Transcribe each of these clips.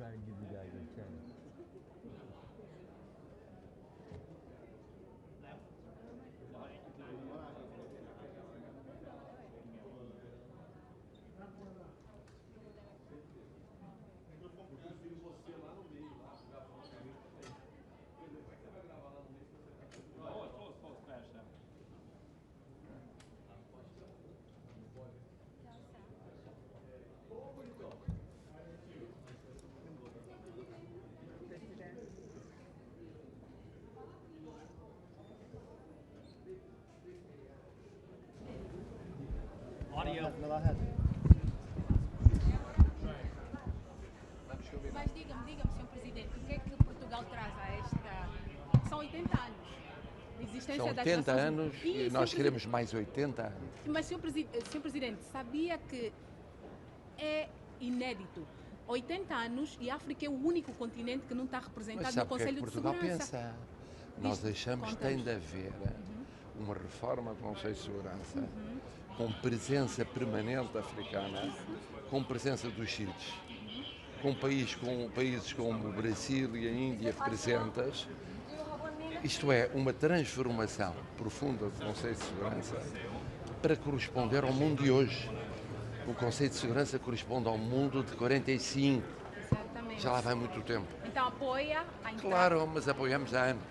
Try and give you guys a chance. Audio. Mas diga-me, Sr. Presidente, o que é que Portugal traz a esta... São 80 anos de existência São das 80 Nações anos Unidas. e nós queremos mais 80 anos. Mas, Sr. Presidente, sabia que é inédito? 80 anos e a África é o único continente que não está representado Mas no sabe o que é que Conselho de Portugal Segurança. pensa? Nós achamos que tem de haver uma reforma do Conselho de Segurança com presença permanente africana, com presença dos sítios, com países como o Brasil e a Índia presentes. Isto é, uma transformação profunda do Conselho de Segurança para corresponder ao mundo de hoje. O Conselho de Segurança corresponde ao mundo de 45. Exatamente. Já lá vai muito tempo. Então apoia a entrada. Claro, mas apoiamos há anos.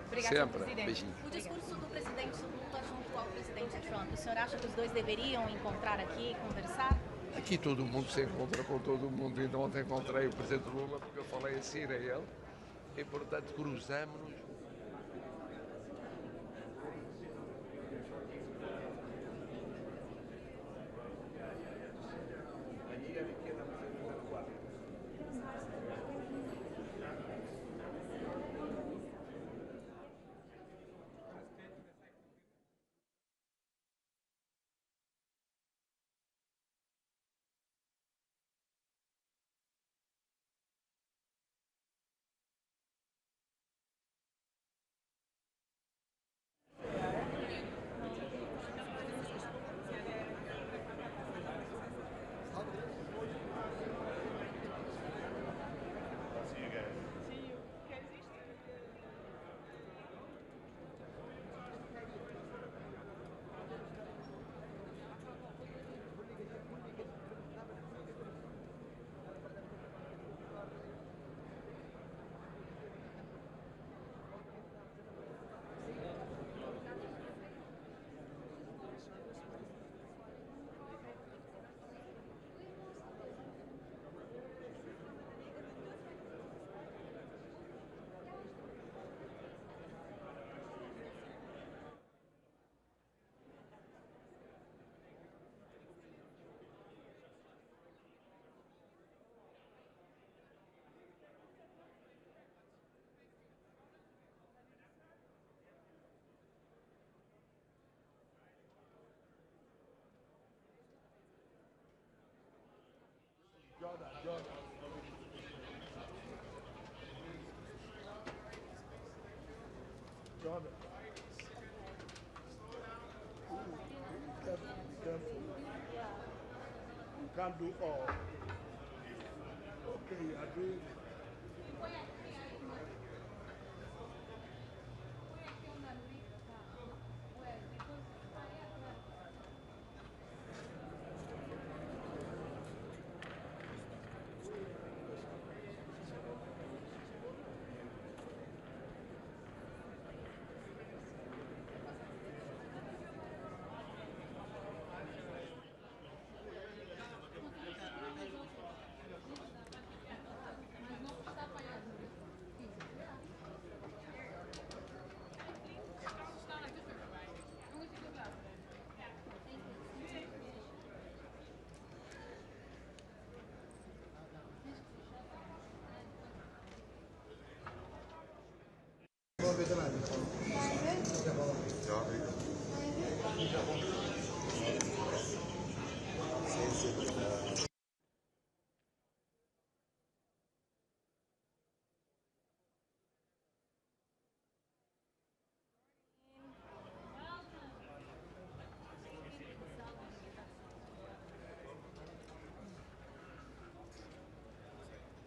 Obrigada, Sempre. Sr. Presidente. Beijinhos. O discurso do presidente Lula junto ao presidente Trump, o senhor acha que os dois deveriam encontrar aqui e conversar? Aqui todo mundo se encontra com todo mundo. Ainda ontem encontrei o presidente Lula porque eu falei assim a ele. E, portanto, cruzamos-nos. other. Be careful. You can't do all. Okay, you are doing it.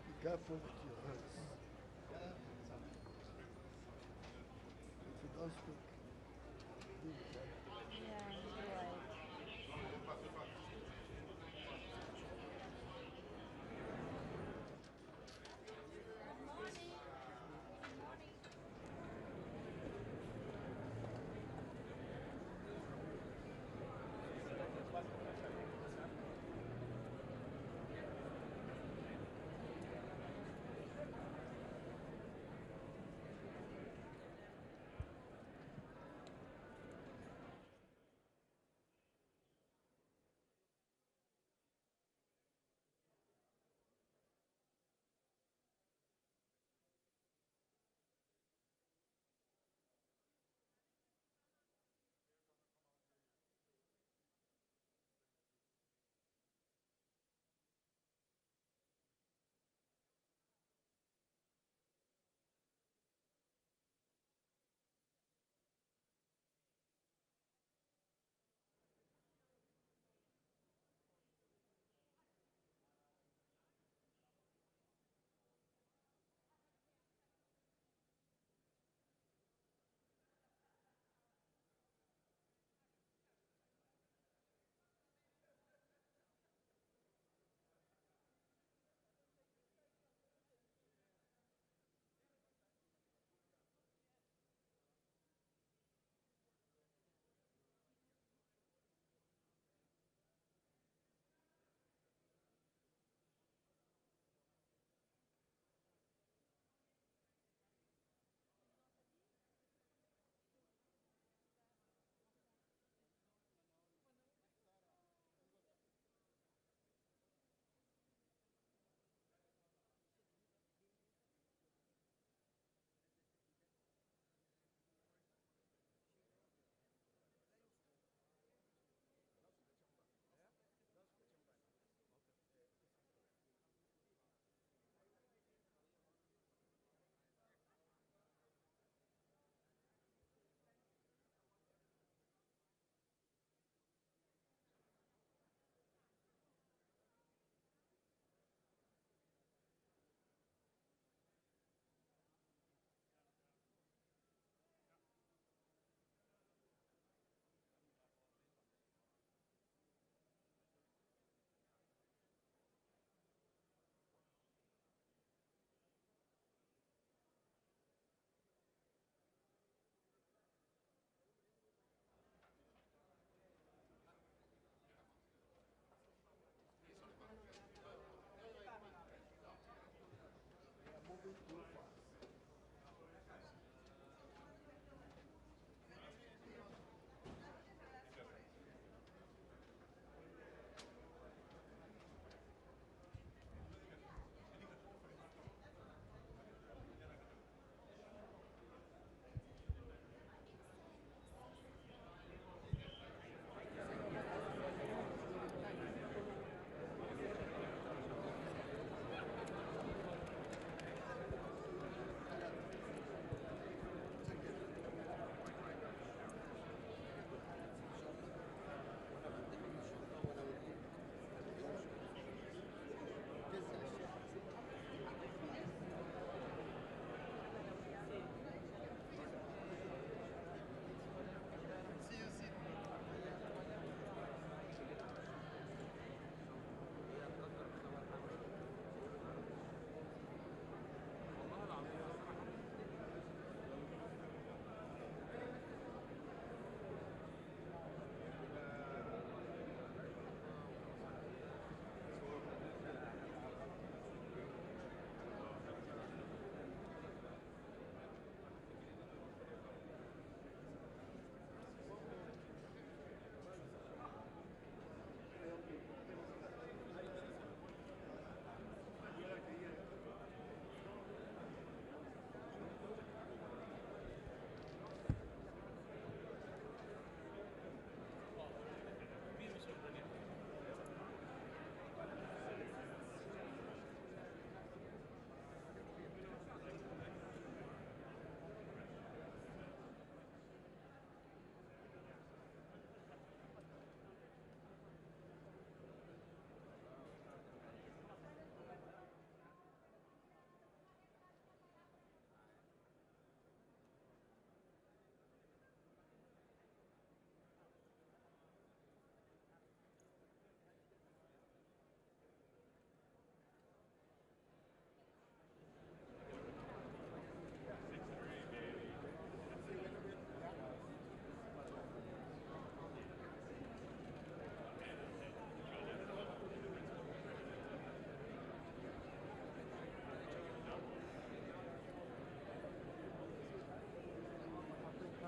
Be careful with your hands. If you don't speak, do it. Yeah, you're right.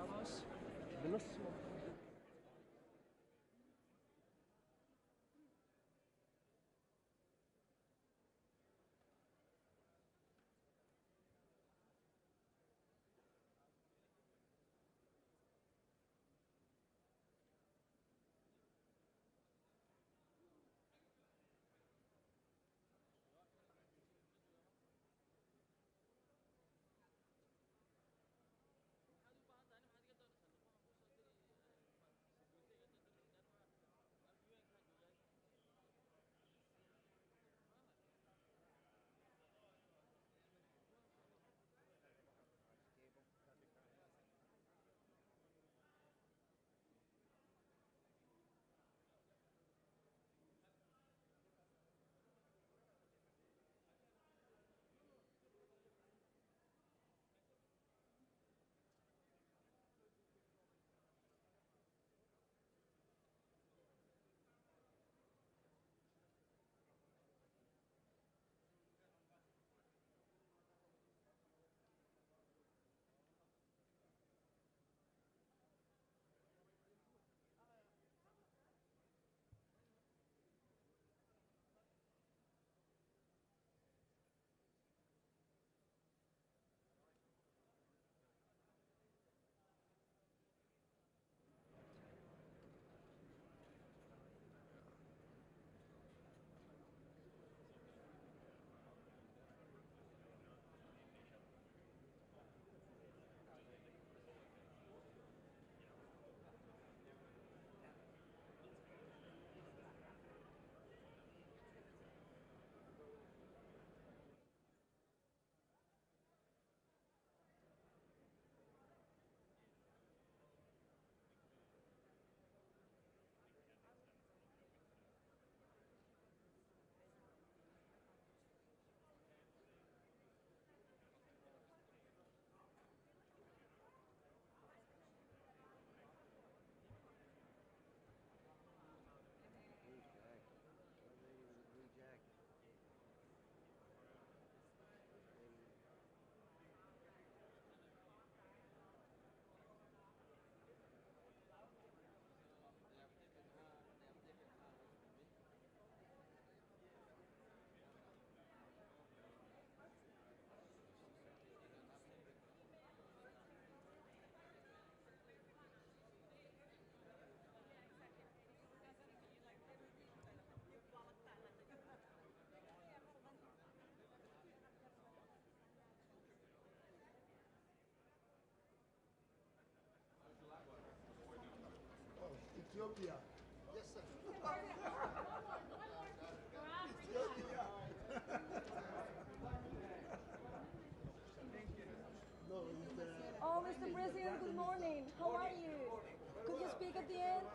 Vamos. Ethiopia. Yes, sir. Ethiopia. No, Oh, Mr. President, good morning. How are you? Could you speak at the end?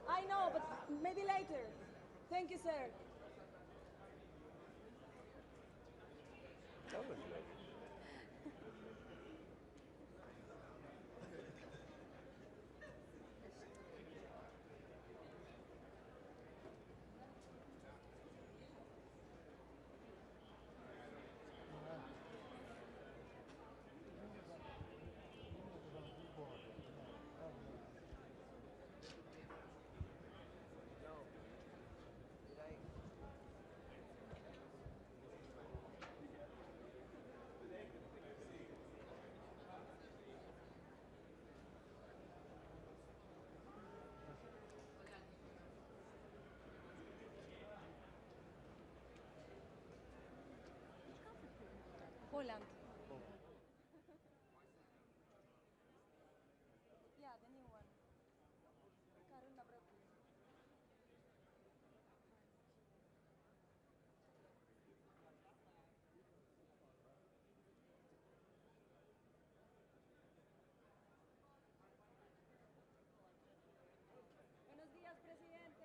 I know, but maybe later. Thank you, sir. Poland. Yeah, the new one. Karuna Bradley. Buenos días, presidente.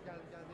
Gel.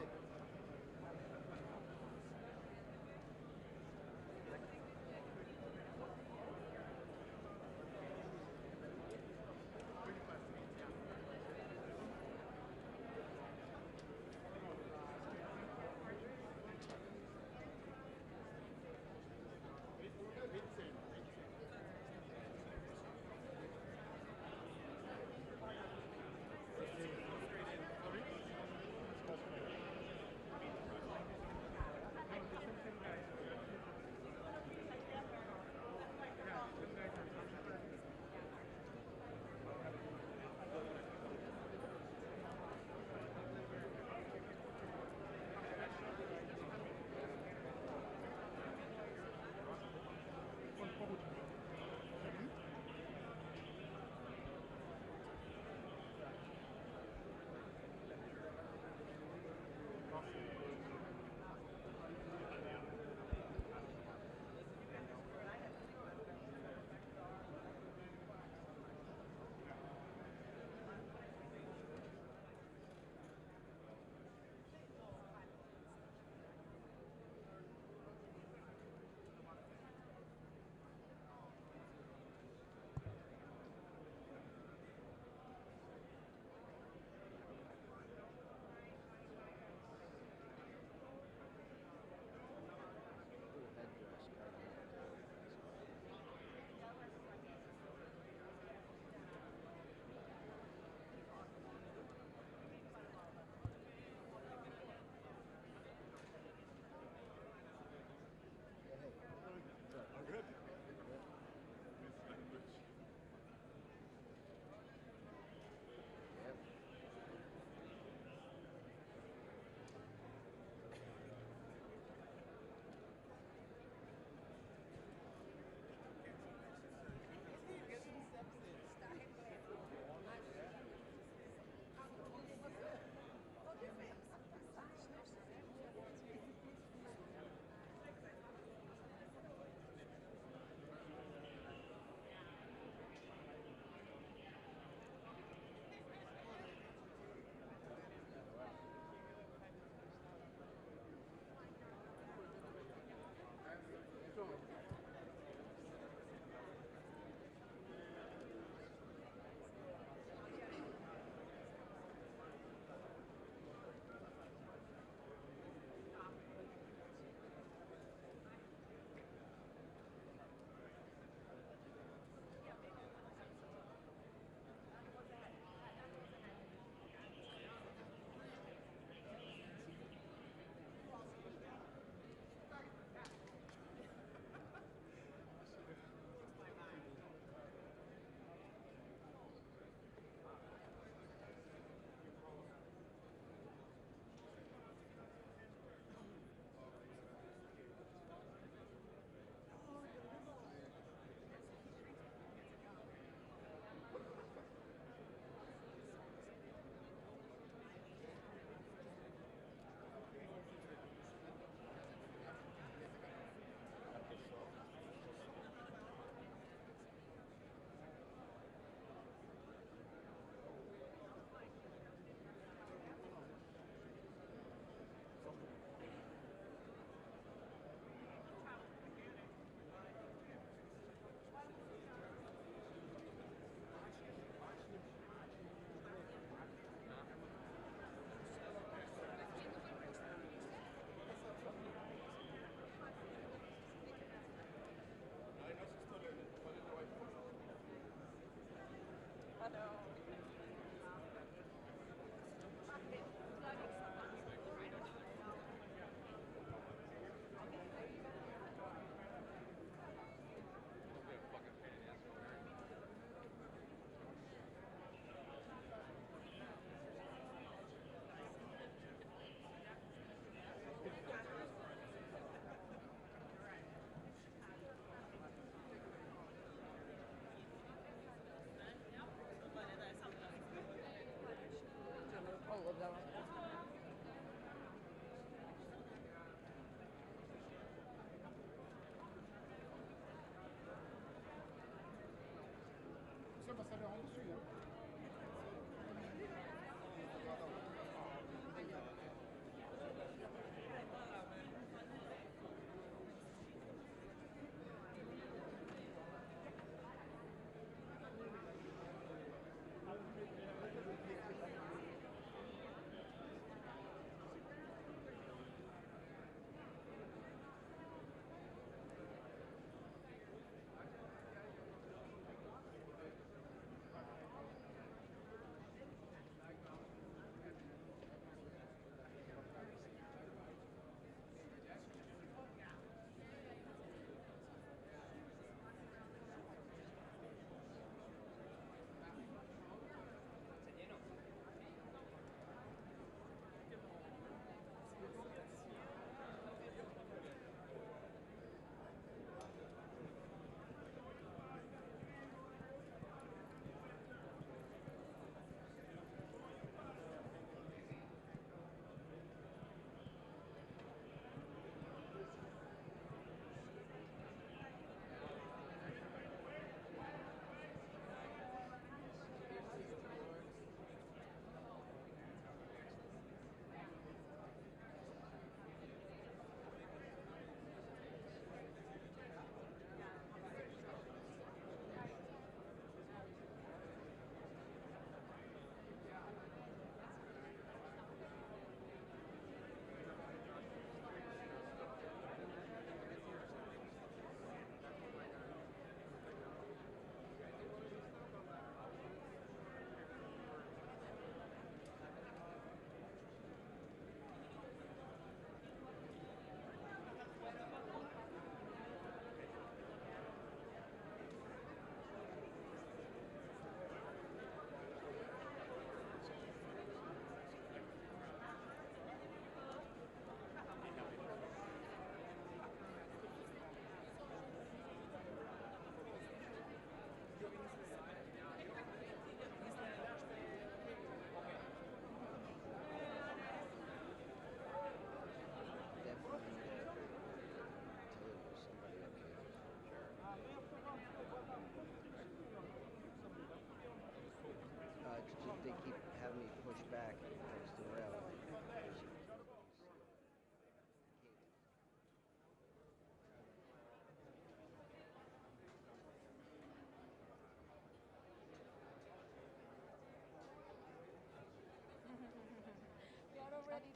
They keep having me push back against the rail.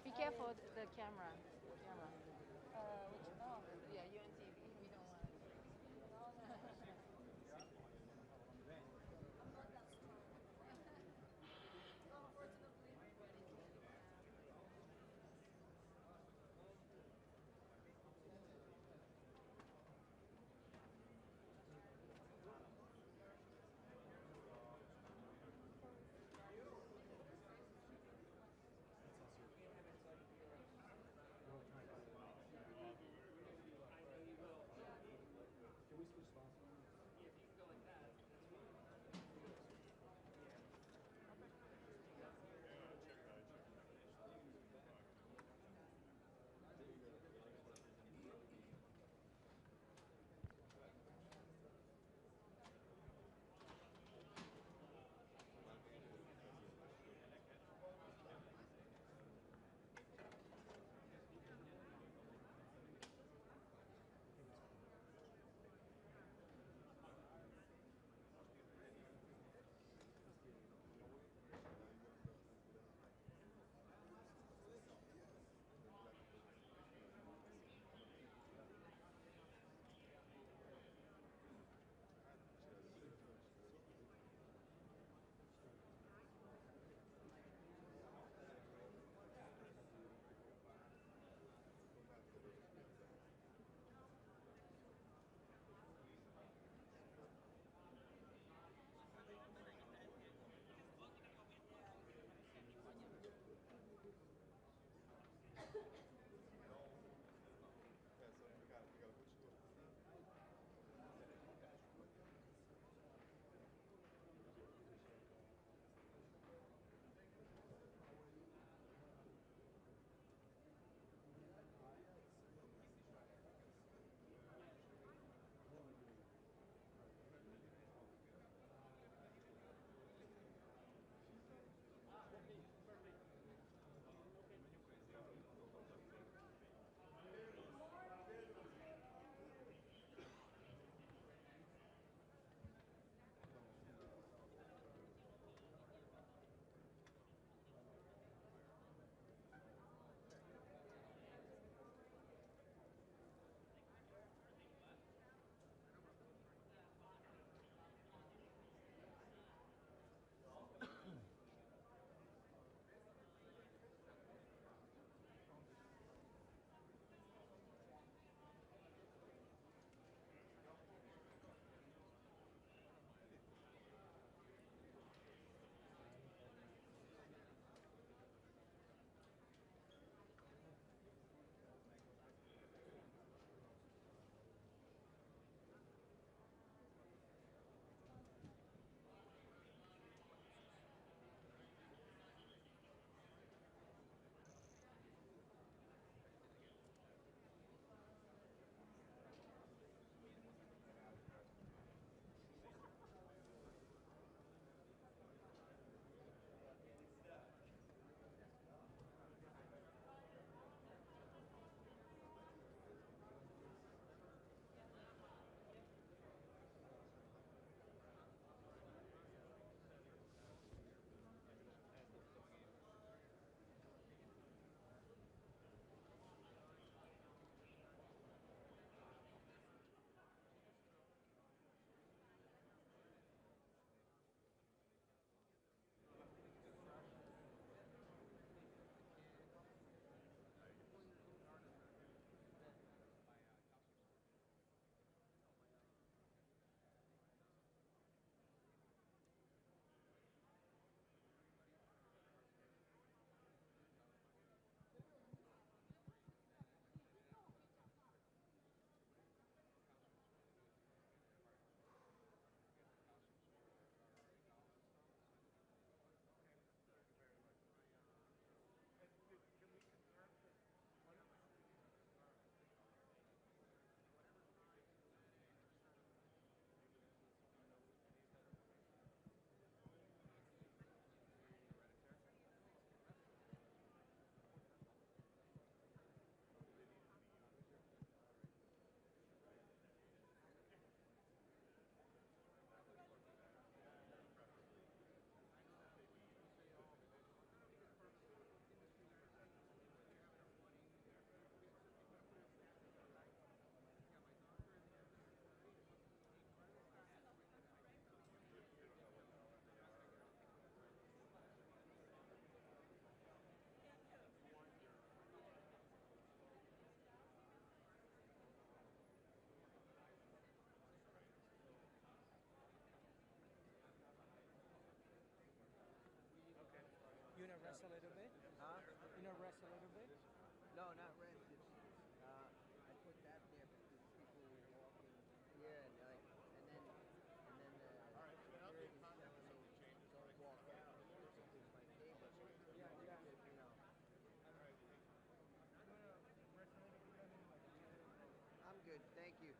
Be careful the camera. Yeah, you on TV. We don't want. rest a little bit? No, not rest. It's, I put that there because people were walking here and like, and then the security is telling me don't walk out. This is my table. You know. I'm good, thank you.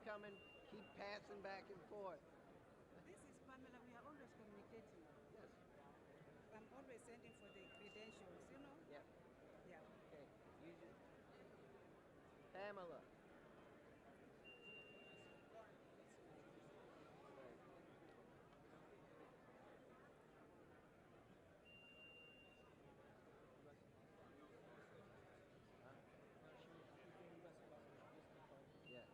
coming. Keep passing back and forth. This is Pamela. We are always communicating. Yes. I'm always sending for the credentials, you know? Yeah. Yeah. Okay. You just Pamela. Yeah.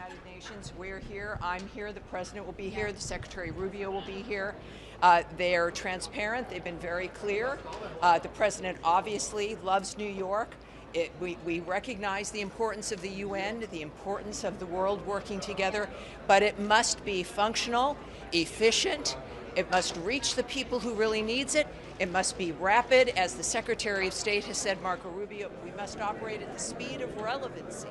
United Nations. We're here. I'm here. The President will be here. The Secretary Rubio will be here. They're transparent. They've been very clear. The President obviously loves New York. We recognize the importance of the UN, the importance of the world working together, but it must be functional, efficient. It must reach the people who really needs it. It must be rapid. As the Secretary of State has said, Marco Rubio, we must operate at the speed of relevancy.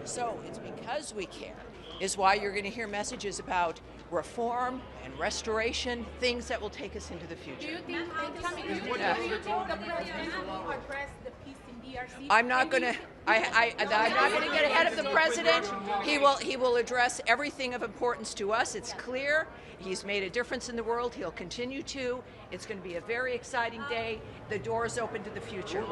So it's because we care is why you're going to hear messages about reform and restoration, things that will take us into the future. Do you think the President will address the peace in DRC? I'm not going to get ahead of the President. He will address everything of importance to us. It's clear. He's made a difference in the world. He'll continue to. It's going to be a very exciting day. The door is open to the future.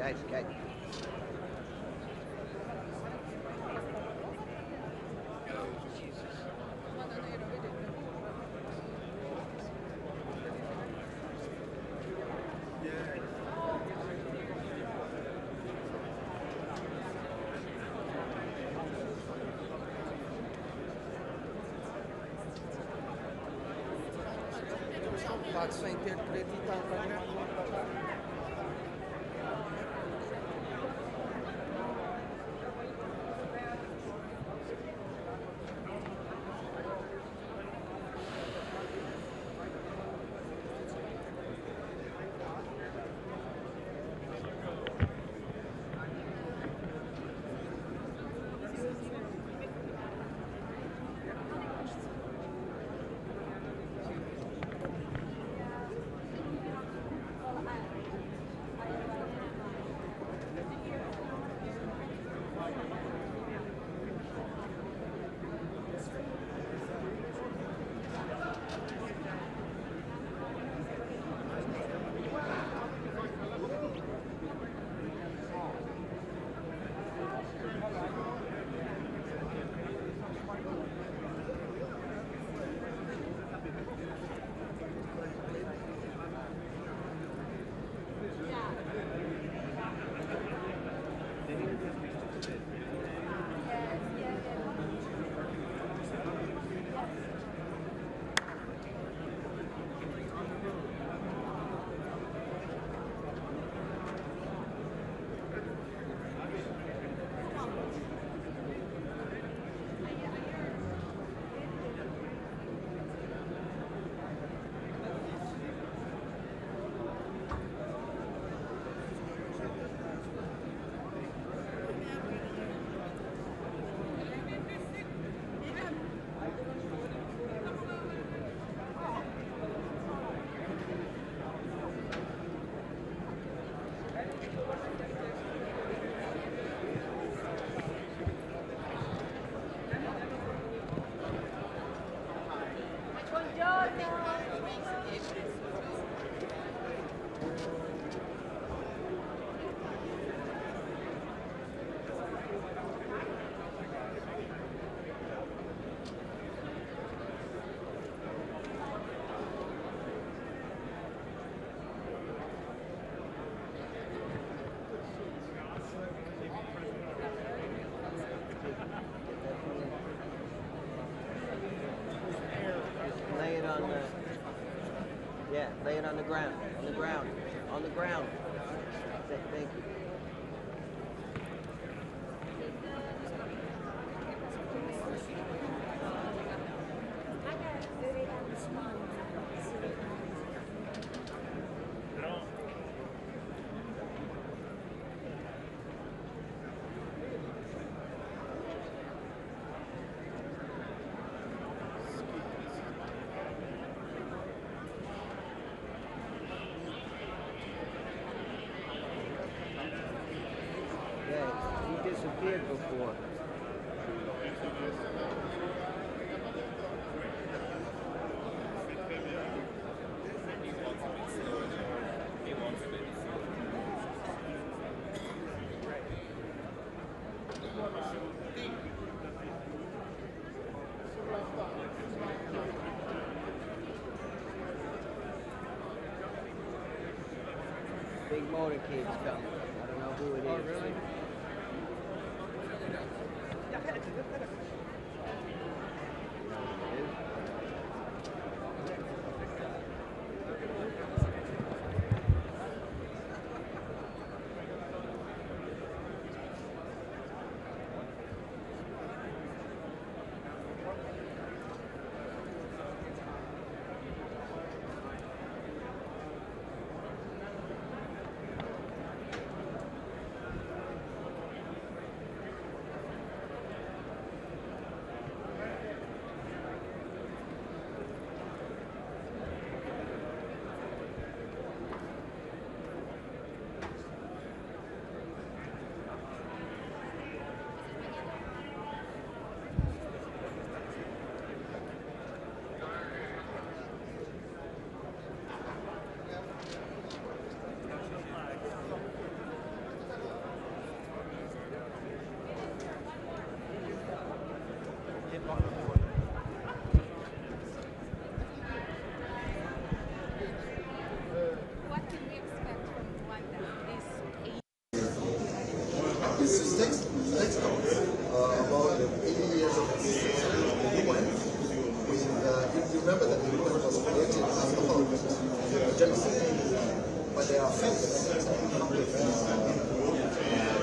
Thanks, Kate. Pode ser interpretado para Yeah, lay it on the ground. On the ground. On the ground. Thank you. Yeah, he disappeared before. Big motorcade's coming. I don't know who it is. Oh, really?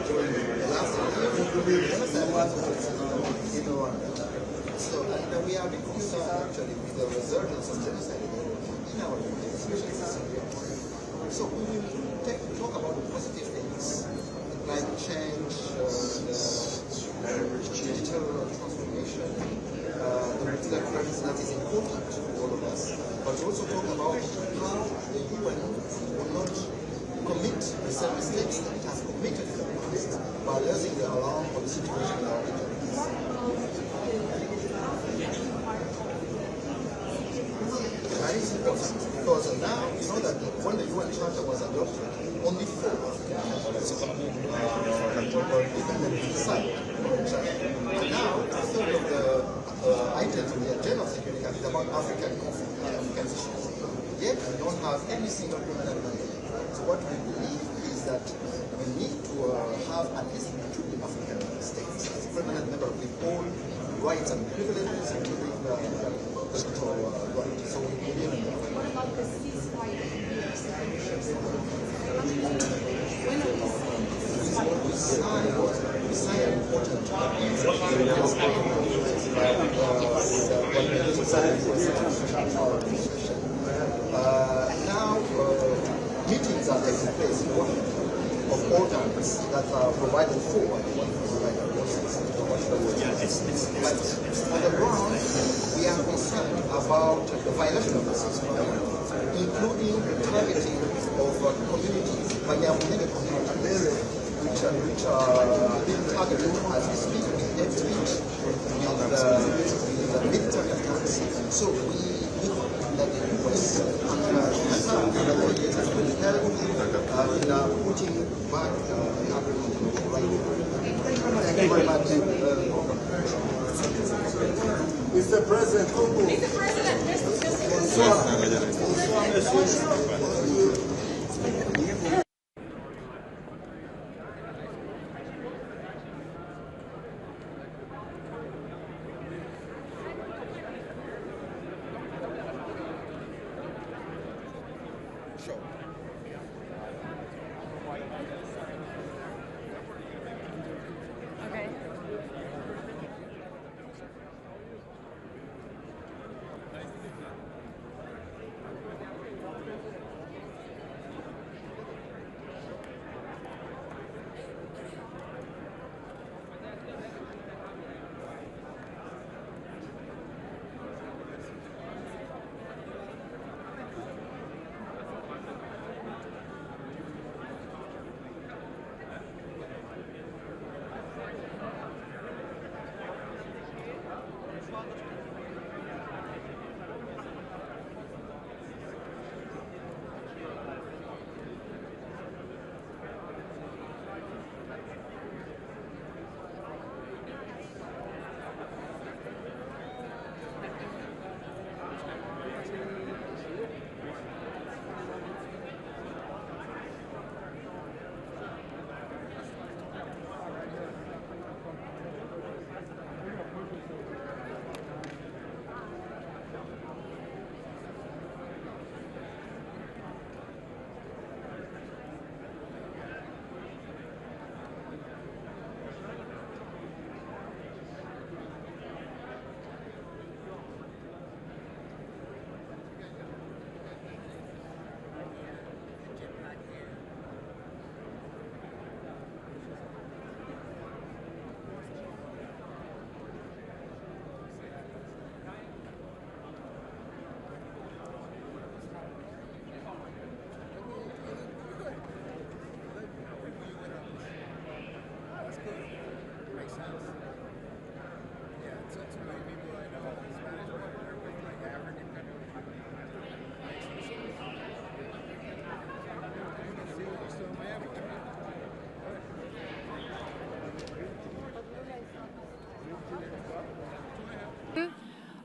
during the last year, genocide was in Rwanda. So we are a bit concerned actually with the resurgence of genocide in our country, especially in Syria. So we will talk about the positive things, like change, the digital transformation, the multilateralism that is important to all of us, but also talk about how the UN will not commit the same mistakes that it has committed in the past by raising the alarm for the situation in our region. That is important because now you know that when the UN Charter was adopted, only 4 African countries independently decided on the Charter. And now, a third of the items on the agenda of Security Council is about African conflict, African issues. Yet we don't have any single permanent mandate. So what we believe is that we need to have at least 2 African states as permanent member with all rights and privileges, including the electoral right. So we believe in that. What about the ceasefire? We signed an important now meetings are taking place in Washington of organs that are provided for by the one provider process. But on the ground, we are concerned about the violation of the ceasefire, including the targeting of communities, Banyamulenge communities, which are being targeted as we speak with hate speech in the military attacks. So we hope that the US and Qatar and the delegates will help in putting back the agreement right now. Thank you very much. Mr. President, Mr. President,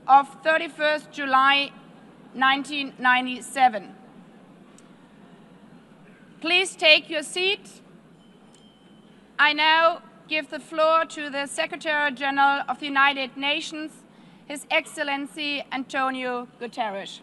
of 31st July 1997. Please take your seat. I now give the floor to the Secretary General of the United Nations, His Excellency Antonio Guterres.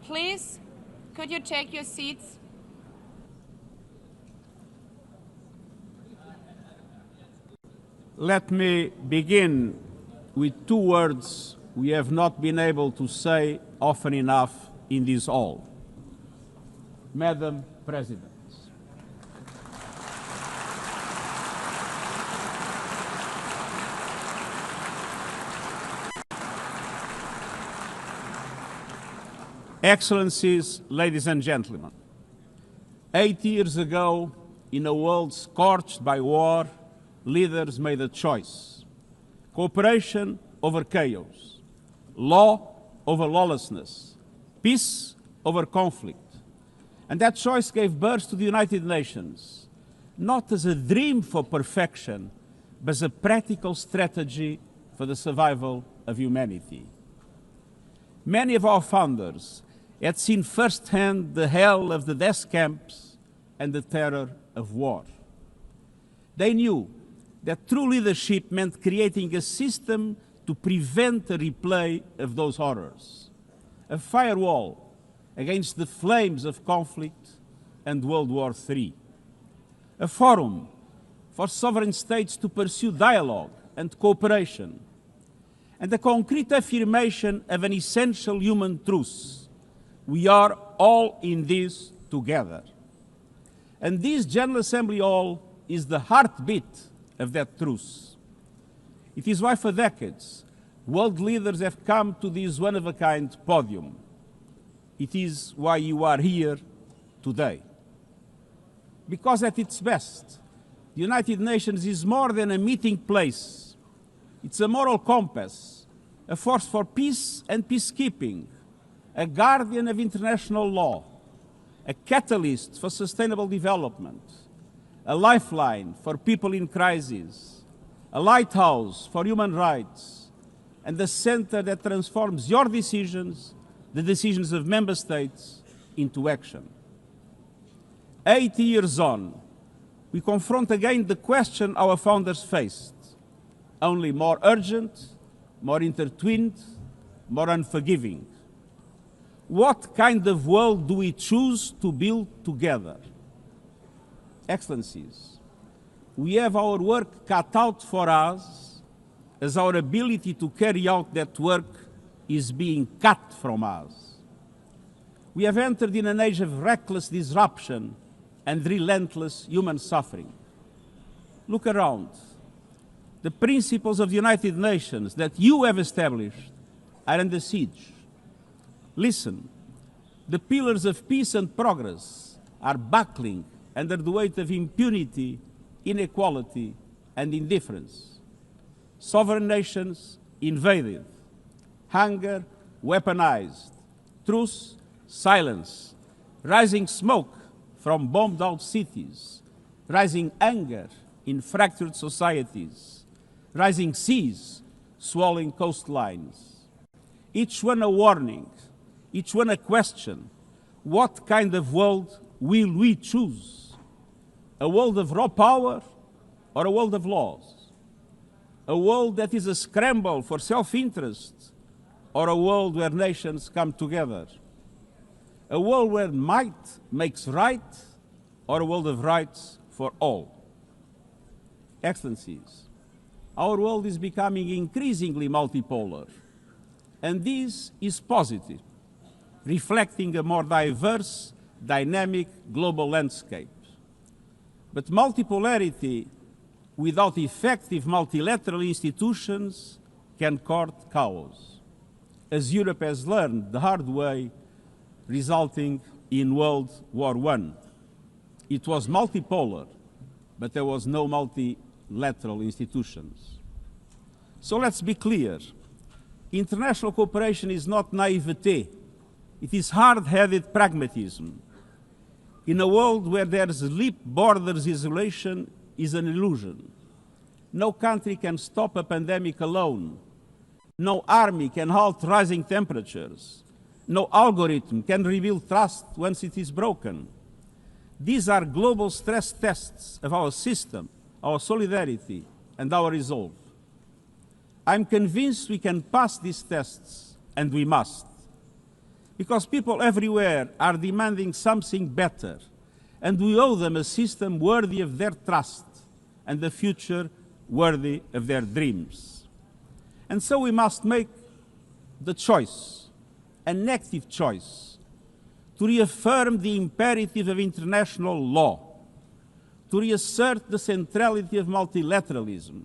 Please, could you take your seats? Let me begin with two words we have not been able to say often enough in this hall. Madam President. Excellencies, ladies and gentlemen, 8 years ago, in a world scorched by war, leaders made a choice: cooperation over chaos, law over lawlessness, peace over conflict. And that choice gave birth to the United Nations, not as a dream for perfection, but as a practical strategy for the survival of humanity. Many of our founders had seen firsthand the hell of the death camps and the terror of war. They knew that true leadership meant creating a system to prevent a replay of those horrors, a firewall against the flames of conflict and World War III, a forum for sovereign states to pursue dialogue and cooperation, and a concrete affirmation of an essential human truth: we are all in this together. And this General Assembly Hall is the heartbeat of that truth. It is why for decades, world leaders have come to this one-of-a-kind podium. It is why you are here today. Because at its best, the United Nations is more than a meeting place. It's a moral compass, a force for peace and peacekeeping, a guardian of international law, a catalyst for sustainable development, a lifeline for people in crisis, a lighthouse for human rights, and a center that transforms your decisions, the decisions of member states, into action. 80 years on, we confront again the question our founders faced, only more urgent, more intertwined, more unforgiving. What kind of world do we choose to build together? Excellencies, we have our work cut out for us, as our ability to carry out that work is being cut from us. We have entered in an age of reckless disruption and relentless human suffering. Look around. The principles of the United Nations that you have established are under siege. Listen, the pillars of peace and progress are buckling under the weight of impunity, inequality, and indifference. Sovereign nations invaded, hunger weaponized, truth silence, rising smoke from bombed-out cities, rising anger in fractured societies, rising seas swallowing coastlines. Each one a warning, each one a question: what kind of world will we choose? A world of raw power or a world of laws? A world that is a scramble for self-interest or a world where nations come together? A world where might makes right or a world of rights for all? Excellencies, our world is becoming increasingly multipolar, and this is positive, reflecting a more diverse, dynamic global landscape. But multipolarity without effective multilateral institutions can court chaos, as Europe has learned the hard way, resulting in World War I. It was multipolar, but there was no multilateral institutions. So let's be clear. International cooperation is not naivete. It is hard-headed pragmatism. In a world where there's leap borders, isolation is an illusion. No country can stop a pandemic alone. No army can halt rising temperatures. No algorithm can rebuild trust once it is broken. These are global stress tests of our system, our solidarity, and our resolve. I'm convinced we can pass these tests, and we must. because people everywhere are demanding something better, and we owe them a system worthy of their trust and a future worthy of their dreams. And so we must make the choice, an active choice, to reaffirm the imperative of international law, to reassert the centrality of multilateralism,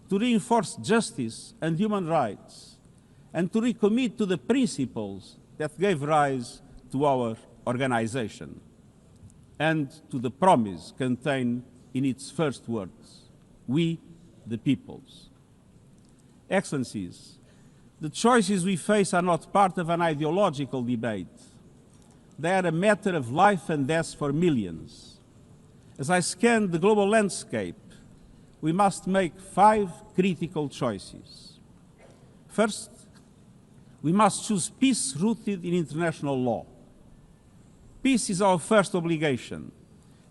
to reinforce justice and human rights, and to recommit to the principles that gave rise to our organization, and to the promise contained in its first words, we the peoples. Excellencies, the choices we face are not part of an ideological debate. They are a matter of life and death for millions. As I scan the global landscape, we must make 5 critical choices. First, we must choose peace rooted in international law. Peace is our first obligation,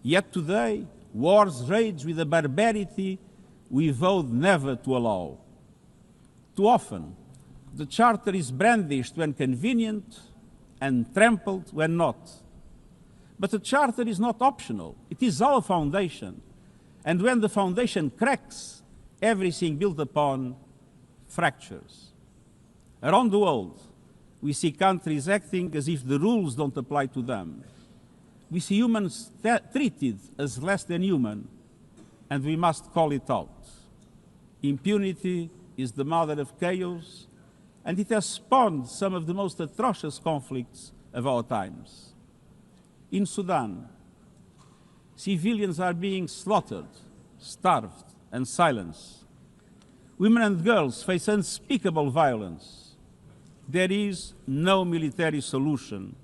yet today wars rage with a barbarity we vowed never to allow. Too often, the Charter is brandished when convenient and trampled when not. But the Charter is not optional. It is our foundation. And when the foundation cracks, everything built upon fractures. Around the world, we see countries acting as if the rules don't apply to them. We see humans treated as less than human, and we must call it out. Impunity is the mother of chaos, and it has spawned some of the most atrocious conflicts of our times. In Sudan, civilians are being slaughtered, starved, and silenced. Women and girls face unspeakable violence. There is no military solution.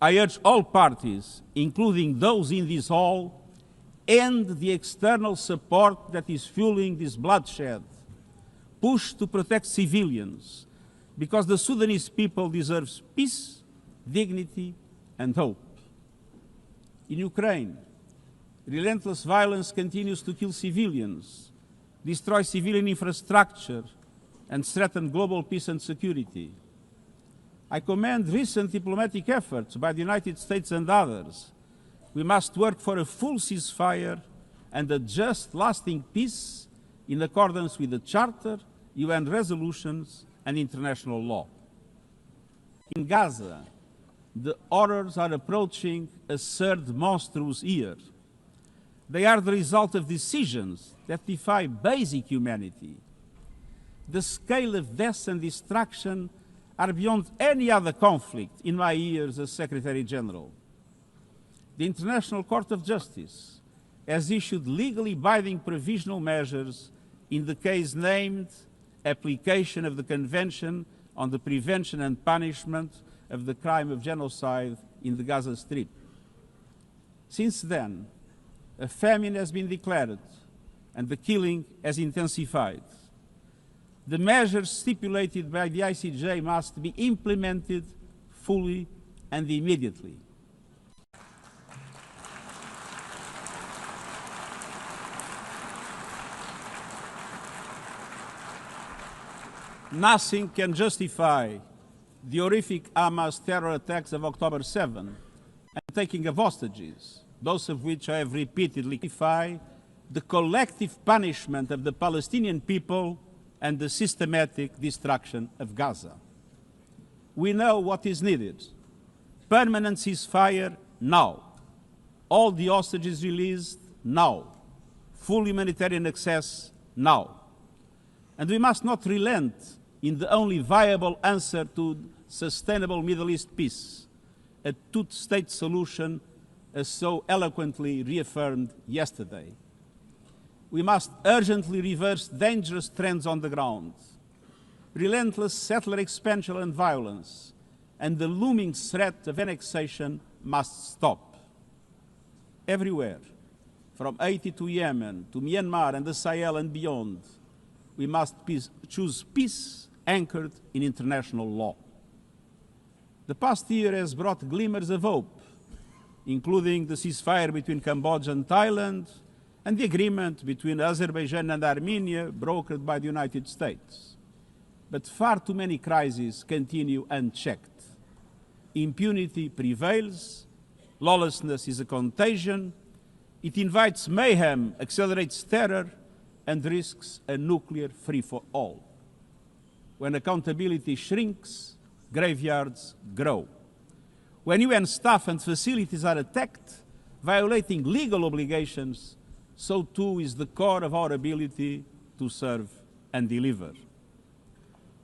I urge all parties, including those in this hall, end the external support that is fueling this bloodshed. Push to protect civilians, because the Sudanese people deserve peace, dignity, and hope. In Ukraine, relentless violence continues to kill civilians, destroy civilian infrastructure, and threaten global peace and security. I commend recent diplomatic efforts by the United States and others. We must work for a full ceasefire and a just, lasting peace in accordance with the Charter, UN resolutions, and international law. In Gaza, the horrors are approaching a third monstrous year. They are the result of decisions that defy basic humanity. The scale of death and destruction are beyond any other conflict in my years as Secretary General. The International Court of Justice has issued legally binding provisional measures in the case named Application of the Convention on the Prevention and Punishment of the Crime of Genocide in the Gaza Strip. Since then, a famine has been declared and the killing has intensified. The measures stipulated by the ICJ must be implemented fully and immediately. Nothing can justify the horrific Hamas terror attacks of October 7 and taking of hostages, those of which I have repeatedly clarified, the collective punishment of the Palestinian people and the systematic destruction of Gaza. We know what is needed. Permanent ceasefire now. All the hostages released now. Full humanitarian access now. And we must not relent in the only viable answer to sustainable Middle East peace, a two-state solution as so eloquently reaffirmed yesterday. We must urgently reverse dangerous trends on the ground. Relentless settler expansion and violence, and the looming threat of annexation must stop. Everywhere, from Haiti to Yemen, to Myanmar and the Sahel and beyond, we must choose peace anchored in international law. The past year has brought glimmers of hope, including the ceasefire between Cambodia and Thailand, and the agreement between Azerbaijan and Armenia brokered by the United States. But far too many crises continue unchecked. impunity prevails, lawlessness is a contagion, it invites mayhem, accelerates terror, and risks a nuclear free-for-all. When accountability shrinks, graveyards grow. When UN staff and facilities are attacked, violating legal obligations, so too is the core of our ability to serve and deliver.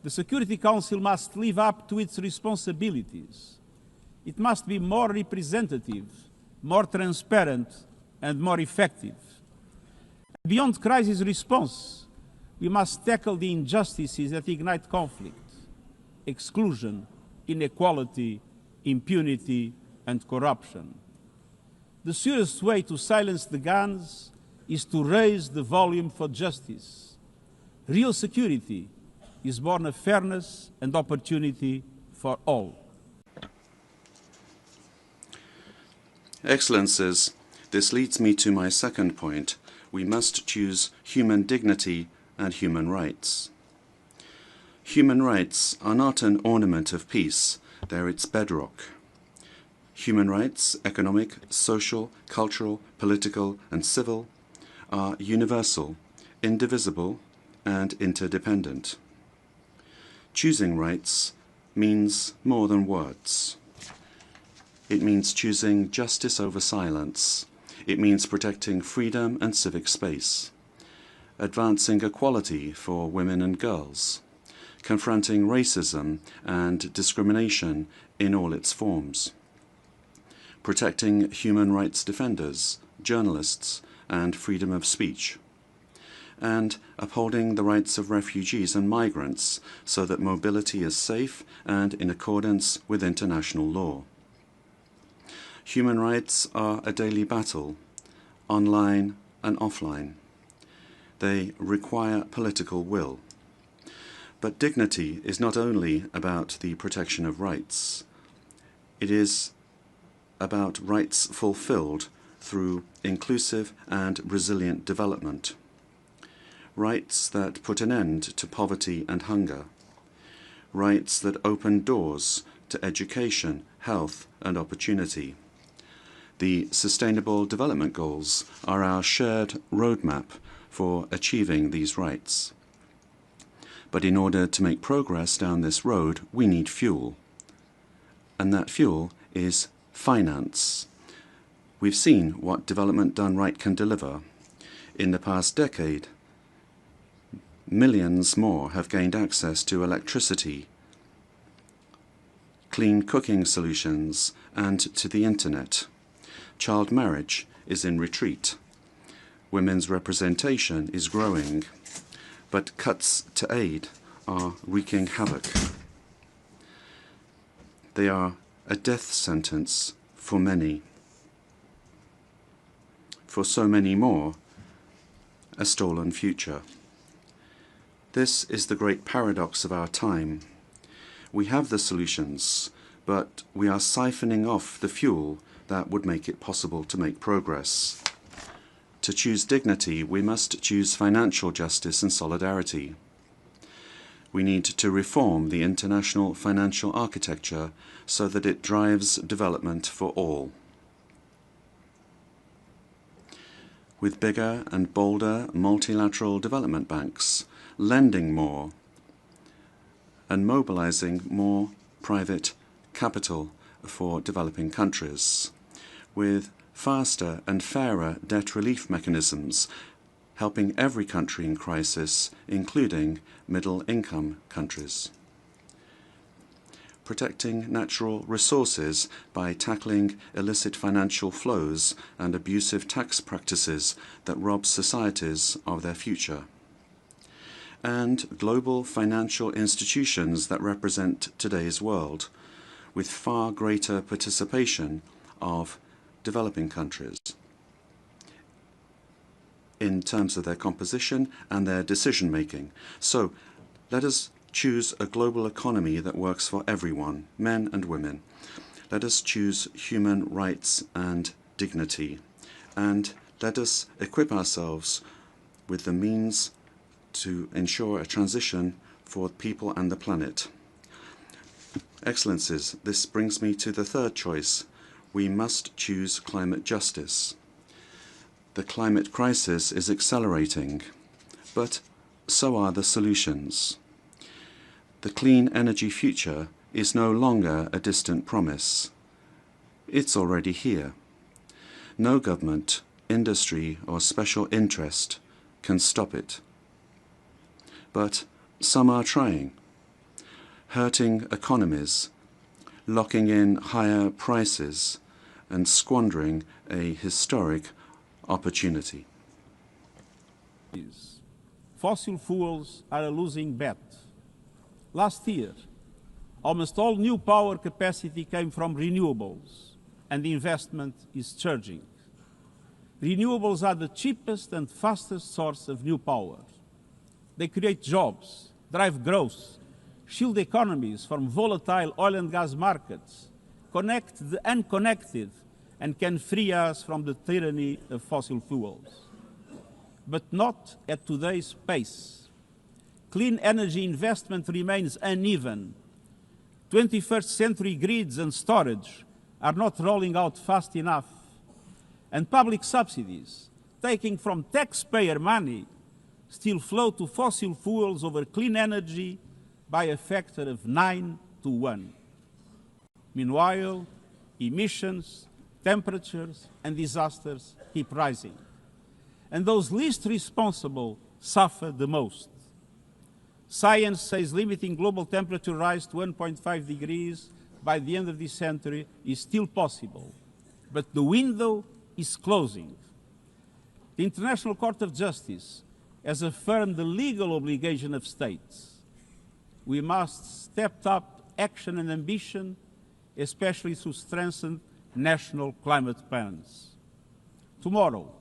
The Security Council must live up to its responsibilities. It must be more representative, more transparent, and more effective. Beyond crisis response, we must tackle the injustices that ignite conflict: exclusion, inequality, impunity, and corruption. The surest way to silence the guns is to raise the volume for justice. Real security is born of fairness and opportunity for all. Excellencies, this leads me to my second point. We must choose human dignity and human rights. Human rights are not an ornament of peace, they're its bedrock. Human rights, economic, social, cultural, political, and civil, are universal, indivisible, and interdependent. Choosing rights means more than words. It means choosing justice over silence. It means protecting freedom and civic space, advancing equality for women and girls, confronting racism and discrimination in all its forms, protecting human rights defenders, journalists, and freedom of speech, and upholding the rights of refugees and migrants so that mobility is safe and in accordance with international law. Human rights are a daily battle, online and offline. They require political will. But dignity is not only about the protection of rights. It is about rights fulfilled through inclusive and resilient development. Rights that put an end to poverty and hunger. Rights that open doors to education, health, and opportunity. The Sustainable Development Goals are our shared roadmap for achieving these rights. But in order to make progress down this road, we need fuel. And that fuel is finance. We've seen what development done right can deliver. In the past decade, millions more have gained access to electricity, clean cooking solutions, and to the internet. Child marriage is in retreat. Women's representation is growing, but cuts to aid are wreaking havoc. They are a death sentence for many. For so many more, a stolen future. This is the great paradox of our time. We have the solutions, but we are siphoning off the fuel that would make it possible to make progress. To choose dignity, we must choose financial justice and solidarity. We need to reform the international financial architecture so that it drives development for all. With bigger and bolder multilateral development banks, lending more, and mobilizing more private capital for developing countries, with faster and fairer debt relief mechanisms, helping every country in crisis, including middle-income countries. Protecting natural resources by tackling illicit financial flows and abusive tax practices that rob societies of their future. And global financial institutions that represent today's world, with far greater participation of developing countries in terms of their composition and their decision-making. So let us choose a global economy that works for everyone, men and women. Let us choose human rights and dignity. And let us equip ourselves with the means to ensure a transition for people and the planet. Excellencies, this brings me to the third choice. We must choose climate justice. The climate crisis is accelerating, but so are the solutions. The clean energy future is no longer a distant promise. It's already here. No government, industry, or special interest can stop it. But some are trying, hurting economies, locking in higher prices, and squandering a historic opportunity. Fossil fuels are a losing bet. Last year, almost all new power capacity came from renewables, and the investment is surging. Renewables are the cheapest and fastest source of new power. They create jobs, drive growth, shield economies from volatile oil and gas markets, connect the unconnected, and can free us from the tyranny of fossil fuels. But not at today's pace. Clean energy investment remains uneven. 21st century grids and storage are not rolling out fast enough. And public subsidies, taking from taxpayer money, still flow to fossil fuels over clean energy by a factor of 9 to 1. Meanwhile, emissions, temperatures, and disasters keep rising. And those least responsible suffer the most. Science says limiting global temperature rise to 1.5 degrees by the end of this century is still possible, but the window is closing. The International Court of Justice has affirmed the legal obligation of states. We must step up action and ambition, especially through strengthened national climate plans. Tomorrow,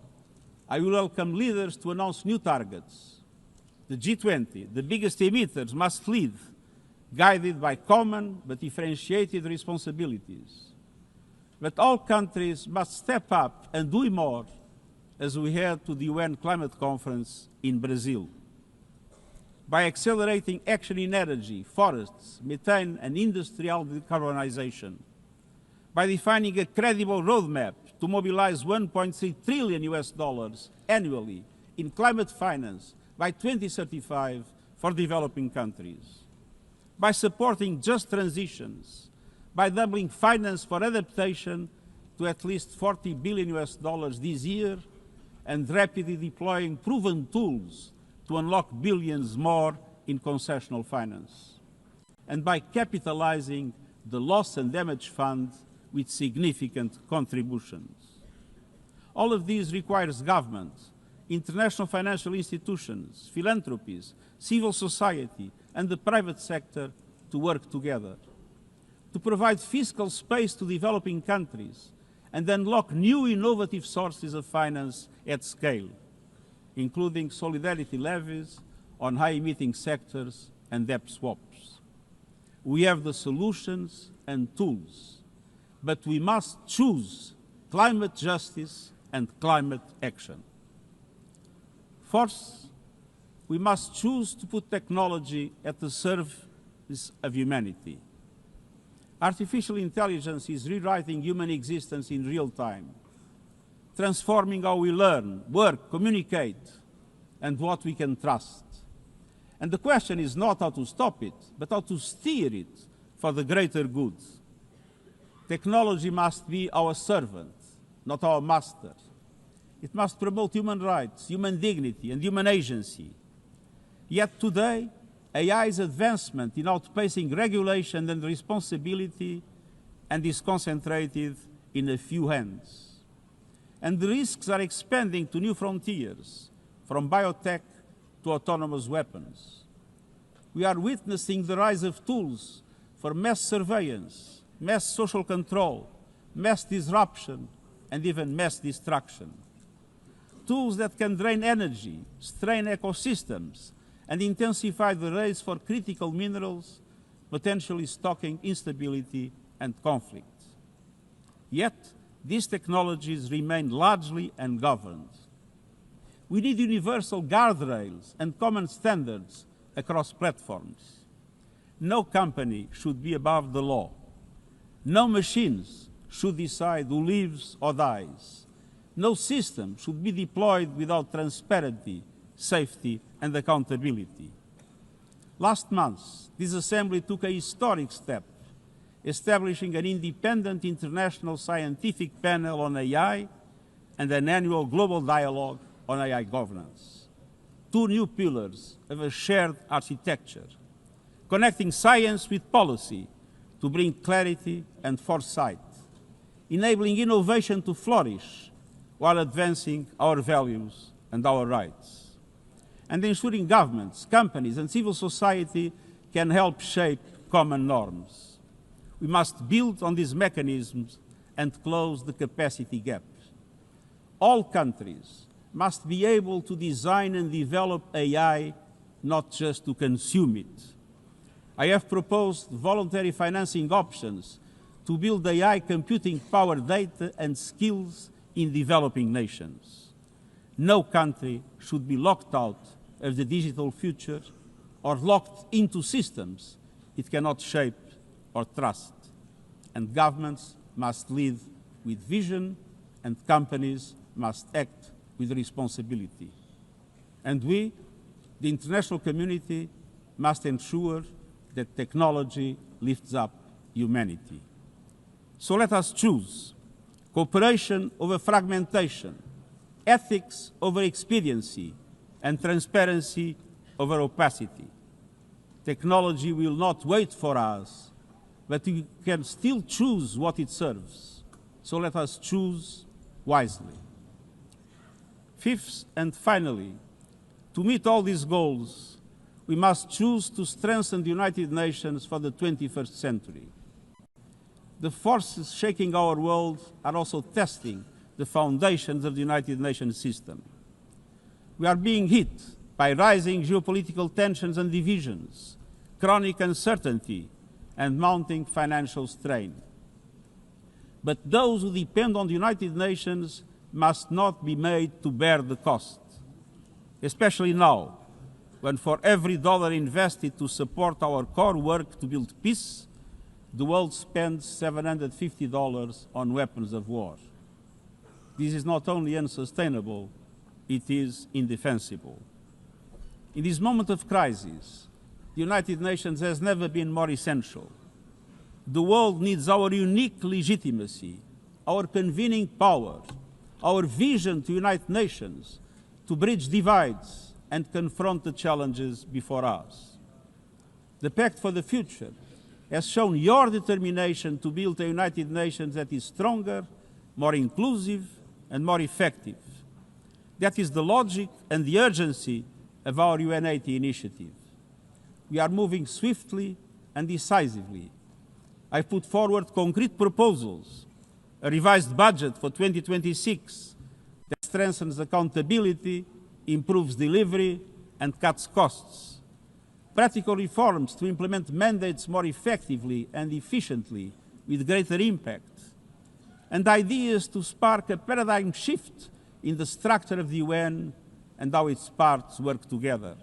I will welcome leaders to announce new targets. The G20, the biggest emitters, must lead, guided by common but differentiated responsibilities. But all countries must step up and do more as we head to the UN Climate Conference in Brazil. By accelerating action in energy, forests, methane, and industrial decarbonization. By defining a credible roadmap to mobilize $1.3 trillion annually in climate finance by 2035 for developing countries. By supporting just transitions, by doubling finance for adaptation to at least $40 billion this year, and rapidly deploying proven tools to unlock billions more in concessional finance. And by capitalizing the Loss and Damage Fund with significant contributions. All of these requires government, international financial institutions, philanthropies, civil society, and the private sector to work together, to provide fiscal space to developing countries and unlock new innovative sources of finance at scale, including solidarity levies on high-emitting sectors and debt swaps. We have the solutions and tools, but we must choose climate justice and climate action. First, we must choose to put technology at the service of humanity. Artificial intelligence is rewriting human existence in real time, transforming how we learn, work, communicate, and what we can trust. And the question is not how to stop it, but how to steer it for the greater good. Technology must be our servant, not our master. It must promote human rights, human dignity, and human agency. Yet today, AI's advancement in outpacing regulation and responsibility and is concentrated in a few hands. And the risks are expanding to new frontiers, from biotech to autonomous weapons. We are witnessing the rise of tools for mass surveillance, mass social control, mass disruption, and even mass destruction. Tools that can drain energy, strain ecosystems, and intensify the race for critical minerals, potentially stoking instability and conflict. Yet, these technologies remain largely ungoverned. We need universal guardrails and common standards across platforms. No company should be above the law. No machines should decide who lives or dies. No system should be deployed without transparency, safety, and accountability. Last month, this Assembly took a historic step, establishing an independent international scientific panel on AI and an annual global dialogue on AI governance. Two new pillars of a shared architecture, connecting science with policy to bring clarity and foresight, enabling innovation to flourish while advancing our values and our rights, and ensuring governments, companies, and civil society can help shape common norms. We must build on these mechanisms and close the capacity gap. All countries must be able to design and develop AI, not just to consume it. I have proposed voluntary financing options to build AI computing power, data, and skills in developing nations. No country should be locked out of the digital future or locked into systems it cannot shape or trust. And governments must lead with vision, and companies must act with responsibility. And we, the international community, must ensure that technology lifts up humanity. So let us choose cooperation over fragmentation, ethics over expediency, and transparency over opacity. Technology will not wait for us, but we can still choose what it serves. So let us choose wisely. Fifth and finally, to meet all these goals, we must choose to strengthen the United Nations for the 21st century. The forces shaking our world are also testing the foundations of the United Nations system. We are being hit by rising geopolitical tensions and divisions, chronic uncertainty, and mounting financial strain. But those who depend on the United Nations must not be made to bear the cost, especially now, when for every dollar invested to support our core work to build peace, the world spends $750 on weapons of war. This is not only unsustainable, it is indefensible. In this moment of crisis, the United Nations has never been more essential. The world needs our unique legitimacy, our convening power, our vision to unite nations, to bridge divides and confront the challenges before us. The Pact for the Future has shown your determination to build a United Nations that is stronger, more inclusive, and more effective. That is the logic and the urgency of our UN80 initiative. We are moving swiftly and decisively. I put forward concrete proposals, a revised budget for 2026 that strengthens accountability, improves delivery, and cuts costs. Practical reforms to implement mandates more effectively and efficiently with greater impact. And ideas to spark a paradigm shift in the structure of the UN and how its parts work together.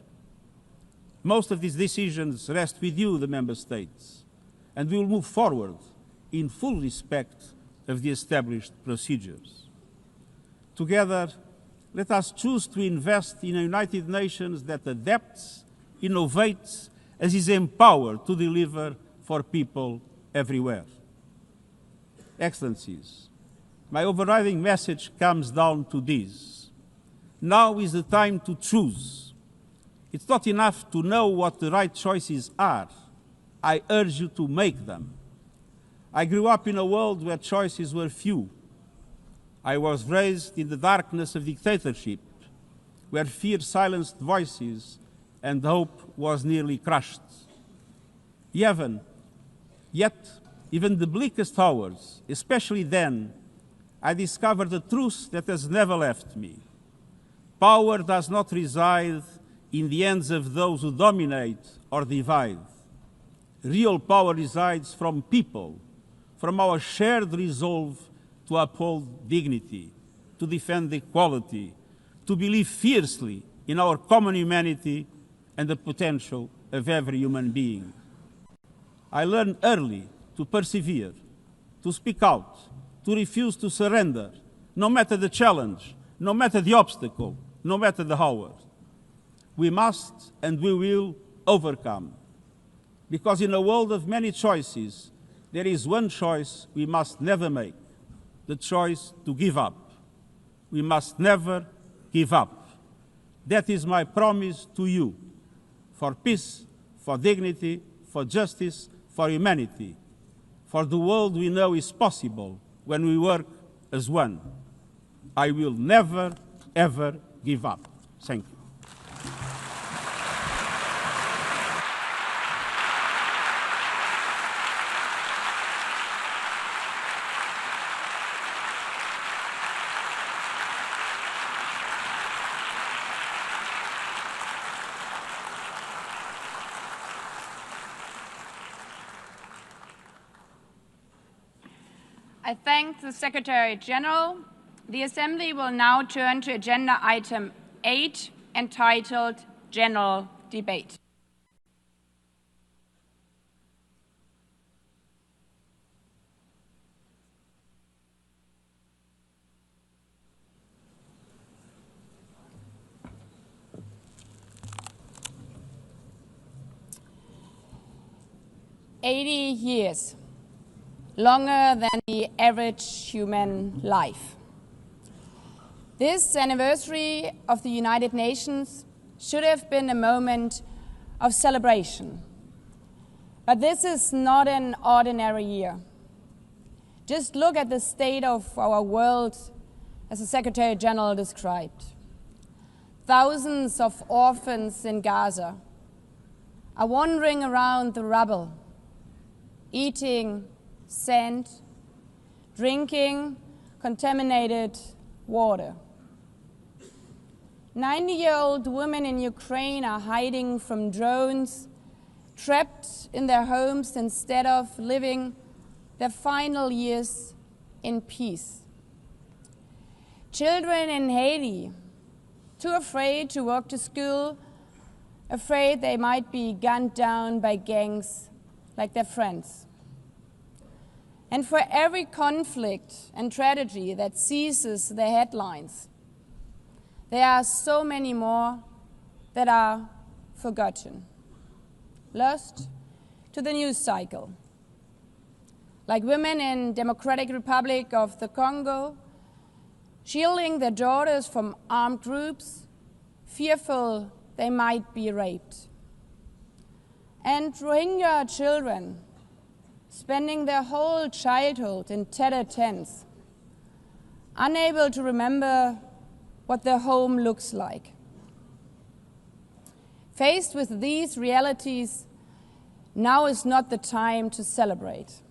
Most of these decisions rest with you, the Member States, and we will move forward in full respect of the established procedures. Together, let us choose to invest in a United Nations that adapts, innovates, and is empowered to deliver for people everywhere. Excellencies, my overriding message comes down to this. Now is the time to choose. It's not enough to know what the right choices are. I urge you to make them. I grew up in a world where choices were few. I was raised in the darkness of dictatorship, where fear silenced voices and hope was nearly crushed. Yet, even the bleakest hours, especially then, I discovered a truth that has never left me. Power does not reside in the hands of those who dominate or divide. Real power resides from people, from our shared resolve to uphold dignity, to defend equality, to believe fiercely in our common humanity and the potential of every human being. I learned early to persevere, to speak out, to refuse to surrender, no matter the challenge, no matter the obstacle, no matter the hour. We must and we will overcome. Because in a world of many choices, there is one choice we must never make, the choice to give up. We must never give up. That is my promise to you, for peace, for dignity, for justice, for humanity, for the world we know is possible when we work as one. I will never, ever give up. Thank you. I thank the Secretary General. The Assembly will now turn to Agenda Item 8, entitled General Debate. "80 years. Longer than the average human life. This anniversary of the United Nations should have been a moment of celebration. But this is not an ordinary year. Just look at the state of our world, as the Secretary General described. Thousands of orphans in Gaza are wandering around the rubble, eating sand, drinking contaminated water. 90-year-old women in Ukraine are hiding from drones, trapped in their homes instead of living their final years in peace. Children in Haiti, too afraid to walk to school, afraid they might be gunned down by gangs like their friends. And for every conflict and tragedy that seizes the headlines, there are so many more that are forgotten, lost to the news cycle. Like women in Democratic Republic of the Congo, shielding their daughters from armed groups, fearful they might be raped. And Rohingya children, spending their whole childhood in tattered tents, unable to remember what their home looks like. Faced with these realities, now is not the time to celebrate,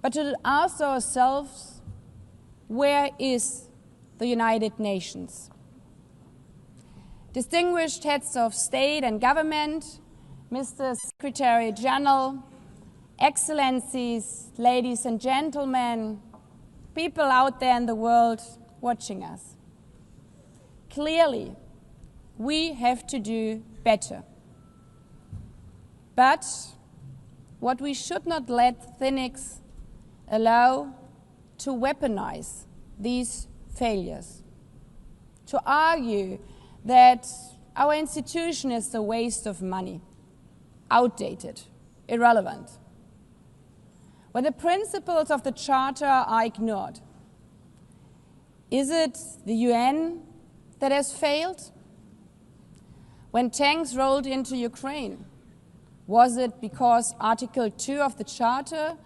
but to ask ourselves, where is the United Nations? Distinguished heads of state and government, Mr. Secretary General, Excellencies, ladies and gentlemen, people out there in the world watching us. Clearly, we have to do better. But what we should not let cynics allow to weaponize these failures, to argue that our institution is a waste of money, outdated, irrelevant. When the principles of the Charter are ignored, is it the UN that has failed? When tanks rolled into Ukraine, was it because Article 2 of the Charter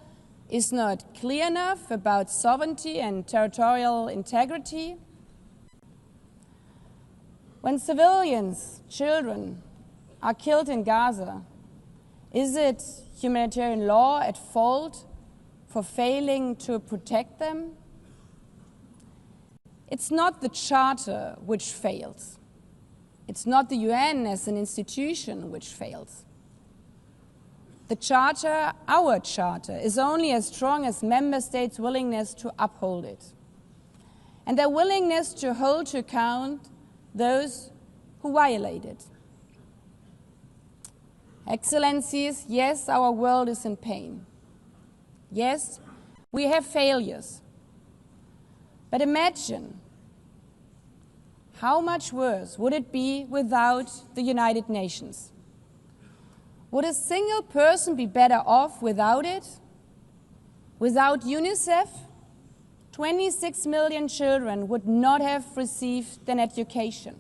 is not clear enough about sovereignty and territorial integrity? When civilians, children, are killed in Gaza, is it humanitarian law at fault for failing to protect them? It's not the Charter which fails. It's not the UN as an institution which fails. The Charter, our Charter, is only as strong as member states' willingness to uphold it, and their willingness to hold to account those who violate it. Excellencies, yes, our world is in pain. Yes, we have failures. But imagine how much worse would it be without the United Nations? Would a single person be better off without it? Without UNICEF, 26 million children would not have received an education.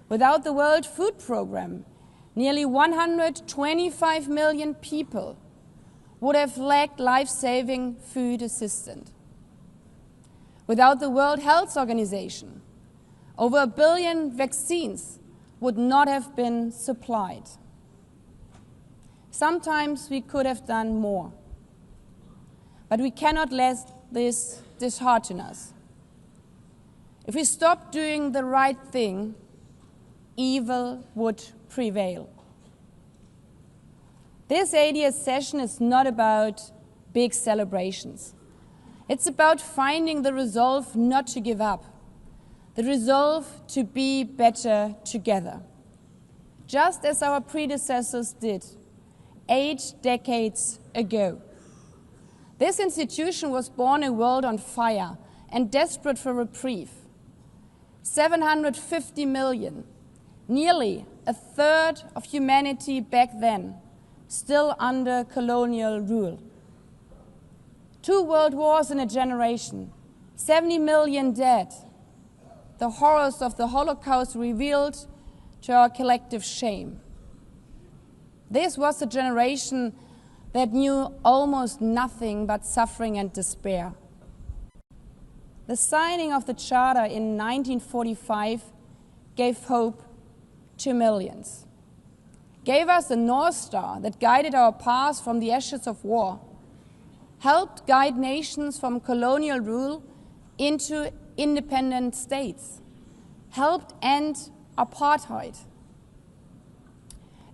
Without the World Food Programme, nearly 125 million people would have lacked life-saving food assistance. Without the World Health Organization, over 1 billion vaccines would not have been supplied. Sometimes we could have done more, but we cannot let this dishearten us. If we stop doing the right thing, evil would prevail. This 80th session is not about big celebrations. It's about finding the resolve not to give up, the resolve to be better together, just as our predecessors did 8 decades ago. This institution was born in a world on fire and desperate for reprieve. 750 million, nearly a third of humanity back then, still under colonial rule. 2 world wars in a generation, 70 million dead. The horrors of the Holocaust revealed to our collective shame. This was a generation that knew almost nothing but suffering and despair. The signing of the Charter in 1945 gave hope to millions, gave us a North Star that guided our path from the ashes of war, helped guide nations from colonial rule into independent states, helped end apartheid.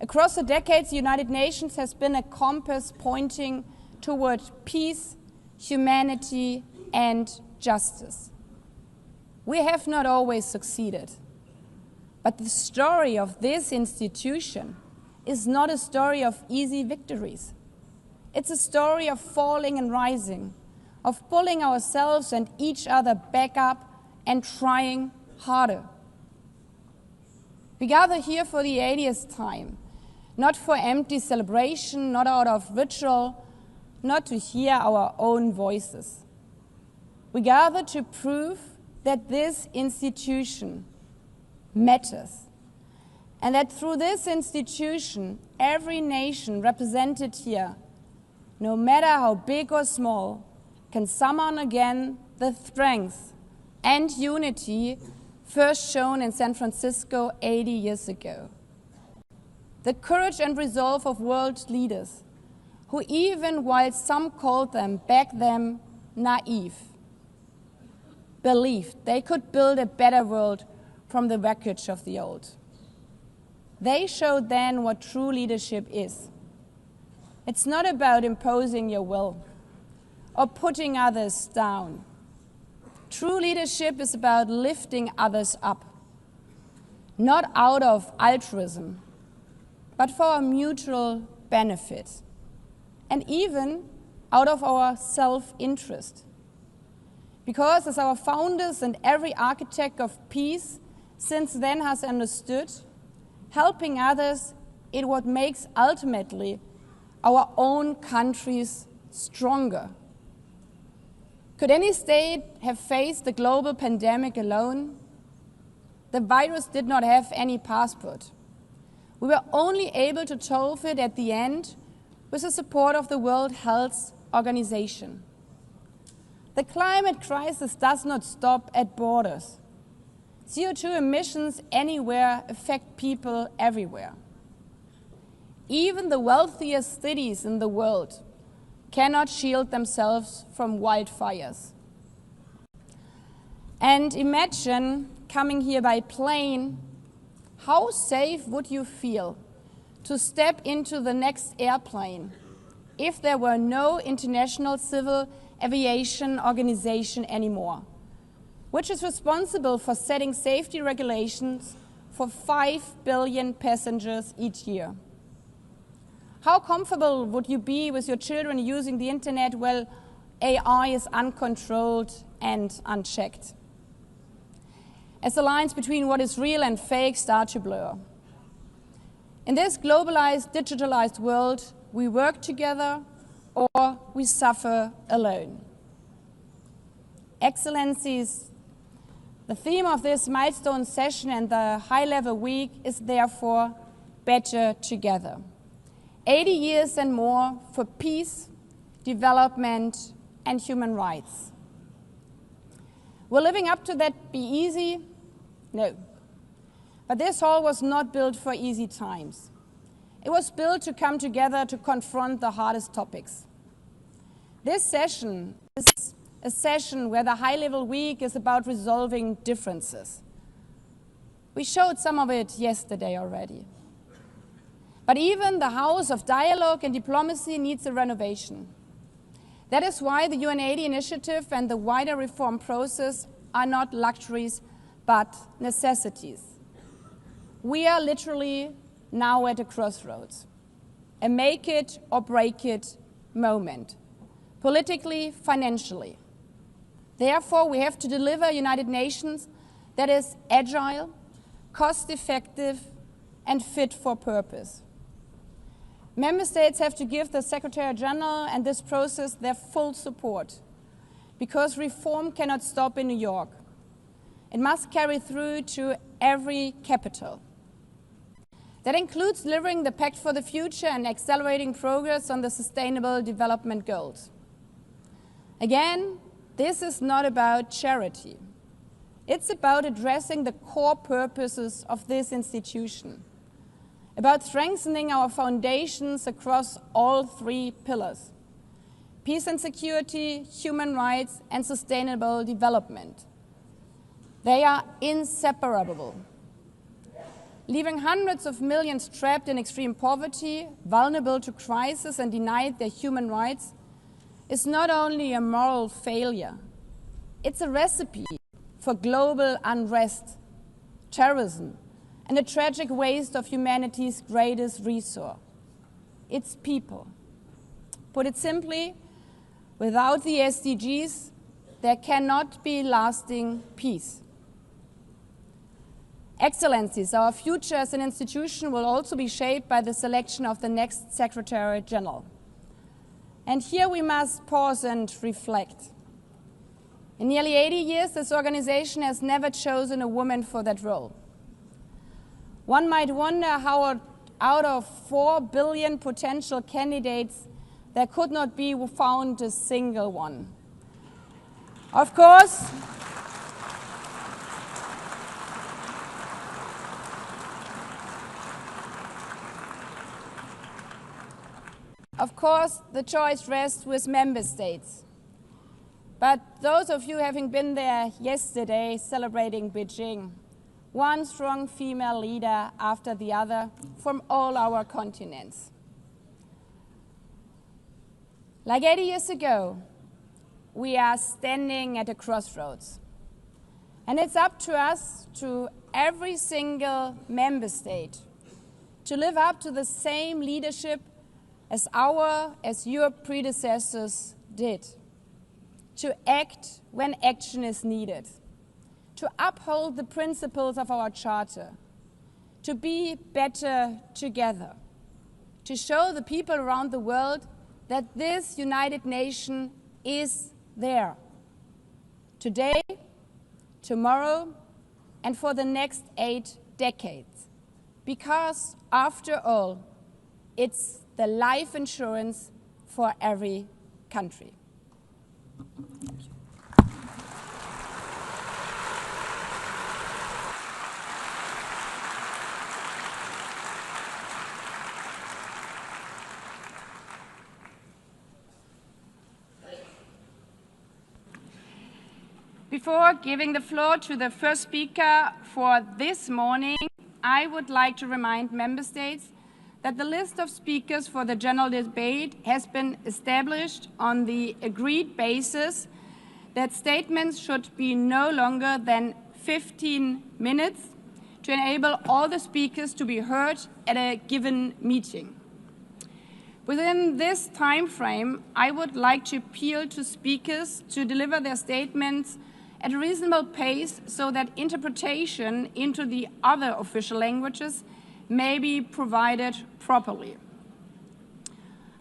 Across the decades, the United Nations has been a compass pointing toward peace, humanity, and justice. We have not always succeeded, but the story of this institution is not a story of easy victories. It's a story of falling and rising, of pulling ourselves and each other back up and trying harder. We gather here for the 80th time, not for empty celebration, not out of ritual, not to hear our own voices. We gather to prove that this institution matters, and that through this institution, every nation represented here, no matter how big or small, can summon again the strength and unity first shown in San Francisco 80 years ago. The courage and resolve of world leaders who, even while some called them back then naive, believed they could build a better world from the wreckage of the old. They showed then what true leadership is. It's not about imposing your will or putting others down. True leadership is about lifting others up, not out of altruism, but for our mutual benefit, and even out of our self-interest. Because as our founders and every architect of peace since then has understood, helping others is what makes ultimately our own countries stronger. Could any state have faced the global pandemic alone? The virus did not have any passport. We were only able to solve it at the end with the support of the World Health Organization. The climate crisis does not stop at borders. CO2 emissions anywhere affect people everywhere. Even the wealthiest cities in the world cannot shield themselves from wildfires. And imagine coming here by plane. How safe would you feel to step into the next airplane if there were no International Civil Aviation Organization anymore, which is responsible for setting safety regulations for 5 billion passengers each year? How comfortable would you be with your children using the internet while AI is uncontrolled and unchecked? As the lines between what is real and fake start to blur. In this globalized, digitalized world, we work together or we suffer alone. Excellencies, the theme of this milestone session and the high-level week is therefore better together. 80 years and more for peace, development, and human rights. Will living up to that be easy? No. But this hall was not built for easy times. It was built to come together to confront the hardest topics. This session is a session where the high-level week is about resolving differences. We showed some of it yesterday already. But even the house of dialogue and diplomacy needs a renovation. That is why the UN80 initiative and the wider reform process are not luxuries, but necessities. We are literally now at a crossroads, a make it or break it moment, politically, financially. Therefore, we have to deliver a United Nations that is agile, cost-effective, and fit for purpose. Member States have to give the Secretary General and this process their full support, because reform cannot stop in New York. It must carry through to every capital. That includes delivering the Pact for the Future and accelerating progress on the Sustainable Development Goals. Again, this is not about charity. It's about addressing the core purposes of this institution, about strengthening our foundations across all three pillars: peace and security, human rights, and sustainable development. They are inseparable. Leaving hundreds of millions trapped in extreme poverty, vulnerable to crisis, and denied their human rights is not only a moral failure, it's a recipe for global unrest, terrorism, and a tragic waste of humanity's greatest resource, its people. Put it simply, without the SDGs, there cannot be lasting peace. Excellencies, our future as an institution will also be shaped by the selection of the next Secretary General. And here we must pause and reflect. In nearly 80 years, this organization has never chosen a woman for that role. One might wonder how out of 4 billion potential candidates, there could not be found a single one. Of course, the choice rests with member states. But those of you having been there yesterday celebrating Beijing, one strong female leader after the other from all our continents. Like 80 years ago, we are standing at a crossroads. And it's up to us, to every single member state, to live up to the same leadership as your predecessors did, to act when action is needed, to uphold the principles of our Charter, to be better together, to show the people around the world that this United Nation is there, today, tomorrow, and for the next 8 decades. Because, after all, it's the life insurance for every country. Thank you. Before giving the floor to the first speaker for this morning, I would like to remind member states that the list of speakers for the general debate has been established on the agreed basis that statements should be no longer than 15 minutes to enable all the speakers to be heard at a given meeting. Within this time frame, I would like to appeal to speakers to deliver their statements at a reasonable pace so that interpretation into the other official languages may be provided properly.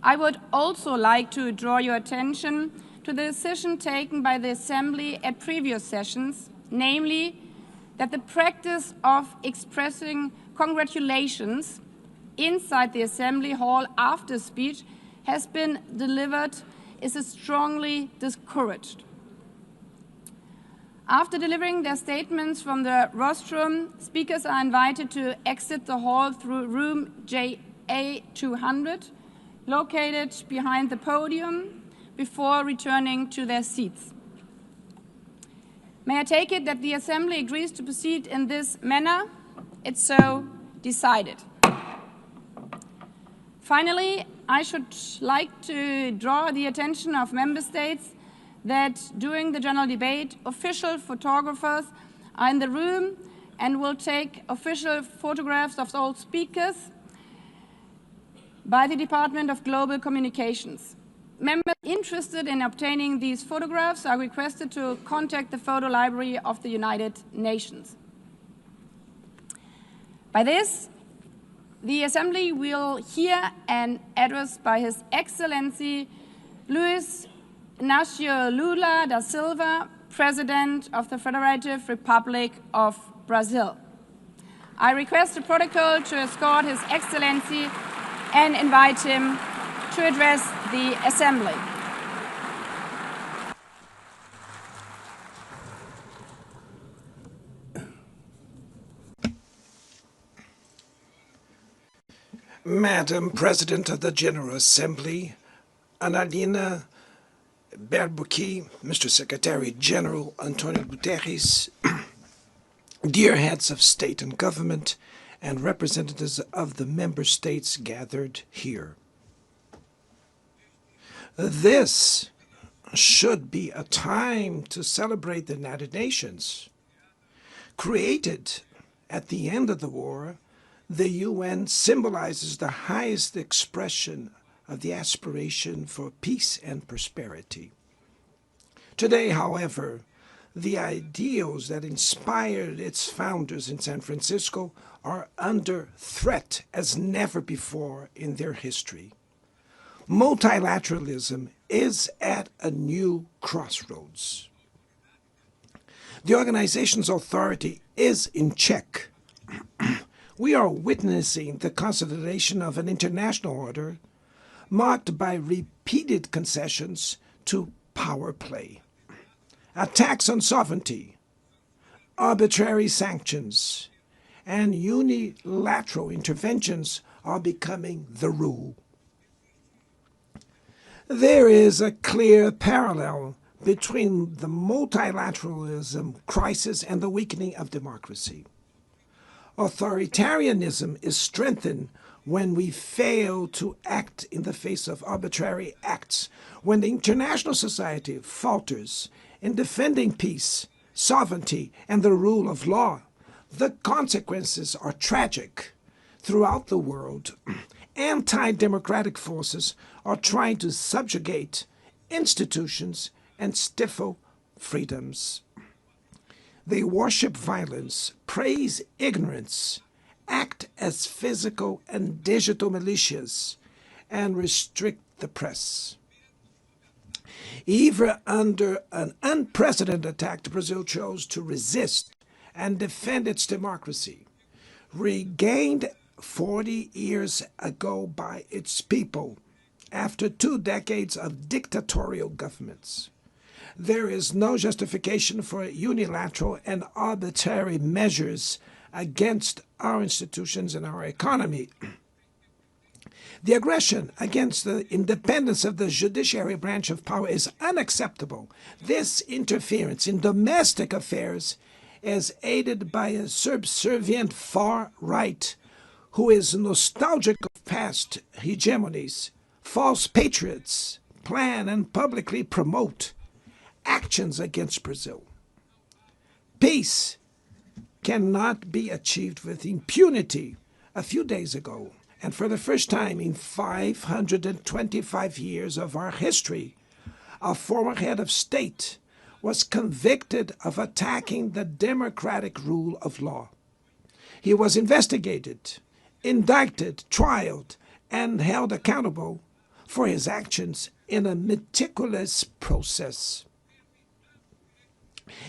I would also like to draw your attention to the decision taken by the Assembly at previous sessions, namely that the practice of expressing congratulations inside the Assembly Hall after speech has been delivered is strongly discouraged. After delivering their statements from the rostrum, speakers are invited to exit the hall through room JA200, located behind the podium, before returning to their seats. May I take it that the Assembly agrees to proceed in this manner? It's so decided. Finally, I should like to draw the attention of Member States that during the general debate, official photographers are in the room and will take official photographs of all speakers by the Department of Global Communications. Members interested in obtaining these photographs are requested to contact the Photo Library of the United Nations. By this, the Assembly will hear an address by His Excellency Luiz Inácio Lula da Silva, President of the Federative Republic of Brazil. I request the protocol to escort His Excellency and invite him to address the Assembly. Madam President of the General Assembly, Annalena Baerbock, Mr. Secretary General Antonio Guterres, dear heads of state and government, and representatives of the member states gathered here. This should be a time to celebrate the United Nations. Created at the end of the war, the UN symbolizes the highest expression of the aspiration for peace and prosperity. Today, however, the ideals that inspired its founders in San Francisco are under threat as never before in their history. Multilateralism is at a new crossroads. The organization's authority is in check. We are witnessing the consolidation of an international order marked by repeated concessions to power play. Attacks on sovereignty, arbitrary sanctions, and unilateral interventions are becoming the rule. There is a clear parallel between the multilateralism crisis and the weakening of democracy. Authoritarianism is strengthened when we fail to act in the face of arbitrary acts, when the international society falters in defending peace, sovereignty, and the rule of law. The consequences are tragic. Throughout the world, anti-democratic forces are trying to subjugate institutions and stifle freedoms. They worship violence, praise ignorance, act as physical and digital militias, and restrict the press. Even under an unprecedented attack, Brazil chose to resist and defend its democracy, regained 40 years ago by its people after 2 decades of dictatorial governments. There is no justification for unilateral and arbitrary measures against our institutions and our economy. The aggression against the independence of the judiciary branch of power is unacceptable. This interference in domestic affairs is aided by a subservient far right who is nostalgic of past hegemonies. False patriots plan and publicly promote actions against Brazil. Peace cannot be achieved with impunity. A few days ago, And for the first time in 525 years of our history, a former head of state was convicted of attacking the democratic rule of law. He was investigated, indicted, trialed, and held accountable for his actions in a meticulous process.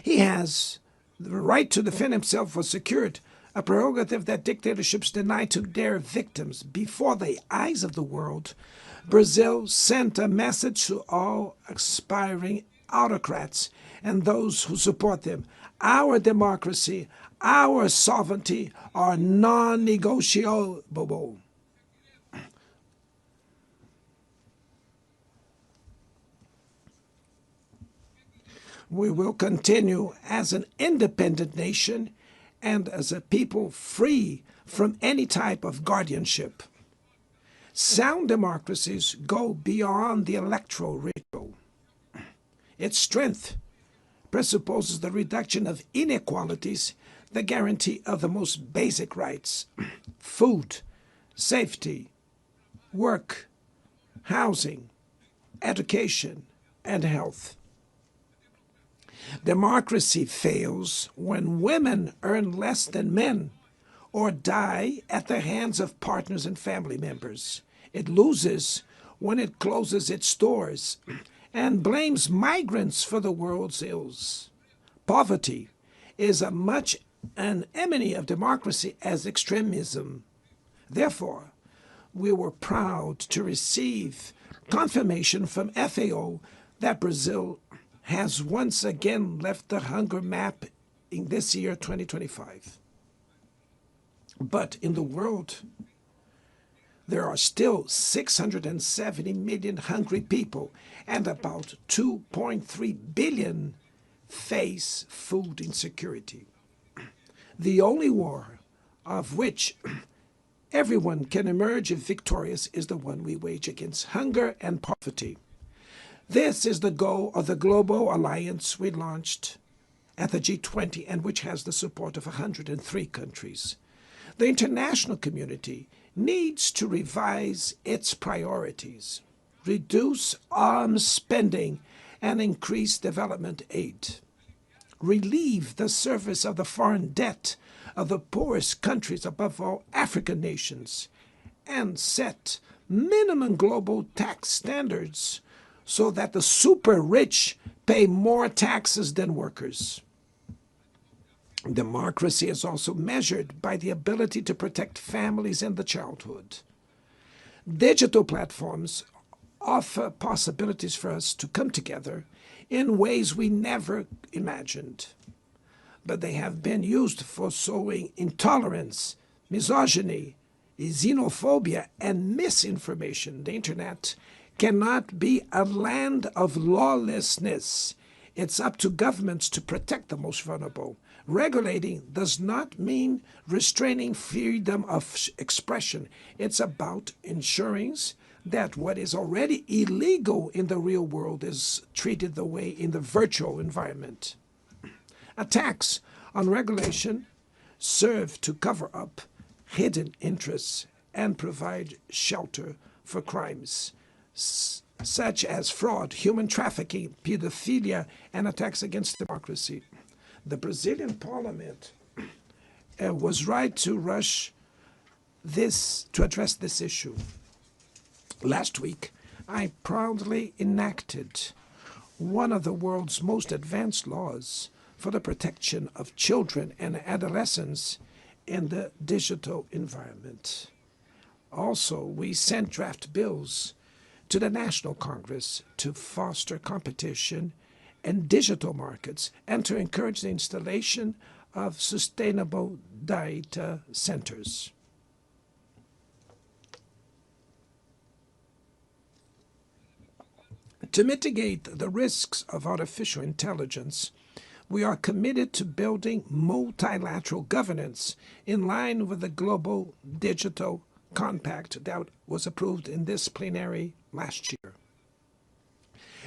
He has the right to defend himself was secured, a prerogative that dictatorships deny to their victims. Before the eyes of the world, Brazil sent a message to all aspiring autocrats and those who support them. Our democracy, our sovereignty are non-negotiable. We will continue as an independent nation and as a people free from any type of guardianship. Sound democracies go beyond the electoral ritual. Its strength presupposes the reduction of inequalities, the guarantee of the most basic rights: food, safety, work, housing, education, and health. Democracy fails when women earn less than men or die at the hands of partners and family members. It loses when it closes its doors and blames migrants for the world's ills. Poverty is as much an enemy of democracy as extremism. Therefore, we were proud to receive confirmation from FAO that Brazil has once again left the hunger map in this year, 2025. But in the world, there are still 670 million hungry people, and about 2.3 billion face food insecurity. The only war of which everyone can emerge victorious is the one we wage against hunger and poverty. This is the goal of the global alliance we launched at the G20 and which has the support of 103 countries. The international community needs to revise its priorities, reduce arms spending, and increase development aid. Relieve the service of the foreign debt of the poorest countries, above all African nations, and set minimum global tax standards so that the super rich pay more taxes than workers. Democracy is also measured by the ability to protect families and the childhood. Digital platforms offer possibilities for us to come together in ways we never imagined. But they have been used for sowing intolerance, misogyny, xenophobia, and misinformation. The internet cannot be a land of lawlessness. It's up to governments to protect the most vulnerable. Regulating does not mean restraining freedom of expression. It's about ensuring that what is already illegal in the real world is treated the way in the virtual environment. Attacks on regulation serve to cover up hidden interests and provide shelter for crimes such as fraud, human trafficking, pedophilia, and attacks against democracy. The Brazilian parliament was right to rush to address this issue. Last week, I proudly enacted one of the world's most advanced laws for the protection of children and adolescents in the digital environment. Also, we sent draft bills to the National Congress to foster competition in digital markets and to encourage the installation of sustainable data centers. To mitigate the risks of artificial intelligence, we are committed to building multilateral governance in line with the Global Digital Compact that was approved in this plenary last year.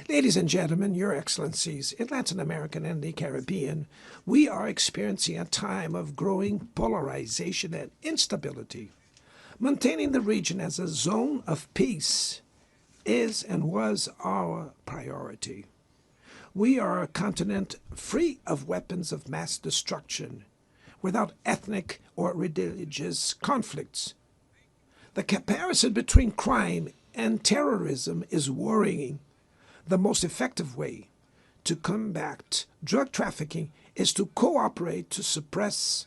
Ladies and gentlemen, Your Excellencies, in Latin America and the Caribbean, we are experiencing a time of growing polarization and instability. Maintaining the region as a zone of peace is and was our priority. We are a continent free of weapons of mass destruction, without ethnic or religious conflicts. The comparison between crime and terrorism is worrying. The most effective way to combat drug trafficking is to cooperate to suppress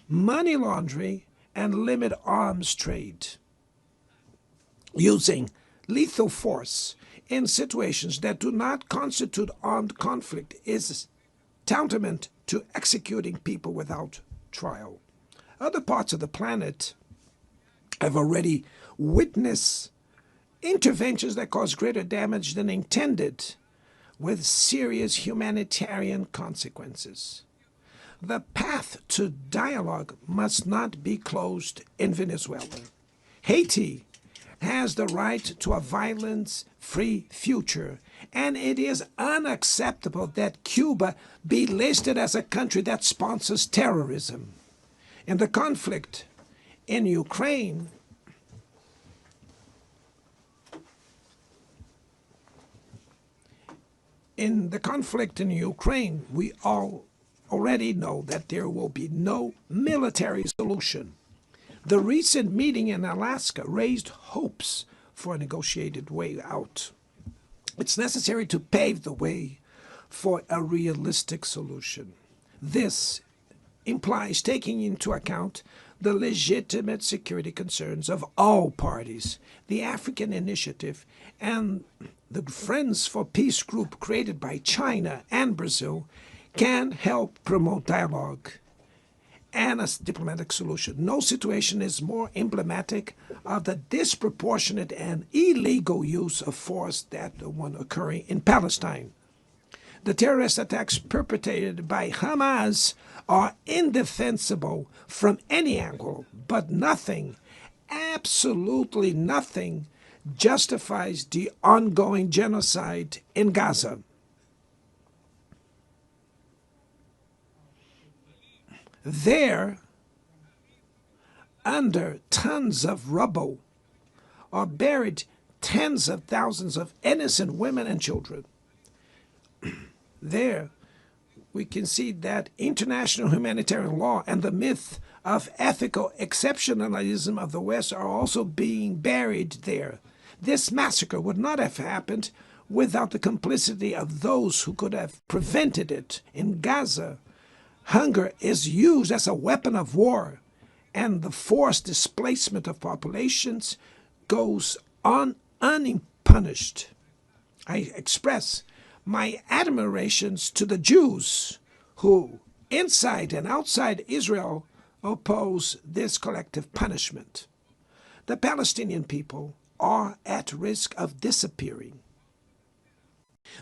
money laundering and limit arms trade. Using lethal force in situations that do not constitute armed conflict is tantamount to executing people without trial. Other parts of the planet have already witnessed interventions that cause greater damage than intended, with serious humanitarian consequences. The path to dialogue must not be closed in Venezuela. Haiti has the right to a violence-free future, and it is unacceptable that Cuba be listed as a country that sponsors terrorism. In the conflict in Ukraine, we all already know that there will be no military solution. The recent meeting in Alaska raised hopes for a negotiated way out. It's necessary to pave the way for a realistic solution. This implies taking into account the legitimate security concerns of all parties. The African Initiative and the Friends for Peace group created by China and Brazil can help promote dialogue and a diplomatic solution. No situation is more emblematic of the disproportionate and illegal use of force than the one occurring in Palestine. The terrorist attacks perpetrated by Hamas are indefensible from any angle, but nothing, absolutely nothing, justifies the ongoing genocide in Gaza. There, under tons of rubble, are buried tens of thousands of innocent women and children. There, we can see that international humanitarian law and the myth of ethical exceptionalism of the West are also being buried there. This massacre would not have happened without the complicity of those who could have prevented it. In Gaza, hunger is used as a weapon of war, and the forced displacement of populations goes on unpunished. I express my admirations to the Jews who, inside and outside Israel, oppose this collective punishment. The Palestinian people are at risk of disappearing.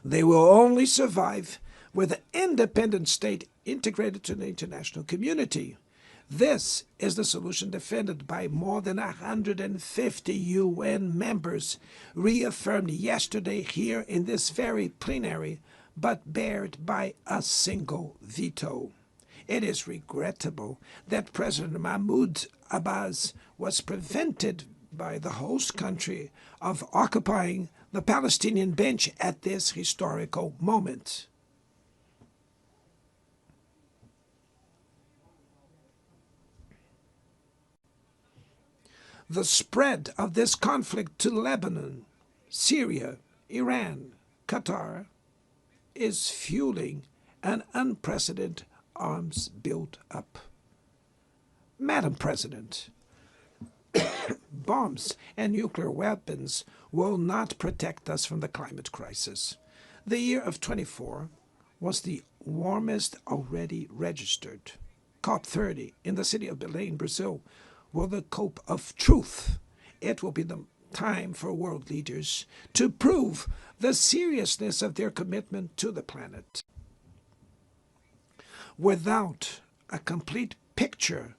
They will only survive with an independent state integrated to the international community. This is the solution defended by more than 150 UN members, reaffirmed yesterday here in this very plenary, but barred by a single veto. It is regrettable that President Mahmoud Abbas was prevented by the host country of occupying the Palestinian bench at this historical moment. The spread of this conflict to Lebanon, Syria, Iran, Qatar is fueling an unprecedented arms build-up. Madam President, bombs and nuclear weapons will not protect us from the climate crisis. The year of 24 was the warmest already registered. COP30 in the city of Belém, Brazil, will the cope of truth. It will be the time for world leaders to prove the seriousness of their commitment to the planet. Without a complete picture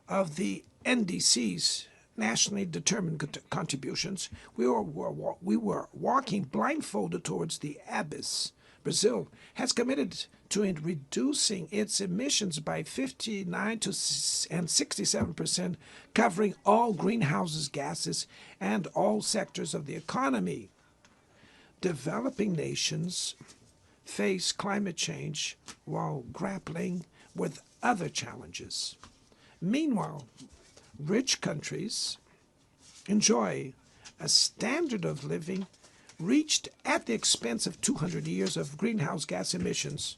of the NDC's nationally determined contributions, we were walking blindfolded towards the abyss. Brazil has committed to reducing its emissions by 59 to and 67%, covering all greenhouse gases and all sectors of the economy. Developing nations face climate change while grappling with other challenges. Meanwhile, rich countries enjoy a standard of living reached at the expense of 200 years of greenhouse gas emissions,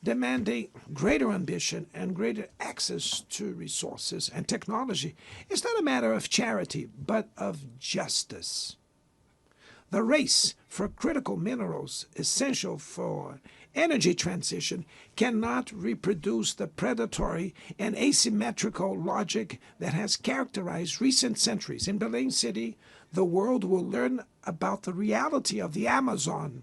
demanding greater ambition and greater access to resources and technology. It's not a matter of charity, but of justice. The race for critical minerals essential for energy transition cannot reproduce the predatory and asymmetrical logic that has characterized recent centuries. In Belém City, the world will learn about the reality of the Amazon.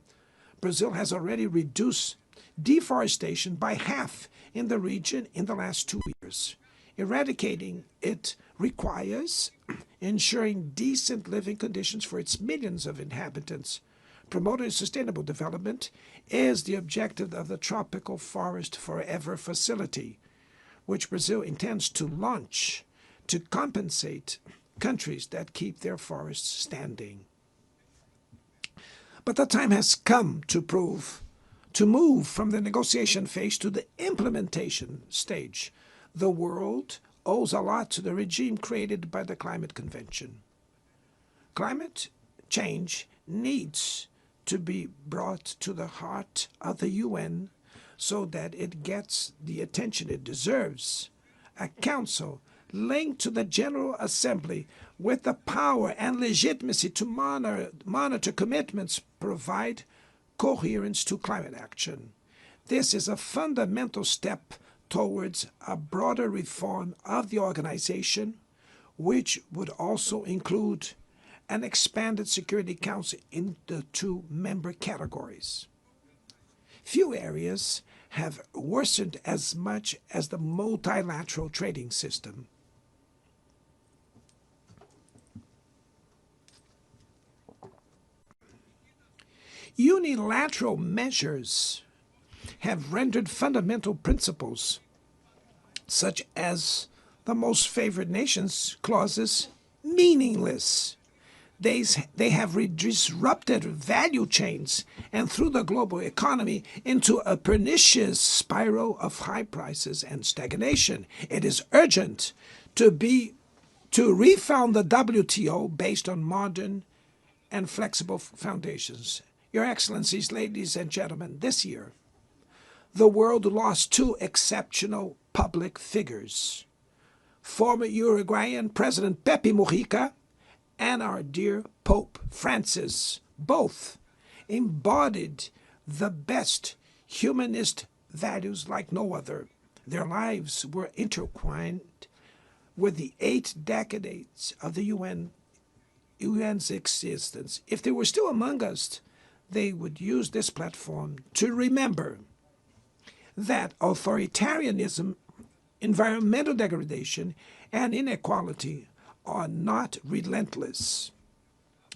Brazil has already reduced deforestation by half in the region in the last 2 years. Eradicating it requires ensuring decent living conditions for its millions of inhabitants. Promoting sustainable development is the objective of the Tropical Forest Forever facility, which Brazil intends to launch to compensate countries that keep their forests standing. But the time has come to move from the negotiation phase to the implementation stage. The world owes a lot to the regime created by the Climate Convention. Climate change needs to be brought to the heart of the UN so that it gets the attention it deserves. A council linked to the General Assembly with the power and legitimacy to monitor commitments provide coherence to climate action. This is a fundamental step towards a broader reform of the organization, which would also include an expanded Security Council in the 2 member categories. Few areas have worsened as much as the multilateral trading system. Unilateral measures have rendered fundamental principles, such as the most favored nations clauses, meaningless. They have disrupted value chains and threw the global economy into a pernicious spiral of high prices and stagnation. It is urgent to refound the WTO based on modern and flexible foundations. Your Excellencies, ladies and gentlemen, this year, the world lost 2 exceptional public figures. Former Uruguayan President Pepe Mujica and our dear Pope Francis. Both embodied the best humanist values like no other. Their lives were intertwined with the 8 decades of the UN's existence. If they were still among us, they would use this platform to remember that authoritarianism, environmental degradation, and inequality are not relentless,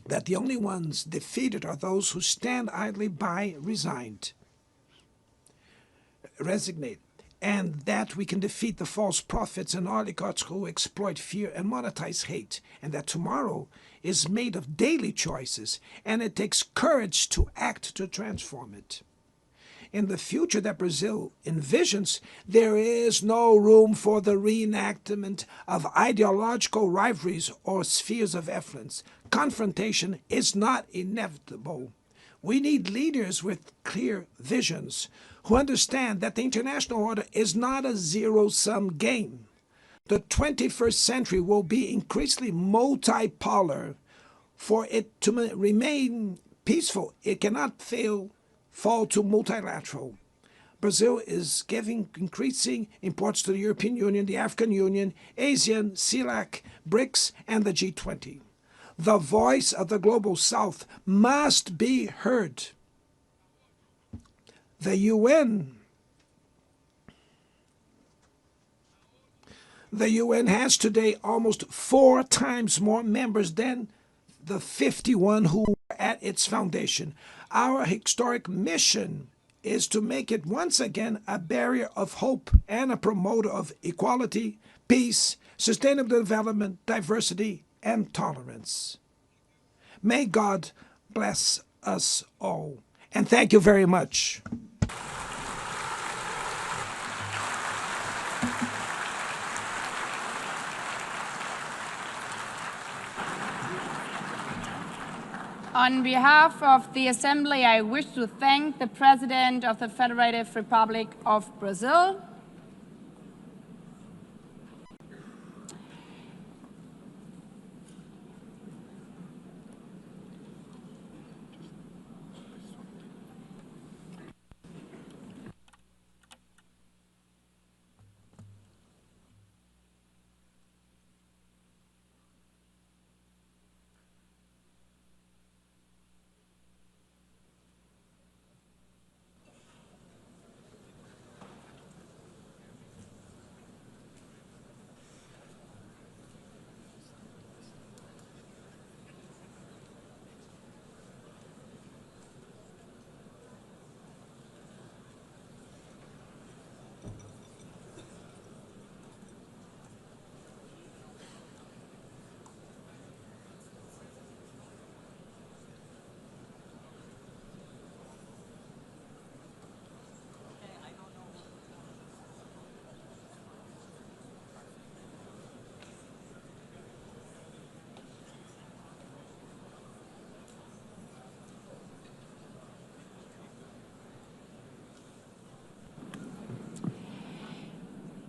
that the only ones defeated are those who stand idly by, resignate, and that we can defeat the false prophets and oligarchs who exploit fear and monetize hate, and that tomorrow is made of daily choices, and it takes courage to act to transform it. In the future that Brazil envisions, there is no room for the reenactment of ideological rivalries or spheres of influence. Confrontation is not inevitable. We need leaders with clear visions who understand that the international order is not a zero-sum game. The 21st century will be increasingly multipolar. For it to remain peaceful, it cannot fall to multilateral. Brazil is giving increasing importance to the European Union, the African Union, ASEAN, CELAC, BRICS, and the G20. The voice of the Global South must be heard. The UN has today almost 4 times more members than the 51 who were at its foundation. Our historic mission is to make it once again a barrier of hope and a promoter of equality, peace, sustainable development, diversity, and tolerance. May God bless us all. And thank you very much. On behalf of the Assembly, I wish to thank the President of the Federative Republic of Brazil,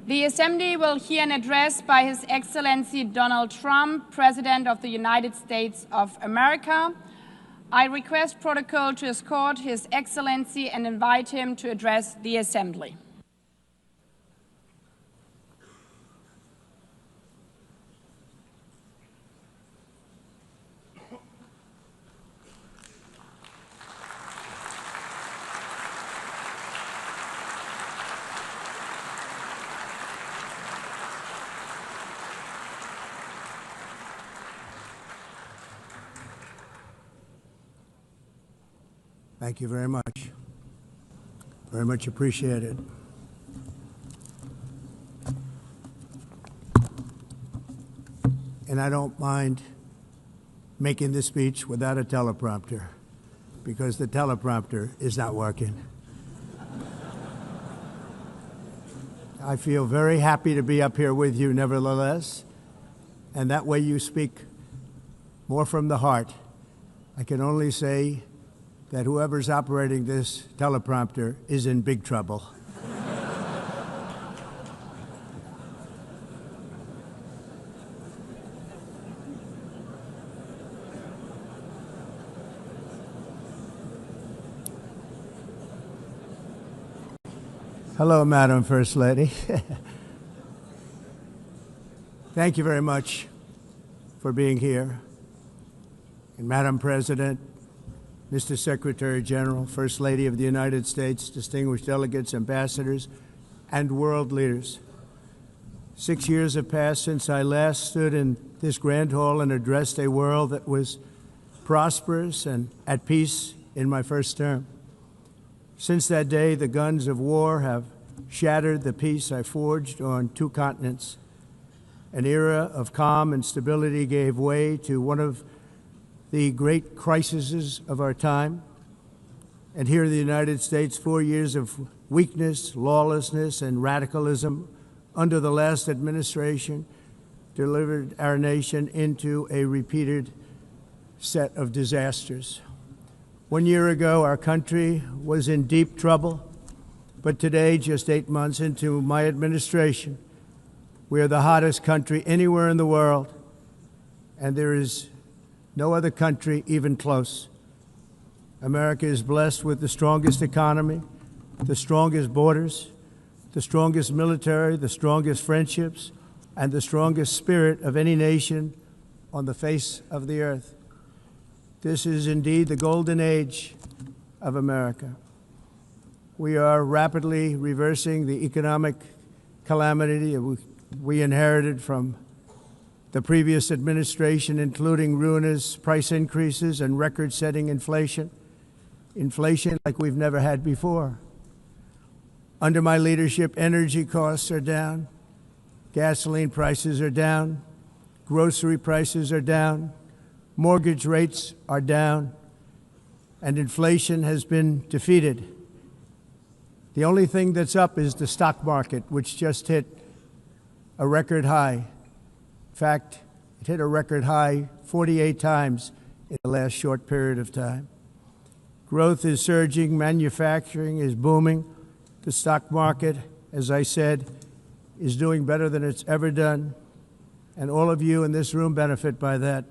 the Assembly will hear an address by His Excellency Donald Trump, President of the United States of America. I request protocol to escort His Excellency and invite him to address the Assembly. Thank you very much. Very much appreciated. And I don't mind making this speech without a teleprompter, because the teleprompter is not working. I feel very happy to be up here with you nevertheless, and that way you speak more from the heart. I can only say that whoever's operating this teleprompter is in big trouble. Hello, Madam First Lady. Thank you very much for being here. And Madam President, Mr. Secretary General, First Lady of the United States, distinguished delegates, ambassadors, and world leaders. 6 years have passed since I last stood in this grand hall and addressed a world that was prosperous and at peace in my first term. Since that day, the guns of war have shattered the peace I forged on 2 continents. An era of calm and stability gave way to one of the great crises of our time. And here in the United States, 4 years of weakness, lawlessness, and radicalism under the last administration delivered our nation into a repeated set of disasters. 1 year ago, our country was in deep trouble, but today, just 8 months into my administration, we are the hottest country anywhere in the world, and there is no other country even close. America is blessed with the strongest economy, the strongest borders, the strongest military, the strongest friendships, and the strongest spirit of any nation on the face of the earth. This is indeed the golden age of America. We are rapidly reversing the economic calamity we inherited from the previous administration, including ruinous price increases and record-setting inflation. inflation like we've never had before. Under my leadership, energy costs are down, gasoline prices are down, grocery prices are down, mortgage rates are down, and inflation has been defeated. The only thing that's up is the stock market, which just hit a record high. In fact, it hit a record high 48 times in the last short period of time. Growth is surging, manufacturing is booming. The stock market, as I said, is doing better than it's ever done. And all of you in this room benefit by that,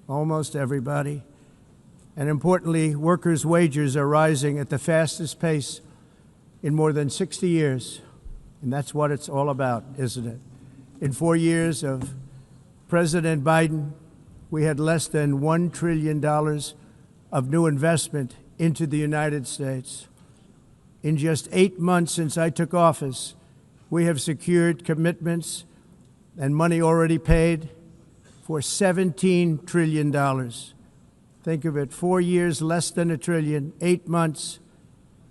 almost everybody. And importantly, workers' wages are rising at the fastest pace in more than 60 years. And that's what it's all about, isn't it? In 4 years of President Biden, we had less than $1 trillion of new investment into the United States. In just 8 months since I took office, we have secured commitments and money already paid for $17 trillion. Think of it, 4 years, less than $1 trillion, 8 months,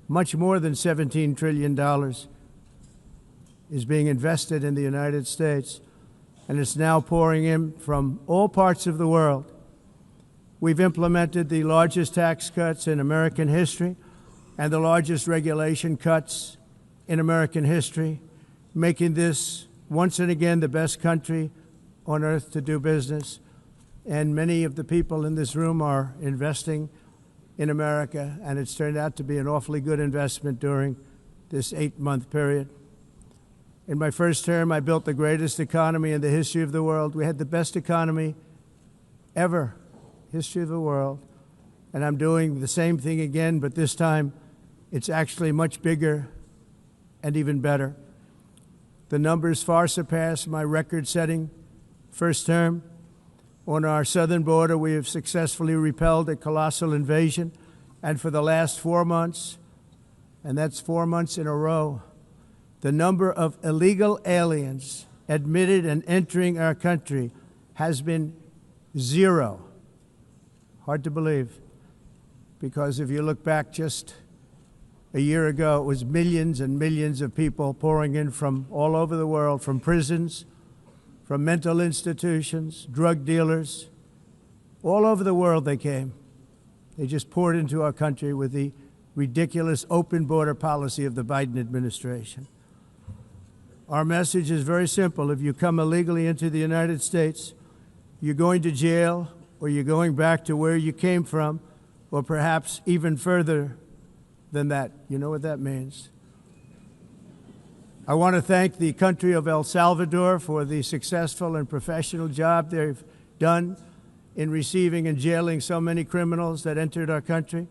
much more than $17 trillion is being invested in the United States, and it's now pouring in from all parts of the world. We've implemented the largest tax cuts in American history and the largest regulation cuts in American history, making this once and again the best country on earth to do business. And many of the people in this room are investing in America, and it's turned out to be an awfully good investment during this 8-month period. In my first term, I built the greatest economy in the history of the world. We had the best economy ever, history of the world. And I'm doing the same thing again, but this time it's actually much bigger and even better. The numbers far surpass my record-setting first term. On our southern border, we have successfully repelled a colossal invasion. And for the last 4 months, and that's 4 months in a row, the number of illegal aliens admitted and entering our country has been 0. Hard to believe, because if you look back just a year ago, it was millions and millions of people pouring in from all over the world, from prisons, from mental institutions, drug dealers. All over the world they came. They just poured into our country with the ridiculous open border policy of the Biden administration. Our message is very simple. If you come illegally into the United States, you're going to jail, or you're going back to where you came from, or perhaps even further than that. You know what that means. I want to thank the country of El Salvador for the successful and professional job they've done in receiving and jailing so many criminals that entered our country.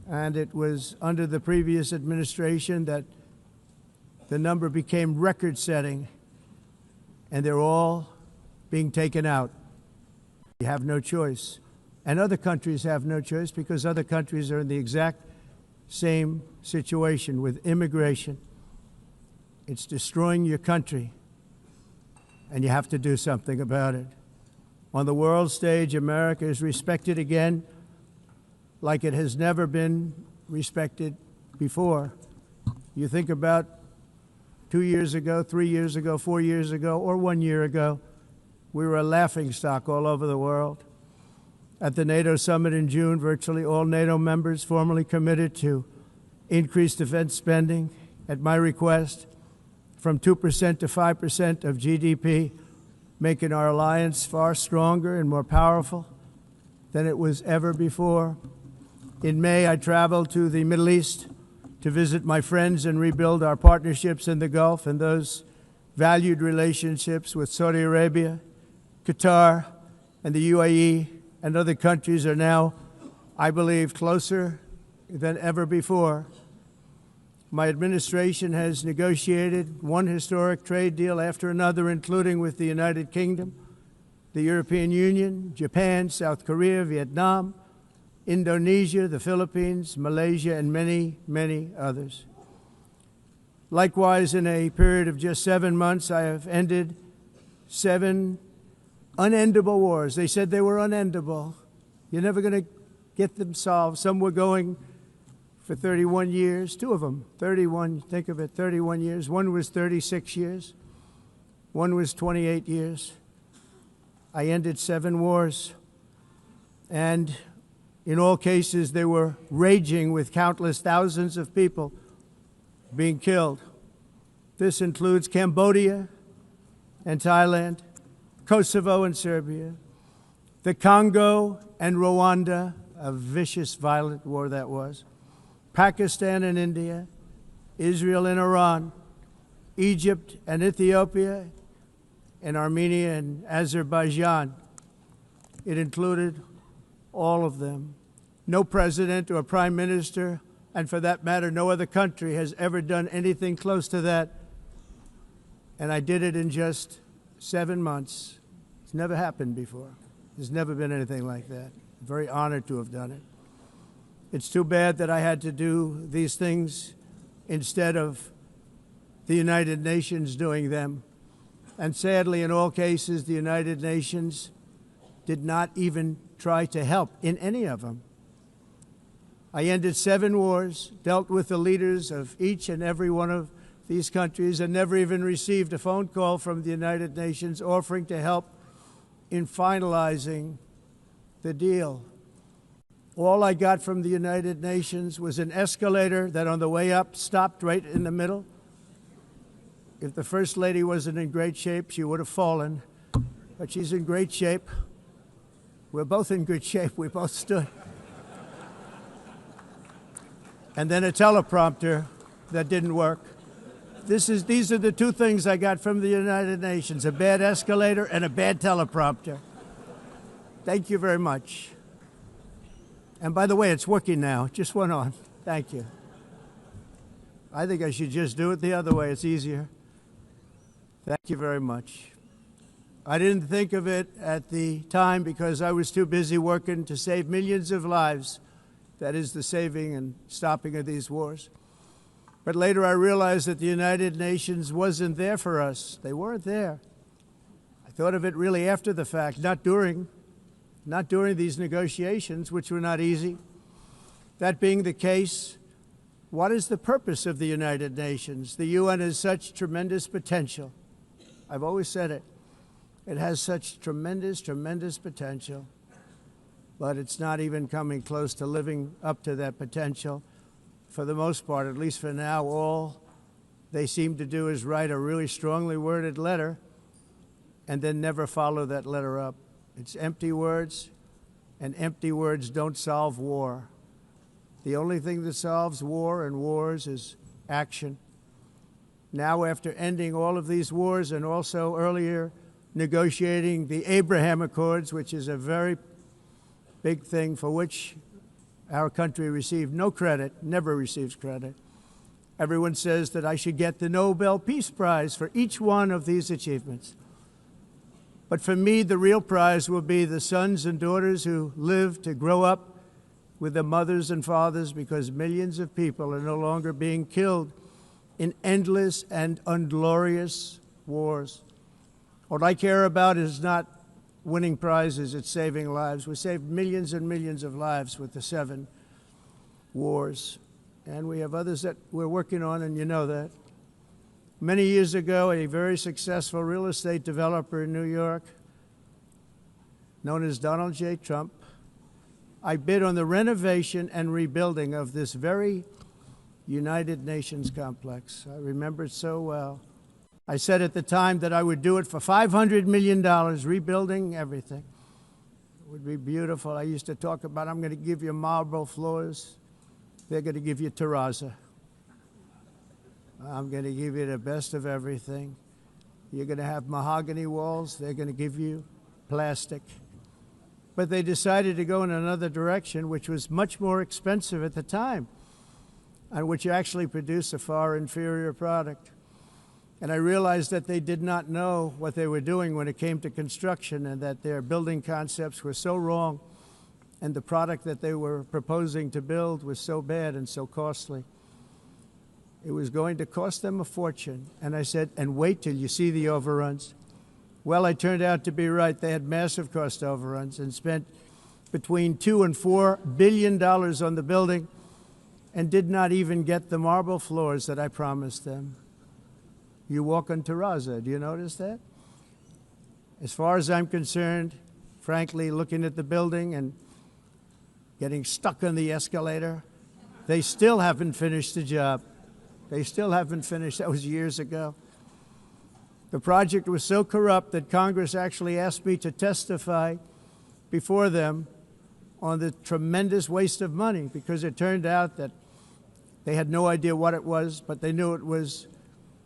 And it was under the previous administration that the number became record-setting, and they're all being taken out. You have no choice. And other countries have no choice, because other countries are in the exact same situation with immigration. It's destroying your country, and you have to do something about it. On the world stage, America is respected again like it has never been respected before. You think about 2 years ago, 3 years ago, 4 years ago, or 1 year ago, we were a laughingstock all over the world. At the NATO summit in June, virtually all NATO members formally committed to increase defense spending, at my request, from 2% to 5% of GDP, making our alliance far stronger and more powerful than it was ever before. In May, I traveled to the Middle East to visit my friends and rebuild our partnerships in the Gulf and those valued relationships with Saudi Arabia, Qatar, and the UAE, and other countries are now, I believe, closer than ever before. My administration has negotiated one historic trade deal after another, including with the United Kingdom, the European Union, Japan, South Korea, Vietnam, Indonesia, the Philippines, Malaysia, and many, many others. Likewise, in a period of just 7 months, I have ended 7 unendable wars. They said they were unendable. You're never going to get them solved. Some were going for 31 years, two of them, 31, think of it, 31 years. One was 36 years. One was 28 years. I ended 7 wars. And in all cases, they were raging with countless thousands of people being killed. This includes Cambodia and Thailand, Kosovo and Serbia, the Congo and Rwanda, a vicious, violent war that was, Pakistan and India, Israel and Iran, Egypt and Ethiopia, and Armenia and Azerbaijan. It included all of them. No president or prime minister, and for that matter, no other country has ever done anything close to that. And I did it in just 7 months. It's never happened before. There's never been anything like that. I'm very honored to have done it. It's too bad that I had to do these things instead of the United Nations doing them. And sadly, in all cases, the United Nations did not even try to help in any of them. I ended 7 wars, dealt with the leaders of each and every one of these countries, and never even received a phone call from the United Nations offering to help in finalizing the deal. All I got from the United Nations was an escalator that on the way up stopped right in the middle. If the First Lady wasn't in great shape, she would have fallen, but she's in great shape. We're both in good shape. We both stood. And then a teleprompter that didn't work. These are the 2 things I got from the United Nations, a bad escalator and a bad teleprompter. Thank you very much. And by the way, it's working now. It just went on. Thank you. I think I should just do it the other way. It's easier. Thank you very much. I didn't think of it at the time because I was too busy working to save millions of lives. That is the saving and stopping of these wars. But later I realized that the United Nations wasn't there for us. They weren't there. I thought of it really after the fact, not during these negotiations, which were not easy. That being the case, what is the purpose of the United Nations? The UN has such tremendous potential. I've always said it. It has such tremendous, tremendous potential, but it's not even coming close to living up to that potential. For the most part, at least for now, all they seem to do is write a really strongly worded letter and then never follow that letter up. It's empty words, and empty words don't solve war. The only thing that solves war and wars is action. Now, after ending all of these wars and also earlier negotiating the Abraham Accords, which is a very big thing for which our country received no credit, never receives credit. Everyone says that I should get the Nobel Peace Prize for each one of these achievements. But for me, the real prize will be the sons and daughters who live to grow up with their mothers and fathers, because millions of people are no longer being killed in endless and unglorious wars. What I care about is not winning prizes, it's saving lives. We saved millions and millions of lives with the 7 wars. And we have others that we're working on, and you know that. Many years ago, a very successful real estate developer in New York, known as Donald J. Trump, I bid on the renovation and rebuilding of this very United Nations complex. I remember it so well. I said at the time that I would do it for $500 million, rebuilding everything. It would be beautiful. I used to talk about, I'm going to give you marble floors. They're going to give you terrazzo. I'm going to give you the best of everything. You're going to have mahogany walls. They're going to give you plastic. But they decided to go in another direction, which was much more expensive at the time, and which actually produced a far inferior product. And I realized that they did not know what they were doing when it came to construction, and that their building concepts were so wrong, and the product that they were proposing to build was so bad and so costly. It was going to cost them a fortune. And I said, and wait till you see the overruns. Well, I turned out to be right. They had massive cost overruns and spent between $2 and $4 billion on the building and did not even get the marble floors that I promised them. You walk on terrazzo, do you notice that? As far as I'm concerned, frankly, looking at the building and getting stuck on the escalator, they still haven't finished the job. They still haven't finished. That was years ago. The project was so corrupt that Congress actually asked me to testify before them on the tremendous waste of money, because it turned out that they had no idea what it was, but they knew it was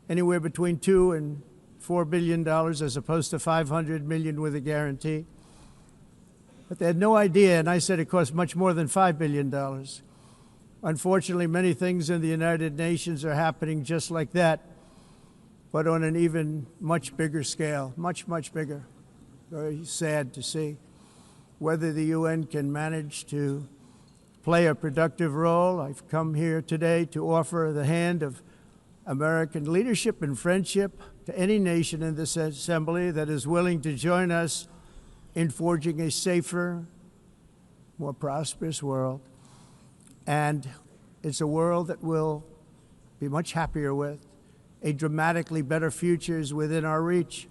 anywhere between $2 and $4 billion as opposed to $500 million with a guarantee. But they had no idea, and I said it cost much more than $5 billion. Unfortunately, many things in the United Nations are happening just like that, but on an even much bigger scale, much, much bigger. Very sad to see. Whether the UN can manage to play a productive role, I've come here today to offer the hand of American leadership and friendship to any nation in this assembly that is willing to join us in forging a safer, more prosperous world. And it's a world that we'll be much happier with. A dramatically better future is within our reach.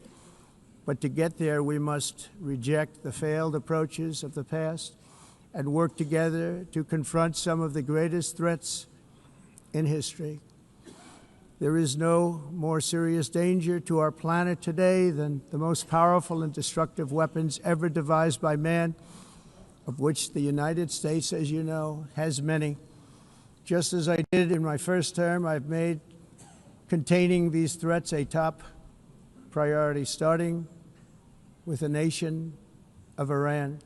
But to get there, we must reject the failed approaches of the past and work together to confront some of the greatest threats in history. There is no more serious danger to our planet today than the most powerful and destructive weapons ever devised by man, of which the United States, as you know, has many. Just as I did in my first term, I've made containing these threats a top priority, starting with the nation of Iran.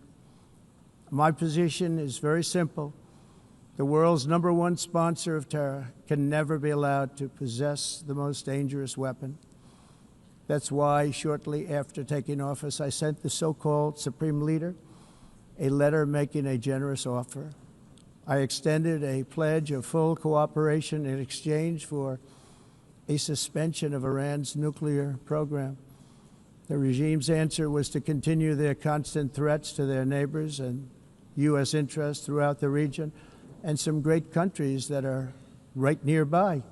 My position is very simple. The world's #1 sponsor of terror can never be allowed to possess the most dangerous weapon. That's why, shortly after taking office, I sent the so-called Supreme Leader a letter making a generous offer. I extended a pledge of full cooperation in exchange for a suspension of Iran's nuclear program. The regime's answer was to continue their constant threats to their neighbors and U.S. interests throughout the region, and some great countries that are right nearby.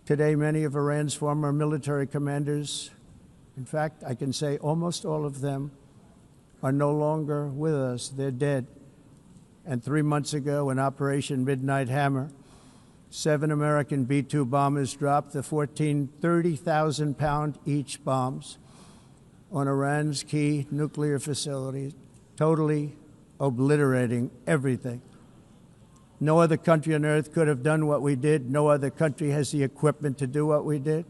Today, many of Iran's former military commanders, in fact, I can say almost all of them, are no longer with us. They're dead. And 3 months ago, in Operation Midnight Hammer, 7 American B-2 bombers dropped the 14 30,000-pound each bombs on Iran's key nuclear facilities, totally obliterating everything. No other country on earth could have done what we did. No other country has the equipment to do what we did.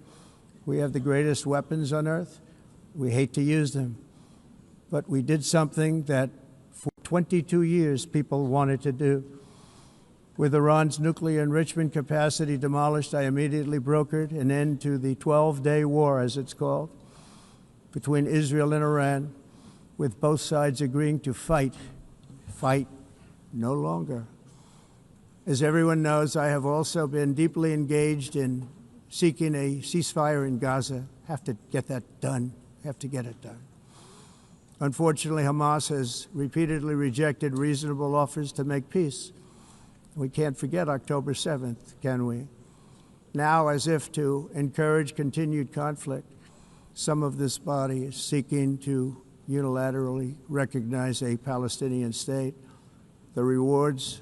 We have the greatest weapons on earth. We hate to use them. But we did something that for 22 years people wanted to do. With Iran's nuclear enrichment capacity demolished, I immediately brokered an end to the 12-day war, as it's called, between Israel and Iran, with both sides agreeing to fight no longer. As everyone knows, I have also been deeply engaged in seeking a ceasefire in Gaza. Have to get that done. Have to get it done. Unfortunately, Hamas has repeatedly rejected reasonable offers to make peace. We can't forget October 7th, can we? Now, as if to encourage continued conflict, some of this body is seeking to unilaterally recognize a Palestinian state. The rewards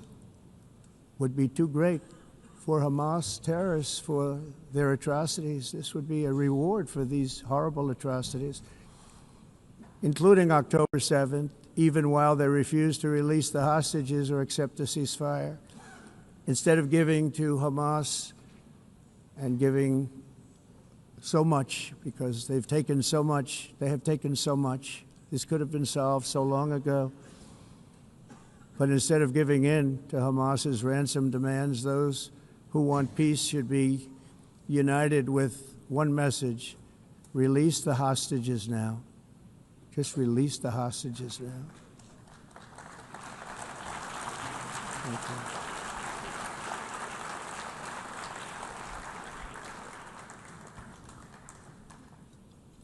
would be too great for Hamas terrorists for their atrocities. This would be a reward for these horrible atrocities, including October 7th, even while they refuse to release the hostages or accept a ceasefire. Instead of giving to Hamas and giving so much, because they've taken so much, they have taken so much. This could have been solved so long ago. But instead of giving in to Hamas's ransom demands, those who want peace should be united with one message: release the hostages now. Just release the hostages now. Thank you.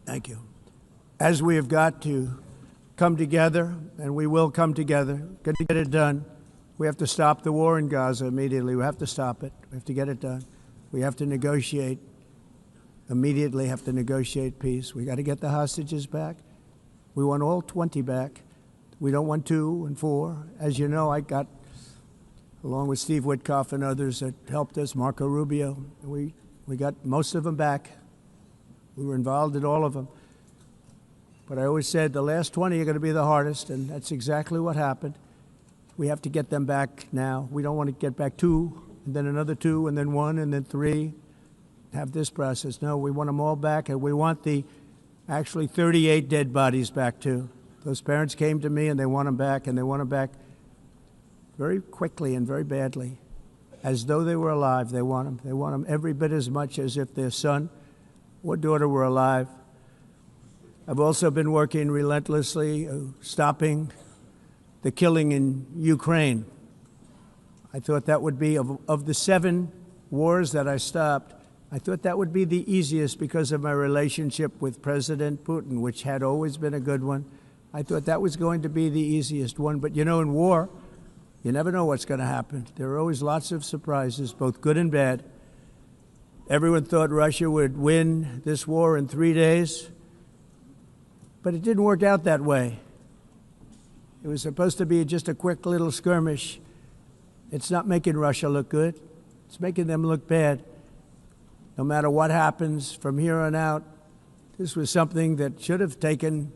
Thank you. As we have got to come together, and we will come together, to get it done. We have to stop the war in Gaza immediately. We have to stop it. We have to get it done. We have to negotiate, immediately have to negotiate peace. We got to get the hostages back. We want all 20 back. We don't want 2 and 4. As you know, I got, along with Steve Witkoff and others that helped us, Marco Rubio, we got most of them back. We were involved in all of them. But I always said the last 20 are going to be the hardest, and that's exactly what happened. We have to get them back now. We don't want to get back 2, and then another 2, and then 1, and then 3. Have this process. No, we want them all back, and we want the actually 38 dead bodies back too. Those parents came to me, and they want them back, and they want them back very quickly and very badly, as though they were alive. They want them. They want them every bit as much as if their son or daughter were alive. I've also been working relentlessly, stopping the killing in Ukraine. I thought that would be, of the 7 wars that I stopped, I thought that would be the easiest because of my relationship with President Putin, which had always been a good one. I thought that was going to be the easiest one. But, you know, in war, you never know what's going to happen. There are always lots of surprises, both good and bad. Everyone thought Russia would win this war in 3 days, but it didn't work out that way. It was supposed to be just a quick little skirmish. It's not making Russia look good. It's making them look bad. No matter what happens from here on out, this was something that should have taken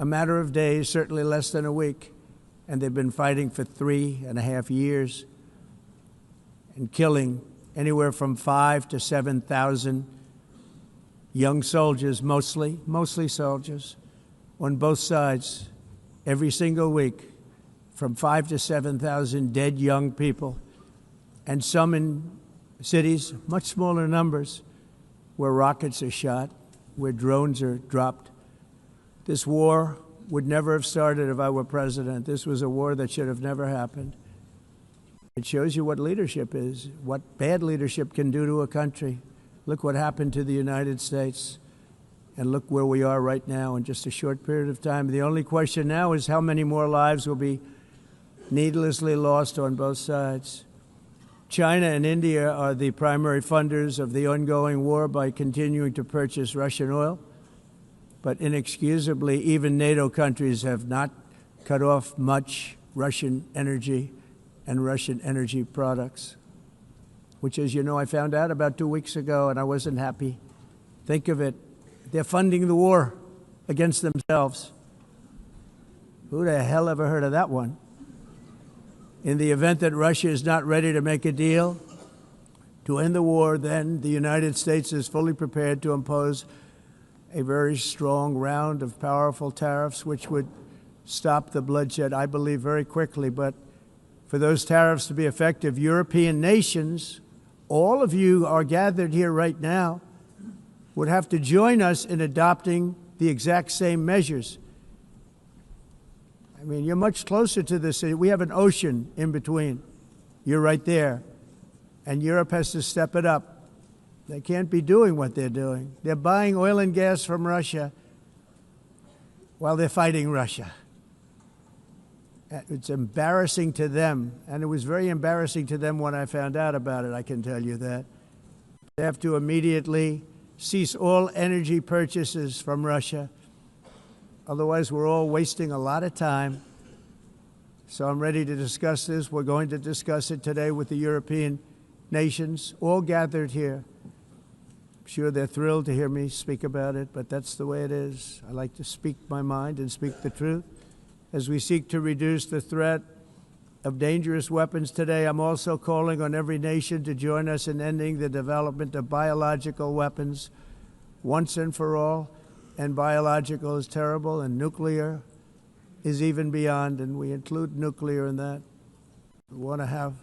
a matter of days, certainly less than a week. And they've been fighting for 3.5 years and killing anywhere from 5,000 to 7,000 young soldiers, mostly soldiers, on both sides, every single week, from 5,000 to 7,000 dead young people, and some in cities, much smaller numbers, where rockets are shot, where drones are dropped. This war would never have started if I were president. This was a war that should have never happened. It shows you what leadership is, what bad leadership can do to a country. Look what happened to the United States, and look where we are right now in just a short period of time. The only question now is how many more lives will be needlessly lost on both sides. China and India are the primary funders of the ongoing war by continuing to purchase Russian oil. But inexcusably, even NATO countries have not cut off much Russian energy and Russian energy products, which, as you know, I found out about 2 weeks ago, and I wasn't happy. Think of it. They're funding the war against themselves. Who the hell ever heard of that one? In the event that Russia is not ready to make a deal to end the war, then the United States is fully prepared to impose a very strong round of powerful tariffs, which would stop the bloodshed, I believe, very quickly. But for those tariffs to be effective, European nations, all of you are gathered here right now, would have to join us in adopting the exact same measures. I mean, you're much closer to this. We have an ocean in between. You're right there. And Europe has to step it up. They can't be doing what they're doing. They're buying oil and gas from Russia while they're fighting Russia. It's embarrassing to them, and it was very embarrassing to them when I found out about it, I can tell you that. They have to immediately cease all energy purchases from Russia. Otherwise, we're all wasting a lot of time. So I'm ready to discuss this. We're going to discuss it today with the European nations, all gathered here. I'm sure they're thrilled to hear me speak about it, but that's the way it is. I like to speak my mind and speak the truth. As we seek to reduce the threat of dangerous weapons today, I'm also calling on every nation to join us in ending the development of biological weapons once and for all. And biological is terrible, and nuclear is even beyond, and we include nuclear in that. We want to have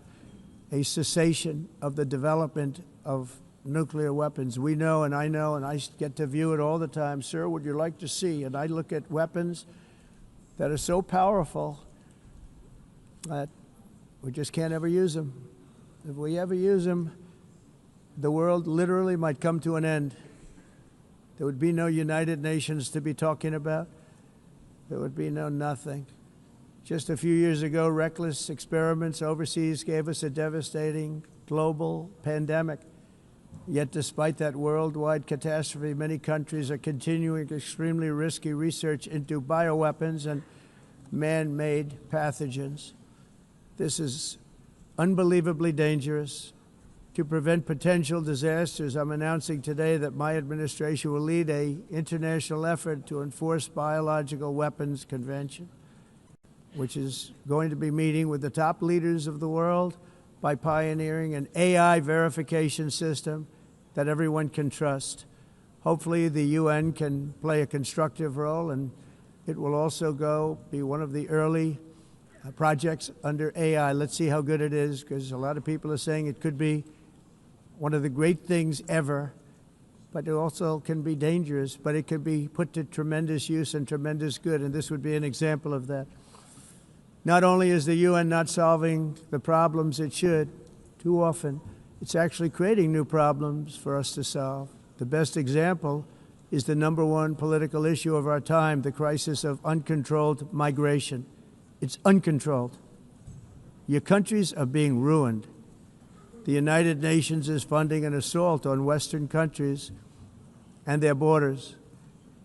a cessation of the development of nuclear weapons. We know, and I get to view it all the time. Sir, would you like to see? And I look at weapons that are so powerful that we just can't ever use them. If we ever use them, the world literally might come to an end. There would be no United Nations to be talking about. There would be no nothing. Just a few years ago, reckless experiments overseas gave us a devastating global pandemic. Yet despite that worldwide catastrophe, many countries are continuing extremely risky research into bioweapons and man-made pathogens. This is unbelievably dangerous. To prevent potential disasters, I'm announcing today that my administration will lead an international effort to enforce Biological Weapons Convention, which is going to be meeting with the top leaders of the world by pioneering an AI verification system that everyone can trust. Hopefully the UN can play a constructive role, and it will also be one of the early projects under AI. Let's see how good it is, because a lot of people are saying it could be one of the great things ever, but it also can be dangerous, but it can be put to tremendous use and tremendous good, and this would be an example of that. Not only is the UN not solving the problems it should, too often, it's actually creating new problems for us to solve. The best example is the #1 political issue of our time, the crisis of uncontrolled migration. It's uncontrolled. Your countries are being ruined. The United Nations is funding an assault on Western countries and their borders.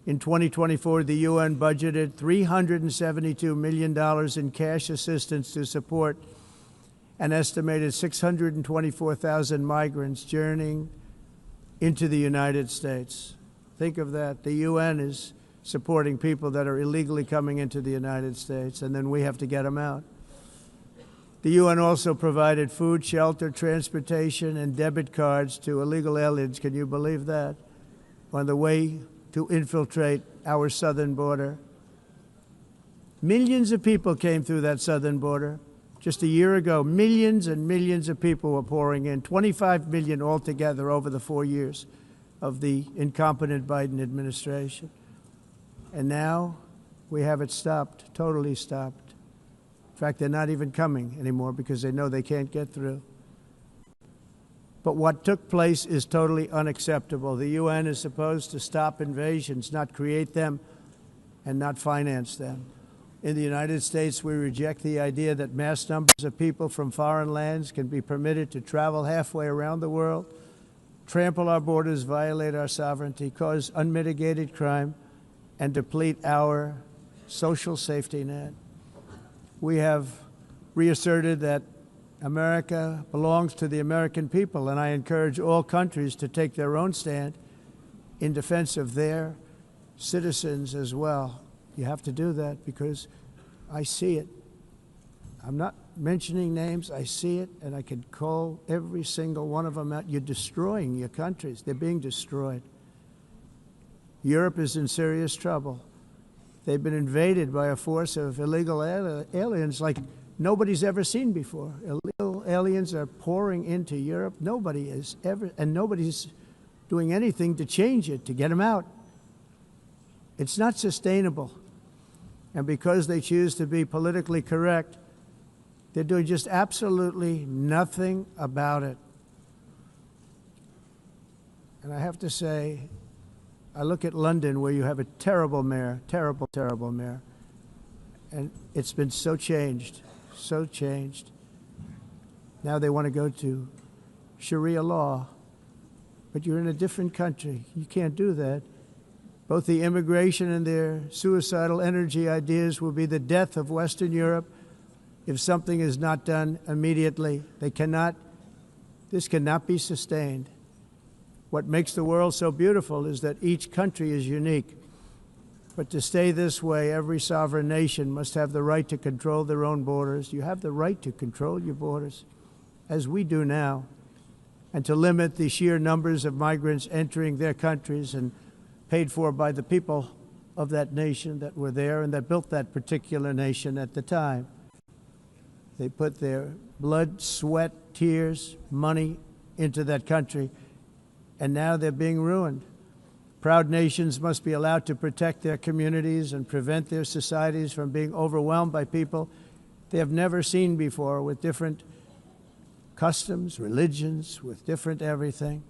In 2024, the UN budgeted $372 million in cash assistance to support an estimated 624,000 migrants journeying into the United States. Think of that. The UN is supporting people that are illegally coming into the United States, and then we have to get them out. The UN also provided food, shelter, transportation, and debit cards to illegal aliens. Can you believe that? On the way to infiltrate our southern border. Millions of people came through that southern border. Just a year ago, millions and millions of people were pouring in, 25 million altogether over the 4 years of the incompetent Biden administration. And now we have it stopped, totally stopped. In fact, they're not even coming anymore because they know they can't get through. But what took place is totally unacceptable. The UN is supposed to stop invasions, not create them and not finance them. In the United States, we reject the idea that mass numbers of people from foreign lands can be permitted to travel halfway around the world, trample our borders, violate our sovereignty, cause unmitigated crime, and deplete our social safety net. We have reasserted that America belongs to the American people, and I encourage all countries to take their own stand in defense of their citizens as well. You have to do that because I see it. I'm not mentioning names. I see it, and I can call every single one of them out. You're destroying your countries. They're being destroyed. Europe is in serious trouble. They've been invaded by a force of illegal aliens like nobody's ever seen before. Illegal aliens are pouring into Europe. Nobody is ever, and nobody's doing anything to change it, to get them out. It's not sustainable. And because they choose to be politically correct, they're doing just absolutely nothing about it. And I have to say, I look at London, where you have a terrible mayor, terrible, terrible mayor. And it's been so changed, so changed. Now they want to go to Sharia law. But you're in a different country. You can't do that. Both the immigration and their suicidal energy ideas will be the death of Western Europe if something is not done immediately. This cannot be sustained. What makes the world so beautiful is that each country is unique. But to stay this way, every sovereign nation must have the right to control their own borders. You have the right to control your borders, as we do now, and to limit the sheer numbers of migrants entering their countries and paid for by the people of that nation that were there and that built that particular nation at the time. They put their blood, sweat, tears, money into that country, and now they're being ruined. Proud nations must be allowed to protect their communities and prevent their societies from being overwhelmed by people they have never seen before, with different customs, religions, with different everything.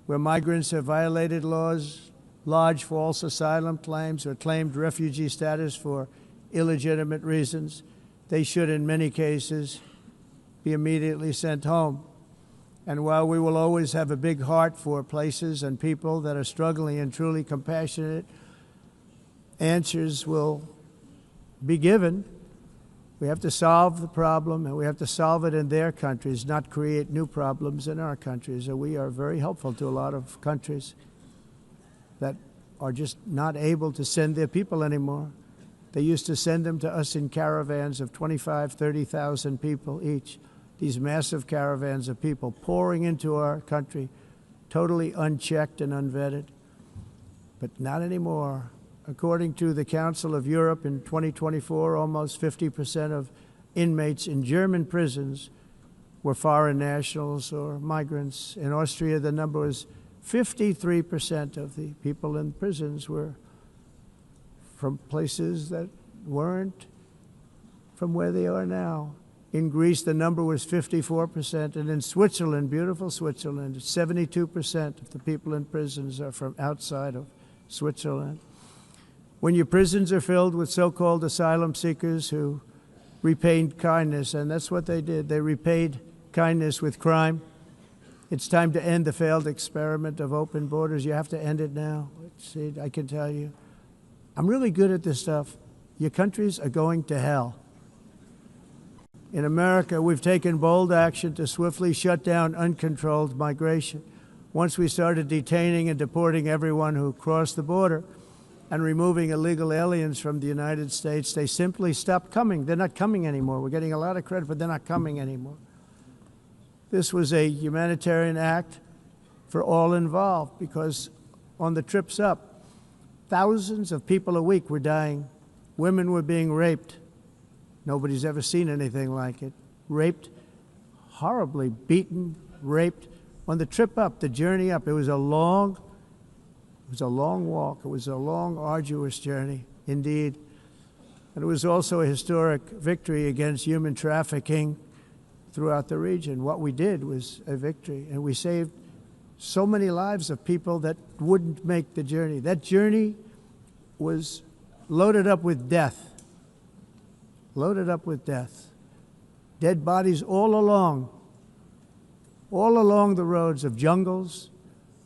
Where migrants have violated laws, lodged false asylum claims or claimed refugee status for illegitimate reasons, they should, in many cases, be immediately sent home. And while we will always have a big heart for places and people that are struggling and truly compassionate, answers will be given. We have to solve the problem, and we have to solve it in their countries, not create new problems in our countries. And we are very helpful to a lot of countries that are just not able to send their people anymore. They used to send them to us in caravans of 25,000, 30,000 people each. These massive caravans of people pouring into our country, totally unchecked and unvetted. But not anymore. According to the Council of Europe, in 2024, almost 50% of inmates in German prisons were foreign nationals or migrants. In Austria, the number was 53% of the people in prisons were from places that weren't from where they are now. In Greece, the number was 54%, and in Switzerland, beautiful Switzerland, 72% of the people in prisons are from outside of Switzerland. When your prisons are filled with so-called asylum seekers who repaid kindness, and that's what they did, they repaid kindness with crime. It's time to end the failed experiment of open borders. You have to end it now. See, I can tell you, I'm really good at this stuff. Your countries are going to hell. In America, we've taken bold action to swiftly shut down uncontrolled migration. Once we started detaining and deporting everyone who crossed the border and removing illegal aliens from the United States, they simply stopped coming. They're not coming anymore. We're getting a lot of credit, but they're not coming anymore. This was a humanitarian act for all involved, because on the trips up, thousands of people a week were dying. Women were being raped. Nobody's ever seen anything like it. Raped, horribly beaten, raped. On the trip up, the journey up, it was a long walk. It was a long, arduous journey, indeed. And it was also a historic victory against human trafficking throughout the region. What we did was a victory, and we saved so many lives of people that wouldn't make the journey. That journey was loaded up with death. Loaded up with death. Dead bodies all along the roads of jungles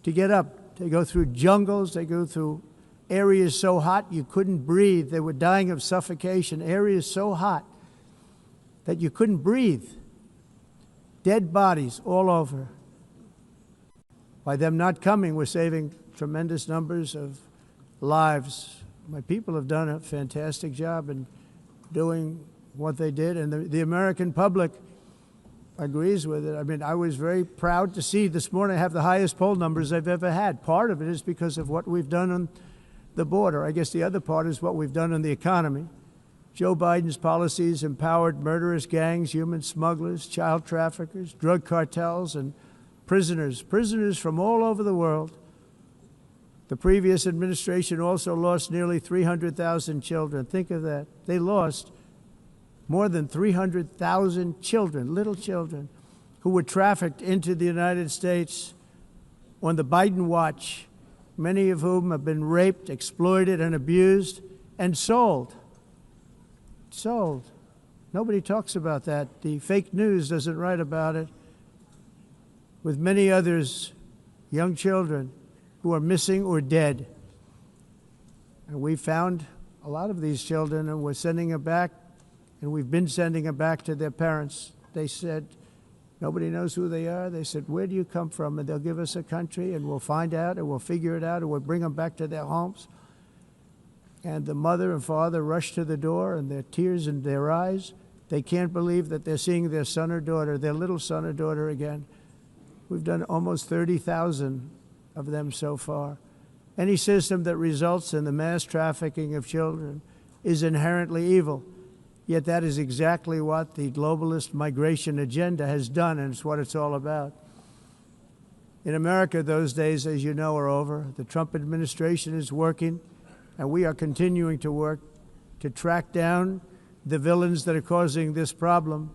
to get up. They go through jungles, they go through areas so hot you couldn't breathe. They were dying of suffocation, areas so hot that you couldn't breathe. Dead bodies all over. By them not coming, we're saving tremendous numbers of lives. My people have done a fantastic job in doing what they did, and the American public agrees with it. I mean, I was very proud to see this morning I have the highest poll numbers I've ever had. Part of it is because of what we've done on the border. I guess the other part is what we've done on the economy. Joe Biden's policies empowered murderous gangs, human smugglers, child traffickers, drug cartels, and prisoners from all over the world. The previous administration also lost nearly 300,000 children. Think of that. They lost more than 300,000 children, little children, who were trafficked into the United States on the Biden watch, many of whom have been raped, exploited, and abused, and sold. Sold. Nobody talks about that. The fake news doesn't write about it. With many others, young children who are missing or dead. And we found a lot of these children, and we're sending them back, and we've been sending them back to their parents. They said, nobody knows who they are. They said, where do you come from? And they'll give us a country, and we'll find out, and we'll figure it out, and we'll bring them back to their homes. And the mother and father rush to the door, and their tears in their eyes. They can't believe that they're seeing their son or daughter, their little son or daughter again. We've done almost 30,000 of them so far. Any system that results in the mass trafficking of children is inherently evil. Yet that is exactly what the globalist migration agenda has done, and it's what it's all about. In America, those days, as you know, are over. The Trump administration is working, and we are continuing to work to track down the villains that are causing this problem,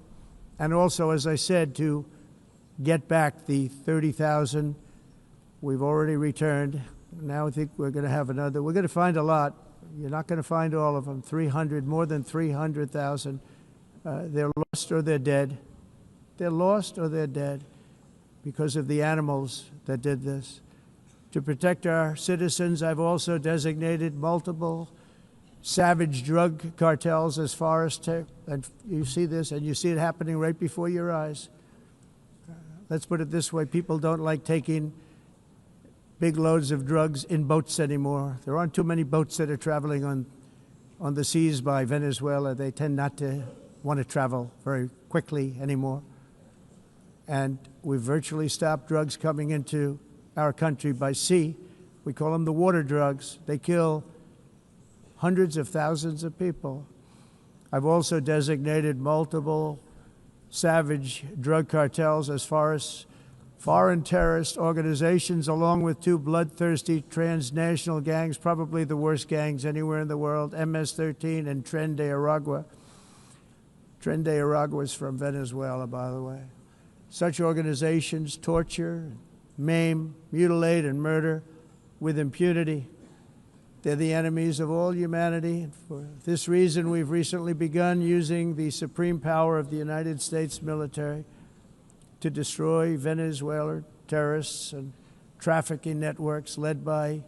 and also, as I said, to get back the 30,000 we've already returned. Now I think we're going to have another. We're going to find a lot. You're not going to find all of them. 300, more than 300,000. They're lost or they're dead. They're lost or they're dead because of the animals that did this. To protect our citizens, I've also designated multiple savage drug cartels as forest. And you see this, and you see it happening right before your eyes. Let's put it this way. People don't like taking big loads of drugs in boats anymore. There aren't too many boats that are traveling on the seas by Venezuela. They tend not to want to travel very quickly anymore. And we've virtually stopped drugs coming into our country by sea. We call them the water drugs. They kill hundreds of thousands of people. I've also designated multiple savage drug cartels as far as foreign terrorist organizations, along with two bloodthirsty transnational gangs, probably the worst gangs anywhere in the world, MS-13 and Tren de Aragua. Tren de Aragua is from Venezuela, by the way. Such organizations torture, maim, mutilate, and murder with impunity. They're the enemies of all humanity. And for this reason, we've recently begun using the supreme power of the United States military to destroy Venezuelan terrorists and trafficking networks led by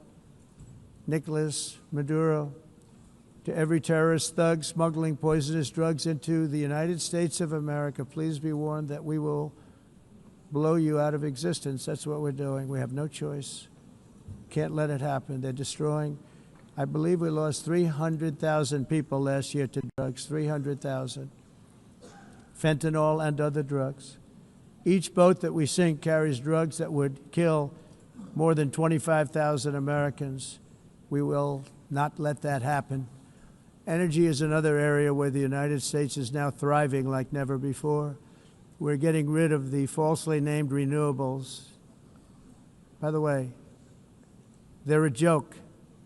Nicolas Maduro. To every terrorist thug smuggling poisonous drugs into the United States of America, please be warned that we will blow you out of existence. That's what we're doing. We have no choice. Can't let it happen. They're destroying. I believe we lost 300,000 people last year to drugs, 300,000. Fentanyl and other drugs. Each boat that we sink carries drugs that would kill more than 25,000 Americans. We will not let that happen. Energy is another area where the United States is now thriving like never before. We're getting rid of the falsely named renewables. By the way, they're a joke.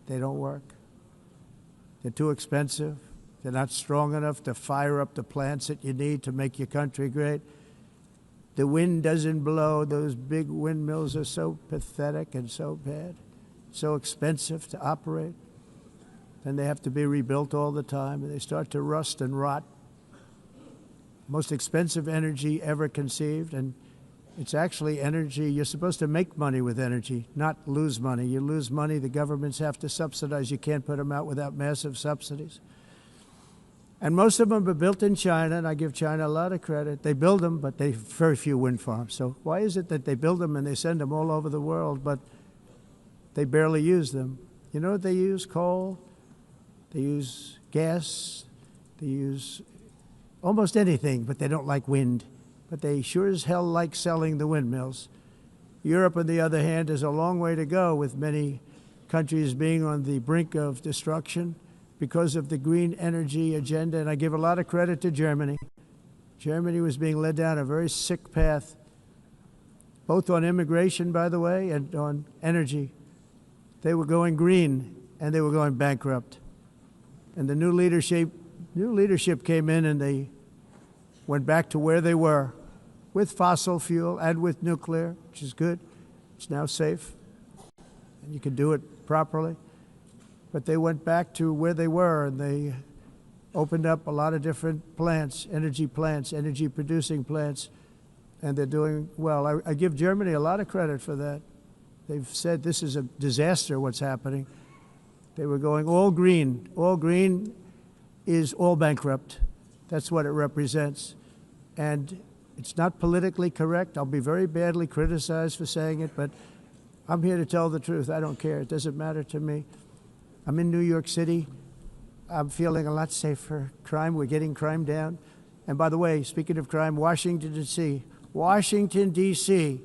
They don't work. They're too expensive. They're not strong enough to fire up the plants that you need to make your country great. The wind doesn't blow. Those big windmills are so pathetic and so bad, so expensive to operate. And they have to be rebuilt all the time, and they start to rust and rot. Most expensive energy ever conceived, and it's actually energy. You're supposed to make money with energy, not lose money. You lose money, the governments have to subsidize. You can't put them out without massive subsidies. And most of them are built in China, and I give China a lot of credit. They build them, but they have very few wind farms. So why is it that they build them and they send them all over the world, but they barely use them? You know what they use? Coal. They use gas. They use almost anything, but they don't like wind. But they sure as hell like selling the windmills. Europe, on the other hand, has a long way to go, with many countries being on the brink of destruction because of the green energy agenda. And I give a lot of credit to Germany. Germany was being led down a very sick path, both on immigration, by the way, and on energy. They were going green, and they were going bankrupt. And the new leadership came in, and they went back to where they were, with fossil fuel and with nuclear, which is good. It's now safe, and you can do it properly. But they went back to where they were, and they opened up a lot of different plants, energy-producing plants, and they're doing well. I give Germany a lot of credit for that. They've said this is a disaster, what's happening. They were going all green. All green is all bankrupt. That's what it represents. And it's not politically correct. I'll be very badly criticized for saying it, but I'm here to tell the truth. I don't care. It doesn't matter to me. I'm in New York City. I'm feeling a lot safer. Crime, we're getting crime down. And by the way, speaking of crime, Washington, D.C. Washington, D.C.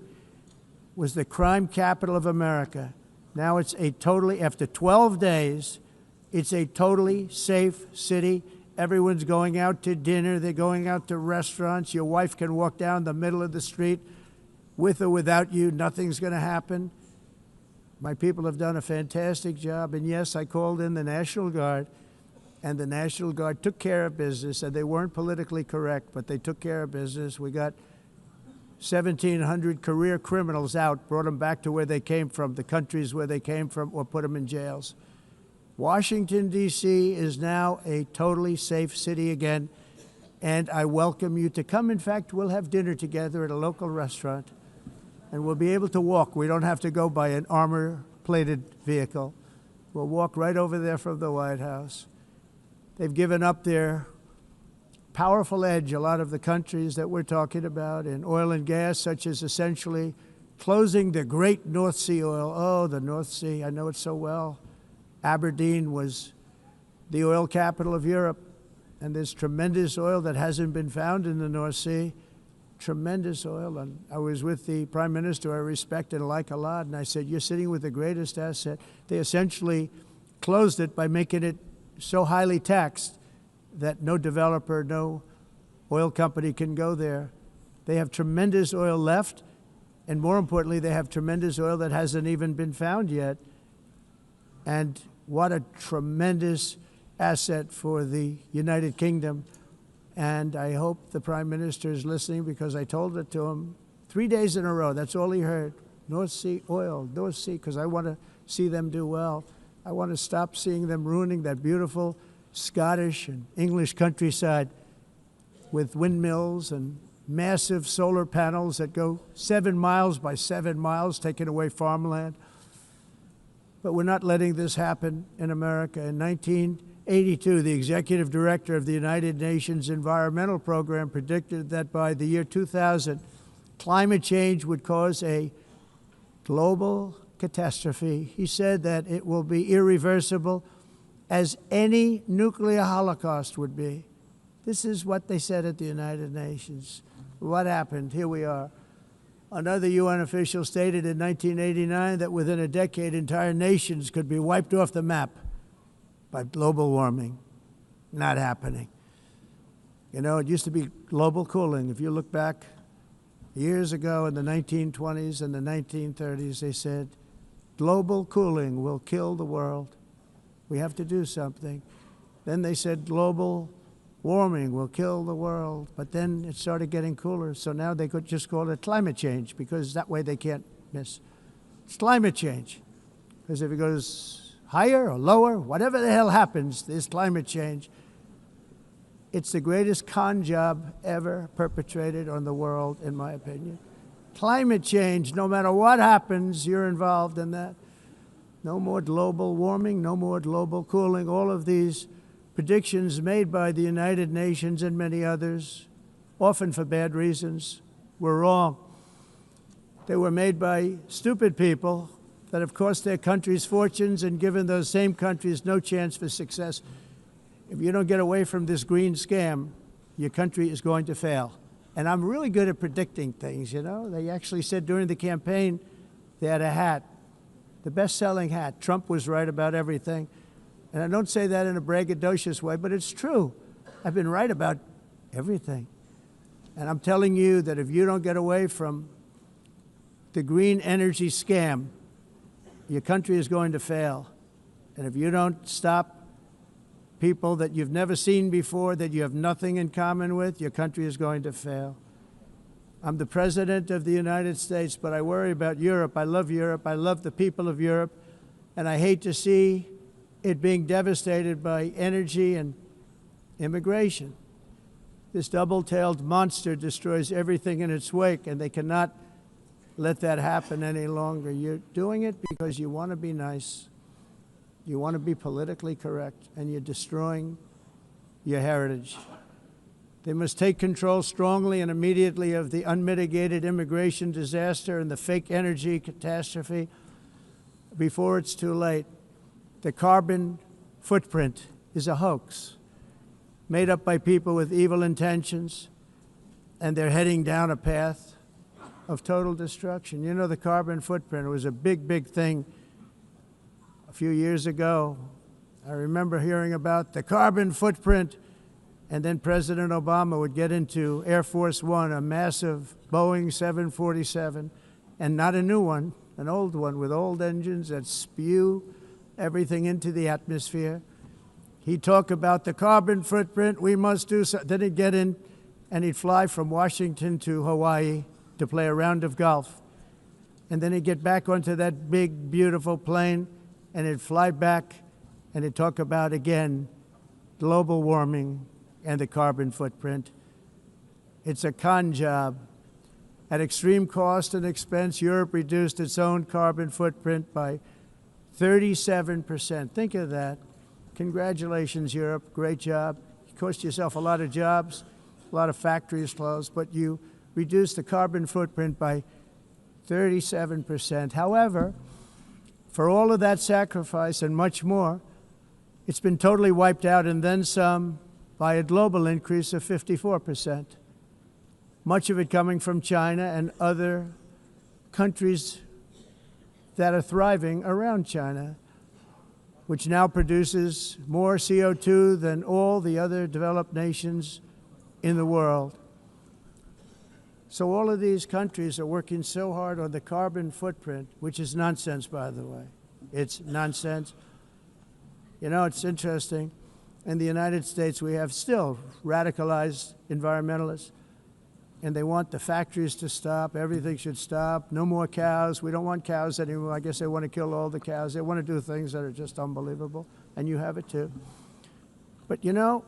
was the crime capital of America. Now it's a totally, after 12 days, it's a totally safe city. Everyone's going out to dinner. They're going out to restaurants. Your wife can walk down the middle of the street with or without you. Nothing's going to happen. My people have done a fantastic job. And yes, I called in the National Guard, and the National Guard took care of business, and they weren't politically correct, but they took care of business. We got 1,700 career criminals out, brought them back to where they came from, the countries where they came from, or put them in jails. Washington, D.C. is now a totally safe city again, and I welcome you to come. In fact, we'll have dinner together at a local restaurant, and we'll be able to walk. We don't have to go by an armor-plated vehicle. We'll walk right over there from the White House. They've given up their powerful edge, a lot of the countries that we're talking about, in oil and gas, such as essentially closing the great North Sea oil. Oh, the North Sea, I know it so well. Aberdeen was the oil capital of Europe, and there's tremendous oil that hasn't been found in the North Sea. Tremendous oil. And I was with the Prime Minister I respect and like a lot, and I said, you're sitting with the greatest asset. They essentially closed it by making it so highly taxed that no developer, no oil company can go there. They have tremendous oil left, and more importantly, they have tremendous oil that hasn't even been found yet. And what a tremendous asset for the United Kingdom. And I hope the Prime Minister is listening, because I told it to him 3 days in a row. That's all he heard. North Sea oil, North Sea, because I want to see them do well. I want to stop seeing them ruining that beautiful Scottish and English countryside with windmills and massive solar panels that go 7 miles by 7 miles, taking away farmland. But we're not letting this happen in America. In 1982, the executive director of the United Nations Environmental Program predicted that by the year 2000, climate change would cause a global catastrophe. He said that it will be irreversible, as any nuclear holocaust would be. This is what they said at the United Nations. What happened? Here we are. Another UN official stated in 1989 that within a decade, entire nations could be wiped off the map by global warming. Not happening. You know, it used to be global cooling. If you look back years ago in the 1920s and the 1930s, they said, global cooling will kill the world. We have to do something. Then they said global warming will kill the world, but then it started getting cooler, so now they could just call it climate change, because that way they can't miss. It's climate change, because if it goes higher or lower, whatever the hell happens, there's climate change. It's the greatest con job ever perpetrated on the world, in my opinion. Climate change, no matter what happens, you're involved in that. No more global warming, no more global cooling. All of these predictions made by the United Nations and many others, often for bad reasons, were wrong. They were made by stupid people that have cost their countries fortunes and given those same countries no chance for success. If you don't get away from this green scam, your country is going to fail. And I'm really good at predicting things, you know. They actually said during the campaign they had a hat, the best-selling hat. Trump was right about everything. And I don't say that in a braggadocious way, but it's true. I've been right about everything. And I'm telling you that if you don't get away from the green energy scam, your country is going to fail. And if you don't stop people that you've never seen before, that you have nothing in common with, your country is going to fail. I'm the President of the United States, but I worry about Europe. I love Europe. I love the people of Europe. And I hate to see it being devastated by energy and immigration. This double-tailed monster destroys everything in its wake, and they cannot let that happen any longer. You're doing it because you want to be nice. You want to be politically correct, and you're destroying your heritage. They must take control strongly and immediately of the unmitigated immigration disaster and the fake energy catastrophe before it's too late. The carbon footprint is a hoax made up by people with evil intentions, and they're heading down a path of total destruction. You know, the carbon footprint was a big, big thing a few years ago. I remember hearing about the carbon footprint, and then President Obama would get into Air Force One, a massive Boeing 747, and not a new one, an old one with old engines that spew everything into the atmosphere. He'd talk about the carbon footprint, we must do so. Then he'd get in and he'd fly from Washington to Hawaii to play a round of golf. And then he'd get back onto that big, beautiful plane, and he'd fly back, and he'd talk about, again, global warming and the carbon footprint. It's a con job. At extreme cost and expense, Europe reduced its own carbon footprint by 37%. Think of that. Congratulations, Europe. Great job. You cost yourself a lot of jobs, a lot of factories closed, but you reduced the carbon footprint by 37%. However, for all of that sacrifice and much more, it's been totally wiped out and then some by a global increase of 54%. Much of it coming from China and other countries that are thriving around China, which now produces more CO2 than all the other developed nations in the world. So all of these countries are working so hard on the carbon footprint, which is nonsense, by the way. It's nonsense. You know, it's interesting. In the United States, we have still radicalized environmentalists, and they want the factories to stop. Everything should stop. No more cows. We don't want cows anymore. I guess they want to kill all the cows. They want to do things that are just unbelievable, and you have it too. But you know,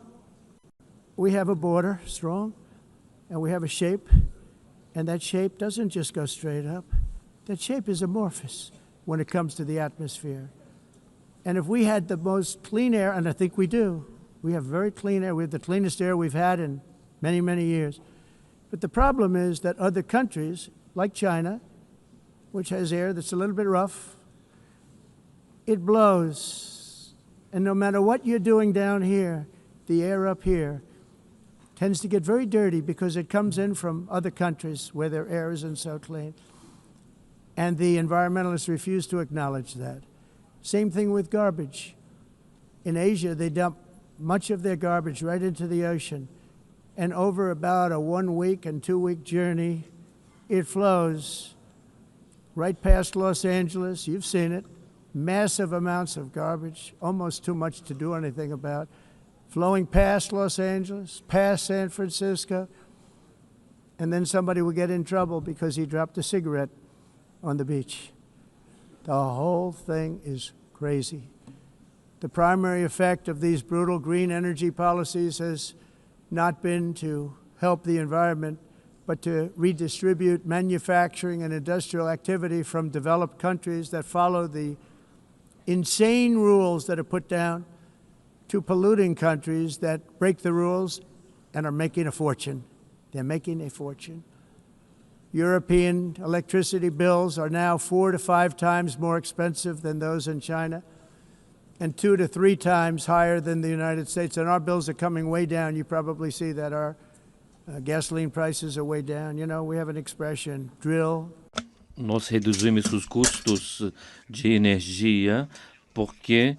we have a border, strong, and we have a shape, and that shape doesn't just go straight up. That shape is amorphous when it comes to the atmosphere. And if we had the most clean air, and I think we do, we have very clean air. We have the cleanest air we've had in many, many years. But the problem is that other countries, like China, which has air that's a little bit rough, it blows. And no matter what you're doing down here, the air up here tends to get very dirty because it comes in from other countries where their air isn't so clean. And the environmentalists refuse to acknowledge that. Same thing with garbage. In Asia, they dump much of their garbage right into the ocean. And over about a 1 week and 2 week journey, it flows right past Los Angeles. You've seen it. Massive amounts of garbage, almost too much to do anything about, flowing past Los Angeles, past San Francisco, and then somebody will get in trouble because he dropped a cigarette on the beach. The whole thing is crazy. The primary effect of these brutal green energy policies has not been to help the environment, but to redistribute manufacturing and industrial activity from developed countries that follow the insane rules that are put down to polluting countries that break the rules and are making a fortune. They're making a fortune. European electricity bills are now 4 to 5 times more expensive than those in China, and 2 to 3 times higher than the United States. And our bills are coming way down. You probably see that our gasoline prices are way down. You know, we have an expression, drill. Nós reduzimos os custos de energia porque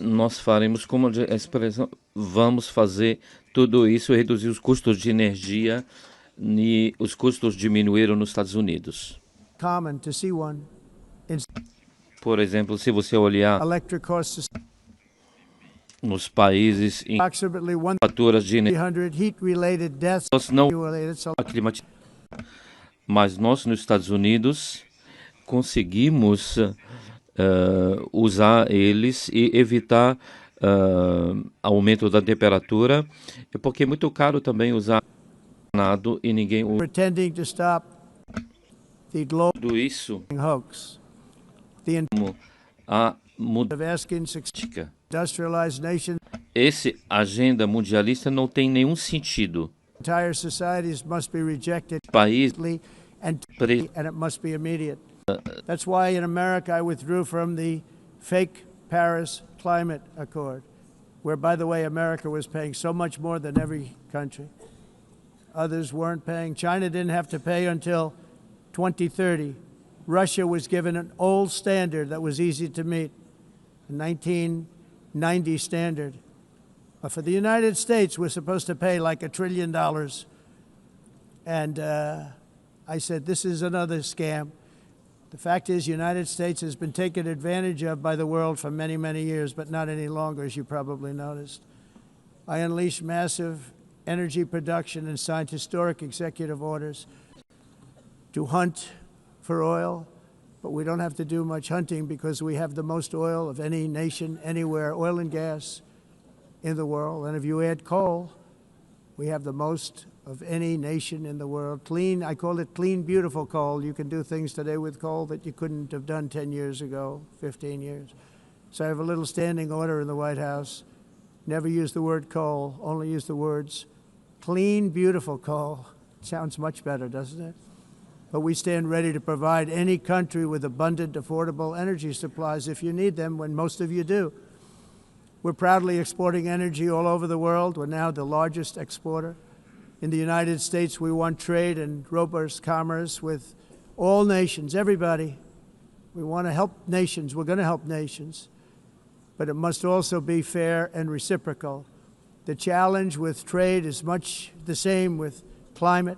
nós faremos, como a expressão, vamos fazer tudo isso, reduzir os custos de energia, e os custos diminuíram nos Estados Unidos. Common to see one. Por exemplo, se você olhar nos países em faturas de energia, nós não mas nós nos Estados Unidos conseguimos usar eles e evitar aumento da temperatura, porque é muito caro também usar nada e ninguém usa tudo isso. A esse agenda mundialista não tem nenhum sentido. País and it must be immediate. That's why in America I withdrew from the fake Paris Climate Accord, where, by the way, America was paying so much more than every country. Others weren't paying. China didn't have to pay until 2030. Russia was given an old standard that was easy to meet, a 1990 standard. But for the United States, we're supposed to pay like $1 trillion. And I said, this is another scam. The fact is, the United States has been taken advantage of by the world for many, many years, but not any longer, as you probably noticed. I unleashed massive energy production and signed historic executive orders. to hunt for oil, but we don't have to do much hunting because we have the most oil of any nation anywhere, oil and gas in the world. And if you add coal, we have the most of any nation in the world. Clean, I call it clean, beautiful coal. You can do things today with coal that you couldn't have done 10 years ago, 15 years. So I have a little standing order in the White House. Never use the word coal, only use the words clean, beautiful coal. Sounds much better, doesn't it? But we stand ready to provide any country with abundant, affordable energy supplies if you need them, when most of you do. We're proudly exporting energy all over the world. We're now the largest exporter. In the United States, we want trade and robust commerce with all nations, everybody. We want to help nations. We're going to help nations. But it must also be fair and reciprocal. The challenge with trade is much the same with climate.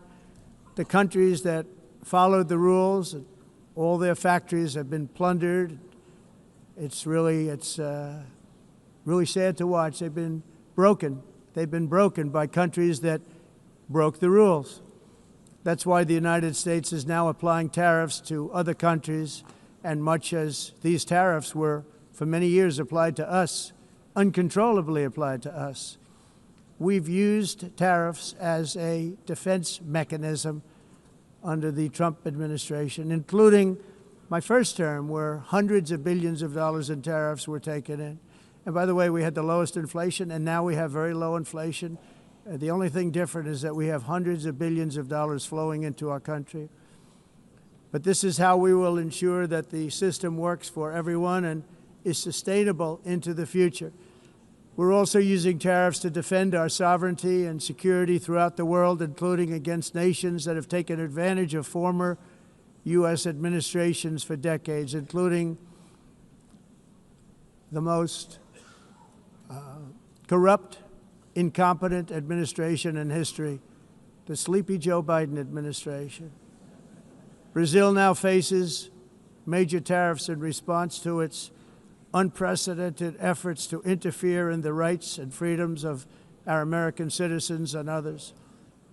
The countries that followed the rules, all their factories have been plundered. It's really sad to watch. They've been broken. They've been broken by countries that broke the rules. That's why the United States is now applying tariffs to other countries, and much as these tariffs were for many years applied to us, uncontrollably applied to us. We've used tariffs as a defense mechanism under the Trump administration, including my first term, where hundreds of billions of dollars in tariffs were taken in. And by the way, we had the lowest inflation, and now we have very low inflation. The only thing different is that we have hundreds of billions of dollars flowing into our country. But this is how we will ensure that the system works for everyone and is sustainable into the future. We're also using tariffs to defend our sovereignty and security throughout the world, including against nations that have taken advantage of former U.S. administrations for decades, including the most corrupt, incompetent administration in history, the sleepy Joe Biden administration. Brazil now faces major tariffs in response to its unprecedented efforts to interfere in the rights and freedoms of our American citizens and others,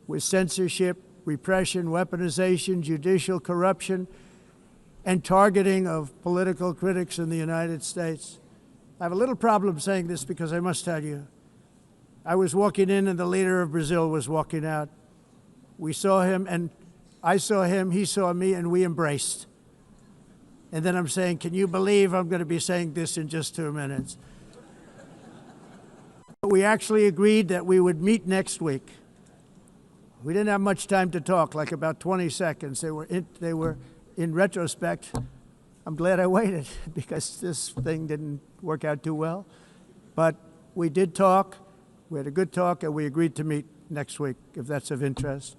with censorship, repression, weaponization, judicial corruption, and targeting of political critics in the United States. I have a little problem saying this because I must tell you, I was walking in and the leader of Brazil was walking out. We saw him and I saw him, he saw me, and we embraced. And then I'm saying, can you believe I'm going to be saying this in just 2 minutes? We actually agreed that we would meet next week. We didn't have much time to talk, like about 20 seconds. They were in retrospect, I'm glad I waited because this thing didn't work out too well. But we did talk. We had a good talk, and we agreed to meet next week, if that's of interest.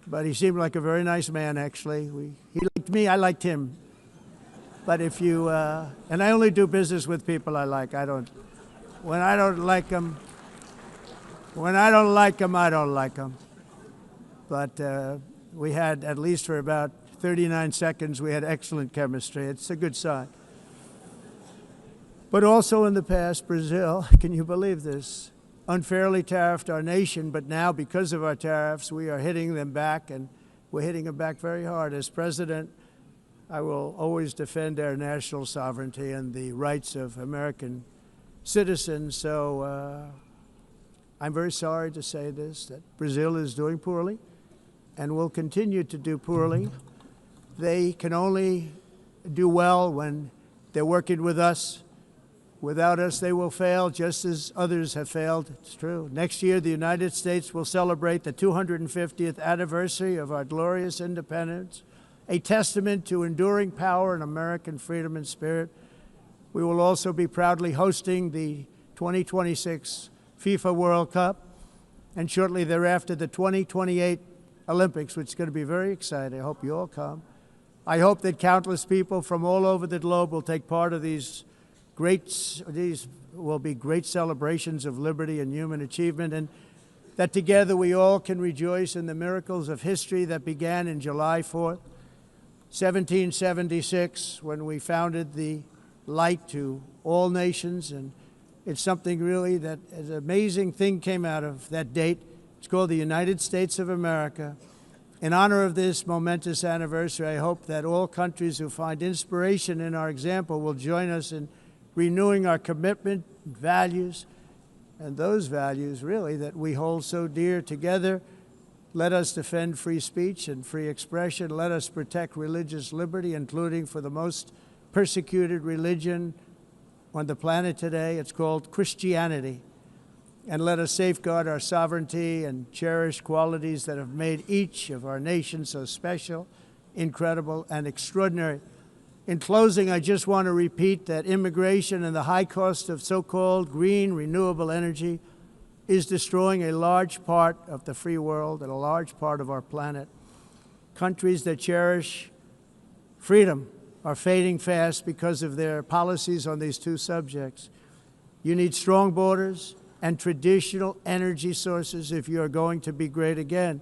But he seemed like a very nice man, actually. He liked me, I liked him. But if you, and I only do business with people I like. When I don't like them, I don't like them. But we had, at least for about 39 seconds, we had excellent chemistry. It's a good sign. But also in the past, Brazil, can you believe this, unfairly tariffed our nation, but now because of our tariffs, we are hitting them back, and we're hitting them back very hard. As president, I will always defend our national sovereignty and the rights of American citizens. So I'm very sorry to say this, that Brazil is doing poorly and will continue to do poorly. They can only do well when they're working with us. Without us, they will fail, just as others have failed. It's true. Next year, the United States will celebrate the 250th anniversary of our glorious independence, a testament to enduring power and American freedom and spirit. We will also be proudly hosting the 2026 FIFA World Cup, and shortly thereafter, the 2028 Olympics, which is going to be very exciting. I hope you all come. I hope that countless people from all over the globe will take part of these will be great celebrations of liberty and human achievement, and that together we all can rejoice in the miracles of history that began in July 4th, 1776, when we founded the light to all nations. And it's something really that an amazing thing came out of that date. It's called the United States of America. In honor of this momentous anniversary, I hope that all countries who find inspiration in our example will join us in renewing our commitment, values, and those values, really, that we hold so dear. Together, let us defend free speech and free expression. Let us protect religious liberty, including for the most persecuted religion on the planet today. It's called Christianity. And let us safeguard our sovereignty and cherish qualities that have made each of our nations so special, incredible, and extraordinary. In closing, I just want to repeat that immigration and the high cost of so-called green renewable energy is destroying a large part of the free world and a large part of our planet. Countries that cherish freedom are fading fast because of their policies on these two subjects. You need strong borders and traditional energy sources if you are going to be great again.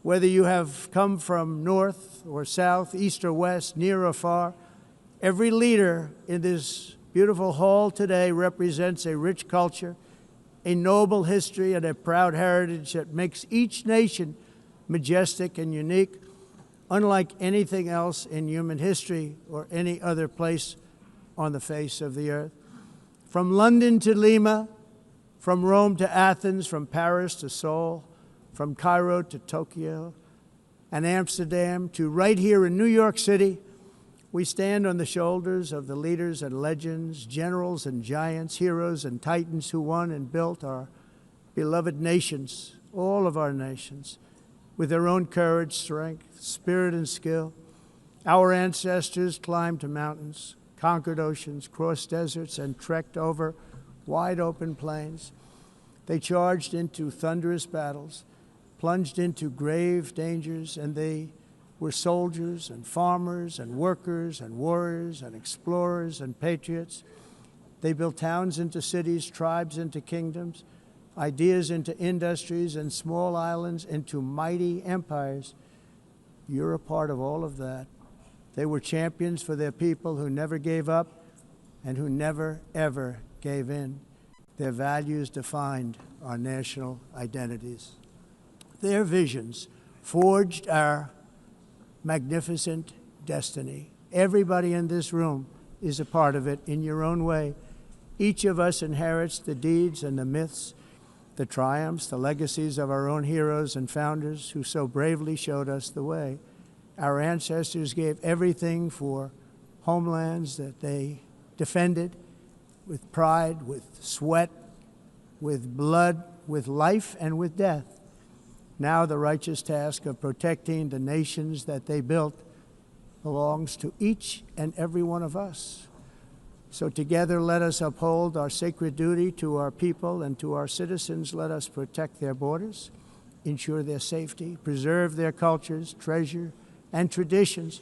Whether you have come from north or south, east or west, near or far, every leader in this beautiful hall today represents a rich culture, a noble history, and a proud heritage that makes each nation majestic and unique, unlike anything else in human history or any other place on the face of the earth. From London to Lima, from Rome to Athens, from Paris to Seoul, from Cairo to Tokyo and Amsterdam to right here in New York City, we stand on the shoulders of the leaders and legends, generals and giants, heroes and titans who won and built our beloved nations, all of our nations, with their own courage, strength, spirit, and skill. Our ancestors climbed mountains, conquered oceans, crossed deserts, and trekked over wide open plains. They charged into thunderous battles, plunged into grave dangers, and they were soldiers and farmers and workers and warriors and explorers and patriots. They built towns into cities, tribes into kingdoms, ideas into industries, and small islands into mighty empires. You're a part of all of that. They were champions for their people who never gave up and who never, ever gave in. Their values defined our national identities. Their visions forged our magnificent destiny. Everybody in this room is a part of it in your own way. Each of us inherits the deeds and the myths, the triumphs, the legacies of our own heroes and founders who so bravely showed us the way. Our ancestors gave everything for homelands that they defended with pride, with sweat, with blood, with life, and with death. Now the righteous task of protecting the nations that they built belongs to each and every one of us. So together let us uphold our sacred duty to our people and to our citizens. Let us protect their borders, ensure their safety, preserve their cultures, treasure, and traditions,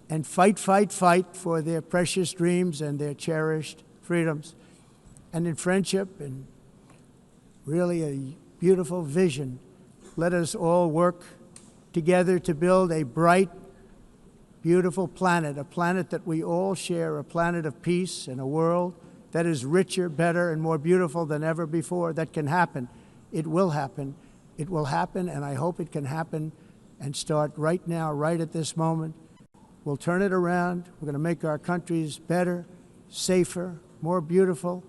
and fight, fight, fight for their precious dreams and their cherished freedoms. And in friendship and really a beautiful vision, let us all work together to build a bright, beautiful planet, a planet that we all share, a planet of peace and a world that is richer, better, and more beautiful than ever before. That can happen. It will happen. It will happen, and I hope it can happen and start right now, right at this moment. We'll turn it around. We're going to make our countries better, safer, more beautiful.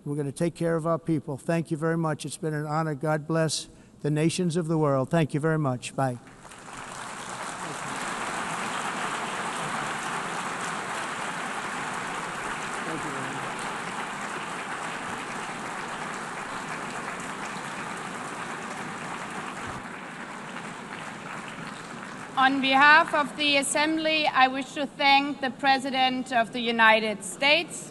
We're going to take care of our people. Thank you very much. It's been an honor. God bless the nations of the world. Thank you very much. Bye. On behalf of the Assembly, I wish to thank the President of the United States,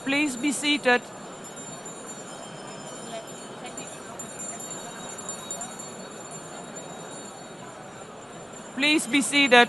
please be seated. Please be seated.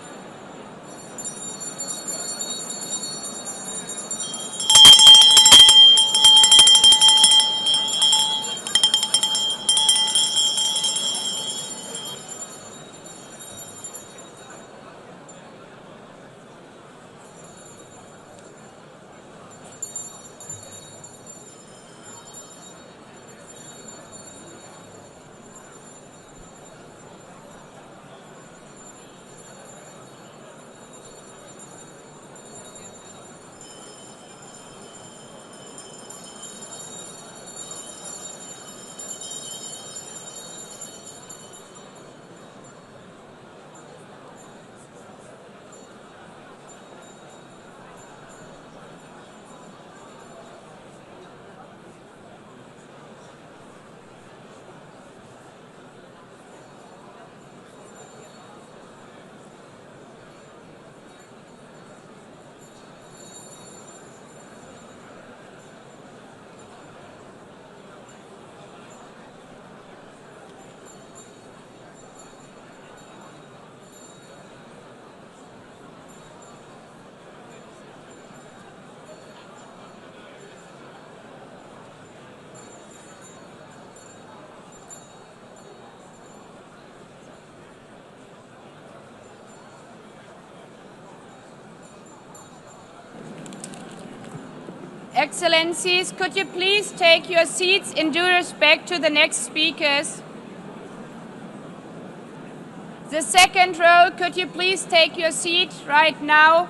Excellencies, could you please take your seats in due respect to the next speakers? The second row, could you please take your seat right now?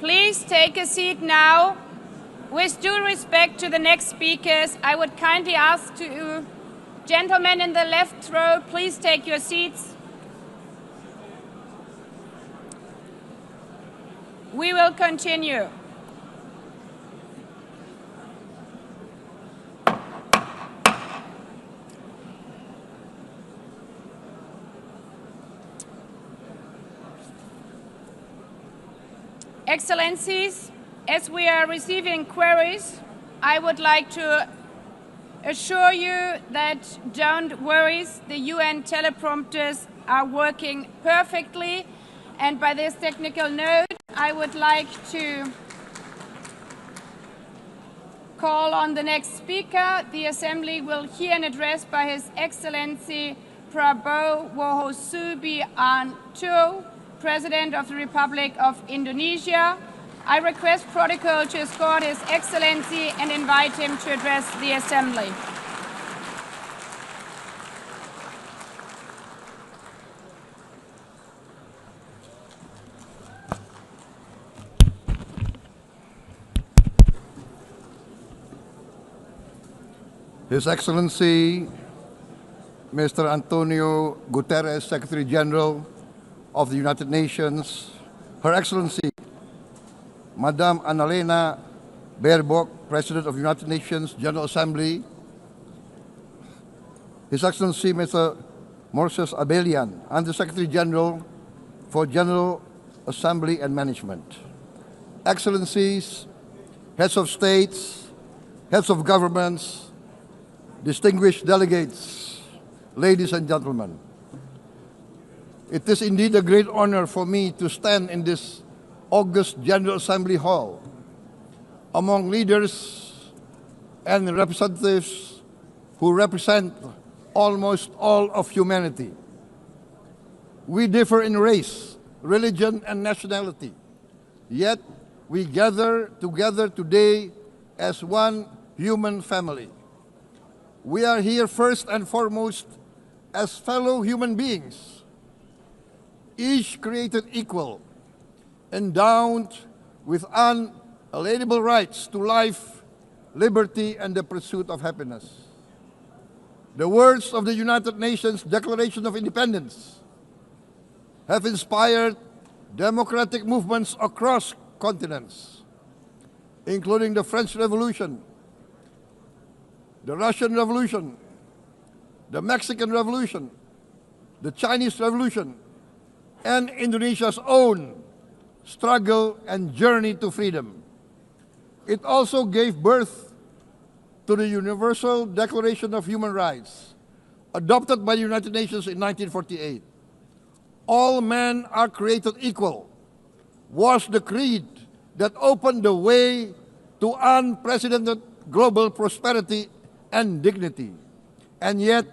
Please take a seat now. With due respect to the next speakers, I would kindly ask you, gentlemen in the left row, please take your seats. We will continue. Excellencies, as we are receiving queries, I would like to assure you that don't worry, the UN teleprompters are working perfectly. And by this technical note, I would like to call on the next speaker. The Assembly will hear an address by His Excellency Prabowo Subianto, President of the Republic of Indonesia. I request protocol to escort His Excellency and invite him to address the Assembly. His Excellency Mr. Antonio Guterres, Secretary General of the United Nations, Her Excellency Madame Annalena Baerbock, President of the United Nations General Assembly, His Excellency Mr. Moses Abelian, Under-Secretary General for General Assembly and Management, Excellencies, Heads of States, Heads of Governments, distinguished delegates, ladies and gentlemen. It is indeed a great honor for me to stand in this august General Assembly Hall among leaders and representatives who represent almost all of humanity. We differ in race, religion, and nationality, yet we gather together today as one human family. We are here first and foremost as fellow human beings, each created equal, endowed with unalienable rights to life, liberty, and the pursuit of happiness. The words of the United Nations Declaration of Independence have inspired democratic movements across continents, including the French Revolution, the Russian Revolution, the Mexican Revolution, the Chinese Revolution, and Indonesia's own struggle and journey to freedom. It also gave birth to the Universal Declaration of Human Rights, adopted by the United Nations in 1948. All men are created equal was the creed that opened the way to unprecedented global prosperity and dignity. And yet,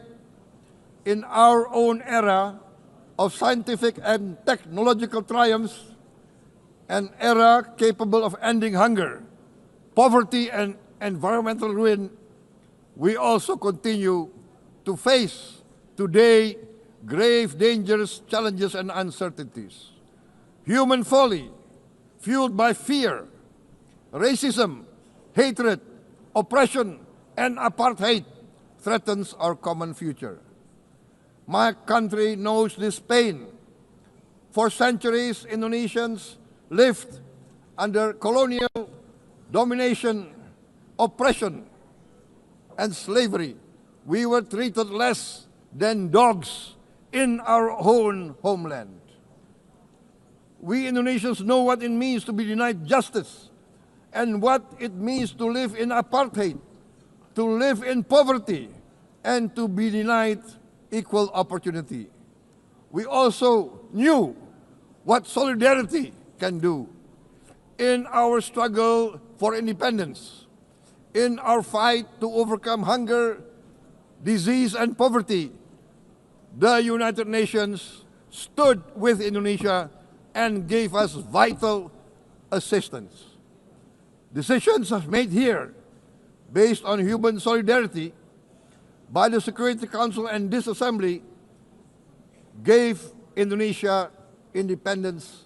in our own era of scientific and technological triumphs, an era capable of ending hunger, poverty, and environmental ruin, we also continue to face today grave dangers, challenges, and uncertainties. Human folly, fueled by fear, racism, hatred, oppression, and apartheid, threatens our common future. My country knows this pain. For centuries, Indonesians lived under colonial domination, oppression, and slavery. We were treated less than dogs in our own homeland. We Indonesians know what it means to be denied justice and what it means to live in apartheid, to live in poverty, and to be denied equal opportunity. We also knew what solidarity can do in our struggle for independence, in our fight to overcome hunger, disease, and poverty. The United Nations stood with Indonesia and gave us vital assistance. Decisions made here based on human solidarity by the Security Council and this Assembly gave Indonesia independence,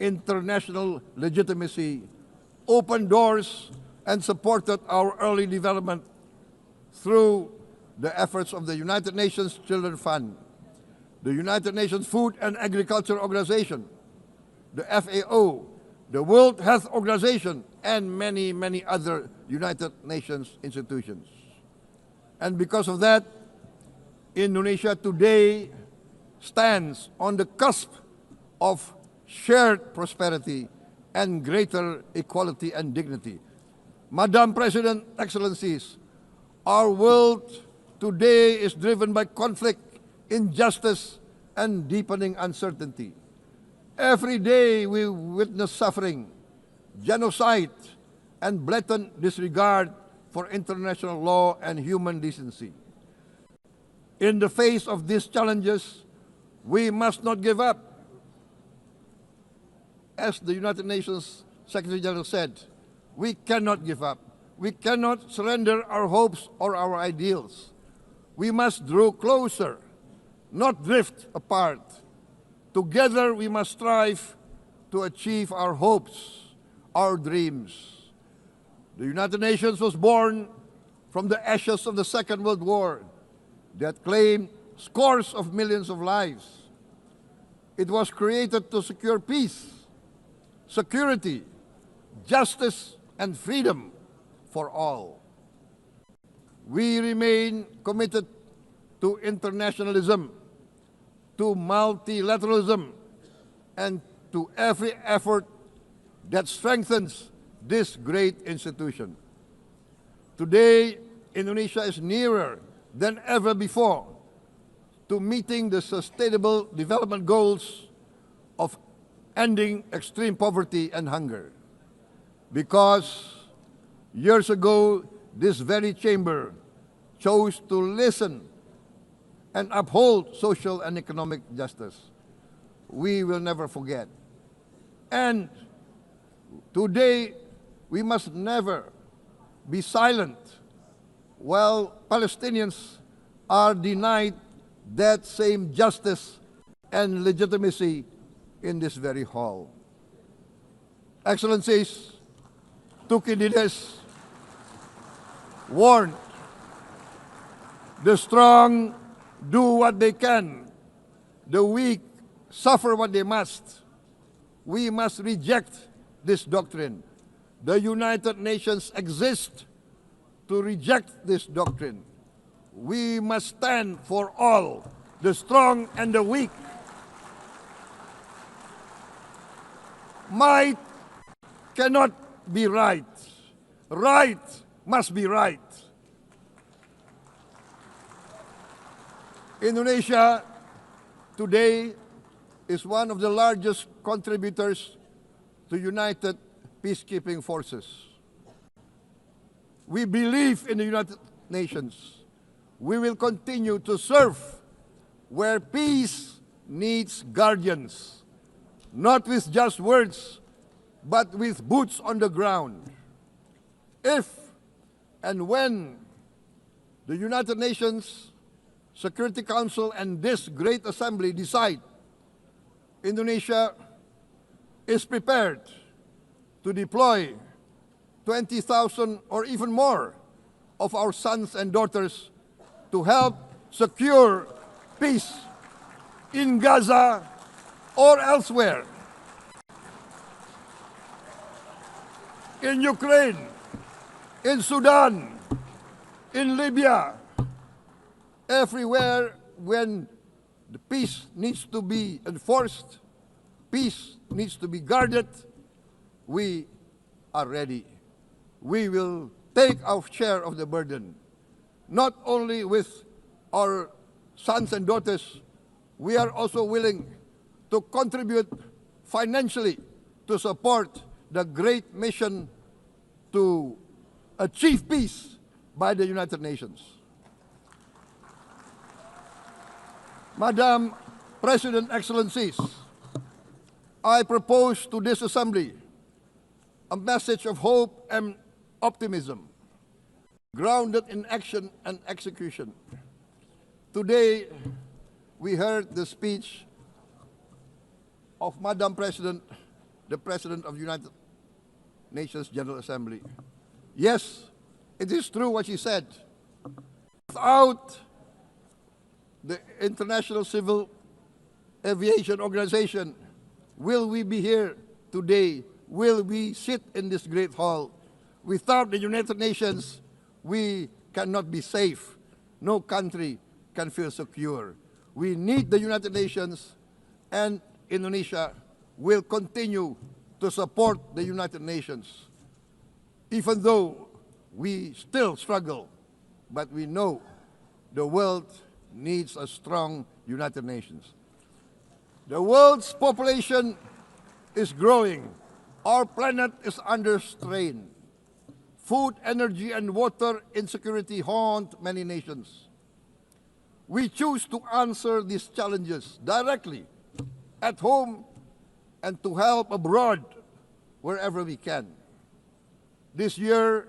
international legitimacy, opened doors, and supported our early development through the efforts of the United Nations Children Fund, the United Nations Food and Agriculture Organization, the FAO, the World Health Organization, and many, many other United Nations institutions. And because of that, Indonesia today stands on the cusp of shared prosperity and greater equality and dignity. Madam President, Excellencies, our world today is driven by conflict, injustice, and deepening uncertainty. Every day we witness suffering, genocide, and blatant disregard for international law and human decency. In the face of these challenges, we must not give up. As the United Nations Secretary General said, we cannot give up. We cannot surrender our hopes or our ideals. We must draw closer, not drift apart. Together we must strive to achieve our hopes, our dreams. The United Nations was born from the ashes of the Second World War that claimed scores of millions of lives. It was created to secure peace, security, justice, and freedom for all. We remain committed to internationalism, to multilateralism, and to every effort that strengthens this great institution. Today, Indonesia is nearer than ever before to meeting the sustainable development goals of ending extreme poverty and hunger. Because years ago, this very chamber chose to listen and uphold social and economic justice, we will never forget. And today, we must never be silent while Palestinians are denied that same justice and legitimacy in this very hall. Excellencies, Thucydides warned, the strong do what they can, the weak suffer what they must. We must reject this doctrine. The United Nations exist to reject this doctrine. We must stand for all, the strong and the weak. Might cannot be right. Right must be right. Indonesia today is one of the largest contributors to United Peacekeeping Forces. We believe in the United Nations. We will continue to serve where peace needs guardians, not with just words, but with boots on the ground. If and when the United Nations Security Council and this great assembly decide Indonesia is prepared to deploy 20,000 or even more of our sons and daughters to help secure peace in Gaza or elsewhere, in Ukraine, in Sudan, in Libya, everywhere when the peace needs to be enforced, peace needs to be guarded, we are ready. We will take our share of the burden, not only with our sons and daughters, we are also willing to contribute financially to support the great mission to achieve peace by the United Nations. Madam President, Excellencies, I propose to this Assembly a message of hope and optimism, grounded in action and execution. Today, we heard the speech of Madam President, the President of the United Nations General Assembly. Yes, it is true what she said. Without the International Civil Aviation Organization, will we be here today? Will we sit in this great hall? Without the United Nations, we cannot be safe. No country can feel secure. We need the United Nations, and Indonesia will continue to support the United Nations. Even though we still struggle, but we know the world needs a strong United Nations. The world's population is growing. Our planet is under strain. Food, energy, and water insecurity haunt many nations. We choose to answer these challenges directly at home and to help abroad wherever we can. This year,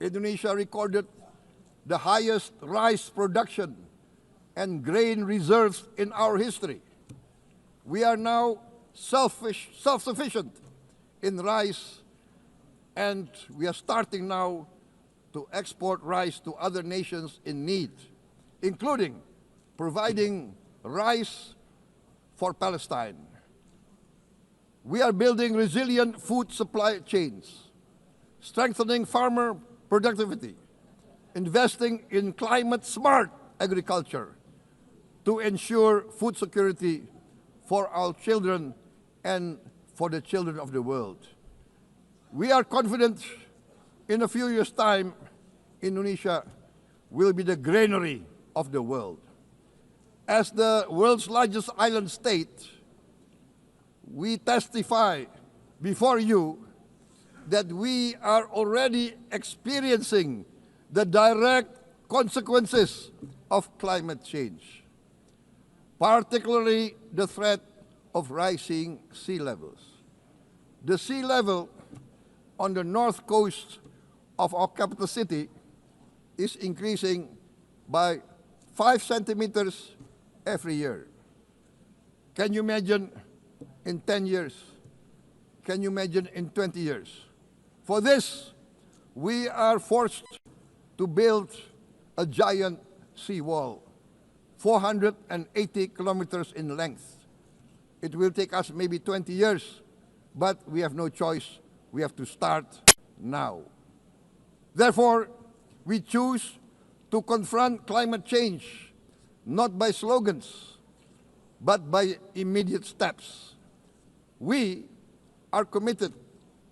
Indonesia recorded the highest rice production and grain reserves in our history. We are now self-sufficient in rice, and we are starting now to export rice to other nations in need, including providing rice for Palestine. We are building resilient food supply chains, strengthening farmer productivity, investing in climate-smart agriculture to ensure food security for our children and for the children of the world. We are confident in a few years' time, Indonesia will be the granary of the world. As the world's largest island state, we testify before you that we are already experiencing the direct consequences of climate change, particularly the threat of rising sea levels. The sea level on the north coast of our capital city is increasing by 5 centimeters every year. Can you imagine in 10 years? Can you imagine in 20 years? For this, we are forced to build a giant seawall, 480 kilometers in length. It will take us maybe 20 years, but we have no choice. We have to start now. Therefore, we choose to confront climate change not by slogans, but by immediate steps. We are committed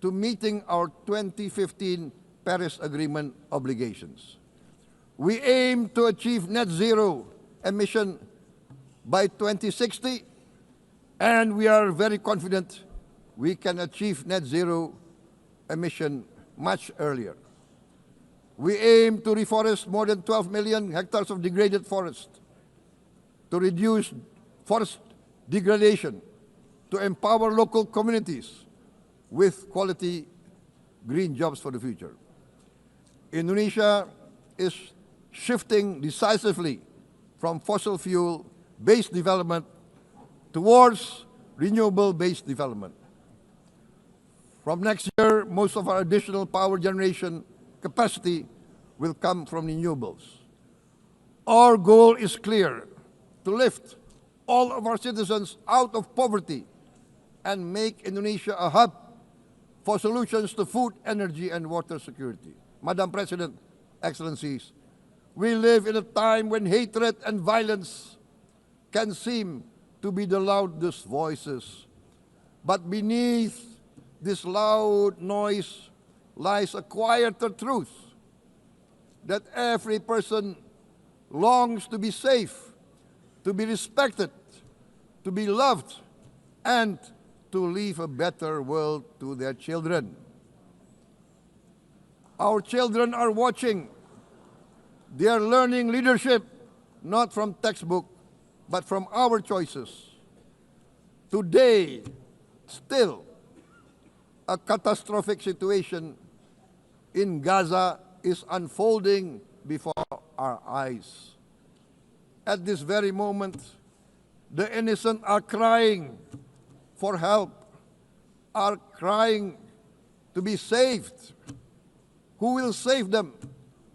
to meeting our 2015 Paris Agreement obligations. We aim to achieve net zero emission by 2060, and we are very confident we can achieve net zero emission much earlier. We aim to reforest more than 12 million hectares of degraded forest, to reduce forest degradation, to empower local communities with quality green jobs for the future. Indonesia is shifting decisively from fossil fuel-based development towards renewable-based development. From next year, most of our additional power generation capacity will come from renewables. Our goal is clear: to lift all of our citizens out of poverty and make Indonesia a hub for solutions to food, energy, and water security. Madam President, Excellencies, we live in a time when hatred and violence can seem to be the loudest voices. But beneath this loud noise lies a quieter truth, that every person longs to be safe, to be respected, to be loved, and to leave a better world to their children. Our children are watching. They are learning leadership, not from textbook, but from our choices. Today, still, a catastrophic situation in Gaza is unfolding before our eyes. At this very moment, the innocent are crying for help, are crying to be saved. Who will save them?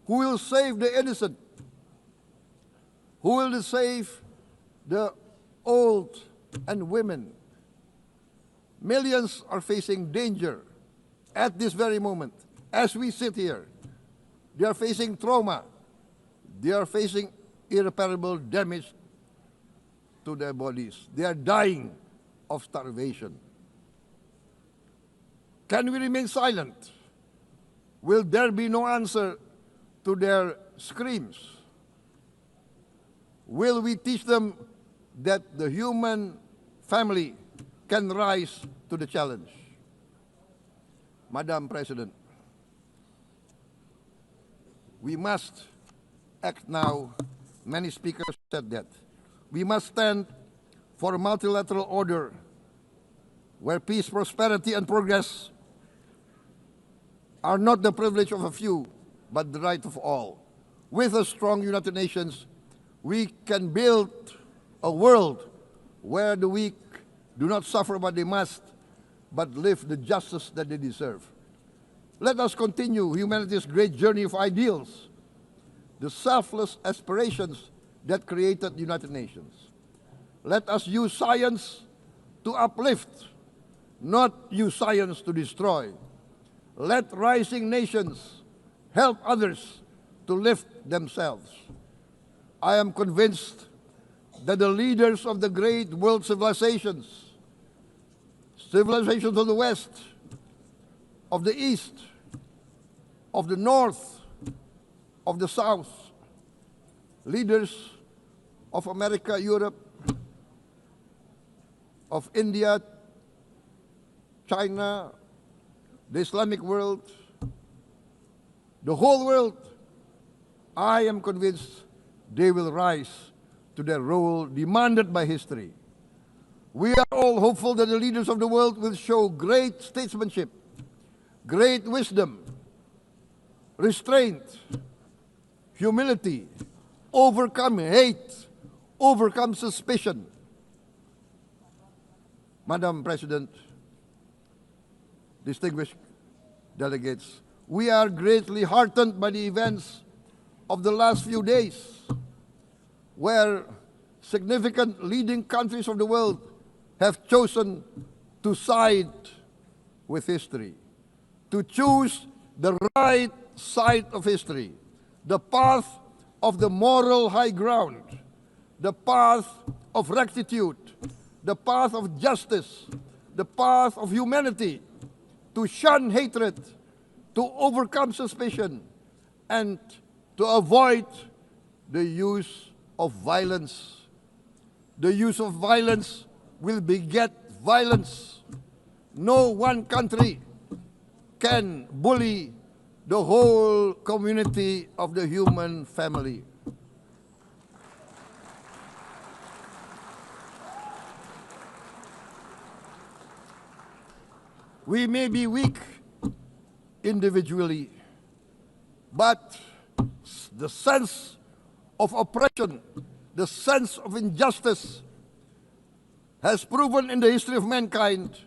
Who will save the innocent? Who will save the old and women? Millions are facing danger at this very moment. As we sit here, they are facing trauma. They are facing irreparable damage to their bodies. They are dying of starvation. Can we remain silent? Will there be no answer to their screams? Will we teach them that the human family can rise to the challenge? Madam President, we must act now. Many speakers said that. We must stand for a multilateral order where peace, prosperity, and progress are not the privilege of a few, but the right of all. With a strong United Nations, we can build a world where the weak do not suffer what they must, but live the justice that they deserve. Let us continue humanity's great journey of ideals, the selfless aspirations that created the United Nations. Let us use science to uplift, not use science to destroy. Let rising nations help others to lift themselves. I am convinced that the leaders of the great world civilizations, civilizations of the West, of the East, of the North, of the South, leaders of America, Europe, of India, China, the Islamic world, the whole world, I am convinced they will rise to their role demanded by history. We are all hopeful that the leaders of the world will show great statesmanship, great wisdom, restraint, humility, overcome hate, overcome suspicion. Madam President, distinguished delegates, we are greatly heartened by the events of the last few days, where significant leading countries of the world have chosen to side with history, to choose the right side of history, the path of the moral high ground, the path of rectitude, the path of justice, the path of humanity, to shun hatred, to overcome suspicion, and to avoid the use of violence. The use of violence will beget violence. No one country can bully the whole community of the human family. We may be weak individually, but the sense of oppression, the sense of injustice has proven in the history of mankind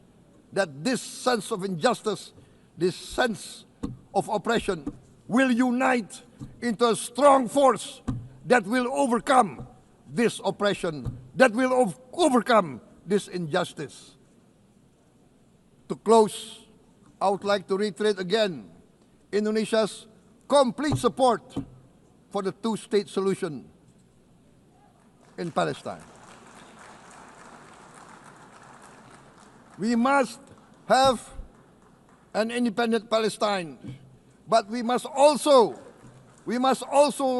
that this sense of injustice, this sense of oppression will unite into a strong force that will overcome this oppression, that will overcome this injustice. To close, I would like to reiterate again Indonesia's complete support for the two-state solution in Palestine. We must have an independent Palestine, but we must also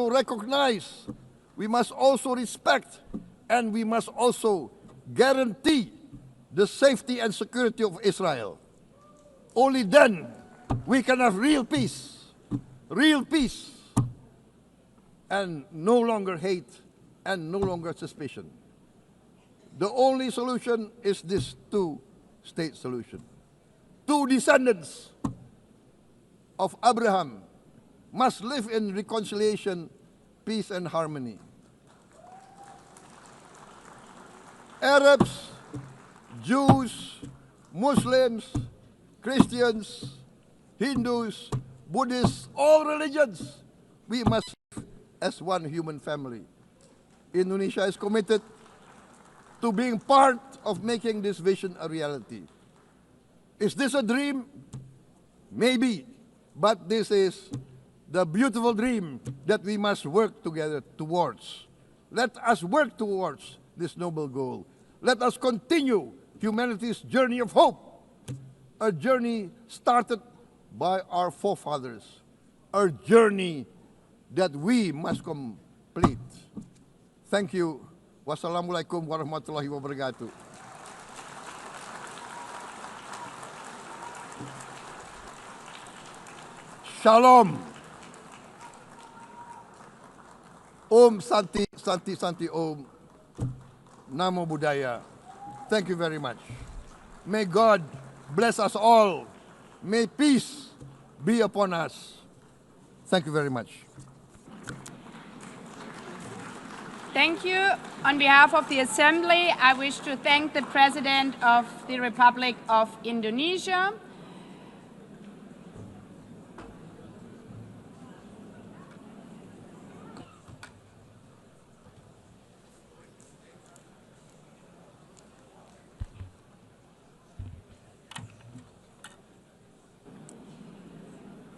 recognize, we must also respect, and we must also guarantee the safety and security of Israel. Only then we can have real peace, and no longer hate and no longer suspicion. The only solution is this two-state solution. Two descendants of Abraham must live in reconciliation, peace, and harmony. Arabs, Jews, Muslims, Christians, Hindus, Buddhists, all religions, we must live as one human family. Indonesia is committed to being part of making this vision a reality. Is this a dream? Maybe, but this is the beautiful dream that we must work together towards. Let us work towards this noble goal. Let us continue humanity's journey of hope, a journey started by our forefathers, a journey that we must complete. Thank you. Wassalamualaikum warahmatullahi wabarakatuh. Shalom. Om Santi, Santi, Santi Om. Namo Buddhaya. Thank you very much. May God bless us all. May peace be upon us. Thank you very much. Thank you. On behalf of the Assembly, I wish to thank the President of the Republic of Indonesia.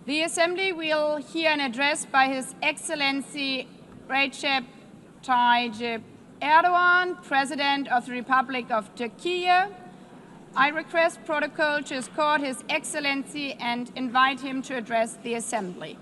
The Assembly will hear an address by His Excellency Recep Tayyip Erdogan, President of the Republic of Turkey. I request protocol to escort His Excellency and invite him to address the Assembly.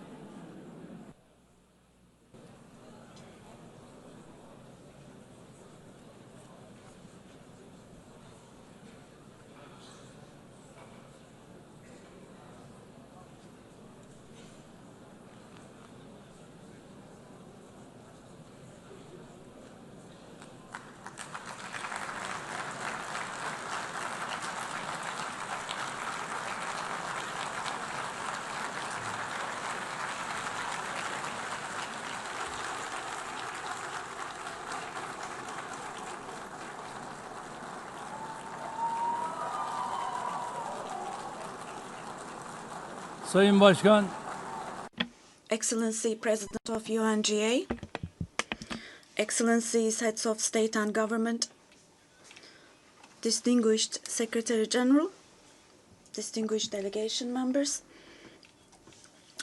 Sayın Başkan, Excellency President of UNGA, Excellencies Heads of State and Government, Distinguished Secretary General, distinguished delegation members,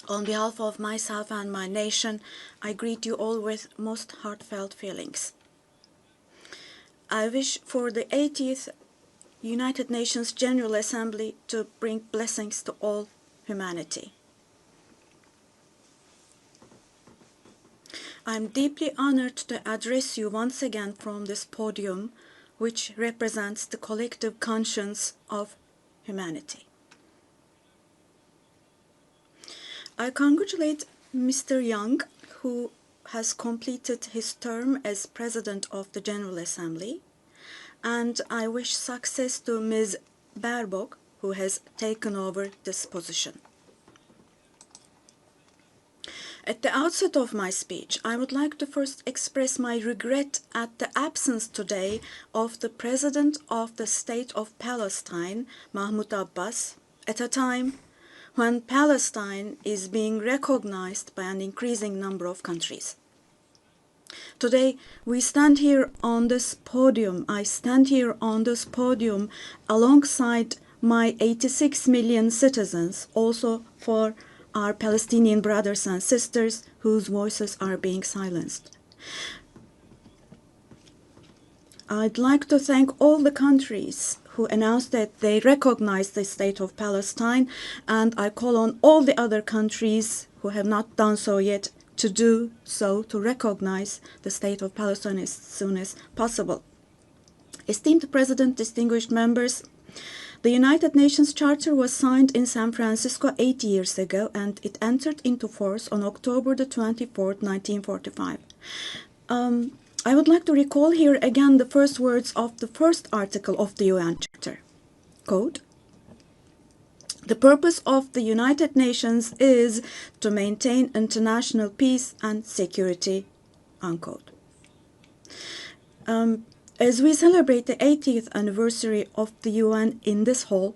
on behalf of myself and my nation, I greet you all with most heartfelt feelings. I wish for the 80th United Nations General Assembly to bring blessings to all humanity. I am deeply honored to address you once again from this podium, which represents the collective conscience of humanity. I congratulate Mr. Young, who has completed his term as President of the General Assembly, and I wish success to Ms. Baerbock, who has taken over this position. At the outset of my speech, I would like to first express my regret at the absence today of the President of the State of Palestine, Mahmoud Abbas, at a time when Palestine is being recognized by an increasing number of countries. Today, we stand here on this podium. I stand here on this podium alongside my 86 million citizens, also for our Palestinian brothers and sisters whose voices are being silenced. I'd like to thank all the countries who announced that they recognize the state of Palestine, and I call on all the other countries who have not done so yet to do so, to recognize the state of Palestine as soon as possible. Esteemed President, distinguished members, the United Nations Charter was signed in San Francisco 8 years ago, and it entered into force on October the 24th, 1945. I would like to recall here again the first words of the first article of the UN Charter. Quote, "The purpose of the United Nations is to maintain international peace and security," unquote. As we celebrate the 80th anniversary of the UN in this hall,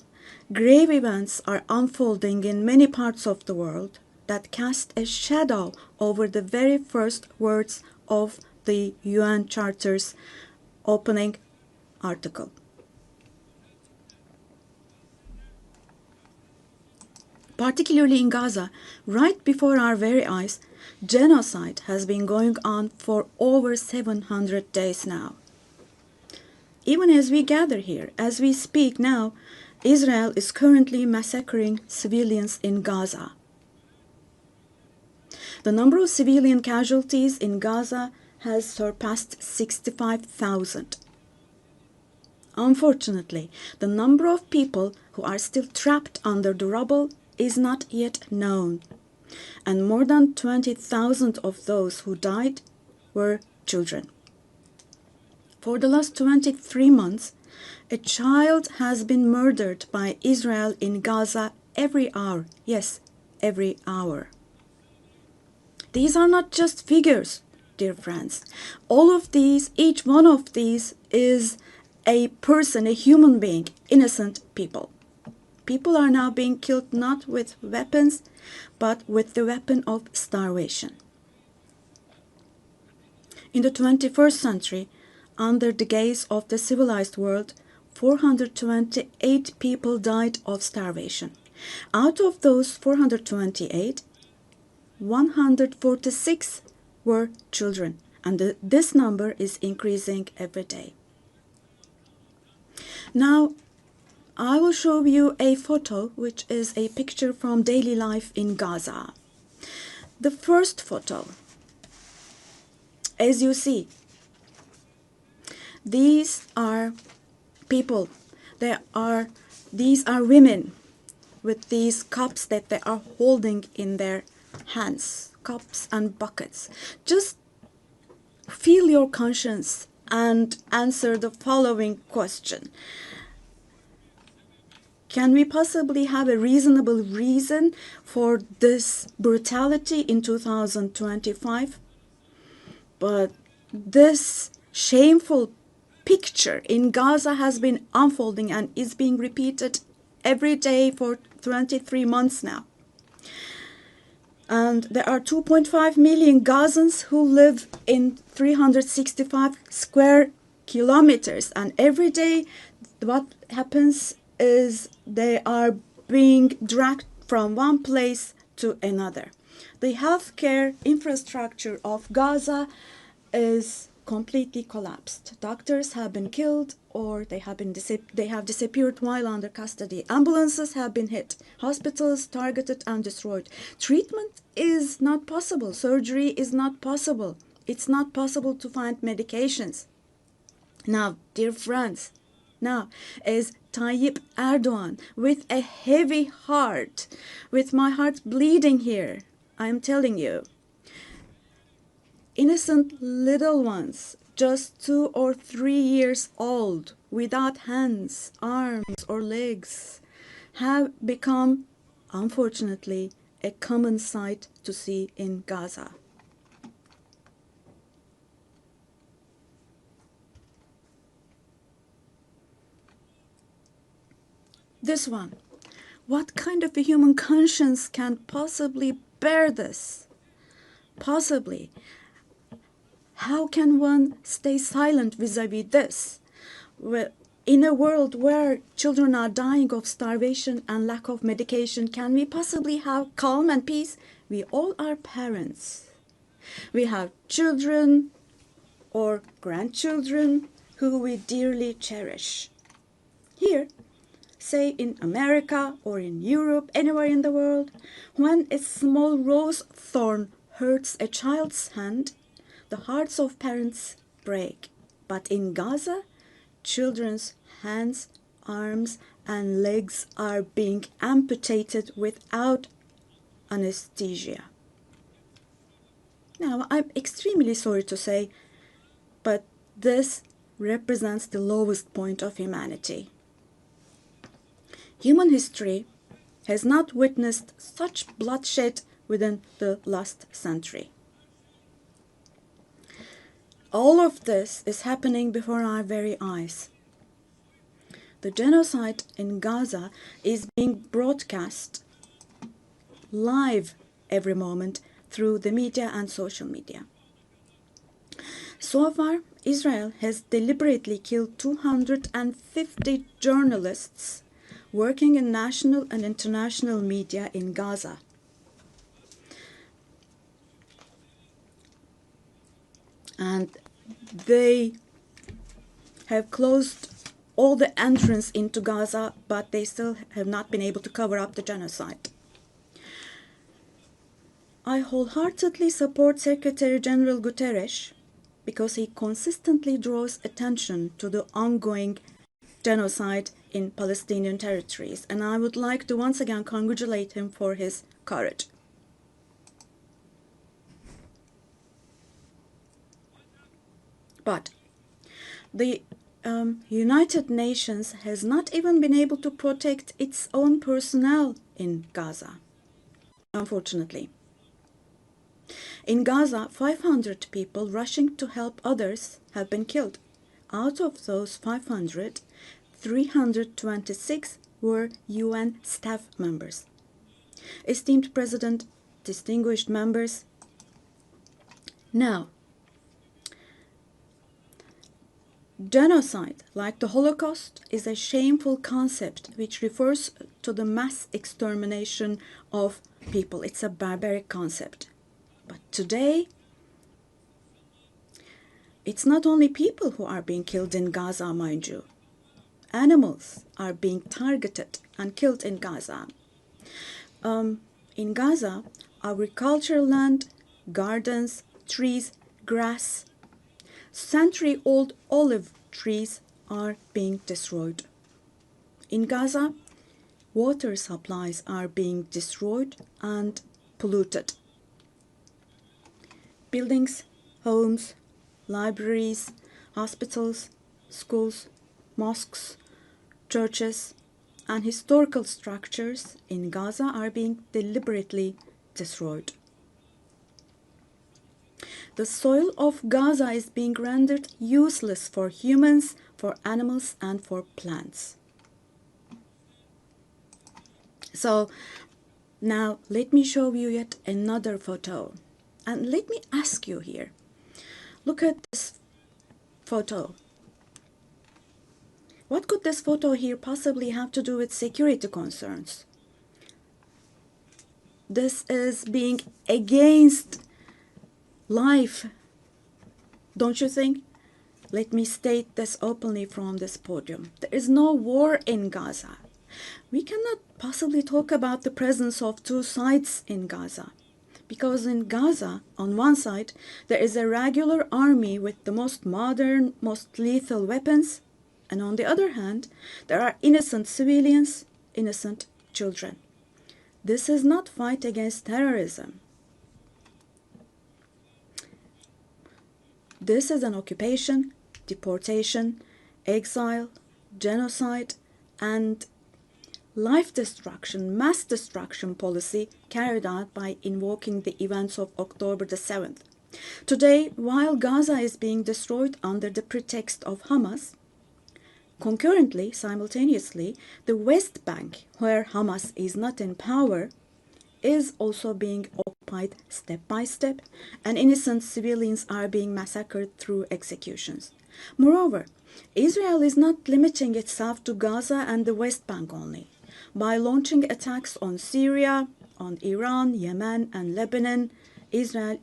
grave events are unfolding in many parts of the world that cast a shadow over the very first words of the UN Charter's opening article. Particularly in Gaza, right before our very eyes, genocide has been going on for over 700 days now. Even as we gather here, as we speak now, Israel is currently massacring civilians in Gaza. The number of civilian casualties in Gaza has surpassed 65,000. Unfortunately, the number of people who are still trapped under the rubble is not yet known, and more than 20,000 of those who died were children. For the last 23 months, a child has been murdered by Israel in Gaza every hour. Yes, every hour. These are not just figures, dear friends. All of these, each one of these is a person, a human being, innocent people. People are now being killed not with weapons, but with the weapon of starvation. In the 21st century, under the gaze of the civilized world, 428 people died of starvation. Out of those 428, 146 were children, and this number is increasing every day. Now, I will show you a photo, which is a picture from daily life in Gaza. The first photo, as you see, these are people. These are women with these cups that they are holding in their hands, cups and buckets. Just feel your conscience and answer the following question. Can we possibly have a reasonable reason for this brutality in 2025? But this shameful picture in Gaza has been unfolding and is being repeated every day for 23 months now. And there are 2.5 million Gazans who live in 365 square kilometers. And every day what happens is they are being dragged from one place to another. The healthcare infrastructure of Gaza is completely collapsed. Doctors have been killed or they have disappeared while under custody. Ambulances have been hit. Hospitals targeted and destroyed. Treatment is not possible. Surgery is not possible. It's not possible to find medications. Now, dear friends, now as Tayyip Erdogan, with a heavy heart, with my heart bleeding here, I am telling you, innocent little ones, just 2 or 3 years old, without hands, arms, or legs, have become, unfortunately, a common sight to see in Gaza. This one. What kind of a human conscience can possibly bear this? Possibly. How can one stay silent vis-à-vis this? Well, in a world where children are dying of starvation and lack of medication, can we possibly have calm and peace? We all are parents. We have children or grandchildren who we dearly cherish. Here, say in America or in Europe, anywhere in the world, when a small rose thorn hurts a child's hand, the hearts of parents break. But in Gaza, children's hands, arms, and legs are being amputated without anesthesia. Now, I'm extremely sorry to say, but this represents the lowest point of humanity. Human history has not witnessed such bloodshed within the last century. All of this is happening before our very eyes. The genocide in Gaza is being broadcast live every moment through the media and social media. So far, Israel has deliberately killed 250 journalists working in national and international media in Gaza. And they have closed all the entrance into Gaza, but they still have not been able to cover up the genocide. I wholeheartedly support Secretary General Guterres because he consistently draws attention to the ongoing genocide in Palestinian territories, and I would like to once again congratulate him for his courage. But the United Nations has not even been able to protect its own personnel in Gaza, unfortunately. In Gaza, 500 people rushing to help others have been killed. Out of those 500, 326 were UN staff members. Esteemed President, distinguished members, now, genocide, like the Holocaust, is a shameful concept which refers to the mass extermination of people. It's a barbaric concept. But today, it's not only people who are being killed in Gaza, mind you. Animals are being targeted and killed in Gaza. In Gaza, agricultural land, gardens, trees, grass, century-old olive trees are being destroyed. In Gaza, water supplies are being destroyed and polluted. Buildings, homes, libraries, hospitals, schools, mosques, churches, and historical structures in Gaza are being deliberately destroyed. The soil of Gaza is being rendered useless for humans, for animals, and for plants. So, Now, let me show you yet another photo. And let me ask you here. Look at this photo. What could this photo here possibly have to do with security concerns? This is being against life, don't you think? Let me state this openly from this podium. There is no war in Gaza. We cannot possibly talk about the presence of two sides in Gaza. Because in Gaza, on one side, there is a regular army with the most modern, most lethal weapons, and on the other hand, there are innocent civilians, innocent children. This is not fight against terrorism. This is an occupation, deportation, exile, genocide, and life destruction, mass destruction policy carried out by invoking the events of October the 7th. Today, while Gaza is being destroyed under the pretext of Hamas, concurrently, simultaneously, the West Bank, where Hamas is not in power, is also being occupied step by step, and innocent civilians are being massacred through executions. Moreover, Israel is not limiting itself to Gaza and the West Bank only. By launching attacks on Syria, on Iran, Yemen, and Lebanon, Israel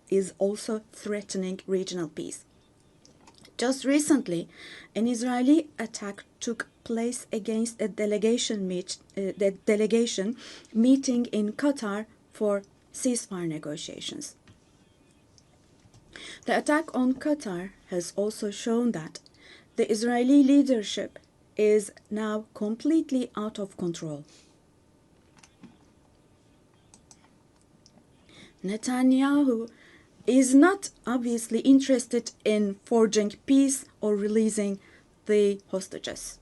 is also threatening regional peace. Just recently, an Israeli attack took place against a delegation meeting in Qatar for ceasefire negotiations. The attack on Qatar has also shown that the Israeli leadership is now completely out of control. Netanyahu is not obviously interested in forging peace or releasing the hostages.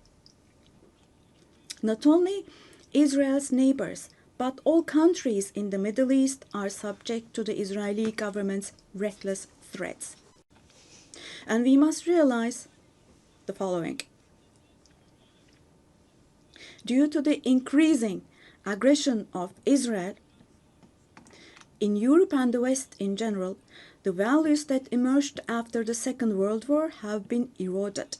Not only Israel's neighbors, but all countries in the Middle East are subject to the Israeli government's reckless threats. And we must realize the following. Due to the increasing aggression of Israel, in Europe and the West in general, the values that emerged after the Second World War have been eroded.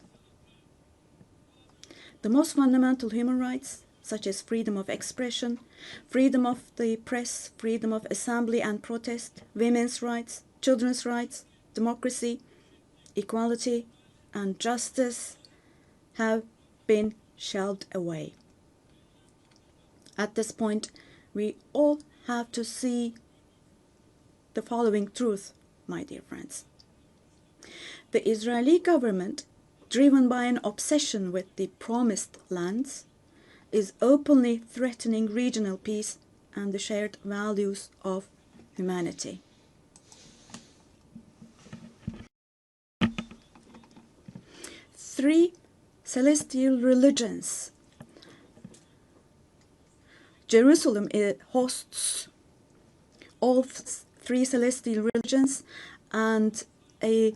The most fundamental human rights, such as freedom of expression, freedom of the press, freedom of assembly and protest, women's rights, children's rights, democracy, equality, and justice, have been shelved away. At this point, we all have to see the following truth, my dear friends. The Israeli government, driven by an obsession with the promised lands, is openly threatening regional peace and the shared values of humanity. Three celestial religions. Jerusalem hosts all three celestial religions, and a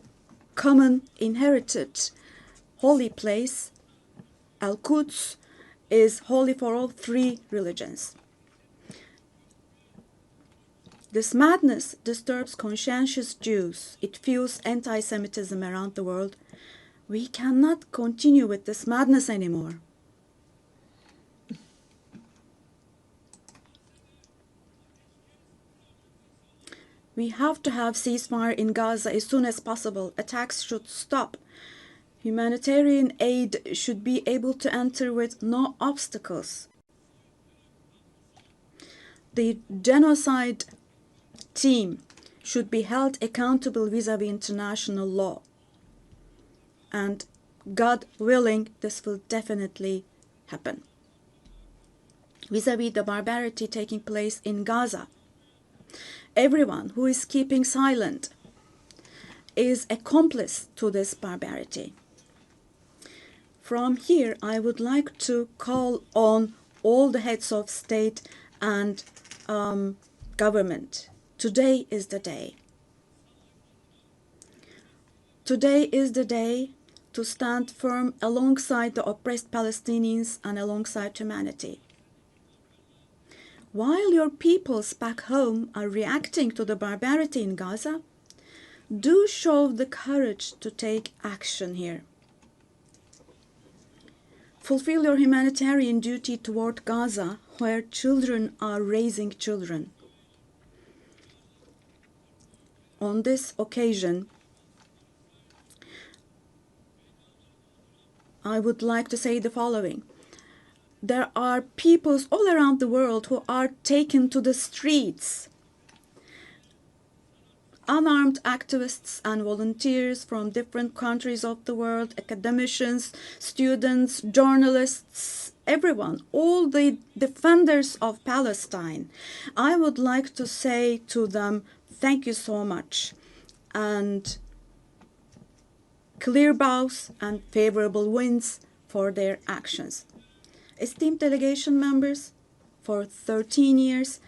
common inherited holy place, Al-Quds, is holy for all three religions. This madness disturbs conscientious Jews. It fuels anti-Semitism around the world. We cannot continue with this madness anymore. We have to have ceasefire in Gaza as soon as possible. Attacks should stop. Humanitarian aid should be able to enter with no obstacles. The genocide team should be held accountable vis-à-vis international law. And God willing, this will definitely happen. Vis-à-vis the barbarity taking place in Gaza, everyone who is keeping silent is accomplice to this barbarity. From here, I would like to call on all the heads of state and government. Today is the day. Today is the day to stand firm alongside the oppressed Palestinians and alongside humanity. while your peoples back home are reacting to the barbarity in Gaza, do show the courage to take action here. Fulfill your humanitarian duty toward Gaza, where children are raising children. On this occasion, I would like to say the following. There are peoples all around the world who are taken to the streets. Unarmed activists and volunteers from different countries of the world, academicians, students, journalists, everyone, all the defenders of Palestine. I would like to say to them, thank you so much, and clear bows and favorable winds for their actions. Esteemed delegation members, for 13 years,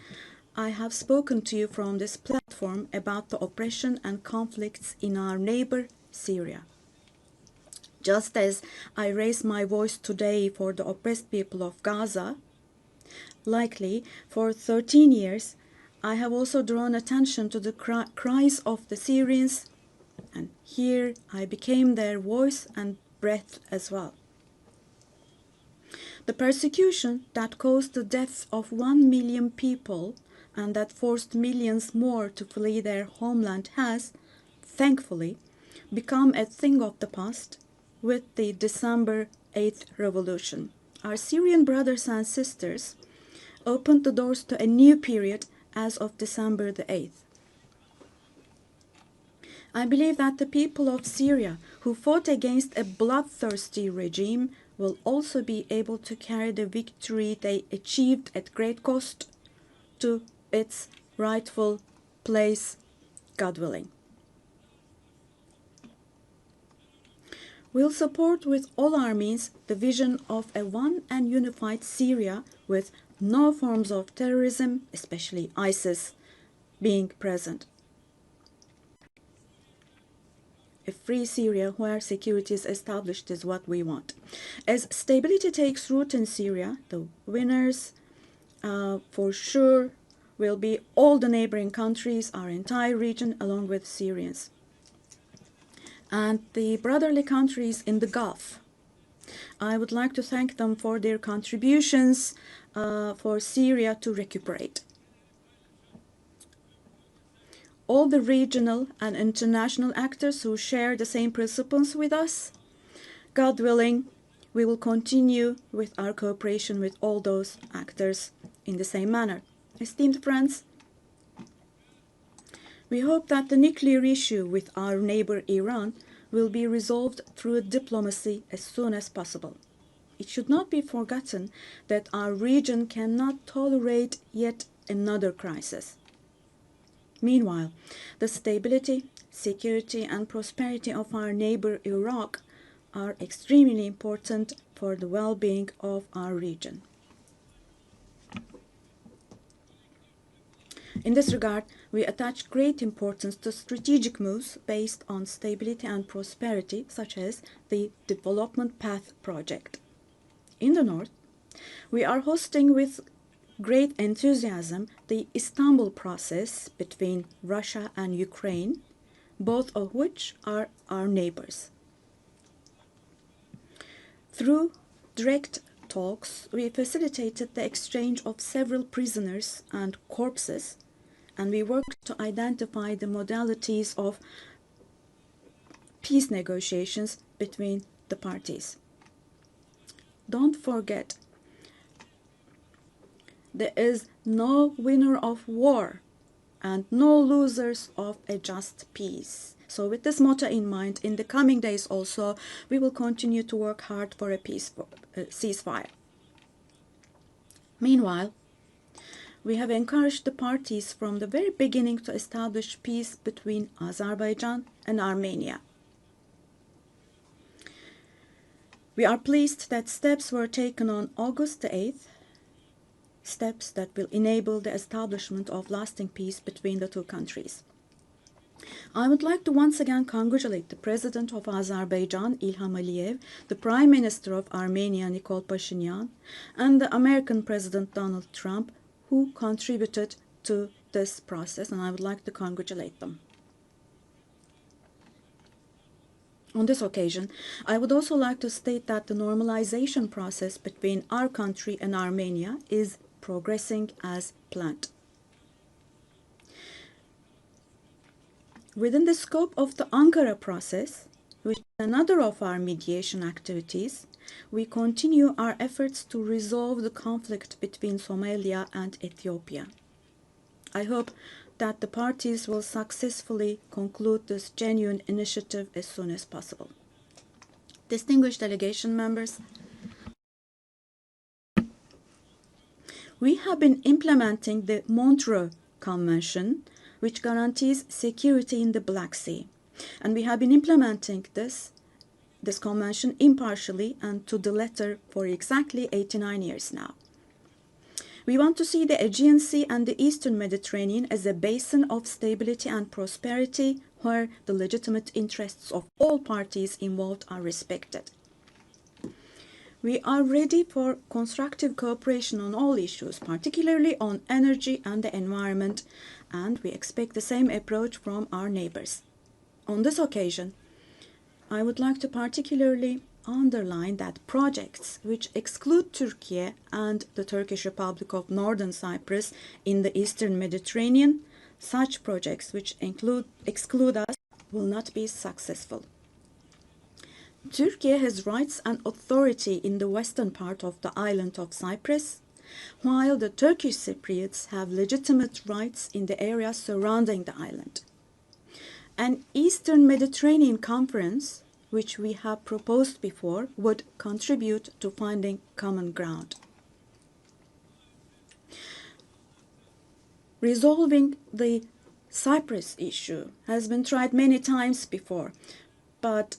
I have spoken to you from this platform about the oppression and conflicts in our neighbor, Syria. Just as I raise my voice today for the oppressed people of Gaza, likely for 13 years, I have also drawn attention to the cries of the Syrians, and here I became their voice and breath as well. The persecution that caused the death of 1 million people and that forced millions more to flee their homeland has, thankfully, become a thing of the past with the December 8th revolution. Our Syrian brothers and sisters opened the doors to a new period as of December the 8th. I believe that the people of Syria who fought against a bloodthirsty regime will also be able to carry the victory they achieved at great cost to its rightful place, God willing. We'll support with all our means the vision of a one and unified Syria with no forms of terrorism, especially ISIS, being present. A free Syria where security is established is what we want. As stability takes root in Syria, the winners for sure will be all the neighboring countries, our entire region, along with Syrians. And the brotherly countries in the Gulf. I would like to thank them for their contributions for Syria to recuperate. All the regional and international actors who share the same principles with us, God willing, we will continue with our cooperation with all those actors in the same manner. Esteemed friends, we hope that the nuclear issue with our neighbor Iran will be resolved through diplomacy as soon as possible. It should not be forgotten that our region cannot tolerate yet another crisis. Meanwhile, the stability, security, and prosperity of our neighbor Iraq are extremely important for the well-being of our region. In this regard, we attach great importance to strategic moves based on stability and prosperity, such as the Development Path Project. In the north, we are hosting with great enthusiasm the Istanbul process between Russia and Ukraine, both of which are our neighbors. Through direct talks, we facilitated the exchange of several prisoners and corpses, and we worked to identify the modalities of peace negotiations between the parties. Don't forget, there is no winner of war and no losers of a just peace. So with this motto in mind, in the coming days also, we will continue to work hard for a peaceful ceasefire. Meanwhile, we have encouraged the parties from the very beginning to establish peace between Azerbaijan and Armenia. We are pleased that steps were taken on August the 8th, steps that will enable the establishment of lasting peace between the two countries. I would like to once again congratulate the President of Azerbaijan, Ilham Aliyev, the Prime Minister of Armenia, Nikol Pashinyan, and the American President Donald Trump, who contributed to this process, and I would like to congratulate them. On this occasion, I would also like to state that the normalization process between our country and Armenia is progressing as planned. Within the scope of the Ankara process, which is another of our mediation activities, we continue our efforts to resolve the conflict between Somalia and Ethiopia. I hope that the parties will successfully conclude this genuine initiative as soon as possible. Distinguished delegation members, we have been implementing the Montreux Convention, which guarantees security in the Black Sea. And we have been implementing this convention impartially and to the letter for exactly 89 years now. We want to see the Aegean Sea and the Eastern Mediterranean as a basin of stability and prosperity where the legitimate interests of all parties involved are respected. We are ready for constructive cooperation on all issues, particularly on energy and the environment, and we expect the same approach from our neighbors. On this occasion, I would like to particularly underline that projects which exclude Turkey and the Turkish Republic of Northern Cyprus in the Eastern Mediterranean, such projects which exclude us will not be successful. Turkey has rights and authority in the western part of the island of Cyprus, while the Turkish Cypriots have legitimate rights in the area surrounding the island. An Eastern Mediterranean Conference, which we have proposed before, would contribute to finding common ground. Resolving the Cyprus issue has been tried many times before, but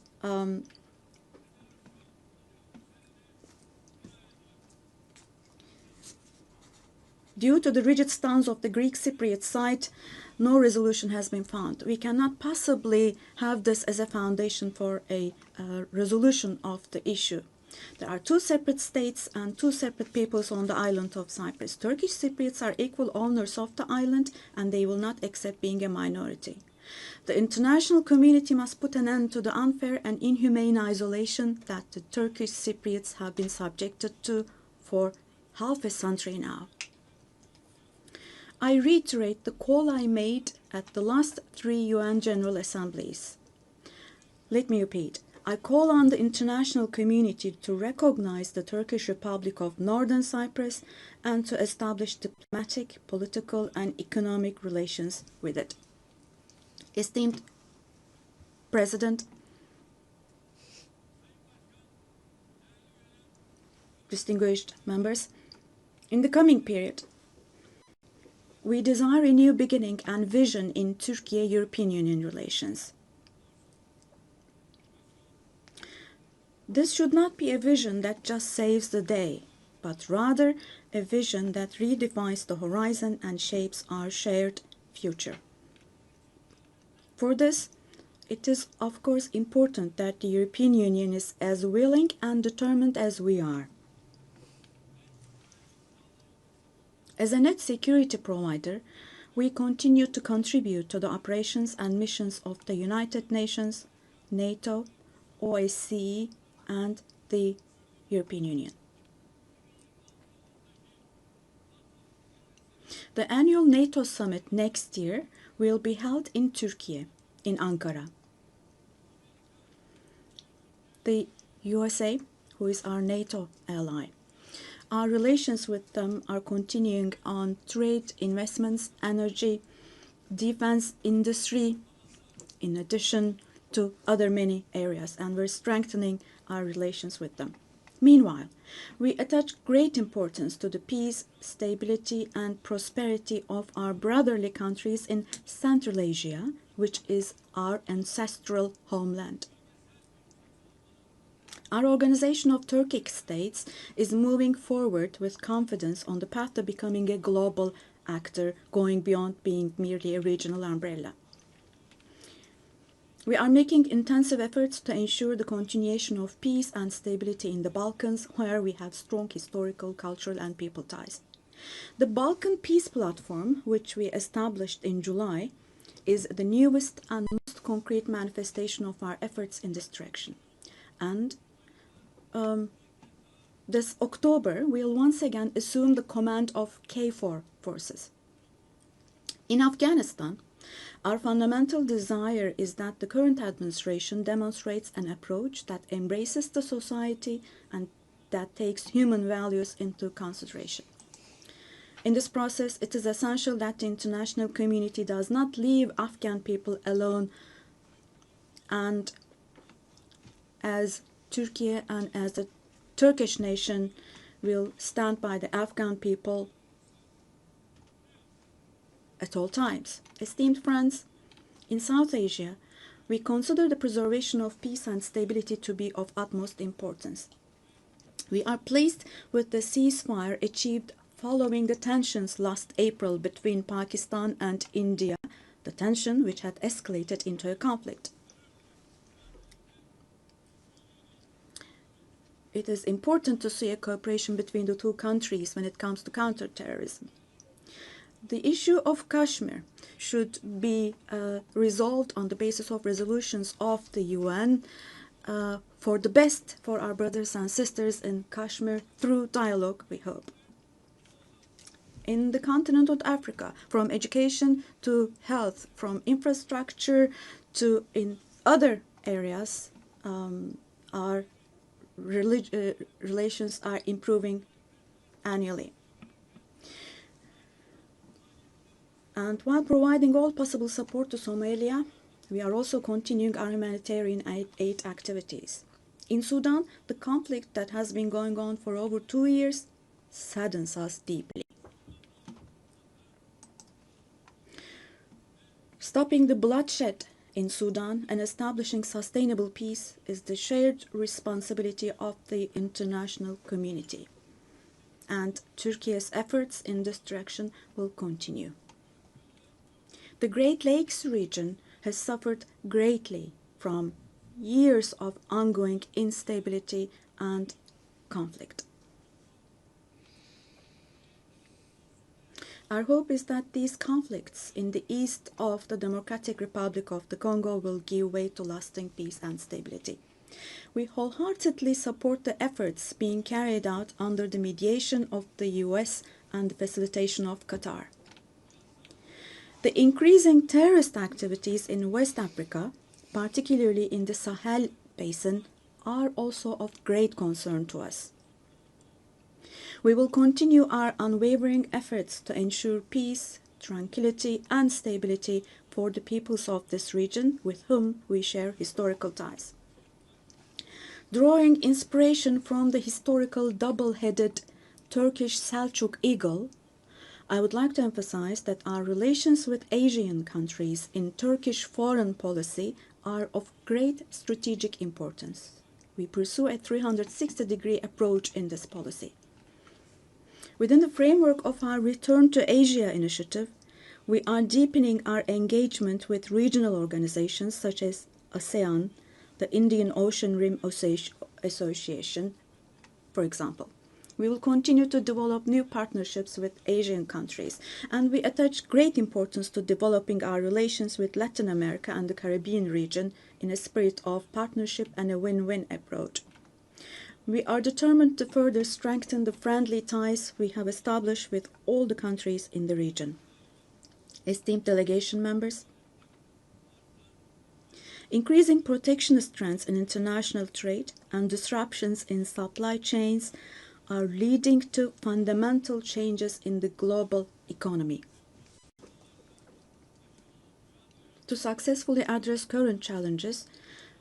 due to the rigid stance of the Greek Cypriot side, no resolution has been found. We cannot possibly have this as a foundation for a resolution of the issue. There are two separate states and two separate peoples on the island of Cyprus. Turkish Cypriots are equal owners of the island, and they will not accept being a minority. The international community must put an end to the unfair and inhumane isolation that the Turkish Cypriots have been subjected to for half a century now. I reiterate the call I made at the last 3 UN General Assemblies. Let me repeat. I call on the international community to recognize the Turkish Republic of Northern Cyprus and to establish diplomatic, political, and economic relations with it. Esteemed President, distinguished members, in the coming period, we desire a new beginning and vision in Turkey-European Union relations. This should not be a vision that just saves the day, but rather a vision that redefines the horizon and shapes our shared future. For this, it is of course important that the European Union is as willing and determined as we are. As a net security provider, we continue to contribute to the operations and missions of the United Nations, NATO, OSCE, and the European Union. The annual NATO summit next year will be held in Turkey, in Ankara. The USA, who is our NATO ally, our relations with them are continuing on trade, investments, energy, defense industry, in addition to other many areas, and we're strengthening our relations with them. Meanwhile, we attach great importance to the peace, stability, and prosperity of our brotherly countries in Central Asia, which is our ancestral homeland. Our Organization of Turkic States is moving forward with confidence on the path to becoming a global actor, going beyond being merely a regional umbrella. We are making intensive efforts to ensure the continuation of peace and stability in the Balkans, where we have strong historical, cultural, and people ties. The Balkan Peace Platform, which we established in July, is the newest and most concrete manifestation of our efforts in this direction. And this October, we'll once again assume the command of KFOR forces. In Afghanistan, our fundamental desire is that the current administration demonstrates an approach that embraces the society and that takes human values into consideration. In this process, it is essential that the international community does not leave Afghan people alone, and as Turkey and as the Turkish nation will stand by the Afghan people at all times. Esteemed friends, in South Asia, we consider the preservation of peace and stability to be of utmost importance. We are pleased with the ceasefire achieved following the tensions last April between Pakistan and India, the tension which had escalated into a conflict. It is important to see a cooperation between the two countries when it comes to counterterrorism. The issue of Kashmir should be resolved on the basis of resolutions of the UN for the best for our brothers and sisters in Kashmir through dialogue, we hope. In the continent of Africa, from education to health, from infrastructure to in other areas, our relations are improving annually. And while providing all possible support to Somalia, we are also continuing our humanitarian aid activities. In Sudan, the conflict that has been going on for over 2 years saddens us deeply. Stopping the bloodshed in Sudan and establishing sustainable peace is the shared responsibility of the international community. And Turkey's efforts in this direction will continue. The Great Lakes region has suffered greatly from years of ongoing instability and conflict. Our hope is that these conflicts in the east of the Democratic Republic of the Congo will give way to lasting peace and stability. We wholeheartedly support the efforts being carried out under the mediation of the US and the facilitation of Qatar. The increasing terrorist activities in West Africa, particularly in the Sahel Basin, are also of great concern to us. We will continue our unwavering efforts to ensure peace, tranquility, and stability for the peoples of this region with whom we share historical ties. Drawing inspiration from the historical double-headed Turkish Selçuk eagle, I would like to emphasize that our relations with Asian countries in Turkish foreign policy are of great strategic importance. We pursue a 360-degree approach in this policy. Within the framework of our Return to Asia initiative, we are deepening our engagement with regional organizations such as ASEAN, the Indian Ocean Rim Association, for example. We will continue to develop new partnerships with Asian countries, and we attach great importance to developing our relations with Latin America and the Caribbean region in a spirit of partnership and a win-win approach. We are determined to further strengthen the friendly ties we have established with all the countries in the region. Esteemed delegation members, increasing protectionist trends in international trade and disruptions in supply chains are leading to fundamental changes in the global economy. To successfully address current challenges,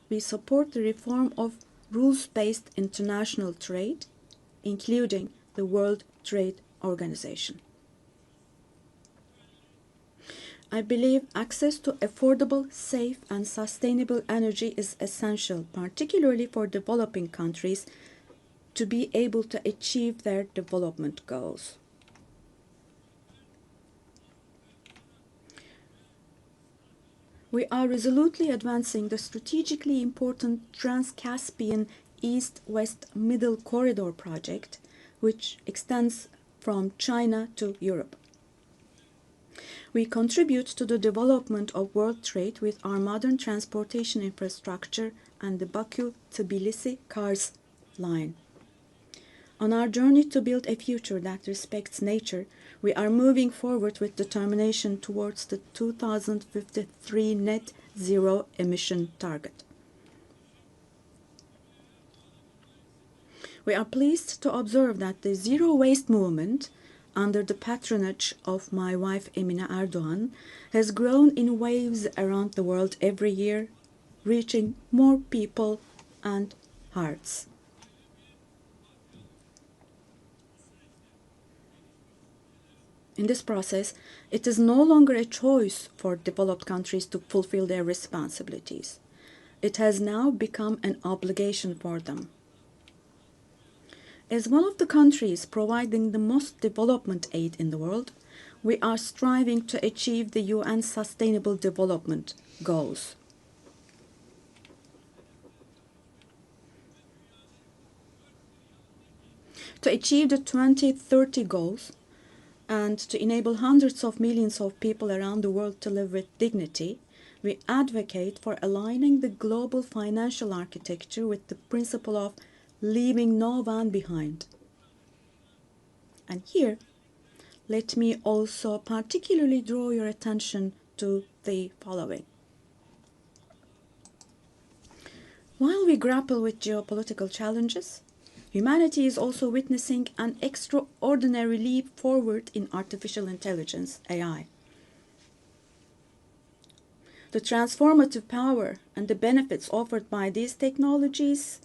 we support the reform of rules-based international trade, including the World Trade Organization. I believe access to affordable, safe, and sustainable energy is essential, particularly for developing countries, to be able to achieve their development goals. We are resolutely advancing the strategically important Trans-Caspian East-West Middle Corridor project, which extends from China to Europe. We contribute to the development of world trade with our modern transportation infrastructure and the Baku-Tbilisi Kars line. On our journey to build a future that respects nature, we are moving forward with determination towards the 2053 net zero emission target. We are pleased to observe that the zero waste movement, under the patronage of my wife Emine Erdogan, has grown in waves around the world every year, reaching more people and hearts. In this process, it is no longer a choice for developed countries to fulfill their responsibilities. It has now become an obligation for them. As one of the countries providing the most development aid in the world, we are striving to achieve the UN Sustainable Development Goals. To achieve the 2030 goals and to enable hundreds of millions of people around the world to live with dignity, we advocate for aligning the global financial architecture with the principle of leaving no one behind. And here, let me also particularly draw your attention to the following. While we grapple with geopolitical challenges, humanity is also witnessing an extraordinary leap forward in artificial intelligence, AI. The transformative power and the benefits offered by these technologies,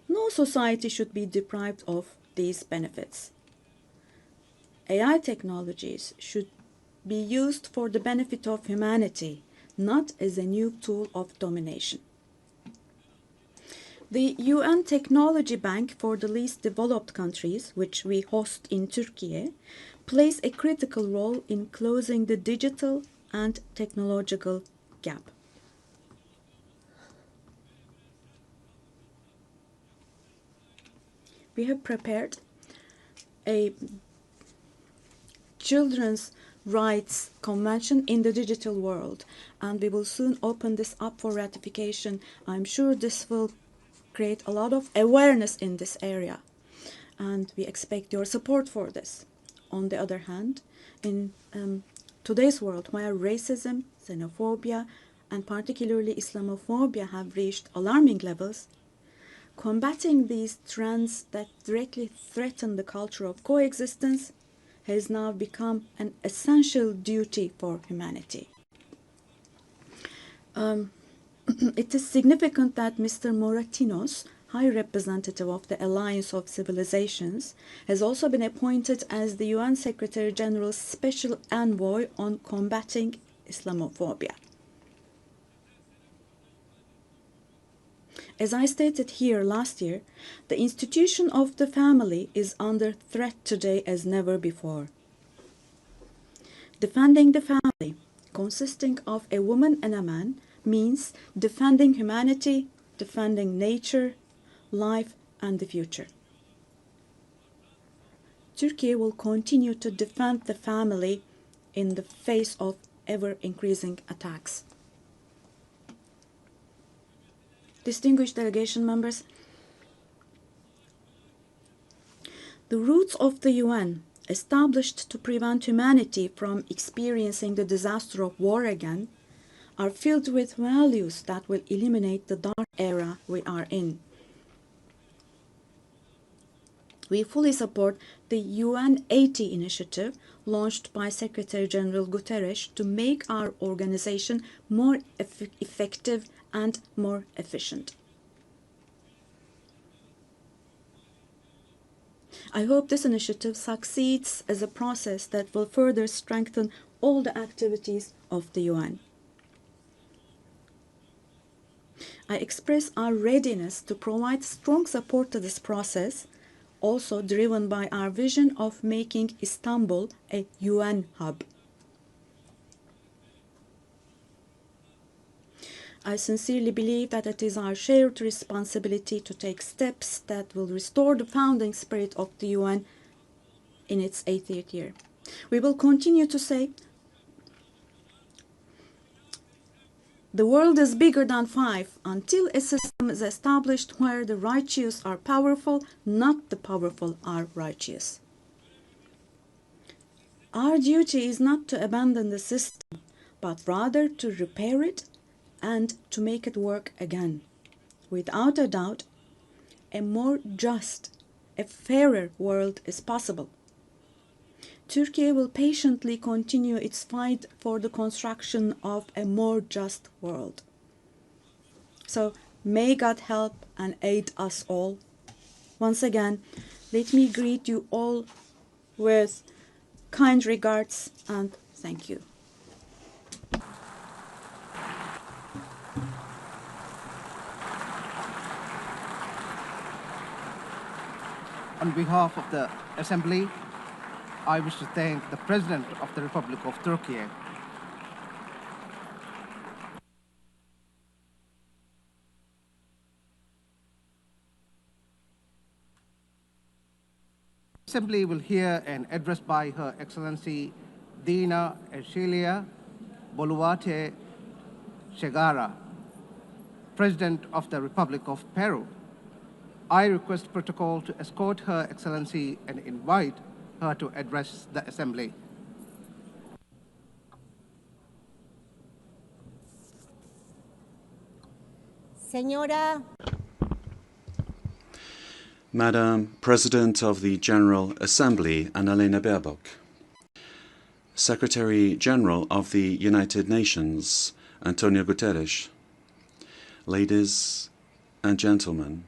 no society should be deprived of these benefits. AI technologies should be used for the benefit of humanity, not as a new tool of domination. The UN Technology Bank for the Least Developed Countries, which we host in Turkey, plays a critical role in closing the digital and technological gap. We have prepared a children's rights convention in the digital world, and we will soon open this up for ratification. I'm sure this will create a lot of awareness in this area, and we expect your support for this. On the other hand, in today's world, where racism, xenophobia, and particularly Islamophobia have reached alarming levels, combating these trends that directly threaten the culture of coexistence has now become an essential duty for humanity. It is significant that Mr. Moratinos, High Representative of the Alliance of Civilizations, has also been appointed as the UN Secretary General's Special Envoy on combating Islamophobia. As I stated here last year, the institution of the family is under threat today as never before. Defending the family, consisting of a woman and a man, means defending humanity, defending nature, life, and the future. Turkey will continue to defend the family in the face of ever-increasing attacks. Distinguished delegation members, the roots of the UN, established to prevent humanity from experiencing the disaster of war again, are filled with values that will eliminate the dark era we are in. We fully support the UN 80 initiative launched by Secretary General Guterres to make our organization more effective and more efficient. I hope this initiative succeeds as a process that will further strengthen all the activities of the UN. I express our readiness to provide strong support to this process, also driven by our vision of making Istanbul a UN hub. I sincerely believe that it is our shared responsibility to take steps that will restore the founding spirit of the UN in its 80th year. We will continue to say, the world is bigger than 5 until a system is established where the righteous are powerful, not the powerful are righteous. Our duty is not to abandon the system, but rather to repair it and to make it work again. Without a doubt, a more just, a fairer world is possible. Turkey will patiently continue its fight for the construction of a more just world. So may God help and aid us all. Once again, let me greet you all with kind regards and thank you. On behalf of the Assembly, I wish to thank the President of the Republic of Turkey. The Assembly will hear an address by Her Excellency Dina Ercilia Boluarte Segara, President of the Republic of Peru. I request protocol to escort Her Excellency and invite her to address the Assembly. Señora. Madam President of the General Assembly, Annalena Baerbock. Secretary General of the United Nations, Antonio Guterres. Ladies and gentlemen,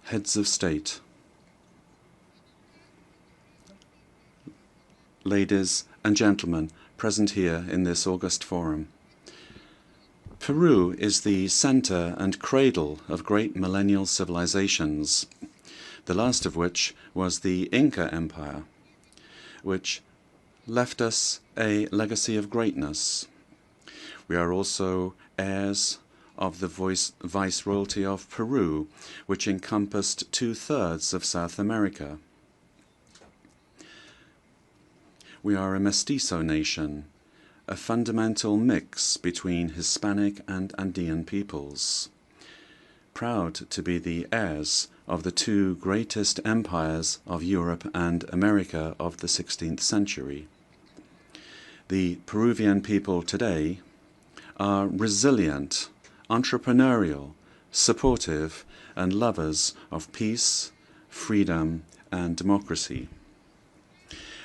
heads of state, ladies and gentlemen present here in this august forum. Peru is the center and cradle of great millennial civilizations, the last of which was the Inca Empire, which left us a legacy of greatness. We are also heirs of the Viceroyalty of Peru, which encompassed 2/3 of South America. We are a mestizo nation, a fundamental mix between Hispanic and Andean peoples, proud to be the heirs of the two greatest empires of Europe and America of the 16th century. The Peruvian people today are resilient, entrepreneurial, supportive, and lovers of peace, freedom, and democracy.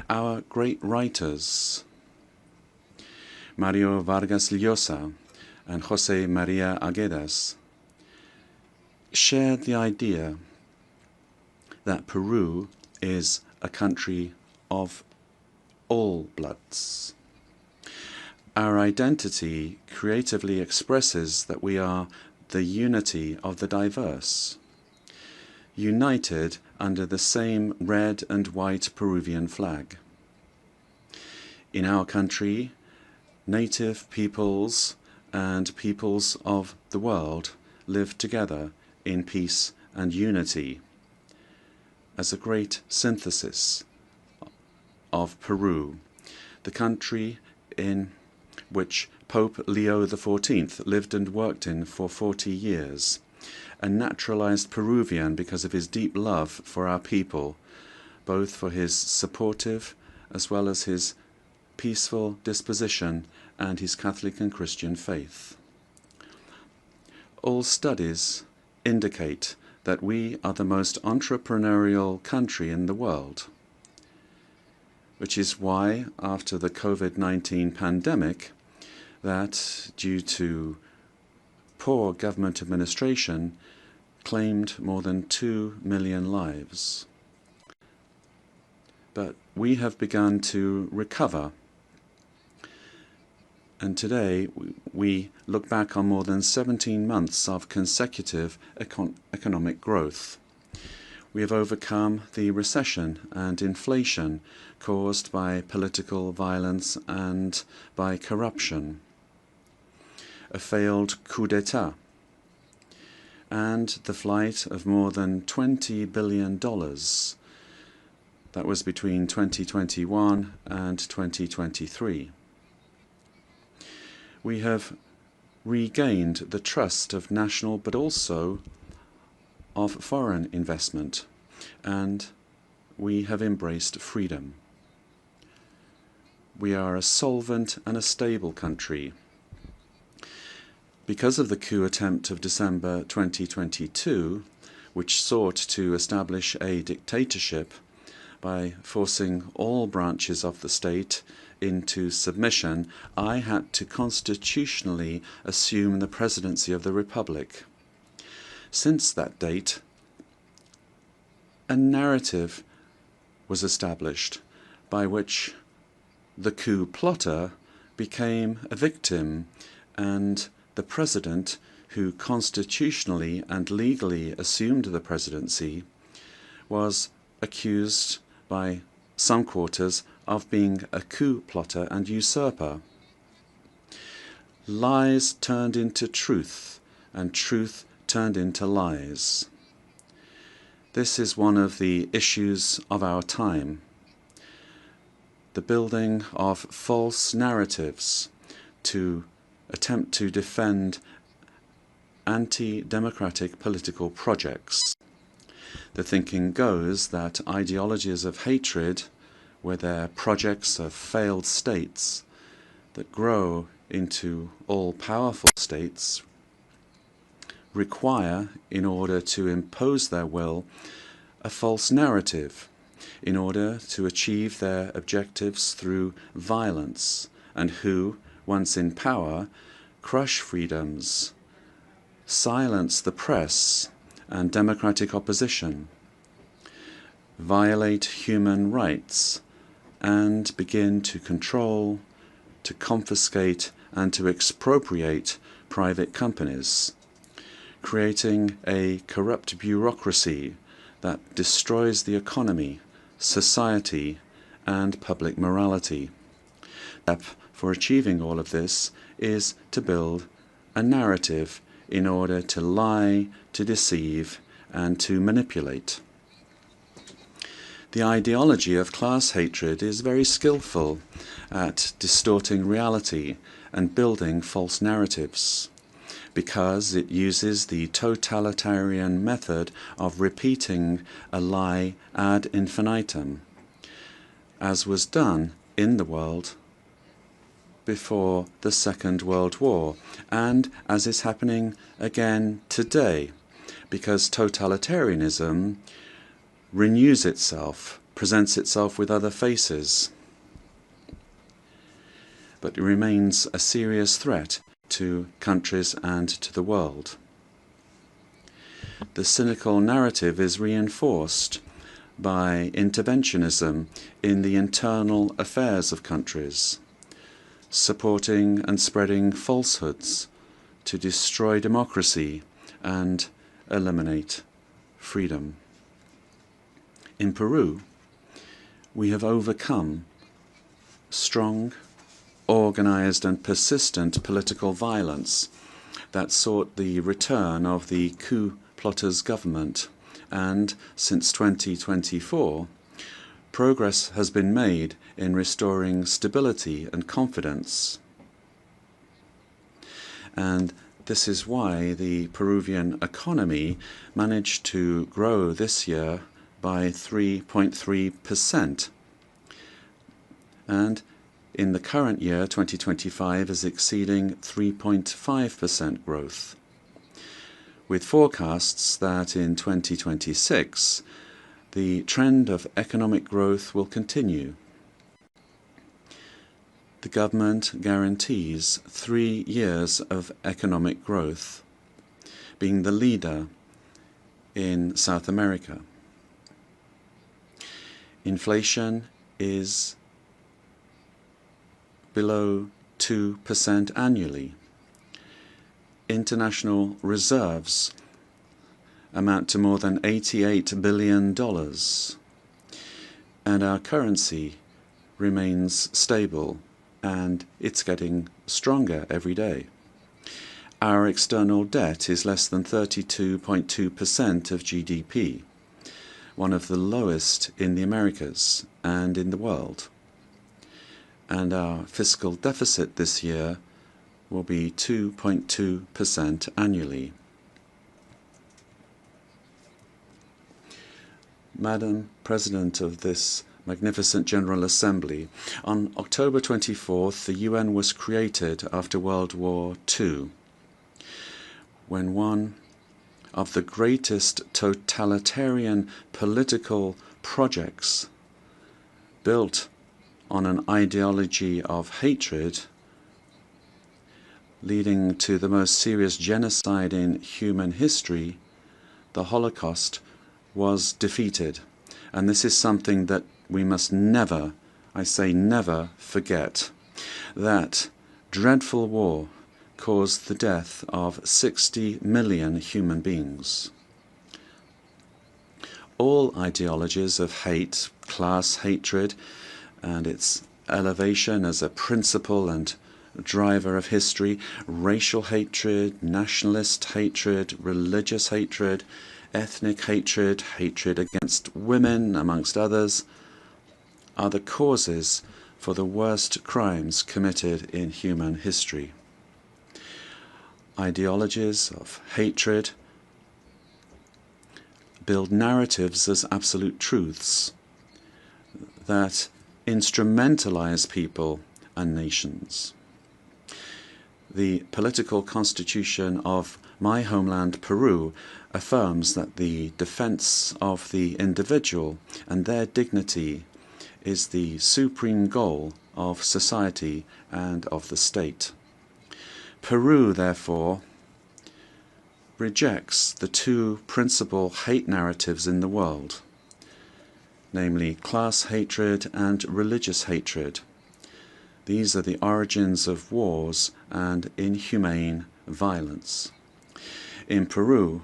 Our great writers, Mario Vargas Llosa and José María Arguedas, shared the idea that Peru is a country of all bloods. Our identity creatively expresses that we are the unity of the diverse, united under the same red and white Peruvian flag. In our country, native peoples and peoples of the world live together in peace and unity as a great synthesis of Peru, the country in which Pope Leo XIV lived and worked in for 40 years, a naturalized Peruvian because of his deep love for our people, both for his supportive as well as his peaceful disposition and his Catholic and Christian faith. All studies indicate that we are the most entrepreneurial country in the world, which is why, after the COVID-19 pandemic, that, due to poor government administration, claimed more than 2 million lives. But we have begun to recover, and today we look back on more than 17 months of consecutive economic growth. We have overcome the recession and inflation caused by political violence and by corruption, a failed coup d'etat, and the flight of more than $20 billion That was between 2021 and 2023. We have regained the trust of national but also of foreign investment, and we have embraced freedom. We are a solvent and a stable country. Because of the coup attempt of December 2022, which sought to establish a dictatorship by forcing all branches of the state into submission, I had to constitutionally assume the presidency of the Republic. Since that date, a narrative was established by which the coup plotter became a victim, and the president, who constitutionally and legally assumed the presidency, was accused by some quarters of being a coup plotter and usurper. Lies turned into truth, and truth turned into lies. This is one of the issues of our time. The building of false narratives to attempt to defend anti-democratic political projects. The thinking goes that ideologies of hatred, where they're projects of failed states that grow into all-powerful states, require, in order to impose their will, a false narrative, in order to achieve their objectives through violence, and who, once in power, crush freedoms, silence the press and democratic opposition, violate human rights, and begin to control, to confiscate, and to expropriate private companies, creating a corrupt bureaucracy that destroys the economy, society, and public morality. The step for achieving all of this is to build a narrative in order to lie, to deceive, and to manipulate. The ideology of class hatred is very skillful at distorting reality and building false narratives, because it uses the totalitarian method of repeating a lie ad infinitum, as was done in the world before the Second World War, and as is happening again today, because totalitarianism renews itself, presents itself with other faces, but it remains a serious threat to countries and to the world. The cynical narrative is reinforced by interventionism in the internal affairs of countries, supporting and spreading falsehoods to destroy democracy and eliminate freedom. In Peru, we have overcome strong, organized and persistent political violence that sought the return of the coup plotters' government, and since 2024, progress has been made in restoring stability and confidence. And this is why the Peruvian economy managed to grow this year by 3.3%. And in the current year, 2025, is exceeding 3.5% growth, with forecasts that in 2026 the trend of economic growth will continue. The government guarantees 3 years of economic growth, being the leader in South America. Inflation is below 2% annually. International reserves amount to more than $88 billion, and our currency remains stable, and it's getting stronger every day. Our external debt is less than 32.2% of GDP, one of the lowest in the Americas and in the world. And our fiscal deficit this year will be 2.2% annually. Madam President of this magnificent General Assembly, on October 24th, the UN was created after World War II, when one of the greatest totalitarian political projects built on an ideology of hatred, leading to the most serious genocide in human history, the Holocaust, was defeated. And this is something that we must never, I say never, forget. That dreadful war caused the death of 60 million human beings. All ideologies of hate, class hatred, and its elevation as a principle and driver of history, racial hatred, nationalist hatred, religious hatred, ethnic hatred, hatred against women, amongst others, are the causes for the worst crimes committed in human history. Ideologies of hatred build narratives as absolute truths that instrumentalize people and nations. The political constitution of my homeland, Peru, affirms that the defense of the individual and their dignity is the supreme goal of society and of the state. Peru, therefore, rejects the two principal hate narratives in the world, namely class hatred and religious hatred. These are the origins of wars and inhumane violence. In Peru,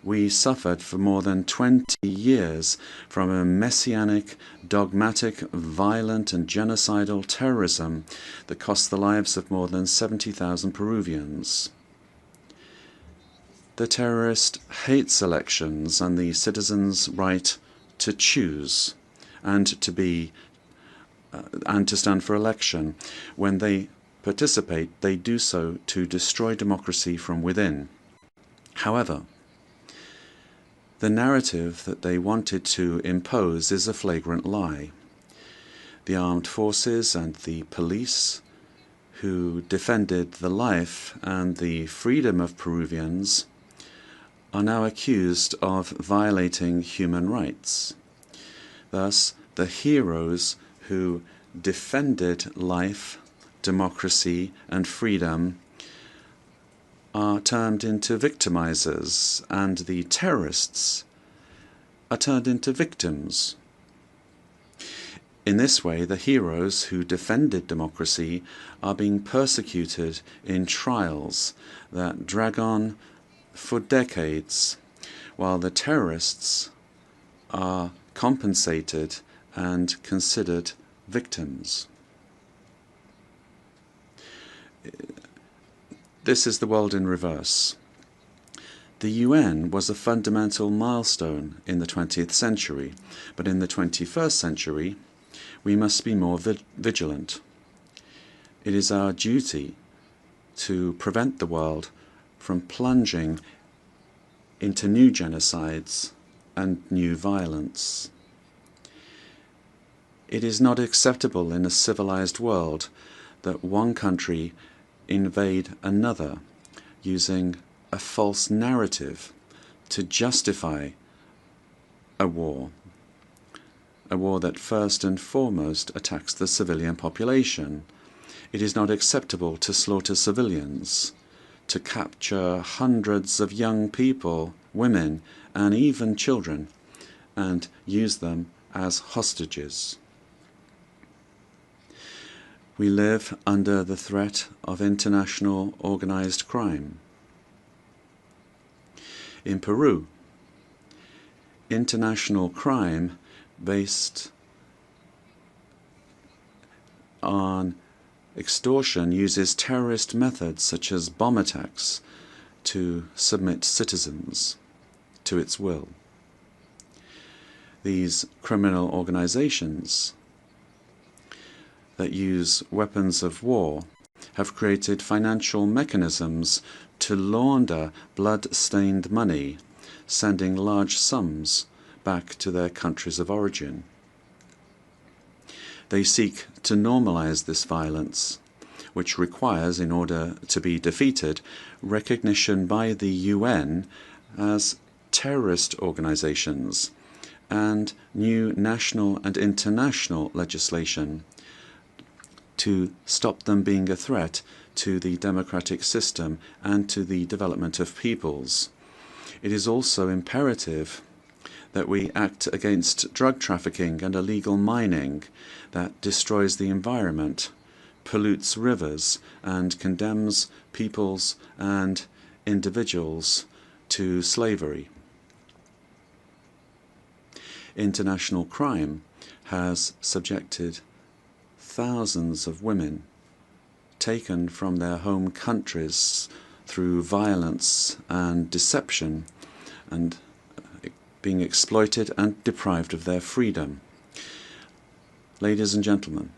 we suffered for more than 20 years from a messianic, dogmatic, violent and genocidal terrorism that cost the lives of more than 70,000 Peruvians. The terrorist hates elections and the citizens' right to choose and to stand for election. When they participate, they do so to destroy democracy from within. However, the narrative that they wanted to impose is a flagrant lie. The armed forces and the police, who defended the life and the freedom of Peruvians, are now accused of violating human rights. Thus, the heroes who defended life, democracy, and freedom are turned into victimizers, and the terrorists are turned into victims. In this way, the heroes who defended democracy are being persecuted in trials that drag on for decades, while the terrorists are compensated and considered victims. This is the world in reverse. The UN was a fundamental milestone in the 20th century, but in the 21st century, we must be more vigilant. It is our duty to prevent the world from plunging into new genocides and new violence. It is not acceptable in a civilized world that one country invade another using a false narrative to justify a war that first and foremost attacks the civilian population. It is not acceptable to slaughter civilians, to capture hundreds of young people, women, and even children, and use them as hostages. We live under the threat of international organized crime. In Peru, international crime based on extortion uses terrorist methods such as bomb attacks to submit citizens to its will. These criminal organizations that use weapons of war have created financial mechanisms to launder blood-stained money, sending large sums back to their countries of origin. They seek to normalize this violence, which requires, in order to be defeated, recognition by the UN as terrorist organizations and new national and international legislation to stop them being a threat to the democratic system and to the development of peoples. It is also imperative that we act against drug trafficking and illegal mining that destroys the environment, pollutes rivers, and condemns peoples and individuals to slavery. International crime has subjected thousands of women taken from their home countries through violence and deception and being exploited and deprived of their freedom. Ladies and gentlemen,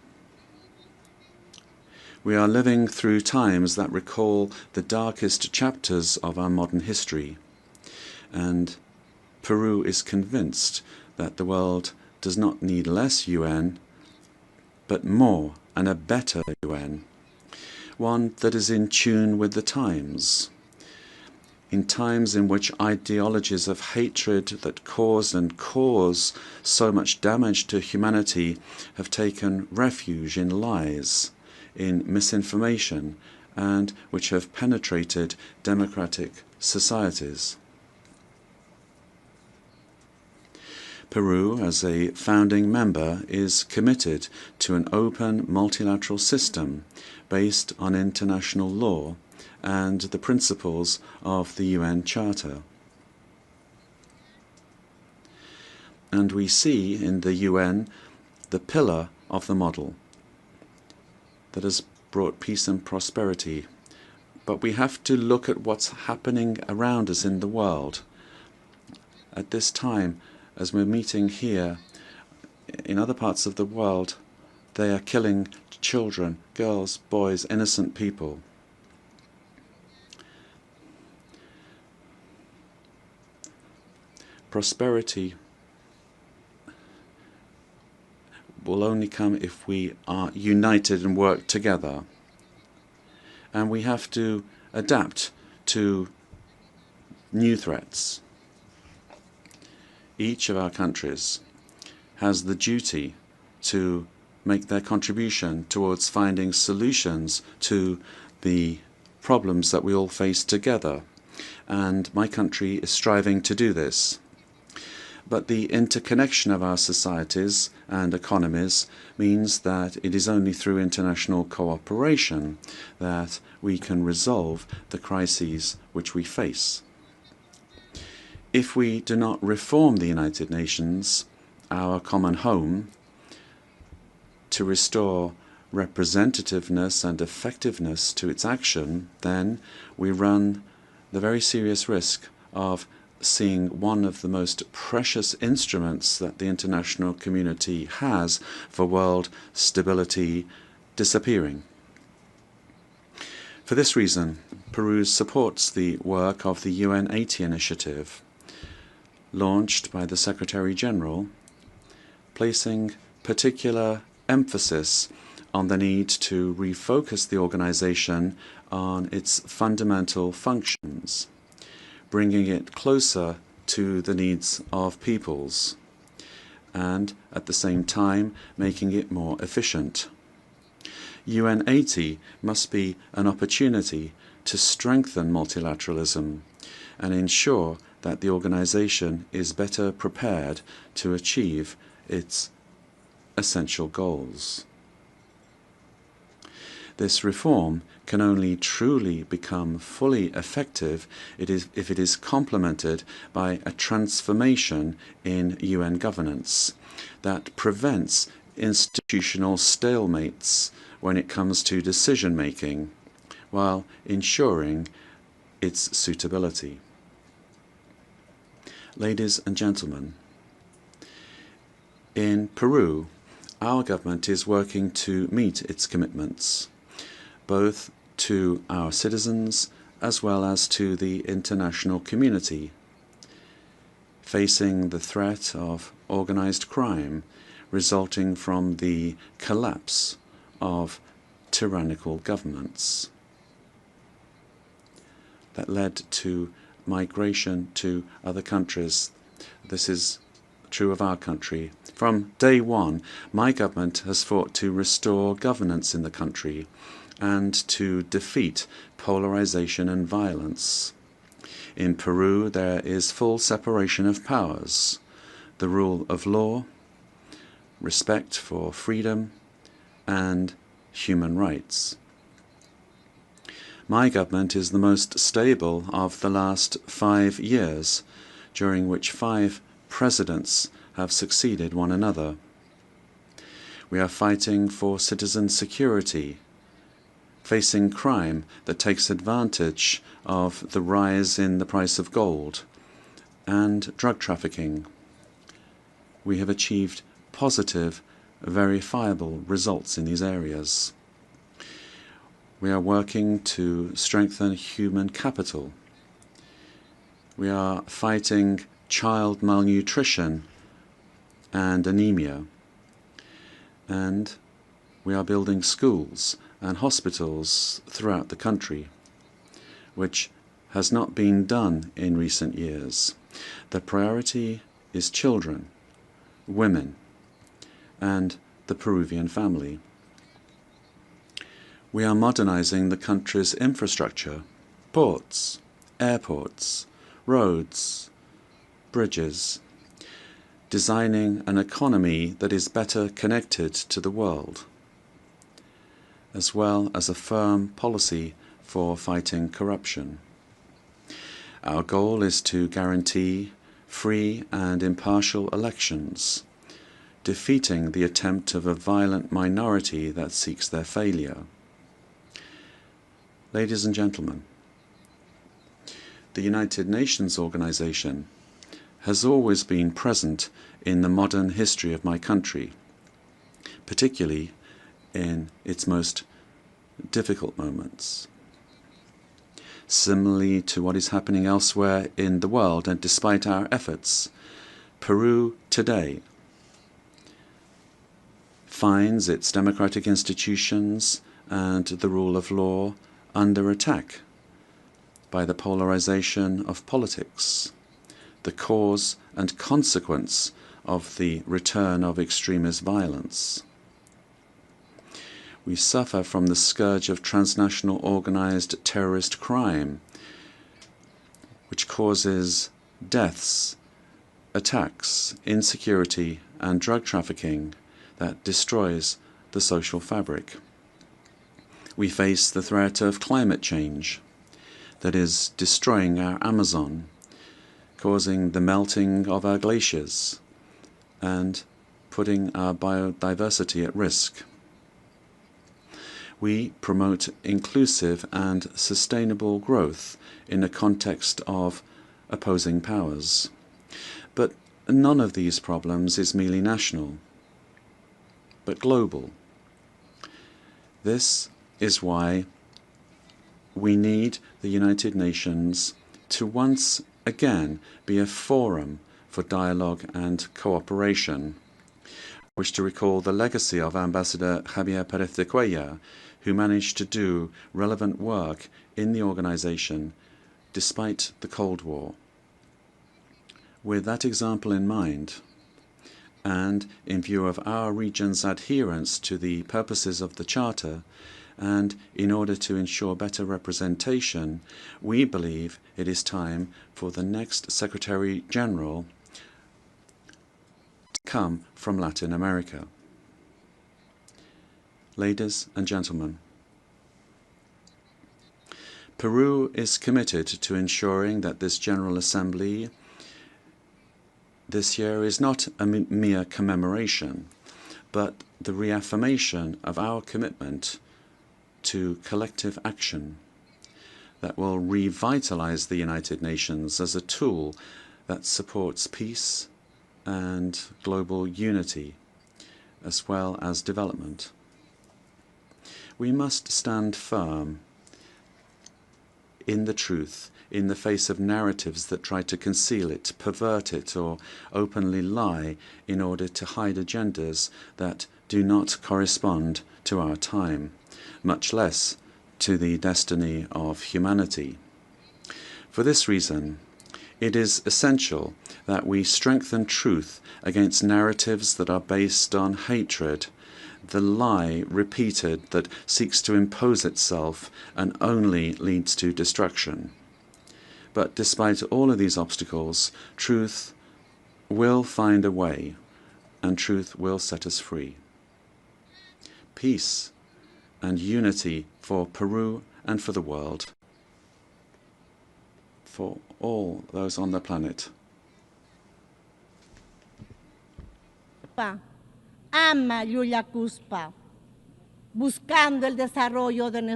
we are living through times that recall the darkest chapters of our modern history, and Peru is convinced that the world does not need less UN, but more and a better UN, one that is in tune with the times. In times in which ideologies of hatred that caused and cause so much damage to humanity have taken refuge in lies, in misinformation, and which have penetrated democratic societies. Peru, as a founding member, is committed to an open multilateral system based on international law and the principles of the UN Charter. And we see in the UN the pillar of the model that has brought peace and prosperity. But we have to look at what's happening around us in the world. At this time, as we're meeting here, in other parts of the world, they are killing children, girls, boys, innocent people. Prosperity will only come if we are united and work together. And we have to adapt to new threats. Each of our countries has the duty to make their contribution towards finding solutions to the problems that we all face together. And my country is striving to do this. But the interconnection of our societies and economies means that it is only through international cooperation that we can resolve the crises which we face. If we do not reform the United Nations, our common home, to restore representativeness and effectiveness to its action, then we run the very serious risk of seeing one of the most precious instruments that the international community has for world stability disappearing. For this reason, Peru supports the work of the UN 80 initiative, launched by the Secretary-General, placing particular emphasis on the need to refocus the organization on its fundamental functions, bringing it closer to the needs of peoples, and at the same time making it more efficient. UN 80 must be an opportunity to strengthen multilateralism and ensure that the organization is better prepared to achieve its essential goals. This reform can only truly become fully effective if it is complemented by a transformation in UN governance that prevents institutional stalemates when it comes to decision-making, while ensuring its suitability. Ladies and gentlemen, In Peru, our government is working to meet its commitments, both to our citizens as well as to the international community, facing the threat of organized crime resulting from the collapse of tyrannical governments that led to migration to other countries. This is true of our country. From day one, my government has fought to restore governance in the country and to defeat polarization and violence. In Peru, there is full separation of powers, the rule of law, respect for freedom, and human rights. My government is the most stable of the last 5 years, during which 5 presidents have succeeded one another. We are fighting for citizen security, facing crime that takes advantage of the rise in the price of gold and drug trafficking. We have achieved positive, verifiable results in these areas. We are working to strengthen human capital. We are fighting child malnutrition and anemia. And we are building schools and hospitals throughout the country, which has not been done in recent years. The priority is children, women, and the Peruvian family. We are modernizing the country's infrastructure, ports, airports, roads, bridges, designing an economy that is better connected to the world, as well as a firm policy for fighting corruption. Our goal is to guarantee free and impartial elections, defeating the attempt of a violent minority that seeks their failure. Ladies and gentlemen, the United Nations organization has always been present in the modern history of my country, particularly in its most difficult moments. Similarly to what is happening elsewhere in the world, and despite our efforts, Peru today finds its democratic institutions and the rule of law under attack by the polarization of politics, the cause and consequence of the return of extremist violence. We suffer from the scourge of transnational organized terrorist crime, which causes deaths, attacks, insecurity, and drug trafficking that destroys the social fabric. We face the threat of climate change that is destroying our Amazon, causing the melting of our glaciers, and putting our biodiversity at risk. We promote inclusive and sustainable growth in a context of opposing powers. But none of these problems is merely national, but global. This is why we need the United Nations to once again be a forum for dialogue and cooperation. I wish to recall the legacy of Ambassador Javier Pérez de Cuellar, who managed to do relevant work in the organization despite the Cold War. With that example in mind, and in view of our region's adherence to the purposes of the Charter, and in order to ensure better representation, we believe it is time for the next Secretary General to come from Latin America. Ladies and gentlemen, Peru is committed to ensuring that this General Assembly this year is not a mere commemoration, but the reaffirmation of our commitment to collective action that will revitalize the United Nations as a tool that supports peace, and global unity, as well as development. We must stand firm in the truth in the face of narratives that try to conceal it, pervert it, or openly lie in order to hide agendas that do not correspond to our time, much less to the destiny of humanity. For this reason, it is essential that we strengthen truth against narratives that are based on hatred, the lie repeated that seeks to impose itself and only leads to destruction. But despite all of these obstacles, truth will find a way, and truth will set us free. Peace and unity for Peru and for the world, for all those on the planet. Ama Yulia Kuspa, buscando el desarrollo de.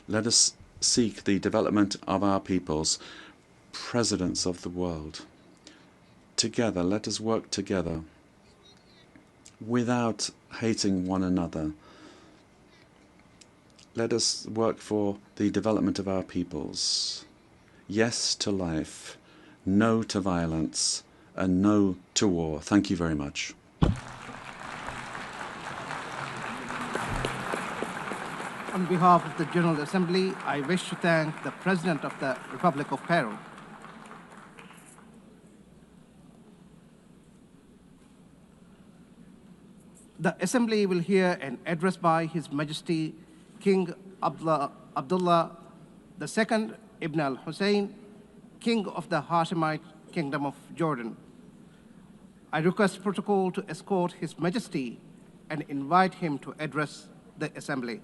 Let us seek the development of our peoples, presidents of the world. Together, let us work together without hating one another. Let us work for the development of our peoples. Yes to life, no to violence, and no to war. Thank you very much. On behalf of the General Assembly, I wish to thank the President of the Republic of Peru. The Assembly will hear an address by His Majesty King Abdullah II Ibn al-Hussein, King of the Hashemite Kingdom of Jordan. I request protocol to escort His Majesty and invite him to address the Assembly.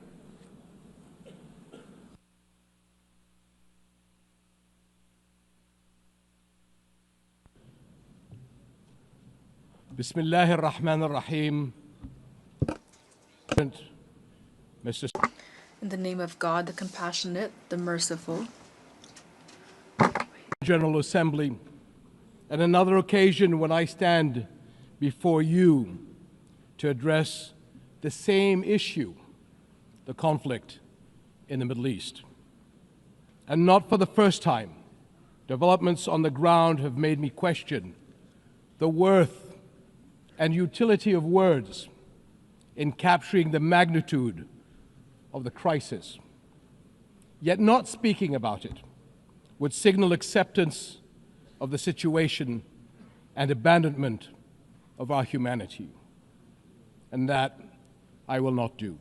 Bismillah ar-Rahman ar-Rahim. In the name of God, the compassionate, the merciful. General Assembly, at another occasion when I stand before you to address the same issue, the conflict in the Middle East. And not for the first time, developments on the ground have made me question the worth and utility of words in capturing the magnitude of the crisis. Yet not speaking about it would signal acceptance of the situation and abandonment of our humanity. And that I will not do.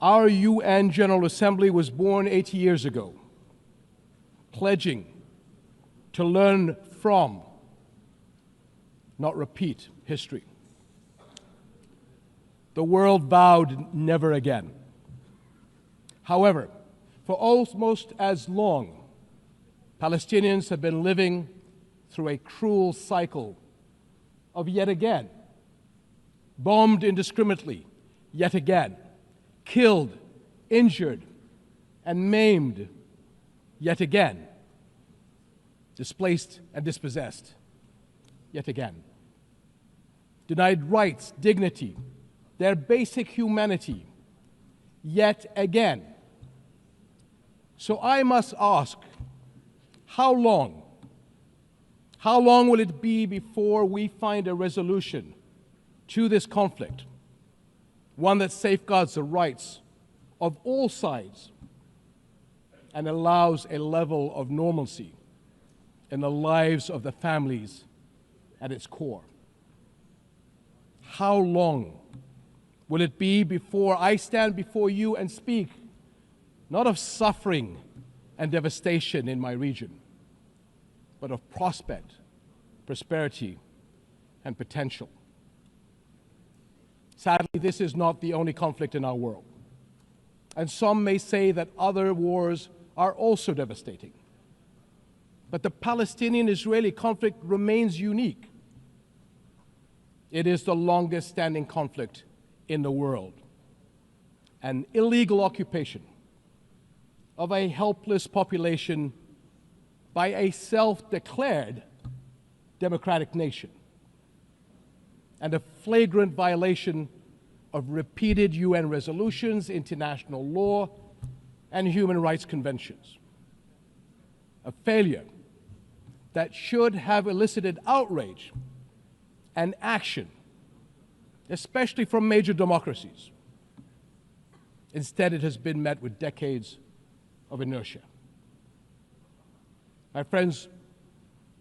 Our UN General Assembly was born 80 years ago, pledging to learn from, not repeat, history. The world vowed never again. However, for almost as long, Palestinians have been living through a cruel cycle of yet again, bombed indiscriminately, yet again, killed, injured, and maimed, yet again, displaced and dispossessed, yet again, denied rights, dignity, their basic humanity, yet again. So I must ask, how long? How long will it be before we find a resolution to this conflict, one that safeguards the rights of all sides and allows a level of normalcy in the lives of the families at its core? How long will it be before I stand before you and speak not of suffering and devastation in my region, but of prospect, prosperity, and potential? Sadly, this is not the only conflict in our world. And some may say that other wars are also devastating. But the Palestinian-Israeli conflict remains unique. It is the longest standing conflict in the world. An illegal occupation of a helpless population by a self-declared democratic nation and a flagrant violation of repeated UN resolutions, international law, and human rights conventions. A failure that should have elicited outrage and action, especially from major democracies. Instead, it has been met with decades of inertia. My friends,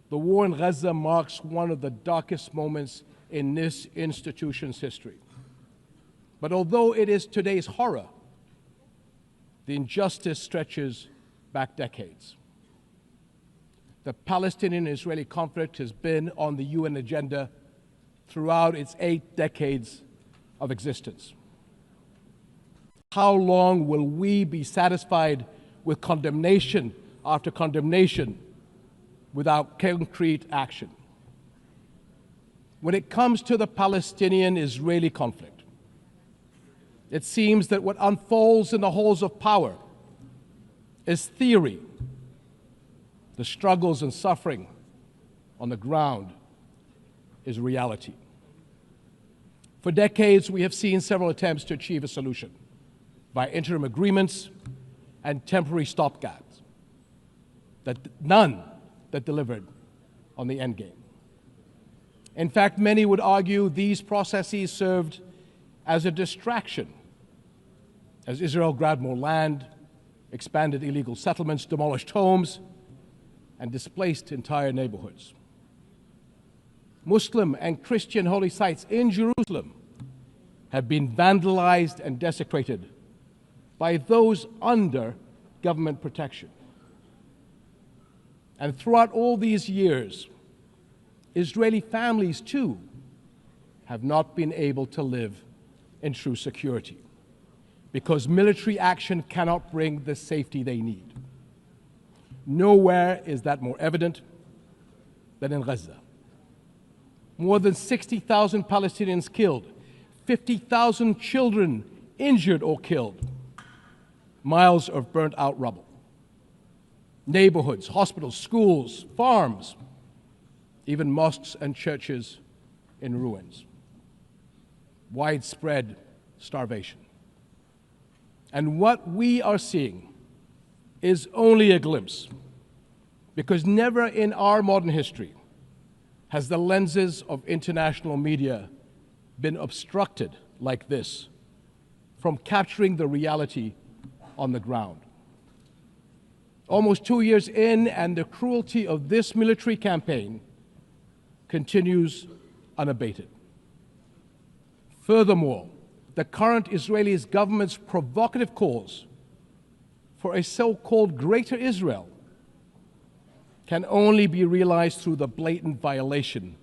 the war in Gaza marks one of the darkest moments in this institution's history. But although it is today's horror, the injustice stretches back decades. The Palestinian-Israeli conflict has been on the UN agenda throughout its 8 decades of existence. How long will we be satisfied with condemnation after condemnation without concrete action? When it comes to the Palestinian-Israeli conflict, it seems that what unfolds in the halls of power is theory. The struggles and suffering on the ground is reality. For decades, we have seen several attempts to achieve a solution by interim agreements and temporary stopgaps, none that delivered on the end game. In fact, many would argue these processes served as a distraction as Israel grabbed more land, expanded illegal settlements, demolished homes, and displaced entire neighborhoods. Muslim and Christian holy sites in Jerusalem have been vandalized and desecrated by those under government protection. And throughout all these years, Israeli families too have not been able to live in true security because military action cannot bring the safety they need. Nowhere is that more evident than in Gaza. More than 60,000 Palestinians killed, 50,000 children injured or killed, miles of burnt out rubble, neighborhoods, hospitals, schools, farms, even mosques and churches in ruins, widespread starvation. And what we are seeing is only a glimpse, because never in our modern history has the lenses of international media been obstructed like this from capturing the reality on the ground. Almost 2 years in, and the cruelty of this military campaign continues unabated. Furthermore, the current Israeli government's provocative calls for a so-called Greater Israel can only be realized through the blatant violation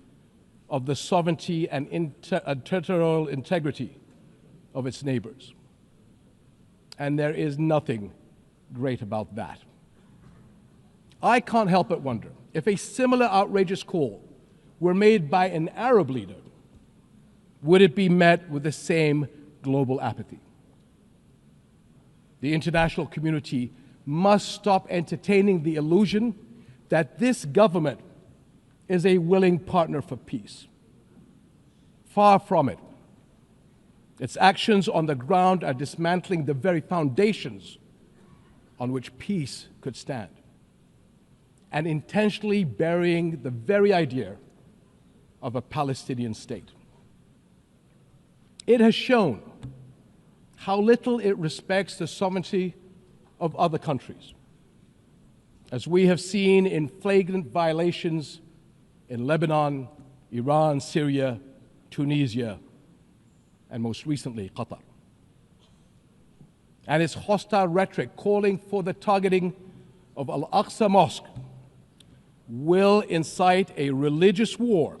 of the sovereignty and territorial integrity of its neighbors. And there is nothing great about that. I can't help but wonder if a similar outrageous call were made by an Arab leader, would it be met with the same global apathy? The international community must stop entertaining the illusion that this government is a willing partner for peace. Far from it. Its actions on the ground are dismantling the very foundations on which peace could stand, and intentionally burying the very idea of a Palestinian state. It has shown how little it respects the sovereignty of other countries, as we have seen in flagrant violations in Lebanon, Iran, Syria, Tunisia, and most recently, Qatar. And its hostile rhetoric calling for the targeting of Al-Aqsa Mosque will incite a religious war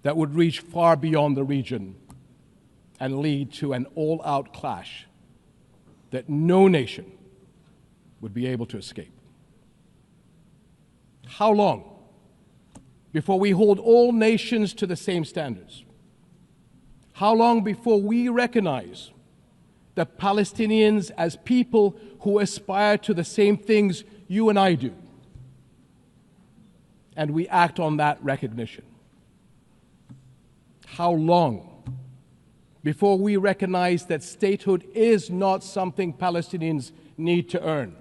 that would reach far beyond the region and lead to an all-out clash that no nation would be able to escape. How long before we hold all nations to the same standards? How long before we recognize the Palestinians as people who aspire to the same things you and I do? and we act on that recognition. How long before we recognize that statehood is not something Palestinians need to earn?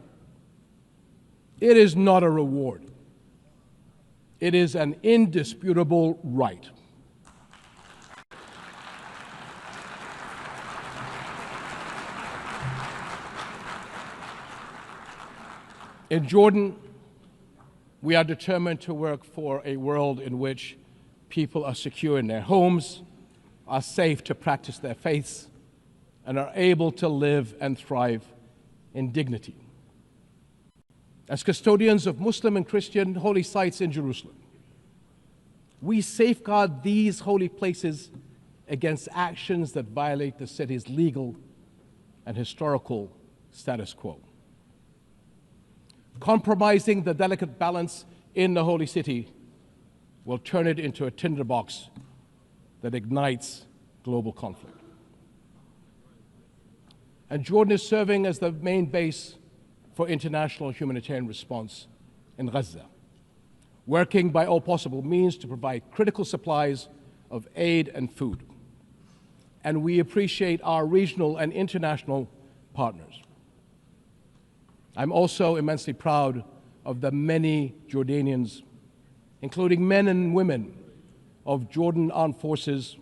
It is not a reward. It is an indisputable right. In Jordan, we are determined to work for a world in which people are secure in their homes, are safe to practice their faiths, and are able to live and thrive in dignity. As custodians of Muslim and Christian holy sites in Jerusalem, we safeguard these holy places against actions that violate the city's legal and historical status quo. Compromising the delicate balance in the holy city will turn it into a tinderbox that ignites global conflict. And Jordan is serving as the main base for international humanitarian response in Gaza, working by all possible means to provide critical supplies of aid and food. And we appreciate our regional and international partners. I'm also immensely proud of the many Jordanians, including men and women of Jordan Armed Forces,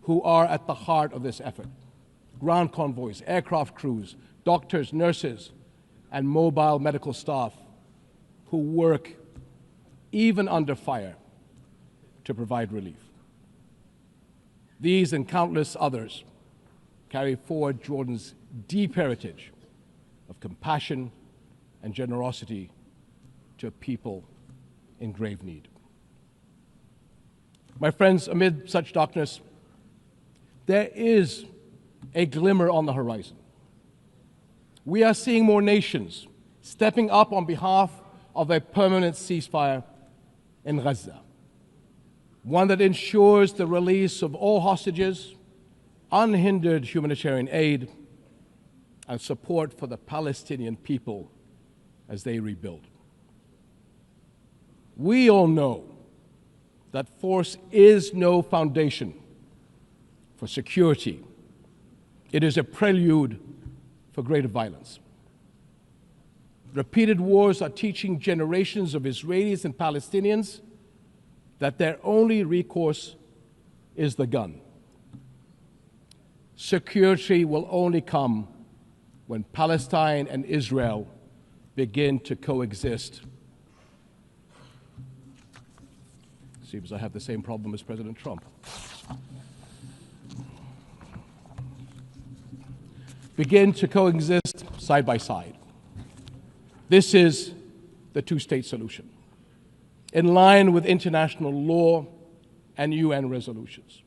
who are at the heart of this effort. Ground convoys, aircraft crews, doctors, nurses, and mobile medical staff who work even under fire to provide relief. These and countless others carry forward Jordan's deep heritage of compassion and generosity to a people in grave need. My friends, amid such darkness, there is a glimmer on the horizon. We are seeing more nations stepping up on behalf of a permanent ceasefire in Gaza, one that ensures the release of all hostages, unhindered humanitarian aid, and support for the Palestinian people as they rebuild. We all know that force is no foundation for security. It is a prelude for greater violence. Repeated wars are teaching generations of Israelis and Palestinians that their only recourse is the gun. Security will only come when Palestine and Israel begin to coexist. Seems I have the same problem as President Trump. Begin to coexist side by side. This is the two-state solution, in line with international law and UN resolutions.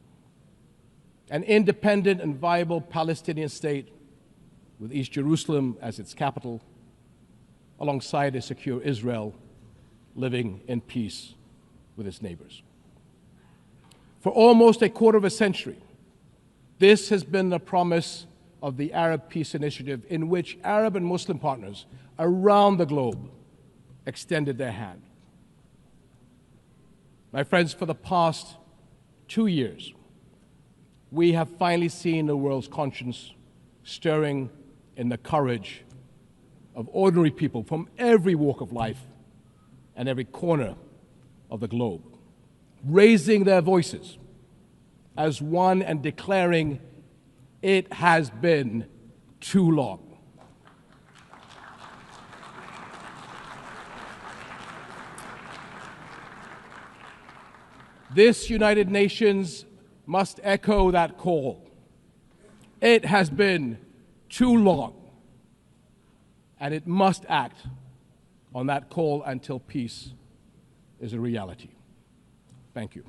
An independent and viable Palestinian state with East Jerusalem as its capital, alongside a secure Israel living in peace with its neighbors. For almost a quarter of a century, this has been the promise of the Arab Peace Initiative, in which Arab and Muslim partners around the globe extended their hand. My friends, for the past 2 years, we have finally seen the world's conscience stirring in the courage of ordinary people from every walk of life and every corner of the globe, raising their voices as one and declaring, "It has been too long." This United Nations must echo that call. It has been too long, and it must act on that call until peace is a reality. Thank you.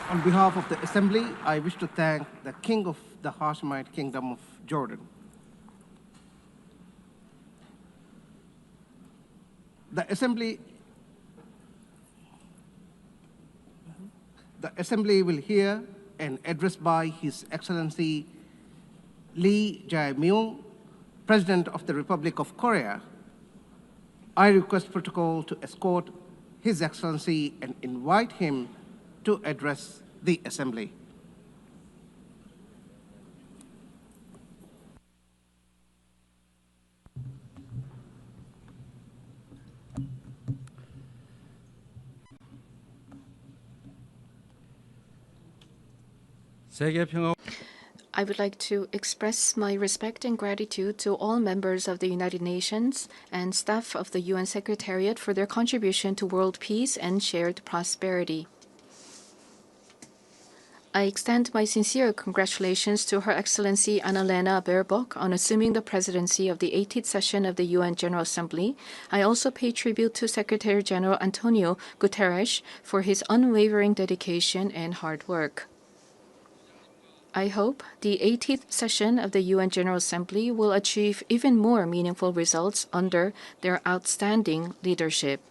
On behalf of the Assembly, I wish to thank the King of the Hashemite Kingdom of Jordan. The Assembly will hear an address by His Excellency Lee Jae-myung, President of the Republic of Korea, I request Protocol to escort His Excellency and invite him to address the Assembly. I would like to express my respect and gratitude to all members of the United Nations and staff of the UN Secretariat for their contribution to world peace and shared prosperity. I extend my sincere congratulations to Her Excellency Annalena Baerbock on assuming the presidency of the 18th session of the UN General Assembly. I also pay tribute to Secretary General Antonio Guterres for his unwavering dedication and hard work. I hope the 18th session of the UN General Assembly will achieve even more meaningful results under their outstanding leadership.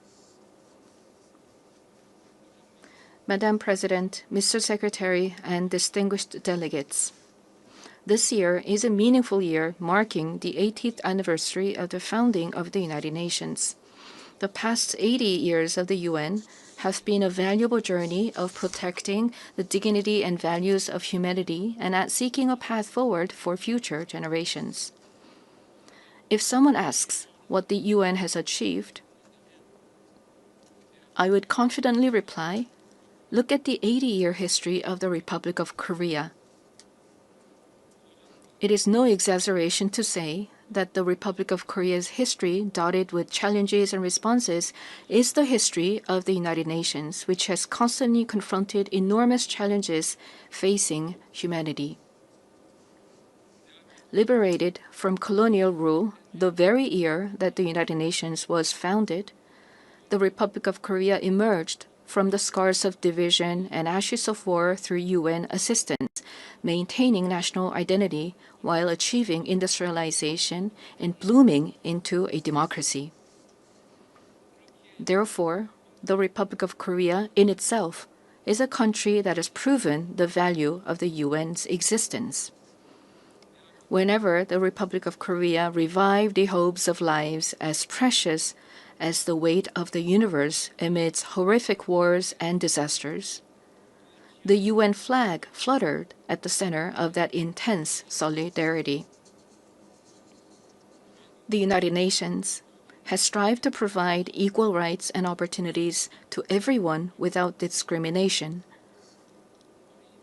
Madam President, Mr. Secretary, and distinguished delegates, this year is a meaningful year marking the 80th anniversary of the founding of the United Nations. The past 80 years of the UN has been a valuable journey of protecting the dignity and values of humanity and at seeking a path forward for future generations. If someone asks what the UN has achieved, I would confidently reply, look at the 80-year history of the Republic of Korea. It is no exaggeration to say that the Republic of Korea's history, dotted with challenges and responses, is the history of the United Nations, which has constantly confronted enormous challenges facing humanity. Liberated from colonial rule the very year that the United Nations was founded, the Republic of Korea emerged from the scars of division and ashes of war through UN assistance, maintaining national identity while achieving industrialization and blooming into a democracy. Therefore, the Republic of Korea in itself is a country that has proven the value of the UN's existence. Whenever the Republic of Korea revived the hopes of lives as precious as the weight of the universe amidst horrific wars and disasters, the UN flag fluttered at the center of that intense solidarity. The United Nations has strived to provide equal rights and opportunities to everyone without discrimination,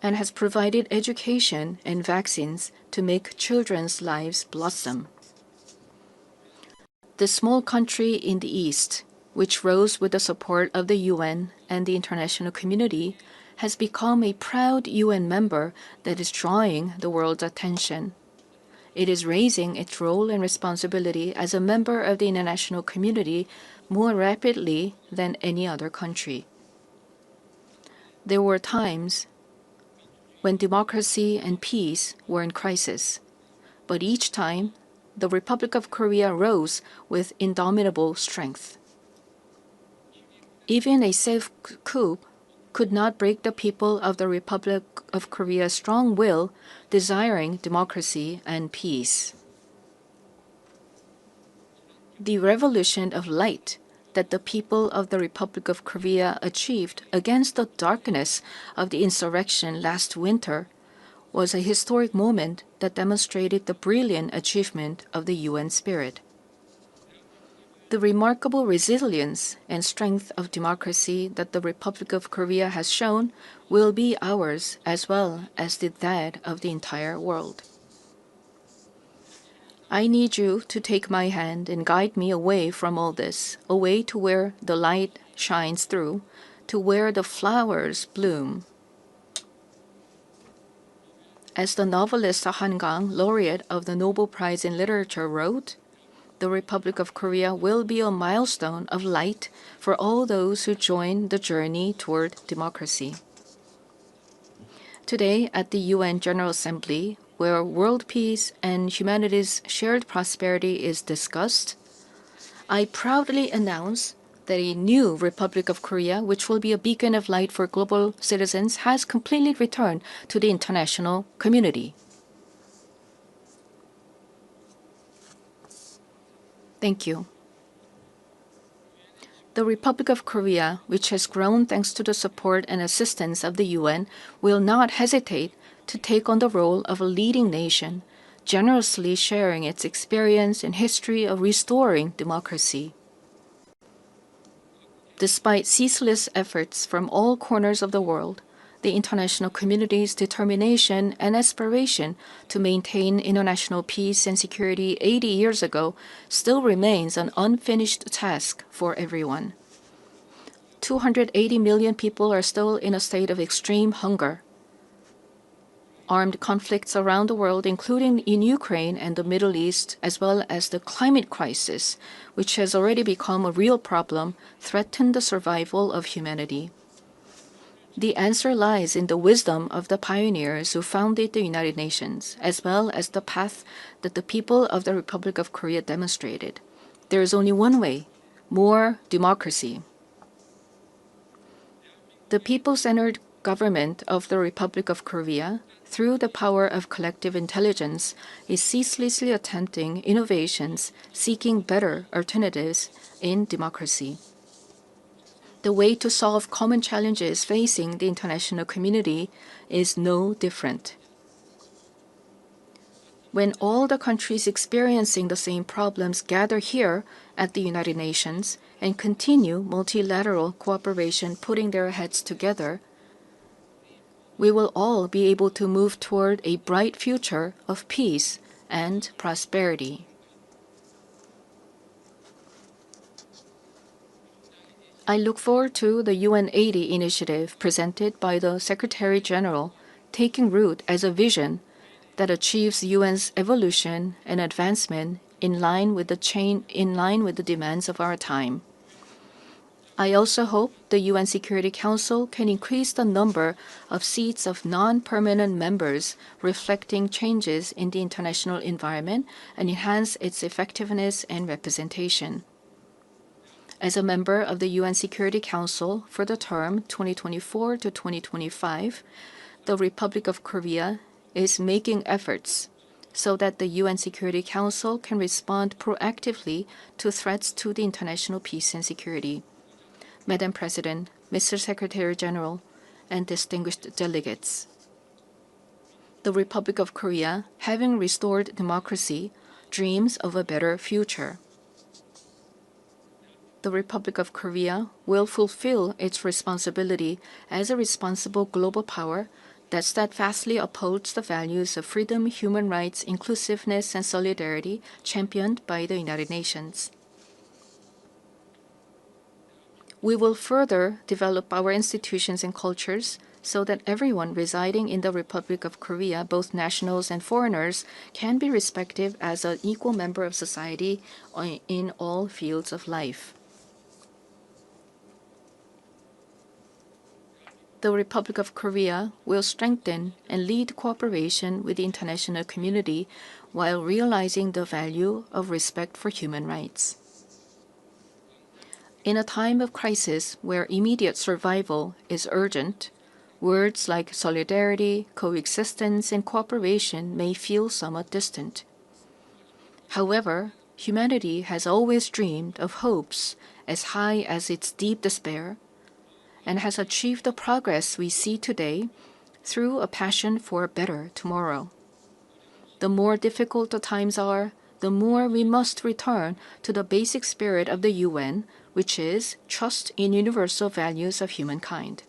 and has provided education and vaccines to make children's lives blossom. The small country in the East, which rose with the support of the UN and the international community, has become a proud UN member that is drawing the world's attention. It is raising its role and responsibility as a member of the international community more rapidly than any other country. There were times when democracy and peace were in crisis, but each time the Republic of Korea rose with indomitable strength. Even a safe coup could not break the people of the Republic of Korea's strong will, desiring democracy and peace. The revolution of light that the people of the Republic of Korea achieved against the darkness of the insurrection last winter was a historic moment that demonstrated the brilliant achievement of the UN spirit. The remarkable resilience and strength of democracy that the Republic of Korea has shown will be ours as well as that of the entire world. I need you to take my hand and guide me away from all this, away to where the light shines through, to where the flowers bloom. As the novelist Han Gang, laureate of the Nobel Prize in Literature, wrote, the Republic of Korea will be a milestone of light for all those who join the journey toward democracy. Today, at the UN General Assembly, where world peace and humanity's shared prosperity is discussed, I proudly announce that a new Republic of Korea, which will be a beacon of light for global citizens, has completely returned to the international community. Thank you. The Republic of Korea, which has grown thanks to the support and assistance of the UN, will not hesitate to take on the role of a leading nation, generously sharing its experience and history of restoring democracy. Despite ceaseless efforts from all corners of the world, the international community's determination and aspiration to maintain international peace and security 80 years ago still remains an unfinished task for everyone. 280 million people are still in a state of extreme hunger. Armed conflicts around the world, including in Ukraine and the Middle East, as well as the climate crisis, which has already become a real problem, threaten the survival of humanity. The answer lies in the wisdom of the pioneers who founded the United Nations, as well as the path that the people of the Republic of Korea demonstrated. There is only one way: more democracy. The people-centered government of the Republic of Korea, through the power of collective intelligence, is ceaselessly attempting innovations, seeking better alternatives in democracy. The way to solve common challenges facing the international community is no different. When all the countries experiencing the same problems gather here at the United Nations and continue multilateral cooperation, putting their heads together, we will all be able to move toward a bright future of peace and prosperity. I look forward to the UN 80 initiative presented by the Secretary General, taking root as a vision that achieves UN's evolution and advancement in line with the demands of our time. I also hope the UN Security Council can increase the number of seats of non-permanent members, reflecting changes in the international environment, and enhance its effectiveness and representation. As a member of the UN Security Council for the term 2024 to 2025, the Republic of Korea is making efforts so that the UN Security Council can respond proactively to threats to the international peace and security. Madam President, Mr. Secretary General, and distinguished delegates, the Republic of Korea, having restored democracy, dreams of a better future. The Republic of Korea will fulfill its responsibility as a responsible global power that steadfastly upholds the values of freedom, human rights, inclusiveness, and solidarity championed by the United Nations. We will further develop our institutions and cultures so that everyone residing in the Republic of Korea, both nationals and foreigners, can be respected as an equal member of society in all fields of life. The Republic of Korea will strengthen and lead cooperation with the international community while realizing the value of respect for human rights. In a time of crisis where immediate survival is urgent, words like solidarity, coexistence, and cooperation may feel somewhat distant. However, humanity has always dreamed of hopes as high as its deep despair, and has achieved the progress we see today through a passion for a better tomorrow. The more difficult the times are, the more we must return to the basic spirit of the UN, which is trust in universal values of humankind.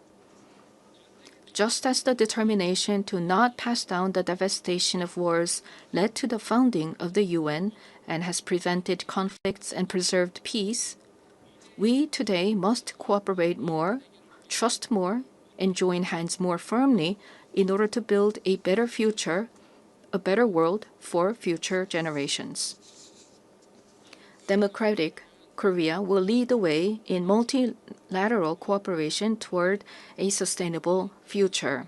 Just as the determination to not pass down the devastation of wars led to the founding of the UN and has prevented conflicts and preserved peace, we today must cooperate more, trust more, and join hands more firmly in order to build a better future, a better world for future generations. Democratic Korea will lead the way in multilateral cooperation toward a sustainable future.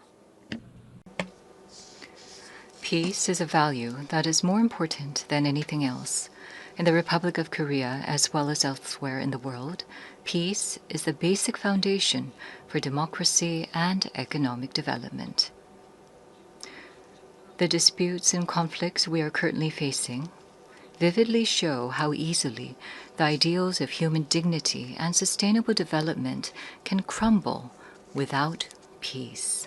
Peace is a value that is more important than anything else. In the Republic of Korea, as well as elsewhere in the world, peace is the basic foundation for democracy and economic development. The disputes and conflicts we are currently facing, vividly show how easily the ideals of human dignity and sustainable development can crumble without peace.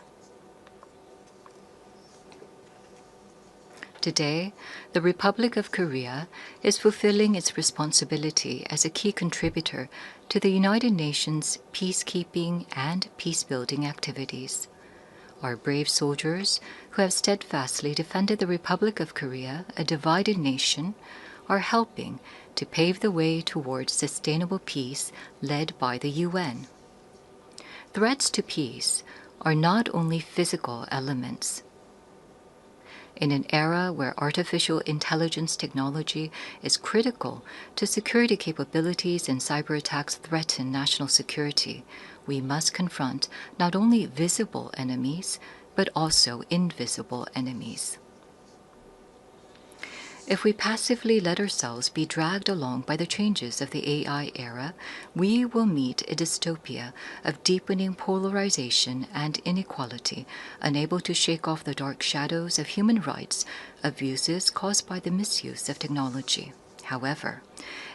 Today, the Republic of Korea is fulfilling its responsibility as a key contributor to the United Nations peacekeeping and peacebuilding activities. Our brave soldiers, who have steadfastly defended the Republic of Korea, a divided nation, are helping to pave the way towards sustainable peace led by the UN. Threats to peace are not only physical elements. In an era where artificial intelligence technology is critical to security capabilities and cyber attacks threaten national security, we must confront not only visible enemies, but also invisible enemies. If we passively let ourselves be dragged along by the changes of the AI era, we will meet a dystopia of deepening polarization and inequality, unable to shake off the dark shadows of human rights abuses caused by the misuse of technology. However,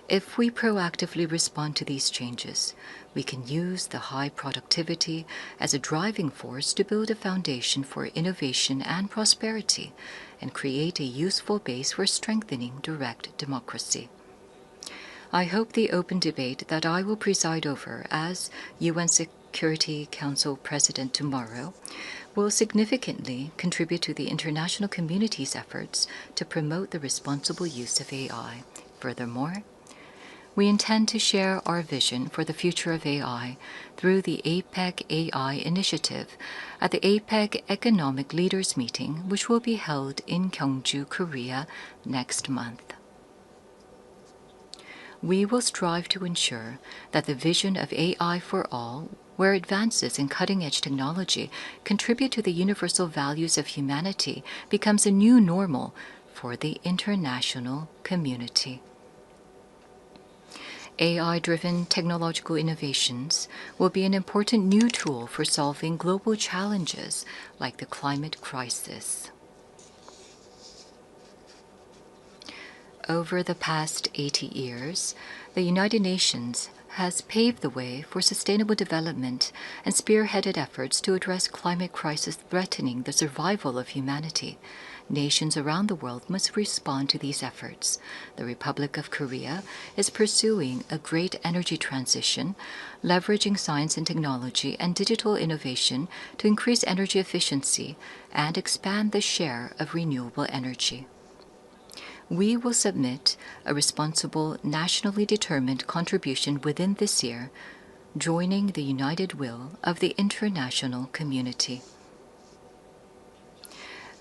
if we proactively respond to these changes, we can use the high productivity as a driving force to build a foundation for innovation and prosperity, and create a useful base for strengthening direct democracy. I hope the open debate that I will preside over as UN Security Council President tomorrow will significantly contribute to the international community's efforts to promote the responsible use of AI. Furthermore, we intend to share our vision for the future of AI through the APEC AI initiative at the APEC Economic Leaders Meeting, which will be held in Gyeongju, Korea next month. We will strive to ensure that the vision of AI for all, where advances in cutting-edge technology contribute to the universal values of humanity, becomes a new normal for the international community. AI-driven technological innovations will be an important new tool for solving global challenges like the climate crisis. Over the past 80 years, the United Nations has paved the way for sustainable development and spearheaded efforts to address climate crisis threatening the survival of humanity. Nations around the world must respond to these efforts. The Republic of Korea is pursuing a great energy transition, leveraging science and technology and digital innovation to increase energy efficiency and expand the share of renewable energy. We will submit a responsible, nationally determined contribution within this year, joining the united will of the international community.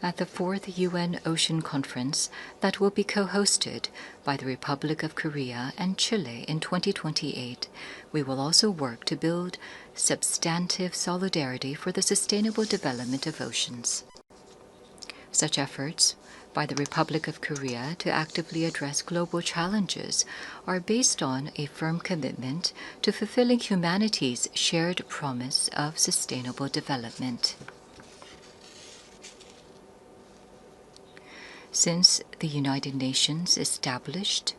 At the 4th UN Ocean Conference that will be co-hosted by the Republic of Korea and Chile in 2028, we will also work to build substantive solidarity for the sustainable development of oceans. Such efforts by the Republic of Korea to actively address global challenges are based on a firm commitment to fulfilling humanity's shared promise of sustainable development. Since the United Nations established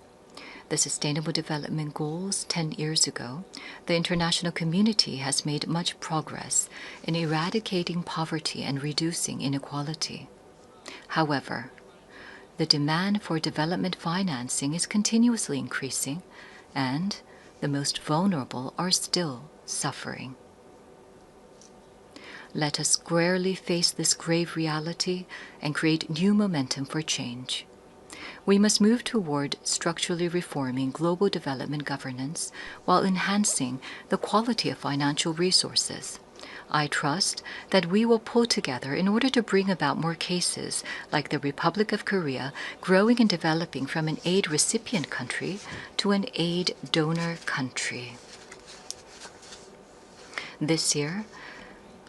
the Sustainable Development Goals 10 years ago, the international community has made much progress in eradicating poverty and reducing inequality. However, the demand for development financing is continuously increasing, and the most vulnerable are still suffering. Let us squarely face this grave reality and create new momentum for change. We must move toward structurally reforming global development governance while enhancing the quality of financial resources. I trust that we will pull together in order to bring about more cases like the Republic of Korea growing and developing from an aid recipient country to an aid donor country. This year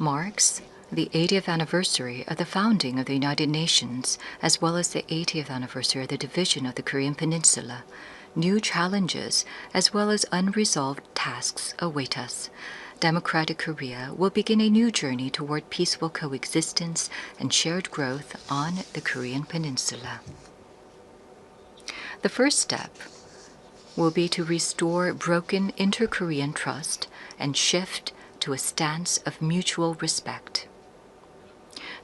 marks the 80th anniversary of the founding of the United Nations, as well as the 80th anniversary of the division of the Korean Peninsula. New challenges, as well as unresolved tasks, await us. Democratic Korea will begin a new journey toward peaceful coexistence and shared growth on the Korean Peninsula. The first step will be to restore broken inter-Korean trust and shift to a stance of mutual respect.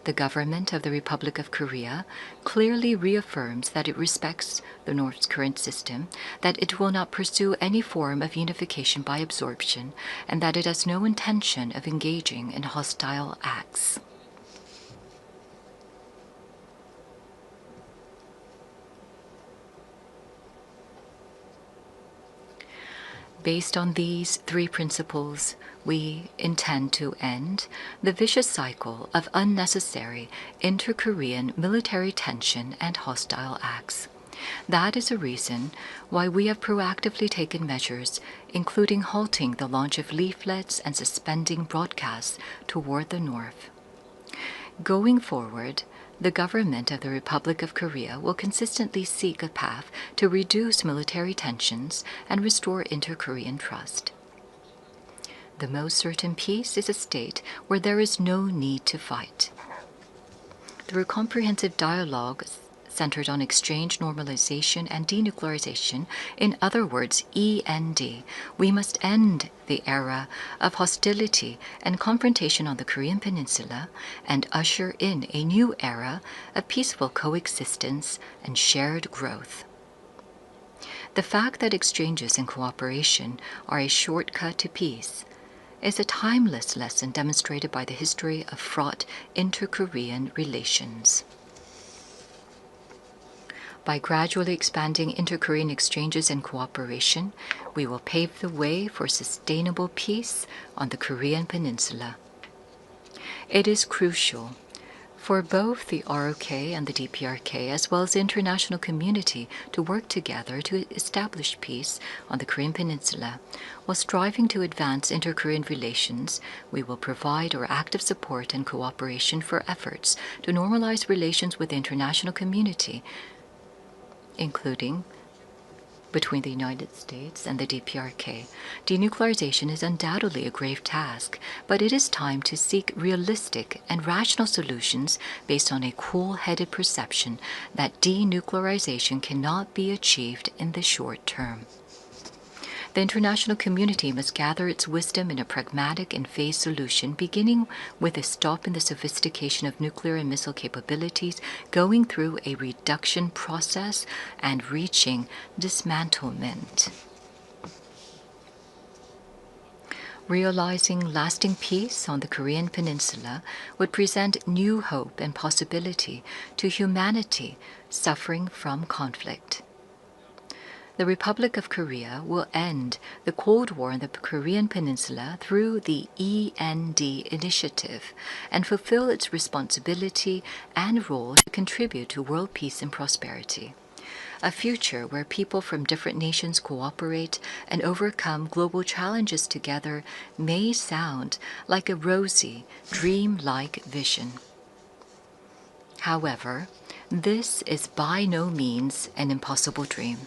The government of the Republic of Korea clearly reaffirms that it respects the North's current system, that it will not pursue any form of unification by absorption, and that it has no intention of engaging in hostile acts. Based on these three principles, we intend to end the vicious cycle of unnecessary inter-Korean military tension and hostile acts. That is a reason why we have proactively taken measures, including halting the launch of leaflets and suspending broadcasts toward the North. Going forward, the government of the Republic of Korea will consistently seek a path to reduce military tensions and restore inter-Korean trust. The most certain peace is a state where there is no need to fight. Through comprehensive dialogue centered on exchange, normalization, and denuclearization, in other words, END, we must end the era of hostility and confrontation on the Korean Peninsula and usher in a new era of peaceful coexistence and shared growth. The fact that exchanges and cooperation are a shortcut to peace is a timeless lesson demonstrated by the history of fraught inter-Korean relations. By gradually expanding inter-Korean exchanges and cooperation, we will pave the way for sustainable peace on the Korean Peninsula. It is crucial for both the ROK and the DPRK, as well as the international community, to work together to establish peace on the Korean Peninsula. While striving to advance inter-Korean relations, we will provide our active support and cooperation for efforts to normalize relations with the international community, including between the United States and the DPRK. Denuclearization is undoubtedly a grave task, but it is time to seek realistic and rational solutions based on a cool-headed perception that denuclearization cannot be achieved in the short term. The international community must gather its wisdom in a pragmatic and phased solution, beginning with a stop in the sophistication of nuclear and missile capabilities, going through a reduction process, and reaching dismantlement. Realizing lasting peace on the Korean Peninsula would present new hope and possibility to humanity suffering from conflict. The Republic of Korea will end the Cold War in the Korean Peninsula through the END initiative and fulfill its responsibility and role to contribute to world peace and prosperity. A future where people from different nations cooperate and overcome global challenges together may sound like a rosy, dream-like vision. However, this is by no means an impossible dream.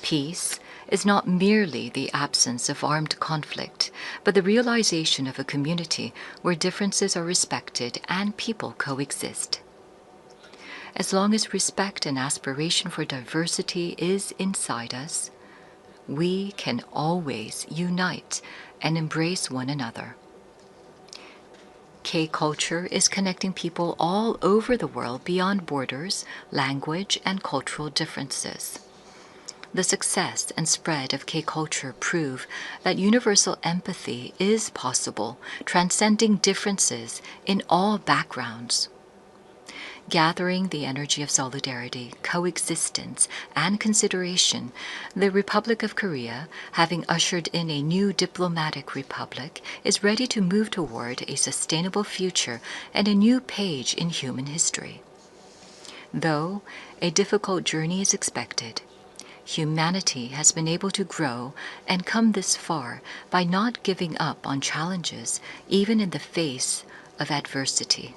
Peace is not merely the absence of armed conflict, but the realization of a community where differences are respected and people coexist. As long as respect and aspiration for diversity is inside us, we can always unite and embrace one another. K-culture is connecting people all over the world beyond borders, language, and cultural differences. The success and spread of K-culture prove that universal empathy is possible, transcending differences in all backgrounds. Gathering the energy of solidarity, coexistence, and consideration, the Republic of Korea, having ushered in a new diplomatic republic, is ready to move toward a sustainable future and a new page in human history. Though a difficult journey is expected, humanity has been able to grow and come this far by not giving up on challenges, even in the face of adversity.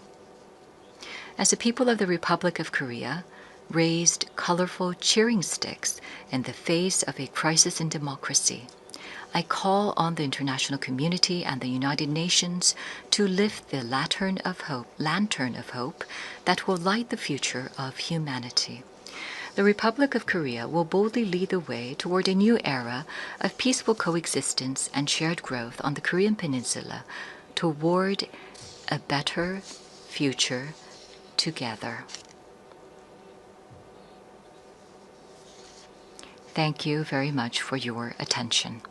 As the people of the Republic of Korea raised colorful cheering sticks in the face of a crisis in democracy, I call on the international community and the United Nations to lift the lantern of hope that will light the future of humanity. the Republic of Korea will boldly lead the way toward a new era of peaceful coexistence and shared growth on the Korean Peninsula toward a better future together. Thank you very much for your attention.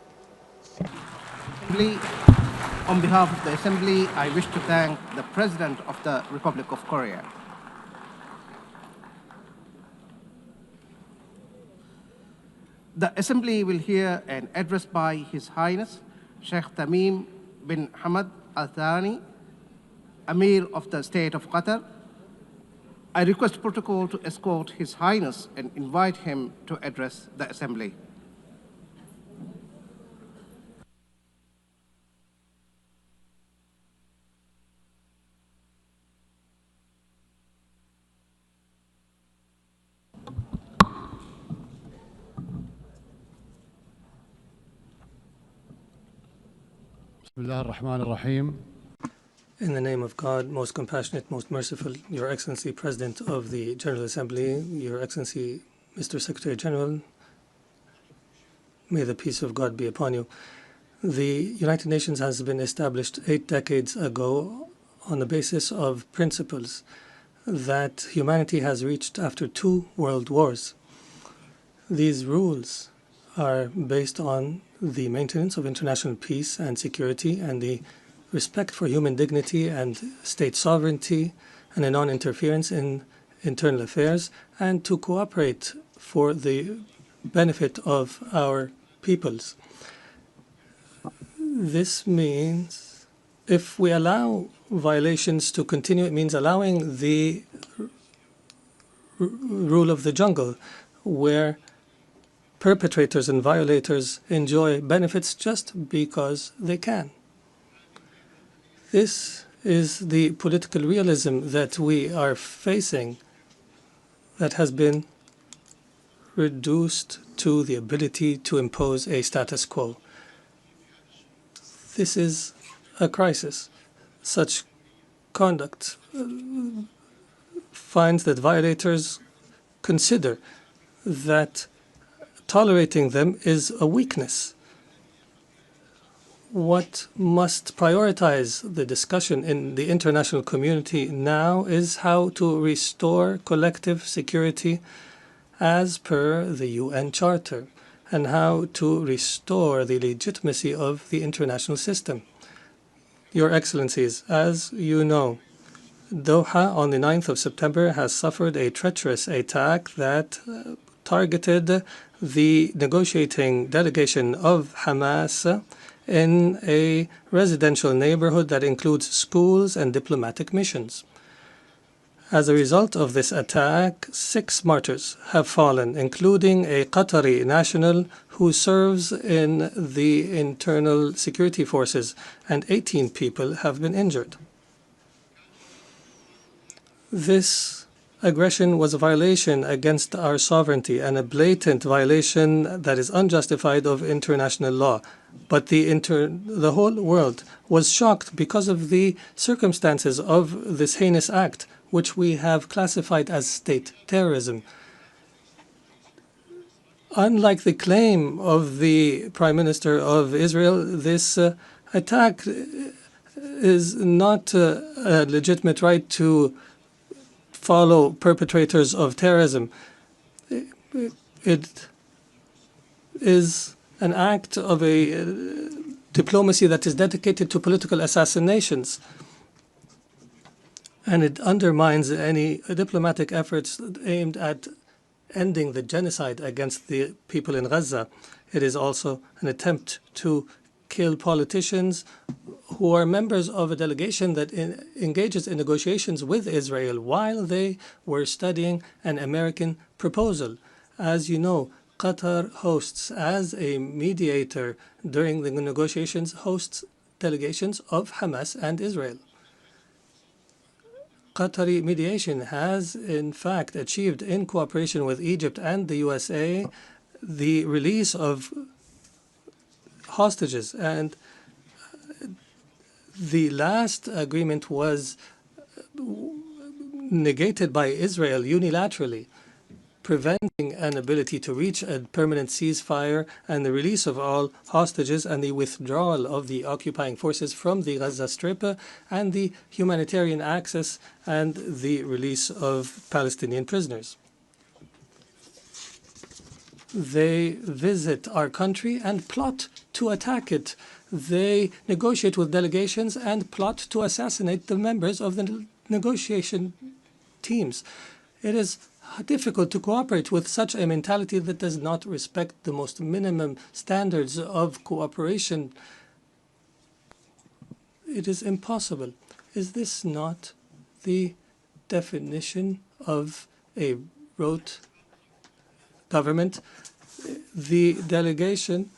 On behalf of the Assembly, I wish to thank the President of the Republic of Korea. The Assembly will hear an address by His Highness Sheikh Tamim bin Hamad Al Thani, Amir of the State of Qatar. I request protocol to escort His Highness and invite him to address the Assembly. In the name of God, most compassionate, most merciful, Your Excellency, President of the General Assembly, Your Excellency, Mr. Secretary General, may the peace of God be upon you. The United Nations has been established 8 decades ago on the basis of principles that humanity has reached after 2 world wars. These rules are based on the maintenance of international peace and security and the respect for human dignity and state sovereignty and a non-interference in internal affairs, and to cooperate for the benefit of our peoples. This means if we allow violations to continue, it means allowing the rule of the jungle, where perpetrators and violators enjoy benefits just because they can. This is the political realism that we are facing, that has been reduced to the ability to impose a status quo. This is a crisis. Such conduct finds that violators consider that tolerating them is a weakness. What must prioritize the discussion in the international community now is how to restore collective security as per the UN Charter, and how to restore the legitimacy of the international system. Your Excellencies, as you know, Doha on the 9th of September has suffered a treacherous attack that targeted the negotiating delegation of Hamas in a residential neighborhood that includes schools and diplomatic missions. As a result of this attack, 6 martyrs have fallen, including a Qatari national who serves in the internal security forces, and 18 people have been injured. This aggression was a violation against our sovereignty and a blatant violation that is unjustified of international law. But the whole world was shocked because of the circumstances of this heinous act, which we have classified as state terrorism. Unlike the claim of the Prime Minister of Israel, this attack is not a legitimate right to follow perpetrators of terrorism. It is an act of a diplomacy that is dedicated to political assassinations, and it undermines any diplomatic efforts aimed at ending the genocide against the people in Gaza. It is also an attempt to kill politicians who are members of a delegation that engages in negotiations with Israel while they were studying an American proposal. As you know, Qatar hosts, as a mediator during the negotiations, hosts delegations of Hamas and Israel. Qatari mediation has, in fact, achieved, in cooperation with Egypt and the USA, the release of hostages. And the last agreement was negated by Israel unilaterally. preventing an ability to reach a permanent ceasefire and the release of all hostages and the withdrawal of the occupying forces from the Gaza Strip and the humanitarian access and the release of Palestinian prisoners. They visit our country and plot to attack it. They negotiate with delegations and plot to assassinate the members of the negotiation teams. It is difficult to cooperate with such a mentality that does not respect the most minimum standards of cooperation. It is impossible. Is this not the definition of a rote government? The delegation,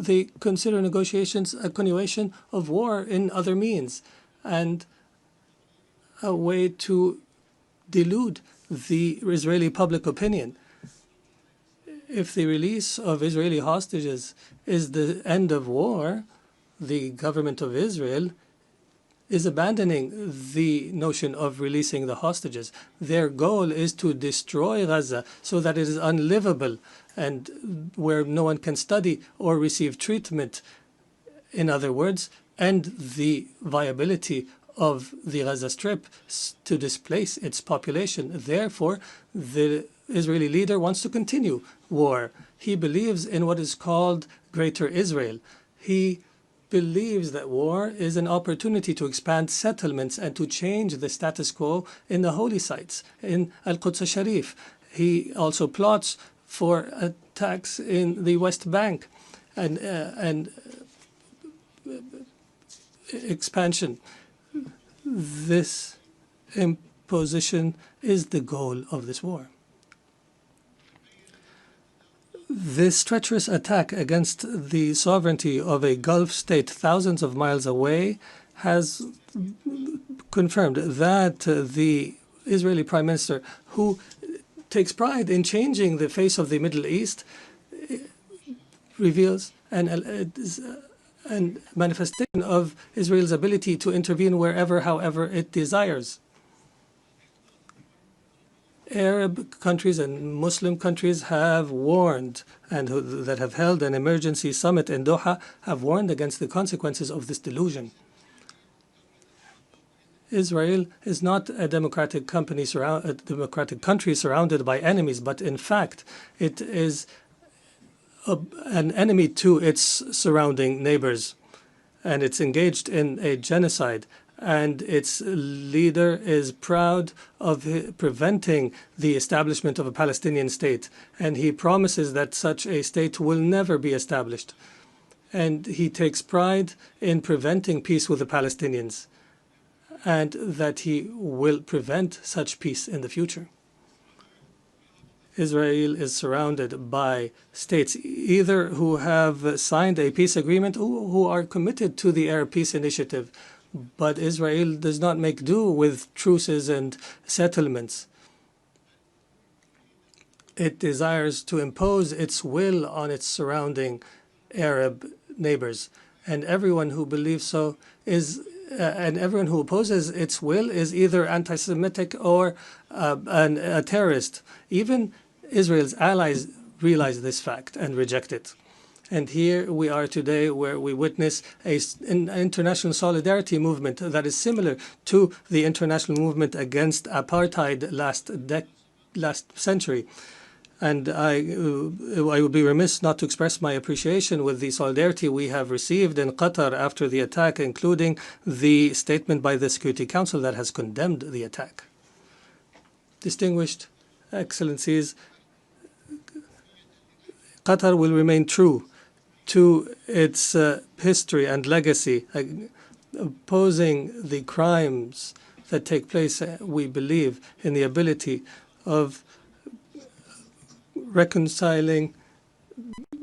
they consider negotiations a continuation of war in other means and a way to delude the Israeli public opinion. If the release of Israeli hostages is the end of war, the government of Israel is abandoning the notion of releasing the hostages. Their goal is to destroy Gaza so that it is unlivable and where no one can study or receive treatment. In other words, end the viability of the Gaza Strip to displace its population. Therefore, the Israeli leader wants to continue war. He believes in what is called Greater Israel. He believes that war is an opportunity to expand settlements and to change the status quo in the holy sites, in Al-Quds al-Sharif. He also plots for attacks in the West Bank and expansion. This imposition is the goal of this war. This treacherous attack against the sovereignty of a Gulf state thousands of miles away has confirmed that the Israeli Prime Minister, who takes pride in changing the face of the Middle East, reveals an manifestation of Israel's ability to intervene wherever, however it desires. Arab countries and Muslim countries have warned, and that have held an emergency summit in Doha, have warned against the consequences of this delusion. Israel is not a democratic country surrounded by enemies, but in fact, it is an enemy to its surrounding neighbors, and it's engaged in a genocide. And its leader is proud of preventing the establishment of a Palestinian state. And he promises that such a state will never be established. And he takes pride in preventing peace with the Palestinians, and that he will prevent such peace in the future. Israel is surrounded by states either who have signed a peace agreement or who are committed to the Arab Peace Initiative. But Israel does not make do with truces and settlements. It desires to impose its will on its surrounding Arab neighbors. And everyone who believes so is, and everyone who opposes its will is either anti-Semitic or a terrorist. Even Israel's allies realize this fact and reject it. And here we are today, where we witness an international solidarity movement that is similar to the international movement against apartheid last century. And I would be remiss not to express my appreciation with the solidarity we have received in Qatar after the attack, including the statement by the Security Council that has condemned the attack. Distinguished Excellencies, Qatar will remain true to its history and legacy, opposing the crimes that take place. We believe in the ability of reconciling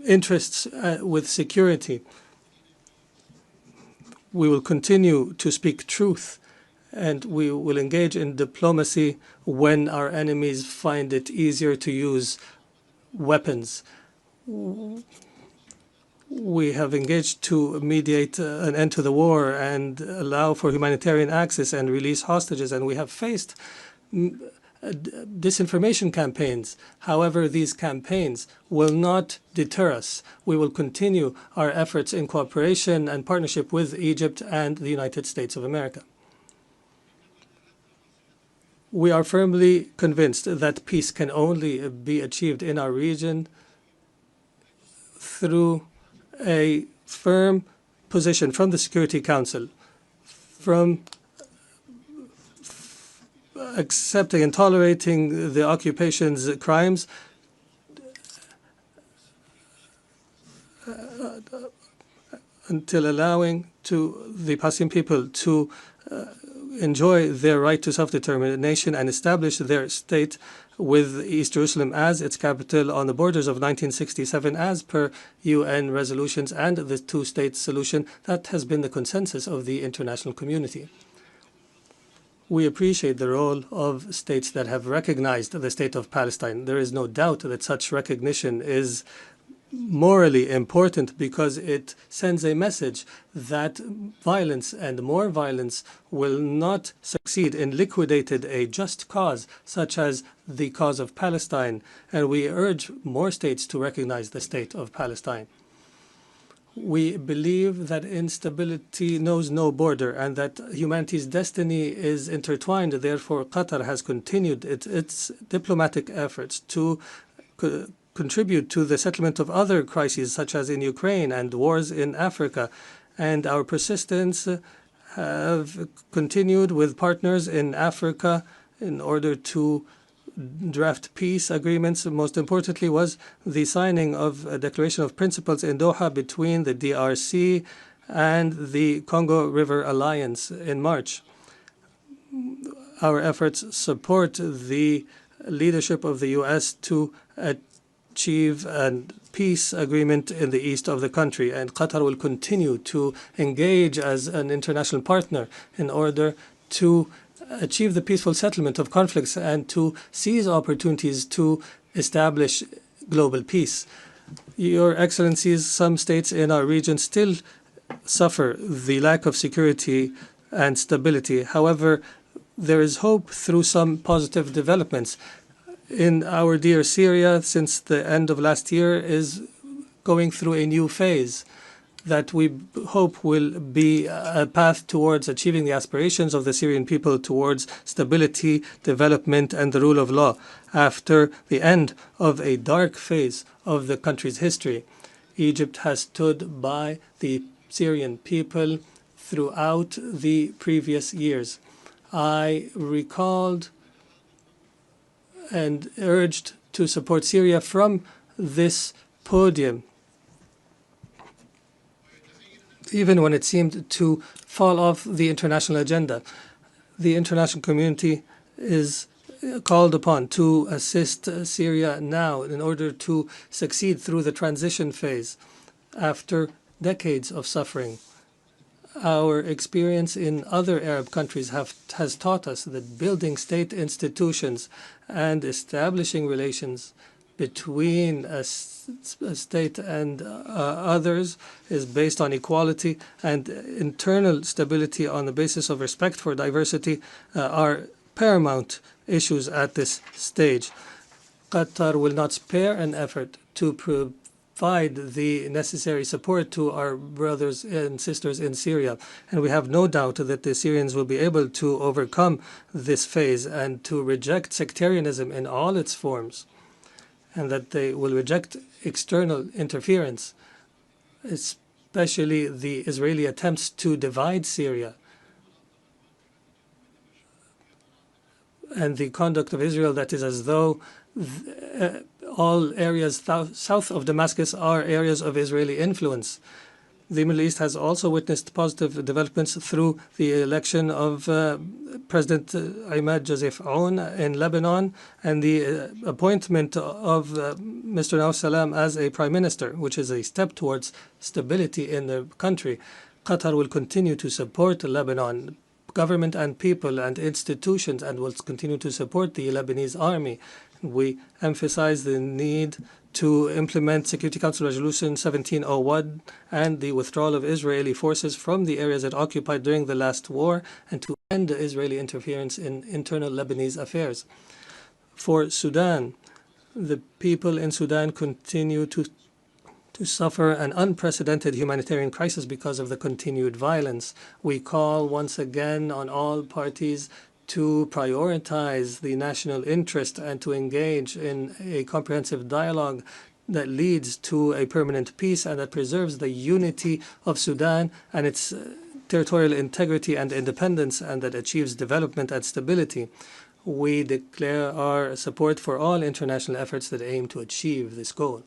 interests with security. We will continue to speak truth, and we will engage in diplomacy when our enemies find it easier to use weapons. We have engaged to mediate an end to the war and allow for humanitarian access and release hostages, and we have faced disinformation campaigns. However, these campaigns will not deter us. We will continue our efforts in cooperation and partnership with Egypt and the United States of America. We are firmly convinced that peace can only be achieved in our region through a firm position from the Security Council, from accepting and tolerating the occupation's crimes, until allowing to the Palestinian people to enjoy their right to self-determination and establish their state with East Jerusalem as its capital on the borders of 1967 as per UN resolutions and the two-state solution that has been the consensus of the international community. We appreciate the role of states that have recognized the state of Palestine. There is no doubt that such recognition is morally important because it sends a message that violence and more violence will not succeed in liquidating a just cause such as the cause of Palestine, and we urge more states to recognize the state of Palestine. We believe that instability knows no border and that humanity's destiny is intertwined. Therefore, Qatar has continued its diplomatic efforts to contribute to the settlement of other crises, such as in Ukraine and wars in Africa. And our persistence have continued with partners in Africa in order to draft peace agreements. Most importantly was the signing of a declaration of principles in Doha between the DRC and the Congo River Alliance in March. Our efforts support the leadership of the U.S. to achieve a peace agreement in the east of the country, and Qatar will continue to engage as an international partner in order to achieve the peaceful settlement of conflicts and to seize opportunities to establish global peace. Your Excellencies, some states in our region still suffer the lack of security and stability. However, there is hope through some positive developments. In our dear Syria, since the end of last year, is going through a new phase that we hope will be a path towards achieving the aspirations of the Syrian people towards stability, development, and the rule of law after the end of a dark phase of the country's history. Egypt has stood by the Syrian people throughout the previous years. I recalled and urged to support Syria from this podium, even when it seemed to fall off the international agenda. The international community is called upon to assist Syria now in order to succeed through the transition phase after decades of suffering. Our experience in other Arab countries has taught us that building state institutions and establishing relations between a state and others is based on equality, and internal stability on the basis of respect for diversity are paramount issues at this stage. Qatar will not spare an effort to provide the necessary support to our brothers and sisters in Syria, and we have no doubt that the Syrians will be able to overcome this phase and to reject sectarianism in all its forms, and that they will reject external interference, especially the Israeli attempts to divide Syria and the conduct of Israel that is as though all areas south of Damascus are areas of Israeli influence. The Middle East has also witnessed positive developments through the election of President Ahmed Joseph Aoun in Lebanon and the appointment of Mr. Nawaf Salam as a prime minister, which is a step towards stability in the country. Qatar will continue to support Lebanon government and people and institutions, and will continue to support the Lebanese army We emphasize the need to implement Security Council Resolution 1701 and the withdrawal of Israeli forces from the areas it occupied during the last war, and to end Israeli interference in internal Lebanese affairs. For Sudan, the people in Sudan continue to suffer an unprecedented humanitarian crisis because of the continued violence. We call once again on all parties to prioritize the national interest and to engage in a comprehensive dialogue that leads to a permanent peace and that preserves the unity of Sudan and its territorial integrity and independence, and that achieves development and stability. We declare our support for all international efforts that aim to achieve this goal.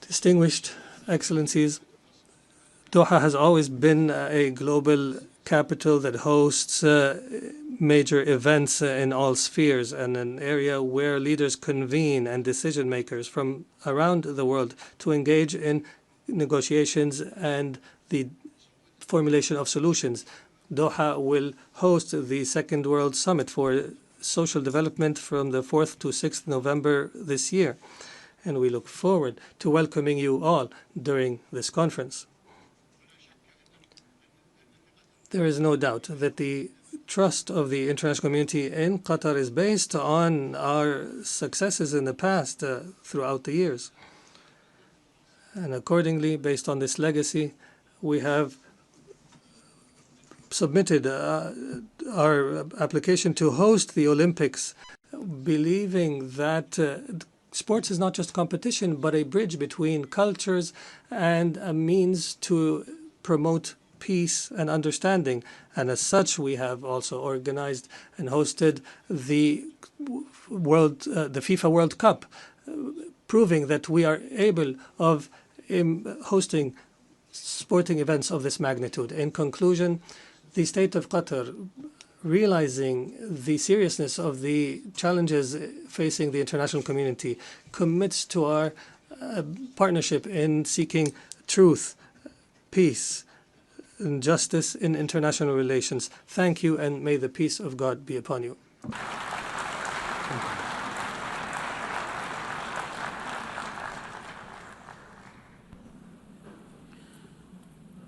Distinguished Excellencies, Doha has always been a global capital that hosts major events in all spheres, and an area where leaders convene and decision makers from around the world to engage in negotiations and the formulation of solutions. Doha will host the Second World Summit for Social Development from the 4th to 6th November this year, and we look forward to welcoming you all during this conference. There is no doubt that the trust of the international community in Qatar is based on our successes in the past throughout the years. And accordingly, based on this legacy, we have submitted our application to host the Olympics, believing that sports is not just competition, but a bridge between cultures and a means to promote peace and understanding. And as such, we have also organized and hosted the FIFA World Cup, proving that we are able of hosting sporting events of this magnitude. In conclusion, the state of Qatar, realizing the seriousness of the challenges facing the international community, commits to our partnership in seeking truth, peace, and justice in international relations. Thank you, and may the peace of God be upon you.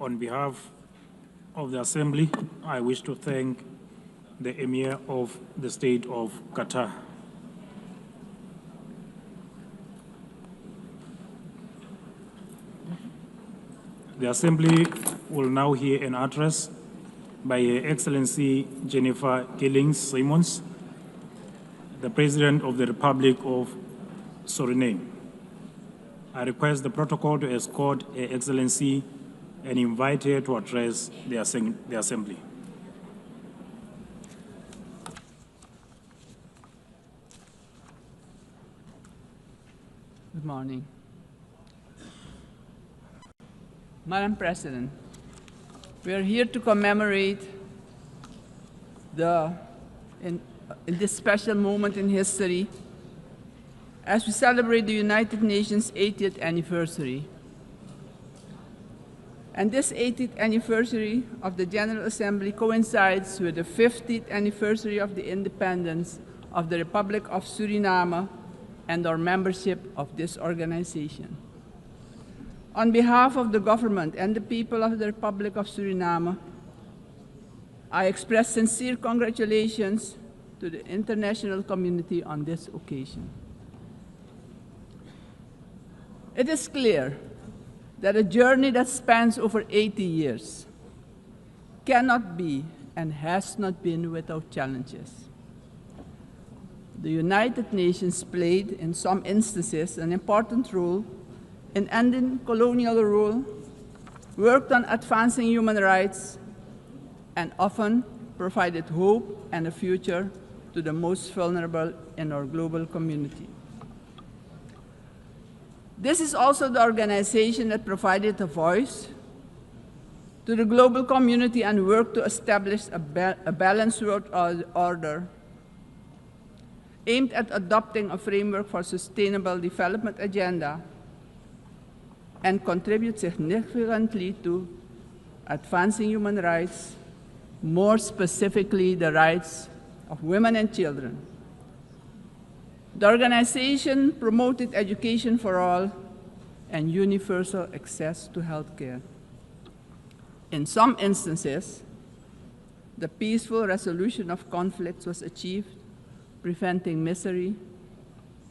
On behalf of the Assembly, I wish to thank the Emir of the State of Qatar. The Assembly will now hear an address by Her Excellency Jennifer Gillings-Simons, the President of the Republic of Suriname. I request the protocol to escort Her Excellency and invite her to address the Assembly. Good morning. Madam President, we are here to commemorate in this special moment in history as we celebrate the United Nations 80th anniversary. And this 80th anniversary of the General Assembly coincides with the 50th anniversary of the independence of the Republic of Suriname and our membership of this organization. On behalf of the government and the people of the Republic of Suriname, I express sincere congratulations to the international community on this occasion. It is clear that a journey that spans over 80 years cannot be and has not been without challenges. The United Nations played, in some instances, an important role in ending colonial rule, worked on advancing human rights, and often provided hope and a future to the most vulnerable in our global community. This is also the organization that provided a voice to the global community and worked to establish a balanced world order aimed at adopting a framework for sustainable development agenda and contribute significantly to advancing human rights, more specifically the rights of women and children. The organization promoted education for all and universal access to health care. In some instances, the peaceful resolution of conflicts was achieved, preventing misery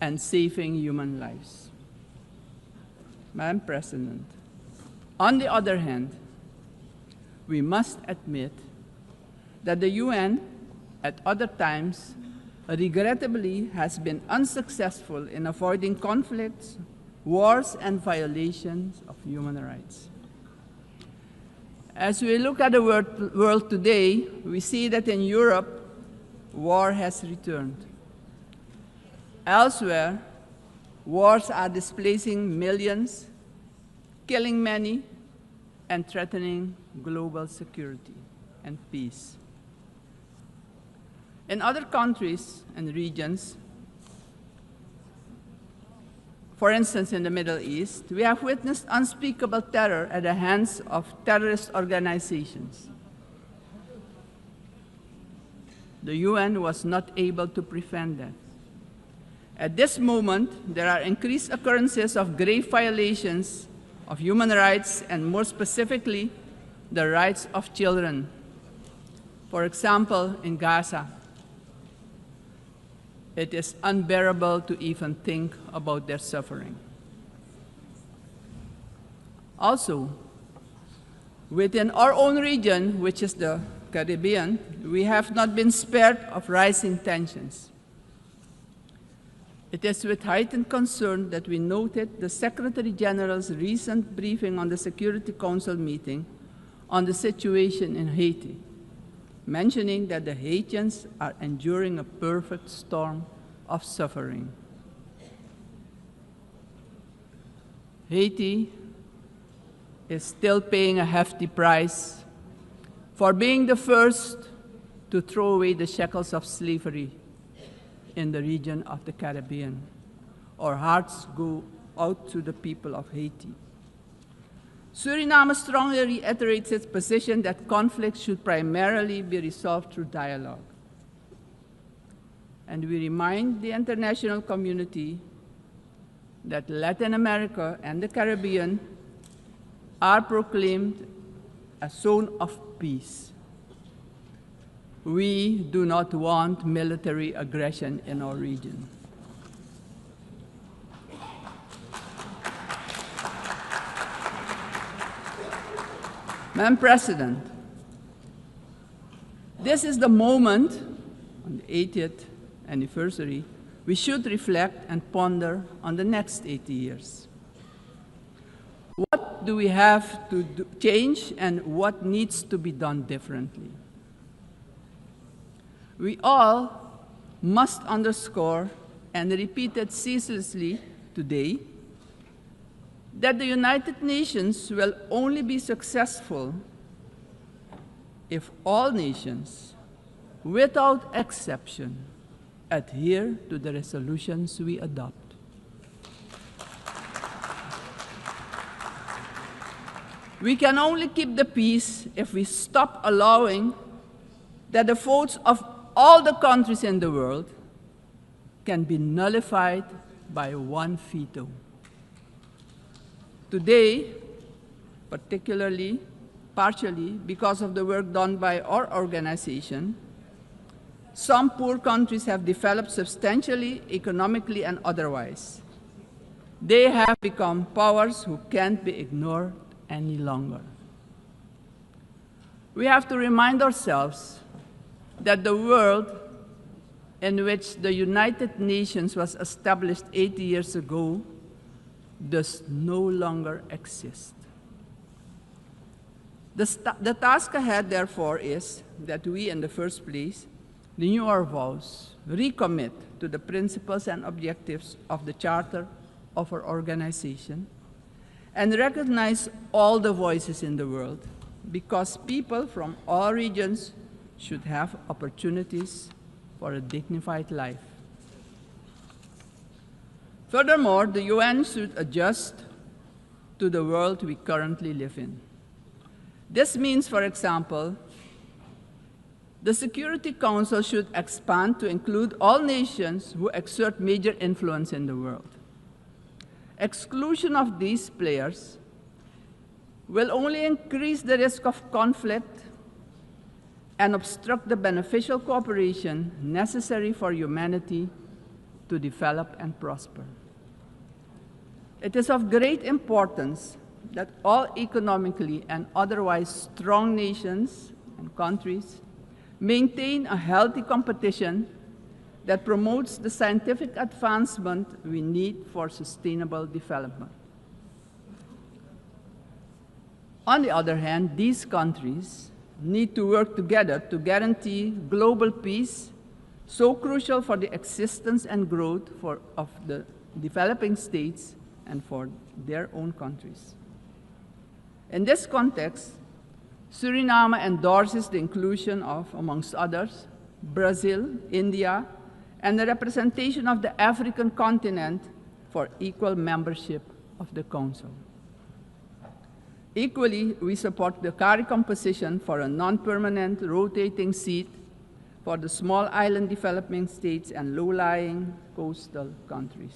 and saving human lives. Madam President, on the other hand, we must admit that the UN at other times regrettably has been unsuccessful in avoiding conflicts, wars, and violations of human rights. As we look at the world today, we see that in Europe, war has returned. Elsewhere, wars are displacing millions, killing many, and threatening global security and peace. In other countries and regions, for instance, in the Middle East, we have witnessed unspeakable terror at the hands of terrorist organizations. The UN was not able to prevent that. At this moment, there are increased occurrences of grave violations of human rights, and more specifically, the rights of children. For example, in Gaza, it is unbearable to even think about their suffering. Also, within our own region, which is the Caribbean, we have not been spared of rising tensions. It is with heightened concern that we noted the Secretary General's recent briefing on the Security Council meeting on the situation in Haiti, mentioning that the Haitians are enduring a perfect storm of suffering. Haiti is still paying a hefty price for being the first to throw away the shackles of slavery in the region of the Caribbean. Our hearts go out to the people of Haiti. Suriname strongly reiterates its position that conflicts should primarily be resolved through dialogue. And we remind the international community that Latin America and the Caribbean are proclaimed a zone of peace. We do not want military aggression in our region. Madam President, this is the moment, on the 80th anniversary, we should reflect and ponder on the next 80 years. What do we have to change and what needs to be done differently? We all must underscore and repeat it ceaselessly today that the United Nations will only be successful if all nations, without exception, adhere to the resolutions we adopt. We can only keep the peace if we stop allowing that the votes of all the countries in the world can be nullified by one veto. Today, partially because of the work done by our organization, some poor countries have developed substantially, economically and otherwise. They have become powers who can't be ignored any longer. We have to remind ourselves that the world in which the United Nations was established 80 years ago does no longer exist. The task ahead, therefore, is that we, in the first place, renew our vows, recommit to the principles and objectives of the Charter of our organization, and recognize all the voices in the world, because people from all regions should have opportunities for a dignified life. Furthermore, the UN should adjust to the world we currently live in. This means, for example, The Security Council should expand to include all nations who exert major influence in the world. Exclusion of these players will only increase the risk of conflict and obstruct the beneficial cooperation necessary for humanity to develop and prosper. It is of great importance that all economically and otherwise strong nations and countries maintain a healthy competition that promotes the scientific advancement we need for sustainable development. On the other hand, these countries need to work together to guarantee global peace, so crucial for the existence and growth of the developing states and for their own countries. In this context, Suriname endorses the inclusion of, amongst others, Brazil, India, and the representation of the African continent for equal membership of the Council. Equally, we support the CARI composition for a non-permanent rotating seat for the small island developing states and low-lying coastal countries.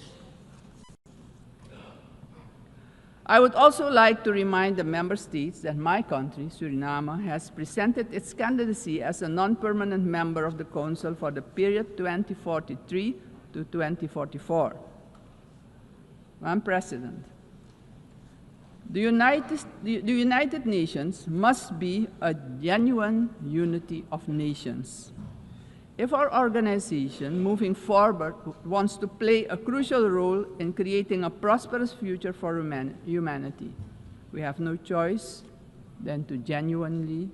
I would also like to remind the member states that my country, Suriname, has presented its candidacy as a non-permanent member of the Council for the period 2043 to 2044. Madam President, the United Nations must be a genuine unity of nations. If our organization, moving forward, wants to play a crucial role in creating a prosperous future for humanity, we have no choice than to genuinely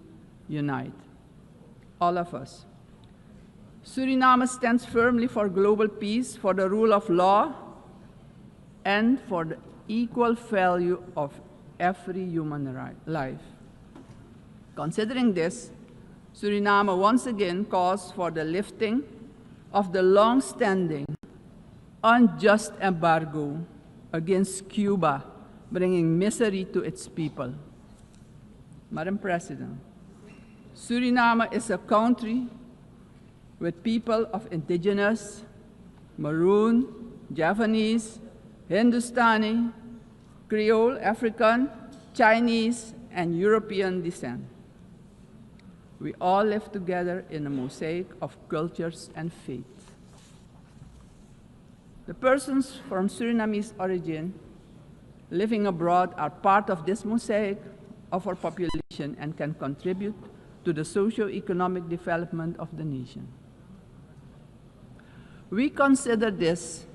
unite, all of us. Suriname stands firmly for global peace, for the rule of law, and for the equal value of every human life. Considering this, Suriname once again calls for the lifting of the long-standing, unjust embargo against Cuba, bringing misery to its people. Madam President, Suriname is a country with people of indigenous, Maroon, Javanese, Hindustani, Creole, African, Chinese, and European descent. We all live together in a mosaic of cultures and faiths. The persons from Surinamese origin living abroad are part of this mosaic of our population and can contribute to the socio-economic development of the nation. We consider this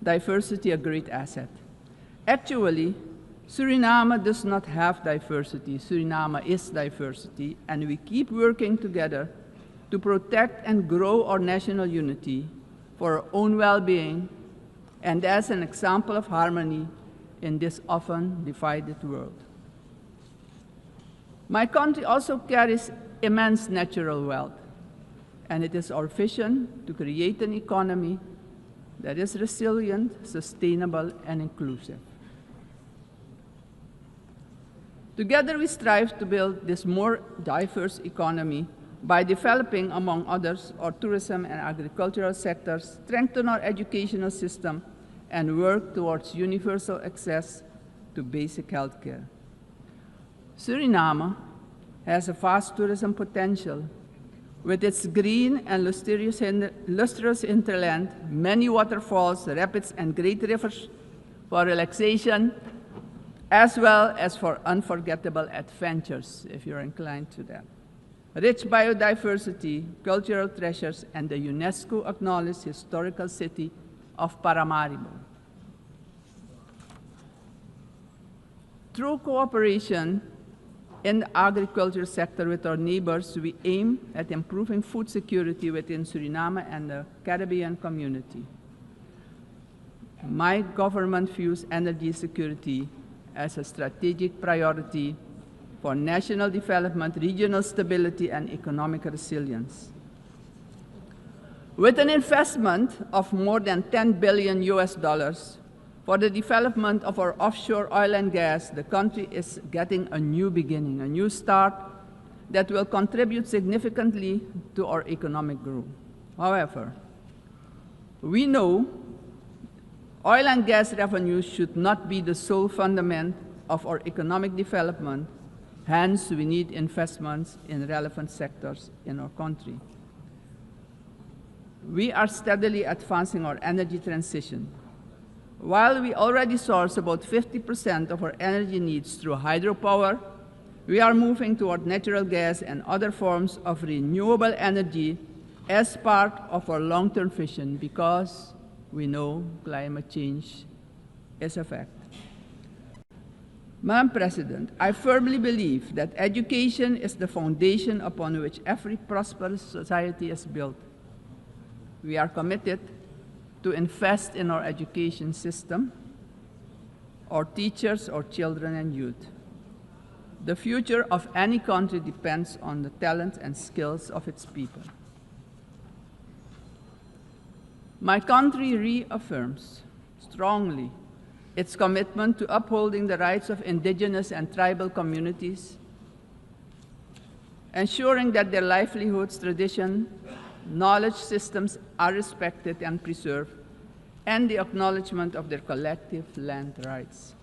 diversity a great asset. Actually, Suriname does not have diversity. Suriname is diversity, and we keep working together to protect and grow our national unity for our own well-being and as an example of harmony in this often divided world. My country also carries immense natural wealth, and it is our vision to create an economy that is resilient, sustainable, and inclusive. Together, we strive to build this more diverse economy by developing, among others, our tourism and agricultural sectors, strengthen our educational system, and work towards universal access to basic health care. Suriname has a vast tourism potential with its green and lustrous hinterland, many waterfalls, rapids, and great rivers for relaxation, as well as for unforgettable adventures, if you're inclined to that. Rich biodiversity, cultural treasures, and the UNESCO-acknowledged historical city of Paramaribo. Through cooperation in the agriculture sector with our neighbors, we aim at improving food security within Suriname and the Caribbean community. My government views energy security as a strategic priority for national development, regional stability, and economic resilience. With an investment of more than $10 billion for the development of our offshore oil and gas, the country is getting a new beginning, a new start that will contribute significantly to our economic growth. However, we know oil and gas revenues should not be the sole fundament of our economic development. Hence, we need investments in relevant sectors in our country. We are steadily advancing our energy transition. While we already source about 50% of our energy needs through hydropower, we are moving toward natural gas and other forms of renewable energy as part of our long-term vision, because we know climate change is a fact. Madam President, I firmly believe that education is the foundation upon which every prosperous society is built. We are committed to invest in our education system, our teachers, our children and youth. The future of any country depends on the talent and skills of its people. My country reaffirms strongly its commitment to upholding the rights of indigenous and tribal communities, ensuring that their livelihoods, tradition, knowledge systems are respected and preserved, and the acknowledgement of their collective land rights.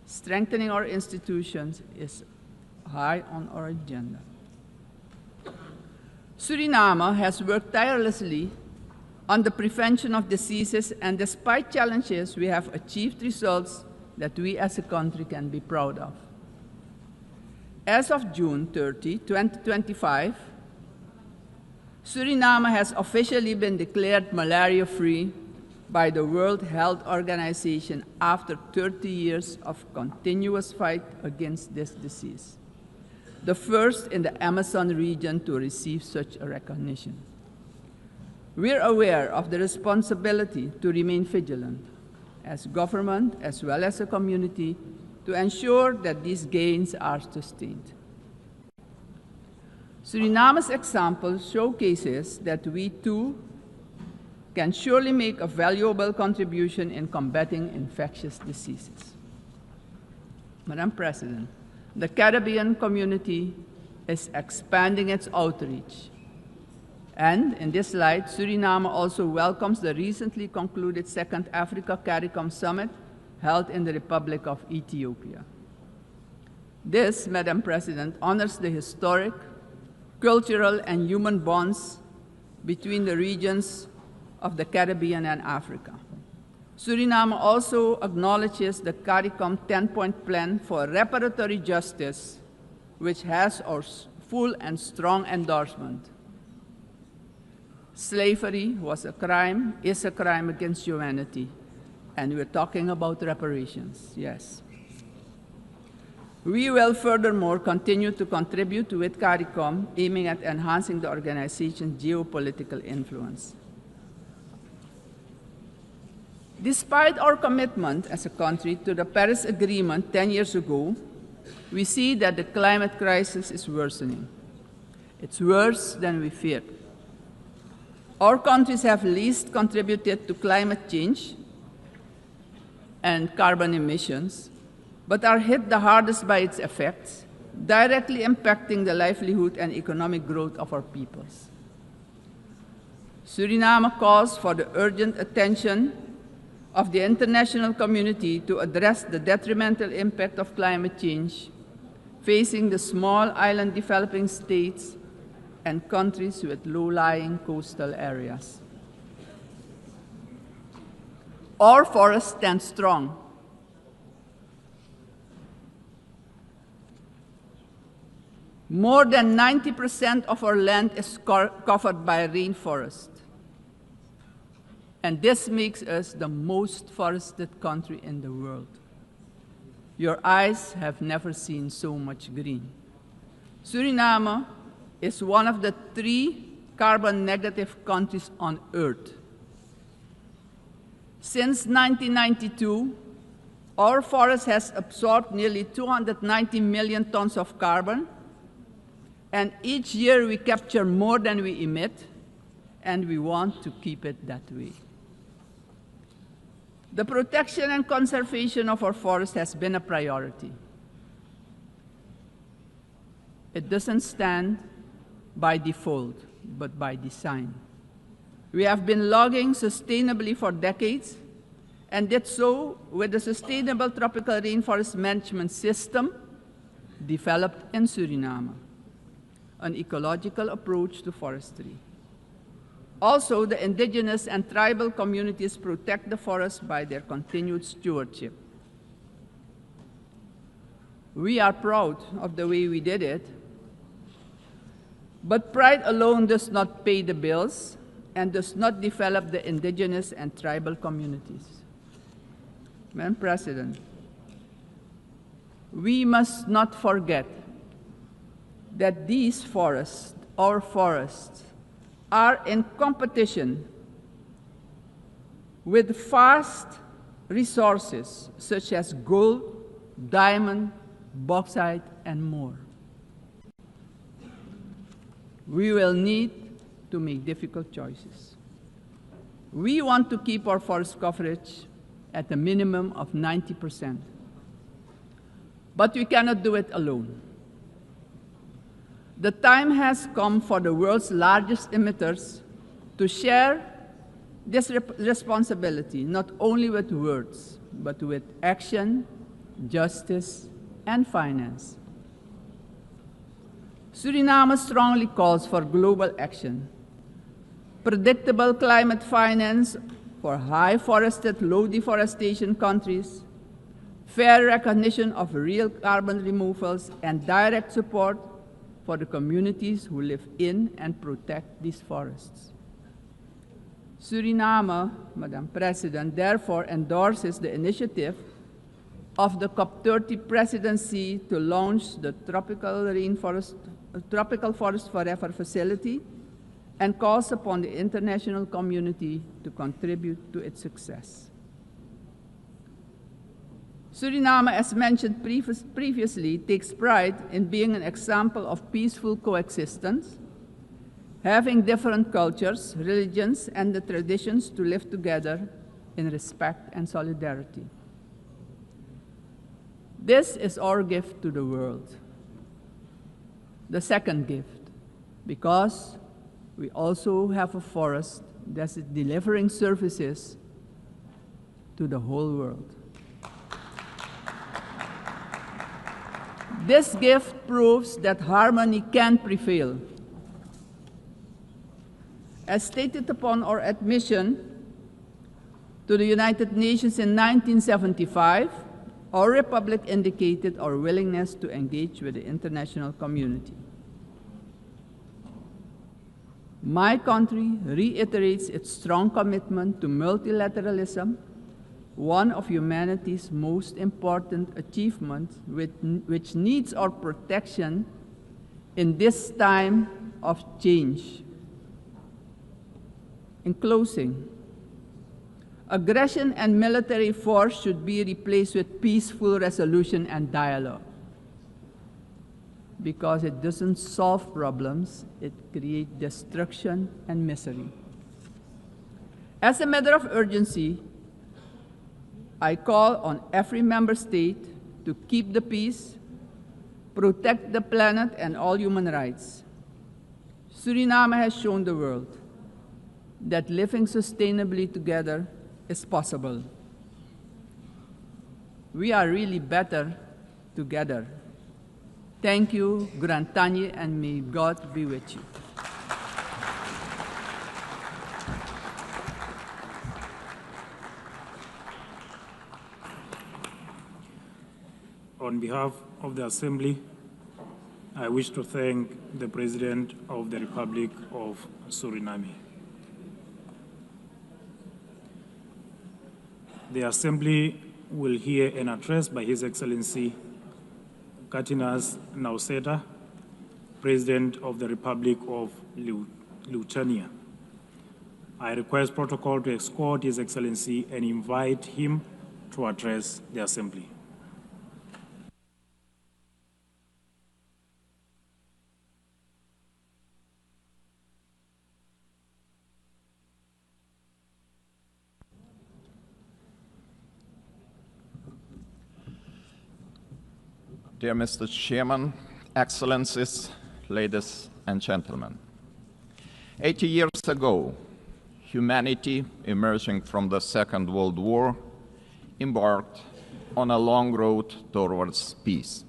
Strengthening our institutions is high on our agenda. Suriname has worked tirelessly on the prevention of diseases, and despite challenges, we have achieved results that we as a country can be proud of. As of June 30, 2025, Suriname has officially been declared malaria-free by the World Health Organization after 30 years of continuous fight against this disease, the first in the Amazon region to receive such a recognition. We're aware of the responsibility to remain vigilant as government as well as a community to ensure that these gains are sustained. Suriname's example showcases that we too can surely make a valuable contribution in combating infectious diseases. Madam President, the Caribbean community is expanding its outreach. And in this light, Suriname also welcomes the recently concluded Second Africa CARICOM Summit held in the Republic of Ethiopia. This, Madam President, honors the historic, cultural, and human bonds between the regions of the Caribbean and Africa. Suriname also acknowledges the CARICOM 10-point plan for reparatory justice, which has our full and strong endorsement. Slavery was a crime, is a crime against humanity, and we're talking about reparations, yes. We will furthermore continue to contribute with CARICOM, aiming at enhancing the organization's geopolitical influence. Despite our commitment as a country to the Paris Agreement 10 years ago, we see that the climate crisis is worsening. It's worse than we feared. Our countries have least contributed to climate change and carbon emissions, but are hit the hardest by its effects, directly impacting the livelihood and economic growth of our peoples. Suriname calls for the urgent attention of the international community to address the detrimental impact of climate change facing the small island developing states and countries with low-lying coastal areas. Our forests stand strong. More than 90% of our land is covered by rainforest. And this makes us the most forested country in the world. Your eyes have never seen so much green. Suriname is one of the 3 carbon-negative countries on Earth. Since 1992, our forest has absorbed nearly 290 million tons of carbon, and each year we capture more than we emit, and we want to keep it that way. The protection and conservation of our forest has been a priority. It doesn't stand by default, but by design. We have been logging sustainably for decades and did so with the Sustainable Tropical Rainforest Management System developed in Suriname, an ecological approach to forestry. Also, the indigenous and tribal communities protect the forest by their continued stewardship. We are proud of the way we did it, but pride alone does not pay the bills and does not develop the indigenous and tribal communities. Madam President, we must not forget that these forests, our forests, are in competition with vast resources such as gold, diamond, bauxite, and more. We will need to make difficult choices. We want to keep our forest coverage at a minimum of 90%. But we cannot do it alone. The time has come for the world's largest emitters to share this responsibility, not only with words, but with action, justice, and finance. Suriname strongly calls for global action, predictable climate finance for high forested, low deforestation countries, fair recognition of real carbon removals, and direct support for the communities who live in and protect these forests. Suriname, Madam President, therefore endorses the initiative of the COP30 presidency to launch the Tropical Forest Forever facility and calls upon the international community to contribute to its success. Suriname, as mentioned previously, takes pride in being an example of peaceful coexistence, having different cultures, religions, and the traditions to live together in respect and solidarity. This is our gift to the world. The second gift, because we also have a forest that is delivering services to the whole world. This gift proves that harmony can prevail. As stated upon our admission to the United Nations in 1975, our republic indicated our willingness to engage with the international community. My country reiterates its strong commitment to multilateralism, one of humanity's most important achievements, which needs our protection in this time of change. In closing, aggression and military force should be replaced with peaceful resolution and dialogue, because it doesn't solve problems, it creates destruction and misery. As a matter of urgency, I call on every member state to keep the peace, protect the planet and all human rights. Suriname has shown the world that living sustainably together is possible. We are really better together. Thank you, Grand Tanye, and may God be with you. On behalf of the Assembly, I wish to thank the President of the Republic of Suriname. The Assembly will hear an address by His Excellency Katinas Nauseta, President of the Republic of Lithuania. I request protocol to escort His Excellency and invite him to address the Assembly. Dear Mr. Chairman Excellencies, ladies and gentlemen, 80 years ago, humanity, emerging from the Second World War, embarked on a long road towards peace.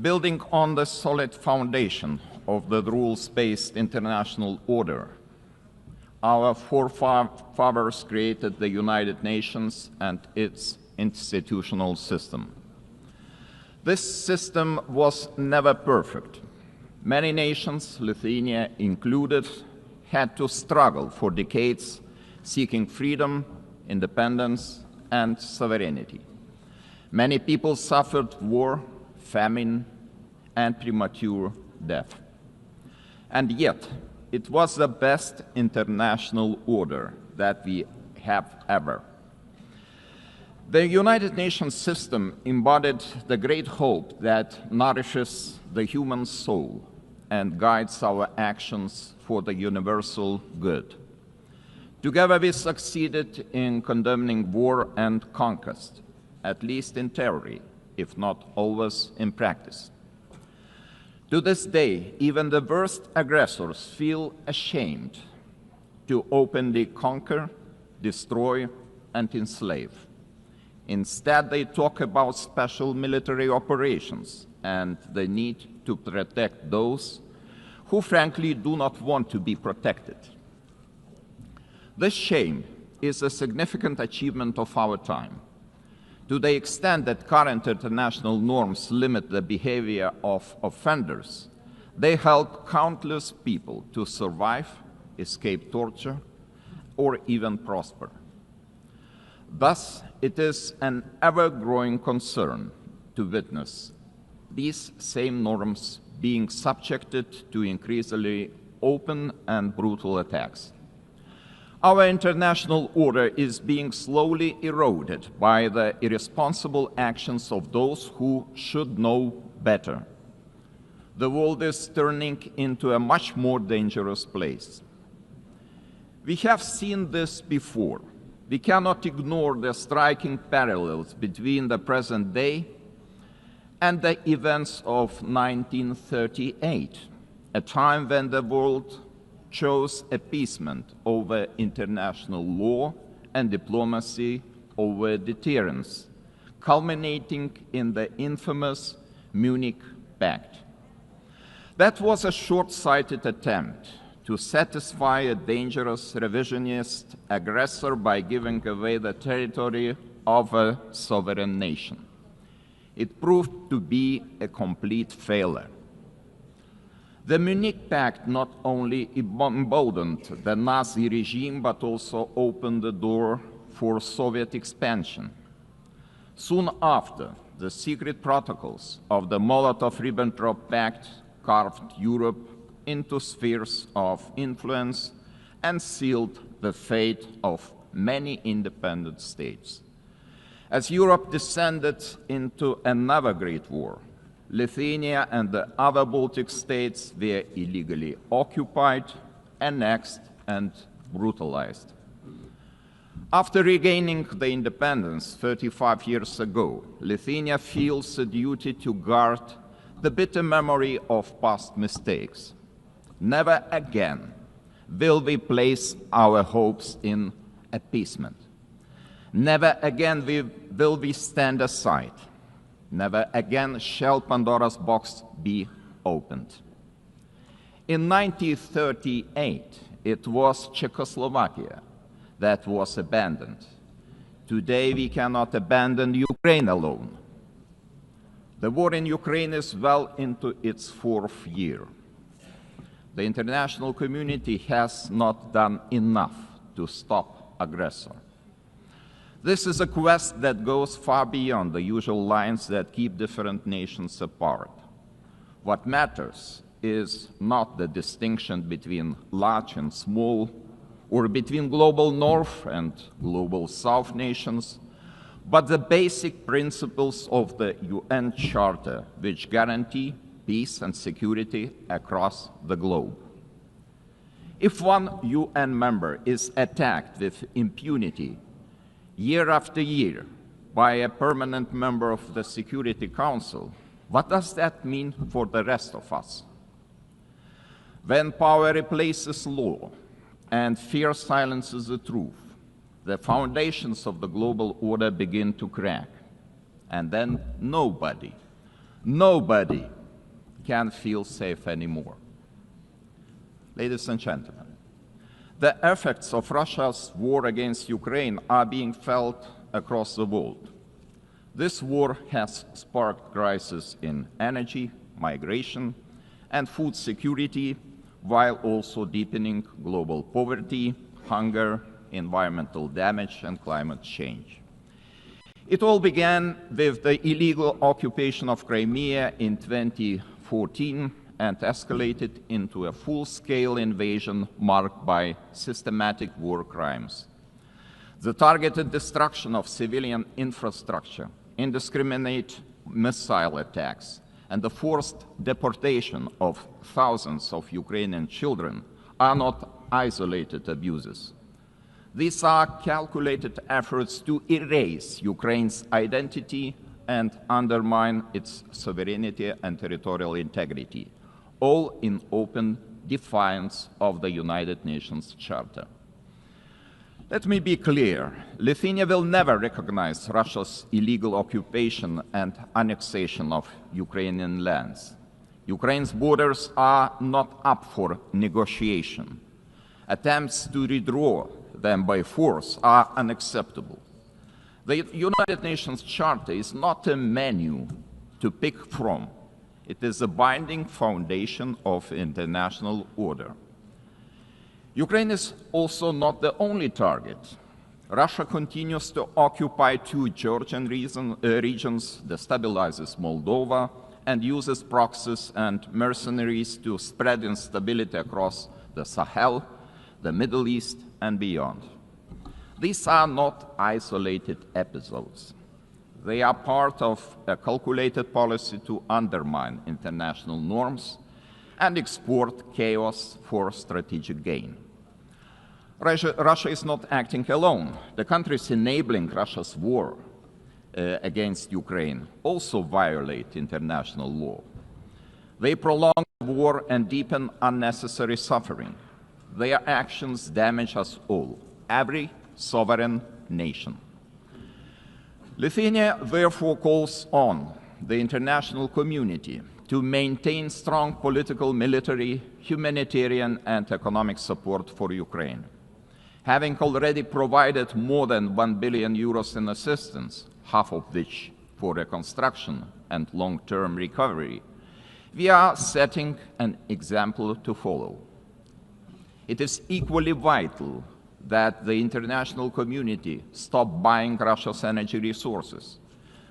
Building on the solid foundation of the rules-based international order, our forefathers created the United Nations and its institutional system. This system was never perfect. Many nations, Lithuania included, had to struggle for decades, seeking freedom, independence, and sovereignty. Many people suffered war, famine, and premature death. And yet, it was the best international order that we have ever. The United Nations system embodied the great hope that nourishes the human soul and guides our actions for the universal good. Together we succeeded in condemning war and conquest, at least in theory, if not always in practice. To this day, even the worst aggressors feel ashamed to openly conquer, destroy, and enslave. Instead, they talk about special military operations and the need to protect those who frankly do not want to be protected. This shame is a significant achievement of our time. To the extent that current international norms limit the behavior of offenders, they help countless people to survive, escape torture, or even prosper. Thus, it is an ever-growing concern to witness these same norms being subjected to increasingly open and brutal attacks. Our international order is being slowly eroded by the irresponsible actions of those who should know better. The world is turning into a much more dangerous place. We have seen this before. We cannot ignore the striking parallels between the present day and the events of 1938, a time when the world chose appeasement over international law and diplomacy over deterrence, culminating in the infamous Munich Pact. That was a short-sighted attempt to satisfy a dangerous revisionist aggressor by giving away the territory of a sovereign nation. It proved to be a complete failure. The Munich Pact not only emboldened the Nazi regime, but also opened the door for Soviet expansion. Soon after, the secret protocols of the Molotov-Ribbentrop Pact carved Europe into spheres of influence and sealed the fate of many independent states. As Europe descended into another great war, Lithuania and the other Baltic states were illegally occupied, annexed, and brutalized. After regaining the independence 35 years ago, Lithuania feels a duty to guard the bitter memory of past mistakes. Never again will we place our hopes in appeasement. Never again will we stand aside. Never again shall Pandora's box be opened. In 1938, it was Czechoslovakia that was abandoned. Today, we cannot abandon Ukraine alone. The war in Ukraine is well into its 4th year. The international community has not done enough to stop aggressor. This is a quest that goes far beyond the usual lines that keep different nations apart. What matters is not the distinction between large and small, or between global North and global South nations, but the basic principles of the UN Charter, which guarantee peace and security across the globe. If one UN member is attacked with impunity year after year by a permanent member of the Security Council, What does that mean for the rest of us? When power replaces law and fear silences the truth, the foundations of the global order begin to crack. And then nobody can feel safe anymore. Ladies and gentlemen, the effects of Russia's war against Ukraine are being felt across the world. This war has sparked crises in energy, migration, and food security, while also deepening global poverty, hunger, environmental damage, and climate change. It all began with the illegal occupation of Crimea in 2014 and escalated into a full-scale invasion marked by systematic war crimes. The targeted destruction of civilian infrastructure, indiscriminate missile attacks, and the forced deportation of thousands of Ukrainian children are not isolated abuses. These are calculated efforts to erase Ukraine's identity and undermine its sovereignty and territorial integrity, all in open defiance of the United Nations Charter. Let me be clear, Lithuania will never recognize Russia's illegal occupation and annexation of Ukrainian lands. Ukraine's borders are not up for negotiation. Attempts to redraw them by force are unacceptable. The United Nations Charter is not a menu to pick from. It is a binding foundation of international order. Ukraine is also not the only target. Russia continues to occupy two Georgian regions, destabilizes Moldova, and uses proxies and mercenaries to spread instability across the Sahel, the Middle East, and beyond. These are not isolated episodes. They are part of a calculated policy to undermine international norms and export chaos for strategic gain. Russia is not acting alone. The countries enabling Russia's war against Ukraine also violate international law. They prolong the war and deepen unnecessary suffering. Their actions damage us all, every sovereign nation. Lithuania therefore calls on the international community to maintain strong political, military, humanitarian, and economic support for Ukraine. Having already provided more than 1 billion euros in assistance, half of which for reconstruction and long-term recovery, we are setting an example to follow. It is equally vital that the international community stop buying Russia's energy resources.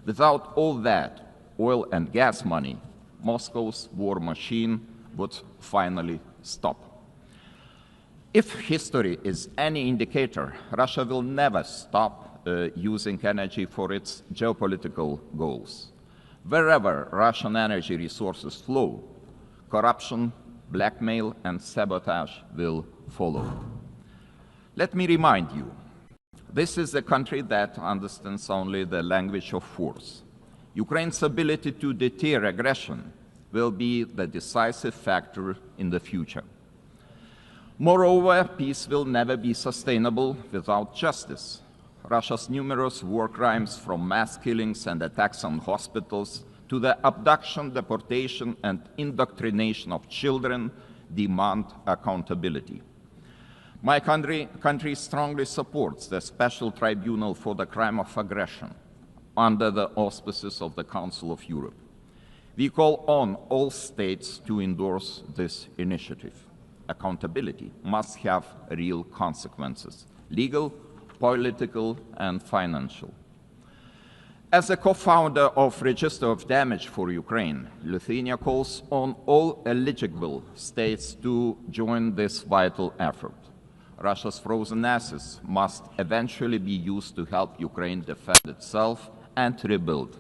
Without all that oil and gas money, Moscow's war machine would finally stop. If history is any indicator, Russia will never stop using energy for its geopolitical goals. Wherever Russian energy resources flow, corruption, blackmail, and sabotage will follow. Let me remind you, this is a country that understands only the language of force. Ukraine's ability to deter aggression will be the decisive factor in the future. Moreover, peace will never be sustainable without justice. Russia's numerous war crimes, from mass killings and attacks on hospitals to the abduction, deportation, and indoctrination of children, demand accountability. My country strongly supports the Special Tribunal for the Crime of Aggression under the auspices of the Council of Europe. We call on all states to endorse this initiative. Accountability must have real consequences, legal, political, and financial. As a co-founder of Register of Damage for Ukraine, Lithuania calls on all eligible states to join this vital effort. Russia's frozen assets must eventually be used to help Ukraine defend itself and rebuild.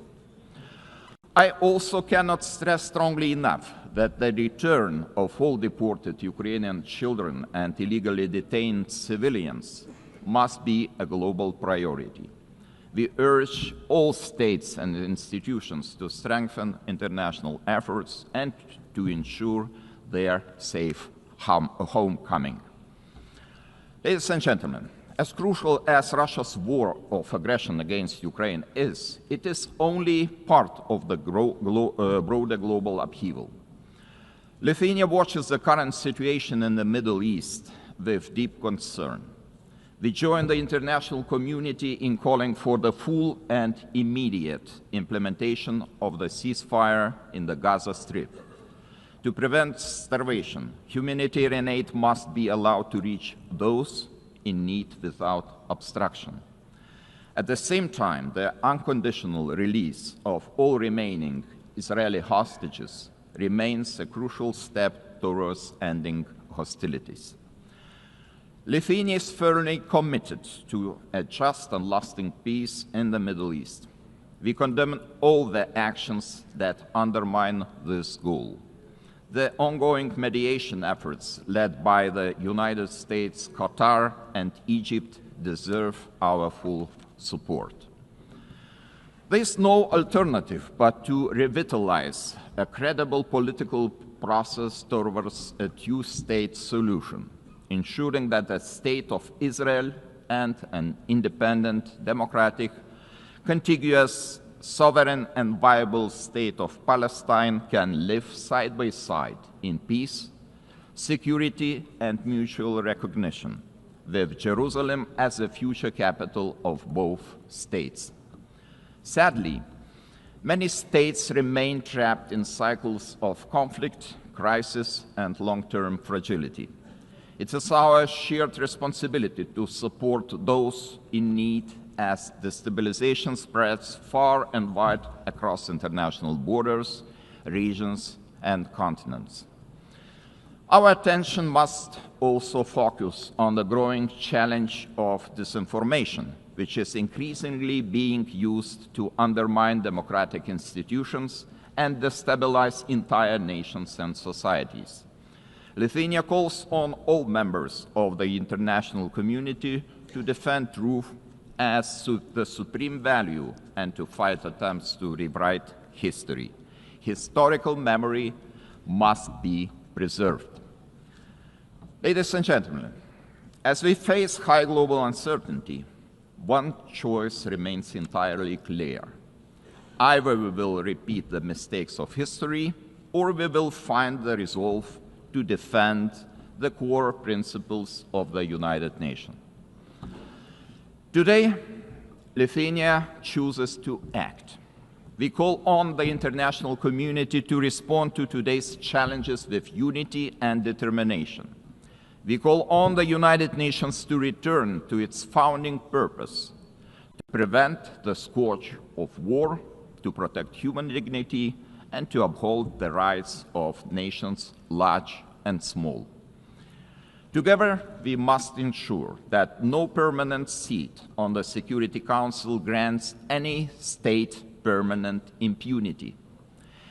I also cannot stress strongly enough that the return of all deported Ukrainian children and illegally detained civilians must be a global priority. We urge all states and institutions to strengthen international efforts and to ensure their safe homecoming. Ladies and gentlemen, as crucial as Russia's war of aggression against Ukraine is, it is only part of the broader global upheaval. Lithuania watches the current situation in the Middle East with deep concern. We join the international community in calling for the full and immediate implementation of the ceasefire in the Gaza Strip. To prevent starvation, humanitarian aid must be allowed to reach those in need without obstruction. At the same time, the unconditional release of all remaining Israeli hostages remains a crucial step towards ending hostilities. Lithuania is firmly committed to a just and lasting peace in the Middle East. We condemn all the actions that undermine this goal. The ongoing mediation efforts led by the United States, Qatar, and Egypt deserve our full support. There is no alternative but to revitalize a credible political process towards a two-state solution, ensuring that the State of Israel and an independent, democratic, contiguous, sovereign and viable State of Palestine can live side by side in peace, security and mutual recognition, with Jerusalem as the future capital of both states. Sadly, many states remain trapped in cycles of conflict, crisis and long-term fragility. It is our shared responsibility to support those in need as destabilization spreads far and wide across international borders, regions, and continents. Our attention must also focus on the growing challenge of disinformation, which is increasingly being used to undermine democratic institutions and destabilize entire nations and societies. Lithuania calls on all members of the international community to defend truth as the supreme value and to fight attempts to rewrite history. Historical memory must be preserved. Ladies and gentlemen, as we face high global uncertainty, one choice remains entirely clear. Either we will repeat the mistakes of history, or we will find the resolve to defend the core principles of the United Nations. Today, Lithuania chooses to act. We call on the international community to respond to today's challenges with unity and determination. We call on the United Nations to return to its founding purpose, to prevent the scourge of war, to protect human dignity, and to uphold the rights of nations large and small. Together, we must ensure that no permanent seat on the Security Council grants any state permanent impunity.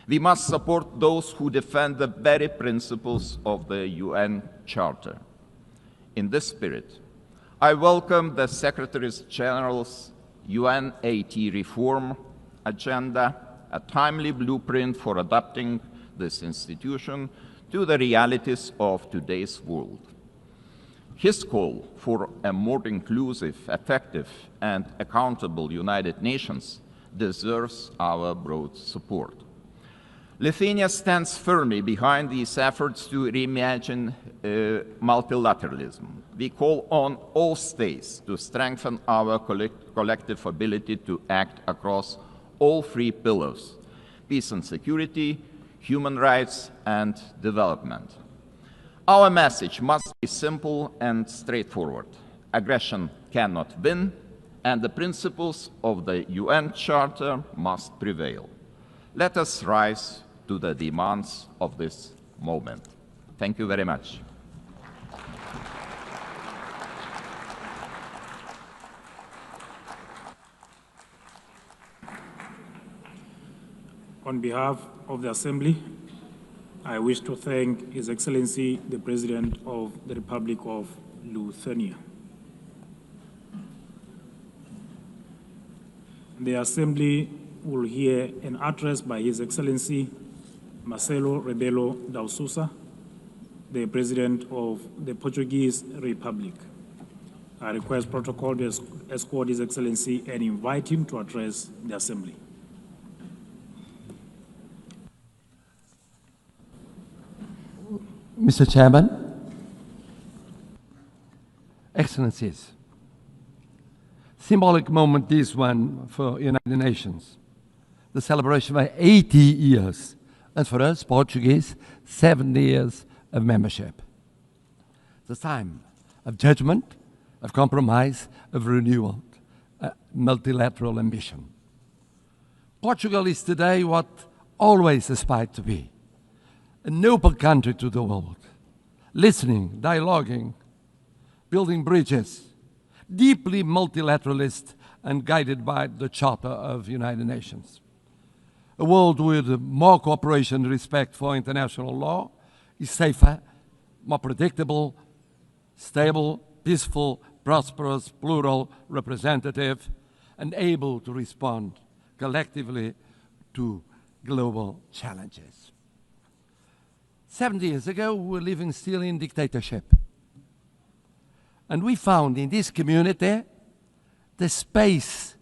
We must support those who defend the very principles of the UN Charter. In this spirit, I welcome the Secretary General's UNAT reform agenda, a timely blueprint for adapting this institution to the realities of today's world. His call for a more inclusive, effective, and accountable United Nations deserves our broad support. Lithuania stands firmly behind these efforts to reimagine multilateralism. We call on all states to strengthen our collective ability to act across all three pillars: peace and security, human rights, and development. Our message must be simple and straightforward. Aggression cannot win, and the principles of the UN Charter must prevail. Let us rise to the demands of this moment. Thank you very much. On behalf of the Assembly, I wish to thank His Excellency, the President of the Republic of Lithuania. The Assembly will hear an address by His Excellency Marcelo Rebelo da Sousa, the President of the Portuguese Republic. I request protocol to escort His Excellency and invite him to address the Assembly. Mr. Chairman, Excellencies, symbolic moment this one for United Nations, the celebration of 80 years, and for us, Portuguese, 70 years of membership. The time of judgment, of compromise, of renewal, multilateral ambition. Portugal is today what always aspired to be, an open country to the world, listening, dialoguing, building bridges, deeply multilateralist and guided by the Charter of United Nations. A world with more cooperation and respect for international law is safer, more predictable, stable, peaceful, prosperous, plural, representative, and able to respond collectively to global challenges. 70 years ago, we were living still in dictatorship. And we found in this community the space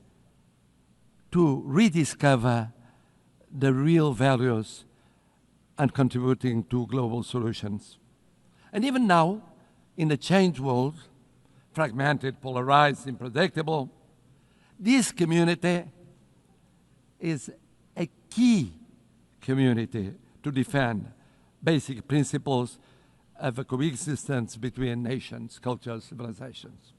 to rediscover the real values and contributing to global solutions. And even now, in the changed world, fragmented, polarized, unpredictable, this community is a key community to defend basic principles of a coexistence between nations, cultures, civilizations.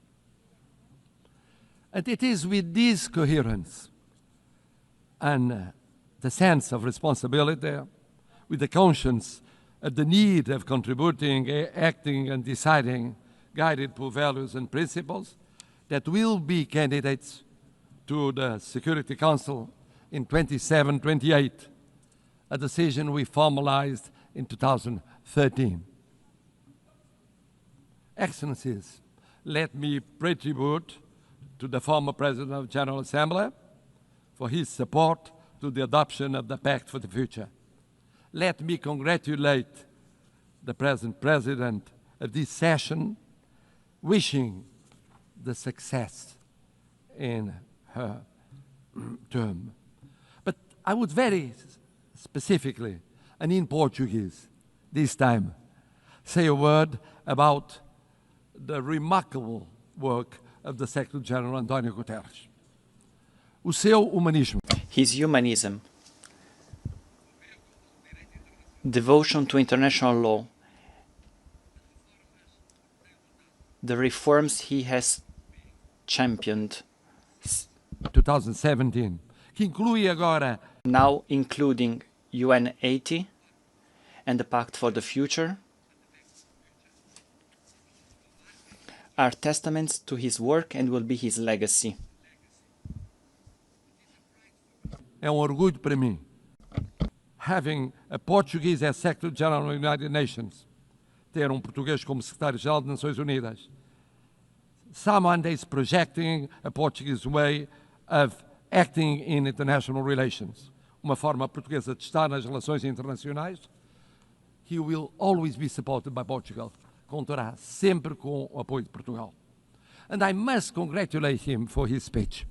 And it is with this coherence and the sense of responsibility, with the conscience of the need of contributing, acting, and deciding, guided by values and principles, that will be candidates to the Security Council in 27-28, a decision we formalized in 2013. Excellencies, let me pay tribute to the former President of the General Assembly for his support to the adoption of the Pact for the Future. Let me congratulate the present President of this session, wishing the success in her term. But I would very specifically, and in Portuguese this time, say a word about the remarkable work of the Secretary-General António Guterres. O seu humanismo. His humanism, devotion to international law, the reforms he has championed. 2017, que inclui agora, now including UN 80 and the Pact for the Future, are testaments to his work and will be his legacy. É orgulho para mim, having a Portuguese as Secretary-General of the United Nations, ter português como Secretário-Geral das Nações Unidas. Someone that is projecting a Portuguese way of acting in international relations, uma forma portuguesa de estar nas relações internacionais. He will always be supported by Portugal. Contará sempre com o apoio de Portugal. And I must congratulate him for his speech,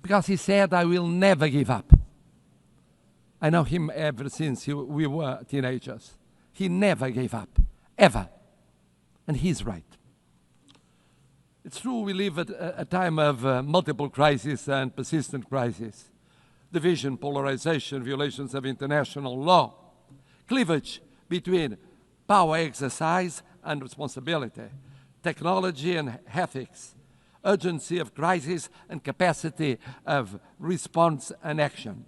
because he said, I will never give up. I know him ever since we were teenagers. He never gave up, ever. And he's right. It's true we live at a time of multiple crises and persistent crises. Division, polarization, violations of international law, cleavage between power exercise and responsibility, technology and ethics, urgency of crisis and capacity of response and action.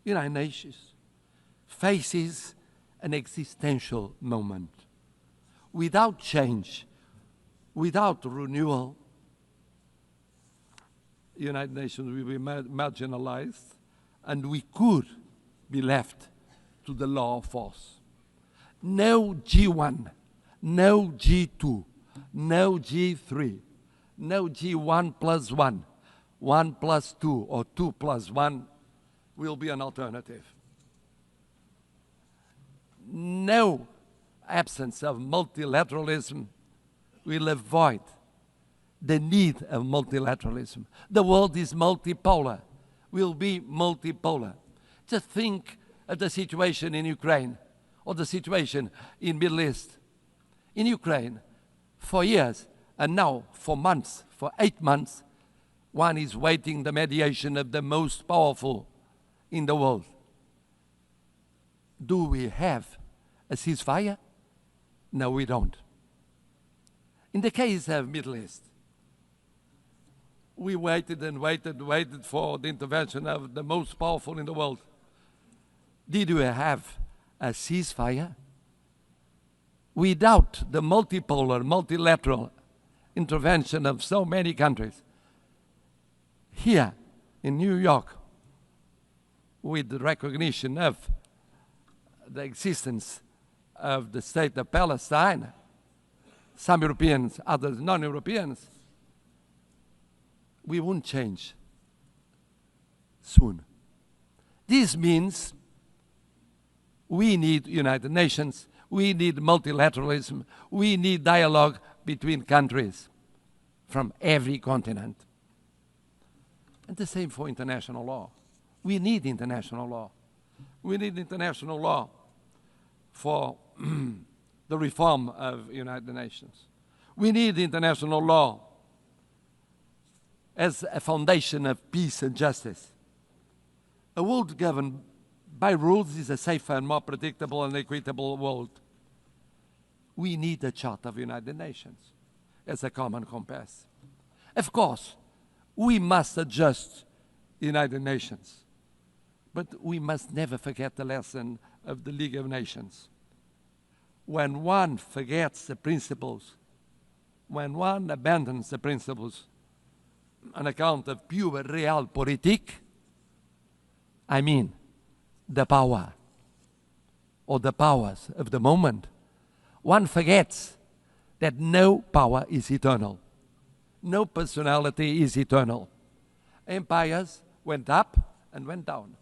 United Nations faces an existential moment. Without change, without renewal, the United Nations will be marginalized, and we could be left to the law of force. No G1, no G2, no G3, no G1+1 1 plus 2 or 2 plus 1 will be an alternative. No absence of multilateralism will avoid the need of multilateralism. The world is multipolar, will be multipolar. Just think of the situation in Ukraine or the situation in Middle East. In Ukraine, for years, and now for months, for 8 months, one is waiting the mediation of the most powerful in the world. Do we have a ceasefire? No, we don't. In the case of Middle East, we waited and waited for the intervention of the most powerful in the world. Did we have a ceasefire? Without the multipolar, multilateral intervention of so many countries, here in New York, with the recognition of the existence of the state of Palestine, some Europeans, others non-Europeans, we won't change soon. This means we need United Nations, we need multilateralism, we need dialogue between countries from every continent. And the same for international law. We need international law. We need international law for the reform of United Nations. We need international law as a foundation of peace and justice. A world governed by rules is a safer and more predictable and equitable world. We need a Charter of United Nations as a common compass. Of course, we must adjust the United Nations, but we must never forget the lesson of the League of Nations. When one forgets the principles, when one abandons the principles on account of pure realpolitik, I mean the power or the powers of the moment, one forgets that no power is eternal. No personality is eternal. Empires went up and went down.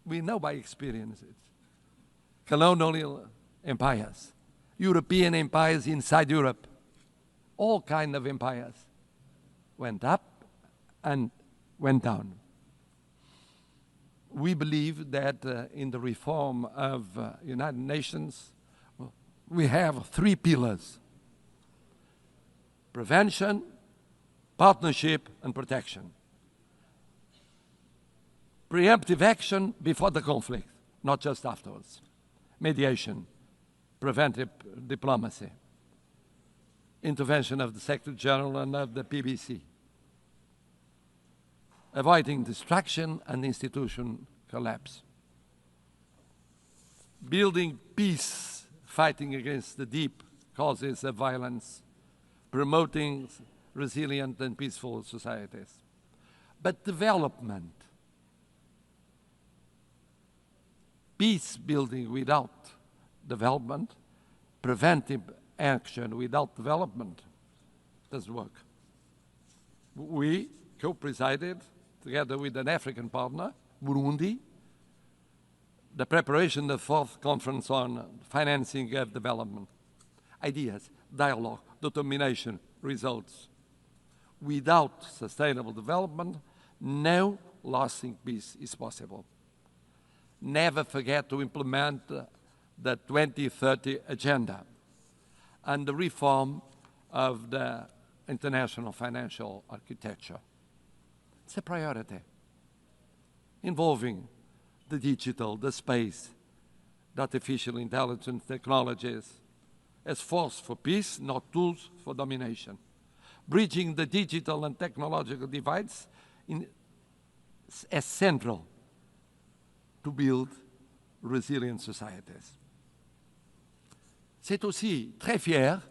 We know by experience it. Colonial empires, European empires inside Europe, all kinds of empires went up and went down. We believe that in the reform of United Nations, we have 3 pillars: prevention, partnership, and protection. Preemptive action before the conflict, not just afterwards. Mediation, preventive diplomacy, intervention of the Secretary General and of the PBC, avoiding destruction and institution collapse, building peace, fighting against the deep causes of violence, promoting resilient and peaceful societies. But development, peace building without development, preventive action without development, doesn't work. We co-presided, together with an African partner, Burundi, the preparation of the 4th conference on financing of development. Ideas, dialogue, determination, results. Without sustainable development, no lasting peace is possible. Never forget to implement the 2030 agenda and the reform of the international financial architecture. It's a priority involving the digital, the space, the artificial intelligence technologies as force for peace, not tools for domination. Bridging the digital and technological divides as central to build resilient societies. C'est aussi très fier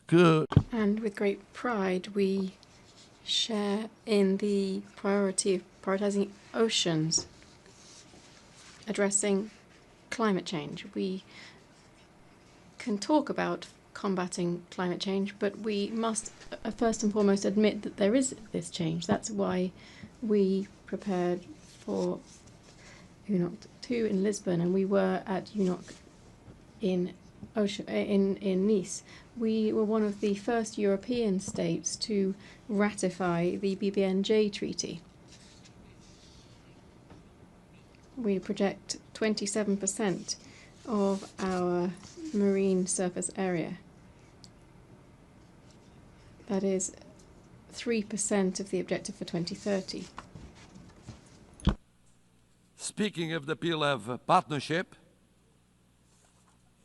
que... And with great pride, we share in the priority of prioritizing oceans, addressing climate change. We can talk about combating climate change, but we must first and foremost admit that there is this change. That's why we prepared for UNOC 2 in Lisbon, and we were at UNOC in Nice. We were one of the first European states to ratify the BBNJ treaty. We protect 27% of our marine surface area. That is 3% of the objective for 2030. Speaking of the appeal of partnership,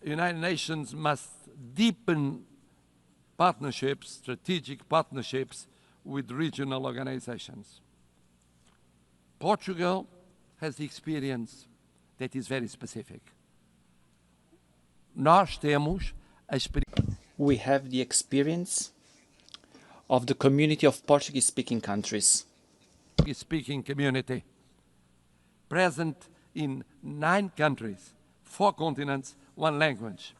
the United Nations must deepen partnerships, strategic partnerships with regional organizations. Portugal has the experience that is very specific. We have the experience of the community of Portuguese-speaking countries. Portuguese-speaking community, present in 9 countries, 4 continents, 1 language.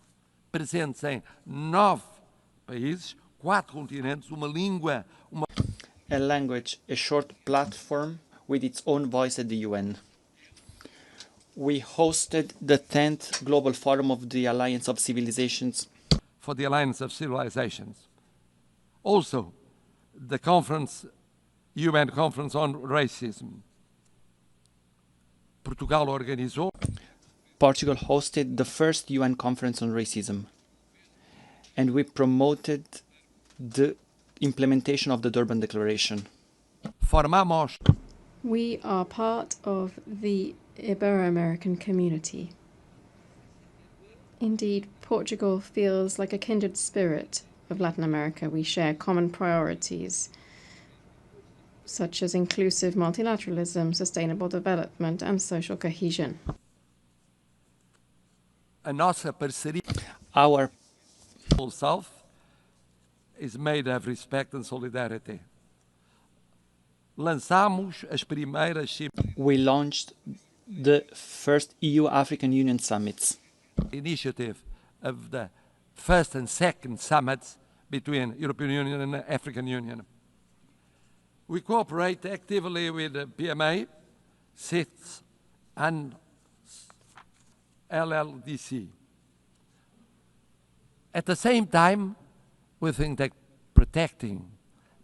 Presentes em 9 países, 4 continentes, uma língua, A language, a short platform with its own voice at the UN. We hosted the 10th Global Forum of the Alliance of Civilizations. For the Alliance of Civilizations. Also, the conference, UN Conference on Racism. Portugal organizou. Portugal hosted the first UN Conference on Racism. And we promoted the implementation of the Durban Declaration. Formamos. We are part of the Ibero-American community. Indeed, Portugal feels like a kindred spirit of Latin America. We share common priorities, such as inclusive multilateralism, sustainable development, and social cohesion. Our South is made of respect and solidarity. Lançamos as primeiras We launched the first EU-African Union summits. Initiative of the first and second summits between European Union and the African Union. We cooperate actively with the PMA, CITES, and LLDC. At the same time, we think that protecting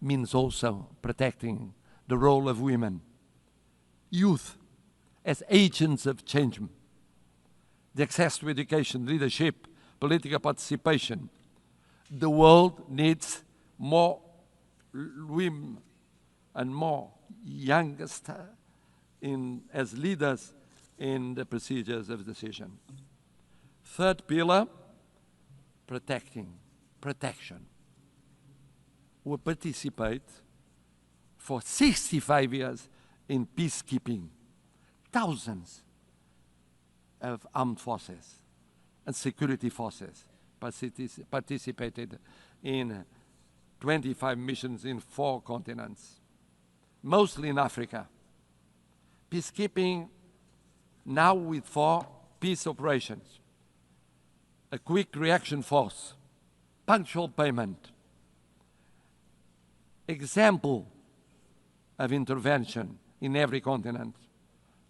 means also protecting the role of women, youth as agents of change, the access to education, leadership, political participation. The world needs more women and more youngest as leaders in the procedures of decision. Third pillar, protection. We participate for 65 years in peacekeeping. Thousands of armed forces and security forces participated in 25 missions in 4 continents, mostly in Africa. Peacekeeping now with 4 peace operations, a quick reaction force, punctual payment, example of intervention in every continent,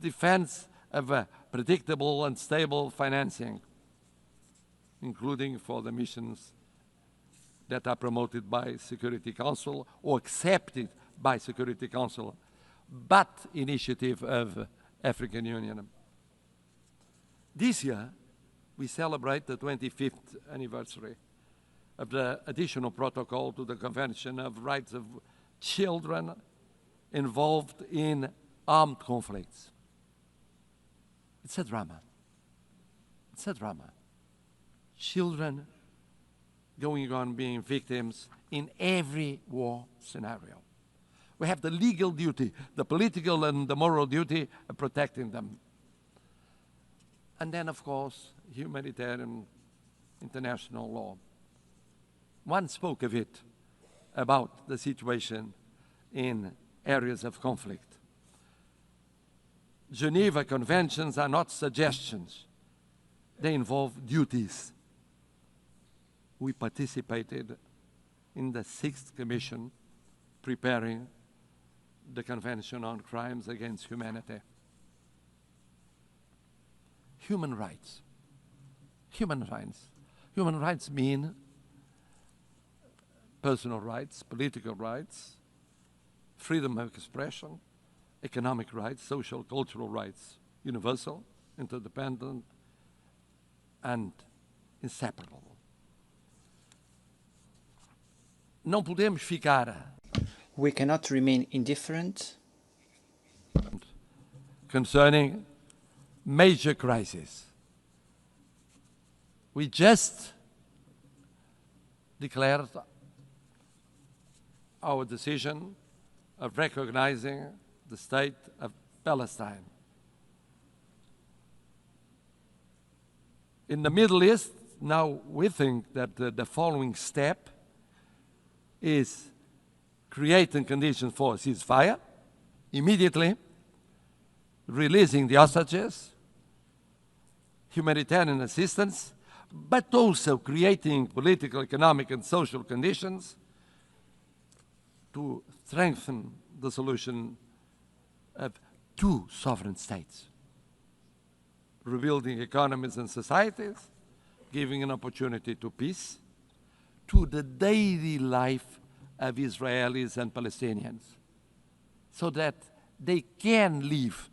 defense of a predictable and stable financing, including for the missions that are promoted by Security Council or accepted by Security Council, but initiative of African Union. This year, we celebrate the 25th anniversary of the additional protocol to the Convention of Rights of Children involved in armed conflicts. It's a drama. It's a drama. Children going on being victims in every war scenario. We have the legal duty, the political and the moral duty of protecting them. And then, of course, humanitarian international law. One spoke of it, about the situation in areas of conflict. Geneva Conventions are not suggestions. They involve duties. we participated in the 6th Commission preparing the Convention on Crimes Against Humanity. Human rights. Human rights. Human rights mean personal rights, political rights, freedom of expression, economic rights, social, cultural rights, universal, interdependent, and inseparable. Não podemos ficar. We cannot remain indifferent concerning major crises. We just declared our decision of recognizing the state of Palestine. In the Middle East, now we think that the following step is creating conditions for a ceasefire, immediately releasing the hostages, humanitarian assistance, but also creating political, economic, and social conditions to strengthen the solution of 2 sovereign states, rebuilding economies and societies, giving an opportunity to peace, to the daily life of Israelis and Palestinians, so that they can live,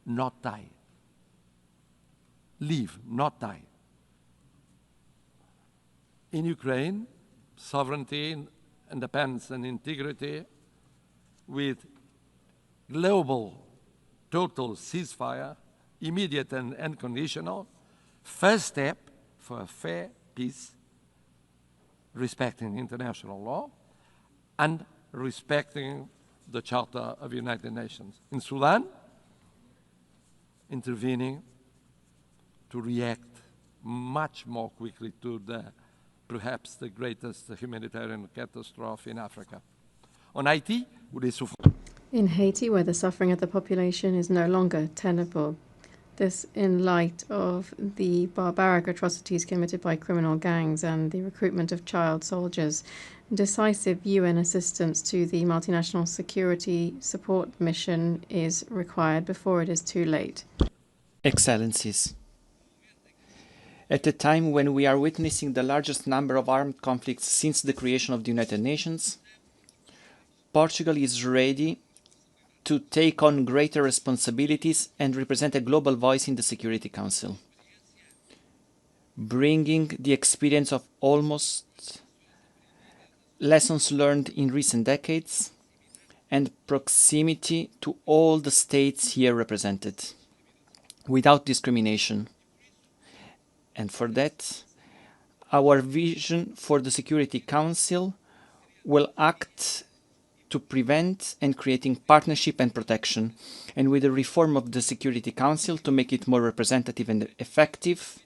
not die. Live, not die. In Ukraine, sovereignty, independence, and integrity with global total ceasefire, immediate and unconditional, first step for a fair peace, respecting international law and respecting the Charter of the United Nations. In Sudan, intervening to react much more quickly to perhaps the greatest humanitarian catastrophe in Africa. On Haiti, in Haiti, where the suffering of the population is no longer tenable. This in light of the barbaric atrocities committed by criminal gangs and the recruitment of child soldiers. Decisive UN assistance to the multinational security support mission is required before it is too late. Excellencies, at a time when we are witnessing the largest number of armed conflicts since the creation of the United Nations, Portugal is ready to take on greater responsibilities and represent a global voice in the Security Council, bringing the experience of almost lessons learned in recent decades and proximity to all the states here represented, without discrimination. And for that, our vision for the Security Council will act to prevent and creating partnership and protection, and with the reform of the Security Council to make it more representative and effective,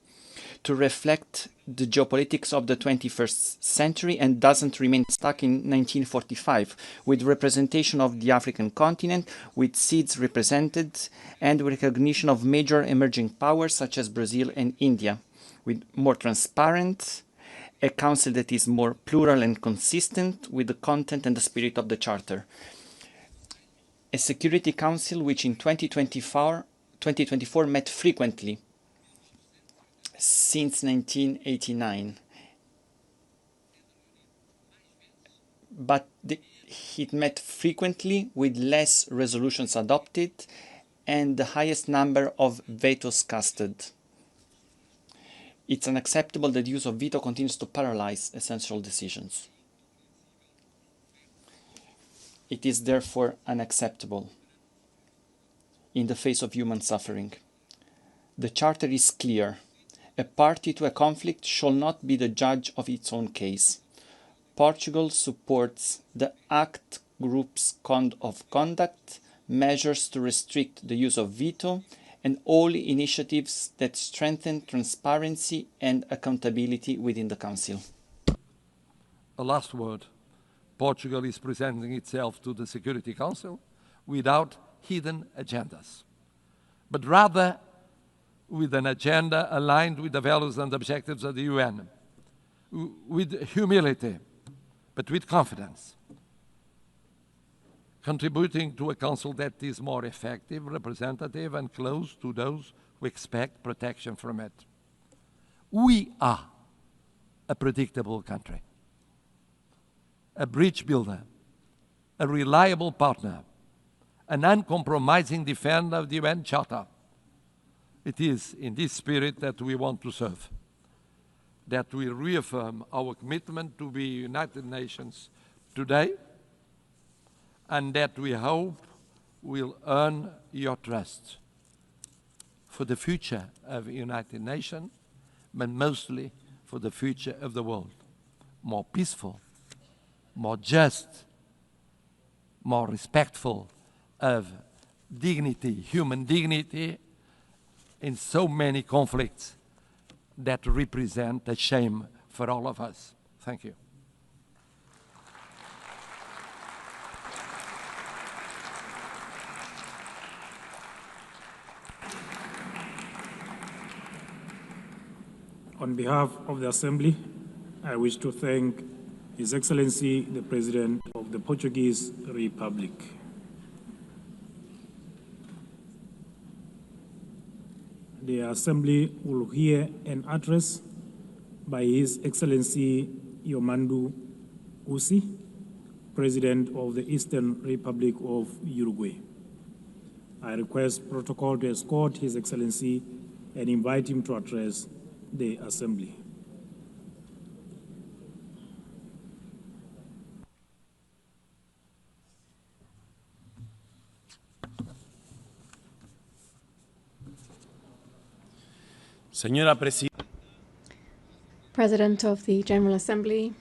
to reflect the geopolitics of the 21st century and doesn't remain stuck in 1945, with representation of the African continent, with seats represented, and recognition of major emerging powers such as Brazil and India, with more transparent, a council that is more plural and consistent with the content and the spirit of the Charter. A Security Council which in 2024 met frequently since 1989. But it met frequently with less resolutions adopted and the highest number of vetoes casted. It's unacceptable that the use of veto continues to paralyze essential decisions. It is therefore unacceptable in the face of human suffering. The Charter is clear. A party to a conflict shall not be the judge of its own case. Portugal supports the ACT Group's code of conduct, measures to restrict the use of veto, and all initiatives that strengthen transparency and accountability within the Council. A last word. Portugal is presenting itself to the Security Council without hidden agendas, but rather with an agenda aligned with the values and objectives of the UN. with humility, but with confidence, contributing to a council that is more effective, representative, and close to those who expect protection from it. We are a predictable country, a bridge builder, a reliable partner, an uncompromising defender of the UN Charter. It is in this spirit that we want to serve, that we reaffirm our commitment to the United Nations today, and that we hope will earn your trust for the future of the United Nations, but mostly for the future of the world, more peaceful, more just, more respectful of dignity, human dignity, in so many conflicts that represent a shame for all of us. Thank you. On behalf of the Assembly, I wish to thank His Excellency, the President of the Portuguese Republic. The Assembly will hear an address by His Excellency Yomandu Usi, President of the Eastern Republic of Uruguay. I request protocol to escort His Excellency and invite him to address the Assembly. Señora Presidenta. President of the General Assembly,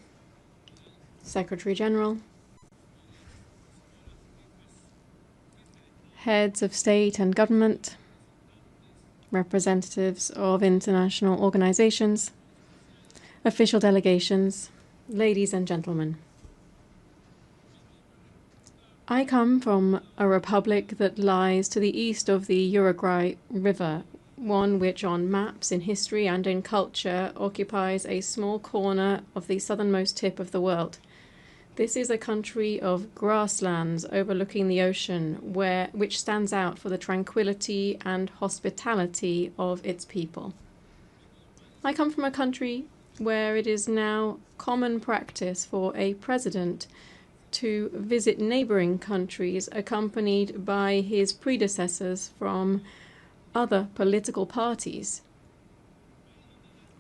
Secretary General, heads of state and government, representatives of international organizations, official delegations, ladies and gentlemen. I come from a republic that lies to the east of the Uruguay River, one which on maps, in history and in culture occupies a small corner of the southernmost tip of the world. This is a country of grasslands overlooking the ocean, which stands out for the tranquility and hospitality of its people. I come from a country where it is now common practice for a president to visit neighboring countries accompanied by his predecessors from other political parties.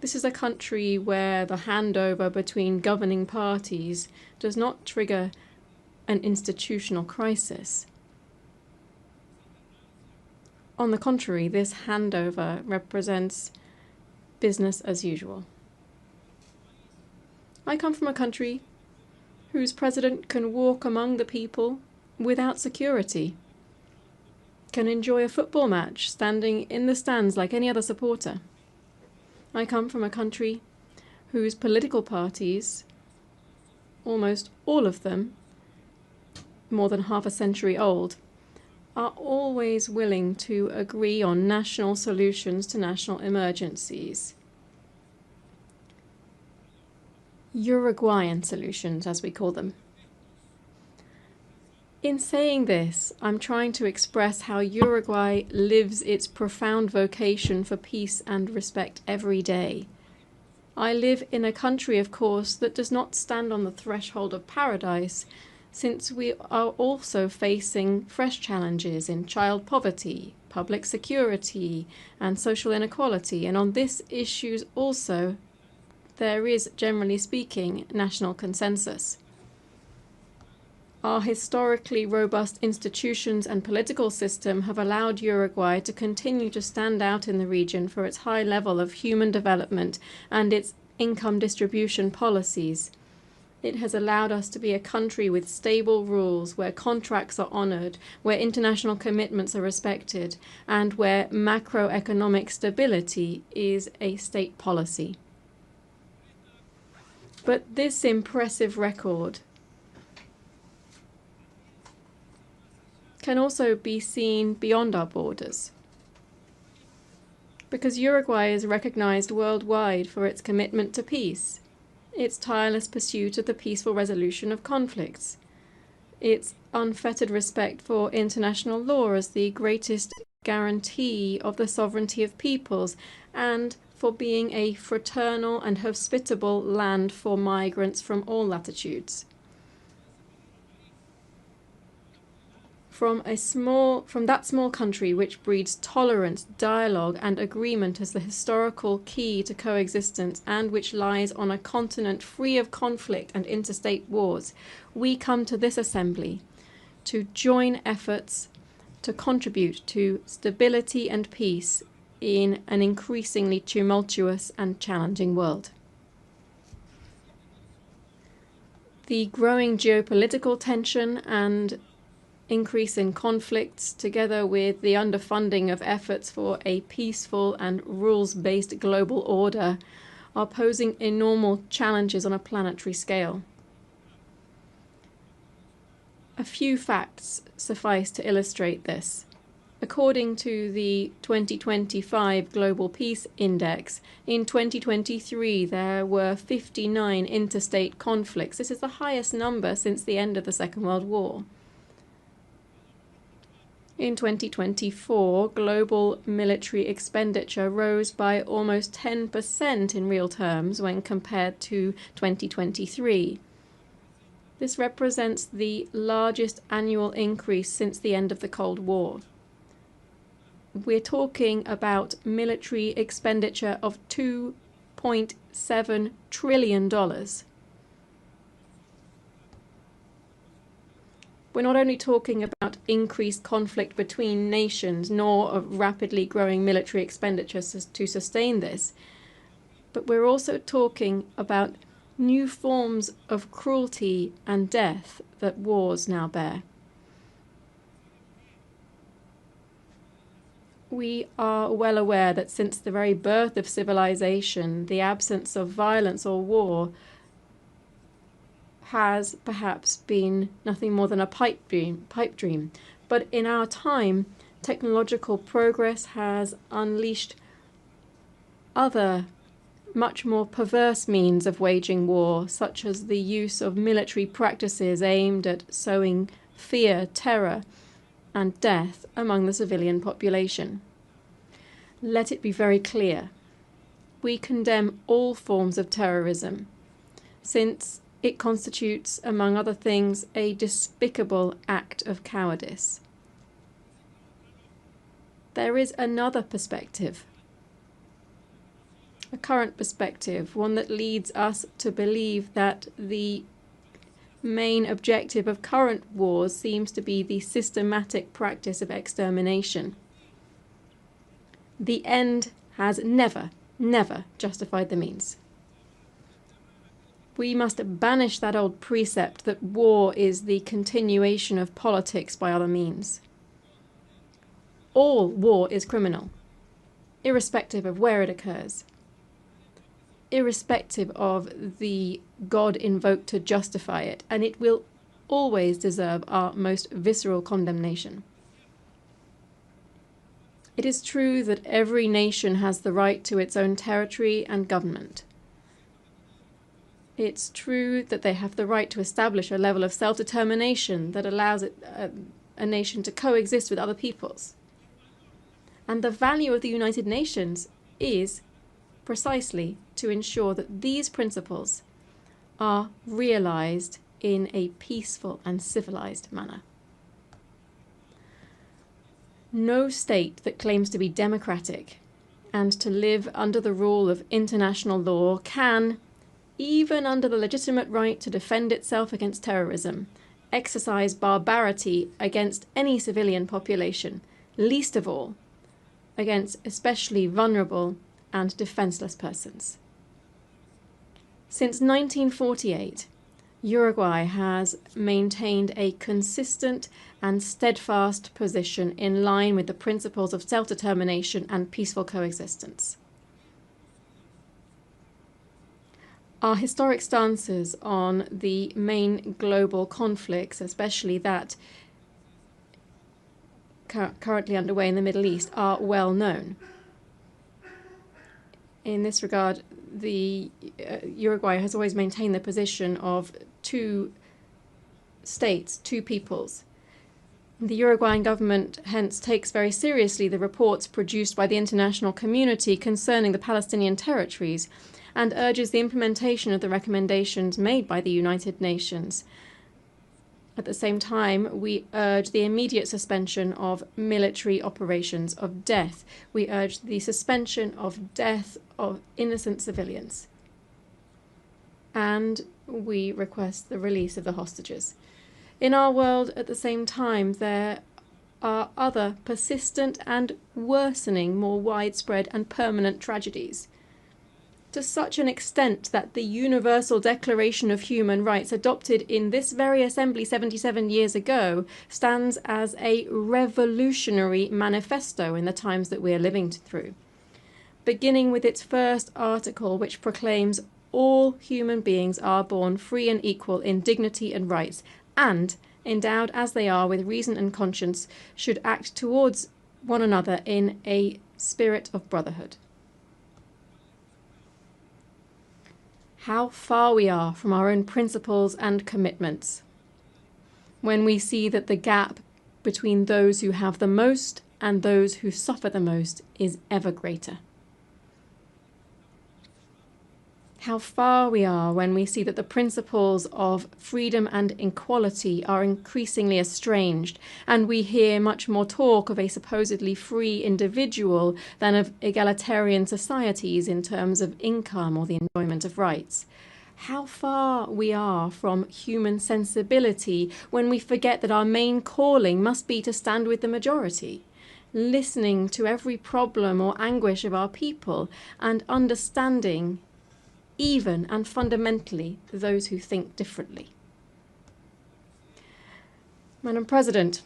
This is a country where the handover between governing parties does not trigger an institutional crisis. On the contrary, this handover represents business as usual. I come from a country whose president can walk among the people without security, can enjoy a football match standing in the stands like any other supporter. I come from a country whose political parties, almost all of them, more than half a century old, are always willing to agree on national solutions to national emergencies. Uruguayan solutions, as we call them. In saying this, I'm trying to express how Uruguay lives its profound vocation for peace and respect every day. I live in a country, of course, that does not stand on the threshold of paradise, since we are also facing fresh challenges in child poverty, public security, and social inequality. And on these issues also, there is, generally speaking, national consensus. Our historically robust institutions and political system have allowed Uruguay to continue to stand out in the region for its high level of human development and its income distribution policies. It has allowed us to be a country with stable rules, where contracts are honored, where international commitments are respected, and where macroeconomic stability is a state policy. But this impressive record can also be seen beyond our borders, because Uruguay is recognized worldwide for its commitment to peace, its tireless pursuit of the peaceful resolution of conflicts, its unfettered respect for international law as the greatest guarantee of the sovereignty of peoples, and for being a fraternal and hospitable land for migrants from all latitudes. From that small country which breeds tolerance, dialogue, and agreement as the historical key to coexistence, and which lies on a continent free of conflict and interstate wars, we come to this assembly to join efforts to contribute to stability and peace in an increasingly tumultuous and challenging world. The growing geopolitical tension and increase in conflicts, together with the underfunding of efforts for a peaceful and rules-based global order, are posing enormous challenges on a planetary scale. A few facts suffice to illustrate this. According to the 2025 Global Peace Index, in 2023 there were 59 interstate conflicts. This is the highest number since the end of the Second World War. In 2024, global military expenditure rose by almost 10% in real terms when compared to 2023. This represents the largest annual increase since the end of the Cold War. We're talking about military expenditure of $2.7 trillion. We're not only talking about increased conflict between nations, nor of rapidly growing military expenditures to sustain this, but we're also talking about new forms of cruelty and death that wars now bear. We are well aware that since the very birth of civilization, the absence of violence or war has perhaps been nothing more than a pipe dream. But in our time, technological progress has unleashed other, much more perverse means of waging war, such as the use of military practices aimed at sowing fear, terror, and death among the civilian population. Let it be very clear. We condemn all forms of terrorism, since it constitutes, among other things, a despicable act of cowardice. There is another perspective, a current perspective, one that leads us to believe that the main objective of current wars seems to be the systematic practice of extermination. The end has never justified the means. We must banish that old precept that war is the continuation of politics by other means. All war is criminal, irrespective of where it occurs, irrespective of the God invoked to justify it, and it will always deserve our most visceral condemnation. It is true that every nation has the right to its own territory and government. It's true that they have the right to establish a level of self-determination that allows a nation to coexist with other peoples. And the value of the United Nations is precisely to ensure that these principles are realized in a peaceful and civilized manner. No state that claims to be democratic and to live under the rule of international law can, even under the legitimate right to defend itself against terrorism, exercise barbarity against any civilian population, least of all against especially vulnerable and defenseless persons. Since 1948, Uruguay has maintained a consistent and steadfast position in line with the principles of self-determination and peaceful coexistence. Our historic stances on the main global conflicts, especially that currently underway in the Middle East, are well known. In this regard, Uruguay has always maintained the position of two states, two peoples. The Uruguayan government hence takes very seriously the reports produced by the international community concerning the Palestinian territories and urges the implementation of the recommendations made by the United Nations. At the same time, we urge the immediate suspension of military operations of death. We urge the suspension of death of innocent civilians. And we request the release of the hostages. In our world, at the same time, there are other persistent and worsening, more widespread and permanent tragedies, to such an extent that the Universal Declaration of Human Rights, adopted in this very assembly 77 years ago, stands as a revolutionary manifesto in the times that we are living through, beginning with its first article, which proclaims all human beings are born free and equal in dignity and rights, and, endowed as they are with reason and conscience, should act towards one another in a spirit of brotherhood. How far we are from our own principles and commitments when we see that the gap between those who have the most and those who suffer the most is ever greater. How far we are when we see that the principles of freedom and equality are increasingly estranged, and we hear much more talk of a supposedly free individual than of egalitarian societies in terms of income or the enjoyment of rights. How far we are from human sensibility when we forget that our main calling must be to stand with the majority, listening to every problem or anguish of our people and understanding even and fundamentally those who think differently. Madam President,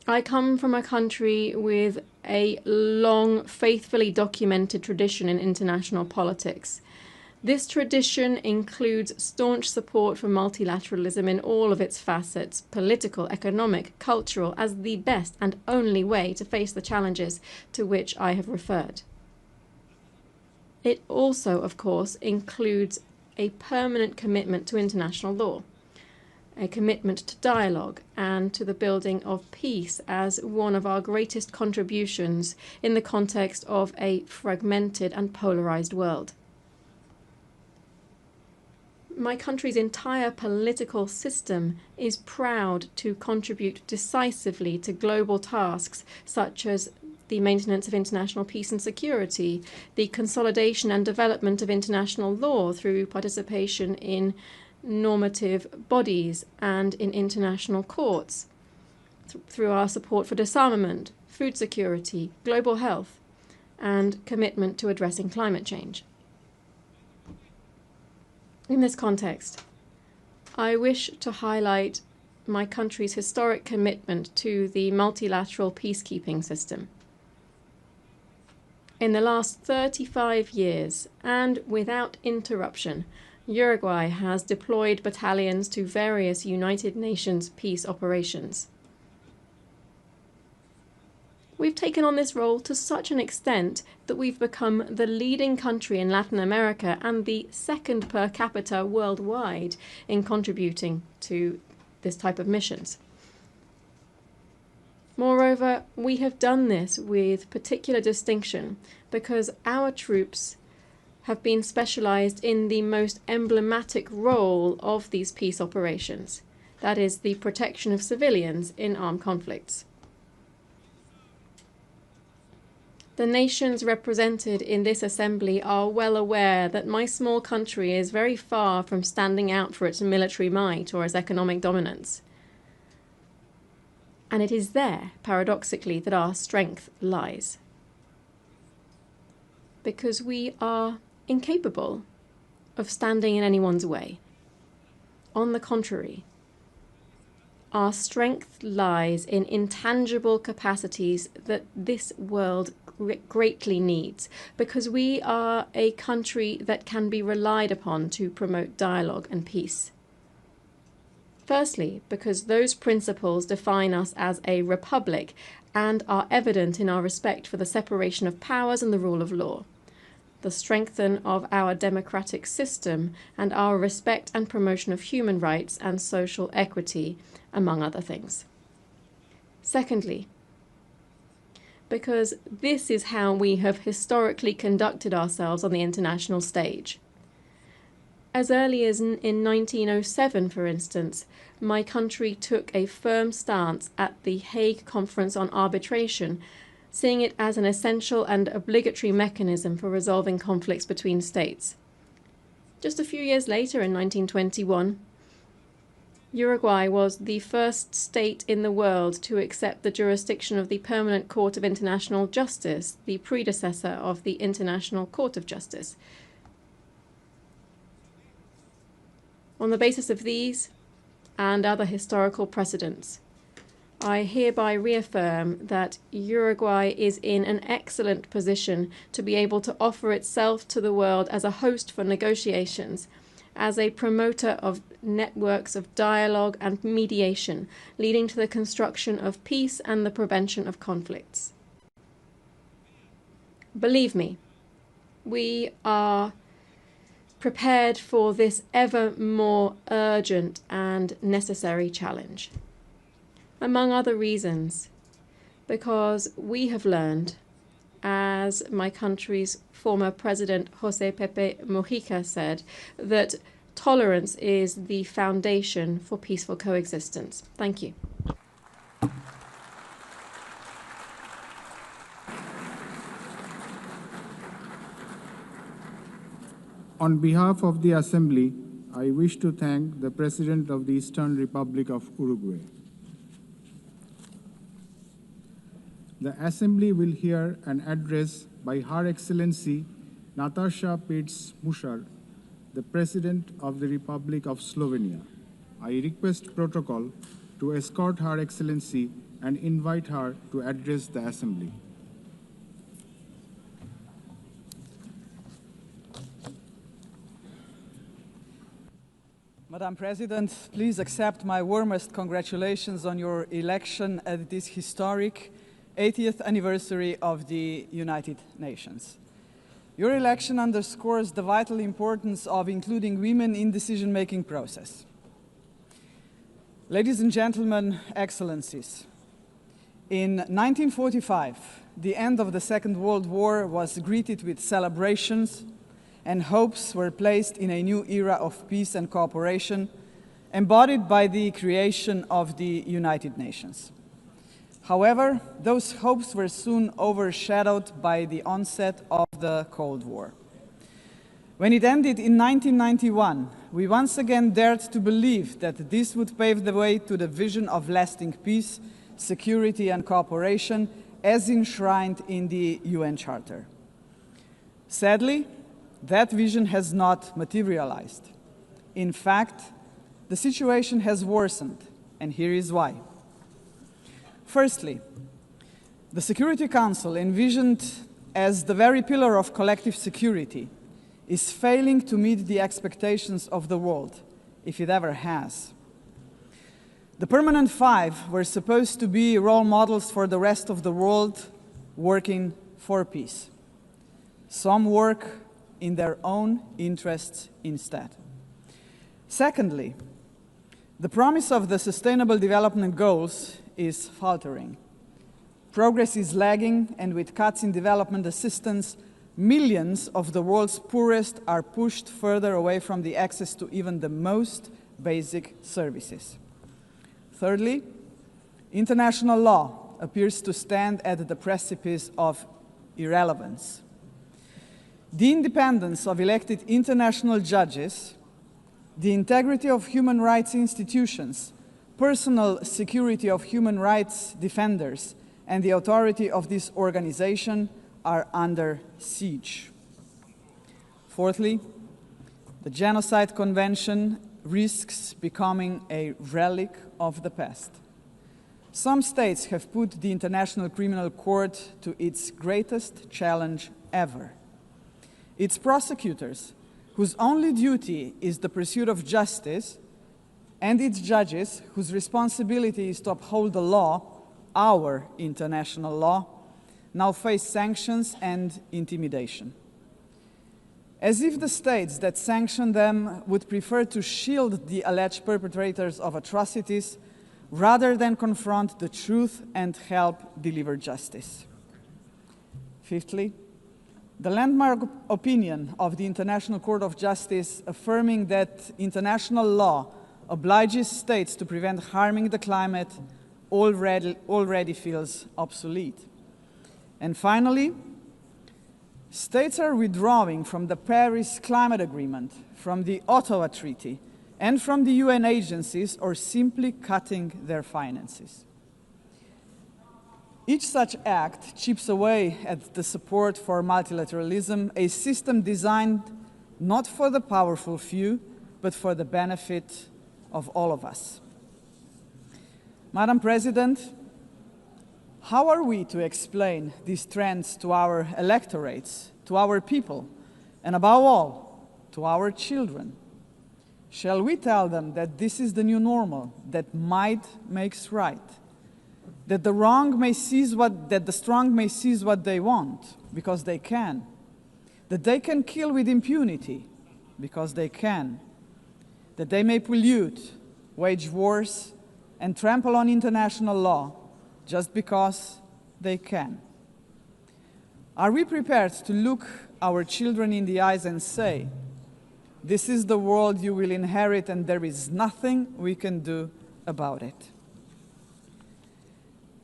I come from a country with a long, faithfully documented tradition in international politics. This tradition includes staunch support for multilateralism in all of its facets, political, economic, cultural, as the best and only way to face the challenges to which I have referred. It also, of course, includes a permanent commitment to international law, a commitment to dialogue and to the building of peace as one of our greatest contributions in the context of a fragmented and polarized world. My country's entire political system is proud to contribute decisively to global tasks such as the maintenance of international peace and security, the consolidation and development of international law through participation in normative bodies and in international courts, through our support for disarmament, food security, global health, and commitment to addressing climate change. In this context, I wish to highlight my country's historic commitment to the multilateral peacekeeping system. In the last 35 years, and without interruption, Uruguay has deployed battalions to various United Nations peace operations. We've taken on this role to such an extent that we've become the leading country in Latin America and the second per capita worldwide in contributing to this type of missions. Moreover, we have done this with particular distinction because our troops have been specialized in the most emblematic role of these peace operations, that is, the protection of civilians in armed conflicts. The nations represented in this assembly are well aware that my small country is very far from standing out for its military might or its economic dominance. And it is there, paradoxically, that our strength lies. Because we are incapable of standing in anyone's way. On the contrary, our strength lies in intangible capacities that this world greatly needs, because we are a country that can be relied upon to promote dialogue and peace. Firstly, because those principles define us as a republic and are evident in our respect for the separation of powers and the rule of law. the strengthening of our democratic system, and our respect and promotion of human rights and social equity, among other things. Secondly, because this is how we have historically conducted ourselves on the international stage. As early as in 1907, for instance, my country took a firm stance at the Hague Conference on Arbitration, seeing it as an essential and obligatory mechanism for resolving conflicts between states. Just a few years later, in 1921, Uruguay was the first state in the world to accept the jurisdiction of the Permanent Court of International Justice, the predecessor of the International Court of Justice. On the basis of these and other historical precedents, I hereby reaffirm that Uruguay is in an excellent position to be able to offer itself to the world as a host for negotiations, as a promoter of networks of dialogue and mediation, leading to the construction of peace and the prevention of conflicts. Believe me, we are prepared for this ever more urgent and necessary challenge. Among other reasons, because we have learned, as my country's former president José Pepe Mujica said, that tolerance is the foundation for peaceful coexistence. Thank you. On behalf of the Assembly, I wish to thank the President of the Eastern Republic of Uruguay. The Assembly will hear an address by Her Excellency Nataša Pirc-Musar, the President of the Republic of Slovenia. I request protocol to escort Her Excellency and invite her to address the Assembly. Madam President, please accept my warmest congratulations on your election at this historic 80th anniversary of the United Nations. Your election underscores the vital importance of including women in the decision-making process. Ladies and gentlemen, Excellencies, in 1945, the end of the Second World War was greeted with celebrations, and hopes were placed in a new era of peace and cooperation, embodied by the creation of the United Nations. However, those hopes were soon overshadowed by the onset of the Cold War. When it ended in 1991, we once again dared to believe that this would pave the way to the vision of lasting peace, security and cooperation as enshrined in the UN Charter. Sadly, that vision has not materialized. In fact, the situation has worsened, and here is why. Firstly, the Security Council, envisioned as the very pillar of collective security, is failing to meet the expectations of the world, if it ever has. The Permanent Five were supposed to be role models for the rest of the world working for peace. Some work in their own interests instead. Secondly, the promise of the Sustainable Development Goals is faltering. Progress is lagging, and with cuts in development assistance, millions of the world's poorest are pushed further away from the access to even the most basic services. Thirdly, international law appears to stand at the precipice of irrelevance. The independence of elected international judges, the integrity of human rights institutions, personal security of human rights defenders, and the authority of this organization are under siege. Fourthly, the Genocide Convention risks becoming a relic of the past. Some states have put the International Criminal Court to its greatest challenge ever. Its prosecutors, whose only duty is the pursuit of justice, and its judges, whose responsibility is to uphold the law, our international law, now face sanctions and intimidation. as if the states that sanction them would prefer to shield the alleged perpetrators of atrocities rather than confront the truth and help deliver justice. Fifthly, the landmark opinion of the International Court of Justice affirming that international law obliges states to prevent harming the climate already feels obsolete. And finally, states are withdrawing from the Paris Climate Agreement, from the Ottawa Treaty, and from the UN agencies, or simply cutting their finances. Each such act chips away at the support for multilateralism, a system designed not for the powerful few, but for the benefit of all of us. Madam President, how are we to explain these trends to our electorates, to our people, and above all, to our children? Shall we tell them that this is the new normal, that might makes right, that the strong may seize what they want because they can, that they can kill with impunity because they can, that they may pollute, wage wars, and trample on international law just because they can? Are we prepared to look our children in the eyes and say, "This is the world you will inherit and there is nothing we can do about it"?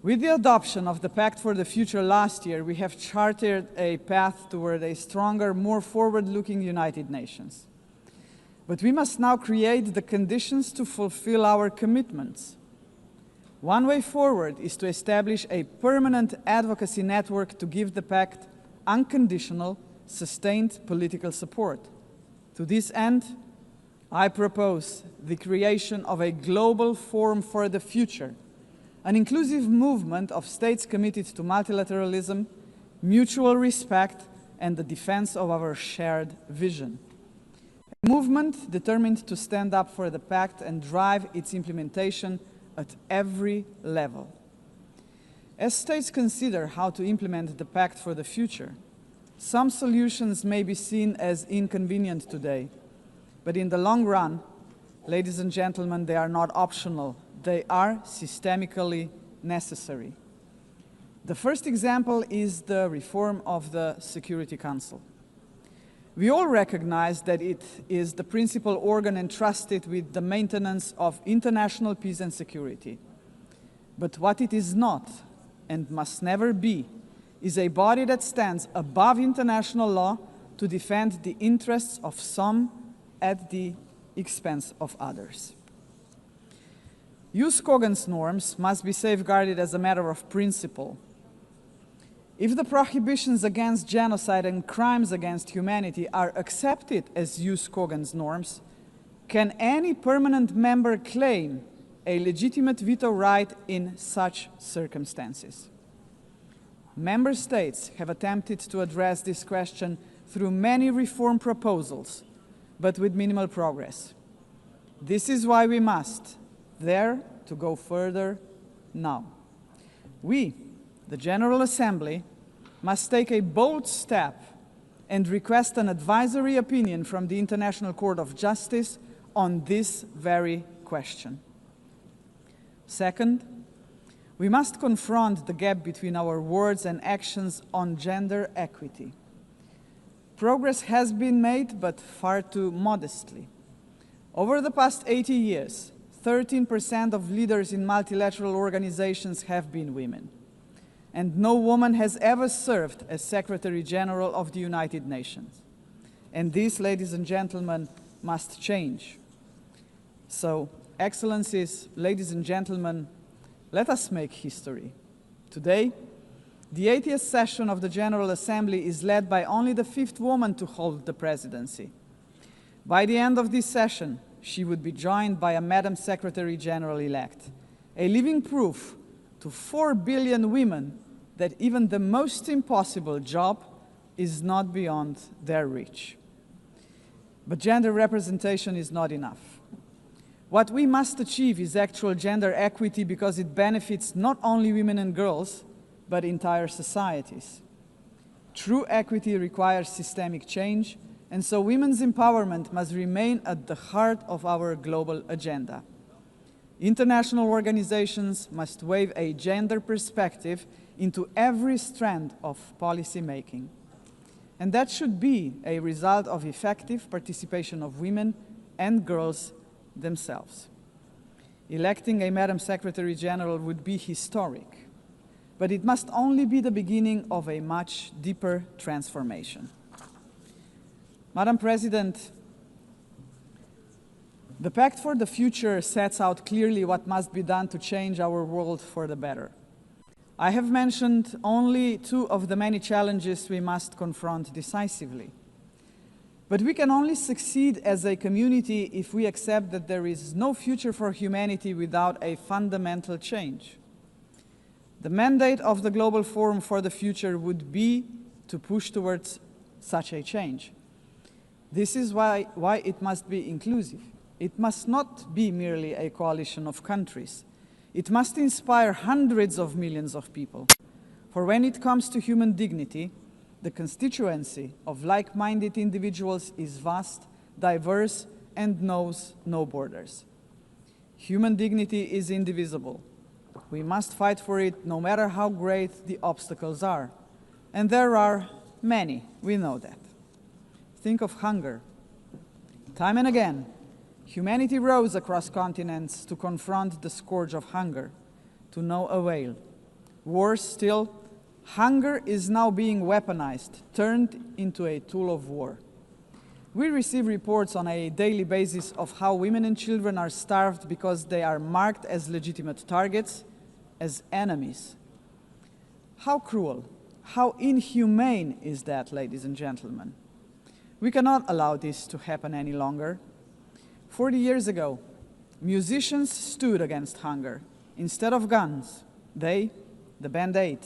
With the adoption of the Pact for the Future last year, we have charted a path toward a stronger, more forward-looking United Nations. But we must now create the conditions to fulfill our commitments. One way forward is to establish a permanent advocacy network to give the Pact unconditional, sustained political support. To this end, I propose the creation of a global forum for the future, an inclusive movement of states committed to multilateralism, mutual respect, and the defense of our shared vision. A movement determined to stand up for the Pact and drive its implementation at every level. As states consider how to implement the Pact for the Future, some solutions may be seen as inconvenient today, but in the long run, ladies and gentlemen, they are not optional. They are systemically necessary. The first example is the reform of the Security Council. We all recognize that it is the principal organ entrusted with the maintenance of international peace and security. But what it is not, and must never be, is a body that stands above international law to defend the interests of some at the expense of others. Jus cogens norms must be safeguarded as a matter of principle. If the prohibitions against genocide and crimes against humanity are accepted as jus cogens norms, can any permanent member claim a legitimate veto right in such circumstances? Member states have attempted to address this question through many reform proposals, but with minimal progress. This is why we must dare to go further now. We, the General Assembly, must take a bold step and request an advisory opinion from the International Court of Justice on this very question. Second, we must confront the gap between our words and actions on gender equity. Progress has been made, but far too modestly. Over the past 80 years, 13% of leaders in multilateral organizations have been women. And no woman has ever served as Secretary General of the United Nations. And this, ladies and gentlemen, must change. So, Excellencies, ladies and gentlemen, let us make history. Today, the 80th session of the General Assembly is led by only the 5th woman to hold the presidency. By the end of this session, she would be joined by a Madam Secretary General-elect, a living proof to 4 billion women that even the most impossible job is not beyond their reach. But gender representation is not enough. What we must achieve is actual gender equity because it benefits not only women and girls, but entire societies. True equity requires systemic change, and so women's empowerment must remain at the heart of our global agenda. International organizations must weave a gender perspective into every strand of policy making. And that should be a result of effective participation of women and girls themselves. Electing a Madam Secretary General would be historic, but it must only be the beginning of a much deeper transformation. Madam President, the Pact for the Future sets out clearly what must be done to change our world for the better. I have mentioned only two of the many challenges we must confront decisively. But we can only succeed as a community if we accept that there is no future for humanity without a fundamental change. The mandate of the Global Forum for the Future would be to push towards such a change. This is why it must be inclusive. It must not be merely a coalition of countries. It must inspire hundreds of millions of people. For when it comes to human dignity, the constituency of like-minded individuals is vast, diverse, and knows no borders. Human dignity is indivisible. We must fight for it no matter how great the obstacles are. And there are many, we know that. Think of hunger. Time and again, humanity rose across continents to confront the scourge of hunger, to no avail. Worse still, hunger is now being weaponized, turned into a tool of war. We receive reports on a daily basis of how women and children are starved because they are marked as legitimate targets, as enemies. How cruel, how inhumane is that, ladies and gentlemen? We cannot allow this to happen any longer. 40 years ago, musicians stood against hunger. Instead of guns, they, the Band Aid,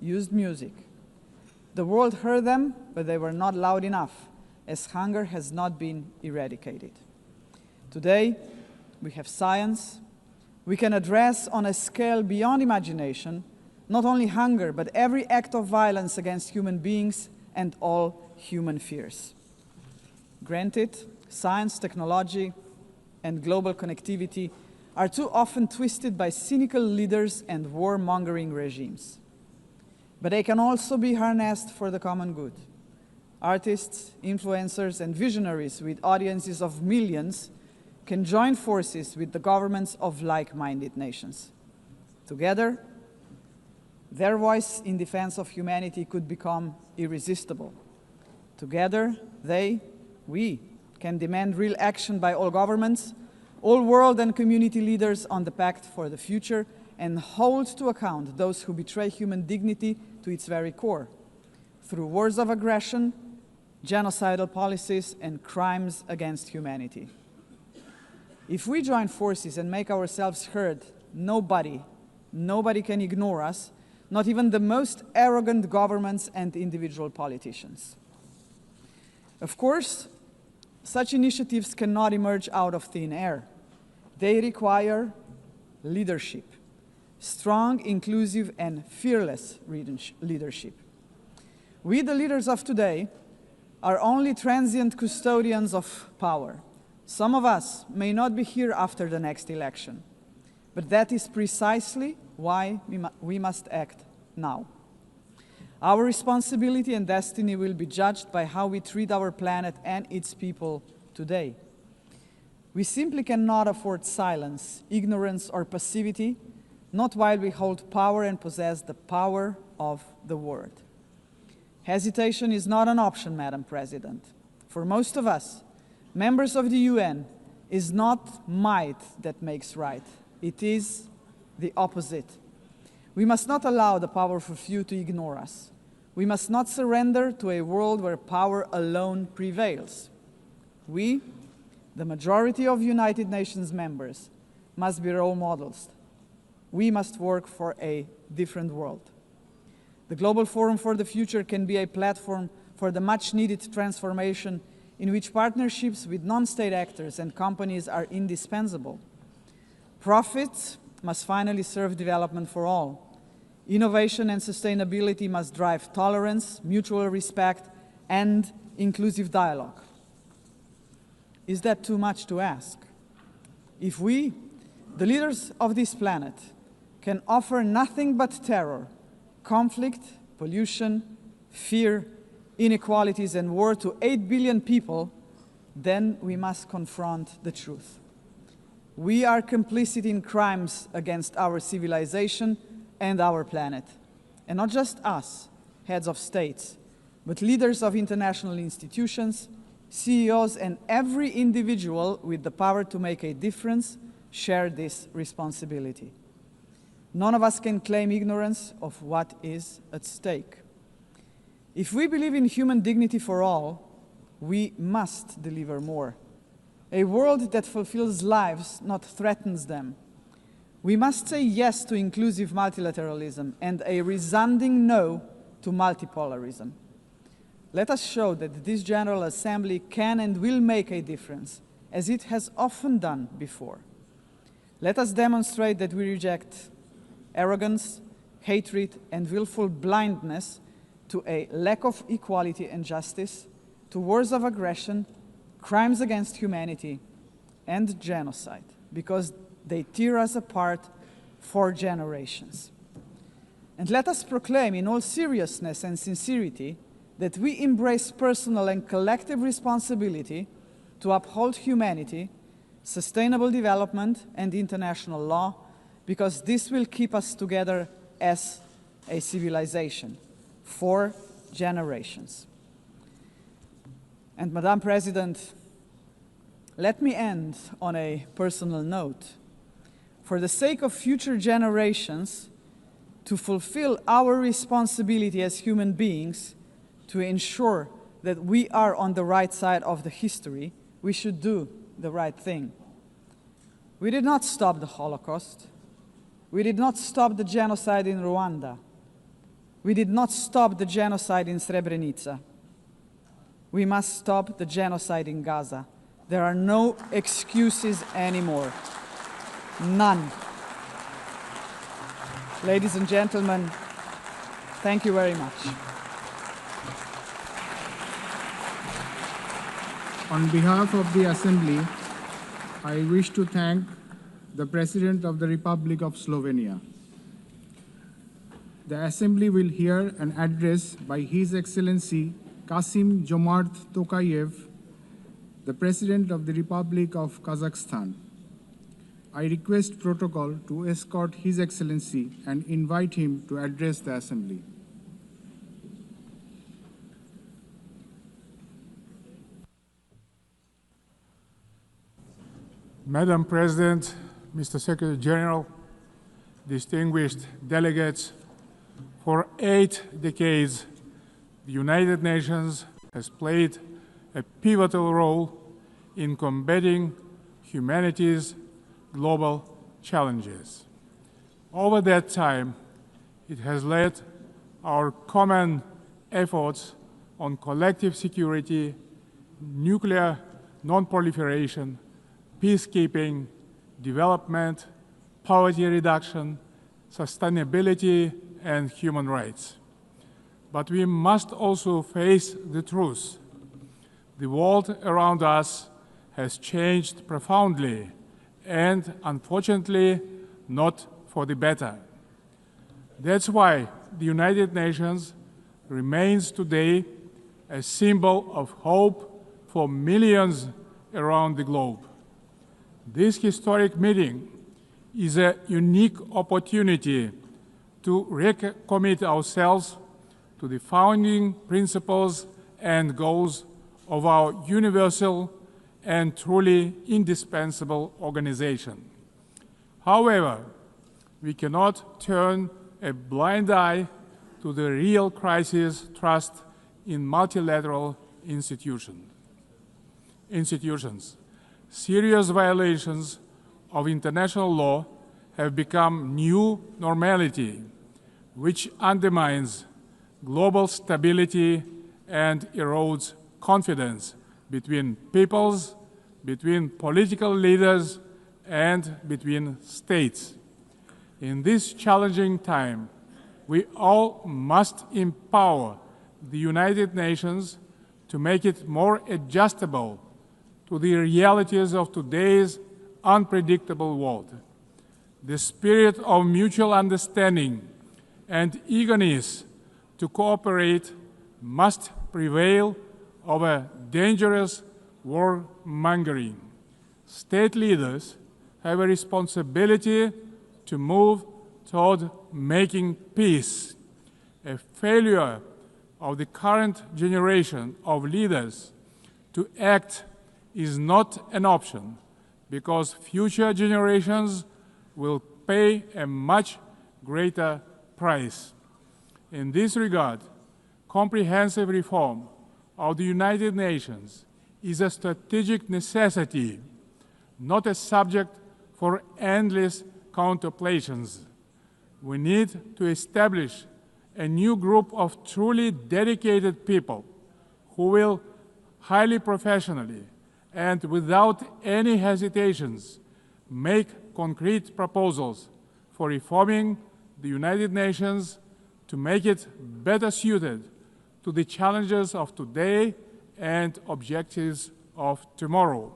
used music. The world heard them, but they were not loud enough, as hunger has not been eradicated. Today, we have science. We can address on a scale beyond imagination not only hunger, but every act of violence against human beings and all human fears. Granted, science, technology, and global connectivity are too often twisted by cynical leaders and warmongering regimes. But they can also be harnessed for the common good. Artists, influencers, and visionaries with audiences of millions can join forces with the governments of like-minded nations. Together, their voice in defense of humanity could become irresistible. Together, we can demand real action by all governments, all world and community leaders on the Pact for the Future, and hold to account those who betray human dignity to its very core, through wars of aggression, genocidal policies, and crimes against humanity. If we join forces and make ourselves heard, nobody can ignore us, not even the most arrogant governments and individual politicians. Of course, such initiatives cannot emerge out of thin air. They require leadership, strong, inclusive, and fearless leadership. We, the leaders of today, are only transient custodians of power. Some of us may not be here after the next election, but that is precisely why we must act now. Our responsibility and destiny will be judged by how we treat our planet and its people today. We simply cannot afford silence, ignorance, or passivity, not while we hold power and possess the power of the word. Hesitation is not an option, Madam President. For most of us, members of the UN, is not might that makes right. It is the opposite. We must not allow the powerful few to ignore us. We must not surrender to a world where power alone prevails. We, the majority of United Nations members, must be role models. We must work for a different world. The Global Forum for the Future can be a platform for the much-needed transformation in which partnerships with non-state actors and companies are indispensable. Profits must finally serve development for all. Innovation and sustainability must drive tolerance, mutual respect, and inclusive dialogue. Is that too much to ask? If we, the leaders of this planet, can offer nothing but terror, conflict, pollution, fear, inequalities, and war to 8 billion people, then we must confront the truth. We are complicit in crimes against our civilization and our planet. And not just us, heads of states, but leaders of international institutions, CEOs, and every individual with the power to make a difference share this responsibility. None of us can claim ignorance of what is at stake. If we believe in human dignity for all, we must deliver more. A world that fulfills lives, not threatens them. We must say yes to inclusive multilateralism and a resounding no to multipolarism. Let us show that this General Assembly can and will make a difference, as it has often done before. Let us demonstrate that we reject arrogance, hatred, and willful blindness to a lack of equality and justice, to wars of aggression, crimes against humanity, and genocide, because they tear us apart for generations. And let us proclaim in all seriousness and sincerity that we embrace personal and collective responsibility to uphold humanity, sustainable development, and international law, because this will keep us together as a civilization for generations. And Madam President, let me end on a personal note. For the sake of future generations, to fulfill our responsibility as human beings, to ensure that we are on the right side of the history, we should do the right thing. We did not stop the Holocaust. We did not stop the genocide in Rwanda. We did not stop the genocide in Srebrenica. We must stop the genocide in Gaza. There are no excuses anymore. None. Ladies and gentlemen, thank you very much. On behalf of the Assembly, I wish to thank the President of the Republic of Slovenia. The Assembly will hear an address by His Excellency Kasim Jomart Tokayev, the President of the Republic of Kazakhstan. I request protocol to escort His Excellency and invite him to address the Assembly. Madam President, Mr. Secretary General, distinguished delegates, for 8 decades, the United Nations has played a pivotal role in combating humanity's global challenges. Over that time, it has led our common efforts on collective security, nuclear non-proliferation, peacekeeping, development, poverty reduction, sustainability, and human rights. But we must also face the truth. The world around us has changed profoundly and, unfortunately, not for the better. That's why the United Nations remains today a symbol of hope for millions around the globe. This historic meeting is a unique opportunity to recommit ourselves to the founding principles and goals of our universal and truly indispensable organization. However, we cannot turn a blind eye to the real crisis thrust in multilateral institutions. Serious violations of international law have become new normality, which undermines global stability and erodes confidence between peoples, between political leaders, and between states. In this challenging time, we all must empower the United Nations to make it more adjustable to the realities of today's unpredictable world. The spirit of mutual understanding and eagerness to cooperate must prevail over dangerous warmongering. State leaders have a responsibility to move toward making peace. A failure of the current generation of leaders to act is not an option, because future generations will pay a much greater price. In this regard, comprehensive reform of the United Nations is a strategic necessity, not a subject for endless contemplations. We need to establish a new group of truly dedicated people who will highly professionally and without any hesitations make concrete proposals for reforming the United Nations to make it better suited to the challenges of today and objectives of tomorrow.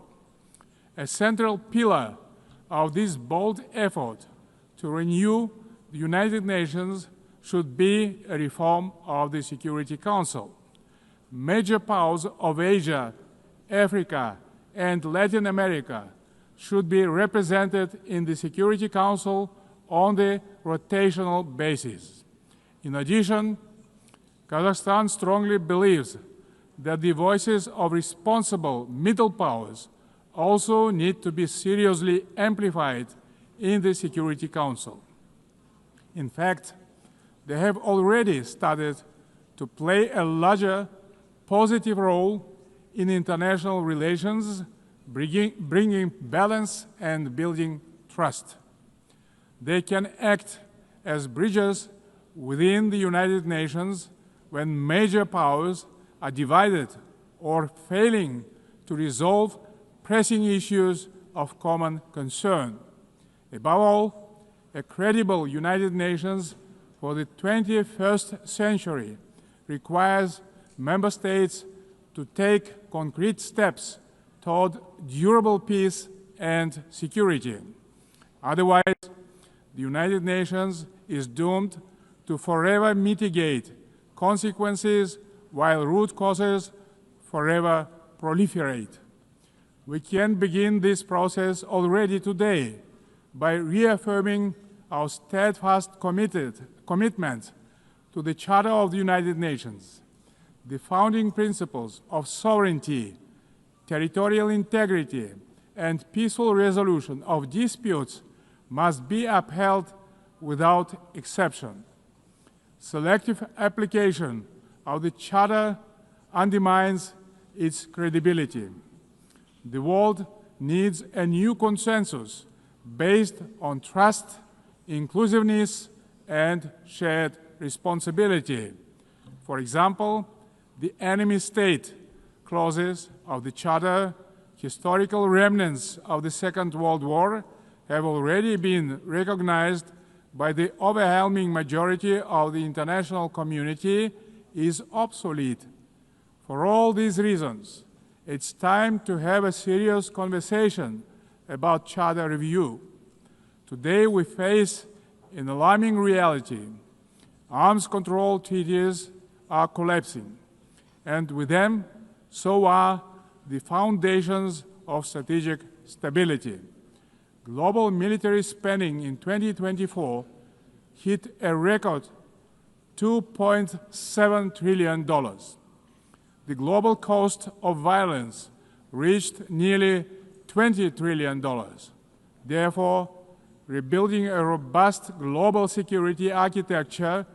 A central pillar of this bold effort to renew the United Nations should be a reform of the Security Council. Major powers of Asia, Africa, and Latin America should be represented in the Security Council on the rotational basis. In addition, Kazakhstan strongly believes that the voices of responsible middle powers also need to be seriously amplified in the Security Council. In fact, they have already started to play a larger positive role in international relations, bringing balance and building trust. They can act as bridges within the United Nations when major powers are divided or failing to resolve pressing issues of common concern. Above all, a credible United Nations for the 21st century requires member states to take concrete steps toward durable peace and security. Otherwise, the United Nations is doomed to forever mitigate consequences while root causes forever proliferate. We can begin this process already today by reaffirming our steadfast commitment to the Charter of the United Nations. The founding principles of sovereignty, territorial integrity, and peaceful resolution of disputes must be upheld without exception. Selective application of the Charter undermines its credibility. The world needs a new consensus based on trust, inclusiveness, and shared responsibility. For example, the enemy state clauses of the Charter, historical remnants of the Second World War, have already been recognized by the overwhelming majority of the international community is obsolete. For all these reasons, it's time to have a serious conversation about Charter review. Today we face an alarming reality. Arms control treaties are collapsing, and with them, so are the foundations of strategic stability. Global military spending in 2024 hit a record $2.7 trillion. The global cost of violence reached nearly $20 trillion. Therefore, rebuilding a robust global security architecture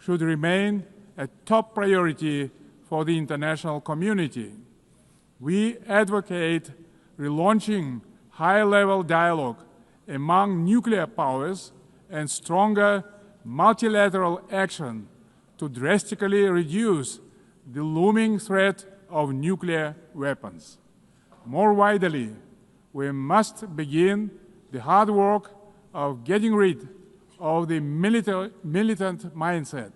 should remain a top priority for the international community. We advocate relaunching high-level dialogue among nuclear powers and stronger multilateral action to drastically reduce the looming threat of nuclear weapons. More widely, we must begin the hard work of getting rid of the militant mindset.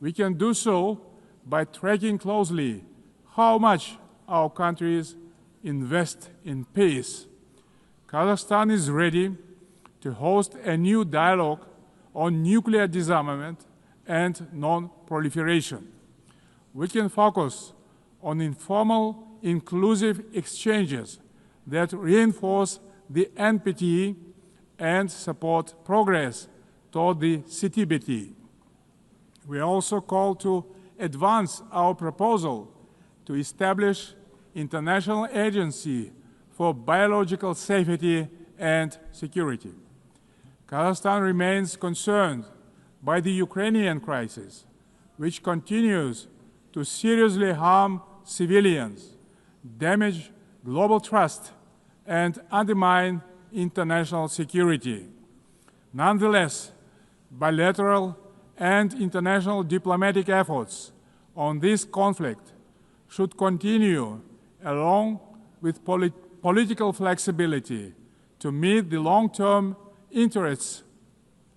We can do so by tracking closely how much our countries invest in peace. Kazakhstan is ready to host a new dialogue on nuclear disarmament and non-proliferation. We can focus on informal, inclusive exchanges that reinforce the NPT and support progress toward the CTBT. We also call to advance our proposal to establish International Agency for Biological Safety and Security. Kazakhstan remains concerned by the Ukrainian crisis, which continues to seriously harm civilians, damage global trust, and undermine international security. Nonetheless, bilateral and international diplomatic efforts on this conflict should continue along with political flexibility to meet the long-term interests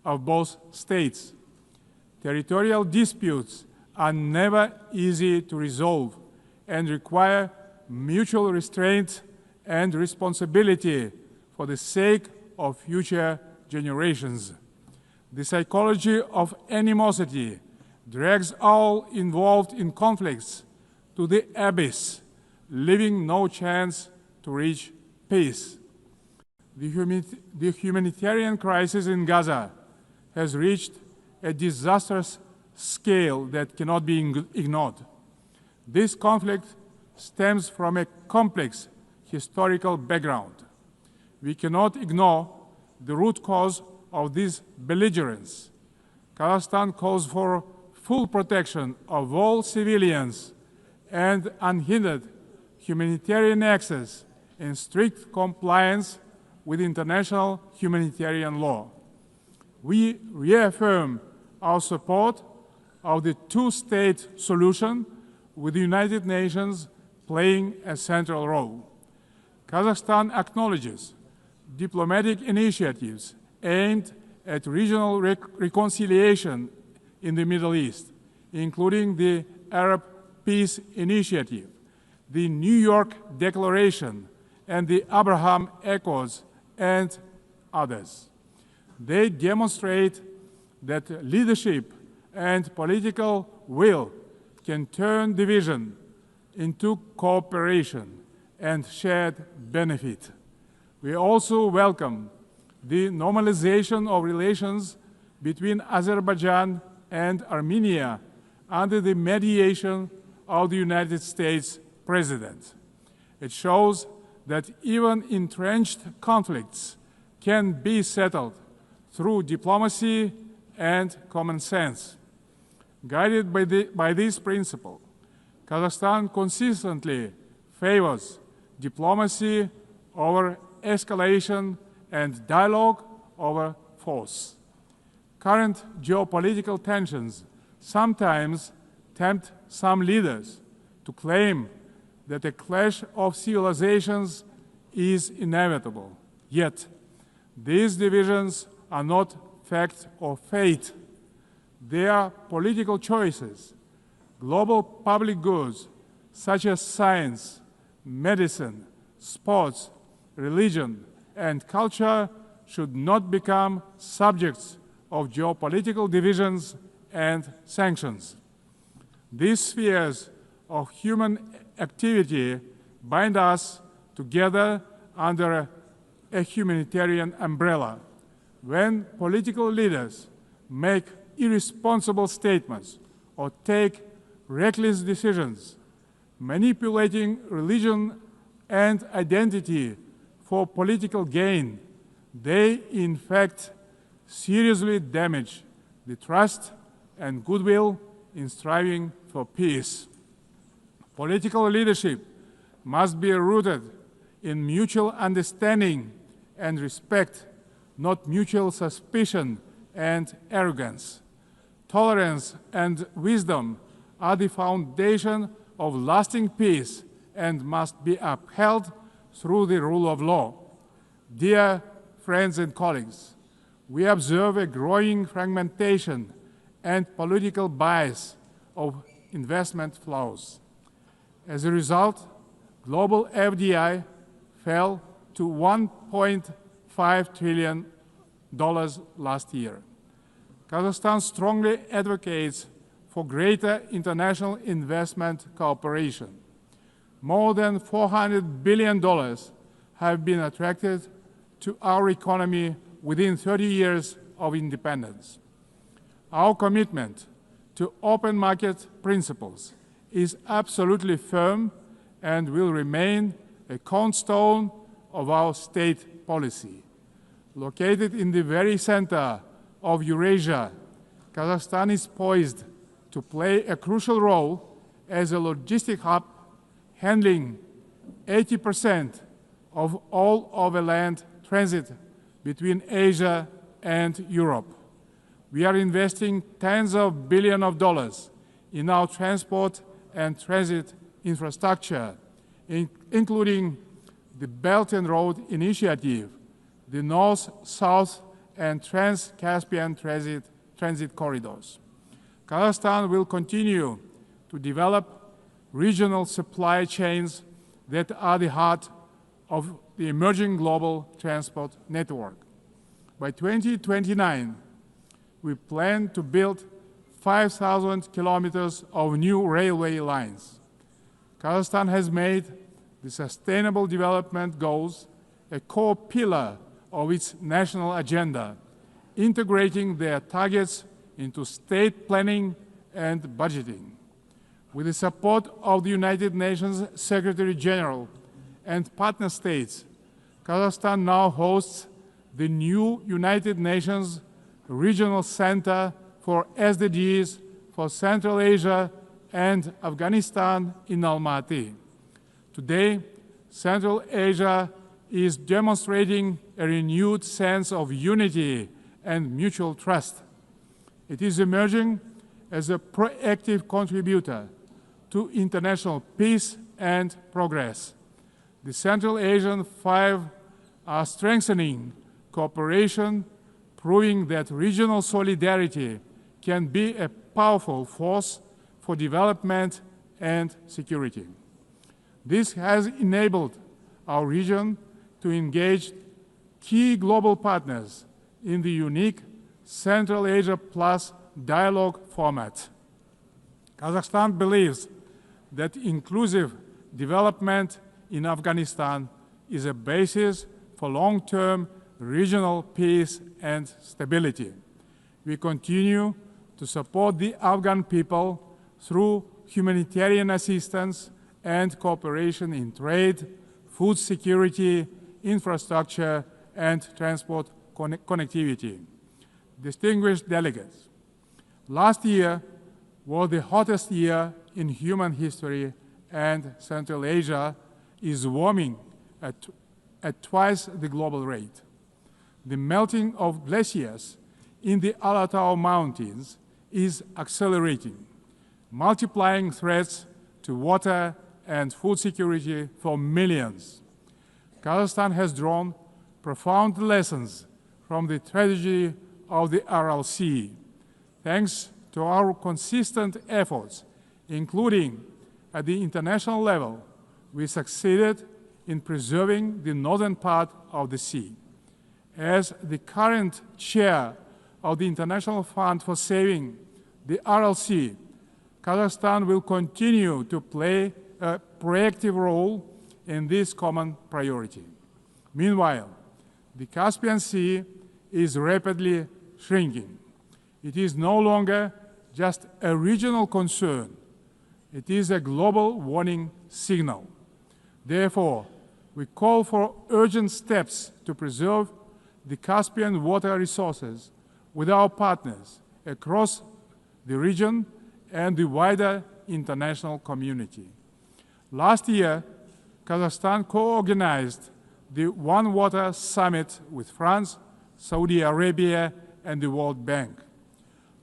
of both states. Territorial disputes are never easy to resolve and require mutual restraint and responsibility for the sake of future generations. The psychology of animosity drags all involved in conflicts to the abyss, leaving no chance to reach peace. The humanitarian crisis in Gaza has reached a disastrous scale that cannot be ignored. This conflict stems from a complex historical background. We cannot ignore the root cause of this belligerence. Kazakhstan calls for full protection of all civilians and unhindered humanitarian access in strict compliance with international humanitarian law. We reaffirm our support of the two-state solution, with the United Nations playing a central role. Kazakhstan acknowledges diplomatic initiatives aimed at regional reconciliation in the Middle East, including the Arab Peace Initiative, the New York Declaration, and the Abraham Accords, and others. They demonstrate that leadership and political will can turn division into cooperation and shared benefit. We also welcome the normalization of relations between Azerbaijan and Armenia under the mediation of the United States President. It shows that even entrenched conflicts can be settled through diplomacy and common sense. Guided by this principle, Kazakhstan consistently favors diplomacy over escalation and dialogue over force. Current geopolitical tensions sometimes tempt some leaders to claim that a clash of civilizations is inevitable. Yet, these divisions are not fact or fate. They are political choices. Global public goods such as science, medicine, sports, religion, and culture should not become subjects of geopolitical divisions and sanctions. These spheres of human activity bind us together under a humanitarian umbrella. When political leaders make irresponsible statements or take reckless decisions, manipulating religion and identity for political gain, they in fact seriously damage the trust and goodwill in striving for peace. Political leadership must be rooted in mutual understanding and respect, not mutual suspicion and arrogance. Tolerance and wisdom are the foundation of lasting peace and must be upheld through the rule of law. Dear friends and colleagues, we observe a growing fragmentation and political bias of investment flows. As a result, global FDI fell to $1.5 trillion last year. Kazakhstan strongly advocates for greater international investment cooperation. More than $400 billion have been attracted to our economy within 30 years of independence. Our commitment to open market principles is absolutely firm and will remain a cornerstone of our state policy. Located in the very center of Eurasia, Kazakhstan is poised to play a crucial role as a logistic hub, handling 80% of all overland transit between Asia and Europe. We are investing tens of billions of dollars in our transport and transit infrastructure, including the Belt and Road Initiative, the North, South, and Trans-Caspian transit corridors. Kazakhstan will continue to develop regional supply chains that are the heart of the emerging global transport network. By 2029, we plan to build 5,000 kilometers of new railway lines. Kazakhstan has made the Sustainable Development Goals a core pillar of its national agenda, integrating their targets into state planning and budgeting. With the support of the United Nations Secretary General and partner states, Kazakhstan now hosts the new United Nations Regional Center for SDGs for Central Asia and Afghanistan in Almaty. Today, Central Asia is demonstrating a renewed sense of unity and mutual trust. It is emerging as a proactive contributor to international peace and progress. The Central Asian Five are strengthening cooperation, proving that regional solidarity can be a powerful force for development and security. This has enabled our region to engage key global partners in the unique Central Asia Plus dialogue format. Kazakhstan believes that inclusive development in Afghanistan is a basis for long-term regional peace and stability. We continue to support the Afghan people through humanitarian assistance and cooperation in trade, food security, infrastructure, and transport connectivity. Distinguished delegates, last year was the hottest year in human history, and Central Asia is warming at twice the global rate. The melting of glaciers in the Alatau Mountains is accelerating, multiplying threats to water and food security for millions. Kazakhstan has drawn profound lessons from the tragedy of the Aral Sea. Thanks to our consistent efforts, including at the international level, we succeeded in preserving the northern part of the sea. As the current chair of the International Fund for Saving the Aral Sea, Kazakhstan will continue to play a proactive role in this common priority. Meanwhile, the Caspian Sea is rapidly shrinking. It is no longer just a regional concern. It is a global warning signal. Therefore, we call for urgent steps to preserve the Caspian water resources with our partners across the region and the wider international community. Last year, Kazakhstan co-organized the One Water Summit with France, Saudi Arabia, and the World Bank.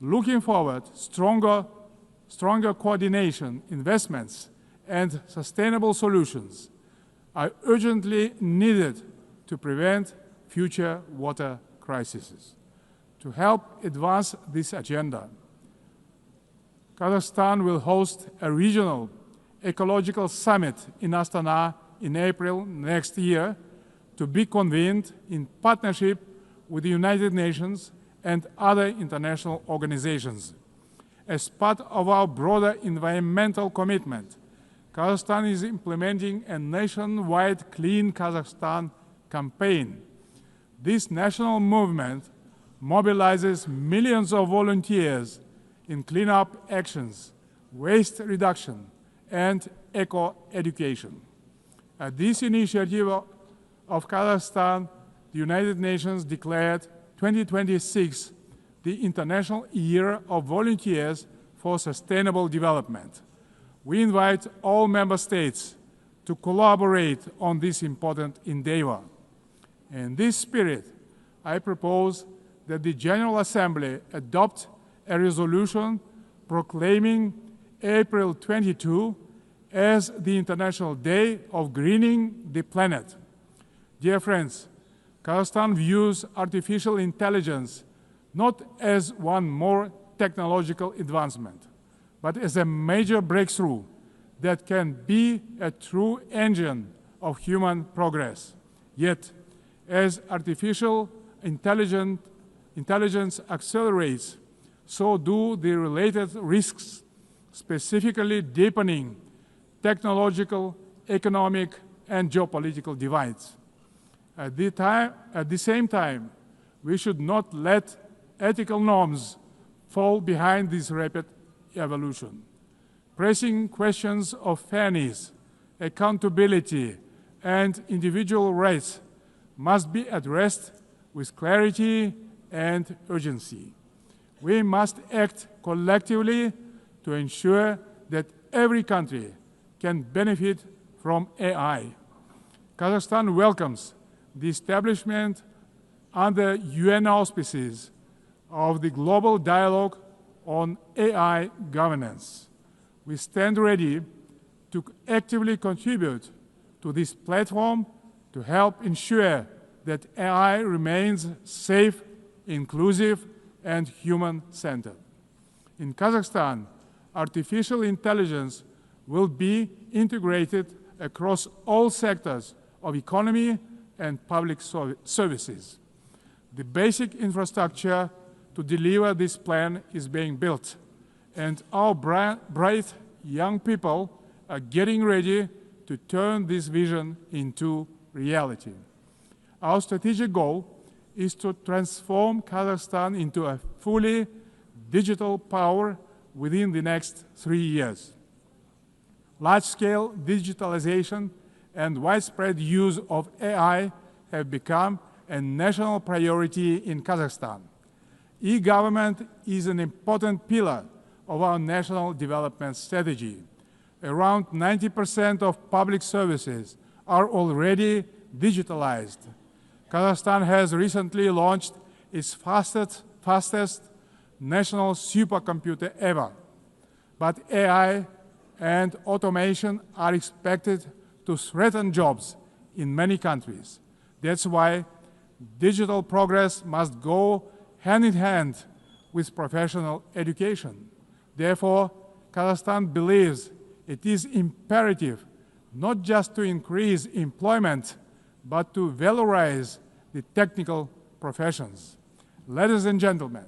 Looking forward, stronger coordination, investments, and sustainable solutions are urgently needed to prevent future water crises. To help advance this agenda, Kazakhstan will host a regional Ecological Summit in Astana in April next year, to be convened in partnership with the United Nations and other international organizations. As part of our broader environmental commitment, Kazakhstan is implementing a nationwide Clean Kazakhstan campaign. This national movement mobilizes millions of volunteers in cleanup actions, waste reduction, and eco-education. At this initiative of Kazakhstan, the United Nations declared 2026 the International Year of Volunteers for Sustainable Development. We invite all member states to collaborate on this important endeavor. In this spirit, I propose that the General Assembly adopt a resolution proclaiming April 22 as the International Day of Greening the Planet. Dear friends, Kazakhstan views artificial intelligence not as one more technological advancement, but as a major breakthrough that can be a true engine of human progress. Yet, as artificial intelligence accelerates, so do the related risks, specifically deepening technological, economic, and geopolitical divides. At the same time, we should not let ethical norms fall behind this rapid evolution. Pressing questions of fairness, accountability, and individual rights must be addressed with clarity and urgency. We must act collectively to ensure that every country can benefit from AI. Kazakhstan welcomes the establishment under UN auspices of the Global Dialogue on AI Governance. We stand ready to actively contribute to this platform to help ensure that AI remains safe, inclusive, and human-centered. In Kazakhstan, artificial intelligence will be integrated across all sectors of economy and public services. The basic infrastructure to deliver this plan is being built, and our bright young people are getting ready to turn this vision into reality. Our strategic goal is to transform Kazakhstan into a fully digital power within the next 3 years. Large-scale digitalization and widespread use of AI have become a national priority in Kazakhstan. E-government is an important pillar of our national development strategy. Around 90% of public services are already digitalized. Kazakhstan has recently launched its fastest national supercomputer ever. But AI and automation are expected to threaten jobs in many countries. That's why digital progress must go hand in hand with professional education. Therefore, Kazakhstan believes it is imperative not just to increase employment, but to valorize the technical professions. Ladies and gentlemen,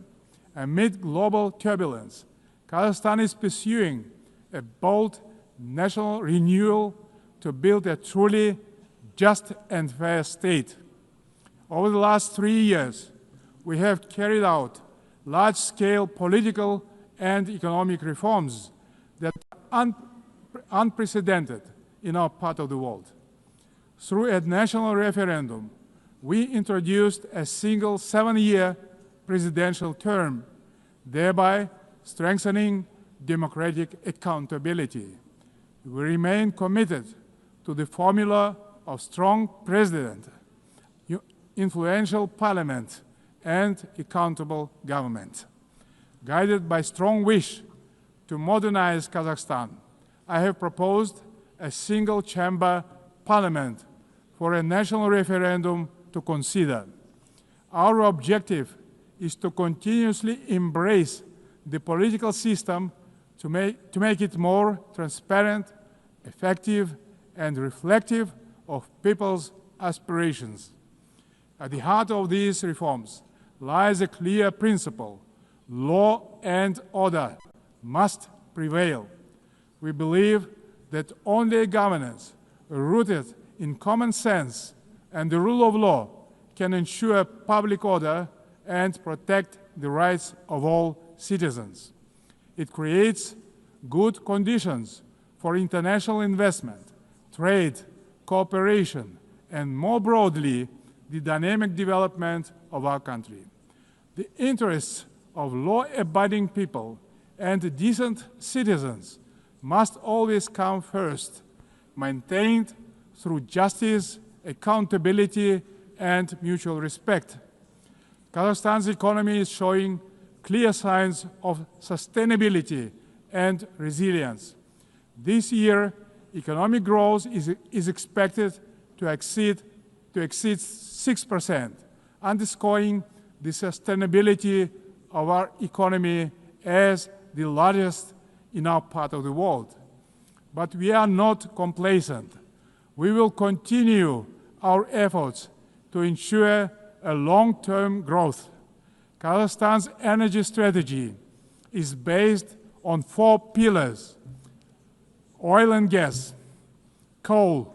amid global turbulence, Kazakhstan is pursuing a bold national renewal to build a truly just and fair state. Over the last 3 years, we have carried out large-scale political and economic reforms that are unprecedented in our part of the world. Through a national referendum, we introduced a single 7-year presidential term, thereby strengthening democratic accountability. We remain committed to the formula of strong president, influential parliament, and accountable government. Guided by strong wish to modernize Kazakhstan, I have proposed a single-chamber parliament for a national referendum to consider. Our objective is to continuously embrace the political system to make it more transparent, effective, and reflective of people's aspirations. At the heart of these reforms lies a clear principle: law and order must prevail. We believe that only governance rooted in common sense and the rule of law can ensure public order and protect the rights of all citizens. It creates good conditions for international investment, trade, cooperation, and more broadly, the dynamic development of our country. The interests of law-abiding people and decent citizens must always come first, maintained through justice, accountability, and mutual respect. Kazakhstan's economy is showing clear signs of sustainability and resilience. This year, economic growth is expected to exceed 6%, underscoring the sustainability of our economy as the largest in our part of the world. But we are not complacent. We will continue our efforts to ensure a long-term growth. Kazakhstan's energy strategy is based on 4 pillars: oil and gas, coal,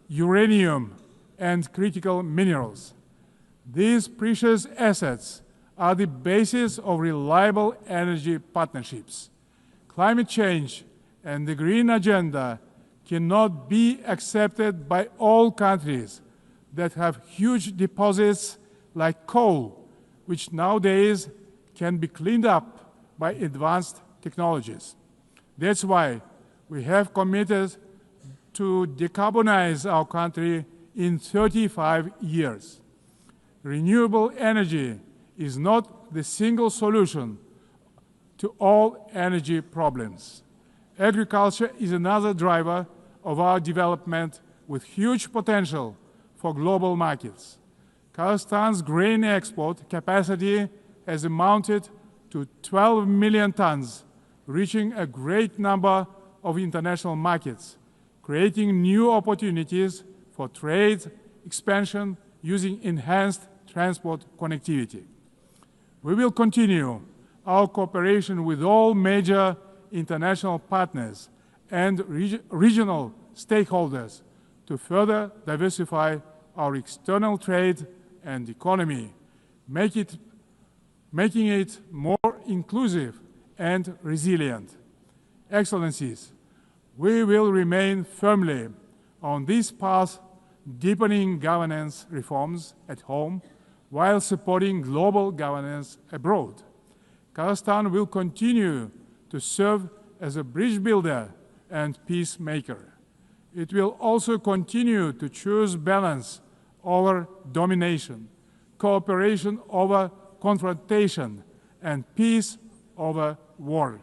uranium, and critical minerals. These precious assets are the basis of reliable energy partnerships. Climate change and the green agenda cannot be accepted by all countries that have huge deposits like coal, which nowadays can be cleaned up by advanced technologies. That's why we have committed to decarbonize our country in 35 years. Renewable energy is not the single solution to all energy problems. Agriculture is another driver of our development with huge potential for global markets. Kazakhstan's grain export capacity has amounted to 12 million tons, reaching a great number of international markets, creating new opportunities for trade expansion using enhanced transport connectivity. We will continue our cooperation with all major international partners and regional stakeholders to further diversify our external trade and economy, making it more inclusive and resilient. Excellencies, we will remain firmly on this path, deepening governance reforms at home while supporting global governance abroad. Kazakhstan will continue to serve as a bridge builder and peacemaker. It will also continue to choose balance over domination, cooperation over confrontation, and peace over war.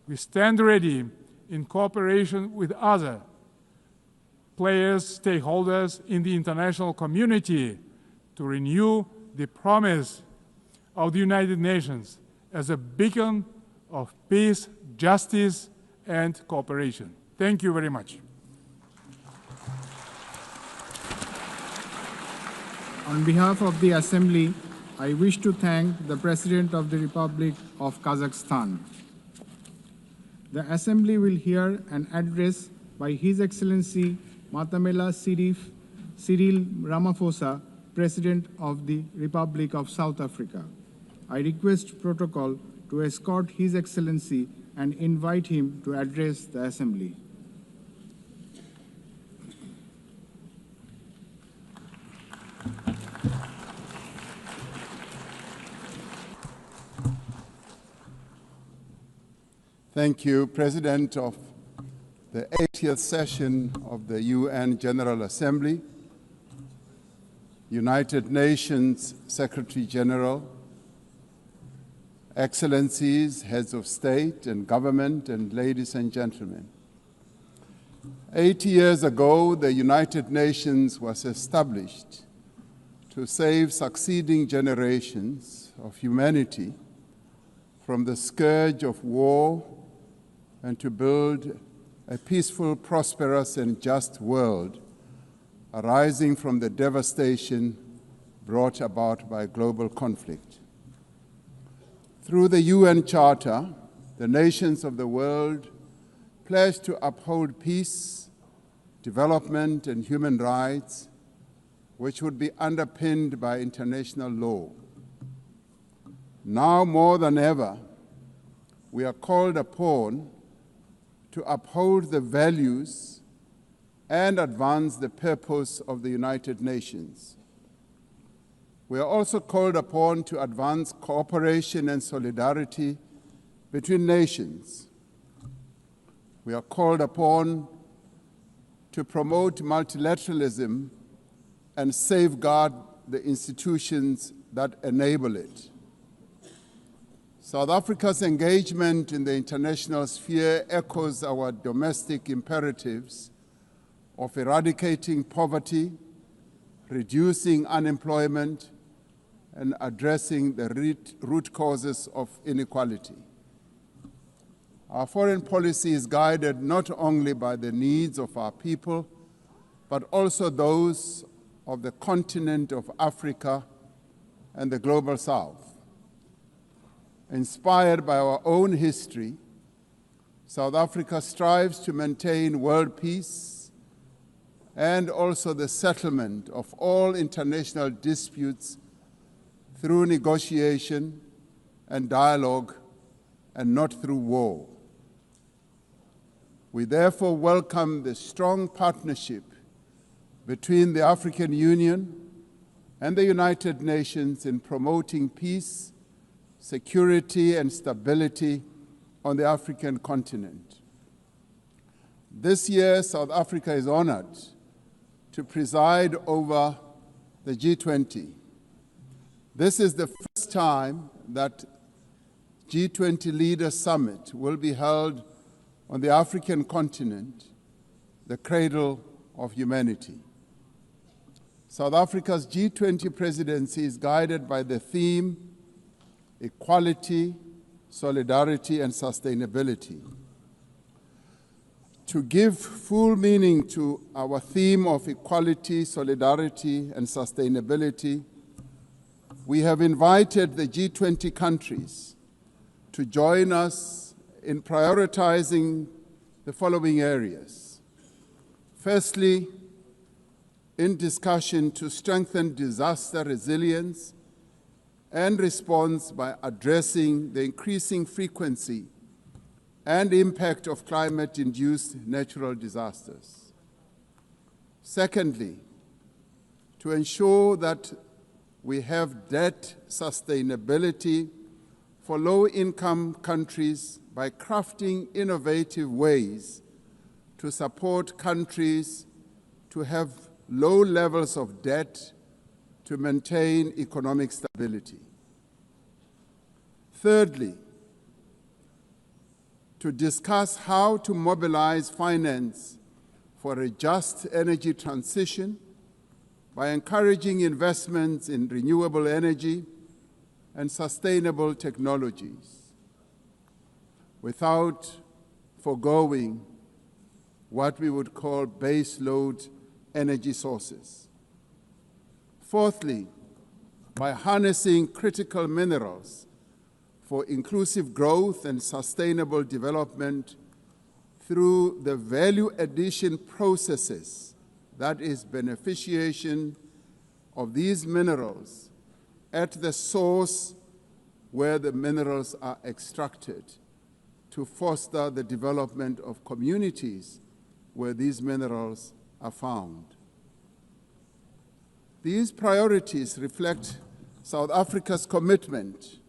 We stand ready in cooperation with other players, stakeholders in the international community to renew the promise of the United Nations as a beacon of peace, justice, and cooperation. Thank you very much. On behalf of the Assembly, I wish to thank the President of the Republic of Kazakhstan. The Assembly will hear an address by His Excellency Matamela Cyril Ramaphosa, President of the Republic of South Africa. I request protocol to escort His Excellency and invite him to address the Assembly. Thank you, President of the 80th session of the UN General Assembly, United Nations Secretary General, Excellencies, Heads of State and Government, and ladies and gentlemen. 80 years ago, the United Nations was established to save succeeding generations of humanity from the scourge of war and to build a peaceful, prosperous, and just world arising from the devastation brought about by global conflict. Through the UN Charter, the nations of the world pledge to uphold peace, development, and human rights, which would be underpinned by international law. Now more than ever, we are called upon to uphold the values and advance the purpose of the United Nations. We are also called upon to advance cooperation and solidarity between nations. We are called upon to promote multilateralism and safeguard the institutions that enable it. South Africa's engagement in the international sphere echoes our domestic imperatives of eradicating poverty, reducing unemployment, and addressing the root causes of inequality. Our foreign policy is guided not only by the needs of our people, but also those of the continent of Africa and the global South. Inspired by our own history, South Africa strives to maintain world peace and also the settlement of all international disputes through negotiation and dialogue and not through war. We therefore welcome the strong partnership between the African Union and the United Nations in promoting peace, security, and stability on the African continent. This year, South Africa is honored to preside over the G20. This is the first time that G20 Leaders Summit will be held on the African continent, the cradle of humanity. South Africa's G20 presidency is guided by the theme, equality, solidarity, and sustainability. To give full meaning to our theme of equality, solidarity, and sustainability, we have invited the G20 countries to join us in prioritizing the following areas. Firstly, in discussion to strengthen disaster resilience and response by addressing the increasing frequency and impact of climate-induced natural disasters. Secondly, to ensure that we have debt sustainability for low-income countries by crafting innovative ways to support countries to have low levels of debt to maintain economic stability. Thirdly, to discuss how to mobilize finance for a just energy transition by encouraging investments in renewable energy and sustainable technologies, without foregoing what we would call base load energy sources. Fourthly, by harnessing critical minerals for inclusive growth and sustainable development through the value addition processes, that is, beneficiation of these minerals at the source where the minerals are extracted, to foster the development of communities where these minerals are found. These priorities reflect South Africa's commitment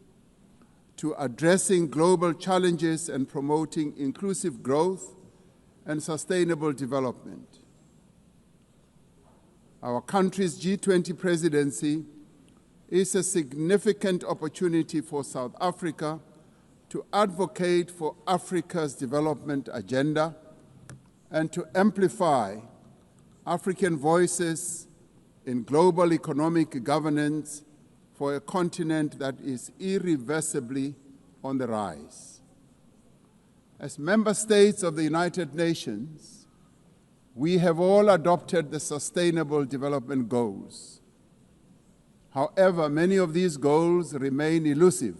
to addressing global challenges and promoting inclusive growth and sustainable development. Our country's G20 presidency is a significant opportunity for South Africa to advocate for Africa's development agenda and to amplify African voices in global economic governance for a continent that is irreversibly on the rise. As member states of the United Nations, we have all adopted the Sustainable Development Goals. However, many of these goals remain elusive.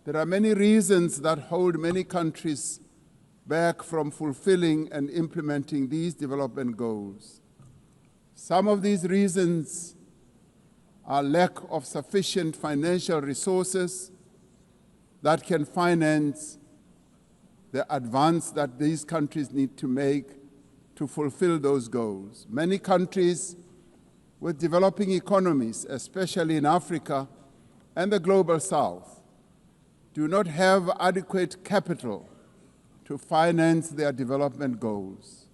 There are many reasons that hold many countries back from fulfilling and implementing these development goals. Some of these reasons are lack of sufficient financial resources that can finance the advance that these countries need to make to fulfill those goals. Many countries with developing economies, especially in Africa and the global South, do not have adequate capital to finance their development goals.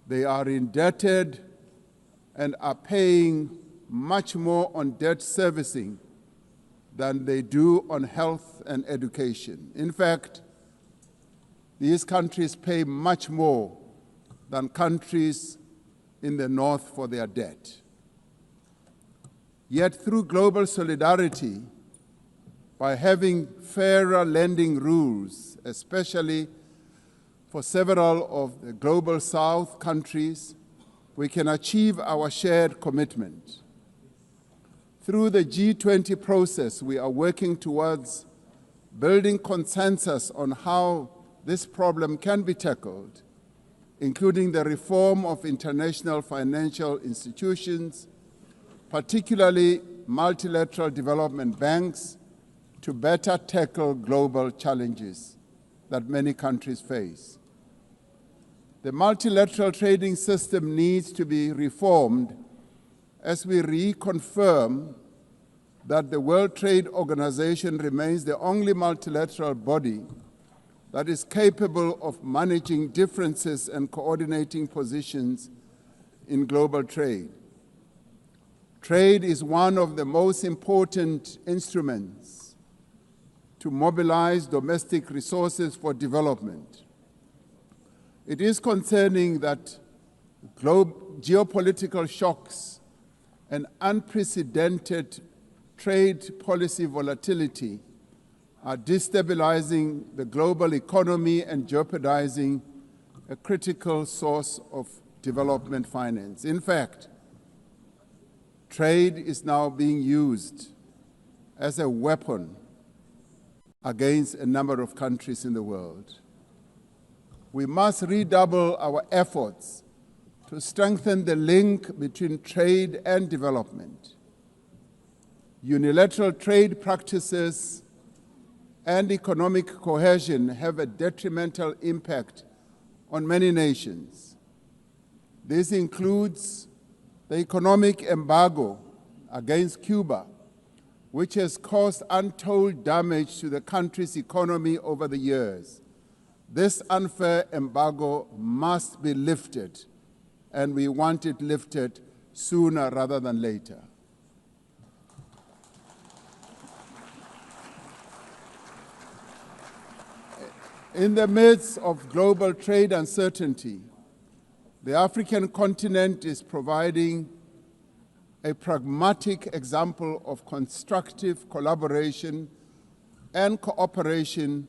They are indebted and are paying much more on debt servicing than they do on health and education. In fact, these countries pay much more than countries in the North for their debt. Yet through global solidarity, by having fairer lending rules, especially for several of the global South countries, we can achieve our shared commitment. Through the G20 process, we are working towards building consensus on how this problem can be tackled, including the reform of international financial institutions, particularly multilateral development banks, to better tackle global challenges that many countries face. The multilateral trading system needs to be reformed as we reconfirm that the World Trade Organization remains the only multilateral body that is capable of managing differences and coordinating positions in global trade. Trade is one of the most important instruments to mobilize domestic resources for development. It is concerning that geopolitical shocks and unprecedented trade policy volatility are destabilizing the global economy and jeopardizing a critical source of development finance. In fact, trade is now being used as a weapon against a number of countries in the world. We must redouble our efforts to strengthen the link between trade and development. Unilateral trade practices and economic cohesion have a detrimental impact on many nations. This includes the economic embargo against Cuba, which has caused untold damage to the country's economy over the years. This unfair embargo must be lifted, and we want it lifted sooner rather than later. In the midst of global trade uncertainty, the African continent is providing a pragmatic example of constructive collaboration and cooperation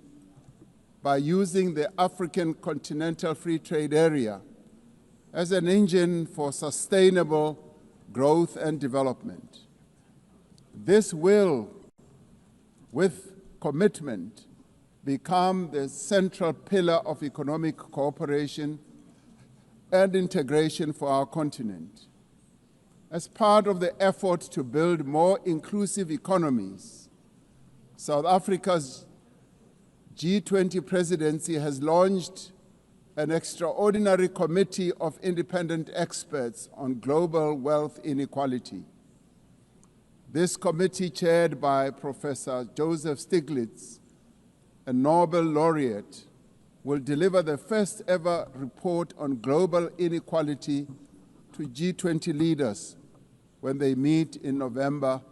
by using the African Continental Free Trade Area as an engine for sustainable growth and development. This will, with commitment, become the central pillar of economic cooperation and integration for our continent. As part of the effort to build more inclusive economies, South Africa's G20 presidency has launched an extraordinary committee of independent experts on global wealth inequality. This committee, chaired by Professor Joseph Stiglitz, a Nobel laureate, will deliver the first ever report on global inequality to G20 leaders when they meet in November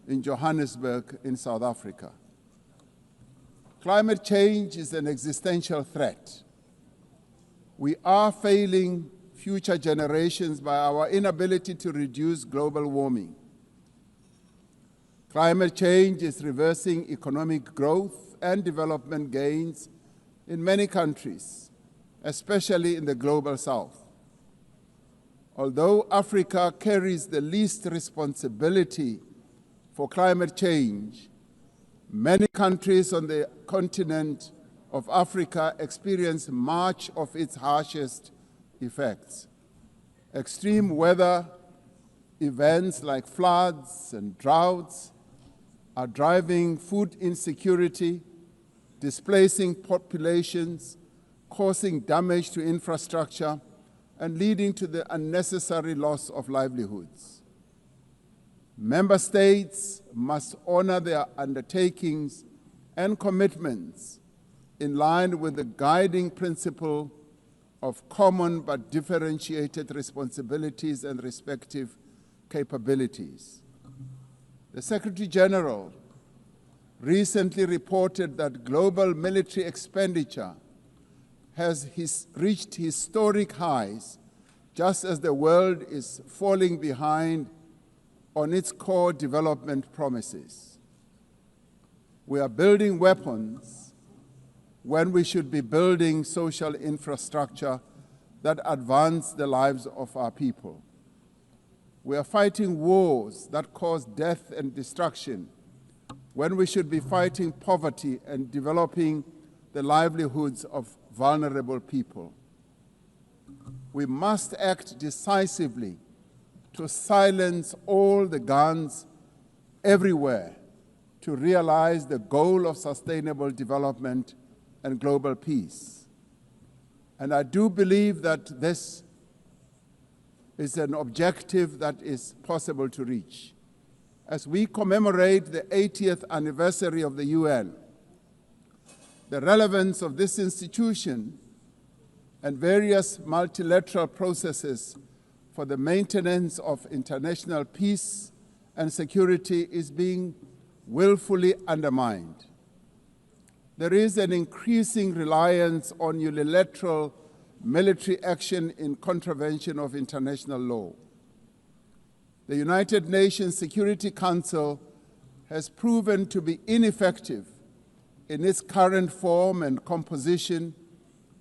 in Johannesburg in South Africa. Climate change is an existential threat. We are failing future generations by our inability to reduce global warming. Climate change is reversing economic growth and development gains in many countries, especially in the global south. Although Africa carries the least responsibility for climate change, many countries on the continent of Africa experience much of its harshest effects. Extreme weather events like floods and droughts are driving food insecurity, displacing populations, causing damage to infrastructure, and leading to the unnecessary loss of livelihoods. Member states must honor their undertakings and commitments in line with the guiding principle of common but differentiated responsibilities and respective capabilities. The Secretary General recently reported that global military expenditure has reached historic highs, just as the world is falling behind on its core development promises. We are building weapons when we should be building social infrastructure that advance the lives of our people. We are fighting wars that cause death and destruction when we should be fighting poverty and developing the livelihoods of vulnerable people. We must act decisively to silence all the guns everywhere to realize the goal of sustainable development and global peace. And I do believe that this is an objective that is possible to reach. As we commemorate the 80th anniversary of the UN, the relevance of this institution and various multilateral processes for the maintenance of international peace and security is being willfully undermined. There is an increasing reliance on unilateral military action in contravention of international law. The United Nations Security Council has proven to be ineffective in its current form and composition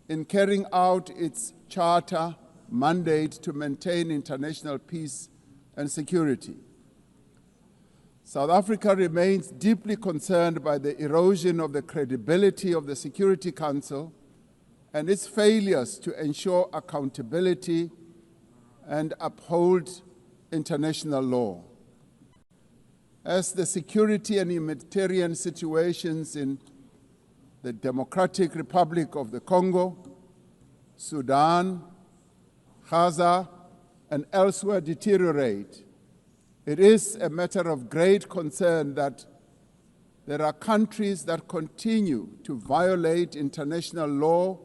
in carrying out its charter mandate to maintain international peace and security. South Africa remains deeply concerned by the erosion of the credibility of the Security Council and its failures to ensure accountability and uphold international law. As the security and humanitarian situations in the Democratic Republic of the Congo, Sudan, Gaza, and elsewhere deteriorate, it is a matter of great concern that there are countries that continue to violate international law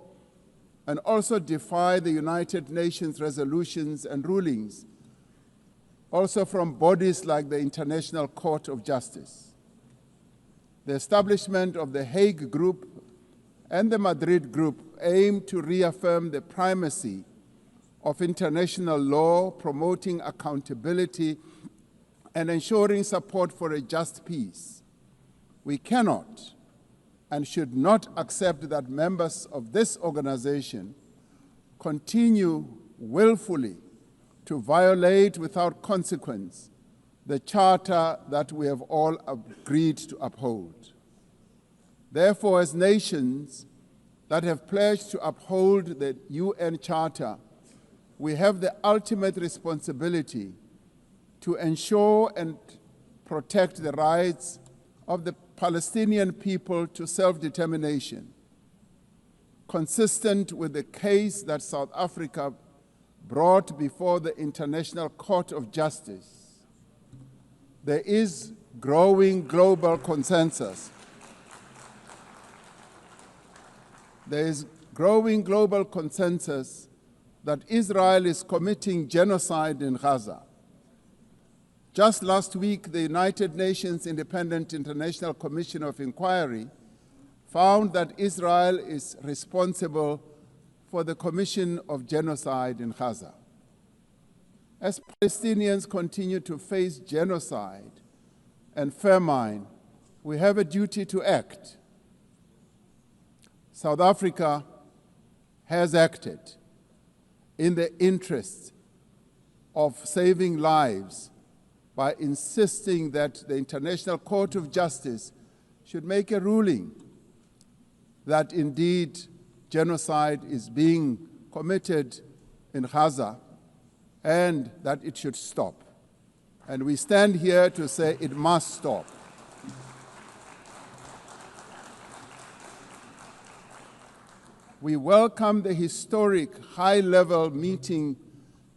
and also defy the United Nations resolutions and rulings, also from bodies like the International Court of Justice. The establishment of the Hague Group and the Madrid Group aim to reaffirm the primacy of international law, promoting accountability and ensuring support for a just peace. We cannot and should not accept that members of this organization continue willfully to violate without consequence the charter that we have all agreed to uphold. Therefore, as nations that have pledged to uphold the UN Charter, we have the ultimate responsibility to ensure and protect the rights of the Palestinian people to self-determination, consistent with the case that South Africa brought before the International Court of Justice. There is growing global consensus. There is growing global consensus that Israel is committing genocide in Gaza. Just last week, the United Nations Independent International Commission of Inquiry found that Israel is responsible for the commission of genocide in Gaza. As Palestinians continue to face genocide and famine, we have a duty to act. South Africa has acted in the interest of saving lives by insisting that the International Court of Justice should make a ruling that indeed genocide is being committed in Gaza and that it should stop. And we stand here to say it must stop. We welcome the historic high-level meeting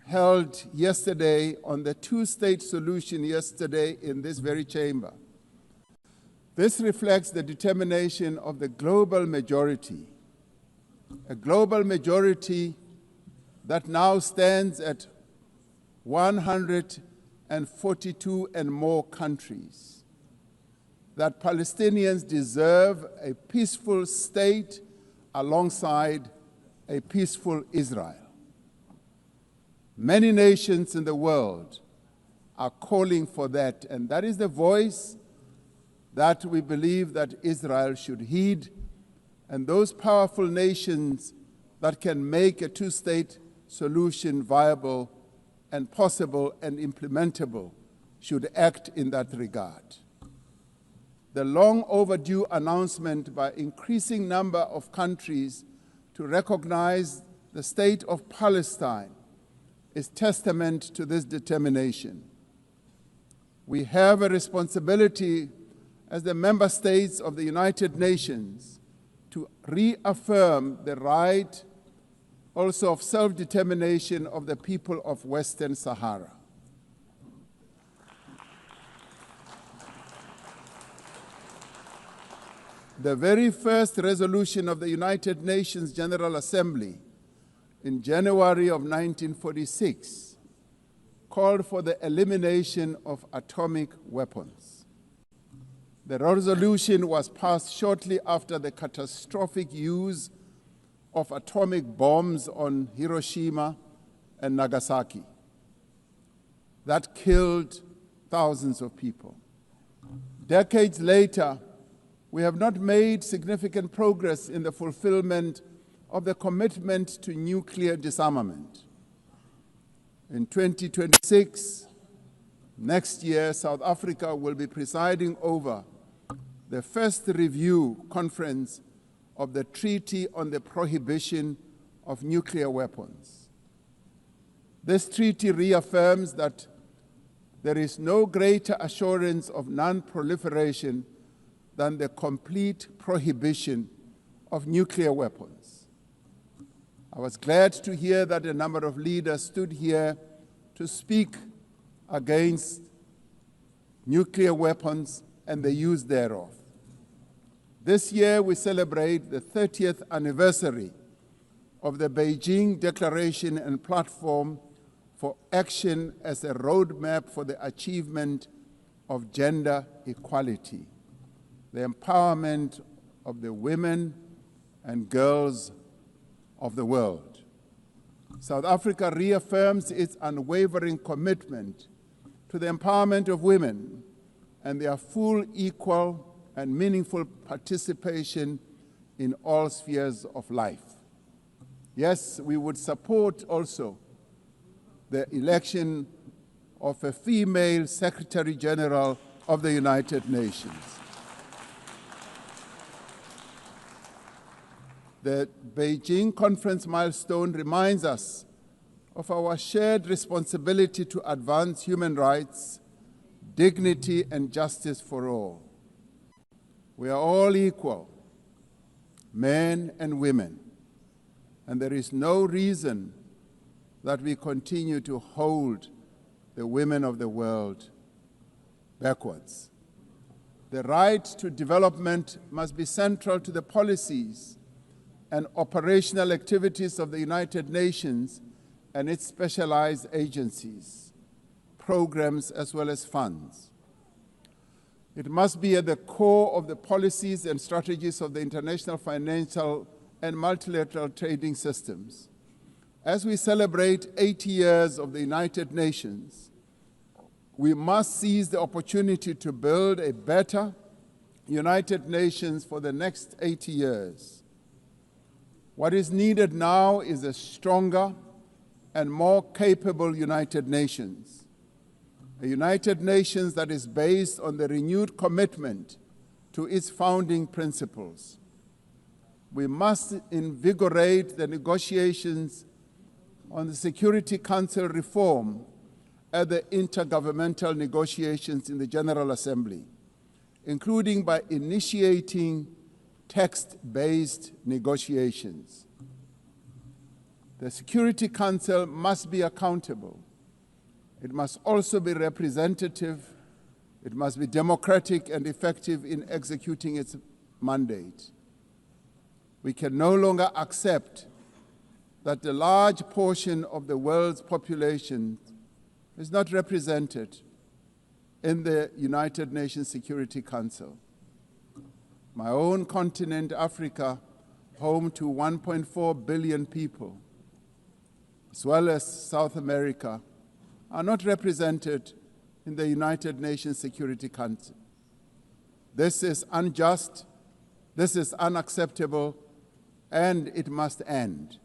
held yesterday on the two-state solution yesterday in this very chamber. This reflects the determination of the global majority, a global majority that now stands at 142 and more countries, that Palestinians deserve a peaceful state alongside a peaceful Israel. Many nations in the world are calling for that, and that is the voice that we believe that Israel should heed, and those powerful nations that can make a two-state solution viable and possible and implementable should act in that regard. The long overdue announcement by increasing number of countries to recognize the state of Palestine is testament to this determination. We have a responsibility as the member states of the United Nations to reaffirm the right also of self-determination of the people of Western Sahara. The very first resolution of the United Nations General Assembly in January of 1946 called for the elimination of atomic weapons. The resolution was passed shortly after the catastrophic use of atomic bombs on Hiroshima and Nagasaki that killed thousands of people. Decades later, we have not made significant progress in the fulfillment of the commitment to nuclear disarmament. In 2026, next year, South Africa will be presiding over the first review conference of the Treaty on the Prohibition of Nuclear Weapons. This treaty reaffirms that there is no greater assurance of non-proliferation than the complete prohibition of nuclear weapons. I was glad to hear that a number of leaders stood here to speak against nuclear weapons and the use thereof. This year we celebrate the 30th anniversary of the Beijing Declaration and Platform for Action as a roadmap for the achievement of gender equality, the empowerment of the women and girls of the world. South Africa reaffirms its unwavering commitment to the empowerment of women and their full, equal, and meaningful participation in all spheres of life. Yes, we would support also the election of a female Secretary General of the United Nations. The Beijing conference milestone reminds us of our shared responsibility to advance human rights, dignity, and justice for all. We are all equal, men and women, and there is no reason that we continue to hold the women of the world backwards. The right to development must be central to the policies and operational activities of the United Nations and its specialized agencies, programs, as well as funds. It must be at the core of the policies and strategies of the international financial and multilateral trading systems. As we celebrate 80 years of the United Nations, we must seize the opportunity to build a better United Nations for the next 80 years. What is needed now is a stronger and more capable United Nations, a United Nations that is based on the renewed commitment to its founding principles. We must invigorate the negotiations on the Security Council reform at the intergovernmental negotiations in the General Assembly, including by initiating text-based negotiations. The Security Council must be accountable. It must also be representative. It must be democratic and effective in executing its mandate. We can no longer accept that a large portion of the world's population is not represented in the United Nations Security Council. My own continent, Africa, home to 1.4 billion people, as well as South America, are not represented in the United Nations Security Council. This is unjust, this is unacceptable, and it must end.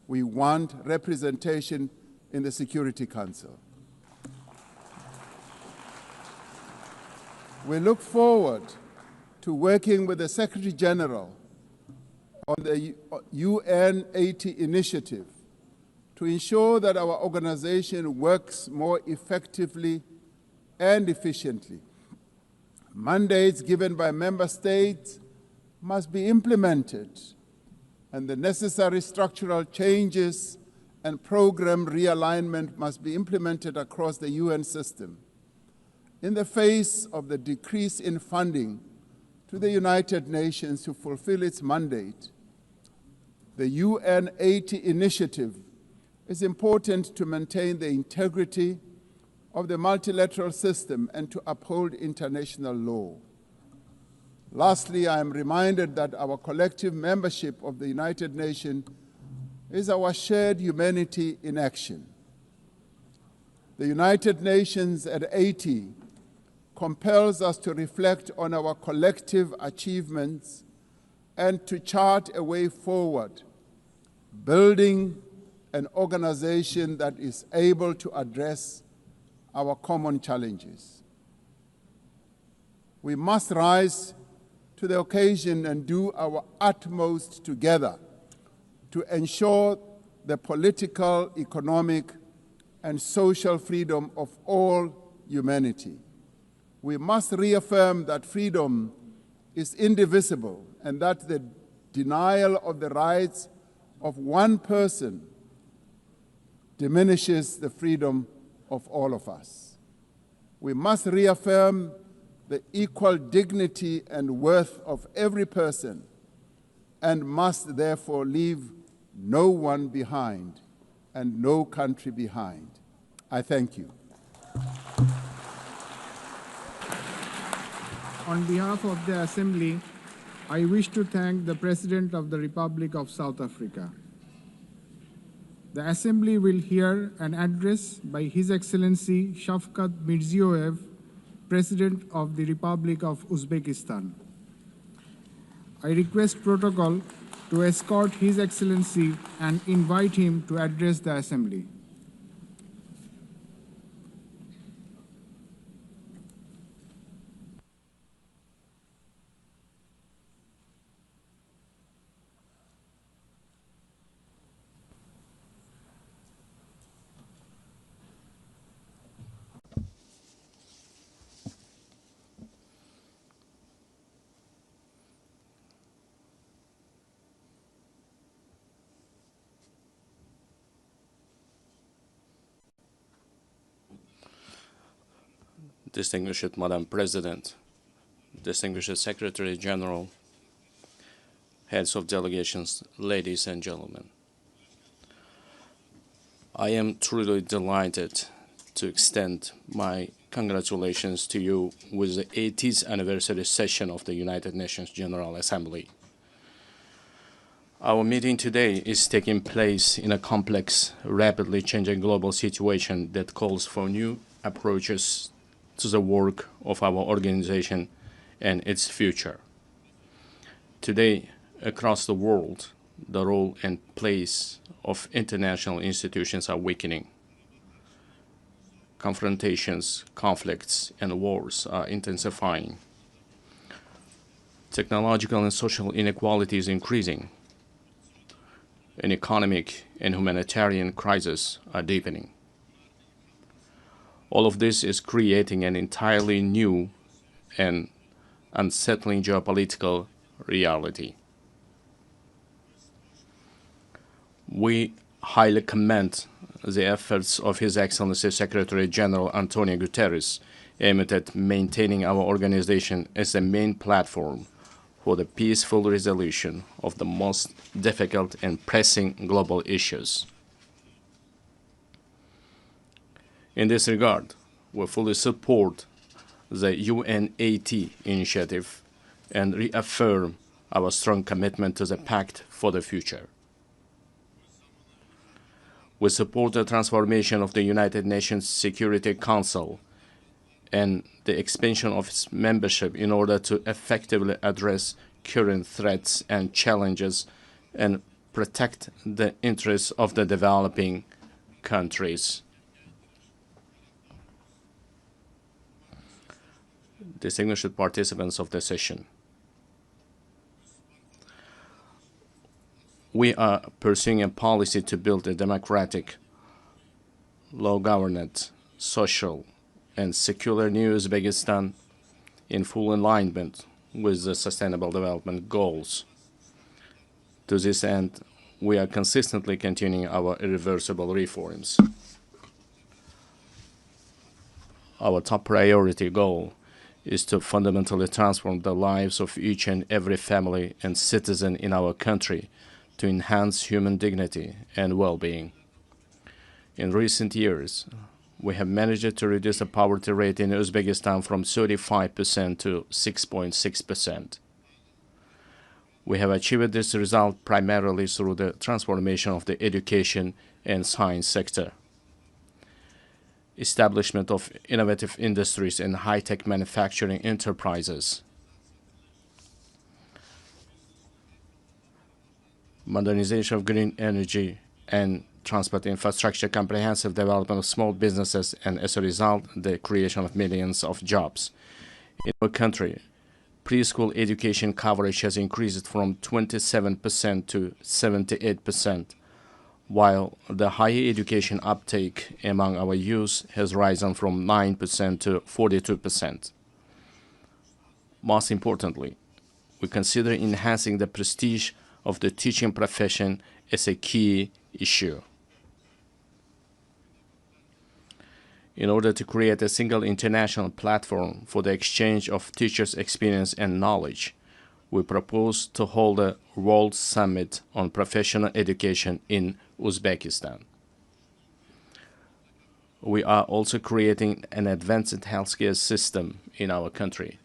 We want representation in the Security Council. We look forward to working with the Secretary General on the UN 80 initiative to ensure that our organization works more effectively and efficiently. Mandates given by member states must be implemented, and the necessary structural changes and program realignment must be implemented across the UN system. In the face of the decrease in funding to the United Nations to fulfill its mandate, the UN 80 initiative is important to maintain the integrity of the multilateral system and to uphold international law. Lastly, I am reminded that our collective membership of the United Nations is our shared humanity in action. The United Nations at 80 compels us to reflect on our collective achievements and to chart a way forward, building an organization that is able to address our common challenges. We must rise to the occasion and do our utmost together to ensure the political, economic, and social freedom of all humanity. We must reaffirm that freedom is indivisible and that the denial of the rights of one person diminishes the freedom of all of us. We must reaffirm the equal dignity and worth of every person and must therefore leave no one behind and no country behind. I thank you. On behalf of the Assembly, I wish to thank the President of the Republic of South Africa. The Assembly will hear an address by His Excellency Shavkat Mirziyoyev, President of the Republic of Uzbekistan. I request protocol to escort His Excellency and invite him to address the Assembly. Distinguished Madam President, distinguished Secretary General, heads of delegations, ladies and gentlemen. I am truly delighted to extend my congratulations to you with the 80th anniversary session of the United Nations General Assembly. Our meeting today is taking place in a complex, rapidly changing global situation that calls for new approaches to the work of our organization and its future. Today, across the world, the role and place of international institutions are weakening. Confrontations, conflicts, and wars are intensifying. Technological and social inequality is increasing. An economic and humanitarian crisis are deepening. All of this is creating an entirely new and unsettling geopolitical reality. We highly commend the efforts of His Excellency Secretary General Antonio Guterres aimed at maintaining our organization as the main platform for the peaceful resolution of the most difficult and pressing global issues. In this regard, we fully support the UNAT initiative and reaffirm our strong commitment to the Pact for the Future. We support the transformation of the United Nations Security Council and the expansion of its membership in order to effectively address current threats and challenges and protect the interests of the developing countries. Distinguished participants of the session, we are pursuing a policy to build a democratic, law-governed, social, and secular new Uzbekistan in full alignment with the Sustainable Development Goals. To this end, we are consistently continuing our irreversible reforms. Our top priority goal is to fundamentally transform the lives of each and every family and citizen in our country to enhance human dignity and well-being. In recent years, we have managed to reduce the poverty rate in Uzbekistan from 35% to 6.6%. We have achieved this result primarily through the transformation of the education and science sector, establishment of innovative industries and high-tech manufacturing enterprises, modernization of green energy and transport infrastructure, comprehensive development of small businesses, and as a result, the creation of millions of jobs. In our country, preschool education coverage has increased from 27% to 78%, while the higher education uptake among our youth has risen from 9% to 42%. Most importantly, we consider enhancing the prestige of the teaching profession as a key issue. In order to create a single international platform for the exchange of teachers' experience and knowledge, we propose to hold a World Summit on Professional Education in Uzbekistan. We are also creating an advanced healthcare system in our country.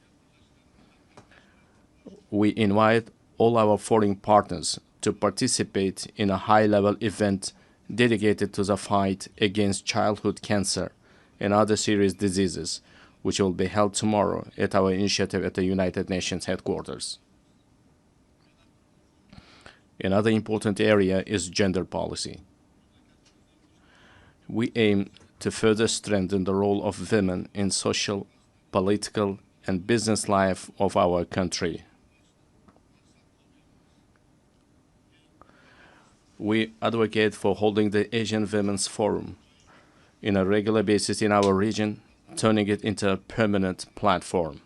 We invite all our foreign partners to participate in a high-level event dedicated to the fight against childhood cancer and other serious diseases, which will be held tomorrow at our initiative at the United Nations headquarters. Another important area is gender policy. We aim to further strengthen the role of women in social, political, and business life of our country. We advocate for holding the Asian Women's Forum on a regular basis in our region, turning it into a permanent platform.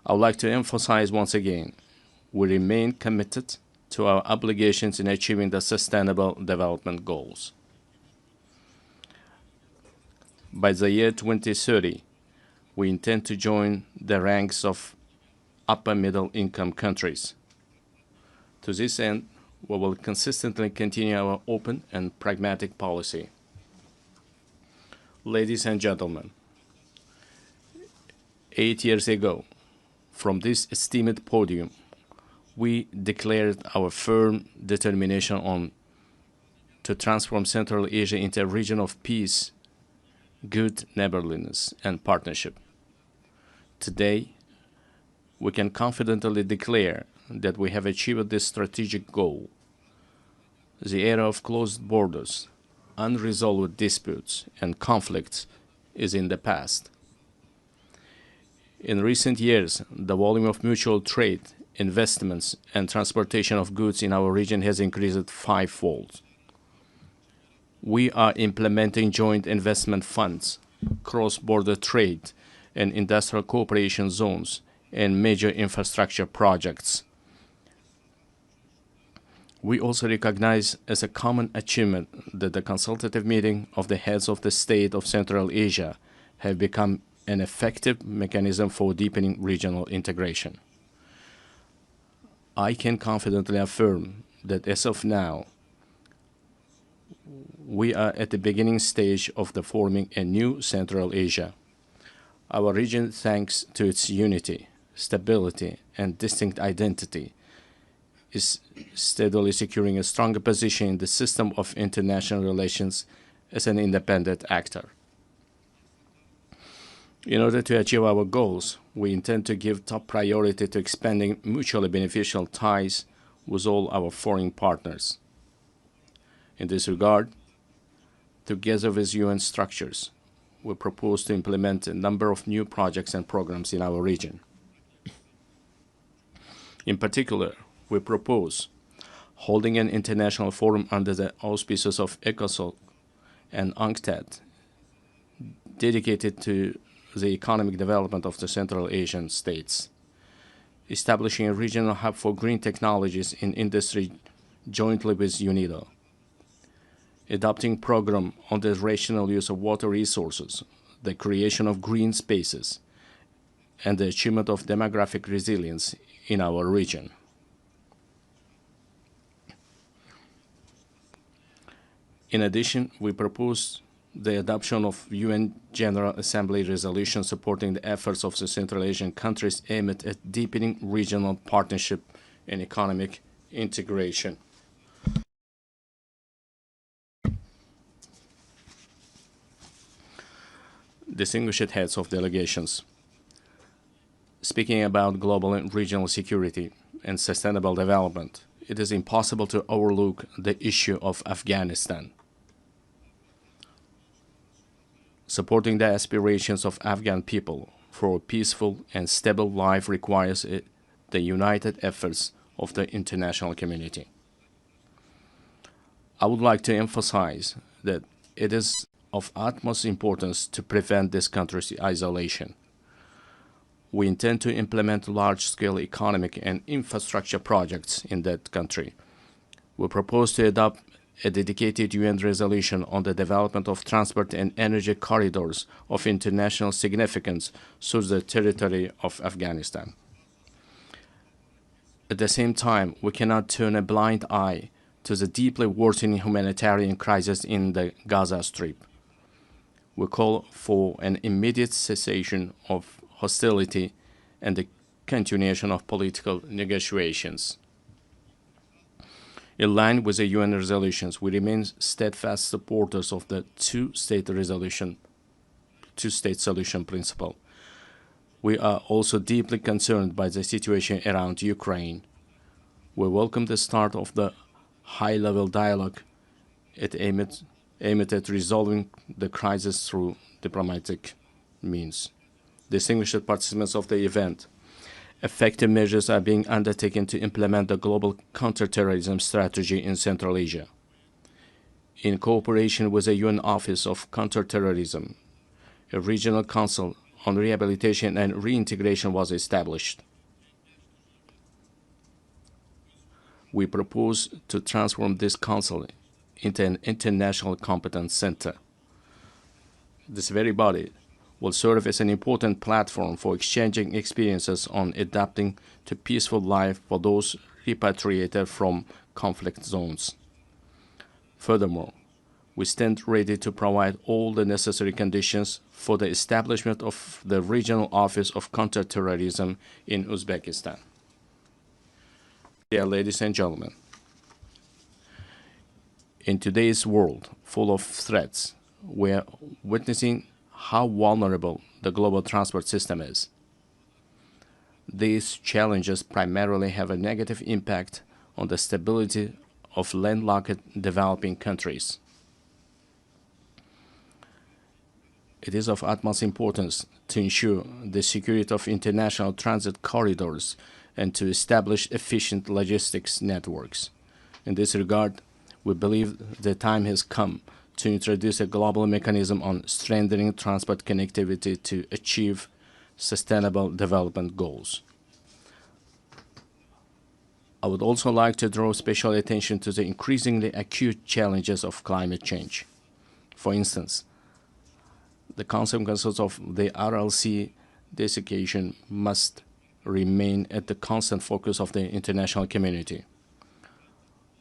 I would like to emphasize once again, we remain committed to our obligations in achieving the Sustainable Development Goals. By the year 2030, we intend to join the ranks of upper middle income countries. To this end, we will consistently continue our open and pragmatic policy. Ladies and gentlemen, 8 years ago, from this esteemed podium, we declared our firm determination to transform Central Asia into a region of peace, good neighborliness, and partnership. Today, we can confidently declare that we have achieved this strategic goal. The era of closed borders, unresolved disputes, and conflicts is in the past. In recent years, the volume of mutual trade, investments, and transportation of goods in our region has increased fivefold. We are implementing joint investment funds, cross-border trade, and industrial cooperation zones, and major infrastructure projects. We also recognize as a common achievement that the consultative meeting of the heads of the state of Central Asia have become an effective mechanism for deepening regional integration. I can confidently affirm that as of now, we are at the beginning stage of the forming a new Central Asia. Our region, thanks to its unity, stability, and distinct identity, is steadily securing a stronger position in the system of international relations as an independent actor. In order to achieve our goals, we intend to give top priority to expanding mutually beneficial ties with all our foreign partners. In this regard, together with UN structures, we propose to implement a number of new projects and programs in our region. In particular, we propose holding an international forum under the auspices of ECOSOC and UNCTAD, dedicated to the economic development of the Central Asian states, establishing a regional hub for green technologies in industry jointly with UNIDO, adopting program on the rational use of water resources, the creation of green spaces, and the achievement of demographic resilience in our region. In addition, we propose the adoption of UN General Assembly resolution supporting the efforts of the Central Asian countries aimed at deepening regional partnership and economic integration. Distinguished heads of delegations, speaking about global and regional security and sustainable development, it is impossible to overlook the issue of Afghanistan. Supporting the aspirations of Afghan people for a peaceful and stable life requires the united efforts of the international community. I would like to emphasize that it is of utmost importance to prevent this country's isolation. We intend to implement large-scale economic and infrastructure projects in that country. We propose to adopt a dedicated UN resolution on the development of transport and energy corridors of international significance through the territory of Afghanistan. At the same time, we cannot turn a blind eye to the deeply worsening humanitarian crisis in the Gaza Strip. We call for an immediate cessation of hostility and the continuation of political negotiations. In line with the UN resolutions, we remain steadfast supporters of the two-state solution principle. We are also deeply concerned by the situation around Ukraine. We welcome the start of the high-level dialogue aimed at resolving the crisis through diplomatic means. Distinguished participants of the event, effective measures are being undertaken to implement the global counterterrorism strategy in Central Asia. In cooperation with the UN Office of Counterterrorism, a regional council on rehabilitation and reintegration was established. We propose to transform this council into an international competence center. This very body will serve as an important platform for exchanging experiences on adapting to peaceful life for those repatriated from conflict zones. Furthermore, we stand ready to provide all the necessary conditions for the establishment of the Regional Office of Counterterrorism in Uzbekistan. Dear ladies and gentlemen, in today's world full of threats, we are witnessing how vulnerable the global transport system is. These challenges primarily have a negative impact on the stability of landlocked developing countries. It is of utmost importance to ensure the security of international transit corridors and to establish efficient logistics networks. In this regard, we believe the time has come to introduce a global mechanism on strengthening transport connectivity to achieve sustainable development goals. I would also like to draw special attention to the increasingly acute challenges of climate change. For instance, the consequences of the RLC desiccation must remain at the constant focus of the international community.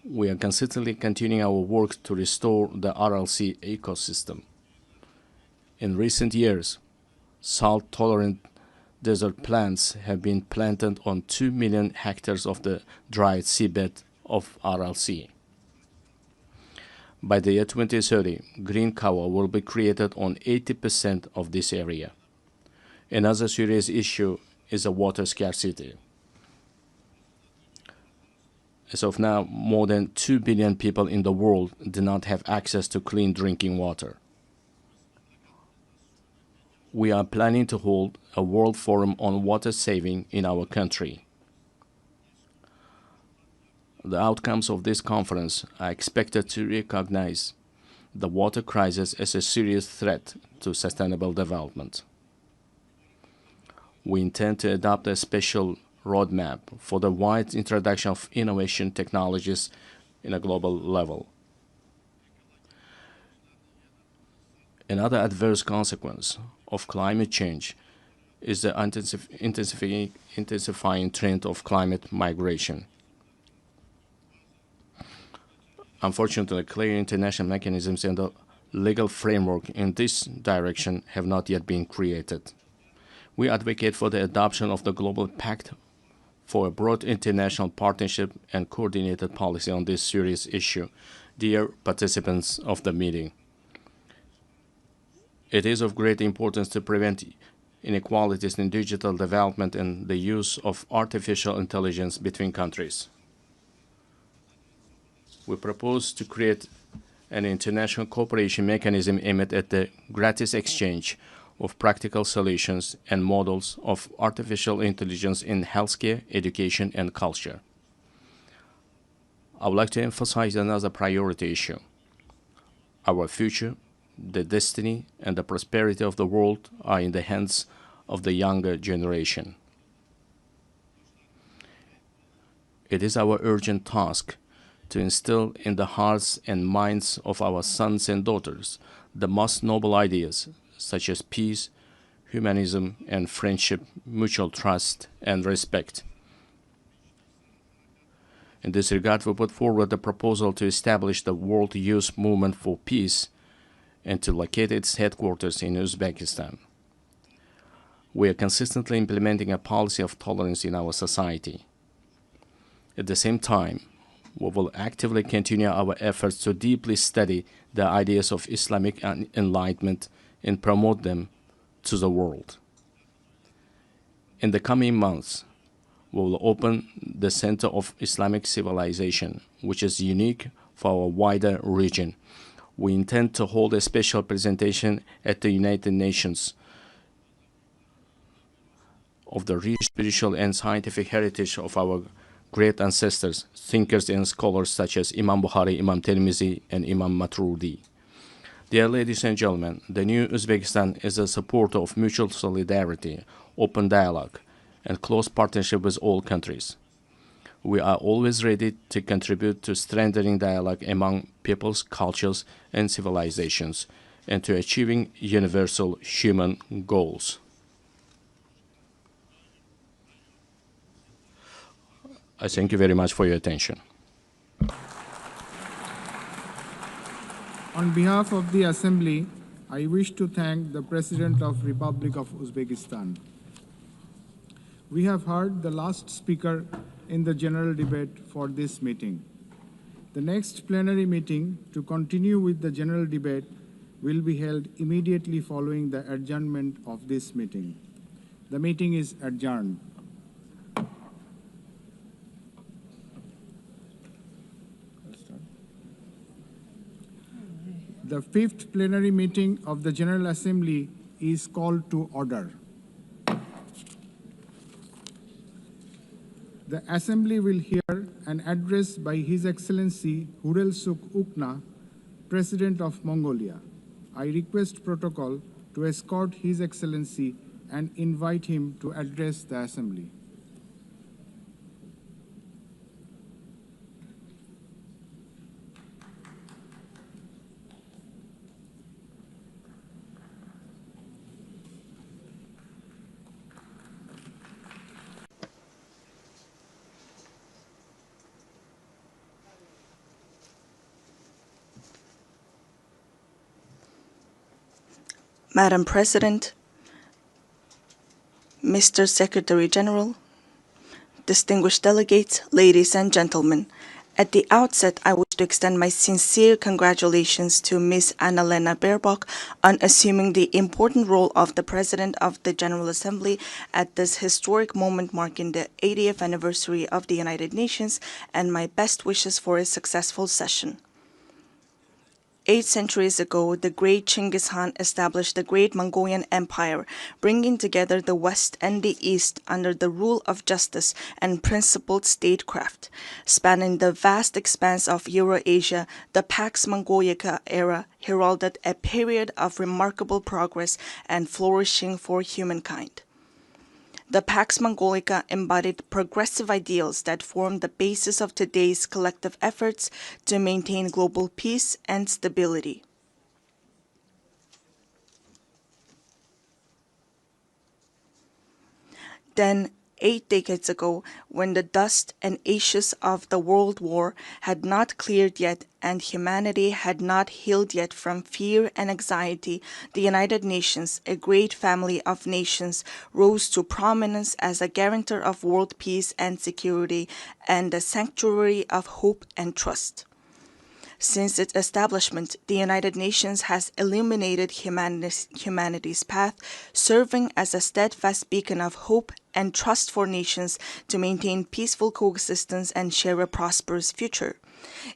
We are consistently continuing our work to restore the RLC ecosystem. In recent years, salt-tolerant desert plants have been planted on 2 million hectares of the dried seabed of RLC. By the year 2030, green cover will be created on 80% of this area. Another serious issue is the water scarcity. As of now, more than 2 billion people in the world do not have access to clean drinking water. We are planning to hold a World Forum on water saving in our country. The outcomes of this conference are expected to recognize the water crisis as a serious threat to sustainable development. We intend to adopt a special roadmap for the wide introduction of innovation technologies in a global level. Another adverse consequence of climate change is the intensifying trend of climate migration. Unfortunately, clear international mechanisms and the legal framework in this direction have not yet been created. We advocate for the adoption of the Global Pact for a broad international partnership and coordinated policy on this serious issue. Dear participants of the meeting, it is of great importance to prevent inequalities in digital development and the use of artificial intelligence between countries. We propose to create an international cooperation mechanism aimed at the gratis exchange of practical solutions and models of artificial intelligence in healthcare, education, and culture. I would like to emphasize another priority issue. Our future, the destiny, and the prosperity of the world are in the hands of the younger generation. It is our urgent task to instill in the hearts and minds of our sons and daughters the most noble ideas, such as peace, humanism, and friendship, mutual trust, and respect. In this regard, we put forward a proposal to establish the World Youth Movement for Peace and to locate its headquarters in Uzbekistan. We are consistently implementing a policy of tolerance in our society. At the same time, we will actively continue our efforts to deeply study the ideas of Islamic enlightenment and promote them to the world. In the coming months, we will open the Center of Islamic Civilization, which is unique for our wider region. We intend to hold a special presentation at the United Nations of the rich spiritual and scientific heritage of our great ancestors, thinkers and scholars such as Imam Bukhari, Imam Tirmizi, and Imam Maturidi. Dear ladies and gentlemen, the new Uzbekistan is a supporter of mutual solidarity, open dialogue, and close partnership with all countries. We are always ready to contribute to strengthening dialogue among peoples, cultures, and civilizations, and to achieving universal human goals. I thank you very much for your attention. On behalf of the Assembly, I wish to thank the President of Republic of Uzbekistan. We have heard the last speaker in the general debate for this meeting. The next plenary meeting to continue with the general debate will be held immediately following the adjournment of this meeting. The meeting is adjourned. The fifth plenary meeting of the General Assembly is called to order. The Assembly will hear an address by His Excellency Hurel Suk Ukna, President of Mongolia. I request protocol to escort His Excellency and invite him to address the Assembly. Madam President, Mr. Secretary General, distinguished delegates, ladies and gentlemen, at the outset, I wish to extend my sincere congratulations to Ms. Annalena Baerbock on assuming the important role of the President of the General Assembly at this historic moment marking the 80th anniversary of the United Nations, and my best wishes for a successful session. 8 centuries ago, the great Genghis Khan established the Great Mongolian Empire, bringing together the West and the East under the rule of justice and principled statecraft. Spanning the vast expanse of Eurasia, the Pax Mongolica era heralded a period of remarkable progress and flourishing for humankind. The Pax Mongolica embodied progressive ideals that form the basis of today's collective efforts to maintain global peace and stability. Then, 8 decades ago, when the dust and ashes of the World War had not cleared yet and humanity had not healed yet from fear and anxiety, the United Nations, a great family of nations, rose to prominence as a guarantor of world peace and security and a sanctuary of hope and trust. Since its establishment, the United Nations has illuminated humanity's path, serving as a steadfast beacon of hope and trust for nations to maintain peaceful coexistence and share a prosperous future.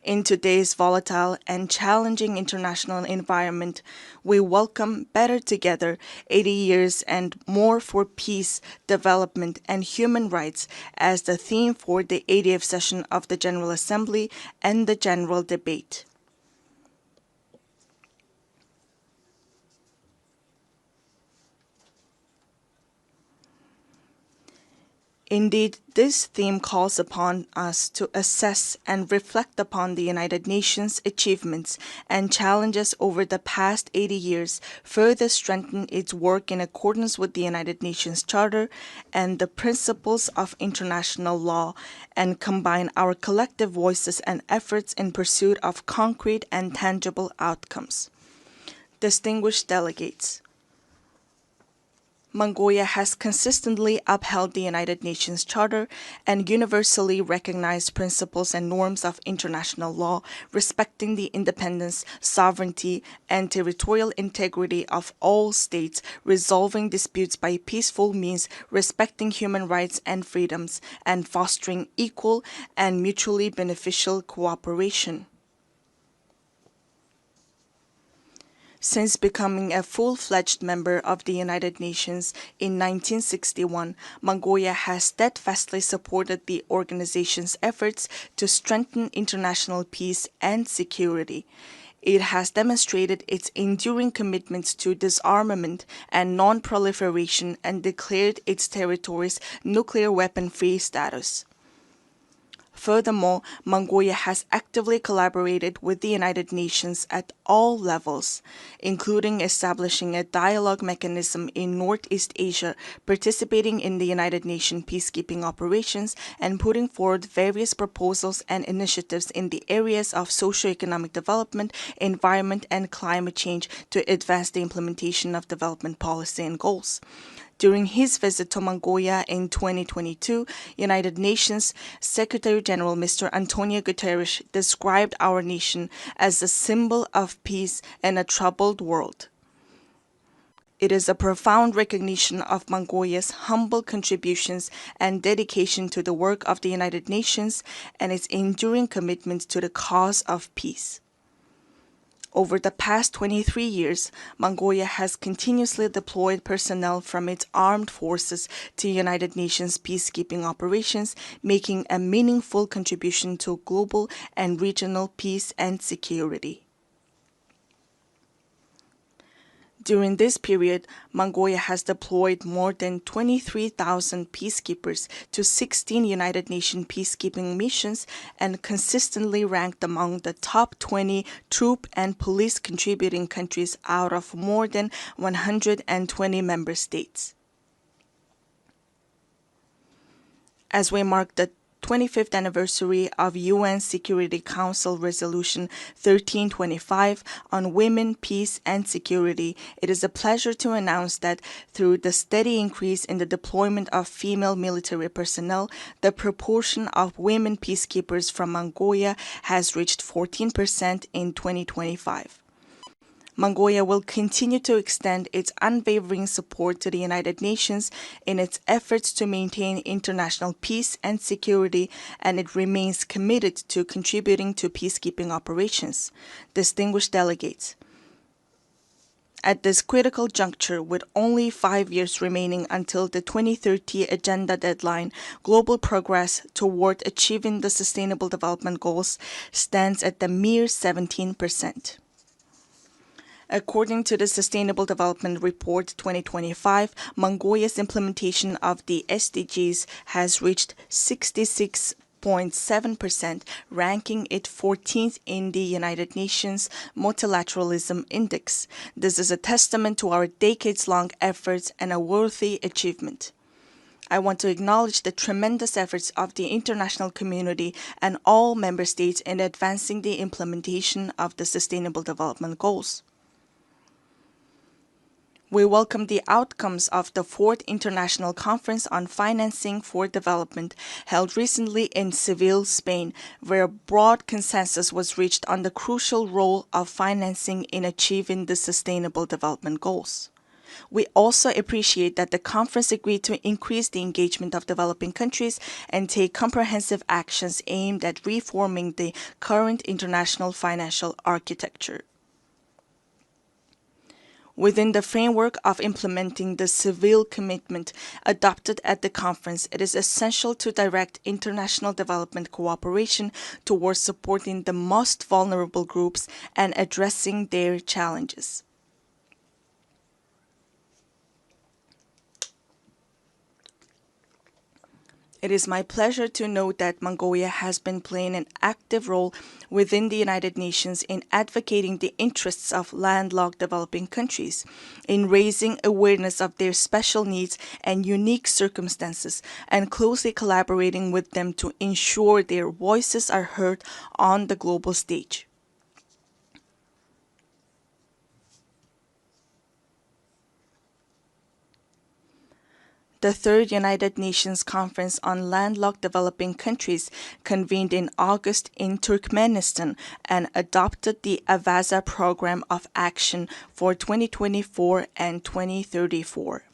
In today's volatile and challenging international environment, we welcome Better Together, 80 years and more for peace, development, and human rights as the theme for the 80th session of the General Assembly and the general debate. Indeed, this theme calls upon us to assess and reflect upon the United Nations' achievements and challenges over the past 80 years, further strengthen its work in accordance with the United Nations Charter and the principles of international law, and combine our collective voices and efforts in pursuit of concrete and tangible outcomes. Distinguished delegates, Mongolia has consistently upheld the United Nations Charter and universally recognized principles and norms of international law, respecting the independence, sovereignty, and territorial integrity of all states, resolving disputes by peaceful means, respecting human rights and freedoms, and fostering equal and mutually beneficial cooperation. Since becoming a full-fledged member of the United Nations in 1961, Mongolia has steadfastly supported the organization's efforts to strengthen international peace and security. It has demonstrated its enduring commitments to disarmament and non-proliferation and declared its territories nuclear weapon-free status. Furthermore, Mongolia has actively collaborated with the United Nations at all levels, including establishing a dialogue mechanism in Northeast Asia, participating in the United Nations peacekeeping operations, and putting forward various proposals and initiatives in the areas of socio-economic development, environment, and climate change to advance the implementation of development policy and goals. During his visit to Mongolia in 2022, United Nations Secretary General Mr. Antonio Guterres described our nation as a symbol of peace in a troubled world. It is a profound recognition of Mongolia's humble contributions and dedication to the work of the United Nations and its enduring commitment to the cause of peace. Over the past 23 years, Mongolia has continuously deployed personnel from its armed forces to United Nations peacekeeping operations, making a meaningful contribution to global and regional peace and security. During this period, Mongolia has deployed more than 23,000 peacekeepers to 16 United Nations peacekeeping missions and consistently ranked among the top 20 troop and police contributing countries out of more than 120 member states. As we mark the 25th anniversary of UN Security Council Resolution 1325 on women, peace, and security, it is a pleasure to announce that through the steady increase in the deployment of female military personnel, the proportion of women peacekeepers from Mongolia has reached 14% in 2025. Mongolia will continue to extend its unwavering support to the United Nations in its efforts to maintain international peace and security, and it remains committed to contributing to peacekeeping operations. Distinguished delegates, at this critical juncture, with only 5 years remaining until the 2030 agenda deadline, global progress toward achieving the Sustainable Development Goals stands at the mere 17%. According to the Sustainable Development Report 2025, Mongolia's implementation of the SDGs has reached 66.7%, ranking it 14th in the United Nations Multilateralism Index. This is a testament to our decades-long efforts and a worthy achievement. I want to acknowledge the tremendous efforts of the international community and all member states in advancing the implementation of the Sustainable Development Goals. We welcome the outcomes of the 4th International Conference on Financing for Development, held recently in Seville, Spain, where a broad consensus was reached on the crucial role of financing in achieving the Sustainable Development Goals. We also appreciate that the conference agreed to increase the engagement of developing countries and take comprehensive actions aimed at reforming the current international financial architecture. Within the framework of implementing the Seville commitment adopted at the conference, it is essential to direct international development cooperation towards supporting the most vulnerable groups and addressing their challenges. It is my pleasure to note that Mongolia has been playing an active role within the United Nations in advocating the interests of landlocked developing countries, in raising awareness of their special needs and unique circumstances, and closely collaborating with them to ensure their voices are heard on the global stage. The 3rd United Nations Conference on Landlocked Developing Countries convened in August in Turkmenistan and adopted the Avaza Program of Action for 2024 and 2034.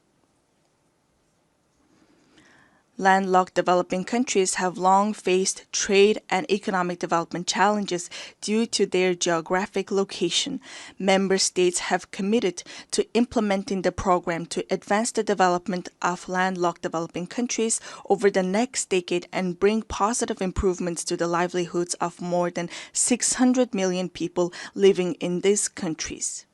Landlocked developing countries have long faced trade and economic development challenges due to their geographic location. Member states have committed to implementing the program to advance the development of landlocked developing countries over the next decade and bring positive improvements to the livelihoods of more than 600 million people living in these countries.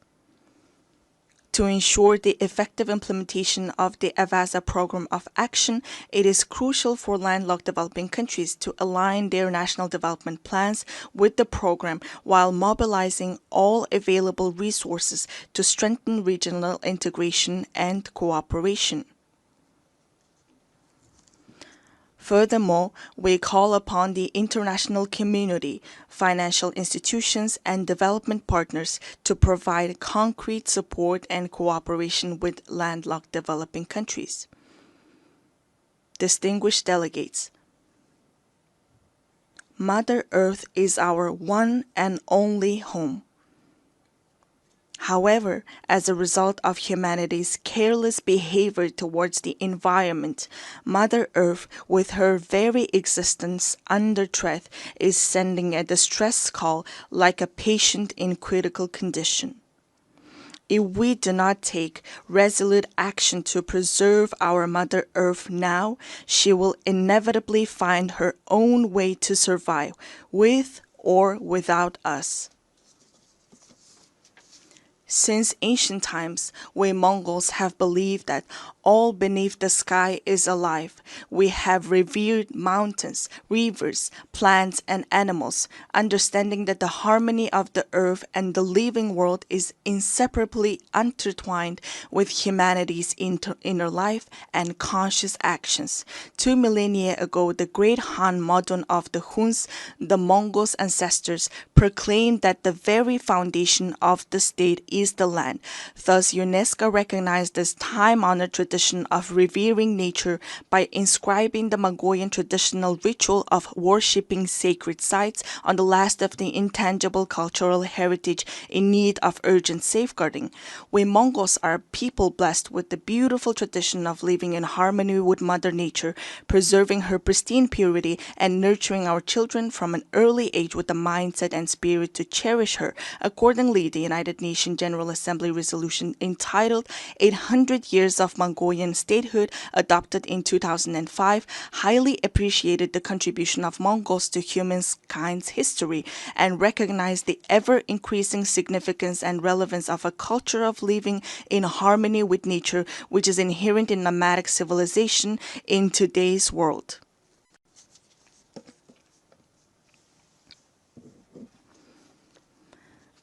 To ensure the effective implementation of the Avaza Program of Action, it is crucial for landlocked developing countries to align their national development plans with the program while mobilizing all available resources to strengthen regional integration and cooperation. Furthermore, we call upon the international community, financial institutions, and development partners to provide concrete support and cooperation with landlocked developing countries. Distinguished delegates, Mother Earth is our one and only home. However, as a result of humanity's careless behavior towards the environment, Mother Earth, with her very existence under threat, is sending a distress call like a patient in critical condition. If we do not take resolute action to preserve our Mother Earth now, she will inevitably find her own way to survive, with or without us. Since ancient times, we Mongols have believed that all beneath the sky is alive. We have revered mountains, rivers, plants, and animals, understanding that the harmony of the earth and the living world is inseparably intertwined with humanity's inner life and conscious actions. 2 millennia ago, the great Han Modon of the Huns, the Mongols' ancestors, proclaimed that the very foundation of the state is the land. Thus, UNESCO recognized this time-honored tradition of revering nature by inscribing the Mongolian traditional ritual of worshipping sacred sites on the last of the intangible cultural heritage in need of urgent safeguarding. We Mongols are a people blessed with the beautiful tradition of living in harmony with Mother Nature, preserving her pristine purity and nurturing our children from an early age with the mindset and spirit to cherish her. Accordingly, the United Nations General Assembly resolution entitled 800 Years of Mongolian Statehood, adopted in 2005, highly appreciated the contribution of Mongols to humankind's history and recognized the ever-increasing significance and relevance of a culture of living in harmony with nature, which is inherent in nomadic civilization in today's world.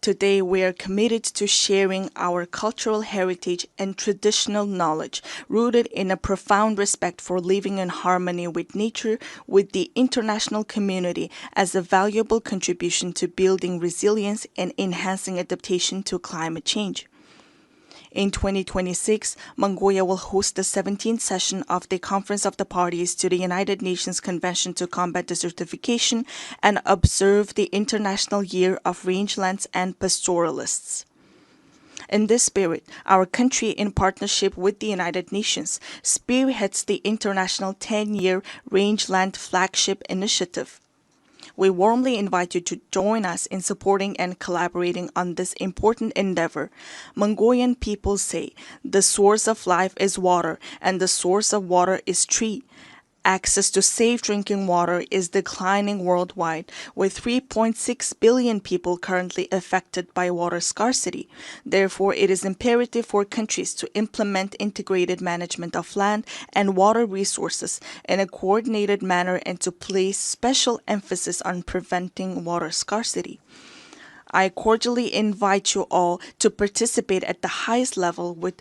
Today, we are committed to sharing our cultural heritage and traditional knowledge, rooted in a profound respect for living in harmony with nature, with the international community as a valuable contribution to building resilience and enhancing adaptation to climate change. In 2026, Mongolia will host the 17th session of the Conference of the Parties to the United Nations Convention to Combat Desertification and observe the International Year of Rangelands and Pastoralists. In this spirit, our country, in partnership with the United Nations, spearheads the International 10-Year Rangeland Flagship Initiative. We warmly invite you to join us in supporting and collaborating on this important endeavor. Mongolian people say, the source of life is water, and the source of water is tree. Access to safe drinking water is declining worldwide, with 3.6 billion people currently affected by water scarcity. Therefore, it is imperative for countries to implement integrated management of land and water resources in a coordinated manner and to place special emphasis on preventing water scarcity. I cordially invite you all to participate at the highest level with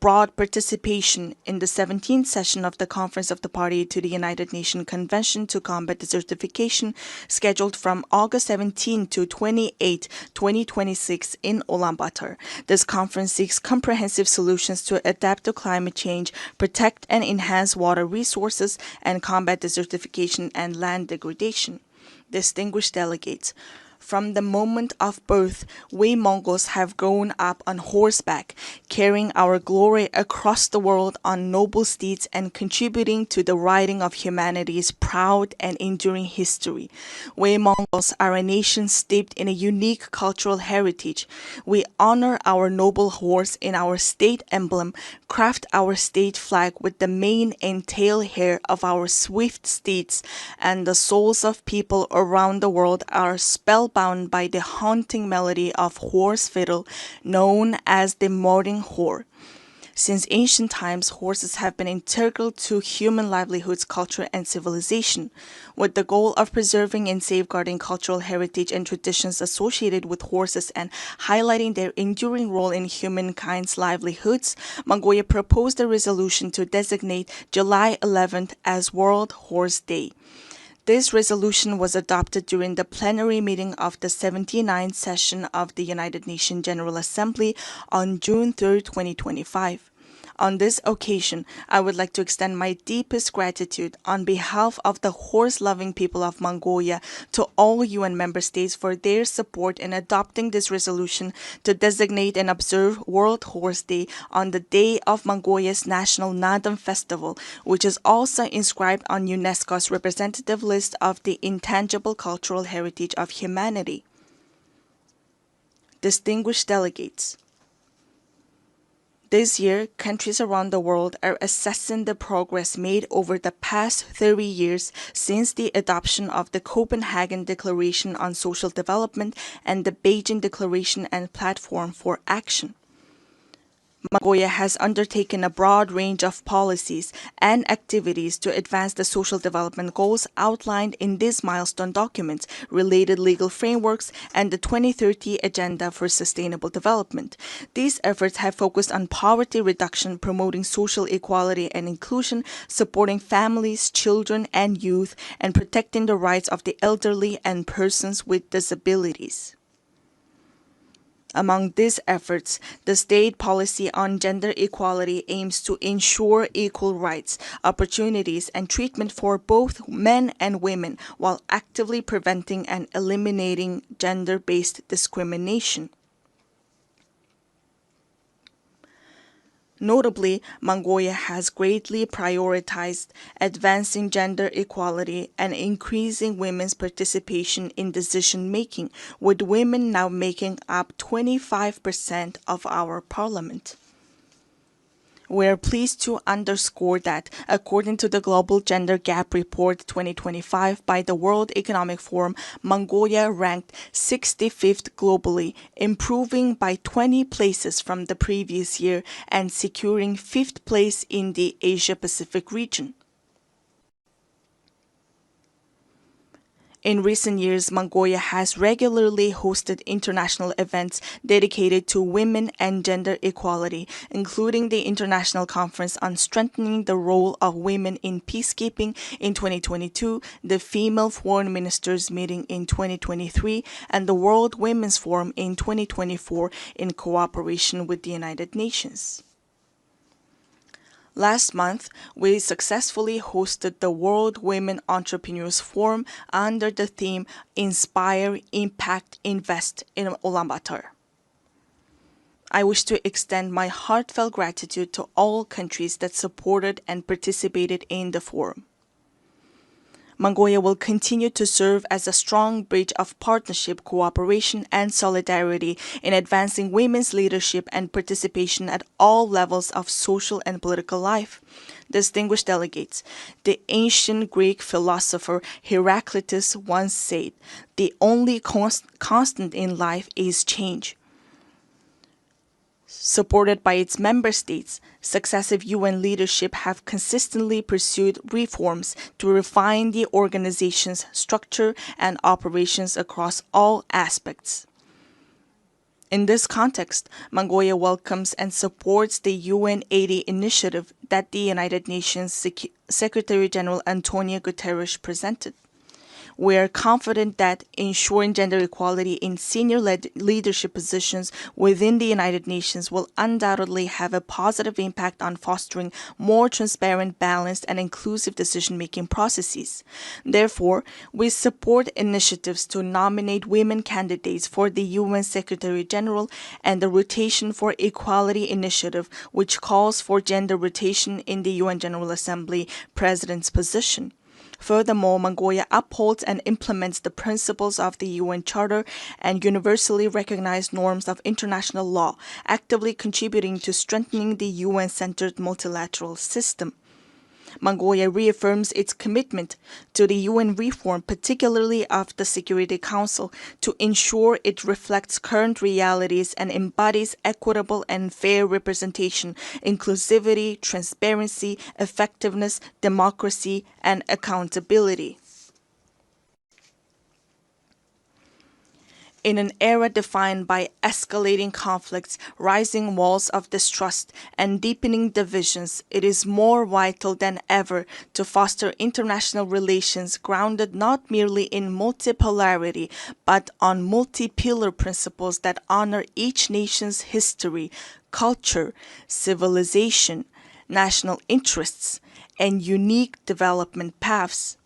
broad participation in the 17th session of the Conference of the Party to the United Nations Convention to Combat Desertification, scheduled from August 17 to 28, 2026 in Ulaanbaatar. This conference seeks comprehensive solutions to adapt to climate change, protect and enhance water resources, and combat desertification and land degradation. Distinguished delegates, from the moment of birth, we Mongols have grown up on horseback, carrying our glory across the world on noble steeds and contributing to the writing of humanity's proud and enduring history. We Mongols are a nation steeped in a unique cultural heritage. We honor our noble horse in our state emblem, craft our state flag with the mane and tail hair of our swift steeds, and the souls of people around the world are spellbound by the haunting melody of horse fiddle known as the modern whore. Since ancient times, horses have been integral to human livelihoods, culture, and civilization. With the goal of preserving and safeguarding cultural heritage and traditions associated with horses and highlighting their enduring role in humankind's livelihoods, Mongolia proposed a resolution to designate July 11th as World Horse Day. This resolution was adopted during the plenary meeting of the 79th session of the United Nations General Assembly on June 3, 2025. On this occasion, I would like to extend my deepest gratitude on behalf of the horse-loving people of Mongolia to all UN member states for their support in adopting this resolution to designate and observe World Horse Day on the day of Mongolia's National Nadam Festival, which is also inscribed on UNESCO's representative list of the intangible cultural heritage of humanity. Distinguished delegates, this year, countries around the world are assessing the progress made over the past 30 years since the adoption of the Copenhagen Declaration on Social Development and the Beijing Declaration and Platform for Action. Mongolia has undertaken a broad range of policies and activities to advance the social development goals outlined in these milestone documents, related legal frameworks, and the 2030 Agenda for Sustainable Development. These efforts have focused on poverty reduction, promoting social equality and inclusion, supporting families, children, and youth, and protecting the rights of the elderly and persons with disabilities. Among these efforts, the state policy on gender equality aims to ensure equal rights, opportunities, and treatment for both men and women while actively preventing and eliminating gender-based discrimination. Notably, Mongolia has greatly prioritized advancing gender equality and increasing women's participation in decision-making, with women now making up 25% of our parliament. We are pleased to underscore that, according to the Global Gender Gap Report 2025 by the World Economic Forum, Mongolia ranked 65th globally, improving by 20 places from the previous year and securing 5th place in the Asia-Pacific region. In recent years, Mongolia has regularly hosted international events dedicated to women and gender equality, including the International Conference on Strengthening the Role of Women in Peacekeeping in 2022, the Female Foreign Ministers Meeting in 2023, and the World Women's Forum in 2024 in cooperation with the United Nations. Last month, we successfully hosted the World Women Entrepreneurs Forum under the theme Inspire, Impact, Invest in Ulaanbaatar. I wish to extend my heartfelt gratitude to all countries that supported and participated in the forum. Mongolia will continue to serve as a strong bridge of partnership, cooperation, and solidarity in advancing women's leadership and participation at all levels of social and political life. Distinguished delegates, the ancient Greek philosopher Heraclitus once said, "The only constant in life is change." Supported by its member states, successive UN leadership have consistently pursued reforms to refine the organization's structure and operations across all aspects. In this context, Mongolia welcomes and supports the UN 80 initiative that the United Nations Secretary-General Antonio Guterres presented. We are confident that ensuring gender equality in senior leadership positions within the United Nations will undoubtedly have a positive impact on fostering more transparent, balanced, and inclusive decision-making processes. Therefore, we support initiatives to nominate women candidates for the UN Secretary-General and the Rotation for Equality initiative, which calls for gender rotation in the UN General Assembly President's position. Furthermore, Mongolia upholds and implements the principles of the UN Charter and universally recognized norms of international law, actively contributing to strengthening the UN-centered multilateral system. Mongolia reaffirms its commitment to the UN reform, particularly of the Security Council, to ensure it reflects current realities and embodies equitable and fair representation, inclusivity, transparency, effectiveness, democracy, and accountability. In an era defined by escalating conflicts, rising walls of distrust, and deepening divisions, it is more vital than ever to foster international relations grounded not merely in multipolarity, but on multi-pillar principles that honor each nation's history, culture, civilization, national interests, and unique development paths.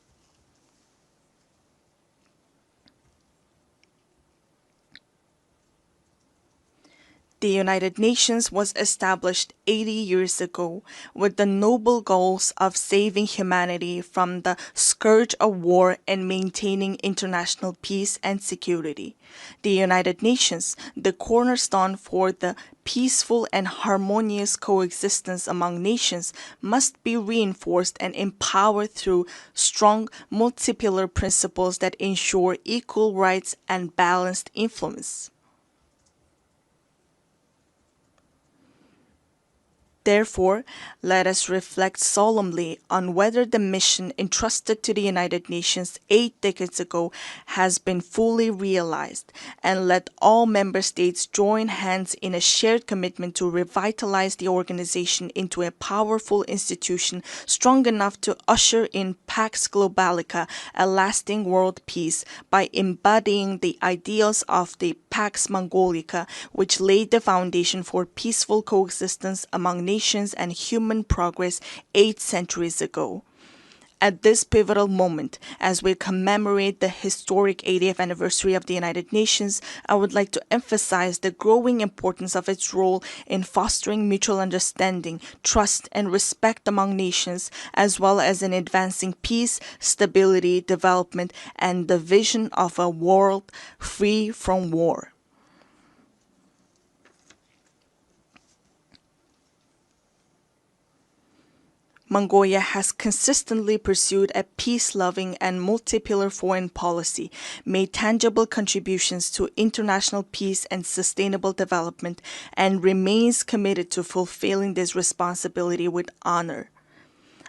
The United Nations was established 80 years ago with the noble goals of saving humanity from the scourge of war and maintaining international peace and security. The United Nations, the cornerstone for the peaceful and harmonious coexistence among nations, must be reinforced and empowered through strong multipolar principles that ensure equal rights and balanced influence. Therefore, let us reflect solemnly on whether the mission entrusted to the United Nations 8 decades ago has been fully realized, and let all member states join hands in a shared commitment to revitalize the organization into a powerful institution strong enough to usher in Pax Globalica, a lasting world peace, by embodying the ideals of the Pax Mongolica, which laid the foundation for peaceful coexistence among nations and human progress 8 centuries ago. At this pivotal moment, as we commemorate the historic 80th anniversary of the United Nations, I would like to emphasize the growing importance of its role in fostering mutual understanding, trust, and respect among nations, as well as in advancing peace, stability, development, and the vision of a world free from war. Mongolia has consistently pursued a peace-loving and multipolar foreign policy, made tangible contributions to international peace and sustainable development, and remains committed to fulfilling this responsibility with honor.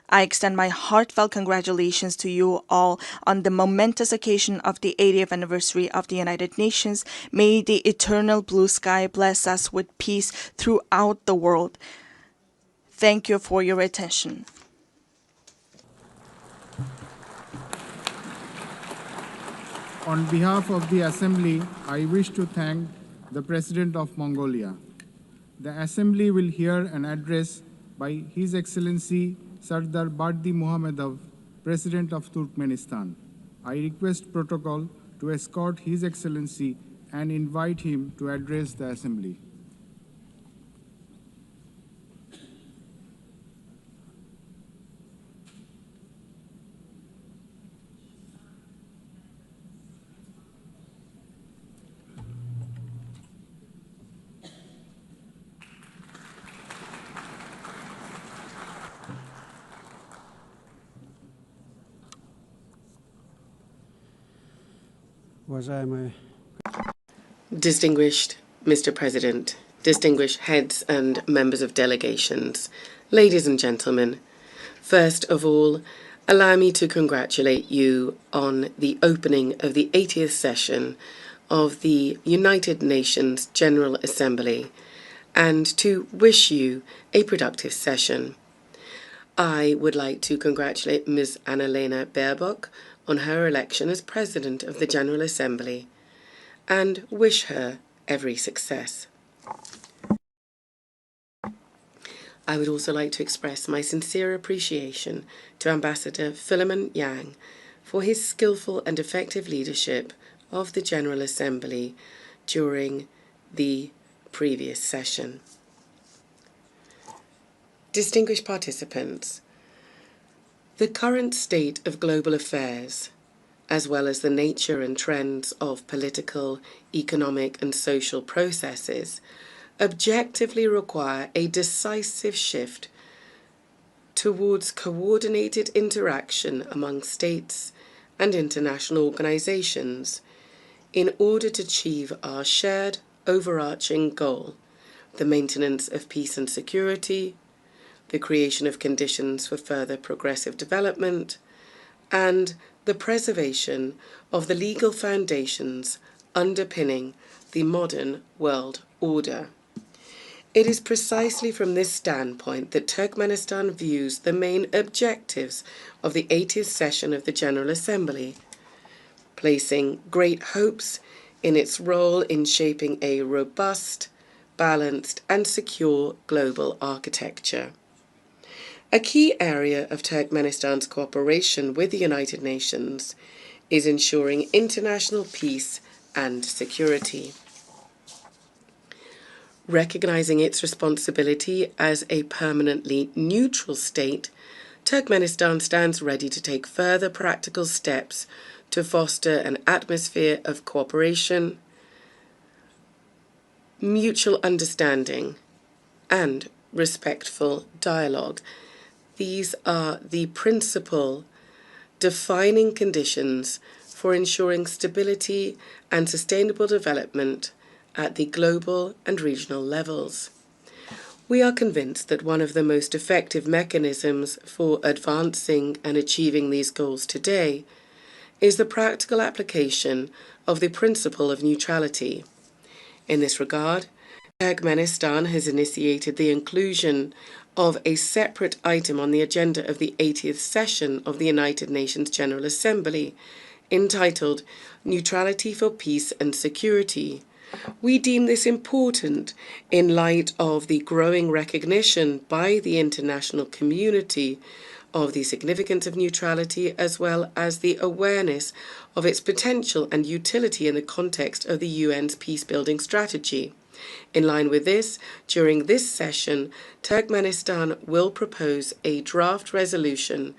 I extend my heartfelt congratulations to you all on the momentous occasion of the 80th anniversary of the United Nations. May the eternal blue sky bless us with peace throughout the world. Thank you for your attention. On behalf of the Assembly, I wish to thank the President of Mongolia. The Assembly will hear an address by His Excellency Sardar Bardi Muhammadov, President of Turkmenistan. I request Protocol to escort His Excellency and invite him to address the Assembly. Distinguished Mr. President, distinguished heads and members of delegations, ladies and gentlemen, first of all, allow me to congratulate you on the opening of the 80th session of the United Nations General Assembly and to wish you a productive session. I would like to congratulate Ms. Annalena Baerbock on her election as President of the General Assembly and wish her every success. I would also like to express my sincere appreciation to Ambassador Philemon Yang for his skillful and effective leadership of the General Assembly during the previous session. Distinguished participants, the current state of global affairs, as well as the nature and trends of political, economic, and social processes, objectively require a decisive shift towards coordinated interaction among states and international organizations in order to achieve our shared overarching goal, the maintenance of peace and security, the creation of conditions for further progressive development, and the preservation of the legal foundations underpinning the modern world order. It is precisely from this standpoint that Turkmenistan views the main objectives of the 80th session of the General Assembly, placing great hopes in its role in shaping a robust, balanced, and secure global architecture. A key area of Turkmenistan's cooperation with the United Nations is ensuring international peace and security. Recognizing its responsibility as a permanently neutral state, Turkmenistan stands ready to take further practical steps to foster an atmosphere of cooperation, mutual understanding, and respectful dialogue. These are the principal defining conditions for ensuring stability and sustainable development at the global and regional levels. We are convinced that one of the most effective mechanisms for advancing and achieving these goals today is the practical application of the principle of neutrality. In this regard, Turkmenistan has initiated the inclusion of a separate item on the agenda of the 80th session of the United Nations General Assembly, entitled Neutrality for Peace and Security. We deem this important in light of the growing recognition by the international community of the significance of neutrality, as well as the awareness of its potential and utility in the context of the UN's peace-building strategy. In line with this, during this session, Turkmenistan will propose a draft resolution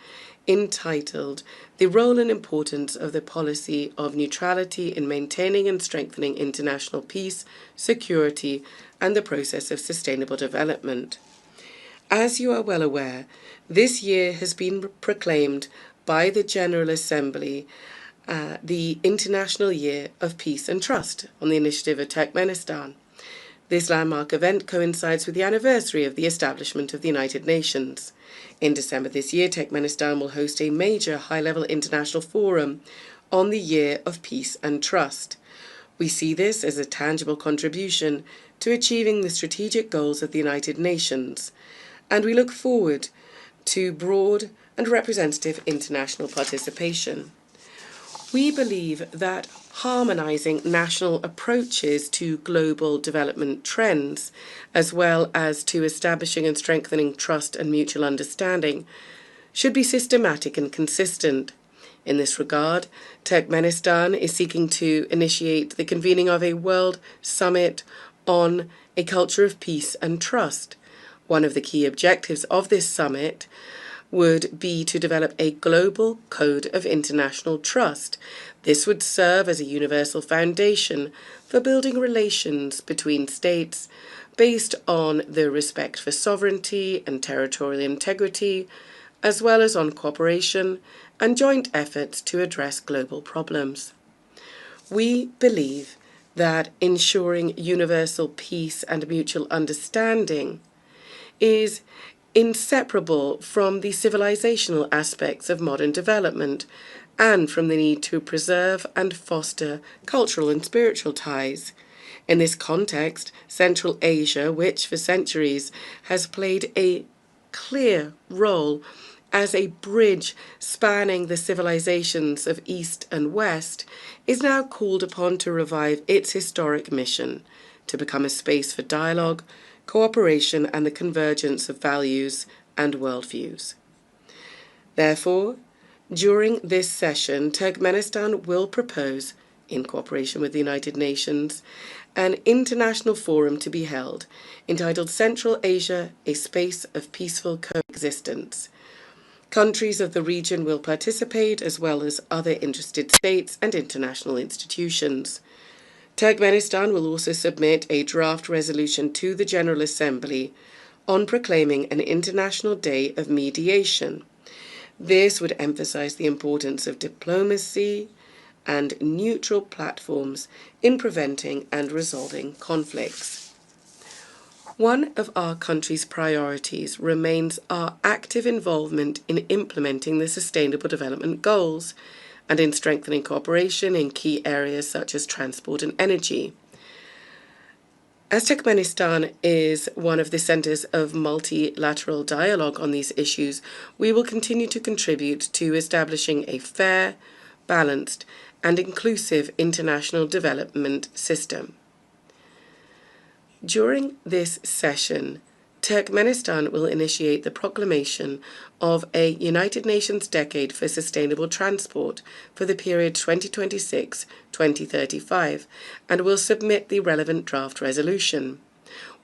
entitled The Role and Importance of the Policy of Neutrality in Maintaining and Strengthening International Peace, Security, and the Process of Sustainable Development. As you are well aware, this year has been proclaimed by the General Assembly the International Year of Peace and Trust on the initiative of Turkmenistan. This landmark event coincides with the anniversary of the establishment of the United Nations. In December this year, Turkmenistan will host a major high-level international forum on the Year of Peace and Trust. We see this as a tangible contribution to achieving the strategic goals of the United Nations, and we look forward to broad and representative international participation. We believe that harmonizing national approaches to global development trends, as well as to establishing and strengthening trust and mutual understanding, should be systematic and consistent. In this regard, Turkmenistan is seeking to initiate the convening of a World Summit on a culture of peace and trust. One of the key objectives of this summit would be to develop a global code of international trust. This would serve as a universal foundation for building relations between states based on the respect for sovereignty and territorial integrity, as well as on cooperation and joint efforts to address global problems. We believe that ensuring universal peace and mutual understanding is inseparable from the civilizational aspects of modern development and from the need to preserve and foster cultural and spiritual ties. In this context, Central Asia, which for centuries has played a clear role as a bridge spanning the civilizations of East and West, is now called upon to revive its historic mission to become a space for dialogue, cooperation, and the convergence of values and worldviews. Therefore, during this session, Turkmenistan will propose, in cooperation with the United Nations, an international forum to be held entitled Central Asia, a Space of Peaceful Coexistence. Countries of the region will participate, as well as other interested states and international institutions. Turkmenistan will also submit a draft resolution to the General Assembly on proclaiming an International Day of Mediation. This would emphasize the importance of diplomacy and neutral platforms in preventing and resolving conflicts. One of our country's priorities remains our active involvement in implementing the Sustainable Development Goals and in strengthening cooperation in key areas such as transport and energy. As Turkmenistan is one of the centers of multilateral dialogue on these issues, we will continue to contribute to establishing a fair, balanced, and inclusive international development system. During this session, Turkmenistan will initiate the proclamation of a United Nations Decade for Sustainable Transport for the period 2026-2035 and will submit the relevant draft resolution.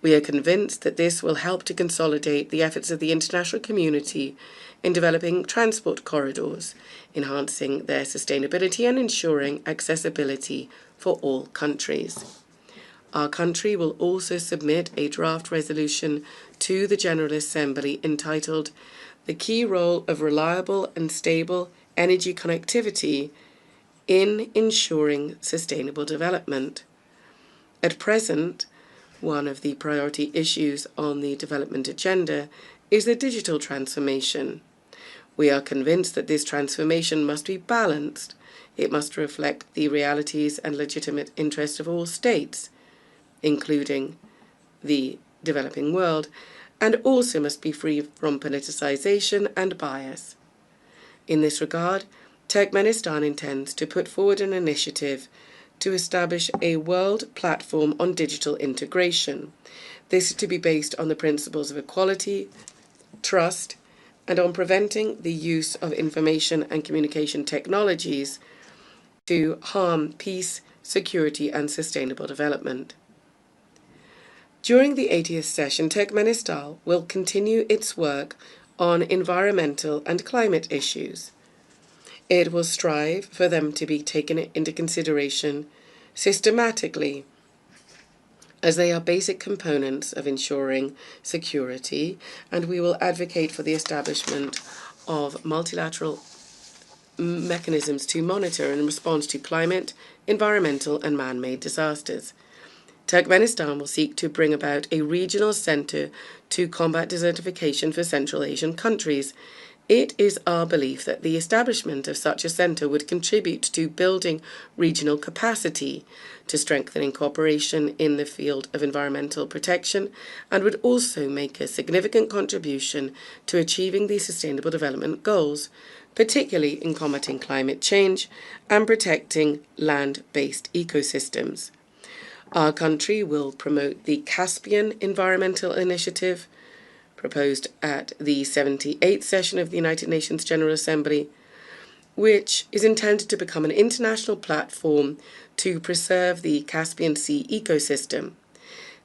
We are convinced that this will help to consolidate the efforts of the international community in developing transport corridors, enhancing their sustainability and ensuring accessibility for all countries. Our country will also submit a draft resolution to the General Assembly entitled "The Key Role of Reliable and Stable Energy Connectivity in Ensuring Sustainable Development." At present, one of the priority issues on the development agenda is the digital transformation. We are convinced that this transformation must be balanced. It must reflect the realities and legitimate interests of all states, including the developing world, and also must be free from politicization and bias. In this regard, Turkmenistan intends to put forward an initiative to establish a world platform on digital integration. This is to be based on the principles of equality, trust, and on preventing the use of information and communication technologies to harm peace, security, and sustainable development. During the 80th session, Turkmenistan will continue its work on environmental and climate issues. It will strive for them to be taken into consideration systematically, as they are basic components of ensuring security, and we will advocate for the establishment of multilateral mechanisms to monitor and respond to climate, environmental, and man-made disasters. Turkmenistan will seek to bring about a regional centre to combat desertification for Central Asian countries. It is our belief that the establishment of such a centre would contribute to building regional capacity, to strengthening cooperation in the field of environmental protection, and would also make a significant contribution to achieving the Sustainable Development Goals, particularly in combating climate change and protecting land-based ecosystems. Our country will promote the Caspian Environmental Initiative, proposed at the 78th session of the United Nations General Assembly, which is intended to become an international platform to preserve the Caspian Sea ecosystem.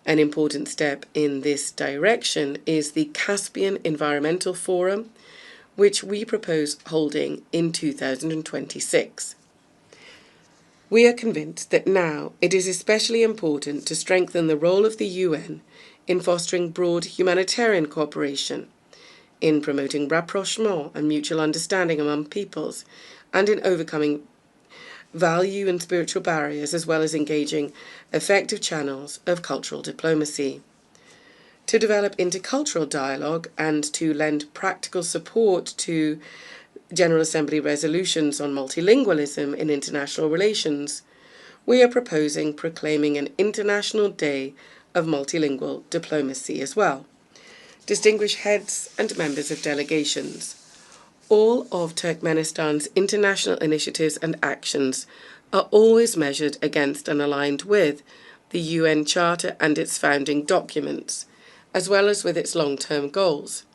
An important step in this direction is the Caspian Environmental Forum, which we propose holding in 2026. We are convinced that now it is especially important to strengthen the role of the UN in fostering broad humanitarian cooperation, in promoting rapprochement and mutual understanding among peoples, and in overcoming value and spiritual barriers, as well as engaging effective channels of cultural diplomacy. To develop intercultural dialogue and to lend practical support to General Assembly resolutions on multilingualism in international relations, we are proposing proclaiming an International Day of Multilingual Diplomacy as well. Distinguished heads and members of delegations, all of Turkmenistan's international initiatives and actions are always measured against and aligned with the UN Charter and its founding documents, as well as with its long-term goals.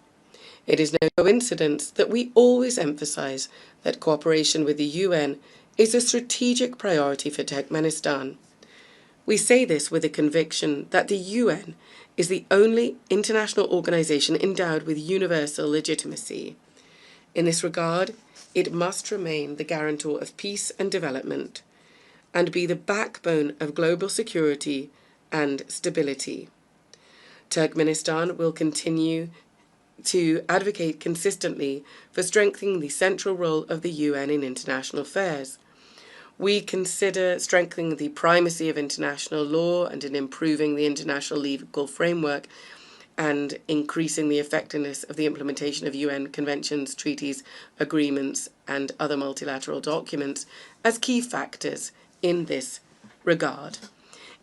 It is no coincidence that we always emphasize that cooperation with the UN is a strategic priority for Turkmenistan. We say this with the conviction that the UN is the only international organization endowed with universal legitimacy. In this regard, it must remain the guarantor of peace and development, and be the backbone of global security and stability. Turkmenistan will continue to advocate consistently for strengthening the central role of the UN in international affairs. We consider strengthening the primacy of international law and in improving the international legal framework and increasing the effectiveness of the implementation of UN conventions, treaties, agreements, and other multilateral documents as key factors in this regard.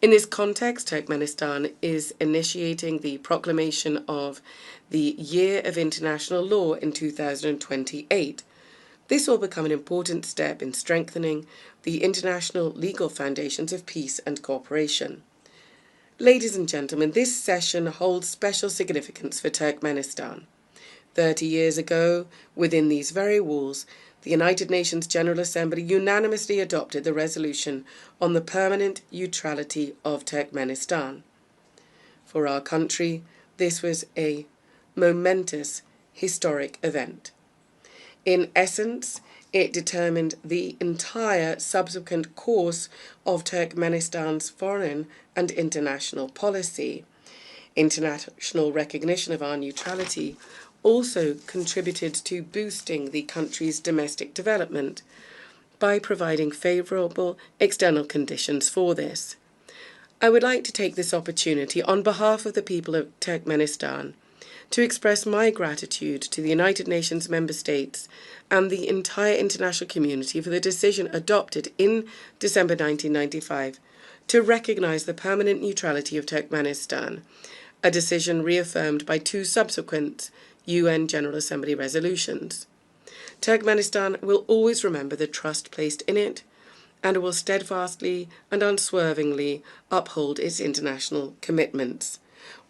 In this context, Turkmenistan is initiating the proclamation of the Year of International Law in 2028. This will become an important step in strengthening the international legal foundations of peace and cooperation. Ladies and gentlemen, this session holds special significance for Turkmenistan. 30 years ago, within these very walls, the United Nations General Assembly unanimously adopted the resolution on the permanent neutrality of Turkmenistan. For our country, this was a momentous, historic event. In essence, it determined the entire subsequent course of Turkmenistan's foreign and international policy. International recognition of our neutrality also contributed to boosting the country's domestic development by providing favourable external conditions for this. I would like to take this opportunity on behalf of the people of Turkmenistan to express my gratitude to the United Nations member states and the entire international community for the decision adopted in December 1995 to recognise the permanent neutrality of Turkmenistan, a decision reaffirmed by 2 subsequent UN General Assembly resolutions. Turkmenistan will always remember the trust placed in it and will steadfastly and unswervingly uphold its international commitments.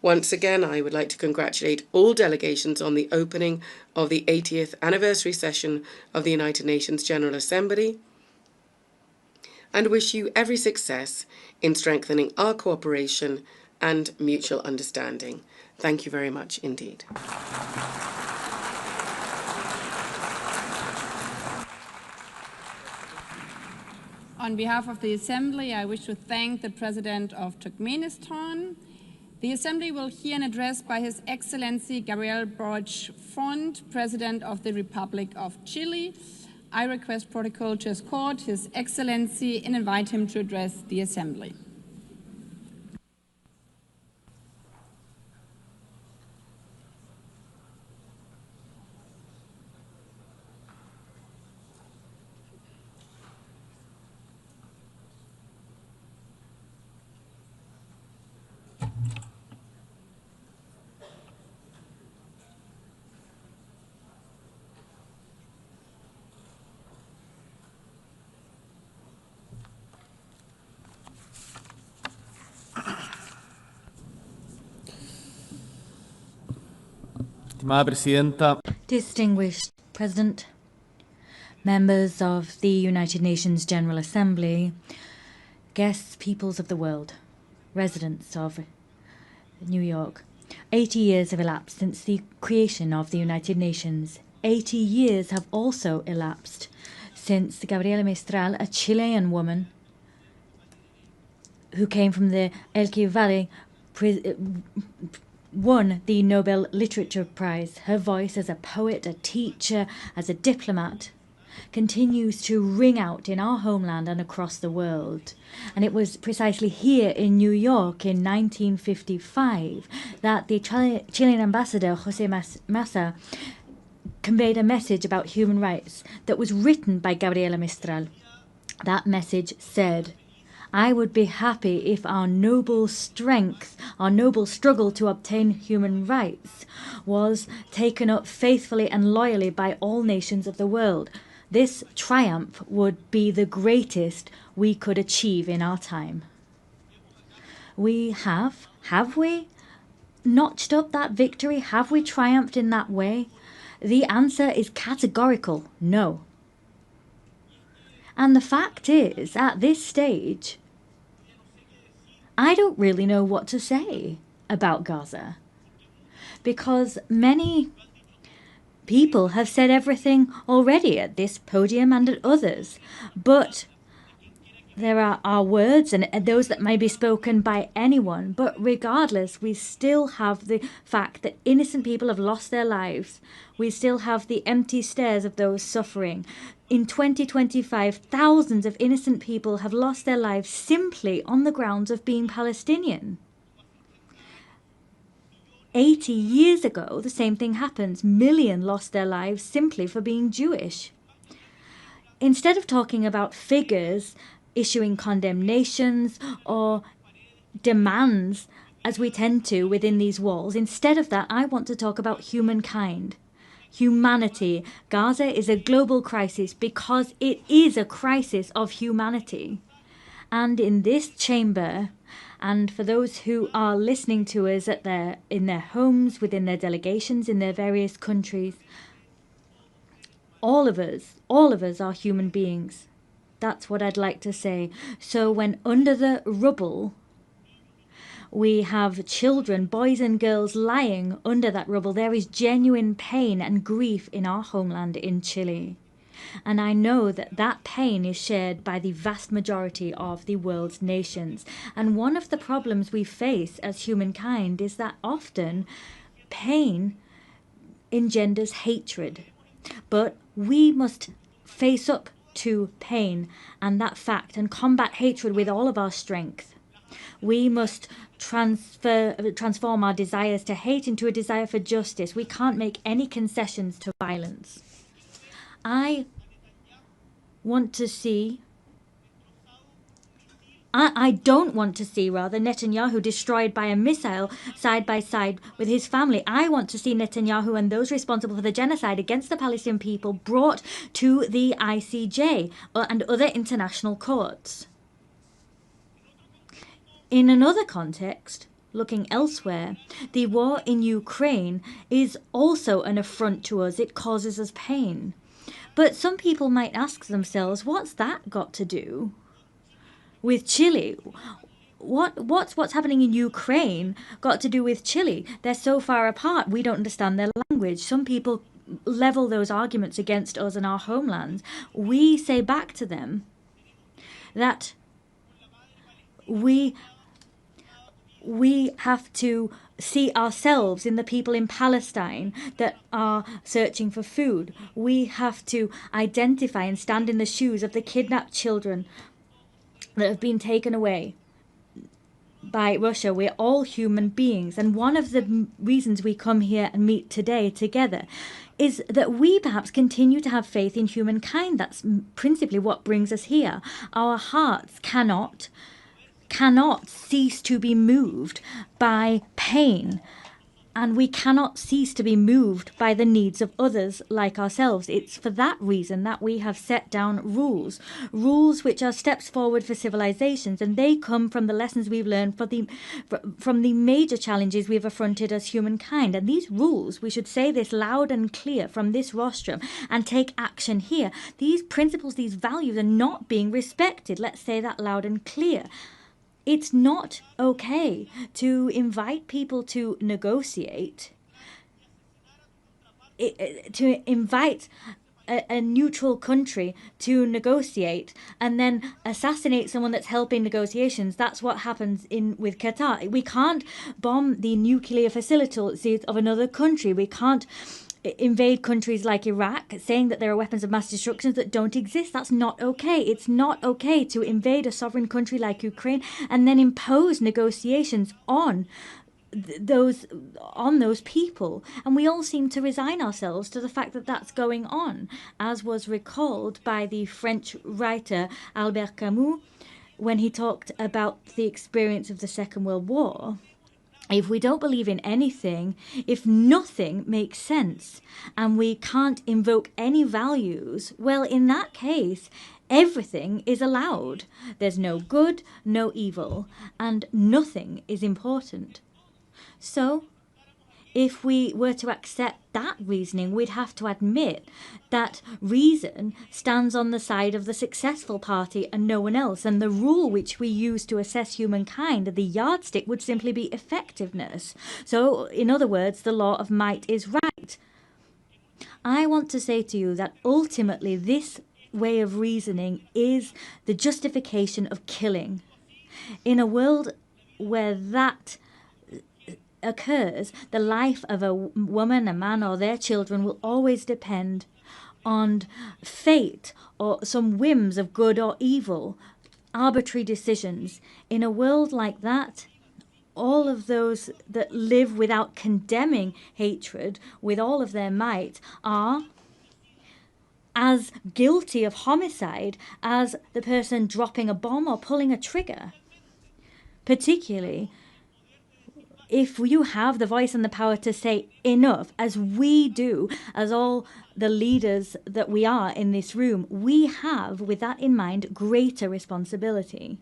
Once again, I would like to congratulate all delegations on the opening of the 80th anniversary session of the United Nations General Assembly and wish you every success in strengthening our cooperation and mutual understanding. Thank you very much indeed. On behalf of the Assembly, I wish to thank the President of Turkmenistan. The Assembly will hear an address by His Excellency Gabriel Boric Font, President of the Republic of Chile. I request protocol to escort His Excellency and invite him to address the Assembly. Distinguished President, members of the United Nations General Assembly, guests, peoples of the world, residents of New York. 80 years have elapsed since the creation of the United Nations. 80 years have also elapsed since Gabriela Mistral, a Chilean woman who came from the Elqui Valley, won the Nobel Literature Prize. Her voice as a poet, a teacher, as a diplomat continues to ring out in our homeland and across the world. And it was precisely here in New York in 1955 that the Chilean ambassador José Massa conveyed a message about human rights that was written by Gabriela Mistral. That message said, "I would be happy if our noble strength, our noble struggle to obtain human rights was taken up faithfully and loyally by all nations of the world. This triumph would be the greatest we could achieve in our time." We have we notched up that victory? Have we triumphed in that way? The answer is categorical no. And the fact is, at this stage, I don't really know what to say about Gaza, because many people have said everything already at this podium and at others, but there are our words and those that may be spoken by anyone, but regardless, we still have the fact that innocent people have lost their lives. We still have the empty stares of those suffering. In 2025, thousands of innocent people have lost their lives simply on the grounds of being Palestinian. 80 years ago, the same thing happens. Millions lost their lives simply for being Jewish. Instead of talking about figures, issuing condemnations or demands, as we tend to within these walls, instead of that, I want to talk about humankind. Humanity. Gaza is a global crisis because it is a crisis of humanity. and in this chamber, and for those who are listening to us in their homes, within their delegations, in their various countries, all of us are human beings. That's what I'd like to say. So when under the rubble, we have children, boys and girls, lying under that rubble, there is genuine pain and grief in our homeland in Chile. And I know that that pain is shared by the vast majority of the world's nations. And one of the problems we face as humankind is that often pain engenders hatred. But we must face up to pain and that fact and combat hatred with all of our strength. We must transform our desires to hate into a desire for justice. We can't make any concessions to violence. I don't want to see Netanyahu destroyed by a missile side by side with his family. I want to see Netanyahu and those responsible for the genocide against the Palestinian people brought to the ICJ and other international courts. In another context, looking elsewhere, the war in Ukraine is also an affront to us. It causes us pain. But some people might ask themselves, what's that got to do with Chile? What's happening in Ukraine got to do with Chile? They're so far apart, we don't understand their language. Some people level those arguments against us and our homelands. We say back to them that we have to see ourselves in the people in Palestine that are searching for food. We have to identify and stand in the shoes of the kidnapped children that have been taken away by Russia. We're all human beings. And one of the reasons we come here and meet today together is that we perhaps continue to have faith in humankind. That's principally what brings us here. Our hearts cannot cease to be moved by pain, and we cannot cease to be moved by the needs of others like ourselves. It's for that reason that we have set down rules which are steps forward for civilizations, and they come from the lessons we've learned from the major challenges we've affronted as humankind. And these rules, we should say this loud and clear from this rostrum and take action here. These principles, these values are not being respected. Let's say that loud and clear. It's not okay to invite people to negotiate, to invite a neutral country to negotiate and then assassinate someone that's helping negotiations. That's what happens with Qatar. We can't bomb the nuclear facilities of another country. We can't invade countries like Iraq, saying that there are weapons of mass destruction that don't exist. That's not okay. It's not okay to invade a sovereign country like Ukraine and then impose negotiations on those people. And we all seem to resign ourselves to the fact that that's going on, as was recalled by the French writer Albert Camus when he talked about the experience of the Second World War. If we don't believe in anything, if nothing makes sense, and we can't invoke any values, well, in that case, everything is allowed. There's no good, no evil, and nothing is important. So, if we were to accept that reasoning, we'd have to admit that reason stands on the side of the successful party and no one else. And the rule which we use to assess humankind, the yardstick, would simply be effectiveness. So, in other words, the law of might is right. I want to say to you that ultimately this way of reasoning is the justification of killing. In a world where that occurs, the life of a woman, a man, or their children will always depend on fate or some whims of good or evil, arbitrary decisions. In a world like that, all of those that live without condemning hatred with all of their might are as guilty of homicide as the person dropping a bomb or pulling a trigger. Particularly if you have the voice and the power to say enough, as we do, as all the leaders that we are in this room, we have, with that in mind, greater responsibility.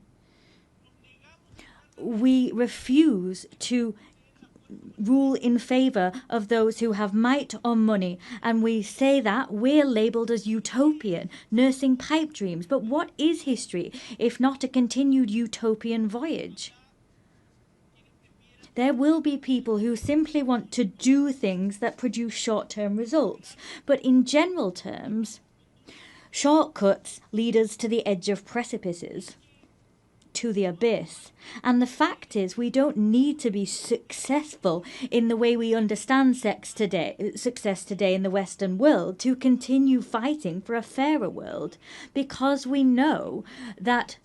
we refuse to rule in favour of those who have might or money, and we say that we're labelled as utopian, nursing pipe dreams. But what is history if not a continued utopian voyage? There will be people who simply want to do things that produce short-term results, but in general terms, shortcuts lead us to the edge of precipices, to the abyss. And the fact is, we don't need to be successful in the way we understand success today in the Western world to continue fighting for a fairer world, because we know that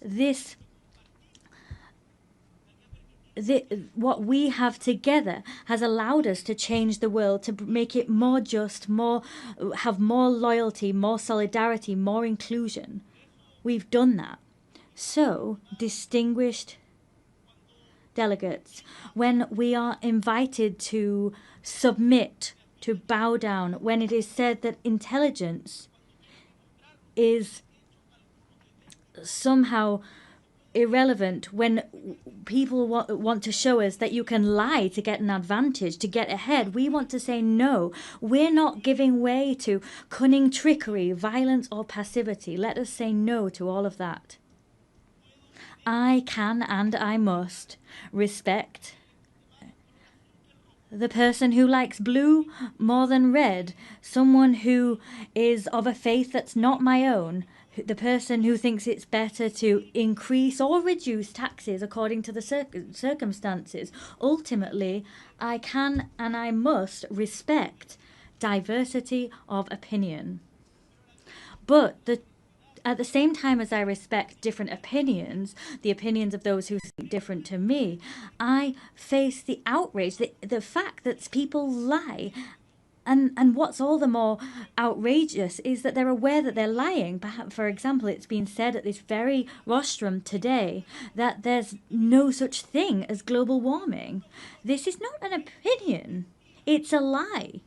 what we have together has allowed us to change the world, to make it more just, have more loyalty, more solidarity, more inclusion. We've done that. So, distinguished delegates, when we are invited to submit, to bow down, when it is said that intelligence is somehow irrelevant, when people want to show us that you can lie to get an advantage, to get ahead, we want to say no. We're not giving way to cunning trickery, violence or passivity. Let us say no to all of that. I can and I must respect the person who likes blue more than red, someone who is of a faith that's not my own, the person who thinks it's better to increase or reduce taxes according to the circumstances. Ultimately, I can and I must respect diversity of opinion. But at the same time as I respect different opinions, the opinions of those who think different to me, I face the outrage, the fact that people lie. And what's all the more outrageous is that they're aware that they're lying. Perhaps, for example, it's been said at this very rostrum today that there's no such thing as global warming. This is not an opinion. It's a lie.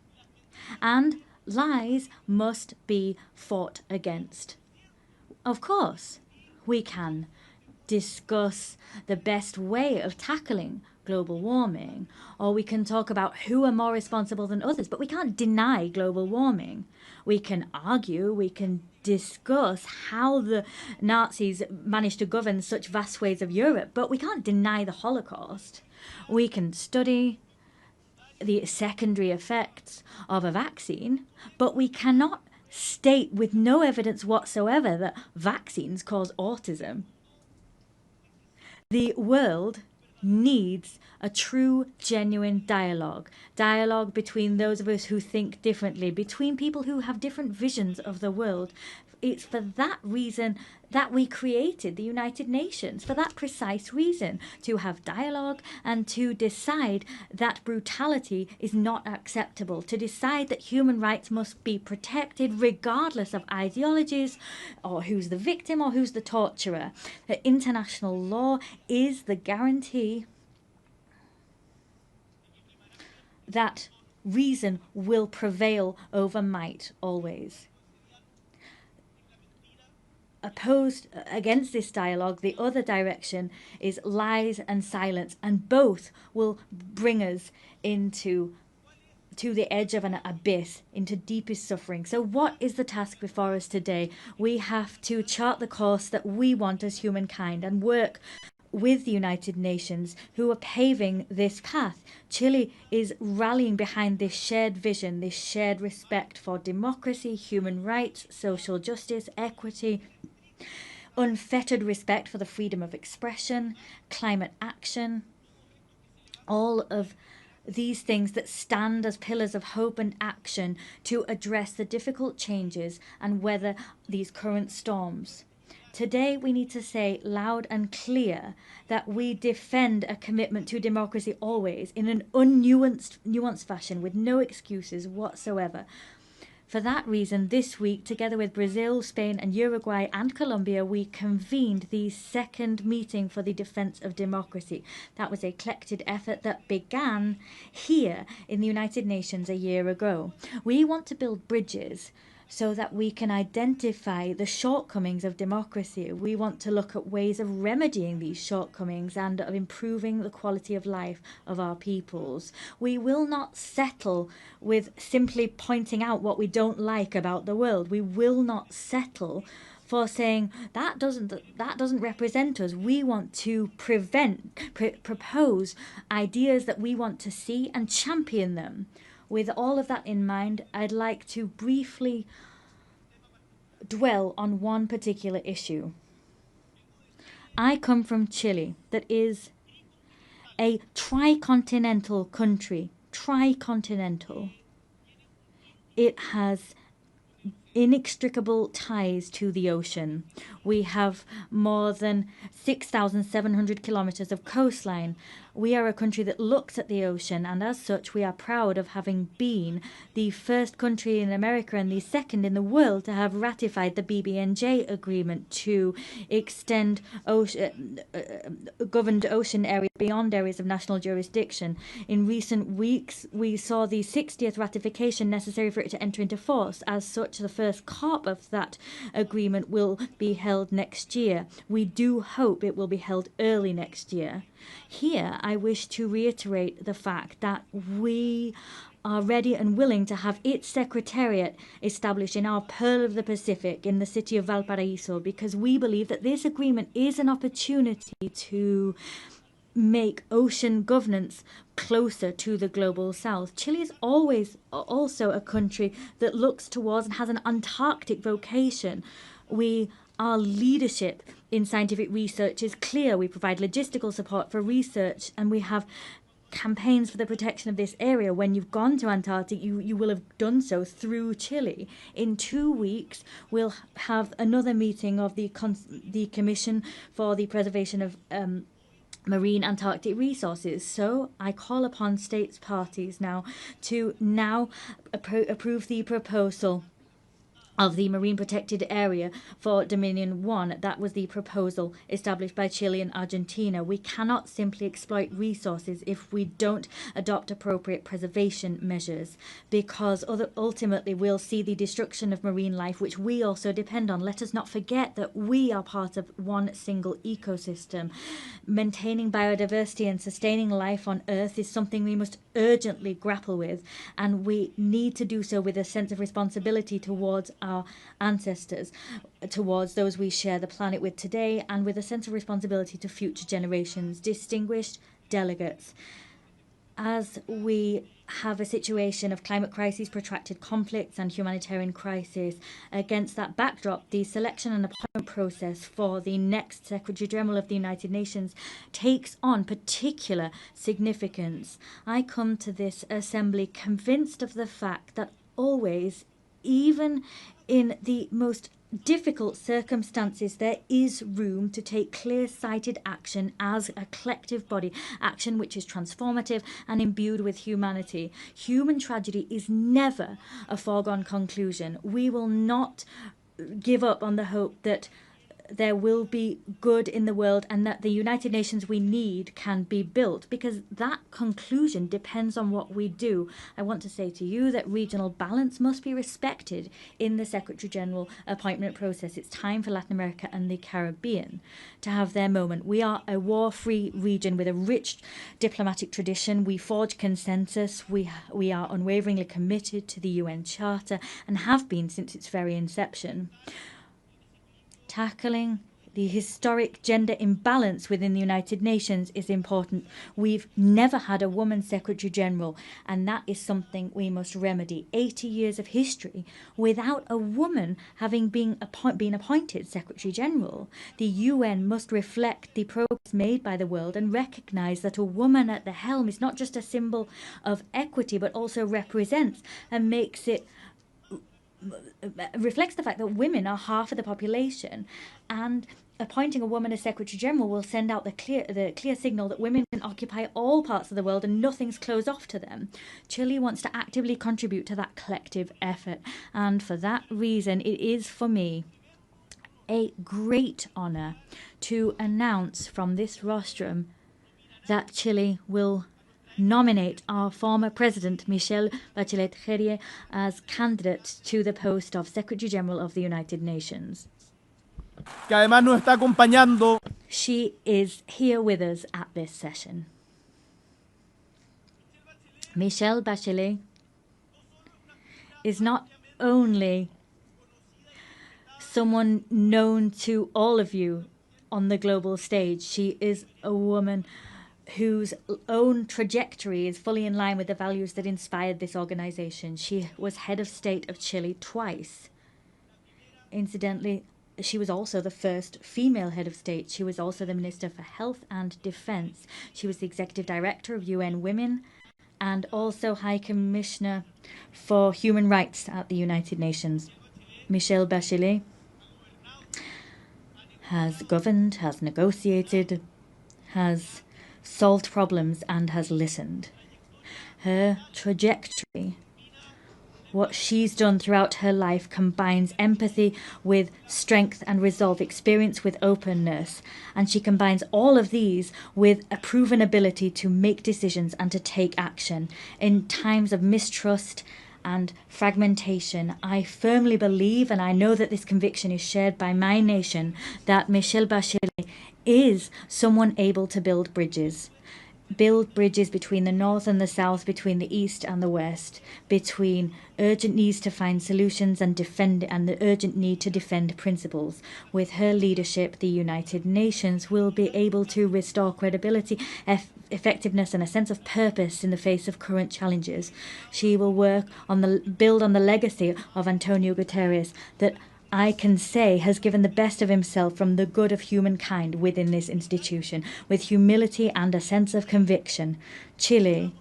And lies must be fought against. Of course, we can discuss the best way of tackling global warming, or we can talk about who are more responsible than others, but we can't deny global warming. We can argue, we can discuss how the Nazis managed to govern such vast swathes of Europe, but we can't deny the Holocaust. We can study the secondary effects of a vaccine, but we cannot state with no evidence whatsoever that vaccines cause autism. The world needs a true, genuine dialogue between those of us who think differently, between people who have different visions of the world. It's for that reason that we created the United Nations, for that precise reason, to have dialogue and to decide that brutality is not acceptable, to decide that human rights must be protected regardless of ideologies or who's the victim or who's the torturer. That international law is the guarantee that reason will prevail over might always. Opposed against this dialogue, the other direction is lies and silence, and both will bring us to the edge of an abyss, into deepest suffering. So what is the task before us today? We have to chart the course that we want as humankind and work with the United Nations, who are paving this path. Chile is rallying behind this shared vision, this shared respect for democracy, human rights, social justice, equity, unfettered respect for the freedom of expression, climate action, all of these things that stand as pillars of hope and action to address the difficult changes and weather these current storms. Today we need to say loud and clear that we defend a commitment to democracy always in an nuanced fashion with no excuses whatsoever. For that reason, this week, together with Brazil, Spain and Uruguay and Colombia, we convened the second meeting for the defence of democracy. That was a collected effort that began here in the United Nations a year ago. We want to build bridges so that we can identify the shortcomings of democracy. We want to look at ways of remedying these shortcomings and of improving the quality of life of our peoples. We will not settle with simply pointing out what we don't like about the world. We will not settle for saying that doesn't represent us. We want to propose ideas that we want to see and champion them. With all of that in mind, I'd like to briefly dwell on one particular issue. I come from Chile, that is a tricontinental country. Tricontinental. It has inextricable ties to the ocean. We have more than 6,700 kilometers of coastline. We are a country that looks at the ocean, and as such we are proud of having been the first country in America and the second in the world to have ratified the BBNJ agreement to extend governed ocean areas beyond areas of national jurisdiction. In recent weeks, we saw the 60th ratification necessary for it to enter into force. As such, the first COP of that agreement will be held next year. We do hope it will be held early next year. Here, I wish to reiterate the fact that we are ready and willing to have its secretariat established in our Pearl of the Pacific in the city of Valparaiso, because we believe that this agreement is an opportunity to make ocean governance closer to the global south. Chile is always also a country that looks towards and has an Antarctic vocation. Our leadership in scientific research is clear. We provide logistical support for research, and we have campaigns for the protection of this area. When you've gone to Antarctic, you will have done so through Chile. In 2 weeks, we'll have another meeting of the Commission for the Preservation of Marine Antarctic Resources. So I call upon states parties now to approve the proposal of the Marine Protected Area for Dominion 1. That was the proposal established by Chile and Argentina. We cannot simply exploit resources if we don't adopt appropriate preservation measures, because ultimately we'll see the destruction of marine life, which we also depend on. Let us not forget that we are part of one single ecosystem. Maintaining biodiversity and sustaining life on Earth is something we must urgently grapple with, and we need to do so with a sense of responsibility towards our ancestors, towards those we share the planet with today, and with a sense of responsibility to future generations. Distinguished delegates, as we have a situation of climate crisis, protracted conflicts and humanitarian crisis, against that backdrop, the selection and appointment process for the next Secretary General of the United Nations takes on particular significance. I come to this assembly convinced of the fact that always, even in the most difficult circumstances, there is room to take clear-sighted action as a collective body, action which is transformative and imbued with humanity. Human tragedy is never a foregone conclusion. We will not give up on the hope that there will be good in the world and that the United Nations we need can be built, because that conclusion depends on what we do. I want to say to you that regional balance must be respected in the Secretary General appointment process. It's time for Latin America and the Caribbean to have their moment. We are a war-free region with a rich diplomatic tradition. We forge consensus. We are unwaveringly committed to the UN Charter and have been since its very inception. Tackling the historic gender imbalance within the United Nations is important. We've never had a woman Secretary General, and that is something we must remedy. 80 years of history without a woman having been appointed Secretary General. The UN must reflect the progress made by the world and recognise that a woman at the helm is not just a symbol of equity, but also represents and reflects the fact that women are half of the population, and appointing a woman as Secretary General will send out the clear signal that women can occupy all parts of the world and nothing's closed off to them. Chile wants to actively contribute to that collective effort, and for that reason it is for me a great honour to announce from this rostrum that Chile will nominate our former President, Michelle Bachelet as candidate to the post of Secretary General of the United Nations. Que además nos está acompañando. She is here with us at this session. Michelle Bachelet is not only someone known to all of you on the global stage, she is a woman whose own trajectory is fully in line with the values that inspired this organization. She was head of state of Chile twice. Incidentally, she was also the first female head of state. She was also the Minister for Health and Defense. She was the Executive Director of UN Women and also High Commissioner for Human Rights at the United Nations. Michelle Bachelet has governed, has negotiated, has solved problems and has listened. Her trajectory, what she's done throughout her life, combines empathy with strength and resolve, experience with openness, and she combines all of these with a proven ability to make decisions and to take action. In times of mistrust and fragmentation, I firmly believe, and I know that this conviction is shared by my nation, that Michelle Bachelet is someone able to build bridges between the North and the South, between the East and the West, between urgent needs to find solutions and the urgent need to defend principles. With her leadership, the United Nations will be able to restore credibility, effectiveness and a sense of purpose in the face of current challenges. She will build on the legacy of Antonio Guterres that I can say has given the best of himself from the good of humankind within this institution. With humility and a sense of conviction, Chile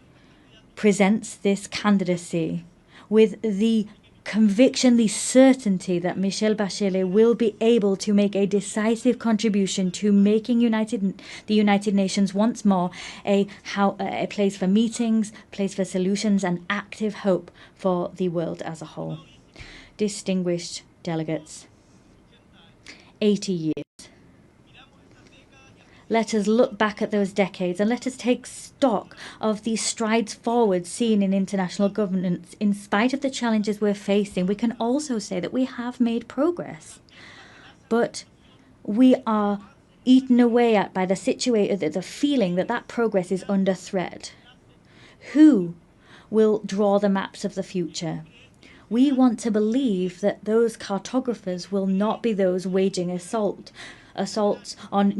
presents this candidacy with the conviction, the certainty that Michelle Bachelet will be able to make a decisive contribution to making the United Nations once more a place for meetings, place for solutions and active hope for the world as a whole. Distinguished delegates, 80 years. Let us look back at those decades and let us take stock of the strides forward seen in international governance. In spite of the challenges we're facing, we can also say that we have made progress. But we are eaten away at by the feeling that progress is under threat. Who will draw the maps of the future? We want to believe that those cartographers will not be those waging assaults on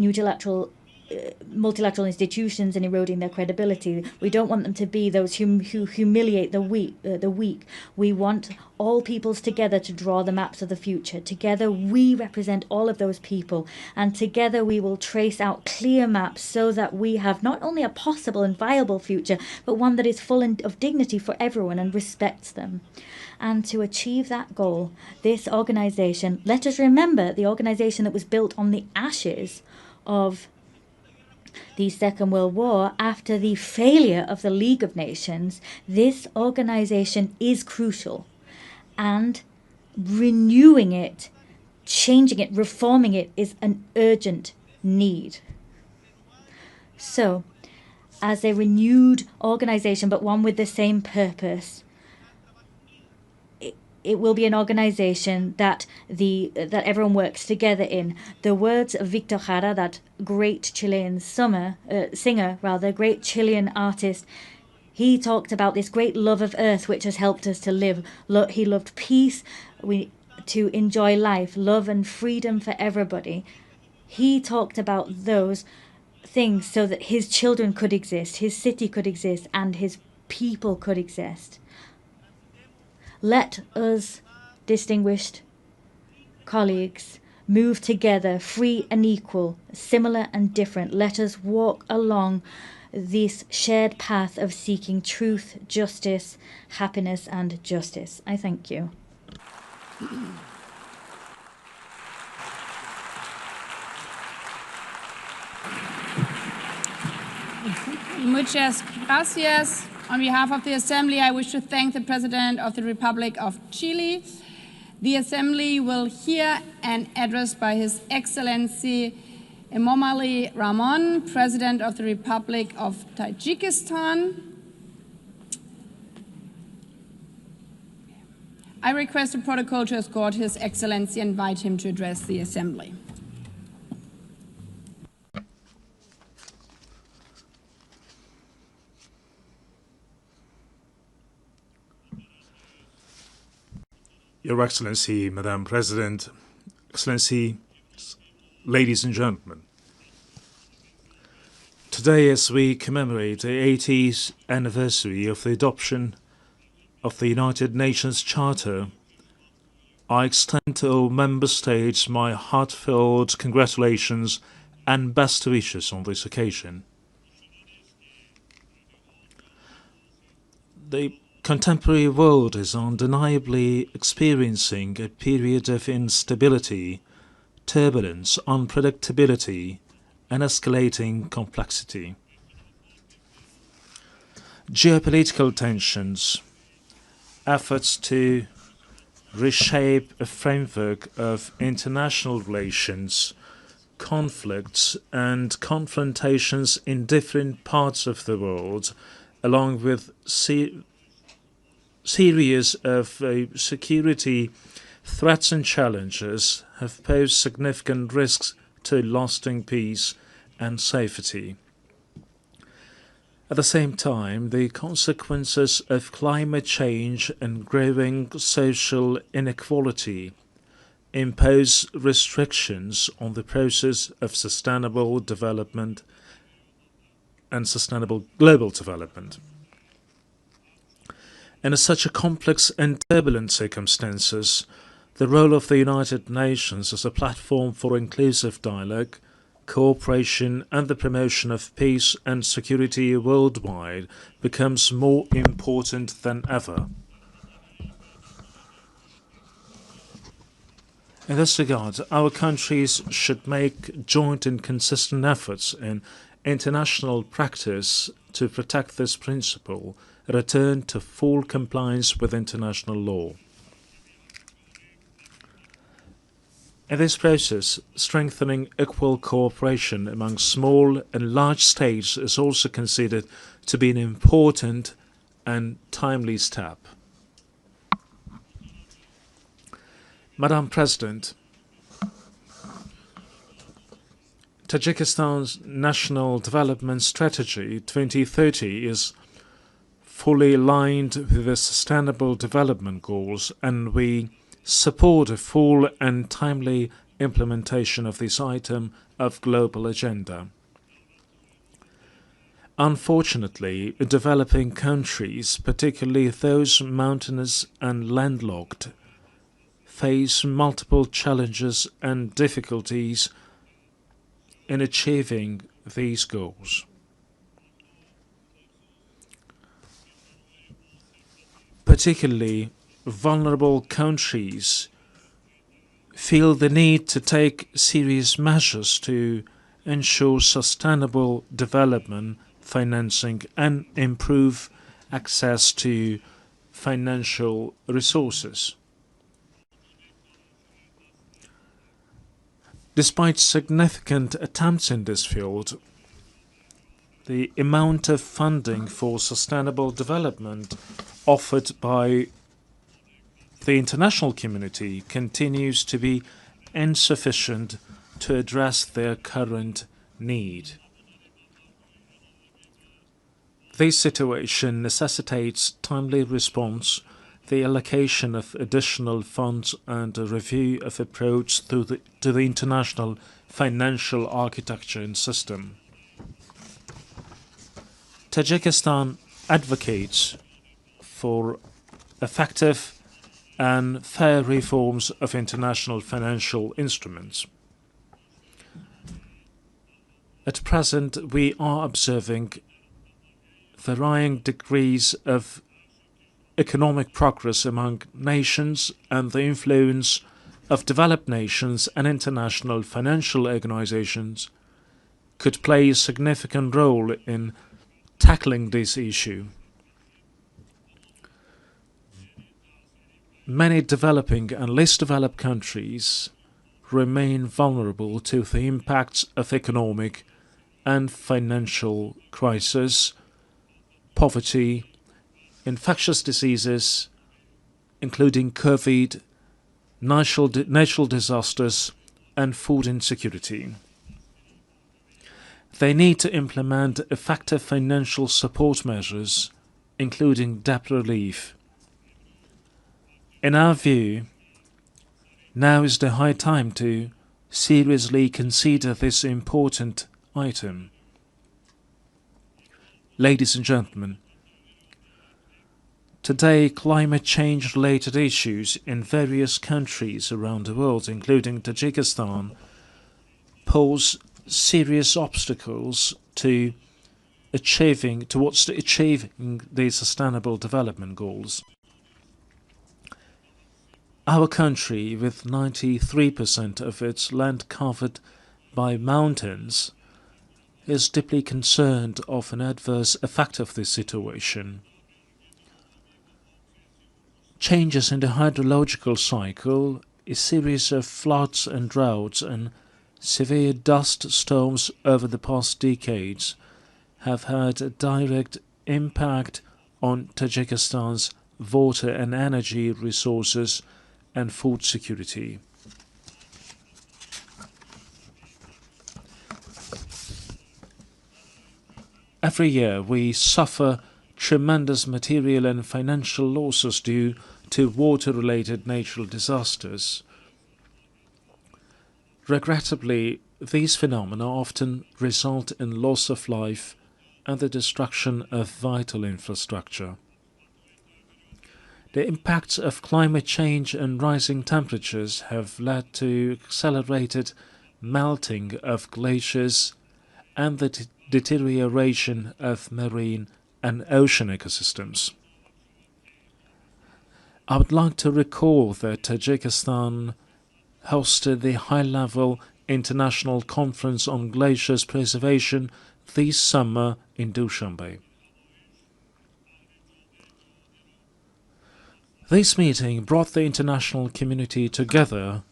multilateral institutions and eroding their credibility. We don't want them to be those who humiliate the weak. We want all peoples together to draw the maps of the future. Together we represent all of those people, and together we will trace out clear maps so that we have not only a possible and viable future, but one that is full of dignity for everyone and respects them. And to achieve that goal, this organization, let us remember the organization that was built on the ashes of the Second World War, after the failure of the League of Nations, this organization is crucial. And renewing it, changing it, reforming it is an urgent need. So, as a renewed organization, but one with the same purpose, it will be an organization that everyone works together in. The words of Victor Jara, that great Chilean singer, great Chilean artist, he talked about this great love of earth which has helped us to live. He loved peace, to enjoy life, love and freedom for everybody. He talked about those things so that his children could exist, his city could exist, and his people could exist. Let us, distinguished colleagues, move together, free and equal, similar and different. Let us walk along this shared path of seeking truth, justice, happiness, and justice. I thank you. Muchas gracias. On behalf of the Assembly, I wish to thank the President of the Republic of Chile. The Assembly will hear an address by His Excellency Emomali Rahmon, President of the Republic of Tajikistan. I request the protocol to escort His Excellency and invite him to address the Assembly. Your Excellency, Madam President, Excellency, ladies and gentlemen. Today, as we commemorate the 80th anniversary of the adoption of the United Nations Charter, I extend to all member states my heartfelt congratulations and best wishes on this occasion. The contemporary world is undeniably experiencing a period of instability, turbulence, unpredictability, and escalating complexity. Geopolitical tensions, efforts to reshape a framework of international relations, conflicts and confrontations in different parts of the world, along with series of security threats and challenges have posed significant risks to lasting peace and safety. At the same time, the consequences of climate change and growing social inequality impose restrictions on the process of sustainable development and sustainable global development. In such a complex and turbulent circumstances, the role of the United Nations as a platform for inclusive dialogue, cooperation and the promotion of peace and security worldwide becomes more important than ever. In this regard, our countries should make joint and consistent efforts in international practice to protect this principle, return to full compliance with international law. In this process, strengthening equal cooperation among small and large states is also considered to be an important and timely step. Madam President, Tajikistan's National Development Strategy 2030 is fully aligned with the Sustainable Development Goals, and we support a full and timely implementation of this item of global agenda. Unfortunately, developing countries, particularly those mountainous and landlocked, face multiple challenges and difficulties in achieving these goals. Particularly vulnerable countries feel the need to take serious measures to ensure sustainable development, financing, and improve access to financial resources. Despite significant attempts in this field, the amount of funding for sustainable development offered by the international community continues to be insufficient to address their current need. This situation necessitates timely response, the allocation of additional funds, and a review of approach to the international financial architecture and system. Tajikistan advocates for effective and fair reforms of international financial instruments. At present, we are observing varying degrees of economic progress among nations, and the influence of developed nations and international financial organizations could play a significant role in tackling this issue. Many developing and less developed countries remain vulnerable to the impacts of economic and financial crisis, poverty, infectious diseases, including COVID, natural disasters, and food insecurity. They need to implement effective financial support measures, including debt relief. In our view, now is the high time to seriously consider this important item. Ladies and gentlemen, today climate change-related issues in various countries around the world, including Tajikistan, pose serious obstacles towards achieving the Sustainable Development Goals. Our country, with 93% of its land covered by mountains, is deeply concerned of an adverse effect of this situation. Changes in the hydrological cycle, a series of floods and droughts, and severe dust storms over the past decades have had a direct impact on Tajikistan's water and energy resources and food security. Every year we suffer tremendous material and financial losses due to water-related natural disasters. Regrettably, these phenomena often result in loss of life and the destruction of vital infrastructure. The impacts of climate change and rising temperatures have led to accelerated melting of glaciers and the deterioration of marine and ocean ecosystems. I would like to recall that Tajikistan hosted the high-level International Conference on Glaciers Preservation this summer in Dushanbe. This meeting brought the international community together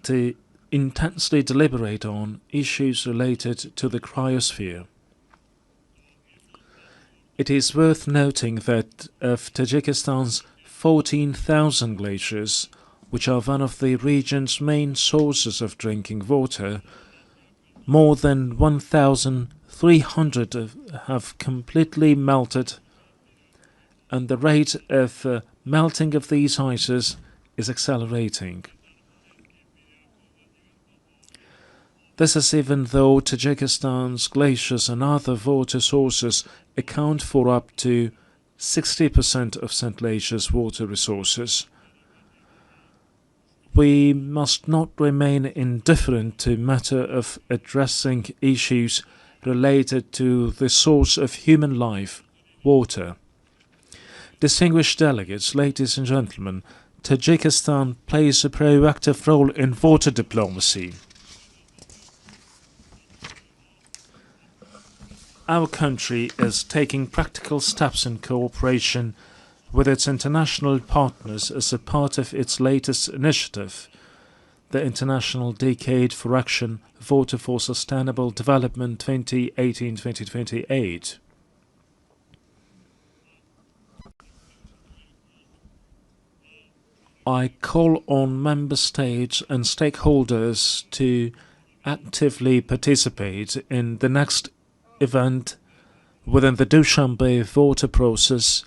to intensely deliberate on issues related to the cryosphere. It is worth noting that of Tajikistan's 14,000 glaciers, which are one of the region's main sources of drinking water, more than 1,300 have completely melted, and the rate of melting of these ices is accelerating. This is even though Tajikistan's glaciers and other water sources account for up to 60% of Central Asia's water resources. We must not remain indifferent to the matter of addressing issues related to the source of human life, water. Distinguished delegates, ladies and gentlemen, Tajikistan plays a proactive role in water diplomacy. Our country is taking practical steps in cooperation with its international partners as a part of its latest initiative, the International Decade for Action Water for Sustainable Development 2018-2028. I call on member states and stakeholders to actively participate in the next event within the Dushanbe water process,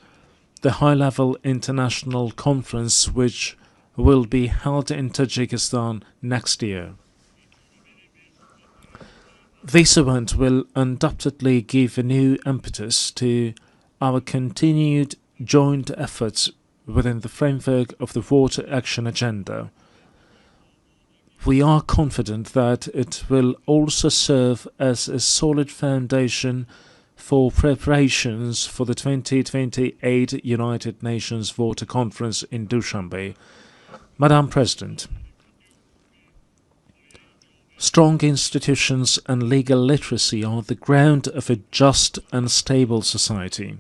the high-level international conference which will be held in Tajikistan next year. This event will undoubtedly give a new impetus to our continued joint efforts within the framework of the Water Action Agenda. We are confident that it will also serve as a solid foundation for preparations for the 2028 United Nations Water Conference in Dushanbe. Madam President, strong institutions and legal literacy are the ground of a just and stable society.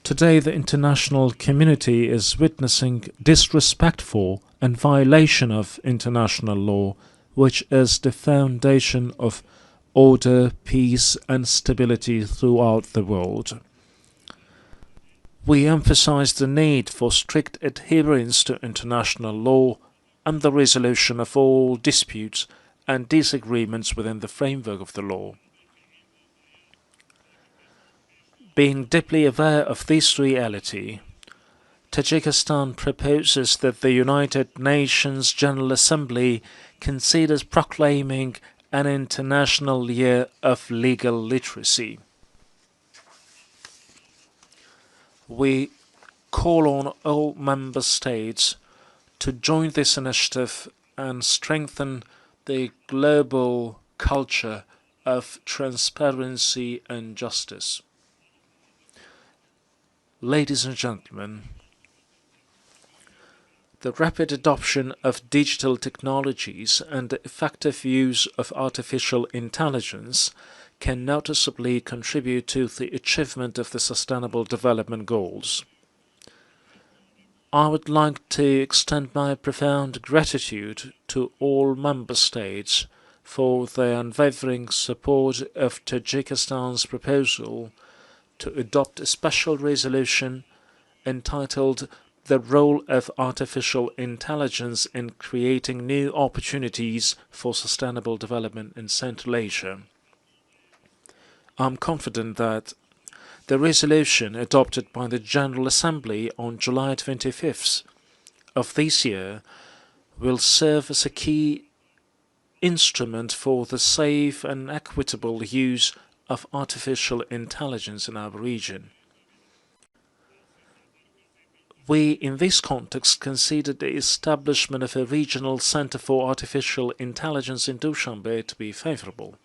Today, the international community is witnessing disrespect for and violation of international law, which is the foundation of order, peace, and stability throughout the world. We emphasize the need for strict adherence to international law and the resolution of all disputes and disagreements within the framework of the law. Being deeply aware of this reality, Tajikistan proposes that the United Nations General Assembly considers proclaiming an International Year of Legal Literacy. We call on all member states to join this initiative and strengthen the global culture of transparency and justice. Ladies and gentlemen, the rapid adoption of digital technologies and the effective use of artificial intelligence can noticeably contribute to the achievement of the Sustainable Development Goals. I would like to extend my profound gratitude to all member states for their unwavering support of Tajikistan's proposal to adopt a special resolution entitled "The Role of Artificial Intelligence in Creating New Opportunities for Sustainable Development in Central Asia." I'm confident that the resolution adopted by the General Assembly on July 25th of this year will serve as a key instrument for the safe and equitable use of artificial intelligence in our region. We, in this context, consider the establishment of a regional Center for Artificial Intelligence in Dushanbe to be favorable.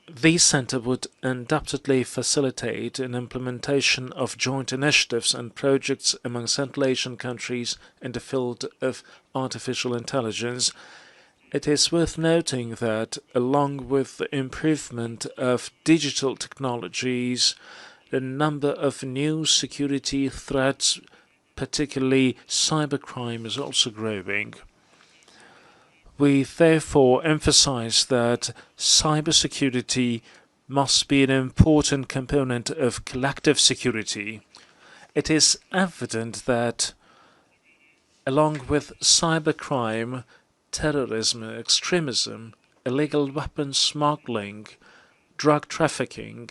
This center would undoubtedly facilitate an implementation of joint initiatives and projects among Central Asian countries in the field of artificial intelligence. It is worth noting that, along with the improvement of digital technologies, the number of new security threats, particularly cybercrime, is also growing. We therefore emphasize that cybersecurity must be an important component of collective security. It is evident that, along with cybercrime, terrorism, extremism, illegal weapons smuggling, drug trafficking,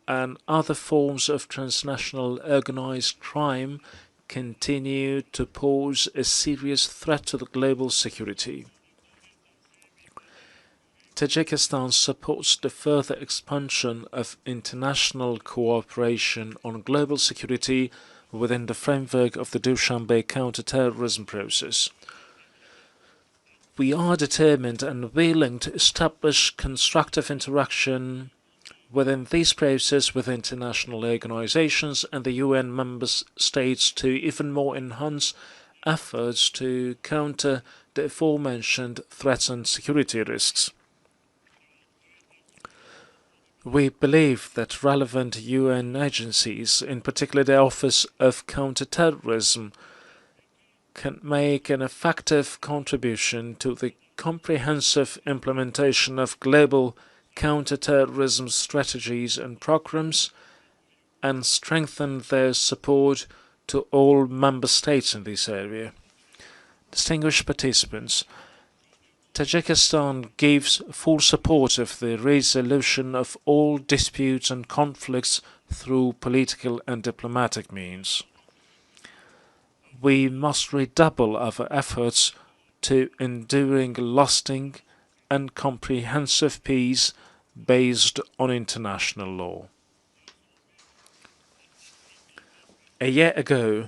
and other forms of transnational organized crime continue to pose a serious threat to the global security. Tajikistan supports the further expansion of international cooperation on global security within the framework of the Dushanbe counter-terrorism process. We are determined and willing to establish constructive interaction within this process with international organizations and the UN member states to even more enhance efforts to counter the aforementioned threats and security risks. We believe that relevant UN agencies, in particular the Office of Counterterrorism, can make an effective contribution to the comprehensive implementation of global counterterrorism strategies and programs and strengthen their support to all member states in this area. Distinguished participants, Tajikistan gives full support of the resolution of all disputes and conflicts through political and diplomatic means. We must redouble our efforts to enduring, lasting, and comprehensive peace based on international law. A year ago,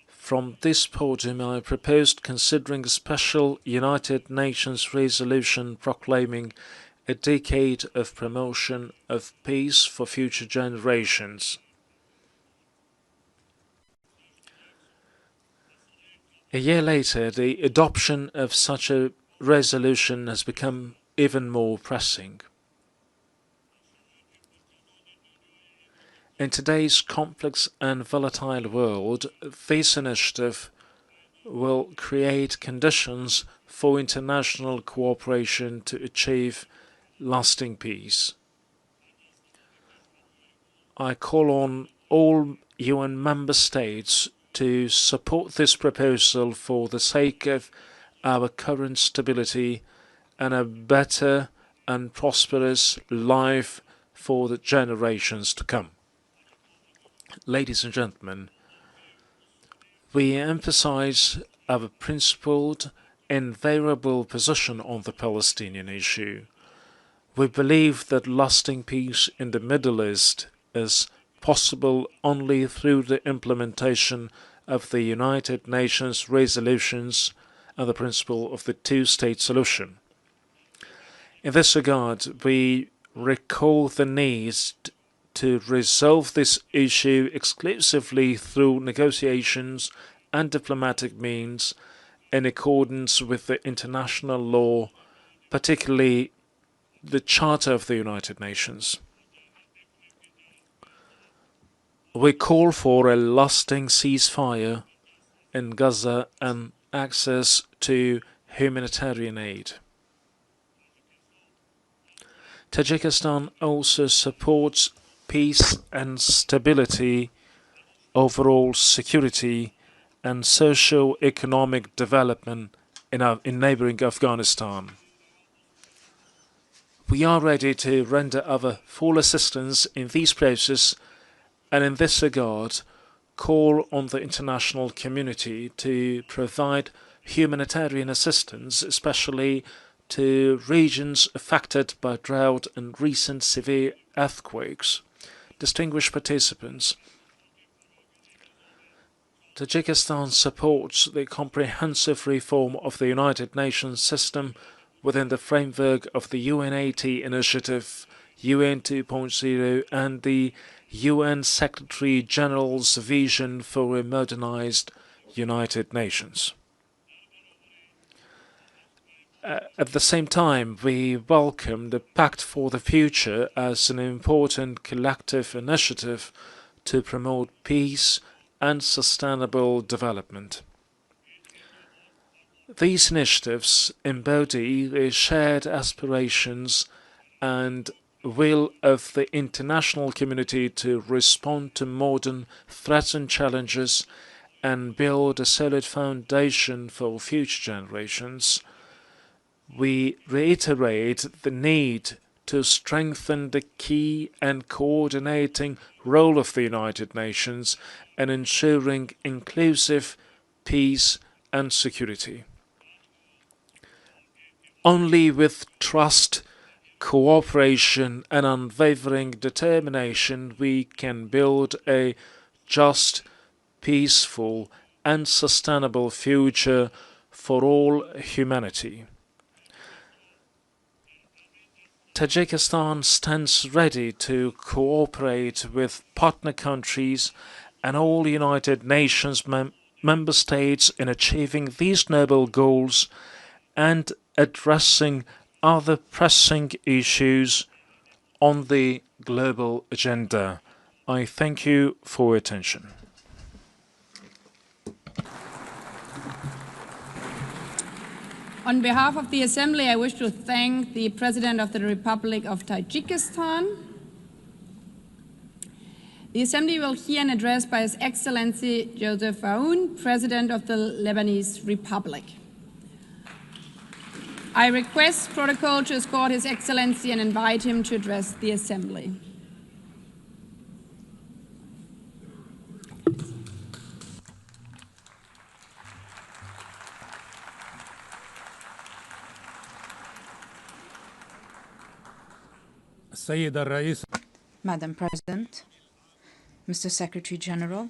from this podium, I proposed considering a special United Nations resolution proclaiming a decade of promotion of peace for future generations. A year later, the adoption of such a resolution has become even more pressing. In today's complex and volatile world, this initiative will create conditions for international cooperation to achieve lasting peace. I call on all UN member states to support this proposal for the sake of our current stability and a better and prosperous life for the generations to come. Ladies and gentlemen, we emphasize our principled, invariable position on the Palestinian issue. We believe that lasting peace in the Middle East is possible only through the implementation of the United Nations resolutions and the principle of the two-state solution. In this regard, we recall the need to resolve this issue exclusively through negotiations and diplomatic means in accordance with the international law, particularly the Charter of the United Nations. We call for a lasting ceasefire in Gaza and access to humanitarian aid. Tajikistan also supports peace and stability, overall security and socio-economic development in neighboring Afghanistan. We are ready to render our full assistance in these processes and in this regard call on the international community to provide humanitarian assistance, especially to regions affected by drought and recent severe earthquakes. Distinguished participants, Tajikistan supports the comprehensive reform of the United Nations system within the framework of the UN80 initiative, UN 2.0 and the UN Secretary General's vision for a modernized United Nations. At the same time, we welcome the Pact for the Future as an important collective initiative to promote peace and sustainable development. These initiatives embody the shared aspirations and will of the international community to respond to modern threats and challenges and build a solid foundation for future generations. We reiterate the need to strengthen the key and coordinating role of the United Nations in ensuring inclusive peace and security. Only with trust, cooperation and unwavering determination we can build a just, peaceful and sustainable future for all humanity. Tajikistan stands ready to cooperate with partner countries and all United Nations member states in achieving these noble goals and addressing other pressing issues on the global agenda. I thank you for your attention. On behalf of the Assembly, I wish to thank the President of the Republic of Tajikistan. The Assembly will hear an address by His Excellency Joseph Aoun, President of the Lebanese Republic. I request protocol to escort His Excellency and invite him to address the Assembly. Madam President, Mr. Secretary General,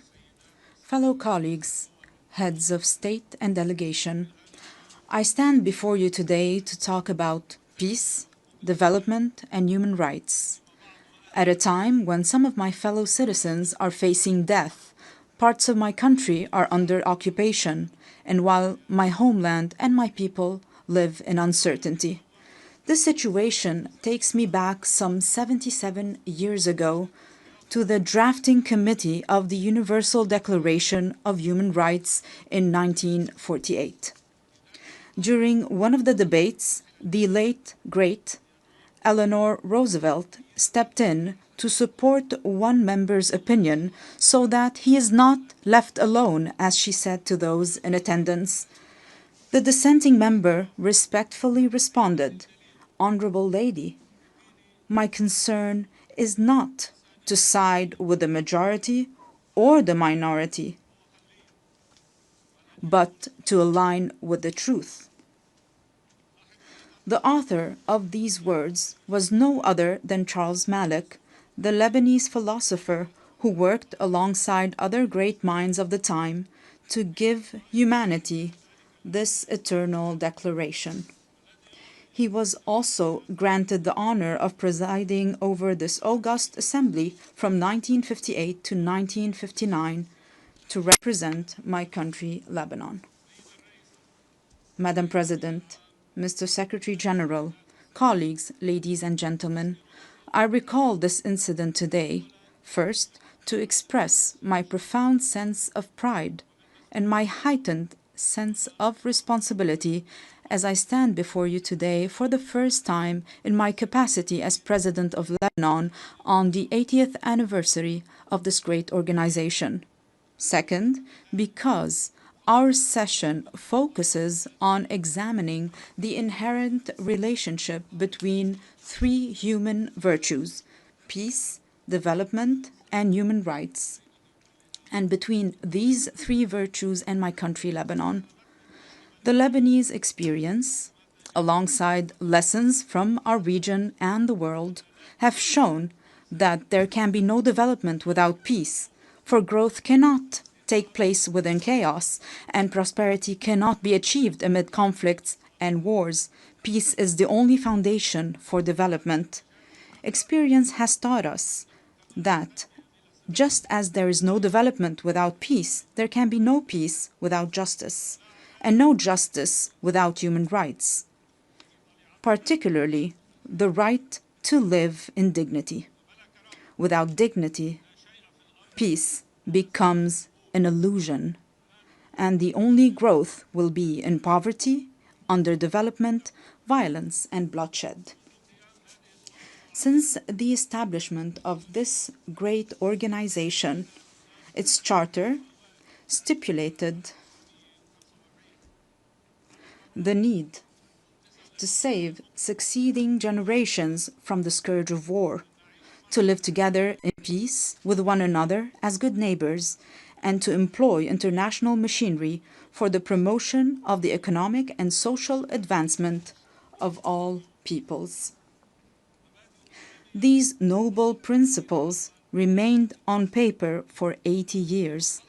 fellow colleagues, heads of state and delegation, I stand before you today to talk about peace, development, and human rights. At a time when some of my fellow citizens are facing death, parts of my country are under occupation, and while my homeland and my people live in uncertainty. This situation takes me back some 77 years ago to the drafting committee of the Universal Declaration of Human Rights in 1948. During one of the debates, the late, great Eleanor Roosevelt stepped in to support one member's opinion so that he is not left alone, as she said to those in attendance. The dissenting member respectfully responded, "Honorable lady, my concern is not to side with the majority or the minority, but to align with the truth." The author of these words was no other than Charles Malik, the Lebanese philosopher who worked alongside other great minds of the time to give humanity this eternal declaration. He was also granted the honor of presiding over this august assembly from 1958 to 1959 to represent my country, Lebanon. Madam President, Mr. Secretary General, colleagues, ladies and gentlemen, I recall this incident today, first, to express my profound sense of pride and my heightened sense of responsibility as I stand before you today for the first time in my capacity as President of Lebanon on the 80th anniversary of this great organization. Second, because our session focuses on examining the inherent relationship between three human virtues: peace, development, and human rights, and between these three virtues and my country, Lebanon. The Lebanese experience, alongside lessons from our region and the world, have shown that there can be no development without peace, for growth cannot take place within chaos, and prosperity cannot be achieved amid conflicts and wars. Peace is the only foundation for development. Experience has taught us that just as there is no development without peace, there can be no peace without justice, and no justice without human rights, particularly the right to live in dignity. Without dignity, peace becomes an illusion, and the only growth will be in poverty, underdevelopment, violence, and bloodshed. Since the establishment of this great organization, its charter stipulated the need to save succeeding generations from the scourge of war, to live together in peace with one another as good neighbors, and to employ international machinery for the promotion of the economic and social advancement of all peoples. These noble principles remained on paper for 80 years,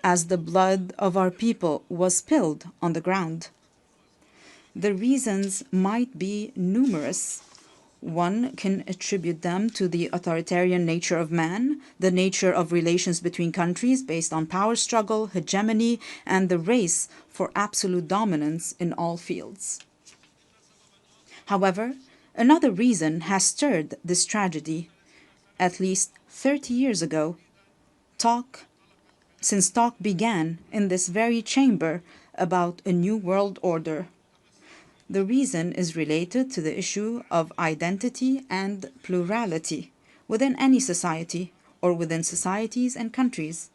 as the blood of our people was spilled on the ground. The reasons might be numerous. One can attribute them to the authoritarian nature of man, the nature of relations between countries based on power struggle, hegemony, and the race for absolute dominance in all fields. However, another reason has stirred this tragedy. At least 30 years ago, since talk began in this very chamber about a new world order. The reason is related to the issue of identity and plurality within any society or within societies and countries,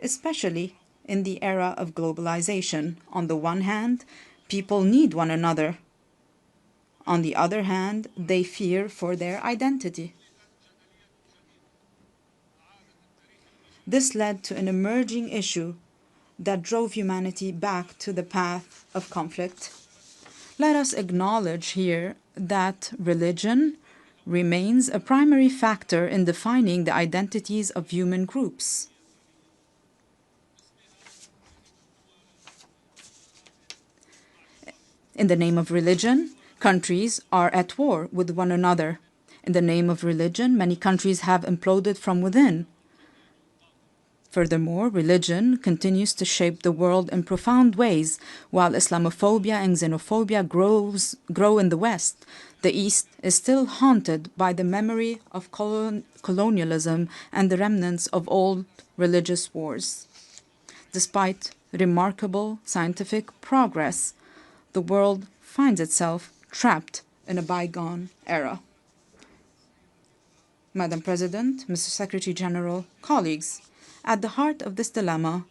especially in the era of globalization. On the one hand, people need one another. On the other hand, they fear for their identity. This led to an emerging issue that drove humanity back to the path of conflict. Let us acknowledge here that religion remains a primary factor in defining the identities of human groups. In the name of religion, countries are at war with one another. In the name of religion, many countries have imploded from within. Furthermore, religion continues to shape the world in profound ways, while Islamophobia and xenophobia grow in the West. The East is still haunted by the memory of colonialism and the remnants of old religious wars. Despite remarkable scientific progress, the world finds itself trapped in a bygone era. Madam President, Mr. Secretary General, colleagues, at the heart of this dilemma,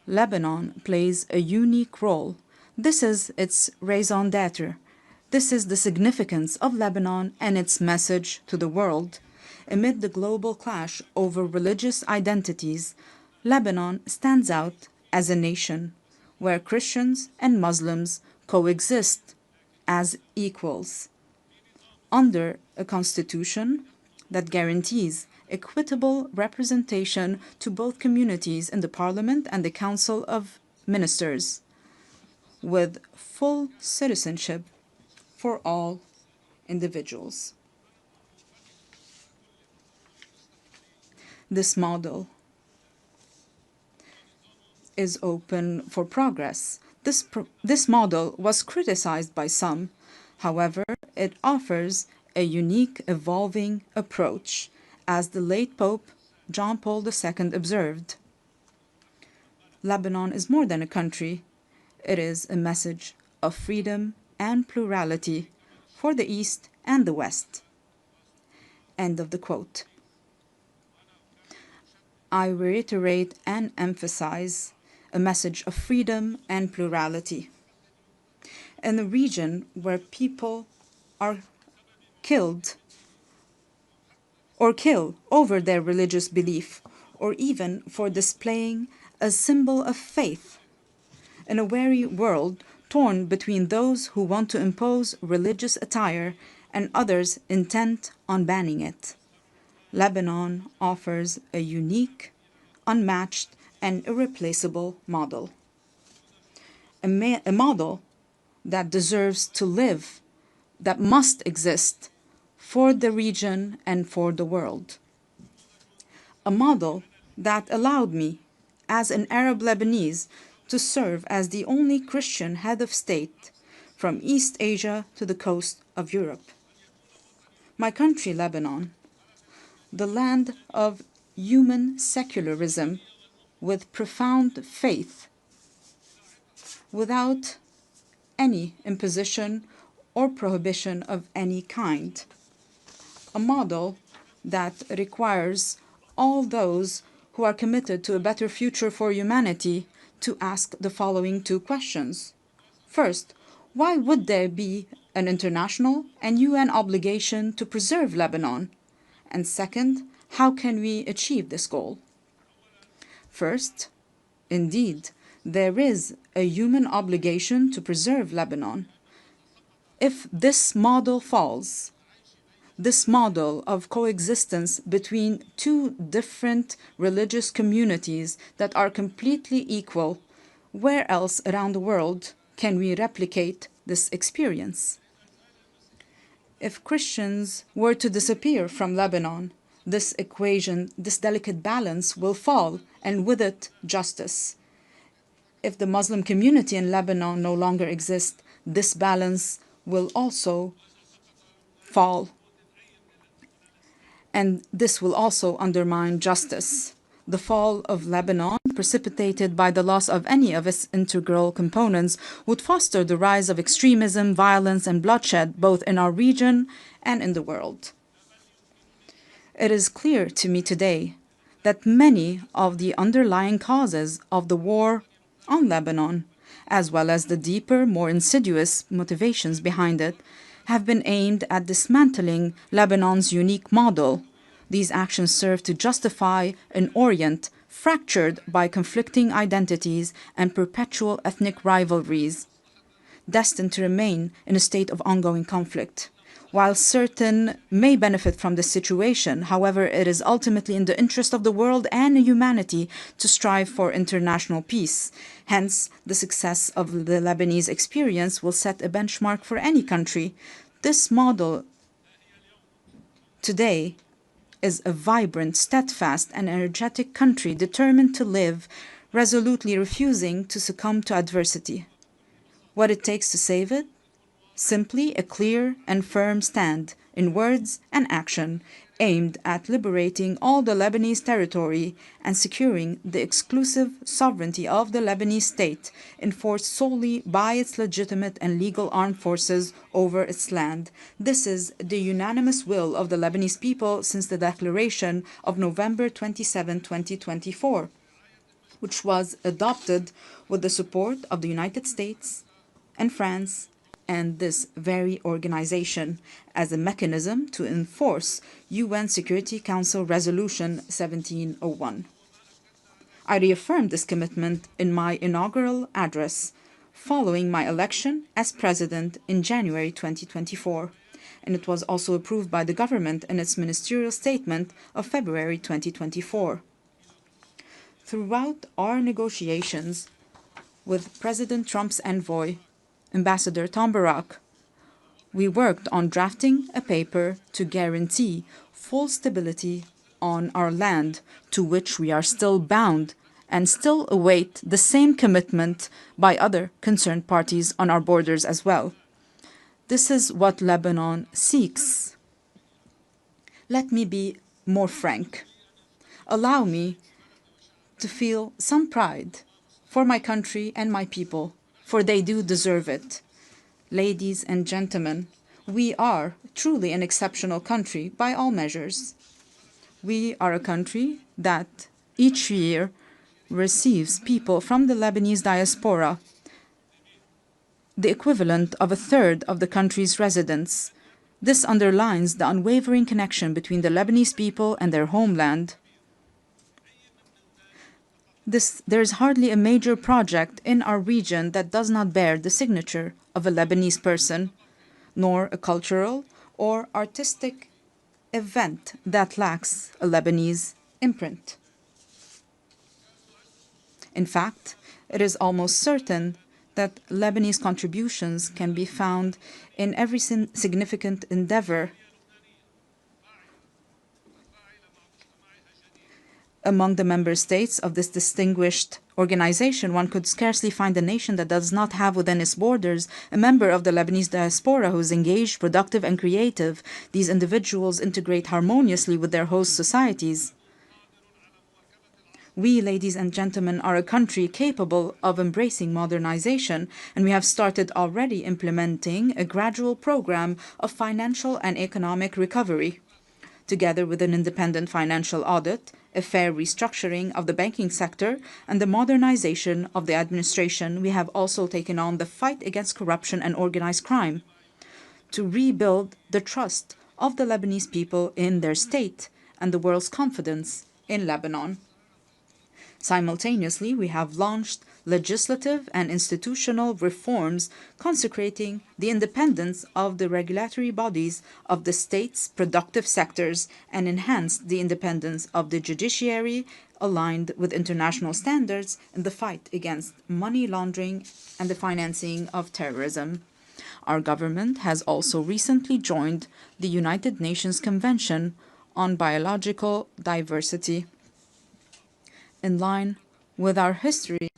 Lebanon plays a unique role. This is its raison d'etre. This is the significance of Lebanon and its message to the world. Amid the global clash over religious identities, Lebanon stands out as a nation where Christians and Muslims coexist as equals under a constitution that guarantees equitable representation to both communities in the Parliament and the Council of Ministers, with full citizenship for all individuals. This model is open for progress. This model was criticized by some. However, it offers a unique, evolving approach, as the late Pope John Paul II observed. Lebanon is more than a country. It is a message of freedom and plurality for the East and the West. End of the quote. I reiterate and emphasize a message of freedom and plurality. In a region where people are killed or kill over their religious belief, or even for displaying a symbol of faith, in a weary world torn between those who want to impose religious attire and others intent on banning it. Lebanon offers a unique, unmatched, and irreplaceable model. A model that deserves to live, that must exist for the region and for the world. A model that allowed me, as an Arab Lebanese, to serve as the only Christian head of state from East Asia to the coast of Europe. My country, Lebanon, the land of human secularism with profound faith, without any imposition or prohibition of any kind. A model that requires all those who are committed to a better future for humanity to ask the following two questions. First, why would there be an international and UN obligation to preserve Lebanon? And second, how can we achieve this goal? First, indeed, there is a human obligation to preserve Lebanon. If this model falls, this model of coexistence between two different religious communities that are completely equal, where else around the world can we replicate this experience? If Christians were to disappear from Lebanon, this equation, this delicate balance will fall, and with it, justice. If the Muslim community in Lebanon no longer exists, this balance will also fall. And this will also undermine justice. The fall of Lebanon, precipitated by the loss of any of its integral components, would foster the rise of extremism, violence, and bloodshed both in our region and in the world. It is clear to me today that many of the underlying causes of the war on Lebanon, as well as the deeper, more insidious motivations behind it, have been aimed at dismantling Lebanon's unique model. These actions serve to justify an Orient fractured by conflicting identities and perpetual ethnic rivalries, destined to remain in a state of ongoing conflict. While certain may benefit from this situation, however, it is ultimately in the interest of the world and humanity to strive for international peace. Hence, the success of the Lebanese experience will set a benchmark for any country. This model today is a vibrant, steadfast, and energetic country determined to live, resolutely refusing to succumb to adversity. What it takes to save it? simply a clear and firm stand in words and action aimed at liberating all the Lebanese territory and securing the exclusive sovereignty of the Lebanese state, enforced solely by its legitimate and legal armed forces over its land. This is the unanimous will of the Lebanese people since the declaration of November 27, 2024, which was adopted with the support of the United States and France and this very organization as a mechanism to enforce UN Security Council Resolution 1701. I reaffirmed this commitment in my inaugural address following my election as president in January 2024, and it was also approved by the government in its ministerial statement of February 2024. Throughout our negotiations with President Trump's envoy, Ambassador Tom Barak, we worked on drafting a paper to guarantee full stability on our land, to which we are still bound and still await the same commitment by other concerned parties on our borders as well. This is what Lebanon seeks. Let me be more frank. Allow me to feel some pride for my country and my people, for they do deserve it. Ladies and gentlemen, we are truly an exceptional country by all measures. We are a country that each year receives people from the Lebanese diaspora, the equivalent of a third of the country's residents. This underlines the unwavering connection between the Lebanese people and their homeland. There is hardly a major project in our region that does not bear the signature of a Lebanese person, nor a cultural or artistic event that lacks a Lebanese imprint. In fact, it is almost certain that Lebanese contributions can be found in every significant endeavor. Among the member states of this distinguished organization, one could scarcely find a nation that does not have within its borders a member of the Lebanese diaspora who is engaged, productive, and creative. These individuals integrate harmoniously with their host societies. We, ladies and gentlemen, are a country capable of embracing modernization, and we have started already implementing a gradual program of financial and economic recovery. Together with an independent financial audit, a fair restructuring of the banking sector, and the modernization of the administration, we have also taken on the fight against corruption and organized crime to rebuild the trust of the Lebanese people in their state and the world's confidence in Lebanon. Simultaneously, we have launched legislative and institutional reforms consecrating the independence of the regulatory bodies of the state's productive sectors and enhanced the independence of the judiciary aligned with international standards in the fight against money laundering and the financing of terrorism. Our government has also recently joined the United Nations Convention on Biological Diversity, in line with our history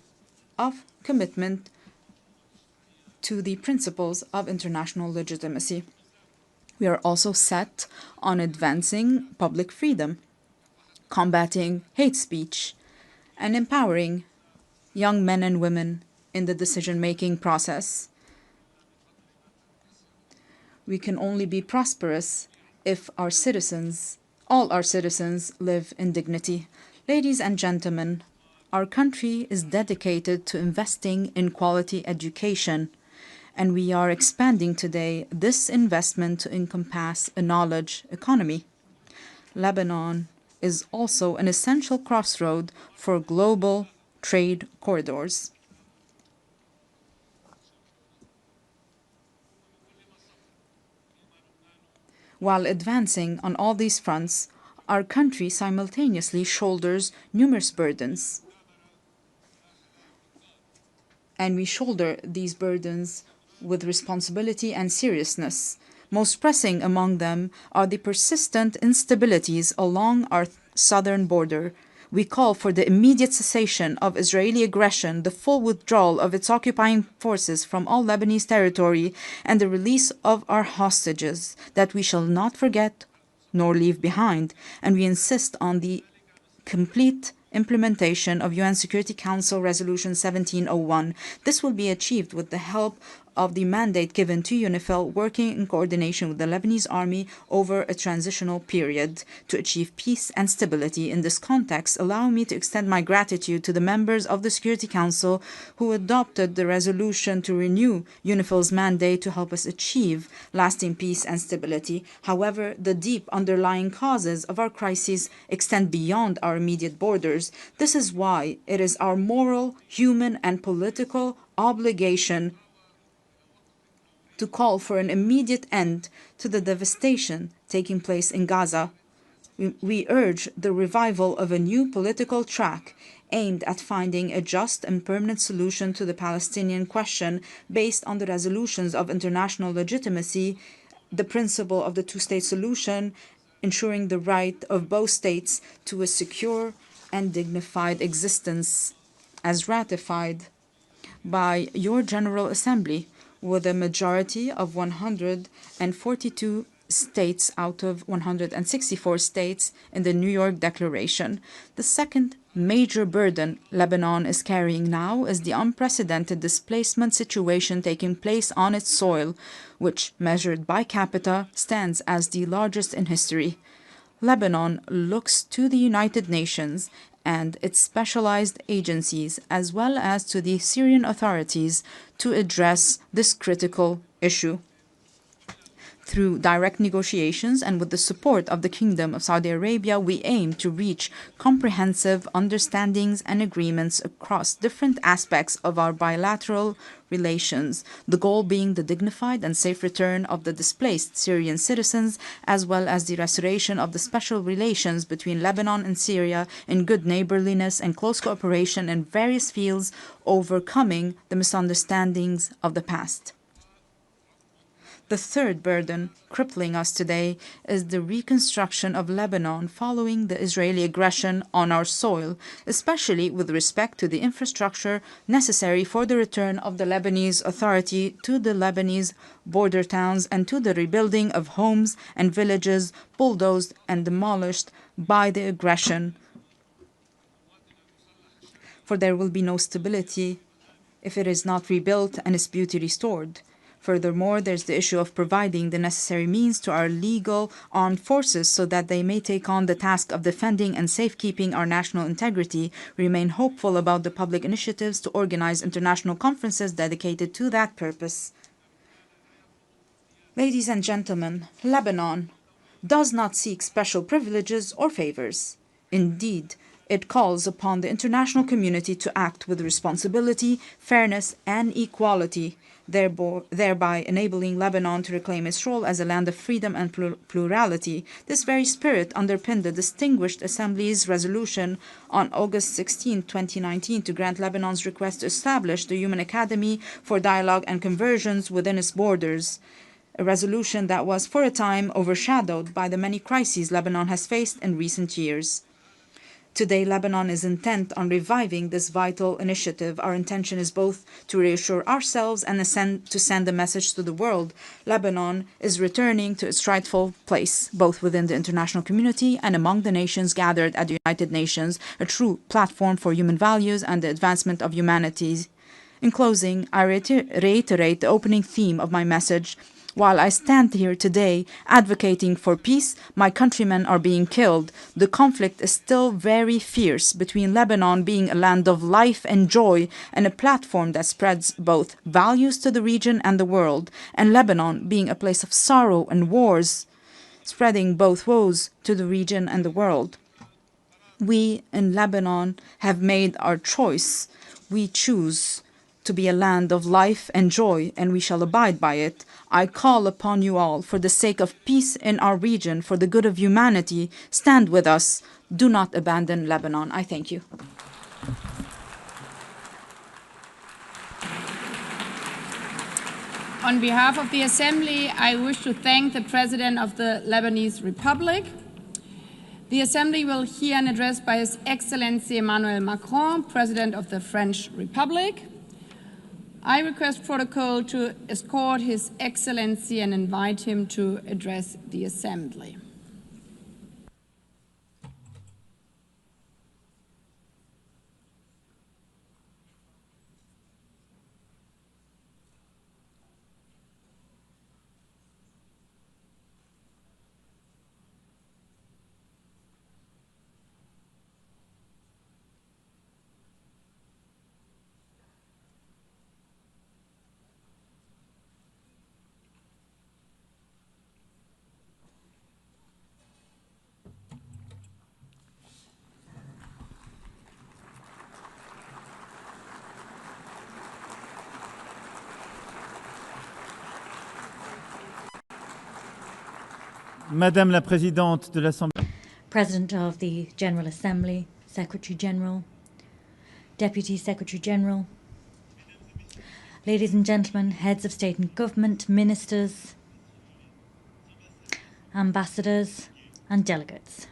of commitment to the principles of international legitimacy. We are also set on advancing public freedom, combating hate speech, and empowering young men and women in the decision-making process. We can only be prosperous if our citizens, all our citizens, live in dignity. Ladies and gentlemen, our country is dedicated to investing in quality education, and we are expanding today this investment to encompass a knowledge economy. Lebanon is also an essential crossroad for global trade corridors. While advancing on all these fronts, our country simultaneously shoulders numerous burdens. And we shoulder these burdens with responsibility and seriousness. Most pressing among them are the persistent instabilities along our southern border, We call for the immediate cessation of Israeli aggression, the full withdrawal of its occupying forces from all Lebanese territory, and the release of our hostages that we shall not forget nor leave behind. And we insist on the complete implementation of UN Security Council Resolution 1701. This will be achieved with the help of the mandate given to UNIFIL, working in coordination with the Lebanese army over a transitional period to achieve peace and stability. In this context, allow me to extend my gratitude to the members of the Security Council who adopted the resolution to renew UNIFIL's mandate to help us achieve lasting peace and stability. However, the deep underlying causes of our crises extend beyond our immediate borders. This is why it is our moral, human, and political obligation to call for an immediate end to the devastation taking place in Gaza. We urge the revival of a new political track aimed at finding a just and permanent solution to the Palestinian question based on the resolutions of international legitimacy, the principle of the two-state solution, ensuring the right of both states to a secure and dignified existence, as ratified by your General Assembly, with a majority of 142 states out of 164 states in the New York Declaration. The second major burden Lebanon is carrying now is the unprecedented displacement situation taking place on its soil, which, measured by capita, stands as the largest in history. Lebanon looks to the United Nations and its specialized agencies, as well as to the Syrian authorities, to address this critical issue. Through direct negotiations and with the support of the Kingdom of Saudi Arabia, we aim to reach comprehensive understandings and agreements across different aspects of our bilateral relations, the goal being the dignified and safe return of the displaced Syrian citizens, as well as the restoration of the special relations between Lebanon and Syria in good neighborliness and close cooperation in various fields, overcoming the misunderstandings of the past. The third burden crippling us today is the reconstruction of Lebanon following the Israeli aggression on our soil, especially with respect to the infrastructure necessary for the return of the Lebanese Authority to the Lebanese border towns and to the rebuilding of homes and villages bulldozed and demolished by the aggression. For there will be no stability if it is not rebuilt and its beauty restored. Furthermore, there's the issue of providing the necessary means to our legal armed forces so that they may take on the task of defending and safekeeping our national integrity. We remain hopeful about the public initiatives to organize international conferences dedicated to that purpose. Ladies and gentlemen, Lebanon does not seek special privileges or favors. Indeed, it calls upon the international community to act with responsibility, fairness, and equality, thereby enabling Lebanon to reclaim its role as a land of freedom and plurality. This very spirit underpinned the Distinguished Assembly's resolution on August 16, 2019, to grant Lebanon's request to establish the Human Academy for Dialogue and Conversions within its borders, a resolution that was for a time overshadowed by the many crises Lebanon has faced in recent years. Today, Lebanon is intent on reviving this vital initiative. Our intention is both to reassure ourselves and to send a message to the world. Lebanon is returning to its rightful place, both within the international community and among the nations gathered at the United Nations, a true platform for human values and the advancement of humanity. In closing, I reiterate the opening theme of my message. While I stand here today advocating for peace, my countrymen are being killed. The conflict is still very fierce between Lebanon being a land of life and joy and a platform that spreads both values to the region and the world, and Lebanon being a place of sorrow and wars, spreading both woes to the region and the world. We in Lebanon have made our choice. We choose to be a land of life and joy, and we shall abide by it. I call upon you all, for the sake of peace in our region, for the good of humanity, stand with us. Do not abandon Lebanon. I thank you. On behalf of the Assembly, I wish to thank the President of the Lebanese Republic. The Assembly will hear an address by His Excellency Emmanuel Macron, President of the French Republic. I request protocol to escort His Excellency and invite him to address the Assembly. Madame la Présidente de l'Assemblée. President of the General Assembly, Secretary General, Deputy Secretary General, ladies and gentlemen, heads of state and government, ministers, ambassadors and delegates.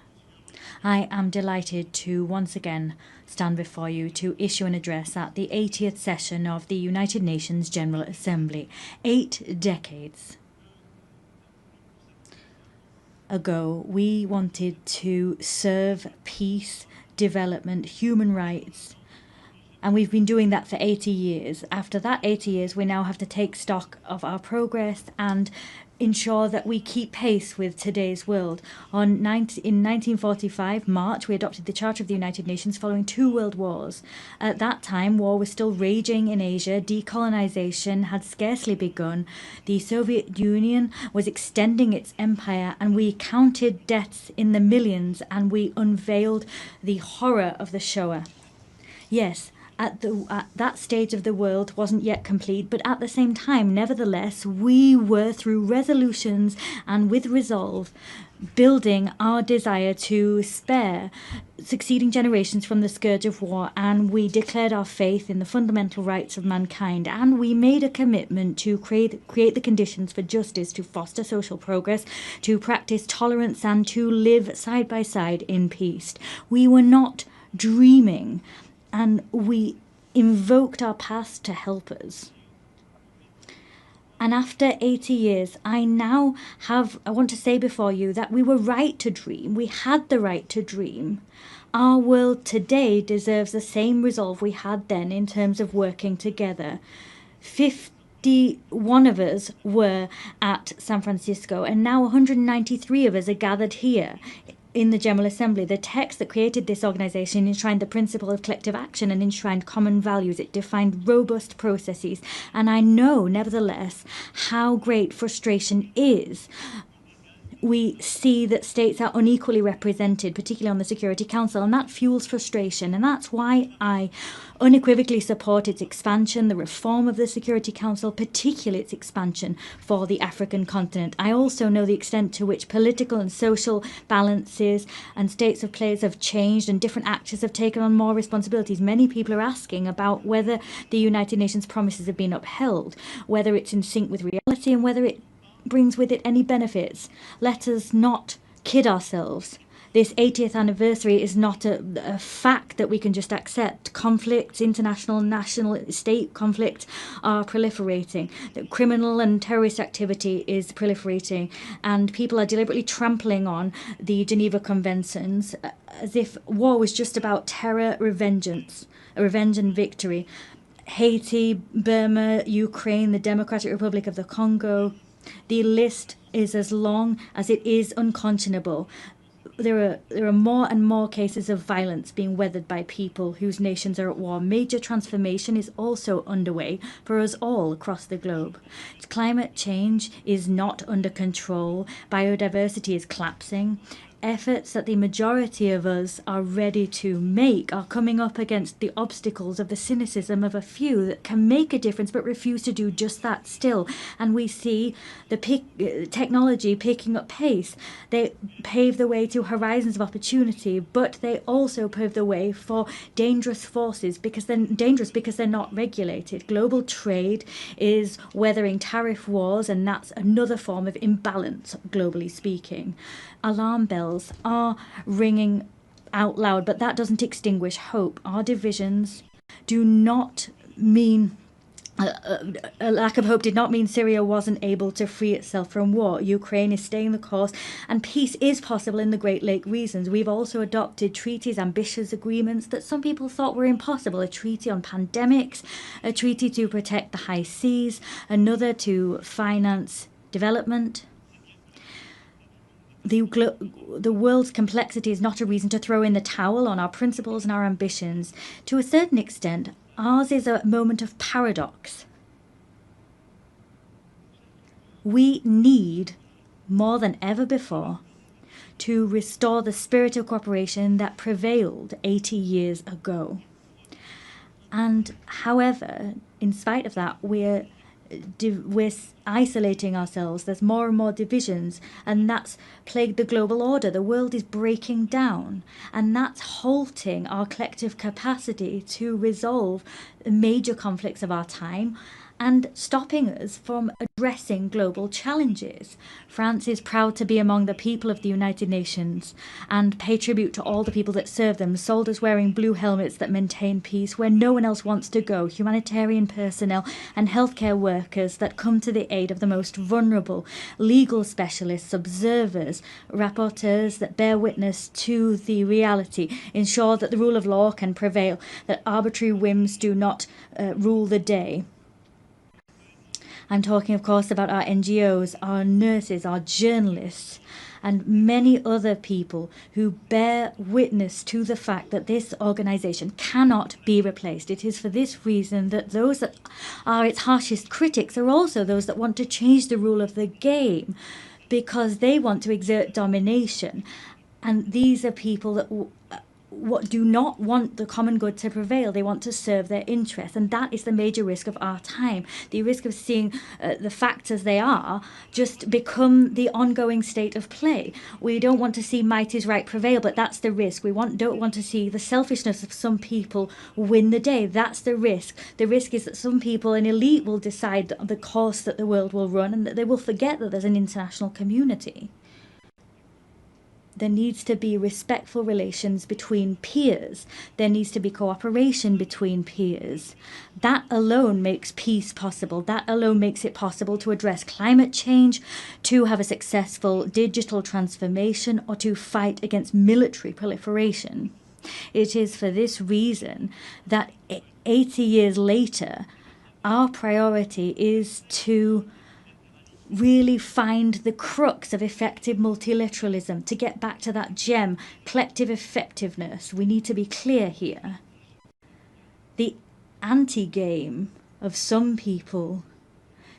I am delighted to once again stand before you to issue an address at the 80th session of the United Nations General Assembly. 8 decades ago, we wanted to serve peace, development, human rights, and we've been doing that for 80 years. After that 80 years, we now have to take stock of our progress and ensure that we keep pace with today's world. In 1945, March, we adopted the Charter of the United Nations following 2 world wars. At that time, war was still raging in Asia. Decolonization had scarcely begun. The Soviet Union was extending its empire, and we counted deaths in the millions, and we unveiled the horror of the Shoah. Yes, at that stage of the world wasn't yet complete, but at the same time, nevertheless, we were, through resolutions and with resolve, building our desire to spare succeeding generations from the scourge of war, and we declared our faith in the fundamental rights of mankind, and we made a commitment to create the conditions for justice, to foster social progress, to practice tolerance, and to live side by side in peace. We were not dreaming, and we invoked our past to help us. And after 80 years, I want to say before you that we were right to dream. We had the right to dream. Our world today deserves the same resolve we had then in terms of working together. 51 of us were at San Francisco, and now 193 of us are gathered here in the General Assembly. The text that created this organization enshrined the principle of collective action and enshrined common values. It defined robust processes. And I know, nevertheless, how great frustration is. We see that states are unequally represented, particularly on the Security Council, and that fuels frustration. And that's why I unequivocally support its expansion, the reform of the Security Council, particularly its expansion for the African continent. I also know the extent to which political and social balances and states of players have changed and different actors have taken on more responsibilities. Many people are asking about whether the United Nations promises have been upheld, whether it's in sync with reality, and whether it brings with it any benefits. Let us not kid ourselves. This 80th anniversary is not a fact that we can just accept. Conflicts, international, national, state conflict are proliferating. The criminal and terrorist activity is proliferating, and people are deliberately trampling on the Geneva Conventions as if war was just about terror, revenge and victory. Haiti, Burma, Ukraine, the Democratic Republic of the Congo. The list is as long as it is unconscionable. There are more and more cases of violence being weathered by people whose nations are at war. Major transformation is also underway for us all across the globe. Climate change is not under control. Biodiversity is collapsing. Efforts that the majority of us are ready to make are coming up against the obstacles of the cynicism of a few that can make a difference but refuse to do just that still. And we see the technology picking up pace. They pave the way to horizons of opportunity, but they also pave the way for dangerous forces because they're not regulated. Global trade is weathering tariff wars, and that's another form of imbalance, globally speaking. Alarm bells bells are ringing out loud, but that doesn't extinguish hope. Our divisions do not mean a lack of hope did not mean Syria wasn't able to free itself from war. Ukraine is staying the course, and peace is possible in the Great Lake regions. We've also adopted treaties, ambitious agreements that some people thought were impossible. A treaty on pandemics, a treaty to protect the high seas, another to finance development. The world's complexity is not a reason to throw in the towel on our principles and our ambitions. To a certain extent, ours is a moment of paradox. We need, more than ever before, to restore the spirit of cooperation that prevailed 80 years ago. And however, in spite of that, we're isolating ourselves. There's more and more divisions, and that's plagued the global order. The world is breaking down, and that's halting our collective capacity to resolve the major conflicts of our time and stopping us from addressing global challenges. France is proud to be among the people of the United Nations and pay tribute to all the people that serve them, soldiers wearing blue helmets that maintain peace where no one else wants to go, humanitarian personnel and healthcare workers that come to the aid of the most vulnerable, legal specialists, observers, rapporteurs that bear witness to the reality, ensure that the rule of law can prevail, that arbitrary whims do not rule the day. I'm talking, of course, about our NGOs, our nurses, our journalists, and many other people who bear witness to the fact that this organisation cannot be replaced. It is for this reason that those that are its harshest critics are also those that want to change the rule of the game, because they want to exert domination. And these are people that do not want the common good to prevail. They want to serve their interests, and that is the major risk of our time. The risk of seeing the facts as they are just become the ongoing state of play. We don't want to see might is right prevail, but that's the risk. We don't want to see the selfishness of some people win the day. That's the risk. The risk is that some people, an elite, will decide the course that the world will run, and that they will forget that there's an international community. There needs to be respectful relations between peers. There needs to be cooperation between peers. That alone makes peace possible. That alone makes it possible to address climate change, to have a successful digital transformation, or to fight against military proliferation. It is for this reason that 80 years later, our priority is to really find the crux of effective multilateralism, to get back to that gem, collective effectiveness. We need to be clear here. The anti-game of some people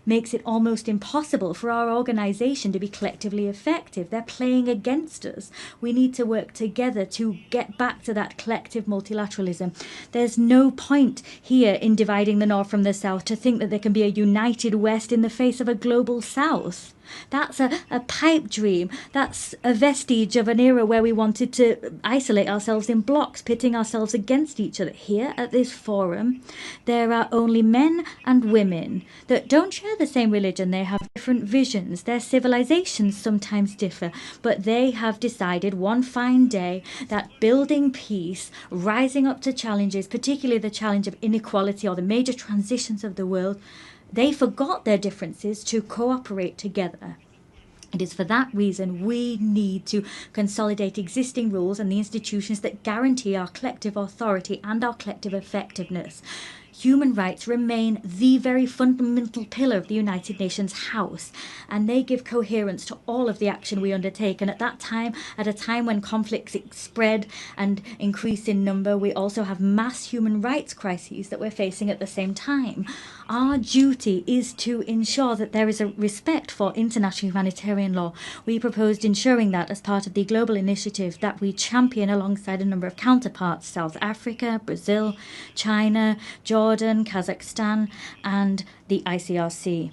makes it almost impossible for our organisation to be collectively effective. They're playing against us. We need to work together to get back to that collective multilateralism. There's no point here in dividing the North from the South to think that there can be a united West in the face of a global South. That's a pipe dream. That's a vestige of an era where we wanted to isolate ourselves in blocks, pitting ourselves against each other. Here at this forum, there are only men and women that don't share the same religion. They have different visions. Their civilizations sometimes differ, but they have decided one fine day that building peace, rising up to challenges, particularly the challenge of inequality or the major transitions of the world, they forgot their differences to cooperate together. It is for that reason we need to consolidate existing rules and the institutions that guarantee our collective authority and our collective effectiveness. Human rights remain the very fundamental pillar of the United Nations House, and they give coherence to all of the action we undertake. And at a time when conflicts spread and increase in number, we also have mass human rights crises that we're facing at the same time. Our duty is to ensure that there is a respect for international humanitarian law. We proposed ensuring that as part of the global initiative that we champion alongside a number of counterparts: South Africa, Brazil, China, Jordan, Kazakhstan, and the ICRC.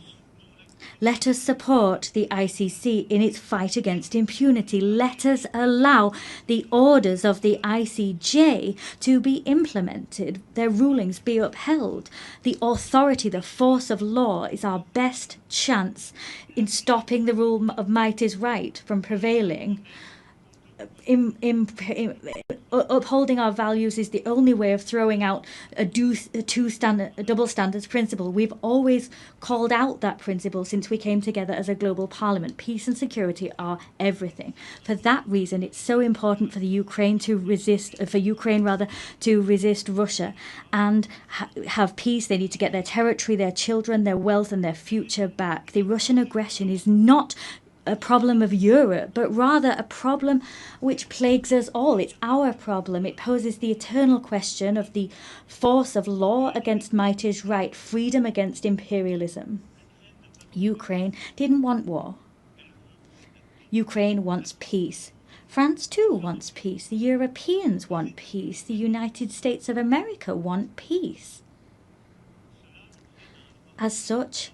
Let us support the ICC in its fight against impunity. Let us allow the orders of the ICJ to be implemented, their rulings be upheld. The authority, the force of law is our best chance in stopping the rule of might is right from prevailing. upholding our values is the only way of throwing out a double standards principle. We've always called out that principle since we came together as a global parliament. Peace and security are everything. For that reason, it's so important for Ukraine to resist Russia and have peace. They need to get their territory, their children, their wealth, and their future back. The Russian aggression is not a problem of Europe, but rather a problem which plagues us all. It's our problem. It poses the eternal question of the force of law against might is right, freedom against imperialism. Ukraine didn't want war. Ukraine wants peace. France too wants peace. The Europeans want peace. The United States of America want peace. As such,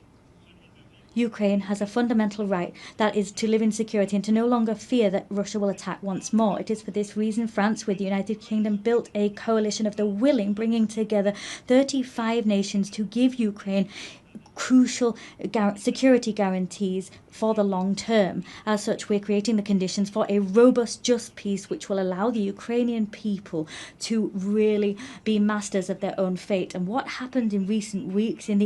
Ukraine has a fundamental right, that is to live in security and to no longer fear that Russia will attack once more. It is for this reason France, with the United Kingdom, built a coalition of the willing, bringing together 35 nations to give Ukraine crucial security guarantees for the long term. As such, we're creating the conditions for a robust, just peace which will allow the Ukrainian people to really be masters of their own fate. And what happened in recent weeks in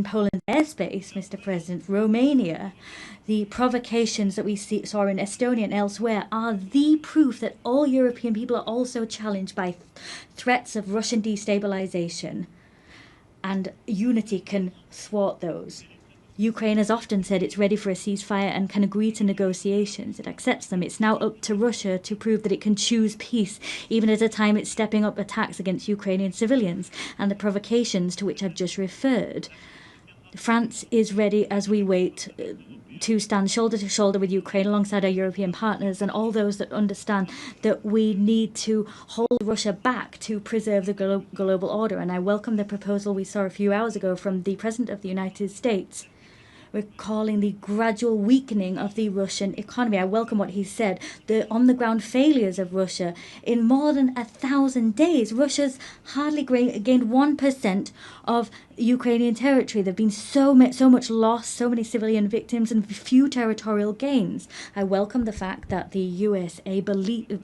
Poland's airspace, Mr. President, Romania, the provocations that we saw in Estonia and elsewhere are the proof that all European people are also challenged by threats of Russian destabilization. And unity can thwart those. Ukraine has often said it's ready for a ceasefire and can agree to negotiations. It accepts them. It's now up to Russia to prove that it can choose peace, even at a time it's stepping up attacks against Ukrainian civilians and the provocations to which I've just referred. France is ready as we wait to stand shoulder to shoulder with Ukraine alongside our European partners and all those that understand that we need to hold Russia back to preserve the global order. And I welcome the proposal we saw a few hours ago from the President of the United States, recalling the gradual weakening of the Russian economy. I welcome what he said, the on-the-ground failures of Russia. In more than 1,000 days, Russia's hardly gained 1% of Ukrainian territory. There have been so much loss, so many civilian victims, and few territorial gains. I welcome the fact that the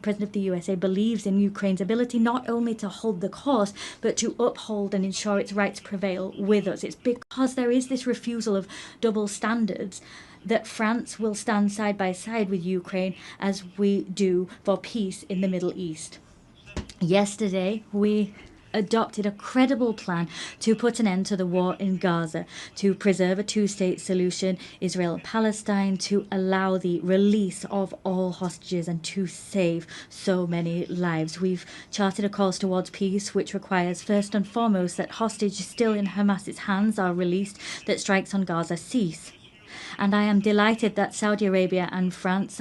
President of the USA believes in Ukraine's ability not only to hold the course, but to uphold and ensure its rights prevail with us. It's because there is this refusal of double standards that France will stand side by side with Ukraine as we do for peace in the Middle East. Yesterday, we adopted a credible plan to put an end to the war in Gaza, to preserve a two-state solution, Israel and Palestine, to allow the release of all hostages and to save so many lives. We've charted a course towards peace, which requires first and foremost that hostages still in Hamas's hands are released, that strikes on Gaza cease. And I am delighted that Saudi Arabia and France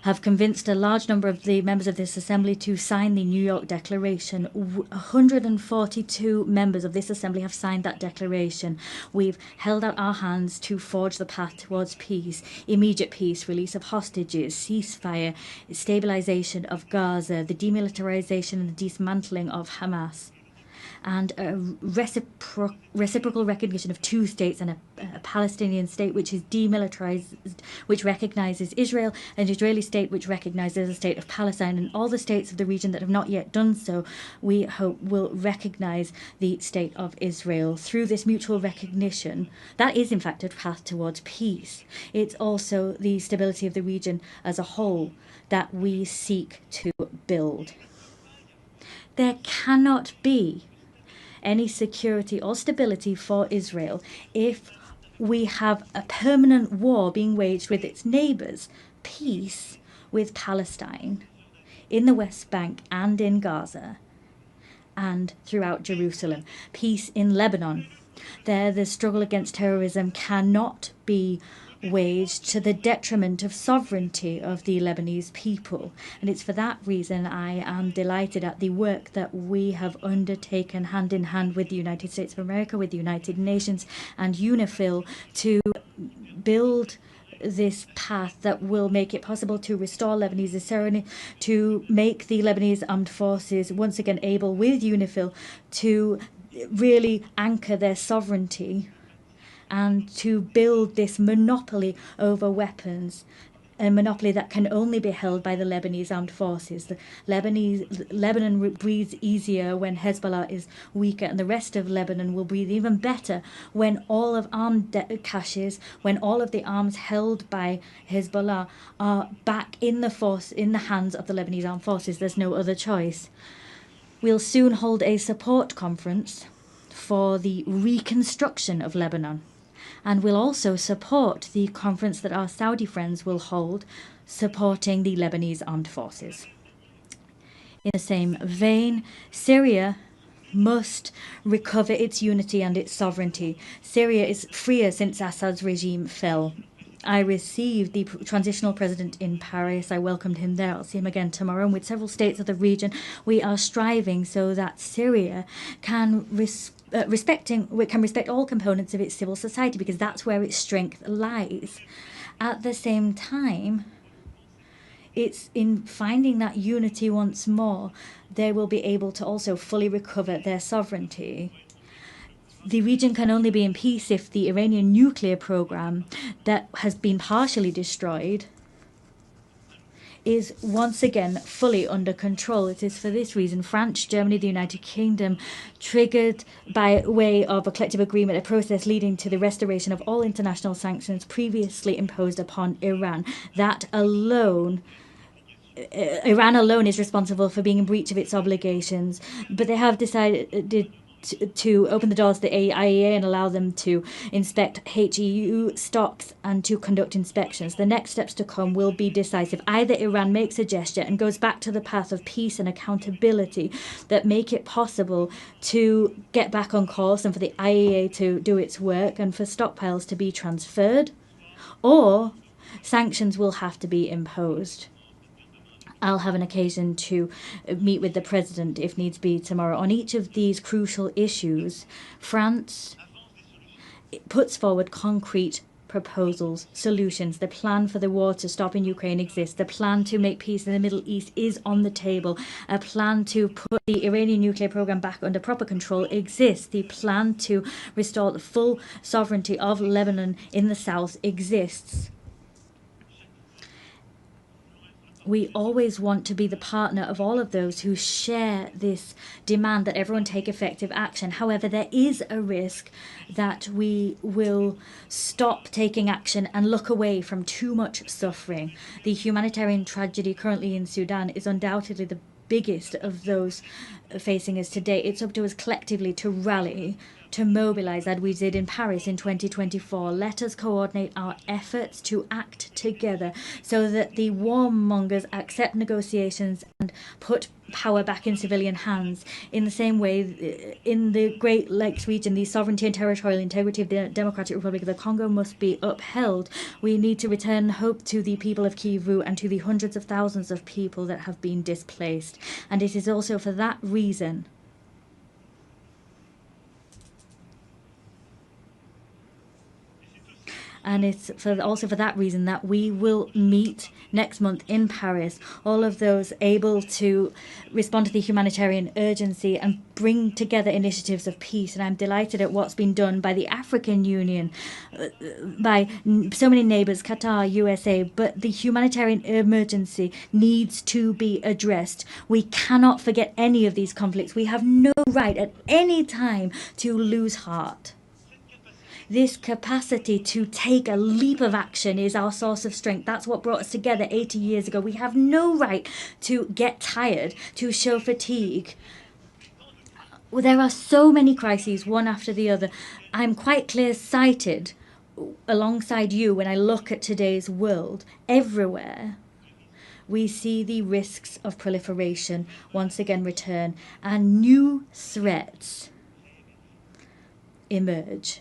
have convinced a large number of the members of this assembly to sign the New York Declaration. 142 members of this assembly have signed that declaration. We've held out our hands to forge the path towards peace, immediate peace, release of hostages, ceasefire, stabilization of Gaza, the demilitarization and the dismantling of Hamas, and a reciprocal recognition of two states and a Palestinian state which is demilitarized, which recognizes Israel, an Israeli state which recognizes the state of Palestine, and all the states of the region that have not yet done so, we hope will recognize the state of Israel. Through this mutual recognition, that is in fact a path towards peace. It's also the stability of the region as a whole that we seek to build. There cannot be any security or stability for Israel if we have a permanent war being waged with its neighbors, peace with Palestine, in the West Bank and in Gaza, and throughout Jerusalem, peace in Lebanon. There, the struggle against terrorism cannot be waged to the detriment of sovereignty of the Lebanese people. And it's for that reason I am delighted at the work that we have undertaken hand in hand with the United States of America, with the United Nations and UNIFIL to build this path that will make it possible to restore Lebanese sovereignty, to make the Lebanese armed forces once again able with UNIFIL to really anchor their sovereignty and to build this monopoly over weapons a monopoly that can only be held by the Lebanese armed forces. Lebanon breathes easier when Hezbollah is weaker, and the rest of Lebanon will breathe even better when all of armed caches, when all of the arms held by Hezbollah are back in the hands of the Lebanese armed forces. There's no other choice. We'll soon hold a support conference for the reconstruction of Lebanon. And we'll also support the conference that our Saudi friends will hold, supporting the Lebanese armed forces. In the same vein, Syria must recover its unity and its sovereignty. Syria is freer since Assad's regime fell. I received the transitional president in Paris. I welcomed him there. I'll see him again tomorrow. And with several states of the region, we are striving so that Syria can respect all components of its civil society, because that's where its strength lies. At the same time, it's in finding that unity once more, they will be able to also fully recover their sovereignty. The region can only be in peace if the Iranian nuclear program that has been partially destroyed is once again fully under control. It is for this reason France, Germany, the United Kingdom triggered by way of a collective agreement a process leading to the restoration of all international sanctions previously imposed upon Iran. Iran alone is responsible for being in breach of its obligations, but they have decided to open the doors to the IAEA and allow them to inspect HEU stocks and to conduct inspections. The next steps to come will be decisive. Either Iran makes a gesture and goes back to the path of peace and accountability that make it possible to get back on course and for the IAEA to do its work and for stockpiles to be transferred, or sanctions will have to be imposed. I'll have an occasion to meet with the President, if needs be, tomorrow. On each of these crucial issues, France puts forward concrete proposals, solutions. The plan for the war to stop in Ukraine exists. The plan to make peace in the Middle East is on the table. A plan to put the Iranian nuclear program back under proper control exists. The plan to restore the full sovereignty of Lebanon in the south exists. We always want to be the partner of all of those who share this demand that everyone take effective action. However, there is a risk that we will stop taking action and look away from too much suffering. The humanitarian tragedy currently in Sudan is undoubtedly the biggest of those facing us today. It's up to us collectively to rally, to mobilize, as we did in Paris in 2024. Let us coordinate our efforts to act together so that the warmongers accept negotiations and put power back in civilian hands. In the same way, in the Great Lakes region, the sovereignty and territorial integrity of the Democratic Republic of the Congo must be upheld. We need to return hope to the people of Kivu and to the hundreds of thousands of people that have been displaced. And it is also for that reason and it's also for that reason that we will meet next month in Paris, all of those able to respond to the humanitarian urgency and bring together initiatives of peace. And I'm delighted at what's been done by the African Union, by so many neighbours, Qatar, USA, but the humanitarian emergency needs to be addressed. We cannot forget any of these conflicts. We have no right at any time to lose heart. This capacity to take a leap of action is our source of strength. That's what brought us together 80 years ago. We have no right to get tired, to show fatigue. Well, there are so many crises, one after the other. I'm quite clear-sighted alongside you when I look at today's world. Everywhere, we see the risks of proliferation once again return, and new threats emerge.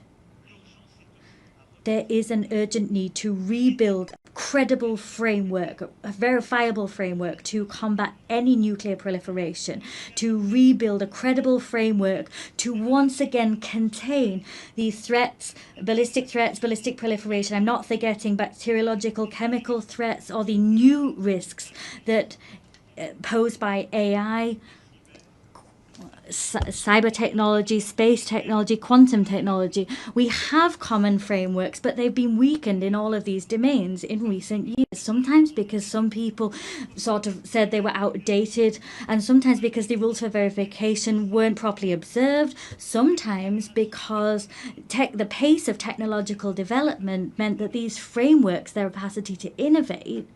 There is an urgent need to rebuild a credible framework, a verifiable framework to combat any nuclear proliferation, to rebuild a credible framework to once again contain these threats, ballistic proliferation. I'm not forgetting bacteriological, chemical threats, or the new risks that posed by AI, cyber technology, space technology, quantum technology. We have common frameworks, but they've been weakened in all of these domains in recent years. Sometimes because some people sort of said they were outdated, and sometimes because the rules for verification weren't properly observed, sometimes because the pace of technological development meant that these frameworks, their capacity to innovate,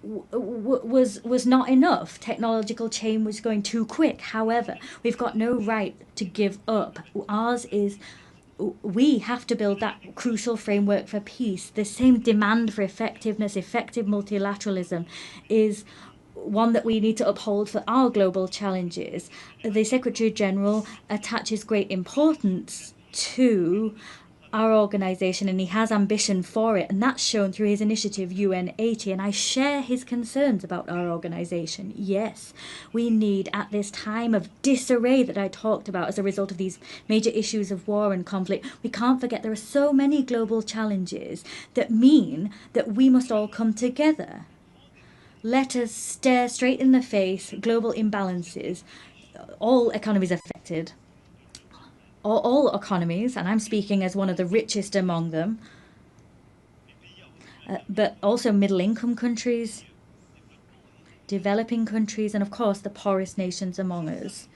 was not enough. Technological change was going too quick. However, we've got no right to give up. Ours is, we have to build that crucial framework for peace. The same demand for effectiveness, effective multilateralism, is one that we need to uphold for our global challenges. The Secretary General attaches great importance to our organisation, and he has ambition for it, and that's shown through his initiative UN 80, and I share his concerns about our organisation. Yes, we need, at this time of disarray that I talked about as a result of these major issues of war and conflict, we can't forget there are so many global challenges that mean that we must all come together. Let us stare straight in the face global imbalances. All economies affected. All economies, and I'm speaking as one of the richest among them, but also middle-income countries, developing countries, and of course the poorest nations among us.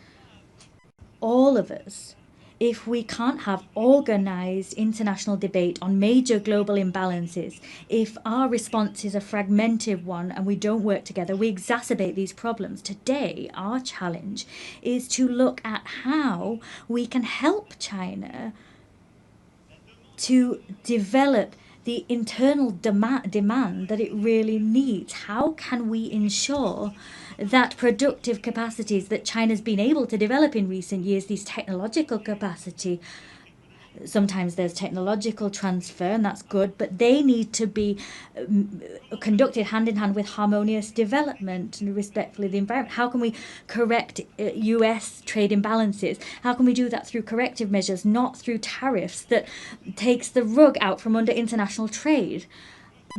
All of us, if we can't have organized international debate on major global imbalances, if our response is a fragmented one and we don't work together, we exacerbate these problems. Today, our challenge is to look at how we can help China to develop the internal demand that it really needs. How can we ensure that productive capacities that China's been able to develop in recent years, these technological capacity, sometimes there's technological transfer, and that's good, but they need to be conducted hand in hand with harmonious development and respectfully the environment. How can we correct US trade imbalances? How can we do that through corrective measures, not through tariffs that takes the rug out from under international trade?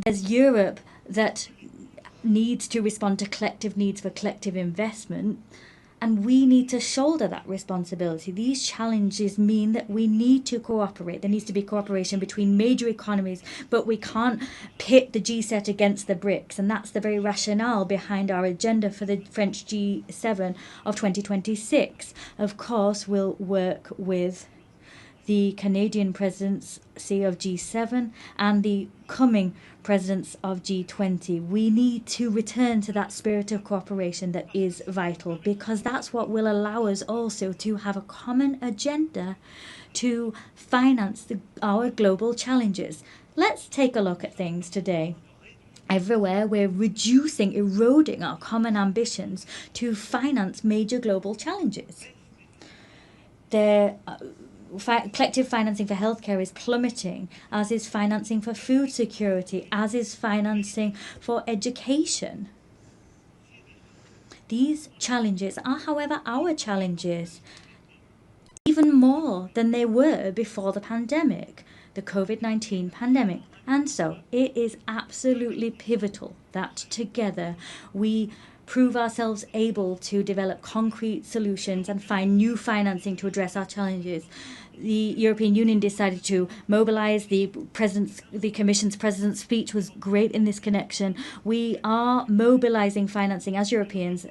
There's Europe that needs to respond to collective needs for collective investment, and we need to shoulder that responsibility. These challenges mean that we need to cooperate. There needs to be cooperation between major economies, but we can't pit the G7 against the BRICS, and that's the very rationale behind our agenda for the French G7 of 2026. Of course, we'll work with the Canadian presidency of G7 and the coming presidents of G20. We need to return to that spirit of cooperation that is vital, because that's what will allow us also to have a common agenda to finance our global challenges. Let's take a look at things today. Everywhere we're reducing, eroding our common ambitions to finance major global challenges. Collective financing for healthcare is plummeting, as is financing for food security, as is financing for education. These challenges are, however, our challenges, even more than they were before the pandemic, the COVID-19 pandemic. And so it is absolutely pivotal that together we prove ourselves able to develop concrete solutions and find new financing to address our challenges. The European Union decided to mobilize. The Commission's President's speech was great in this connection. We are mobilizing financing as Europeans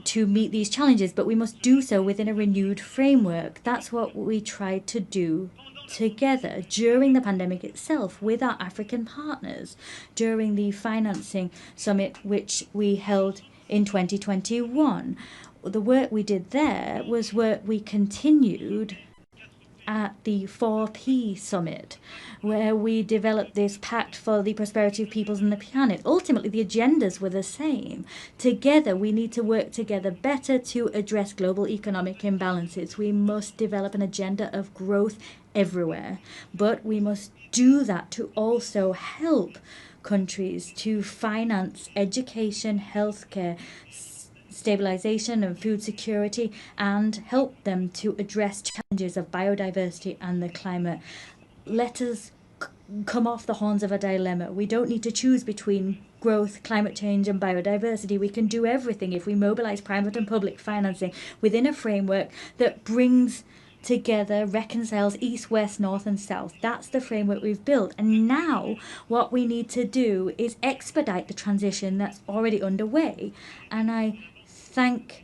to meet these challenges, but we must do so within a renewed framework. That's what we tried to do together during the pandemic itself with our African partners, during the financing summit which we held in 2021. The work we did there was work we continued at the 4P summit, where we developed this pact for the prosperity of peoples and the planet. Ultimately, the agendas were the same. Together, we need to work together better to address global economic imbalances. We must develop an agenda of growth everywhere, but we must do that to also help countries to finance education, healthcare, stabilization and food security, and help them to address challenges of biodiversity and the climate. Let us come off the horns of a dilemma. We don't need to choose between growth, climate change and biodiversity. We can do everything if we mobilise private and public financing within a framework that brings together, reconciles east, west, north and south. That's the framework we've built. And now what we need to do is expedite the transition that's already underway. And I thank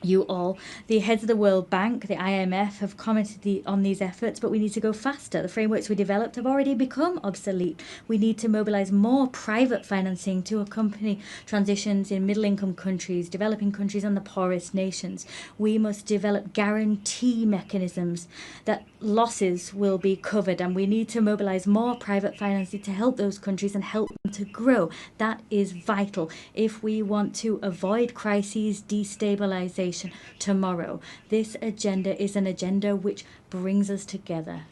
you all. The heads of the World Bank, the IMF, have commented on these efforts, but we need to go faster. The frameworks we developed have already become obsolete. We need to mobilise more private financing to accompany transitions in middle-income countries, developing countries and the poorest nations. We must develop guarantee mechanisms that losses will be covered, and we need to mobilise more private financing to help those countries and help them to grow. That is vital if we want to avoid crises, destabilisation tomorrow. This agenda is an agenda which brings us together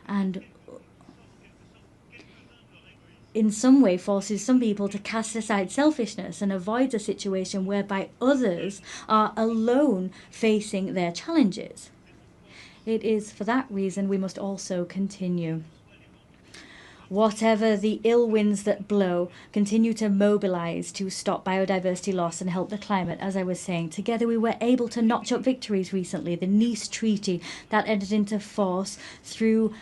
and in some way forces some people to cast aside selfishness and avoid a situation whereby others are alone facing their challenges. It is for that reason we must also continue. Whatever the ill winds that blow, continue to mobilise to stop biodiversity loss and help the climate. As I was saying, together we were able to notch up victories recently. The Nice Treaty that entered into force through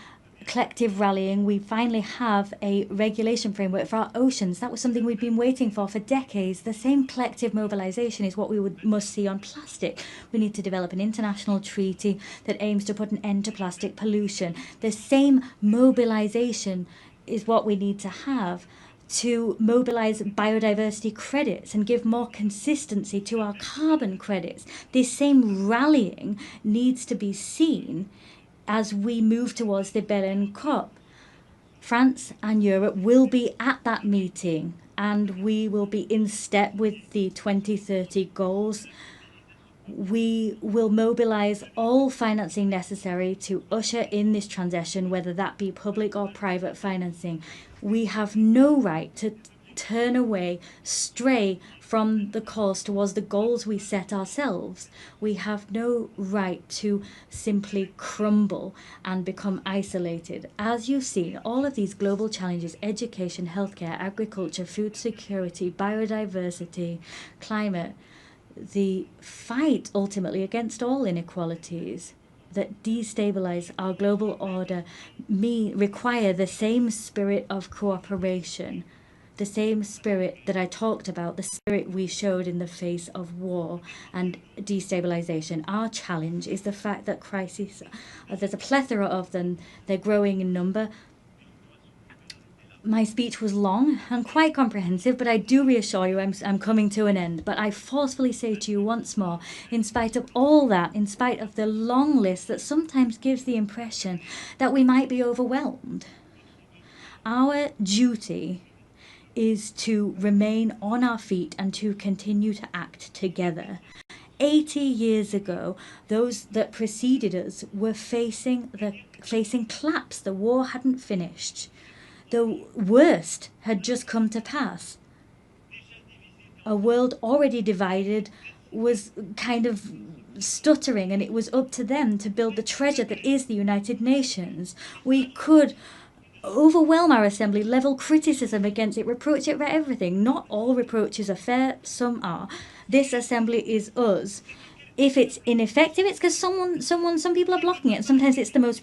collective rallying. We finally have a regulation framework for our oceans. That was something we'd been waiting for decades. The same collective mobilisation is what we must see on plastic. We need to develop an international treaty that aims to put an end to plastic pollution. The same mobilisation is what we need to have to mobilise biodiversity credits and give more consistency to our carbon credits. This same rallying needs to be seen as we move towards the Berlin COP. France and Europe will be at that meeting and we will be in step with the 2030 goals. We will mobilise all financing necessary to usher in this transition, whether that be public or private financing. We have no right to turn away, stray from the course towards the goals we set ourselves. We have no right to simply crumble and become isolated. As you've seen, all of these global challenges, education, healthcare, agriculture, food security, biodiversity, climate, the fight ultimately against all inequalities that destabilize our global order require the same spirit of cooperation, the same spirit that I talked about, the spirit we showed in the face of war and destabilization. Our challenge is the fact that crises, there's a plethora of them, they're growing in number. My speech was long and quite comprehensive, but I do reassure you I'm coming to an end. But I forcefully say to you once more, in spite of all that, in spite of the long list that sometimes gives the impression that we might be overwhelmed, our duty is to remain on our feet and to continue to act together. 80 years ago, those that preceded us were facing collapse. The war hadn't finished. The worst had just come to pass. A world already divided was kind of stuttering, and it was up to them to build the treasure that is the United Nations. We could overwhelm our assembly, level criticism against it, reproach it for everything. Not all reproaches are fair, some are. This assembly is us. If it's ineffective, it's because some people are blocking it. And sometimes it's the most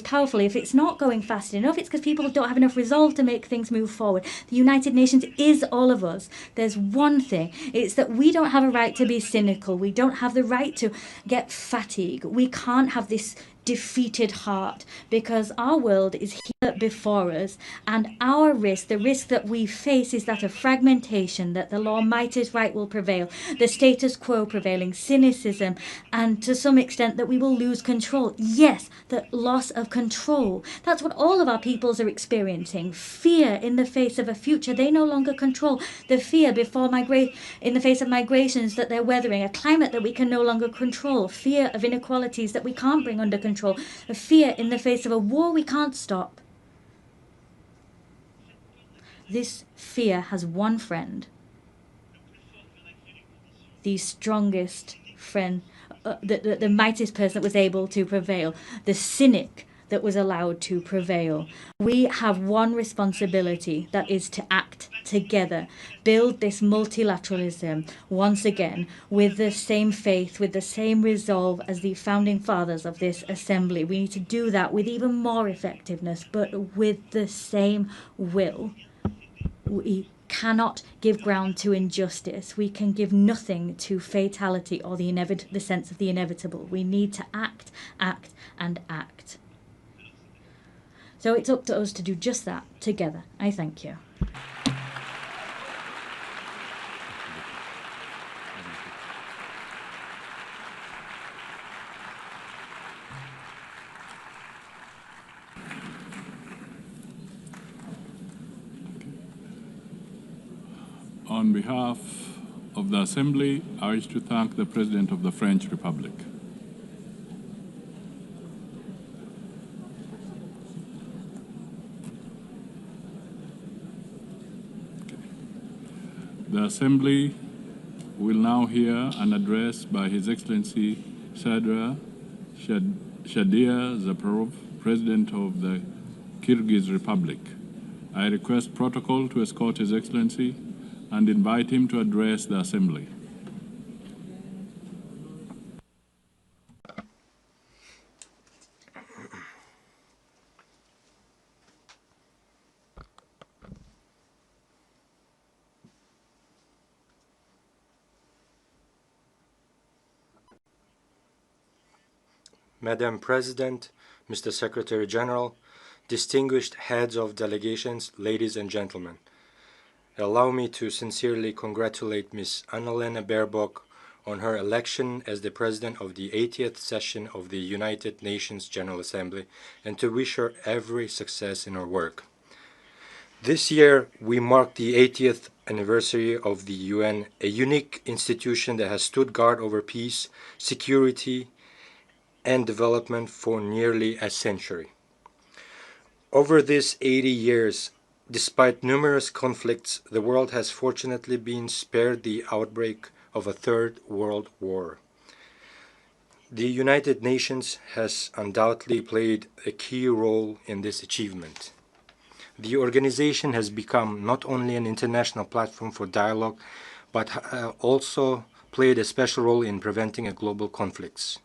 powerful. If it's not going fast enough, it's because people don't have enough resolve to make things move forward. The United Nations is all of us. There's one thing. It's that we don't have a right to be cynical. We don't have the right to get fatigue. We can't have this defeated heart, because our world is here before us, and our risk, the risk that we face, is that of fragmentation, that the law might is right will prevail, the status quo prevailing, cynicism, and to some extent that we will lose control. Yes, the loss of control. That's what all of our peoples are experiencing. Fear in the face of a future they no longer control. The fear in the face of migrations that they're weathering, a climate that we can no longer control, fear of inequalities that we can't bring under control, a fear in the face of a war we can't stop. This fear has one friend, the strongest friend, the mightiest person that was able to prevail, the cynic, that was allowed to prevail. We have one responsibility, that is to act together, build this multilateralism once again with the same faith, with the same resolve as the founding fathers of this assembly. We need to do that with even more effectiveness, but with the same will. We cannot give ground to injustice. We can give nothing to fatality or the sense of the inevitable. We need to act, act, and act. So it's up to us to do just that together. I thank you. On behalf of the Assembly, I wish to thank the President of the French Republic. The Assembly will now hear an address by His Excellency Shadia Zaparov, President of the Kyrgyz Republic. I request protocol to escort His Excellency and invite him to address the Assembly. Madam President, Mr. Secretary General, distinguished heads of delegations, ladies and gentlemen. Allow me to sincerely congratulate Ms. Annalena Baerbock on her election as the President of the 80th session of the United Nations General Assembly and to wish her every success in her work. This year, we mark the 80th anniversary of the UN, a unique institution that has stood guard over peace, security, and development for nearly a century. Over these 80 years, despite numerous conflicts, the world has fortunately been spared the outbreak of a Third World War. The United Nations has undoubtedly played a key role in this achievement. The organization has become not only an international platform for dialogue, but also played a special role in preventing global conflicts.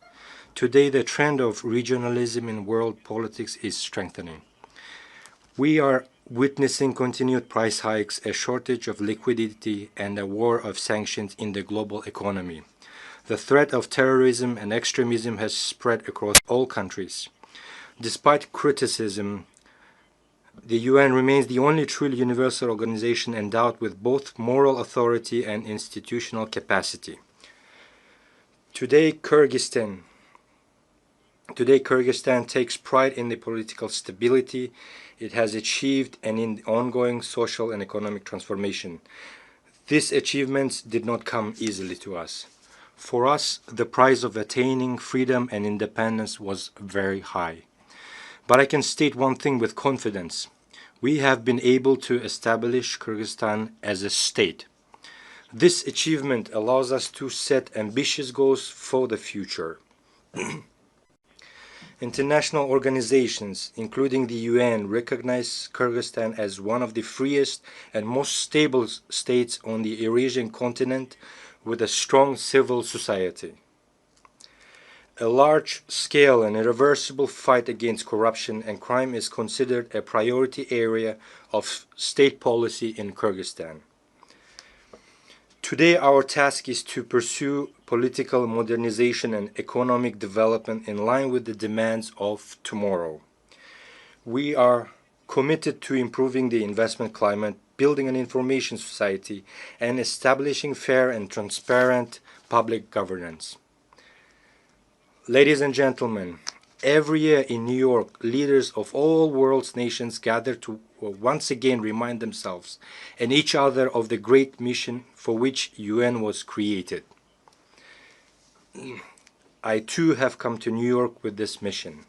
Today, the trend of regionalism in world politics is strengthening. We are witnessing continued price hikes, a shortage of liquidity, and a war of sanctions in the global economy. The threat of terrorism and extremism has spread across all countries. Despite criticism, the UN remains the only truly universal organization endowed with both moral authority and institutional capacity. Today, Kyrgyzstan takes pride in the political stability it has achieved and in the ongoing social and economic transformation. These achievements did not come easily to us. For us, the price of attaining freedom and independence was very high. But I can state one thing with confidence. We have been able to establish Kyrgyzstan as a state. This achievement allows us to set ambitious goals for the future. International organizations, including the UN, recognize Kyrgyzstan as one of the freest and most stable states on the Eurasian continent with a strong civil society. A large-scale and irreversible fight against corruption and crime is considered a priority area of state policy in Kyrgyzstan. Today, our task is to pursue political modernization and economic development in line with the demands of tomorrow. We are committed to improving the investment climate, building an information society, and establishing fair and transparent public governance. Ladies and gentlemen, every year in New York, leaders of all world's nations gather to once again remind themselves and each other of the great mission for which UN was created. I too have come to New York with this mission.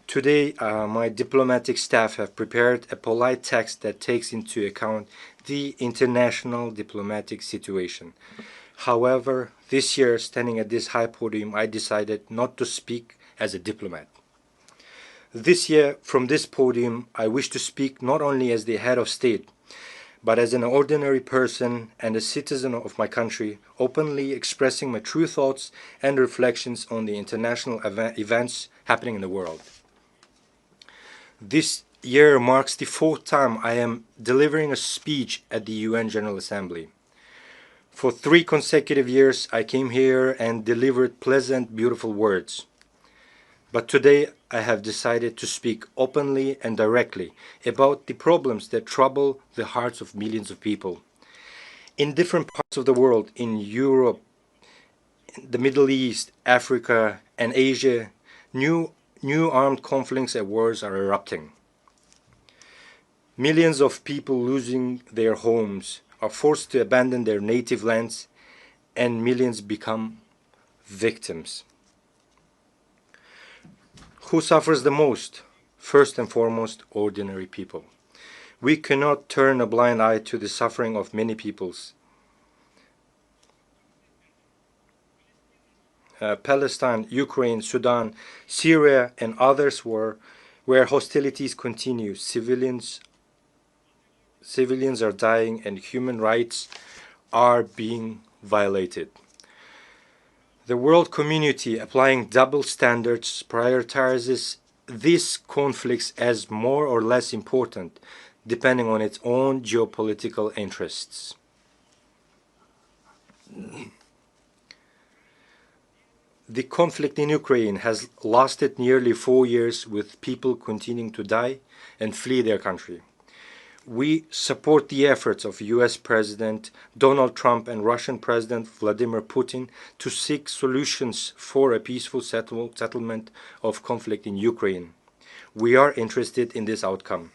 Today, my diplomatic staff have prepared a polite text that takes into account the international diplomatic situation. However, this year, standing at this high podium, I decided not to speak as a diplomat. This year, from this podium, I wish to speak not only as the head of state, but as an ordinary person and a citizen of my country, openly expressing my true thoughts and reflections on the international events happening in the world. This year marks the 4th time I am delivering a speech at the UN General Assembly. For 3 consecutive years, I came here and delivered pleasant, beautiful words. But today, I have decided to speak openly and directly about the problems that trouble the hearts of millions of people. In different parts of the world, in Europe, the Middle East, Africa, and Asia, new armed conflicts and wars are erupting. Millions of people losing their homes are forced to abandon their native lands, and millions become victims. Who suffers the most? First and foremost, ordinary people. We cannot turn a blind eye to the suffering of many peoples. Palestine, Ukraine, Sudan, Syria, and others where hostilities continue. Civilians are dying and human rights are being violated. The world community, applying double standards, prioritizes these conflicts as more or less important, depending on its own geopolitical interests. The conflict in Ukraine has lasted nearly 4 years, with people continuing to die and flee their country. We support the efforts of US President Donald Trump and Russian President Vladimir Putin to seek solutions for a peaceful settlement of conflict in Ukraine. We are interested in this outcome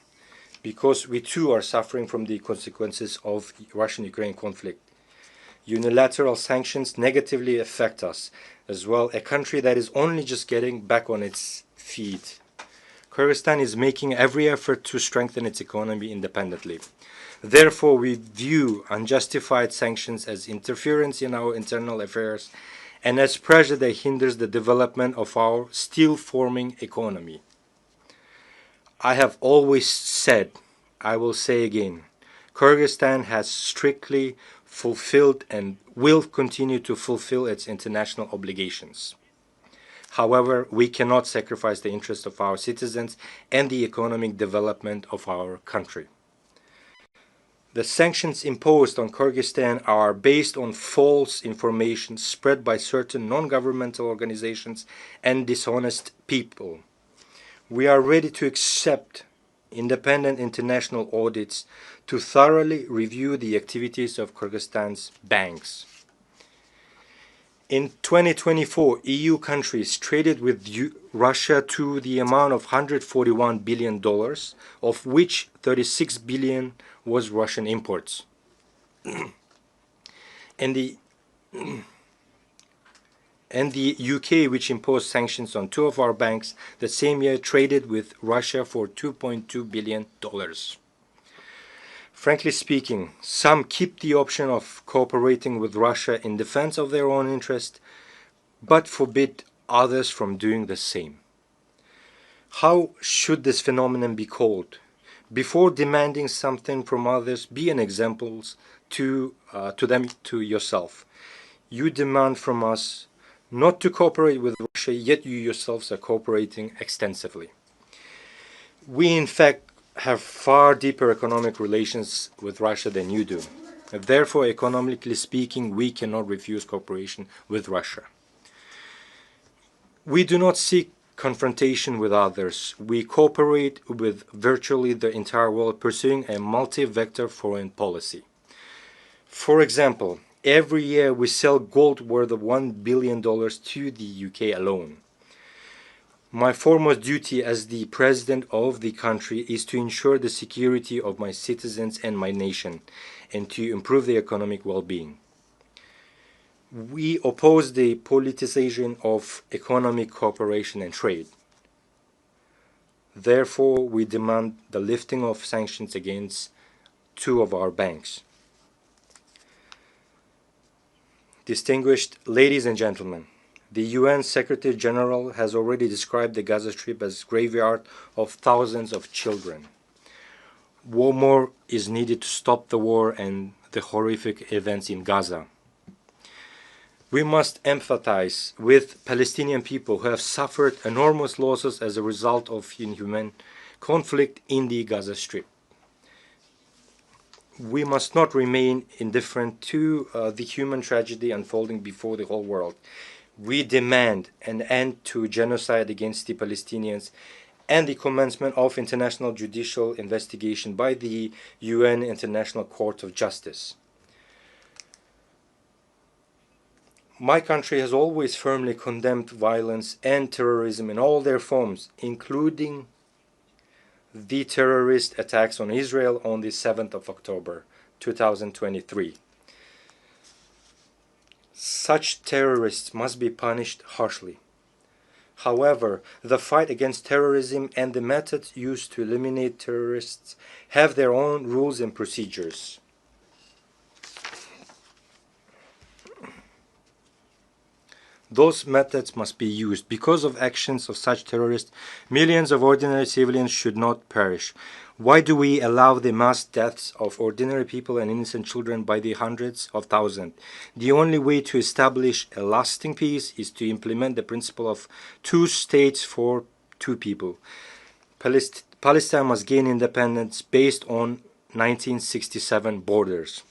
because we too are suffering from the consequences of Russian-Ukraine conflict. Unilateral sanctions negatively affect us as well, a country that is only just getting back on its feet. Kyrgyzstan is making every effort to strengthen its economy independently. Therefore, we view unjustified sanctions as interference in our internal affairs and as pressure that hinders the development of our still-forming economy. I have always said, I will say again, Kyrgyzstan has strictly fulfilled and will continue to fulfill its international obligations. However, we cannot sacrifice the interests of our citizens and the economic development of our country. The sanctions imposed on Kyrgyzstan are based on false information spread by certain non-governmental organizations and dishonest people. We are ready to accept independent international audits to thoroughly review the activities of Kyrgyzstan's banks. In 2024, EU countries traded with Russia to the amount of $141 billion, of which $36 billion was Russian imports. and the UK, which imposed sanctions on 2 of our banks, the same year traded with Russia for $2.2 billion. Frankly speaking, some keep the option of cooperating with Russia in defense of their own interest, but forbid others from doing the same. How should this phenomenon be called? Before demanding something from others, be an example to yourself. You demand from us not to cooperate with Russia, yet you yourselves are cooperating extensively. We, in fact, have far deeper economic relations with Russia than you do. Therefore, economically speaking, we cannot refuse cooperation with Russia. We do not seek confrontation with others. We cooperate with virtually the entire world, pursuing a multi-vector foreign policy. For example, every year we sell gold worth of $1 billion to the UK alone. My foremost duty as the president of the country is to ensure the security of my citizens and my nation, and to improve their economic well-being. We oppose the politicization of economic cooperation and trade. Therefore, we demand the lifting of sanctions against 2 of our banks. Distinguished ladies and gentlemen, The UN Secretary General has already described the Gaza Strip as a graveyard of thousands of children. War more is needed to stop the war and the horrific events in Gaza. We must empathize with Palestinian people who have suffered enormous losses as a result of inhuman conflict in the Gaza Strip. We must not remain indifferent to the human tragedy unfolding before the whole world. We demand an end to genocide against the Palestinians and the commencement of international judicial investigation by the UN International Court of Justice. My country has always firmly condemned violence and terrorism in all their forms, including the terrorist attacks on Israel on the 7th of October 2023. Such terrorists must be punished harshly. However, the fight against terrorism and the methods used to eliminate terrorists have their own rules and procedures. Those methods must be used. Because of actions of such terrorists, millions of ordinary civilians should not perish. Why do we allow the mass deaths of ordinary people and innocent children by the hundreds of thousands? The only way to establish a lasting peace is to implement the principle of two states for two people. Palestine must gain independence based on 1967 borders.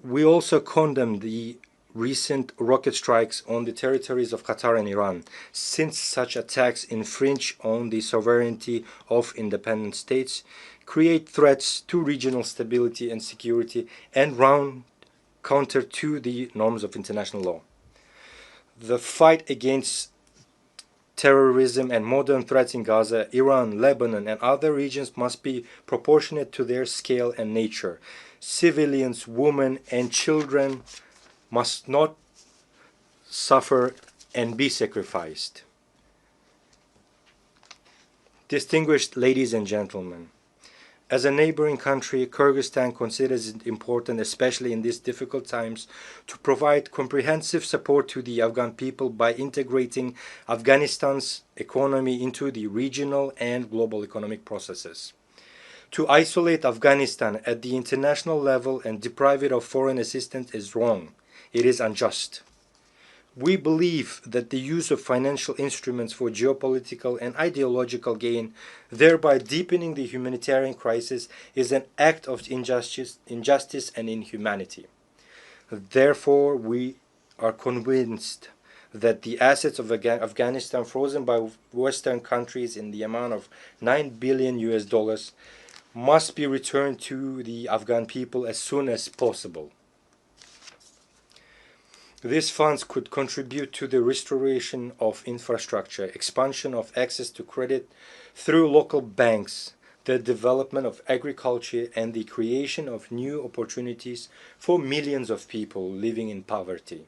We also condemn the recent rocket strikes on the territories of Qatar and Iran, since such attacks infringe on the sovereignty of independent states, create threats to regional stability and security, and run counter to the norms of international law. The fight against terrorism and modern threats in Gaza, Iran, Lebanon, and other regions must be proportionate to their scale and nature. Civilians, women, and children must not suffer and be sacrificed. Distinguished ladies and gentlemen, as a neighboring country, Kyrgyzstan considers it important, especially in these difficult times, to provide comprehensive support to the Afghan people by integrating Afghanistan's economy into the regional and global economic processes. To isolate Afghanistan at the international level and deprive it of foreign assistance is wrong. It is unjust. We believe that the use of financial instruments for geopolitical and ideological gain, thereby deepening the humanitarian crisis, is an act of injustice and inhumanity. Therefore, we are convinced that the assets of Afghanistan frozen by Western countries in the amount of $9 billion must be returned to the Afghan people as soon as possible. These funds could contribute to the restoration of infrastructure, expansion of access to credit through local banks, the development of agriculture, and the creation of new opportunities for millions of people living in poverty.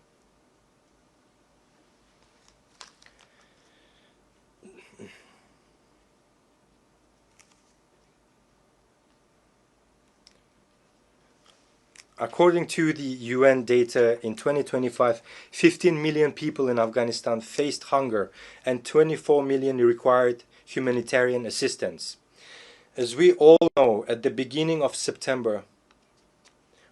According to the UN data, in 2025, 15 million people in Afghanistan faced hunger and 24 million required humanitarian assistance. As we all know, at the beginning of September,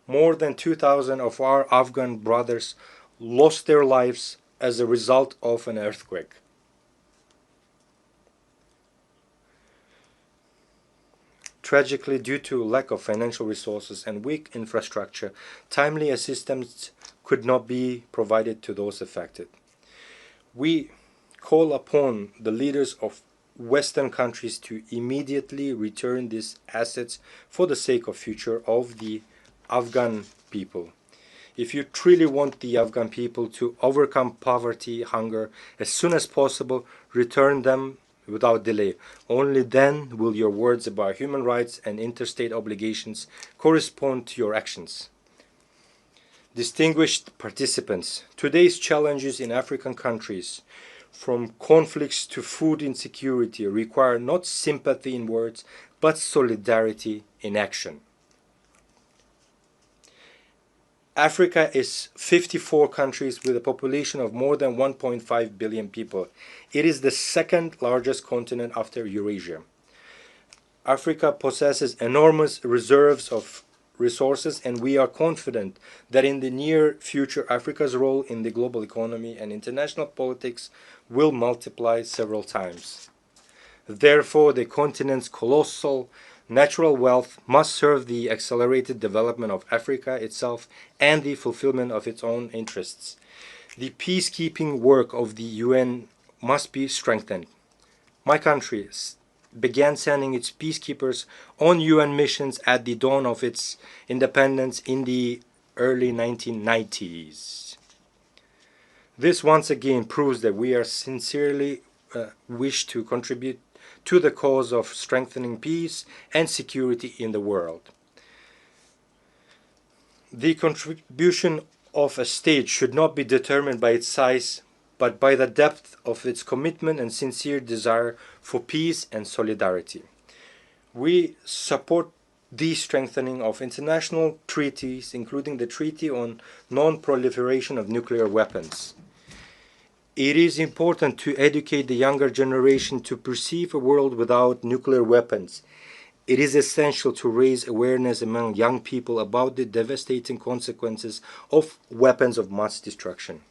more than 2,000 of our Afghan brothers lost their lives as a result of an earthquake. Tragically, due to lack of financial resources and weak infrastructure, timely assistance could not be provided to those affected. We call upon the leaders of Western countries to immediately return these assets for the sake of future of the Afghan people. If you truly want the Afghan people to overcome poverty, hunger, as soon as possible, return them without delay. Only then will your words about human rights and interstate obligations correspond to your actions. Distinguished participants, today's challenges in African countries, from conflicts to food insecurity, require not sympathy in words, but solidarity in action. Africa is 54 countries with a population of more than 1.5 billion people. It is the second largest continent after Eurasia. Africa possesses enormous reserves of resources, and we are confident that in the near future Africa's role in the global economy and international politics will multiply several times. Therefore, the continent's colossal natural wealth must serve the accelerated development of Africa itself and the fulfillment of its own interests. The peacekeeping work of the UN must be strengthened. My country began sending its peacekeepers on UN missions at the dawn of its independence in the early 1990s. This once again proves that we are sincerely wish to contribute to the cause of strengthening peace and security in the world. The contribution of a state should not be determined by its size, but by the depth of its commitment and sincere desire for peace and solidarity. We support the strengthening of international treaties, including the Treaty on Non-Proliferation of Nuclear Weapons. It is important to educate the younger generation to perceive a world without nuclear weapons. It is essential to raise awareness among young people about the devastating consequences of weapons of mass destruction.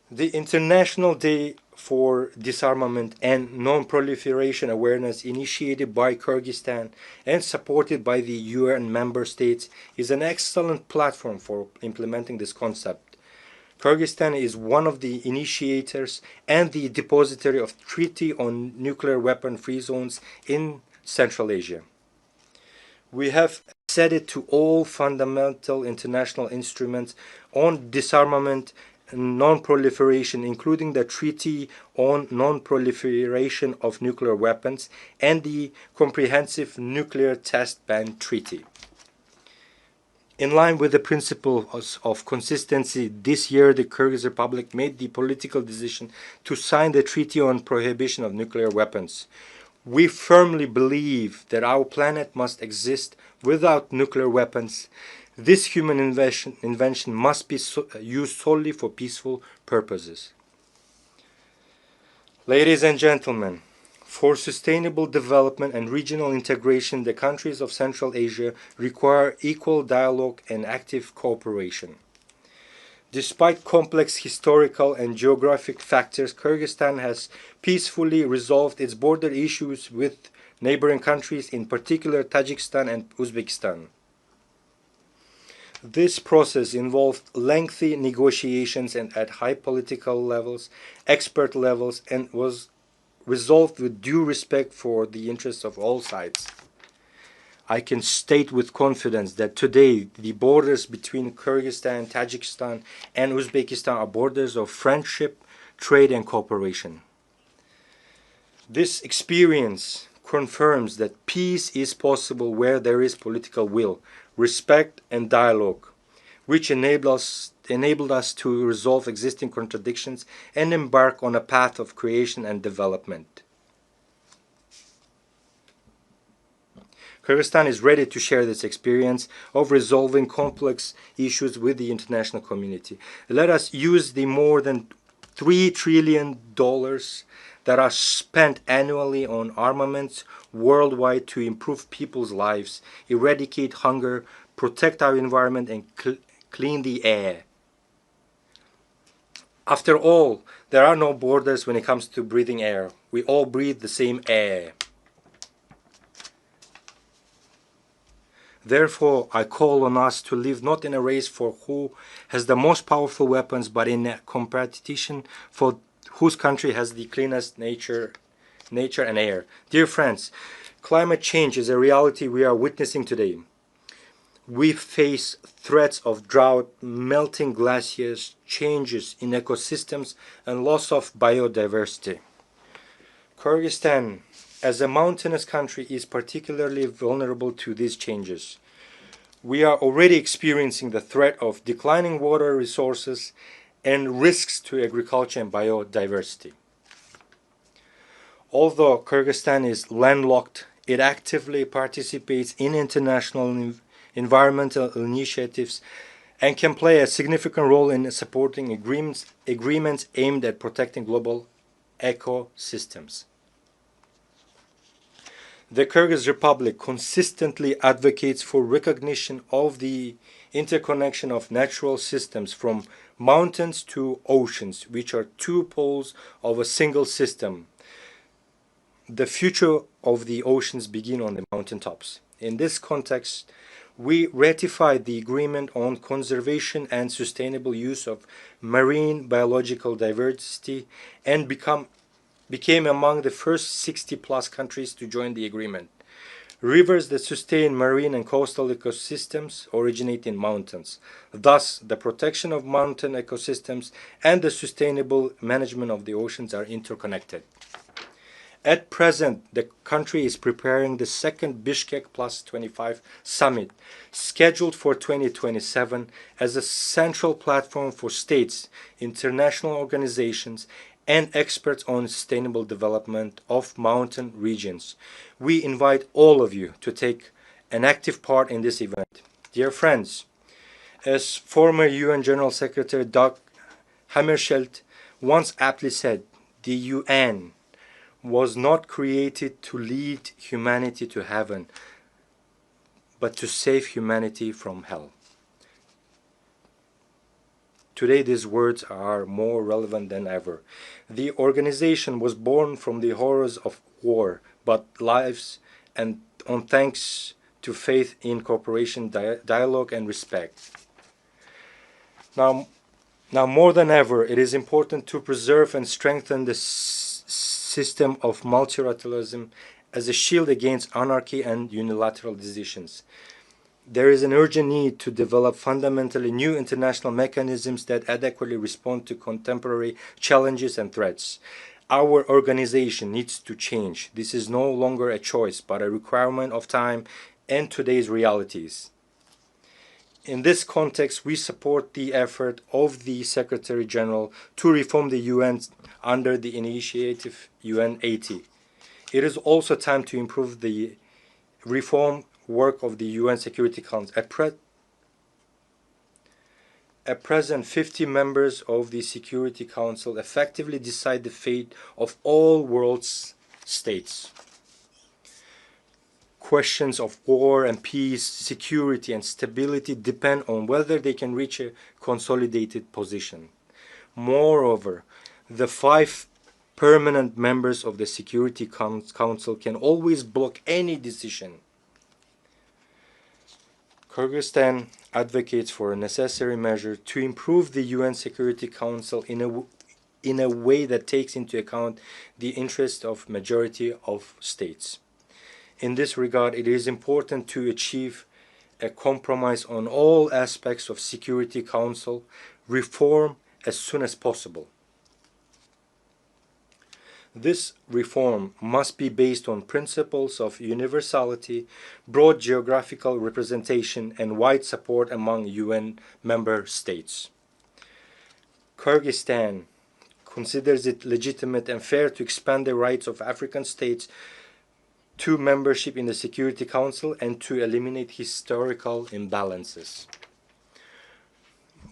The International Day for Disarmament and Non-Proliferation Awareness, initiated by Kyrgyzstan and supported by the UN member states, is an excellent platform for implementing this concept. Kyrgyzstan is one of the initiators and the depository of Treaty on Nuclear Weapon-Free Zones in Central Asia. We have acceded to all fundamental international instruments on disarmament and non-proliferation, including the Treaty on Non-Proliferation of Nuclear Weapons and the Comprehensive Nuclear Test Ban Treaty. In line with the principles of consistency, this year the Kyrgyz Republic made the political decision to sign the Treaty on Prohibition of Nuclear Weapons. We firmly believe that our planet must exist without nuclear weapons. This human invention must be used solely for peaceful purposes. Ladies and gentlemen, for sustainable development and regional integration, the countries of Central Asia require equal dialogue and active cooperation. Despite complex historical and geographic factors, Kyrgyzstan has peacefully resolved its border issues with neighboring countries, in particular Tajikistan and Uzbekistan. This process involved lengthy negotiations and at high political levels, expert levels, and was resolved with due respect for the interests of all sides. I can state with confidence that today the borders between Kyrgyzstan, Tajikistan, and Uzbekistan are borders of friendship, trade, and cooperation. This experience confirms that peace is possible where there is political will, respect, and dialogue, which enabled us to resolve existing contradictions and embark on a path of creation and development. Kyrgyzstan is ready to share this experience of resolving complex issues with the international community. Let us use the more than $3 trillion that are spent annually on armaments worldwide to improve people's lives, eradicate hunger, protect our environment, and clean the air. After all, there are no borders when it comes to breathing air. We all breathe the same air. Therefore, I call on us to live not in a race for who has the most powerful weapons, but in a competition for whose country has the cleanest nature and air. Dear friends, climate change is a reality we are witnessing today. We face threats of drought, melting glaciers, changes in ecosystems, and loss of biodiversity. Kyrgyzstan, as a mountainous country, is particularly vulnerable to these changes. We are already experiencing the threat of declining water resources and risks to agriculture and biodiversity. Although Kyrgyzstan is landlocked, it actively participates in international environmental initiatives and can play a significant role in supporting agreements aimed at protecting global ecosystems. The Kyrgyz Republic consistently advocates for recognition of the interconnection of natural systems from mountains to oceans, which are two poles of a single system. The future of the oceans begin on the mountaintops. In this context, we ratified the agreement on conservation and sustainable use of marine biological diversity and became among the first 60-plus countries to join the agreement. Rivers that sustain marine and coastal ecosystems originate in mountains. Thus, the protection of mountain ecosystems and the sustainable management of the oceans are interconnected. At present, the country is preparing the second Bishkek Plus 25 summit, scheduled for 2027, as a central platform for states, international organizations, and experts on sustainable development of mountain regions. We invite all of you to take an active part in this event. Dear friends, as former UN General Secretary Dag Hammarskjöld once aptly said, the UN was not created to lead humanity to heaven, but to save humanity from hell. Today, these words are more relevant than ever. The organization was born from the horrors of war, but lives and on thanks to faith in cooperation, dialogue, and respect. Now more than ever, it is important to preserve and strengthen the system of multilateralism as a shield against anarchy and unilateral decisions. There is an urgent need to develop fundamentally new international mechanisms that adequately respond to contemporary challenges and threats. Our organization needs to change. This is no longer a choice, but a requirement of time and today's realities. In this context, we support the effort of the Secretary General to reform the UN under the initiative UN 80. It is also time to improve the reform work of the UN Security Council. At present, 50 members of the Security Council effectively decide the fate of all world's states. Questions of war and peace, security and stability depend on whether they can reach a consolidated position. Moreover, the 5 permanent members of the Security Council can always block any decision. Kyrgyzstan advocates for a necessary measure to improve the UN Security Council in a way that takes into account the interests of majority of states. In this regard, it is important to achieve a compromise on all aspects of Security Council reform as soon as possible. This reform must be based on principles of universality, broad geographical representation, and wide support among UN member states. Kyrgyzstan considers it legitimate and fair to expand the rights of African states to membership in the Security Council and to eliminate historical imbalances.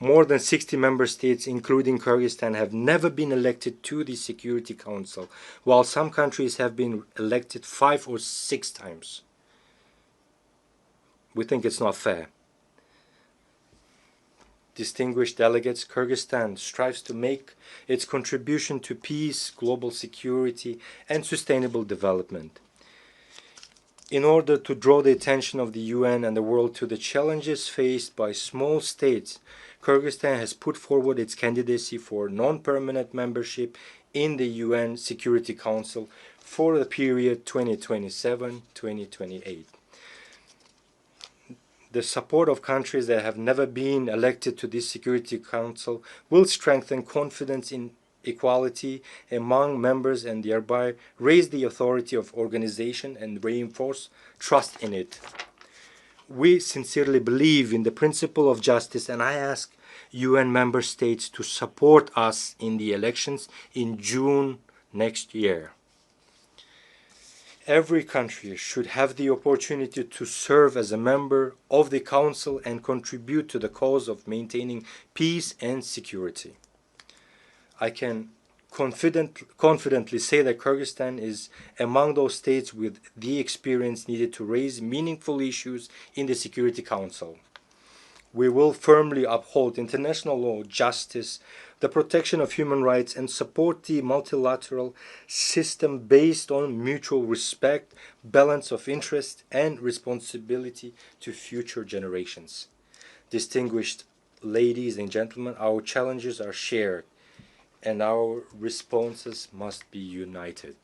More than 60 member states, including Kyrgyzstan, have never been elected to the Security Council, while some countries have been elected 5 or 6 times. We think it's not fair. Distinguished delegates, Kyrgyzstan strives to make its contribution to peace, global security, and sustainable development. In order to draw the attention of the UN and the world to the challenges faced by small states, Kyrgyzstan has put forward its candidacy for non-permanent membership in the UN Security Council for the period 2027-2028. The support of countries that have never been elected to this Security Council will strengthen confidence in equality among members and thereby raise the authority of organization and reinforce trust in it. We sincerely believe in the principle of justice, and I ask UN member states to support us in the elections in June next year. Every country should have the opportunity to serve as a member of the Council and contribute to the cause of maintaining peace and security. I can confidently say that Kyrgyzstan is among those states with the experience needed to raise meaningful issues in the Security Council. We will firmly uphold international law, justice, the protection of human rights, and support the multilateral system based on mutual respect, balance of interest, and responsibility to future generations. Distinguished ladies and gentlemen, our challenges are shared, and our responses must be united.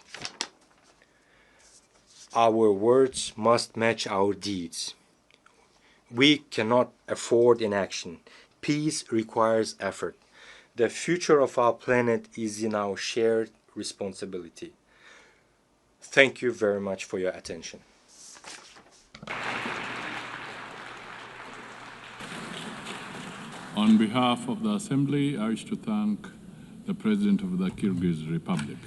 Our words must match our deeds. We cannot afford inaction. Peace requires effort. The future of our planet is in our shared responsibility. Thank you very much for your attention. On behalf of the Assembly, I wish to thank the President of the Kyrgyz Republic.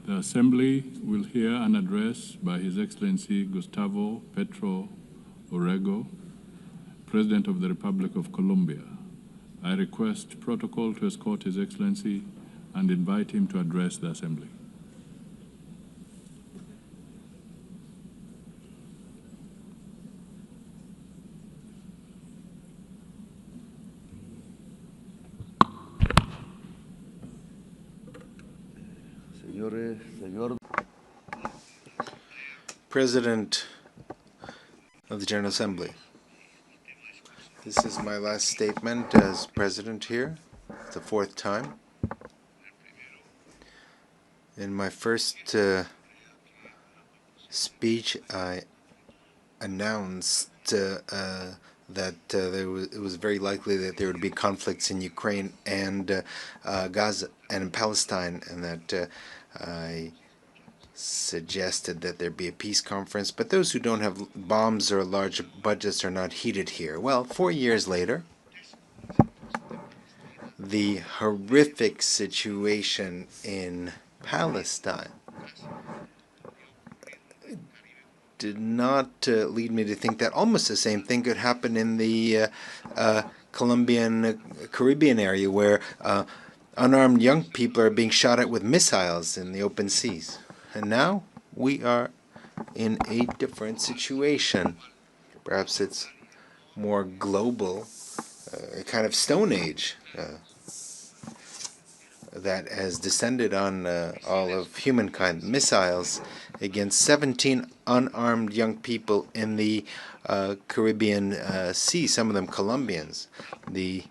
The Assembly will hear an address by His Excellency Gustavo Petro Urrego, President of the Republic of Colombia. I request protocol to escort His Excellency and invite him to address the Assembly. President of the General Assembly, this is my last statement as President here. It's the fourth time. In my first speech, I announced that it was very likely that there would be conflicts in Ukraine and Gaza and in Palestine, and that I suggested that there be a peace conference, but those who don't have bombs or large budgets are not heated here. Well, 4 years later, the horrific situation in Palestine did not lead me to think that almost the same thing could happen in the Colombian Caribbean area, where unarmed young people are being shot at with missiles in the open seas. And now we are in a different situation. Perhaps it's more global, a kind of Stone Age that has descended on all of humankind. Missiles against 17 unarmed young people in the Caribbean Sea, some of them Colombians. The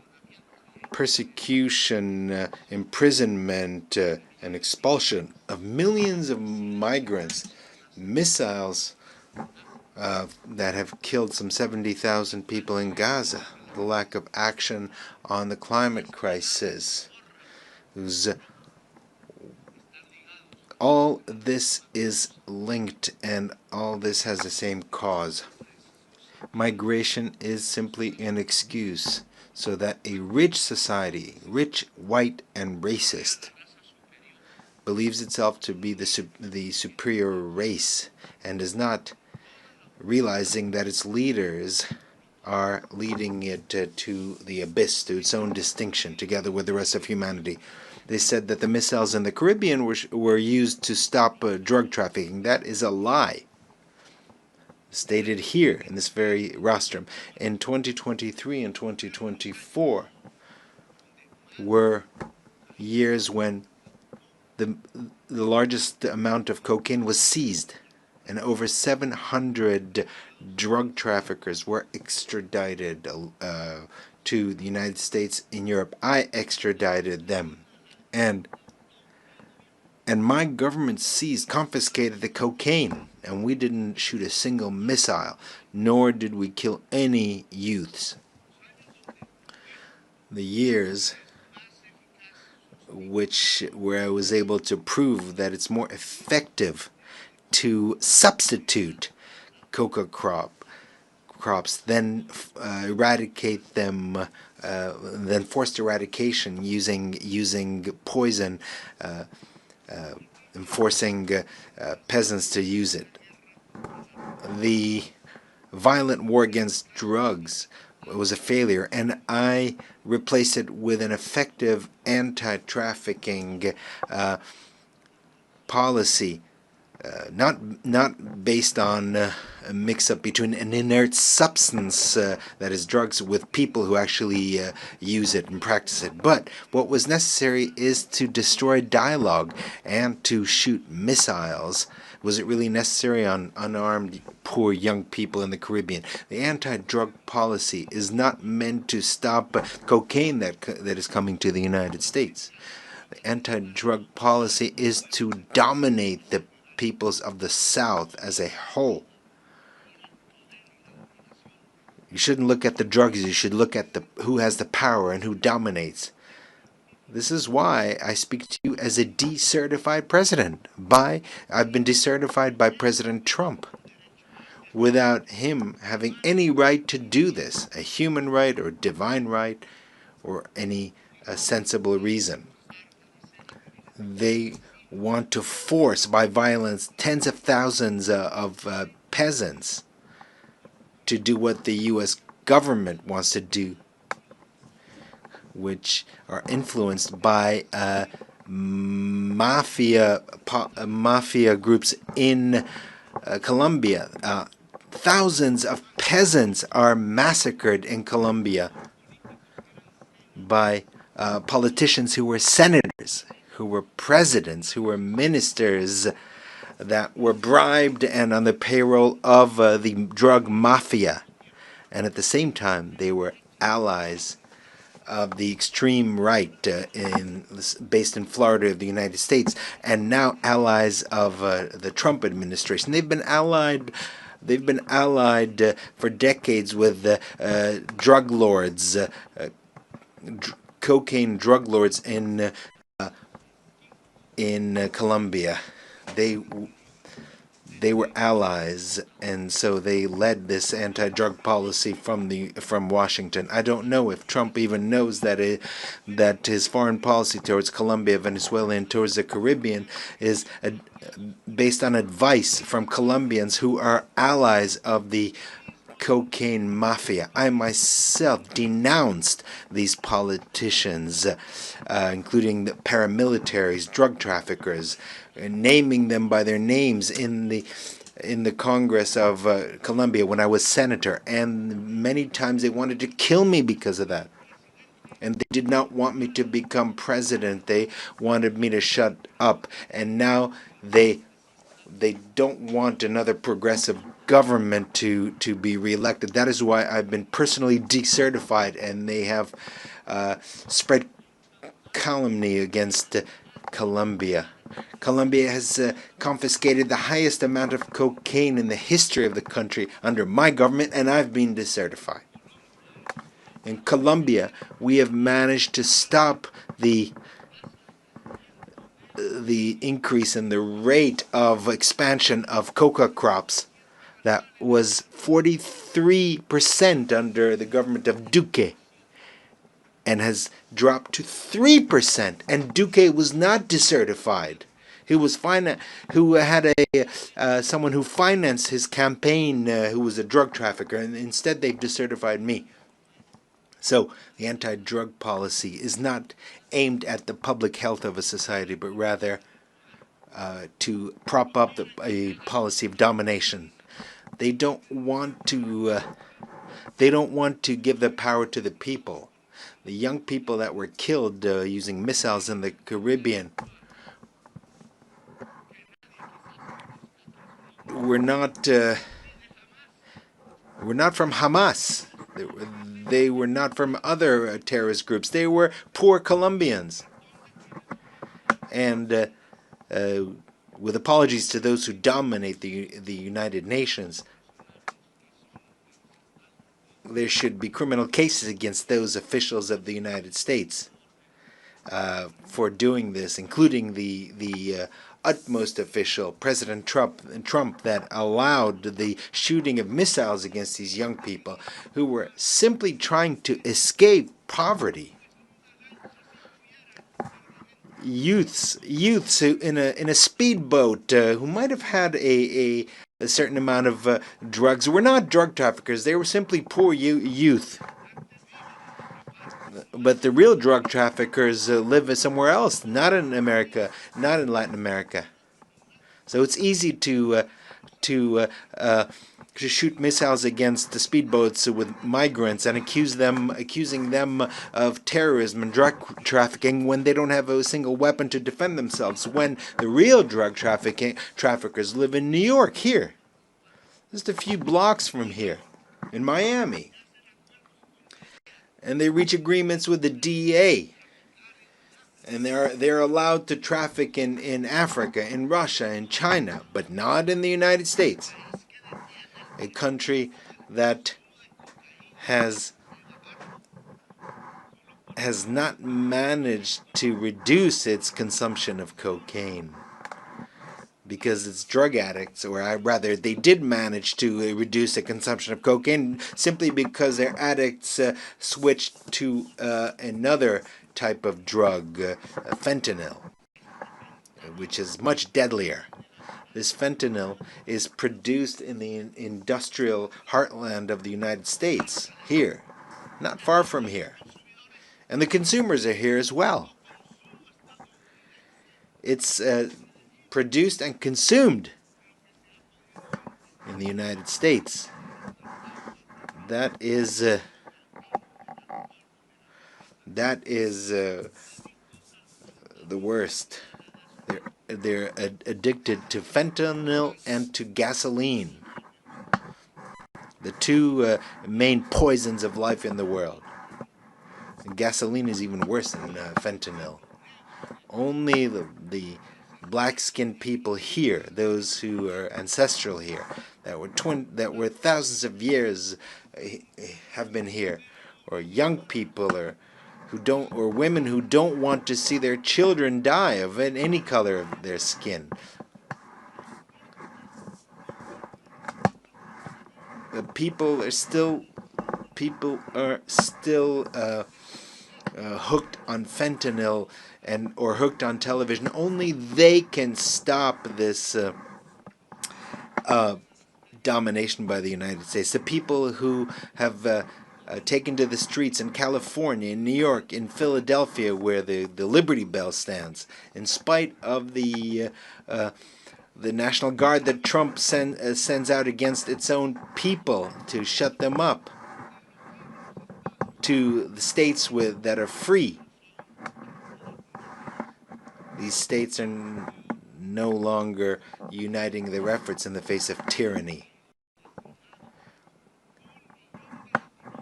persecution, imprisonment, and expulsion of millions of migrants, missiles that have killed some 70,000 people in Gaza, the lack of action on the climate crisis. All this is linked, and all this has the same cause. Migration is simply an excuse so that a rich society, rich, white, and racist, believes itself to be the superior race and is not realizing that its leaders are leading it to the abyss, to its own distinction, together with the rest of humanity. They said that the missiles in the Caribbean were used to stop drug trafficking. That is a lie. Stated here in this very rostrum. In 2023 and 2024 were years when the largest amount of cocaine was seized, and over 700 drug traffickers were extradited to the United States in Europe. I extradited them, and my government seized, confiscated the cocaine, and we didn't shoot a single missile, nor did we kill any youths. The years where I was able to prove that it's more effective to substitute coca crop crops, then eradicate them, then forced eradication using poison, and forcing peasants to use it. The violent war against drugs was a failure, and I replaced it with an effective anti-trafficking policy, not based on a mix-up between an inert substance, that is drugs, with people who actually use it and practice it. But what was necessary is to destroy dialogue and to shoot missiles. Was it really necessary on unarmed, poor young people in the Caribbean? The anti-drug policy is not meant to stop cocaine that is coming to the United States. The anti-drug policy is to dominate the peoples of the South as a whole. You shouldn't look at the drugs, you should look at who has the power and who dominates. This is why I speak to you as a decertified president. I've been decertified by President Trump, without him having any right to do this, a human right or divine right or any sensible reason. They want to force by violence tens of thousands of peasants to do what the U.S. government wants to do, which are influenced by mafia groups in Colombia. Thousands of peasants are massacred in Colombia by politicians who were senators, who were presidents, who were ministers, that were bribed and on the payroll of the drug mafia. And at the same time, they were allies of the extreme right based in Florida of the United States, and now allies of the Trump administration. They've been allied for decades with drug lords, cocaine drug lords in Colombia. They were allies, and so they led this anti-drug policy from Washington. I don't know if Trump even knows that his foreign policy towards Colombia, Venezuela, and towards the Caribbean is based on advice from Colombians who are allies of the cocaine mafia. I myself denounced these politicians, including the paramilitaries, drug traffickers, naming them by their names in the Congress of Colombia when I was senator, and many times they wanted to kill me because of that. And they did not want me to become president. They wanted me to shut up, and now they don't want another progressive government to be reelected. That is why I've been personally decertified, and they have spread calumny against Colombia. Colombia has confiscated the highest amount of cocaine in the history of the country under my government, and I've been decertified. In Colombia, we have managed to stop the increase in the rate of expansion of coca crops that was 43% under the government of Duque and has dropped to 3%. And Duque was not decertified. He was who had someone who financed his campaign who was a drug trafficker, and instead they've decertified me. So the anti-drug policy is not aimed at the public health of a society, but rather to prop up a policy of domination. They don't want to give the power to the people. The young people that were killed using missiles in the Caribbean were not from Hamas. They were not from other terrorist groups. They were poor Colombians. And with apologies to those who dominate the United Nations, there should be criminal cases against those officials of the United States for doing this, including the utmost official, President Trump, that allowed the shooting of missiles against these young people who were simply trying to escape poverty. Youths who in a speedboat who might have had a certain amount of drugs were not drug traffickers. They were simply poor youth. But the real drug traffickers live somewhere else, not in America, not in Latin America. So it's easy to shoot missiles against the speedboats with migrants and accusing them of terrorism and drug trafficking when they don't have a single weapon to defend themselves. When the real drug traffickers live in New York, here, just a few blocks from here, in Miami. And they reach agreements with the DEA. And they're allowed to traffic in Africa, in Russia, in China, but not in the United States. A country that has not managed to reduce its consumption of cocaine because it's drug addicts, or rather they did manage to reduce the consumption of cocaine simply because their addicts switched to another type of drug, fentanyl, which is much deadlier. This fentanyl is produced in the industrial heartland of the United States, here, not far from here. And the consumers are here as well. It's produced and consumed in the United States. That is the worst. They're addicted to fentanyl and to gasoline, the two main poisons of life in the world. And gasoline is even worse than fentanyl. Only the black-skinned people here, those who are ancestral here, that were thousands of years have been here, or young people, or women who don't want to see their children die of any color of their skin. People are still hooked on fentanyl or hooked on television. Only they can stop this domination by the United States. The people who have taken to the streets in California, in New York, in Philadelphia, where the Liberty Bell stands, in spite of the National Guard that Trump sends out against its own people to shut them up, to the states that are free. These states are no longer uniting their efforts in the face of tyranny.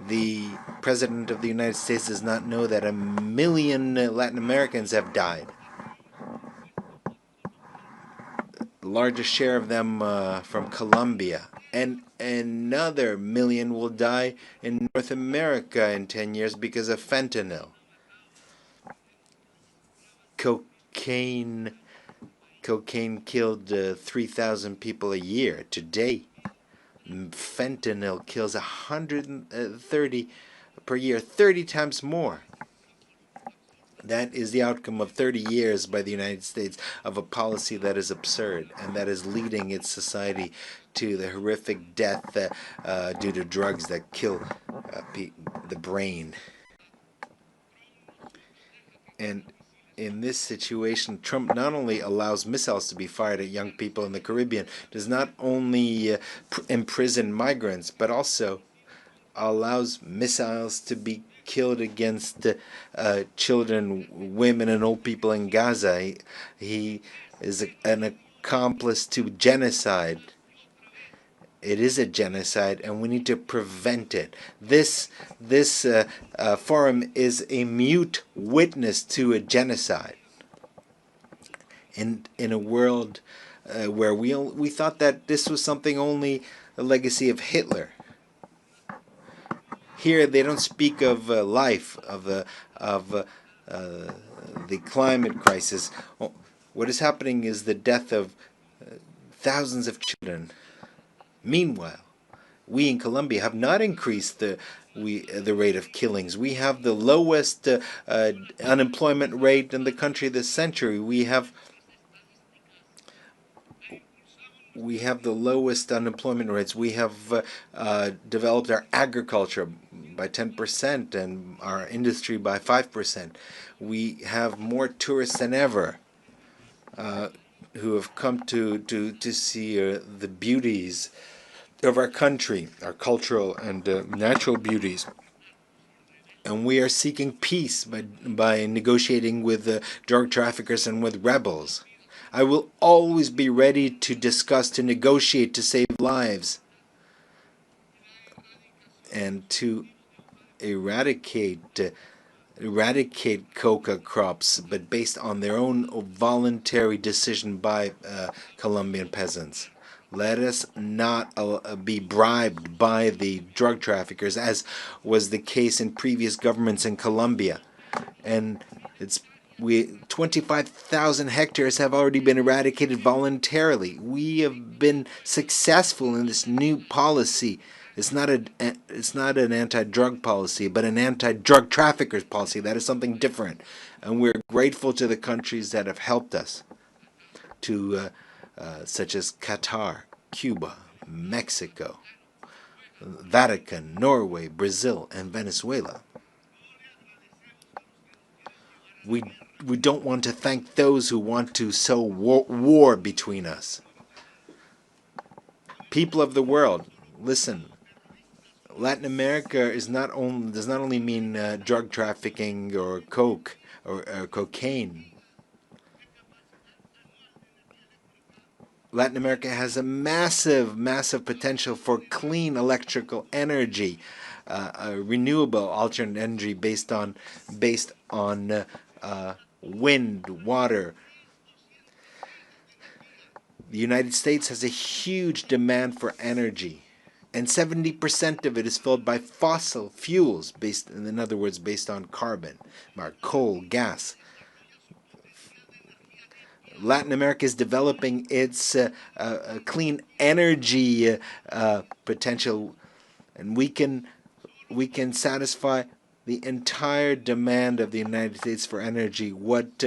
The President of the United States does not know that 1 million Latin Americans have died. The largest share of them from Colombia. And another 1 million will die in North America in 10 years because of fentanyl. Cocaine killed 3,000 people a year. Today, fentanyl kills 130 per year, 30 times more. That is the outcome of 30 years by the United States of a policy that is absurd and that is leading its society to the horrific death due to drugs that kill the brain. And in this situation, Trump not only allows missiles to be fired at young people in the Caribbean, does not only imprison migrants, but also allows missiles to be killed against children, women, and old people in Gaza. He is an accomplice to genocide. It is a genocide, and we need to prevent it. This forum is a mute witness to a genocide. In a world where we thought that this was something only a legacy of Hitler. Here they don't speak of life, of the climate crisis. What is happening is the death of thousands of children. Meanwhile, we in Colombia have not increased the rate of killings. We have the lowest unemployment rate in the country this century. We have the lowest unemployment rates. We have developed our agriculture by 10% and our industry by 5%. We have more tourists than ever who have come to see the beauties of our country, our cultural and natural beauties. And we are seeking peace by negotiating with drug traffickers and with rebels. I will always be ready to discuss, to negotiate, to save lives, and to eradicate coca crops, but based on their own voluntary decision by Colombian peasants. Let us not be bribed by the drug traffickers, as was the case in previous governments in Colombia. And 25,000 hectares have already been eradicated voluntarily. We have been successful in this new policy. It's not an anti-drug policy, but an anti-drug traffickers policy. That is something different. And we're grateful to the countries that have helped us, such as Qatar, Cuba, Mexico, Vatican, Norway, Brazil, and Venezuela. We don't want to thank those who want to sow war between us. People of the world, listen. Latin America does not only mean drug trafficking or coke or cocaine. Latin America has a massive potential for clean electrical energy, renewable alternate energy based on wind, water. The United States has a huge demand for energy, and 70% of it is filled by fossil fuels, in other words, based on carbon, coal, gas. Latin America is developing its clean energy potential, and we can satisfy the entire demand of the United States for energy. What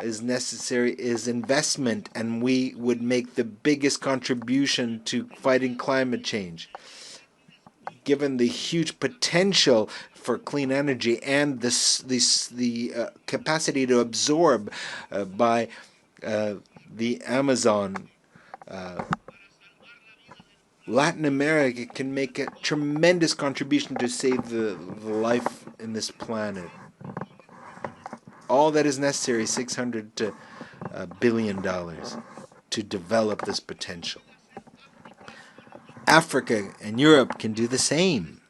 is necessary is investment, and we would make the biggest contribution to fighting climate change. Given the huge potential for clean energy and the capacity to absorb by the Amazon, Latin America can make a tremendous contribution to save the life in this planet. All that is necessary is $600 billion to develop this potential. Africa and Europe can do the same.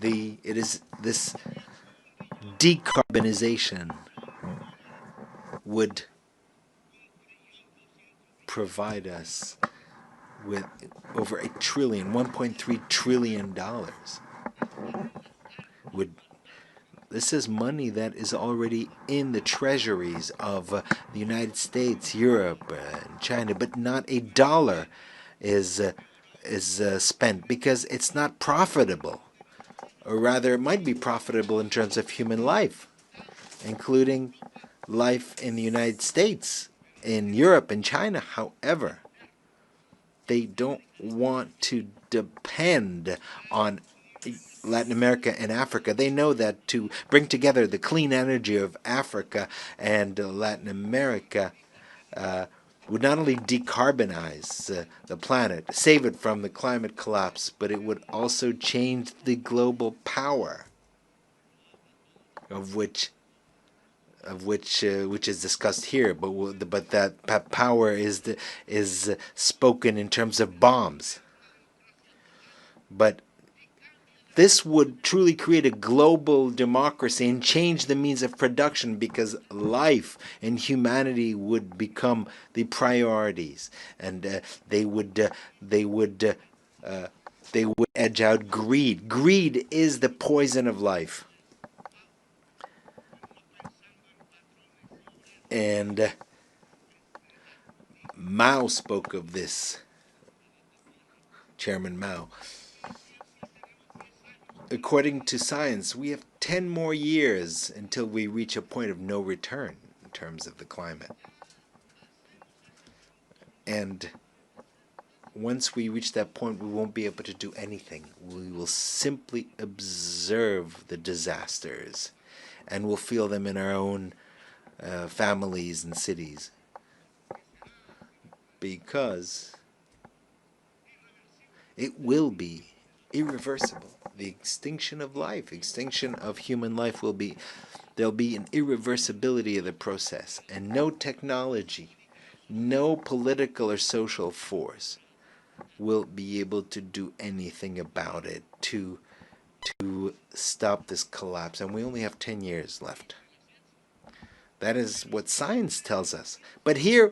It is this decarbonization would provide us with over $1.3 trillion. This is money that is already in the treasuries of the United States, Europe, and China, but not a dollar is spent because it's not profitable. Or rather, it might be profitable in terms of human life, including life in the United States, in Europe, and China. However, they don't want to depend on Latin America and Africa. They know that to bring together the clean energy of Africa and Latin America would not only decarbonize the planet, save it from the climate collapse, but it would also change the global power which is discussed here. But that power is spoken in terms of bombs. But this would truly create a global democracy and change the means of production, because life and humanity would become the priorities, and they would edge out greed. Greed is the poison of life. And Mao spoke of this, Chairman Mao. According to science, we have 10 more years until we reach a point of no return in terms of the climate. And once we reach that point, we won't be able to do anything. We will simply observe the disasters, and we'll feel them in our own families and cities. Because it will be irreversible. The extinction of life, extinction of human life will be, there'll be an irreversibility of the process, and no technology, no political or social force will be able to do anything about it to stop this collapse. And we only have 10 years left. That is what science tells us. But here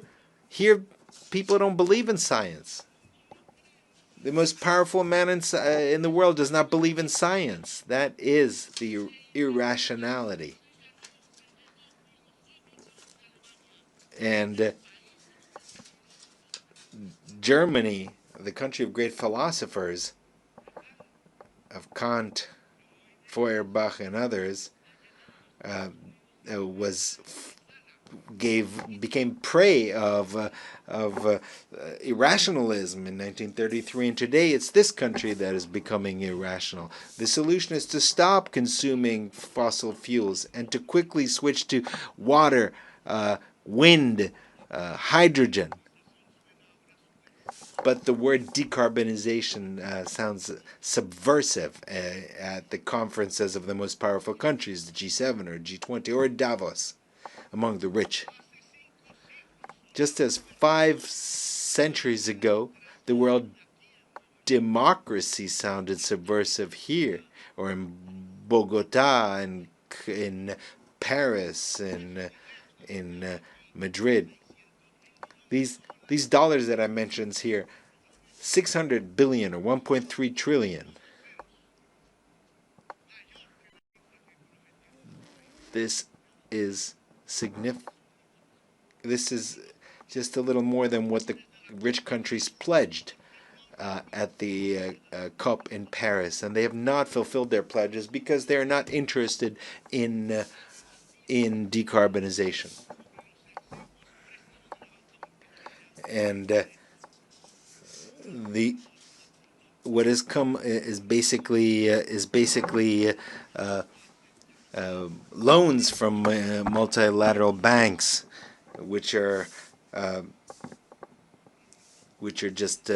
people don't believe in science. The most powerful man in the world does not believe in science. That is the irrationality. And Germany, the country of great philosophers, of Kant, Feuerbach, and others, became prey of irrationalism in 1933, and today it's this country that is becoming irrational. The solution is to stop consuming fossil fuels and to quickly switch to water, wind, hydrogen. But the word decarbonization sounds subversive at the conferences of the most powerful countries, the G7 or G20 or Davos, among the rich. Just as 5 centuries ago, the word democracy sounded subversive here, or in Bogota, and in Paris, and in Madrid. These dollars that I mentioned here, 600 billion or 1.3 trillion. This is significant. This is just a little more than what the rich countries pledged at the COP in Paris, and they have not fulfilled their pledges because they are not interested in decarbonization. And what has come is basically loans from multilateral banks, which are just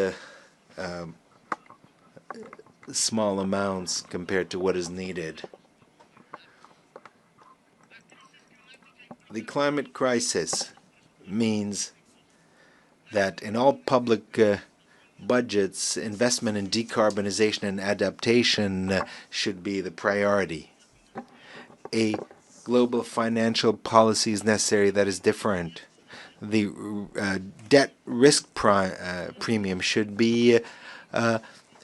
small amounts compared to what is needed. The climate crisis means that in all public budgets, investment in decarbonization and adaptation should be the priority. A global financial policy is necessary that is different. The debt risk premium should be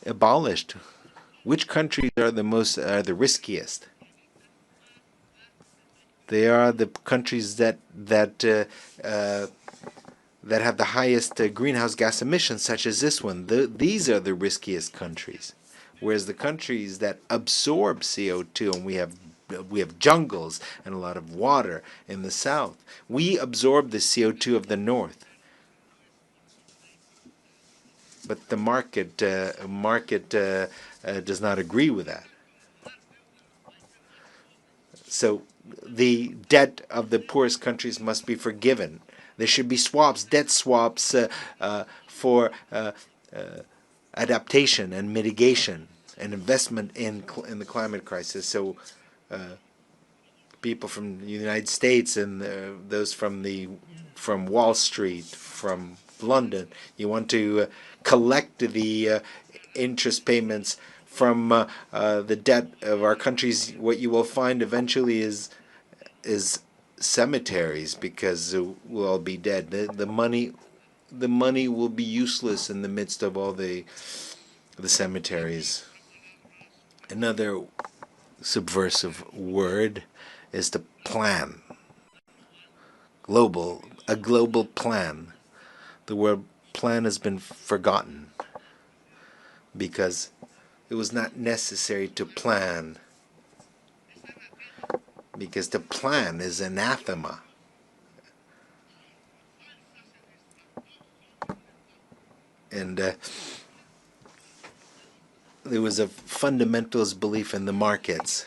abolished. Which countries are the riskiest? They are the countries that have the highest greenhouse gas emissions, such as this one. These are the riskiest countries. Whereas the countries that absorb CO2, and we have jungles and a lot of water in the south, we absorb the CO2 of the north. But the market does not agree with that. So the debt of the poorest countries must be forgiven. There should be swaps, debt swaps for adaptation and mitigation and investment in the climate crisis. So people from the United States and those from Wall Street, from London, you want to collect the interest payments from the debt of our countries. What you will find eventually is cemeteries, because we'll all be dead. The money will be useless in the midst of all the cemeteries. Another subversive word is to plan. a global plan. The word plan has been forgotten because it was not necessary to plan, because to plan is anathema. And there was a fundamentalist belief in the markets,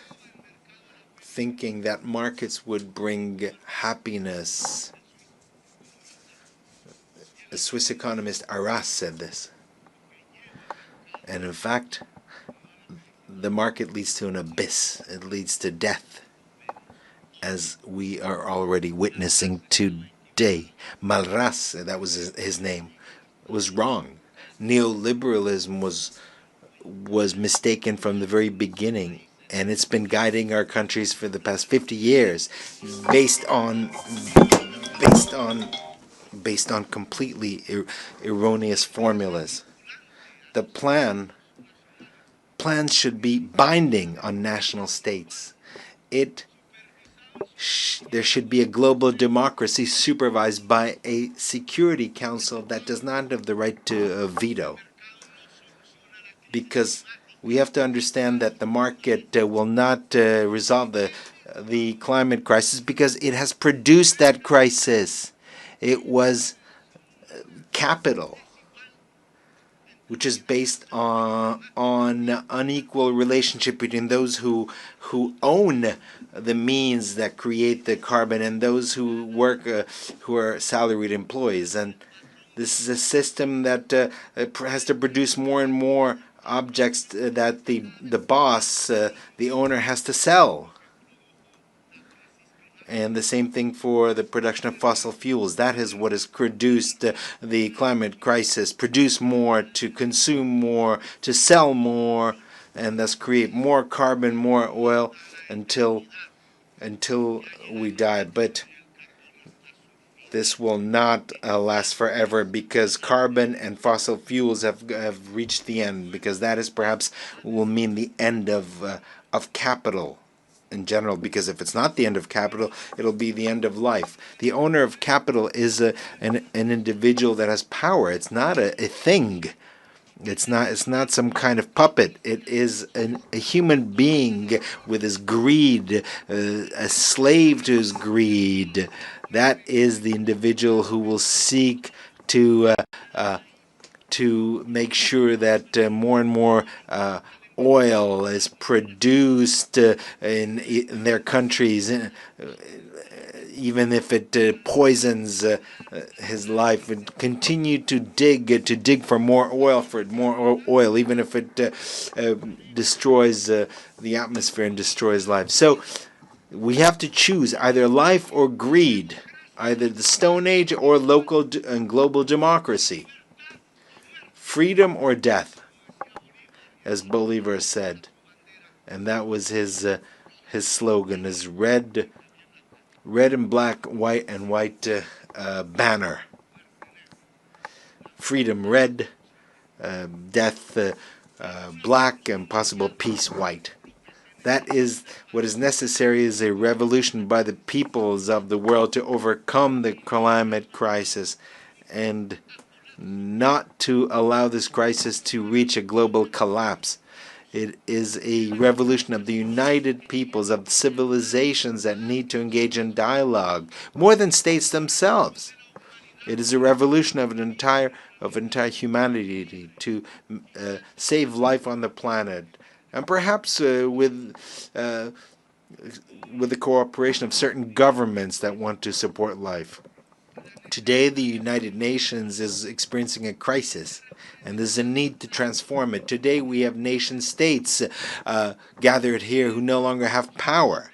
thinking that markets would bring happiness. A Swiss economist Arras said this. And in fact, the market leads to an abyss. It leads to death, as we are already witnessing today. Malras, that was his name, was wrong. Neoliberalism was mistaken from the very beginning, and it's been guiding our countries for the past 50 years based on completely erroneous formulas. The plans should be binding on national states. There should be a global democracy supervised by a Security Council that does not have the right to veto. Because we have to understand that the market will not resolve the climate crisis, because it has produced that crisis. It was capital, which is based on unequal relationship between those who own the means that create the carbon and those who work, who are salaried employees. And this is a system that has to produce more and more objects that the boss, the owner, has to sell. And the same thing for the production of fossil fuels. That is what has produced the climate crisis. Produce more, to consume more, to sell more, and thus create more carbon, more oil, until we die. But this will not last forever, because carbon and fossil fuels have reached the end, because that is perhaps will mean the end of capital in general, because if it's not the end of capital, it'll be the end of life. The owner of capital is an individual that has power. It's not a thing. It's not some kind of puppet. It is a human being with his greed, a slave to his greed. That is the individual who will seek to make sure that more and more oil is produced in their countries, even if it poisons his life, and continue to dig for more oil, even if it destroys the atmosphere and destroys life. So we have to choose either life or greed, either the Stone Age or local and global democracy, freedom or death, as Bolivar said. And that was his slogan, his red and black, white and white banner. Freedom red, death black, and possible peace white. That is what is necessary, is a revolution by the peoples of the world to overcome the climate crisis and not to allow this crisis to reach a global collapse. It is a revolution of the united peoples, of civilizations that need to engage in dialogue, more than states themselves. It is a revolution of entire humanity to save life on the planet, and perhaps with the cooperation of certain governments that want to support life. Today, the United Nations is experiencing a crisis, and there's a need to transform it. Today, we have nation-states gathered here who no longer have power,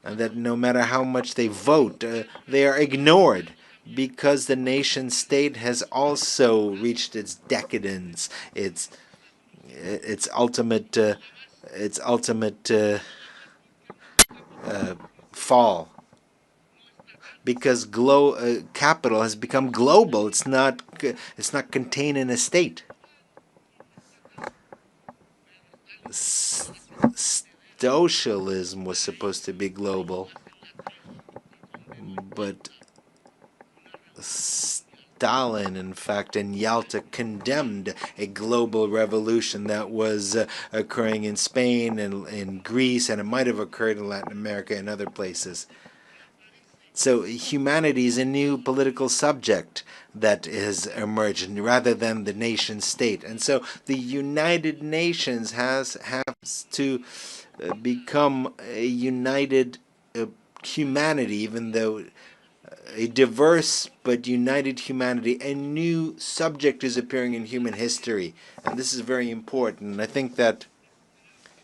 and that no matter how much they vote, they are ignored, because the nation-state has also reached its decadence, its ultimate fall. Because capital has become global. It's not contained in a state. Socialism was supposed to be global, but Stalin, in fact, in Yalta condemned a global revolution that was occurring in Spain and in Greece, and it might have occurred in Latin America and other places. So humanity is a new political subject that has emerged rather than the nation state. And so the United Nations has to become a united humanity, even though a diverse but united humanity. A new subject is appearing in human history, and this is very important. And I think that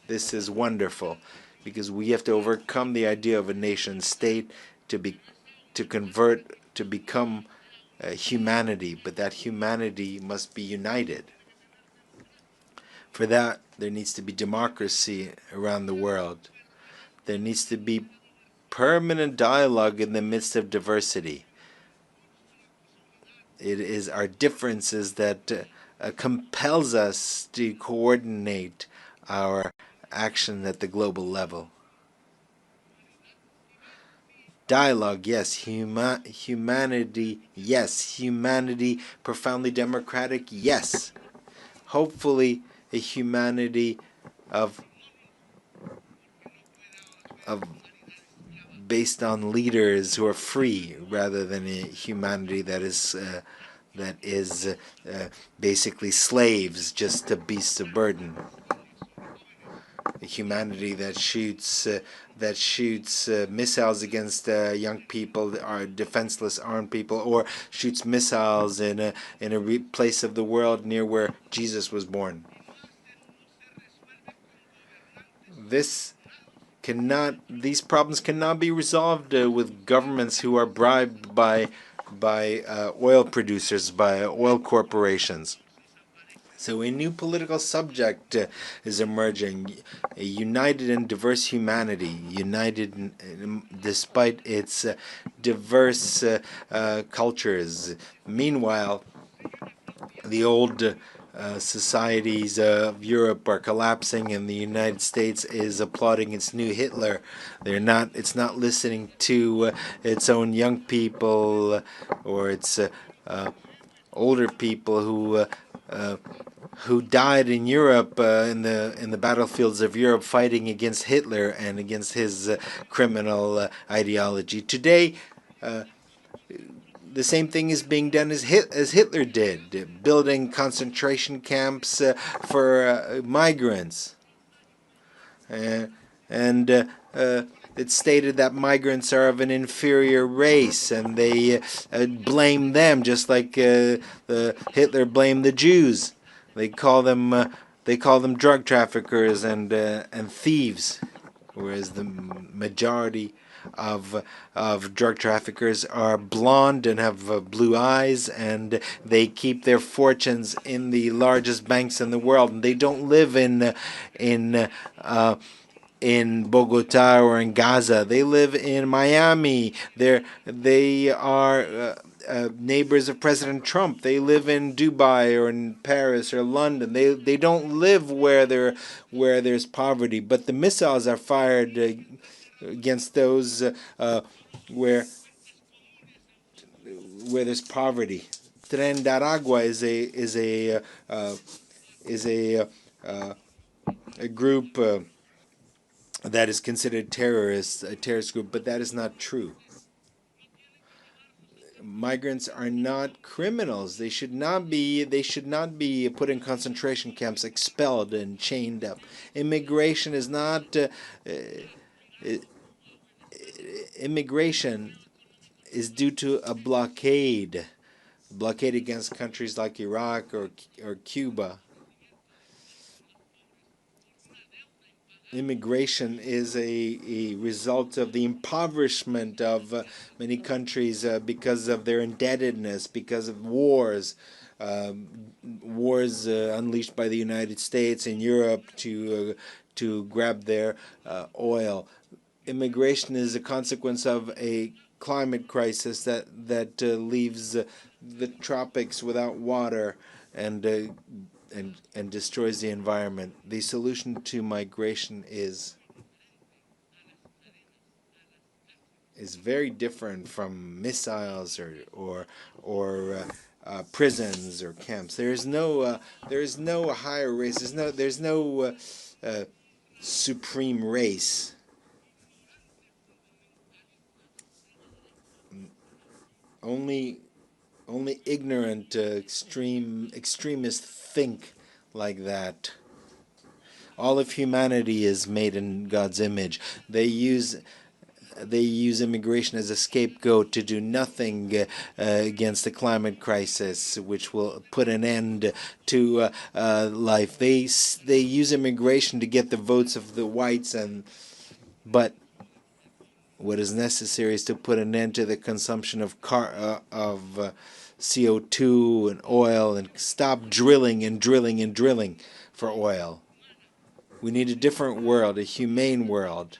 this is wonderful, because we have to overcome the idea of a nation state to become humanity, but that humanity must be united. For that, there needs to be democracy around the world. There needs to be permanent dialogue in the midst of diversity. It is our differences that compels us to coordinate our action at the global level. Dialogue, yes. Humanity, yes. Humanity profoundly democratic, yes. Hopefully, a humanity of based on leaders who are free, rather than a humanity that is basically slaves, just to beasts of burden. A humanity that shoots missiles against young people, or defenseless armed people, or shoots missiles in a place of the world near where Jesus was born. These problems cannot be resolved with governments who are bribed by oil producers, by oil corporations. So a new political subject is emerging, a united and diverse humanity, united despite its diverse cultures. Meanwhile, the old societies of Europe are collapsing, and the United States is applauding its new Hitler. It's not listening to its own young people or its older people who died in Europe in the battlefields of Europe, fighting against Hitler and against his criminal ideology. Today, the same thing is being done as Hitler did, building concentration camps for migrants. It's stated that migrants are of an inferior race, and they blame them, just like Hitler blamed the Jews. They call them drug traffickers and thieves, whereas the majority of drug traffickers are blonde and have blue eyes, and they keep their fortunes in the largest banks in the world, and they don't live in Bogota or in Gaza. They live in Miami. They are neighbors of President Trump. They live in Dubai or in Paris or London. They don't live where there's poverty. But the missiles are fired against those where there's poverty. Tren de Aragua is a group that is considered a terrorist group, but that is not true. Migrants are not criminals. They should not be put in concentration camps, expelled and chained up. Immigration is not immigration is due to a blockade against countries like Iraq or Cuba. Immigration is a result of the impoverishment of many countries because of their indebtedness, because of wars unleashed by the United States and Europe to grab their oil. Immigration is a consequence of a climate crisis that leaves the tropics without water and destroys the environment. The solution to migration is is very different from missiles or prisons or camps. There is no higher race. There's no supreme race. Only ignorant extremists think like that. All of humanity is made in God's image. They use immigration as a scapegoat to do nothing against the climate crisis, which will put an end to life. They use immigration to get the votes of the whites, but what is necessary is to put an end to the consumption of CO2 and oil, and stop drilling and drilling and drilling for oil. We need a different world, a humane world.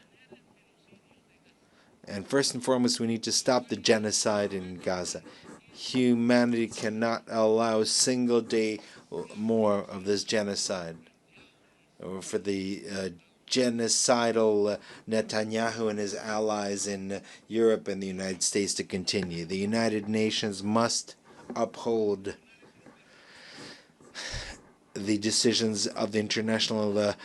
And first and foremost, we need to stop the genocide in Gaza. Humanity cannot allow a single day more of this genocide, or for the genocidal Netanyahu and his allies in Europe and the United States to continue. The United Nations must uphold the decisions of the International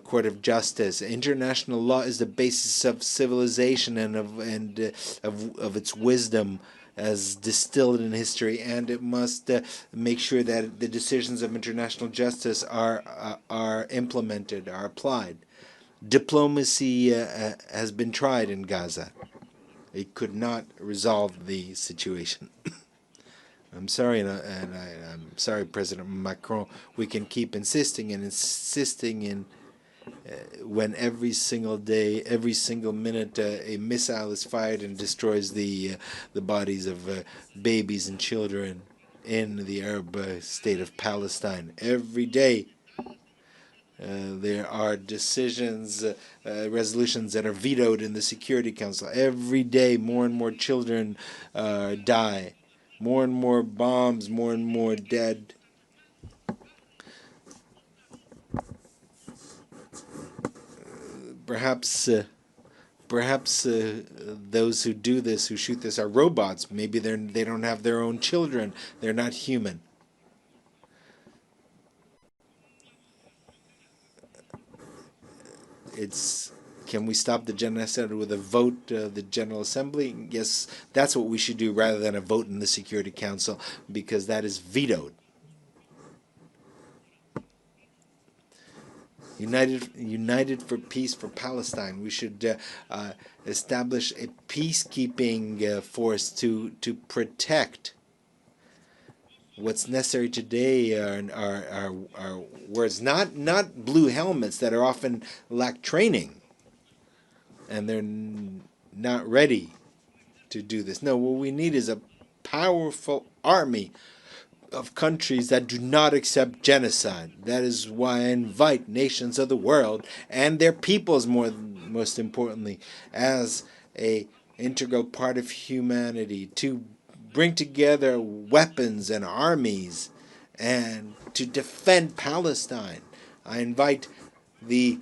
Court of Justice. International law is the basis of civilization and of its wisdom as distilled in history, and it must make sure that the decisions of international justice are implemented, are applied. Diplomacy has been tried in Gaza. It could not resolve the situation. I'm sorry, and I'm sorry, President Macron. We can keep insisting and insisting in when every single day, every single minute, a missile is fired and destroys the bodies of babies and children in the Arab state of Palestine. Every day, there are decisions, resolutions that are vetoed in the Security Council. Every day, more and more children die. More and more bombs, more and more dead. Perhaps those who do this, who shoot this, are robots. Maybe they don't have their own children. They're not human. Can we stop the genocide with a vote of the General Assembly? Yes, that's what we should do rather than a vote in the Security Council, because that is vetoed. United for peace for Palestine. We should establish a peacekeeping force to protect. What's necessary today are words, not blue helmets that are often lack training, and they're not ready to do this. No, what we need is a powerful army of countries that do not accept genocide. That is why I invite nations of the world and their peoples, most importantly, as an integral part of humanity, to bring together weapons and armies and to defend Palestine. I invite the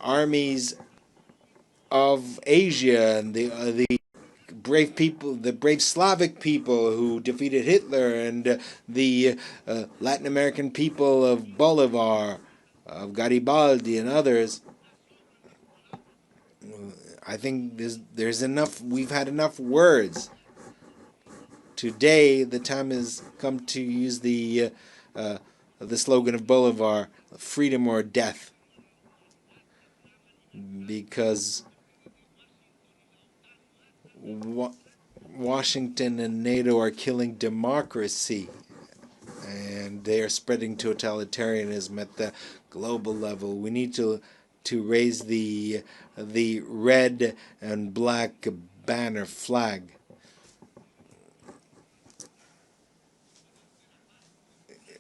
armies of Asia and the brave people, the brave Slavic people who defeated Hitler, and the Latin American people of Bolivar, of Garibaldi and others. I think there's enough. We've had enough words. Today, the time has come to use the slogan of Bolivar, freedom or death, because Washington and NATO are killing democracy, and they are spreading totalitarianism at the global level. We need to raise the red and black banner flag.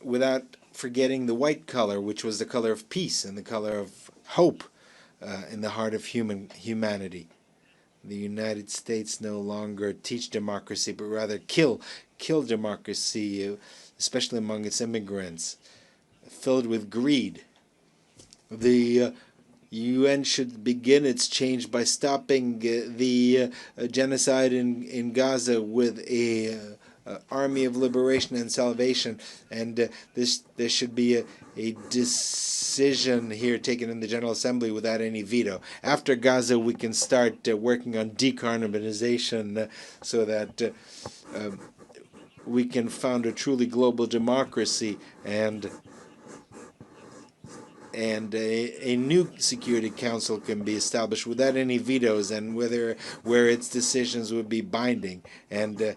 Without forgetting the white color, which was the color of peace and the color of hope in the heart of humanity. The United States no longer teach democracy, but rather kill democracy, especially among its immigrants, filled with greed. The UN should begin its change by stopping the genocide in Gaza with a army of liberation and salvation, and there should be a decision here taken in the General Assembly without any veto. After Gaza, we can start working on decarbonization so that we can found a truly global democracy and a new Security Council can be established without any vetoes, and where its decisions would be binding, and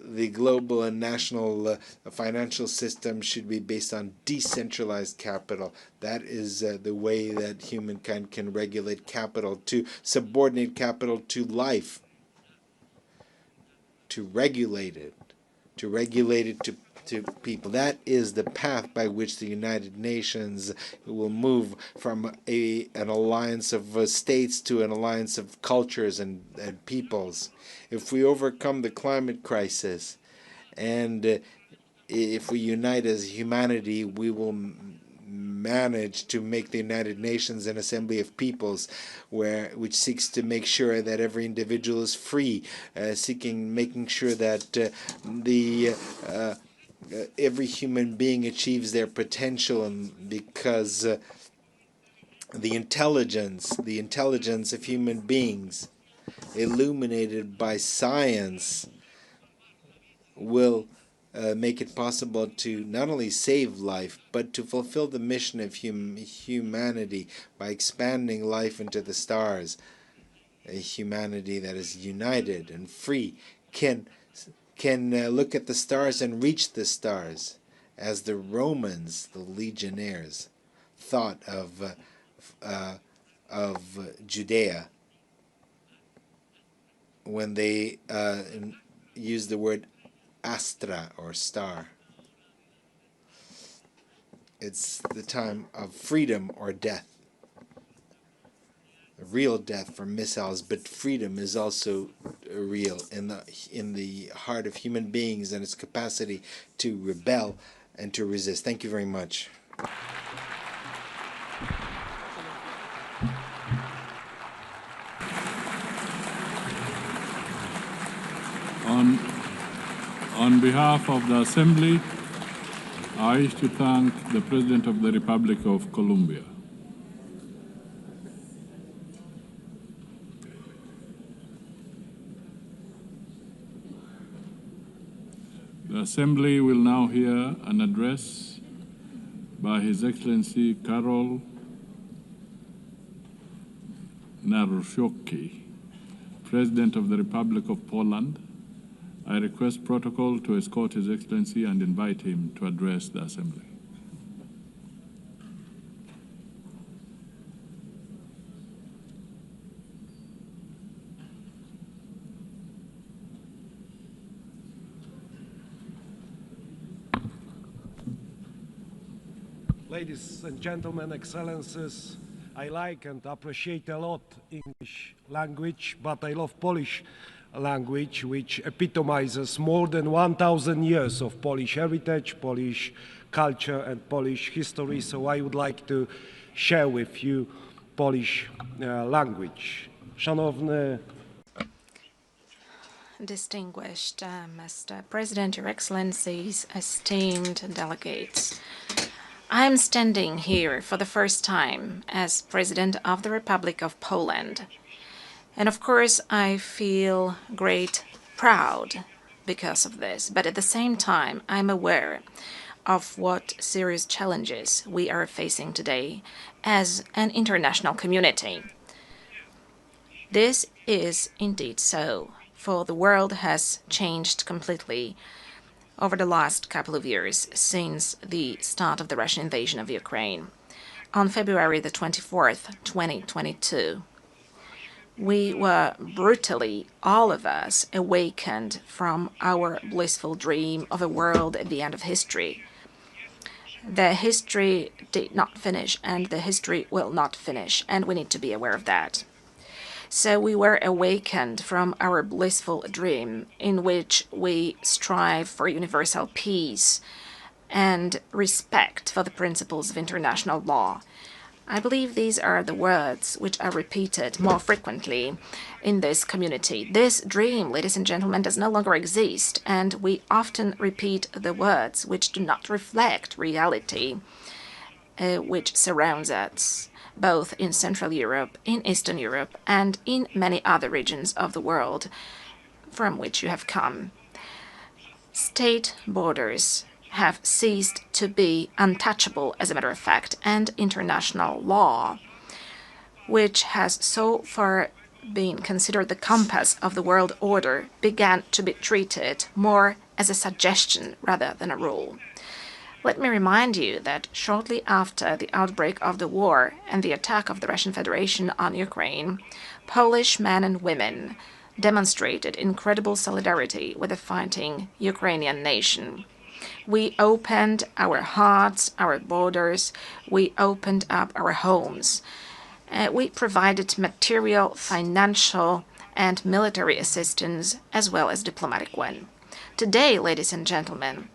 the global and national financial system should be based on decentralized capital. That is the way that humankind can regulate capital, to subordinate capital to life, to regulate it to people. That is the path by which the United Nations will move from an alliance of states to an alliance of cultures and peoples. If we overcome the climate crisis and if we unite as humanity, we will manage to make the United Nations an assembly of peoples which seeks to make sure that every individual is free, making sure that every human being achieves their potential, and because the intelligence of human beings, illuminated by science, will make it possible to not only save life, but to fulfill the mission of humanity by expanding life into the stars. A humanity that is united and free can look at the stars and reach the stars, as the Romans, the legionnaires, thought of Judea when they used the word astra, or star. It's the time of freedom or death. A real death for missiles, but freedom is also real in the heart of human beings and its capacity to rebel and to resist. Thank you very much. On behalf of the Assembly, I wish to thank the President of the Republic of Colombia. The Assembly will now hear an address by His Excellency Karol Nawrocki, President of the Republic of Poland. I request protocol to escort His Excellency and invite him to address the Assembly. Ladies and gentlemen, Excellencies, I like and appreciate a lot English language, but I love Polish language, which epitomizes more than 1,000 years of Polish heritage, Polish culture, and Polish history. So I would like to share with you Polish language. Szanowny Distinguished Mr. President, Your Excellencies, esteemed delegates, I am standing here for the first time as President of the Republic of Poland. And of course, I feel great proud because of this. But at the same time, I'm aware of what serious challenges we are facing today as an international community. This is indeed so, for the world has changed completely over the last couple of years since the start of the Russian invasion of Ukraine. On February the 24th, 2022, we were brutally, all of us, awakened from our blissful dream of a world at the end of history. The history did not finish, and the history will not finish, and we need to be aware of that. So we were awakened from our blissful dream in which we strive for universal peace and respect for the principles of international law. I believe these are the words which are repeated more frequently in this community. This dream, ladies and gentlemen, does no longer exist, and we often repeat the words which do not reflect reality which surrounds us, both in Central Europe, in Eastern Europe, and in many other regions of the world from which you have come. State borders have ceased to be untouchable, as a matter of fact, and international law, which has so far been considered the compass of the world order, began to be treated more as a suggestion rather than a rule. Let me remind you that shortly after the outbreak of the war and the attack of the Russian Federation on Ukraine, Polish men and women demonstrated incredible solidarity with the fighting Ukrainian nation. We opened our hearts, our borders, we opened up our homes. We provided material, financial, and military assistance, as well as diplomatic one. Today, ladies and gentlemen,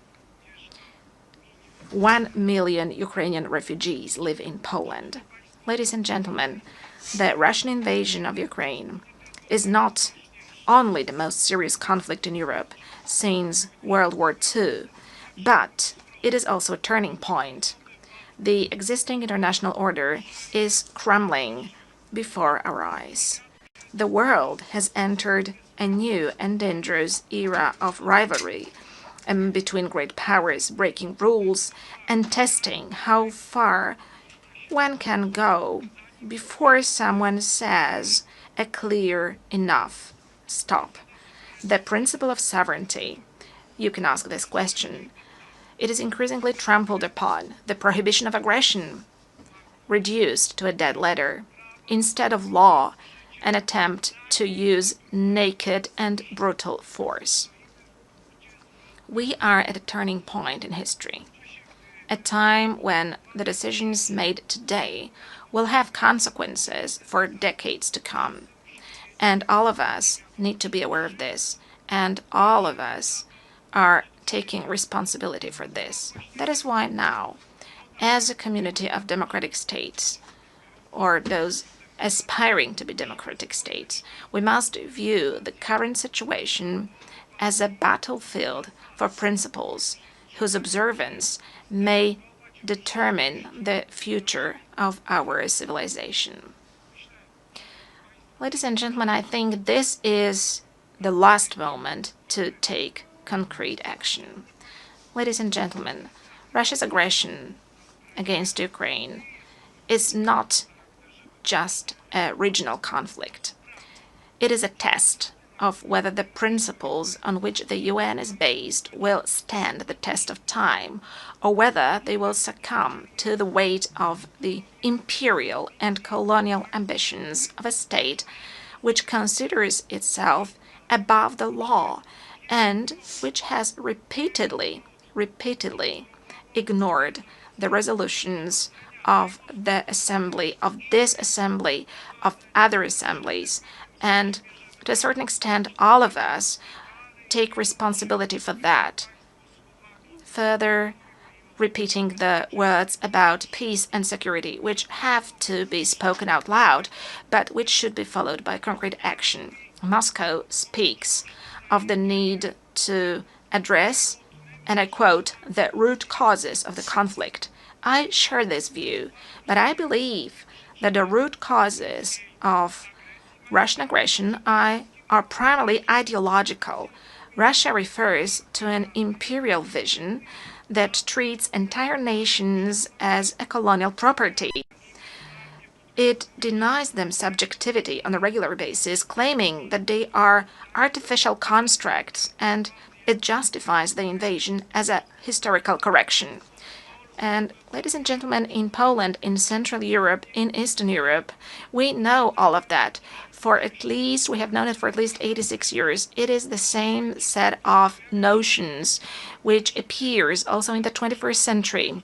1 million Ukrainian refugees live in Poland. Ladies and gentlemen, the Russian invasion of Ukraine is not only the most serious conflict in Europe since World War II, but it is also a turning point. The existing international order is crumbling before our eyes. The world has entered a new and dangerous era of rivalry between great powers, breaking rules and testing how far one can go before someone says a clear enough stop. The principle of sovereignty, you can ask this question. It is increasingly trampled upon, the prohibition of aggression reduced to a dead letter. Instead of law, an attempt to use naked and brutal force. We are at a turning point in history, a time when the decisions made today will have consequences for decades to come. And all of us need to be aware of this, and all of us are taking responsibility for this. That is why now, as a community of democratic states, or those aspiring to be democratic states, we must view the current situation as a battlefield for principles whose observance may determine the future of our civilization. Ladies and gentlemen, I think this is the last moment to take concrete action. Ladies and gentlemen, Russia's aggression against Ukraine is not just a regional conflict. It is a test of whether the principles on which the UN is based will stand the test of time, or whether they will succumb to the weight of the imperial and colonial ambitions of a state which considers itself above the law and which has repeatedly ignored the resolutions of the assembly, of this assembly, of other assemblies, and to a certain extent, all of us take responsibility for that. Further repeating the words about peace and security, which have to be spoken out loud, but which should be followed by concrete action. Moscow speaks of the need to address, and I quote, the root causes of the conflict. I share this view, but I believe that the root causes of Russian aggression are primarily ideological. Russia refers to an imperial vision that treats entire nations as a colonial property. It denies them subjectivity on a regular basis, claiming that they are artificial constructs, and it justifies the invasion as a historical correction. And ladies and gentlemen, in Poland, in Central Europe, in Eastern Europe, we know all of that. We have known it for at least 86 years. It is the same set of notions which appears also in the 21st century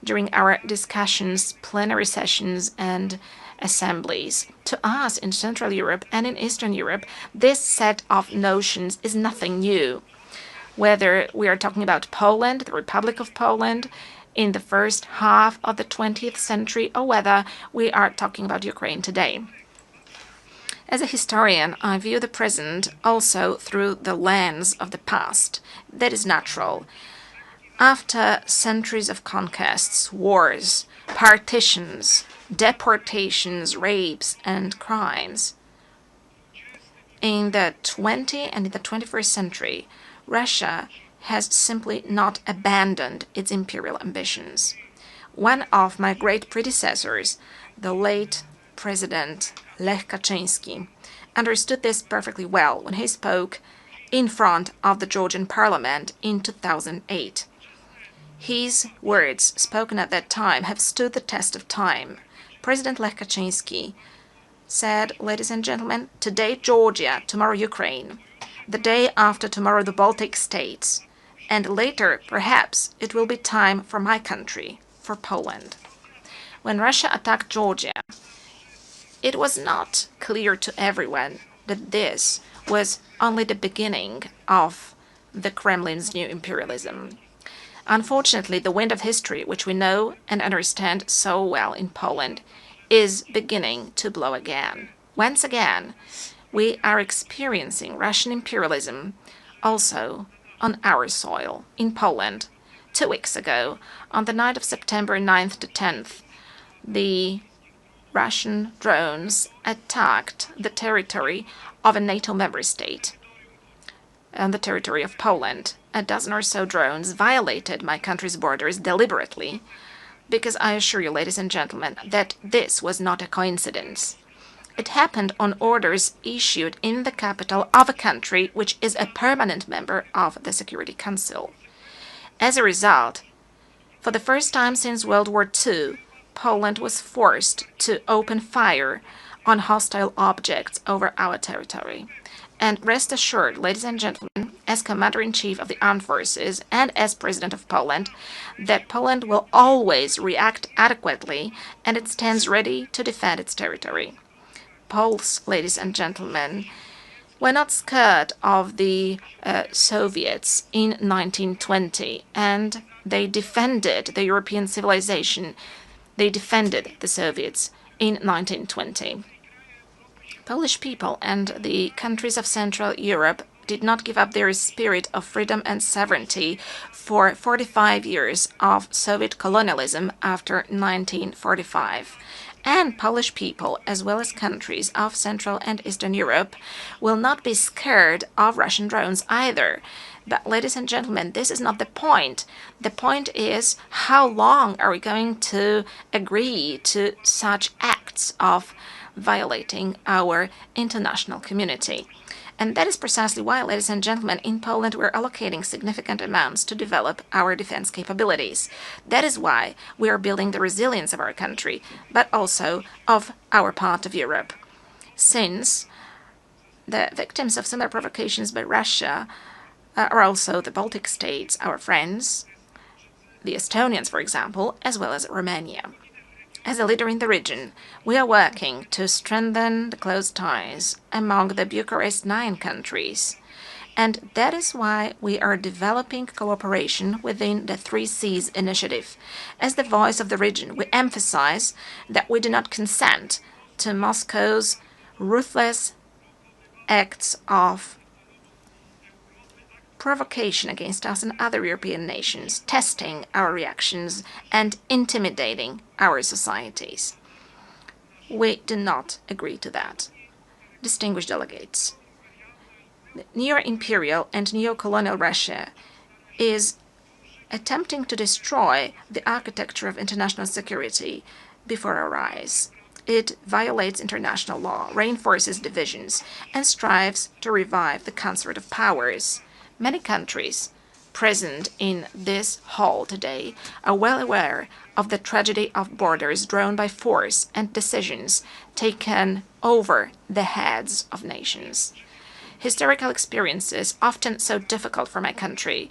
during our discussions, plenary sessions, and assemblies. To us in Central Europe and in Eastern Europe, this set of notions is nothing new. whether we are talking about Poland, the Republic of Poland, in the first half of the 20th century, or whether we are talking about Ukraine today. As a historian, I view the present also through the lens of the past. That is natural. After centuries of conquests, wars, partitions, deportations, rapes, and crimes, in the 20th and in the 21st century, Russia has simply not abandoned its imperial ambitions. One of my great predecessors, the late President Lech Kaczynski, understood this perfectly well when he spoke in front of the Georgian parliament in 2008. His words, spoken at that time, have stood the test of time. President Lech Kaczynski said, ladies and gentlemen, today Georgia, tomorrow Ukraine, the day after tomorrow the Baltic states, and later, perhaps, it will be time for my country, for Poland. When Russia attacked Georgia, it was not clear to everyone that this was only the beginning of the Kremlin's new imperialism. Unfortunately, the wind of history, which we know and understand so well in Poland, is beginning to blow again. Once again, we are experiencing Russian imperialism also on our soil, in Poland. 2 weeks ago, on the night of September 9th to 10th, the Russian drones attacked the territory of a NATO member state, on the territory of Poland. A dozen or so drones violated my country's borders deliberately, because I assure you, ladies and gentlemen, that this was not a coincidence. It happened on orders issued in the capital of a country which is a permanent member of the Security Council. As a result, for the first time since World War II, Poland was forced to open fire on hostile objects over our territory. And rest assured, ladies and gentlemen, as Commander-in-Chief of the Armed Forces and as President of Poland, that Poland will always react adequately and it stands ready to defend its territory. Poles, ladies and gentlemen, were not scared of the Soviets in 1920, and they defended the European civilization. They defended the Soviets in 1920. Polish people and the countries of Central Europe did not give up their spirit of freedom and sovereignty for 45 years of Soviet colonialism after 1945. And Polish people, as well as countries of Central and Eastern Europe, will not be scared of Russian drones either. But, ladies and gentlemen, this is not the point. The point is, how long are we going to agree to such acts of violating our international community? And that is precisely why, ladies and gentlemen, in Poland we're allocating significant amounts to develop our defense capabilities. That is why we are building the resilience of our country, but also of our part of Europe. Since the victims of similar provocations by Russia are also the Baltic states, our friends, the Estonians, for example, as well as Romania. As a leader in the region, we are working to strengthen the close ties among the Bucharest 9 countries. And that is why we are developing cooperation within the 3 Seas initiative. As the voice of the region, we emphasize that we do not consent to Moscow's ruthless acts of provocation against us and other European nations, testing our reactions and intimidating our societies. We do not agree to that. Distinguished delegates, neo-imperial and neo-colonial Russia is attempting to destroy the architecture of international security before our eyes. It violates international law, reinforces divisions, and strives to revive the concert of powers. Many countries present in this hall today are well aware of the tragedy of borders drawn by force and decisions taken over the heads of nations. Historical experiences, often so difficult for my country,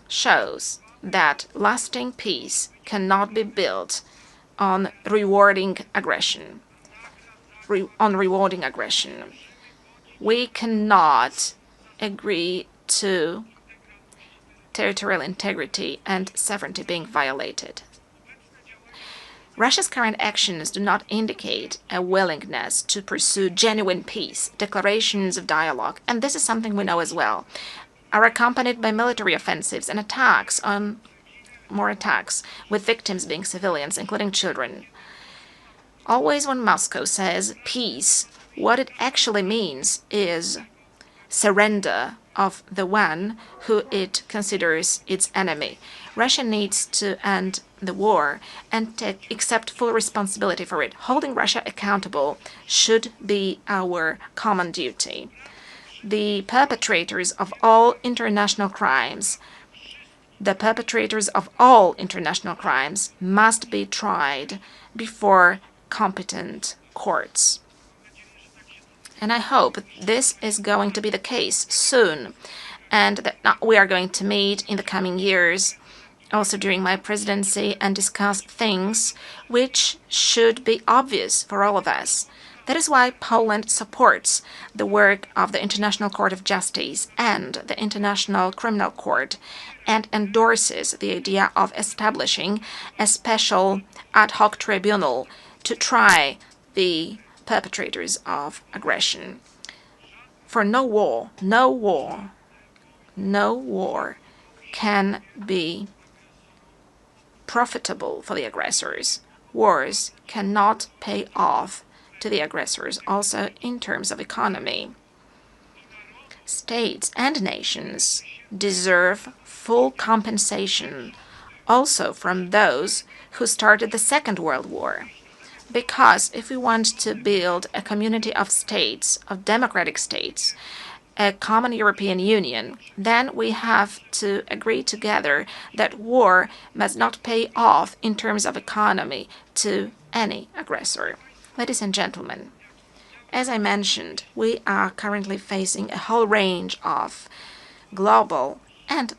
shows that lasting peace cannot be built on rewarding aggression. We cannot agree to territorial integrity and sovereignty being violated. Russia's current actions do not indicate a willingness to pursue genuine peace, declarations of dialogue, and this is something we know as well, are accompanied by military offensives and more attacks, with victims being civilians, including children. Always when Moscow says peace, what it actually means is surrender of the one who it considers its enemy. Russia needs to end the war and accept full responsibility for it. Holding Russia accountable should be our common duty. The perpetrators of all international crimes must be tried before competent courts. And I hope this is going to be the case soon, and that we are going to meet in the coming years, also during my presidency, and discuss things which should be obvious for all of us. That is why Poland supports the work of the International Court of Justice and the International Criminal Court, and endorses the idea of establishing a special ad hoc tribunal to try the perpetrators of aggression. For no war can be profitable for the aggressors. Wars cannot pay off to the aggressors, also in terms of economy. States and nations deserve full compensation also from those who started the Second World War. Because if we want to build a community of states, of democratic states, a common European Union, then we have to agree together that war must not pay off in terms of economy to any aggressor. Ladies and gentlemen, as I mentioned, we are currently facing a whole range of global and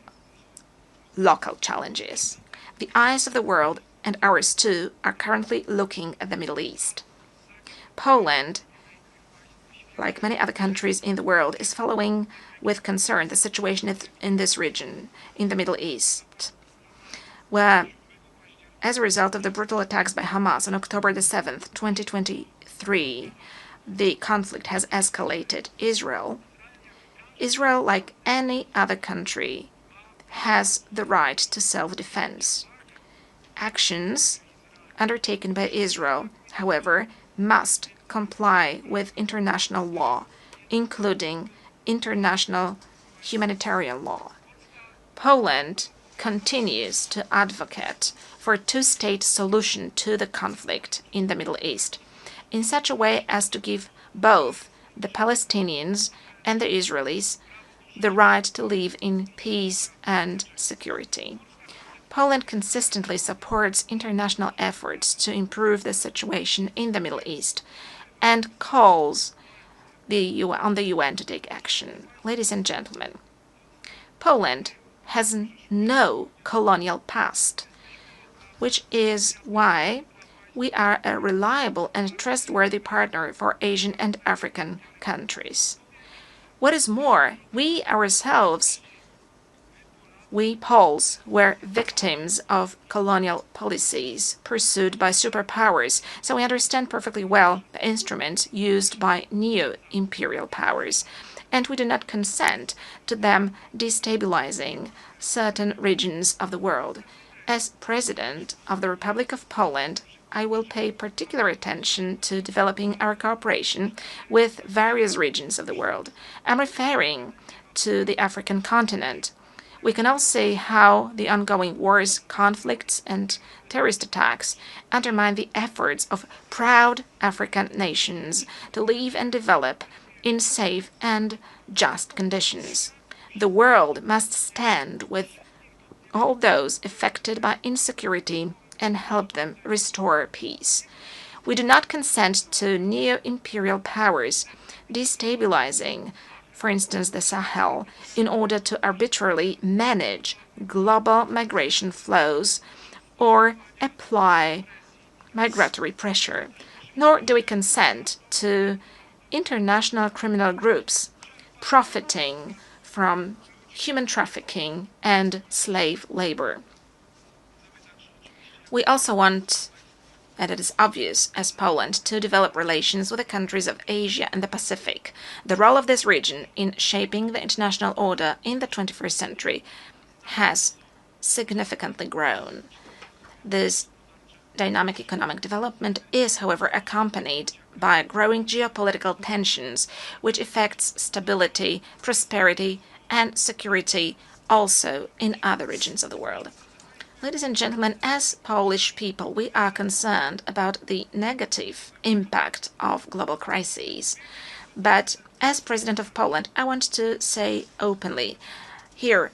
local challenges. The eyes of the world, and ours too, are currently looking at the Middle East. Poland, like many other countries in the world, is following with concern the situation in this region, in the Middle East, where, as a result of the brutal attacks by Hamas on October the 7th, 2023, the conflict has escalated. Israel, like any other country, has the right to self-defense. Actions undertaken by Israel, however, must comply with international law, including international humanitarian law. Poland continues to advocate for a two-state solution to the conflict in the Middle East, in such a way as to give both the Palestinians and the Israelis the right to live in peace and security. Poland consistently supports international efforts to improve the situation in the Middle East and calls on the UN to take action. Ladies and gentlemen, Poland has no colonial past, which is why we are a reliable and trustworthy partner for Asian and African countries. What is more, we ourselves, we Poles, were victims of colonial policies pursued by superpowers, so we understand perfectly well the instruments used by neo-imperial powers, and we do not consent to them destabilizing certain regions of the world. As President of the Republic of Poland, I will pay particular attention to developing our cooperation with various regions of the world. I'm referring to the African continent. We can all see how the ongoing wars, conflicts, and terrorist attacks undermine the efforts of proud African nations to live and develop in safe and just conditions. The world must stand with all those affected by insecurity and help them restore peace. We do not consent to neo-imperial powers destabilizing, for instance, the Sahel, in order to arbitrarily manage global migration flows or apply migratory pressure. Nor do we consent to international criminal groups profiting from human trafficking, and slave labor. We also want, and it is obvious as Poland, to develop relations with the countries of Asia and the Pacific. The role of this region in shaping the international order in the 21st century has significantly grown. This dynamic economic development is, however, accompanied by growing geopolitical tensions, which affects stability, prosperity, and security also in other regions of the world. Ladies and gentlemen, as Polish people, we are concerned about the negative impact of global crises. But as President of Poland, I want to say openly here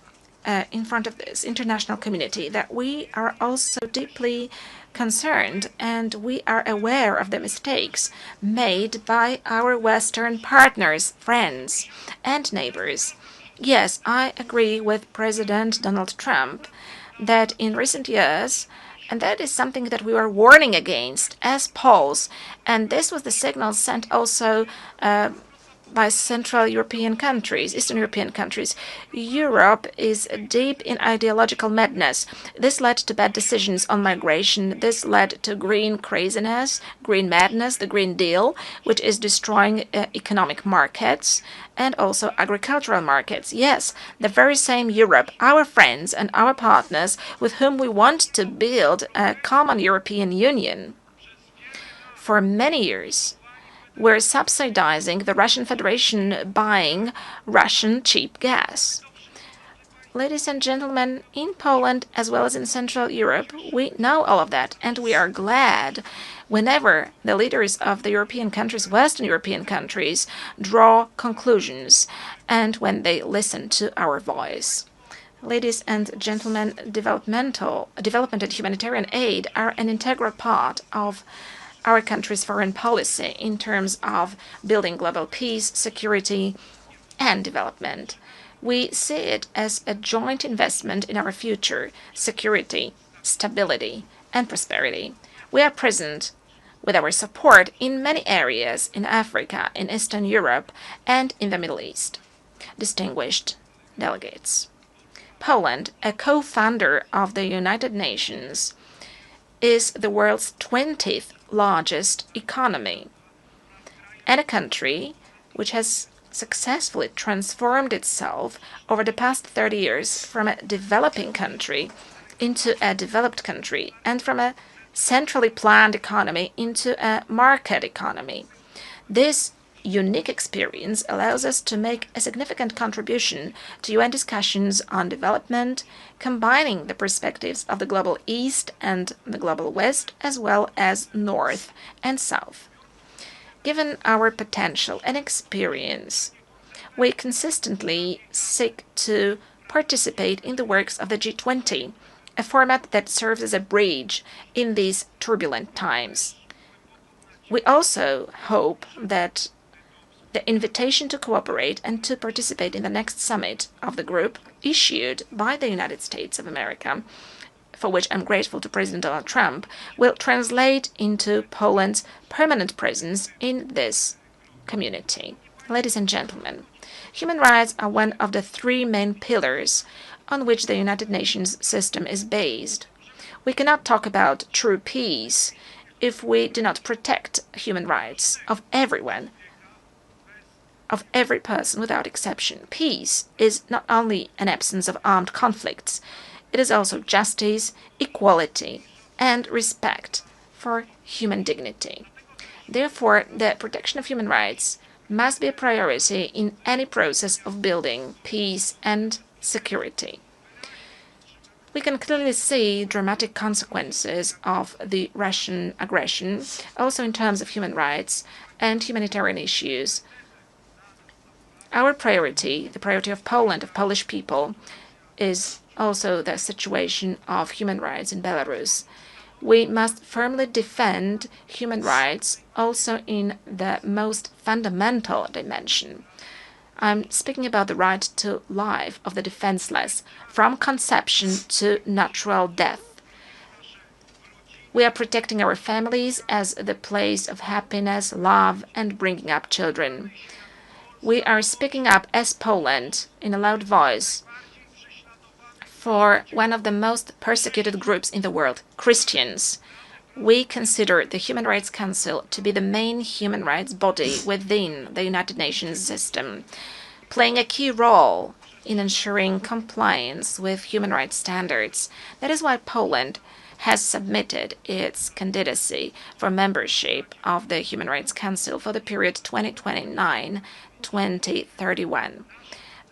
in front of this international community that we are also deeply concerned and we are aware of the mistakes made by our Western partners, friends, and neighbors. Yes, I agree with President Donald Trump that in recent years, and that is something that we were warning against as Poles, and this was the signal sent also by Central European countries, Eastern European countries. Europe is deep in ideological madness. This led to bad decisions on migration. This led to green craziness, green madness, the Green Deal, which is destroying economic markets and also agricultural markets. Yes, the very same Europe, our friends and our partners with whom we want to build a common European Union. For many years, we're subsidizing the Russian Federation buying Russian cheap gas. Ladies and gentlemen, in Poland as well as in Central Europe, we know all of that, and we are glad whenever the leaders of the European countries, Western European countries, draw conclusions and when they listen to our voice. Ladies and gentlemen, development and humanitarian aid are an integral part of our country's foreign policy in terms of building global peace, security, and development. We see it as a joint investment in our future, security, stability, and prosperity. We are present with our support in many areas in Africa, in Eastern Europe, and in the Middle East. Distinguished delegates, Poland, a co-founder of the United Nations, is the world's 20th largest economy, and a country which has successfully transformed itself over the past 30 years from a developing country into a developed country and from a centrally planned economy into a market economy. This unique experience allows us to make a significant contribution to UN discussions on development, combining the perspectives of the global East and the global West, as well as North and South. Given our potential and experience, we consistently seek to participate in the works of the G20, a format that serves as a bridge in these turbulent times. We also hope that the invitation to cooperate and to participate in the next summit of the group issued by the United States of America, for which I'm grateful to President Donald Trump, will translate into Poland's permanent presence in this community. Ladies and gentlemen, human rights are one of the three main pillars on which the United Nations system is based. We cannot talk about true peace if we do not protect human rights of everyone, of every person without exception. Peace is not only an absence of armed conflicts, it is also justice, equality, and respect for human dignity. Therefore, the protection of human rights must be a priority in any process of building peace and security. We can clearly see dramatic consequences of the Russian aggression, also in terms of human rights and humanitarian issues. Our priority, the priority of Poland, of Polish people, is also the situation of human rights in Belarus. We must firmly defend human rights also in the most fundamental dimension. I'm speaking about the right to life of the defenseless, from conception to natural death. We are protecting our families as the place of happiness, love, and bringing up children. We are speaking up as Poland in a loud voice for one of the most persecuted groups in the world, Christians. We consider the Human Rights Council to be the main human rights body within the United Nations system, playing a key role in ensuring compliance with human rights standards. That is why Poland has submitted its candidacy for membership of the Human Rights Council for the period 2029-2031.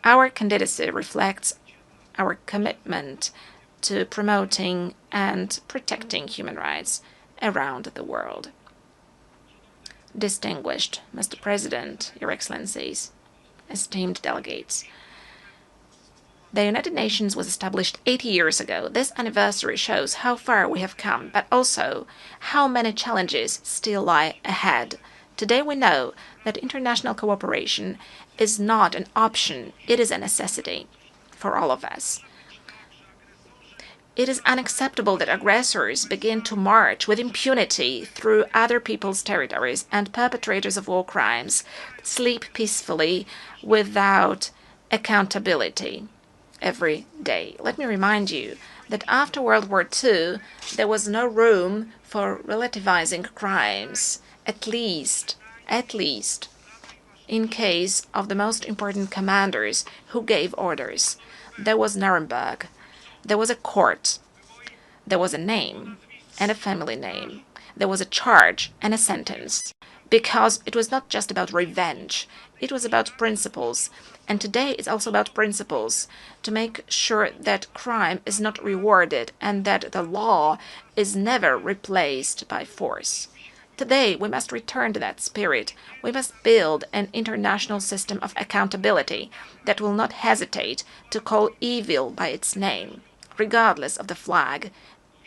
Our candidacy reflects our commitment to promoting and protecting human rights around the world. Distinguished Mr. President, Your Excellencies, esteemed delegates, the United Nations was established 80 years ago. This anniversary shows how far we have come, but also how many challenges still lie ahead. Today we know that international cooperation is not an option, it is a necessity for all of us. It is unacceptable that aggressors begin to march with impunity through other people's territories and perpetrators of war crimes sleep peacefully without accountability every day. Let me remind you that after World War II, there was no room for relativizing crimes, at least in case of the most important commanders who gave orders. There was Nuremberg, there was a court, there was a name and a family name, there was a charge and a sentence, because it was not just about revenge, it was about principles. And today it's also about principles to make sure that crime is not rewarded and that the law is never replaced by force. Today, we must return to that spirit. We must build an international system of accountability that will not hesitate to call evil by its name, regardless of the flag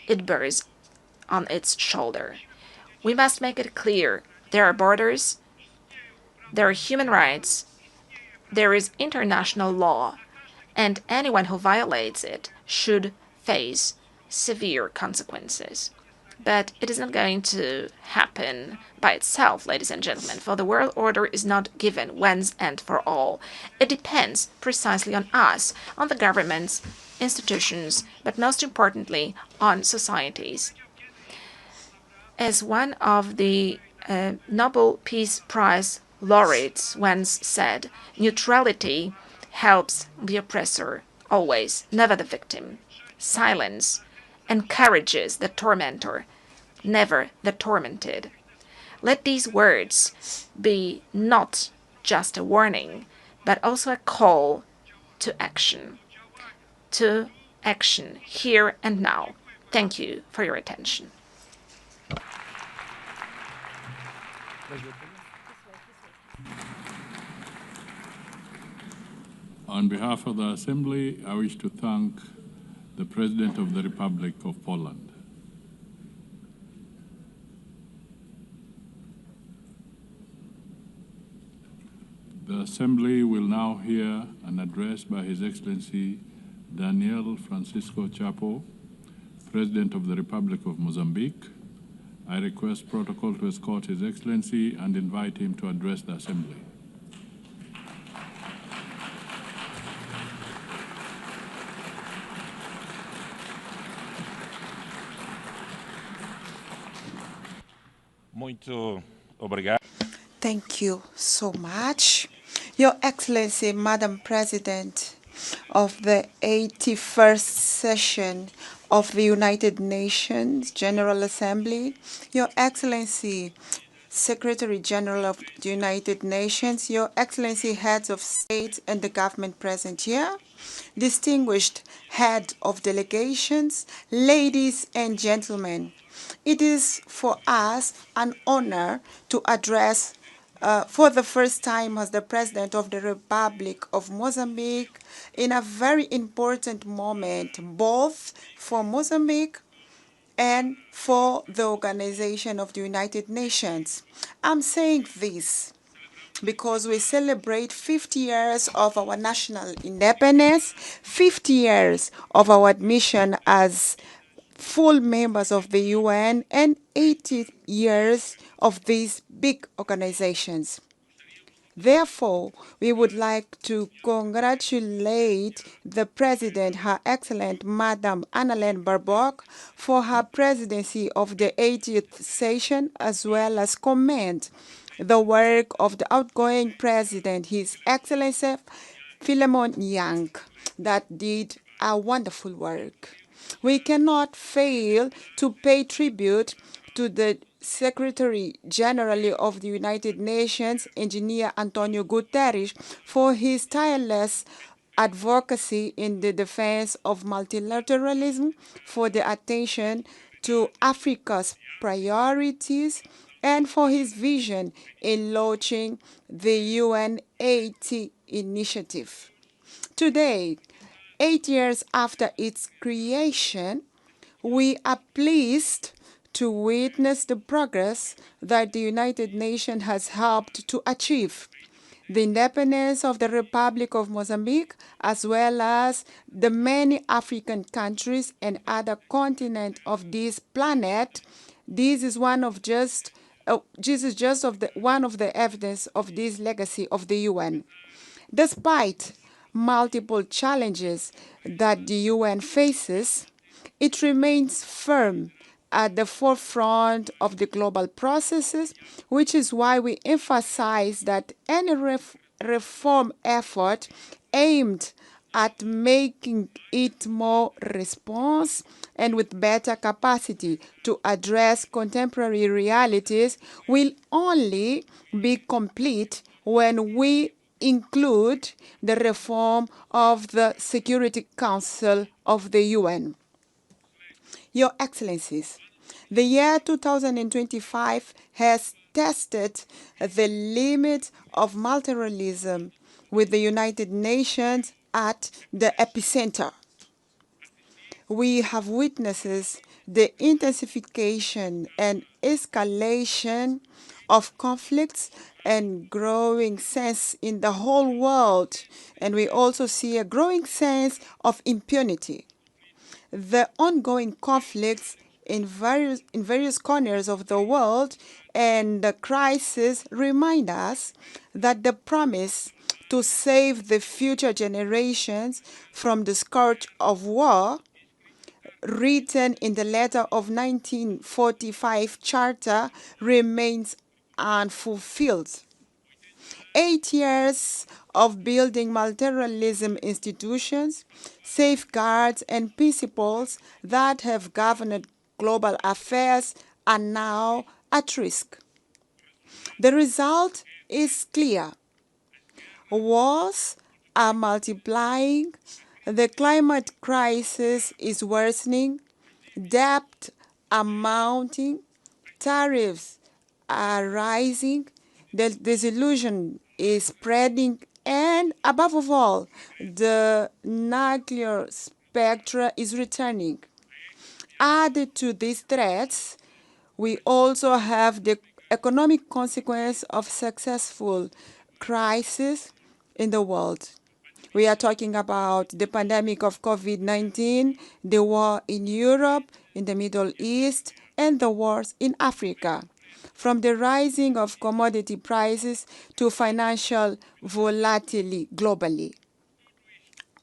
it bears on its shoulder. We must make it clear there are borders, there are human rights, there is international law, and anyone who violates it should face severe consequences. But it is not going to happen by itself, ladies and gentlemen, for the world order is not given once and for all. It depends precisely on us, on the governments, institutions, but most importantly, on societies. As one of the Nobel Peace Prize laureates once said, neutrality helps the oppressor always, never the victim. Silence encourages the tormentor, never the tormented. Let these words be not just a warning, but also a call to action. To action, here and now. Thank you for your attention. On behalf of the Assembly, I wish to thank the President of the Republic of Poland. The Assembly will now hear an address by His Excellency Daniel Francisco Chapo, President of the Republic of Mozambique. I request protocol to escort His Excellency and invite him to address the Assembly. Thank you so much. Your Excellency, Madam President of the 81st session of the United Nations General Assembly, Your Excellency, Secretary General of the United Nations, Your Excellency, heads of state and the government present here, distinguished head of delegations, ladies and gentlemen, it is for us an honor to address for the first time as the President of the Republic of Mozambique in a very important moment, both for Mozambique and for the Organization of the United Nations. I'm saying this because we celebrate 50 years of our national independence, 50 years of our admission as full members of the UN, and 80 years of these big organizations. Therefore, we would like to congratulate the President, Her Excellency Madam Annalena Baerbock, for her presidency of the 80th session, as well as commend the work of the outgoing President, His Excellency Philemon Yang, that did a wonderful work. We cannot fail to pay tribute to the Secretary General of the United Nations, Engineer Antonio Guterres, for his tireless advocacy in the defense of multilateralism, for the attention to Africa's priorities, and for his vision in launching the UN 80 initiative. Today, 8 years after its creation, we are pleased to witness the progress that the United Nations has helped to achieve. The independence of the Republic of Mozambique, as well as the many African countries and other continents of this planet, this is one of just one of the evidence of this legacy of the UN. Despite multiple challenges that the UN faces, it remains firm at the forefront of the global processes, which is why we emphasize that any reform effort aimed at making it more responsive and with better capacity to address contemporary realities will only be complete when we include the reform of the Security Council of the UN. Your Excellencies, the year 2025 has tested the limits of multilateralism with the United Nations at the epicenter. We have witnessed the intensification and escalation of conflicts and growing sense in the whole world, and we also see a growing sense of impunity. The ongoing conflicts in various corners of the world and the crisis remind us that the promise to save the future generations from the scourge of war, written in the letter of 1945 Charter, remains unfulfilled. 8 years of building multilateralism institutions, safeguards, and principles that have governed global affairs are now at risk. The result is clear. Wars are multiplying, the climate crisis is worsening, debt are mounting, tariffs are rising, the disillusion is spreading, and above all, the nuclear spectra is returning. Added to these threats, we also have the economic consequence of successful crisis in the world. We are talking about the pandemic of COVID-19, the war in Europe, in the Middle East, and the wars in Africa. From the rising of commodity prices to financial volatility globally.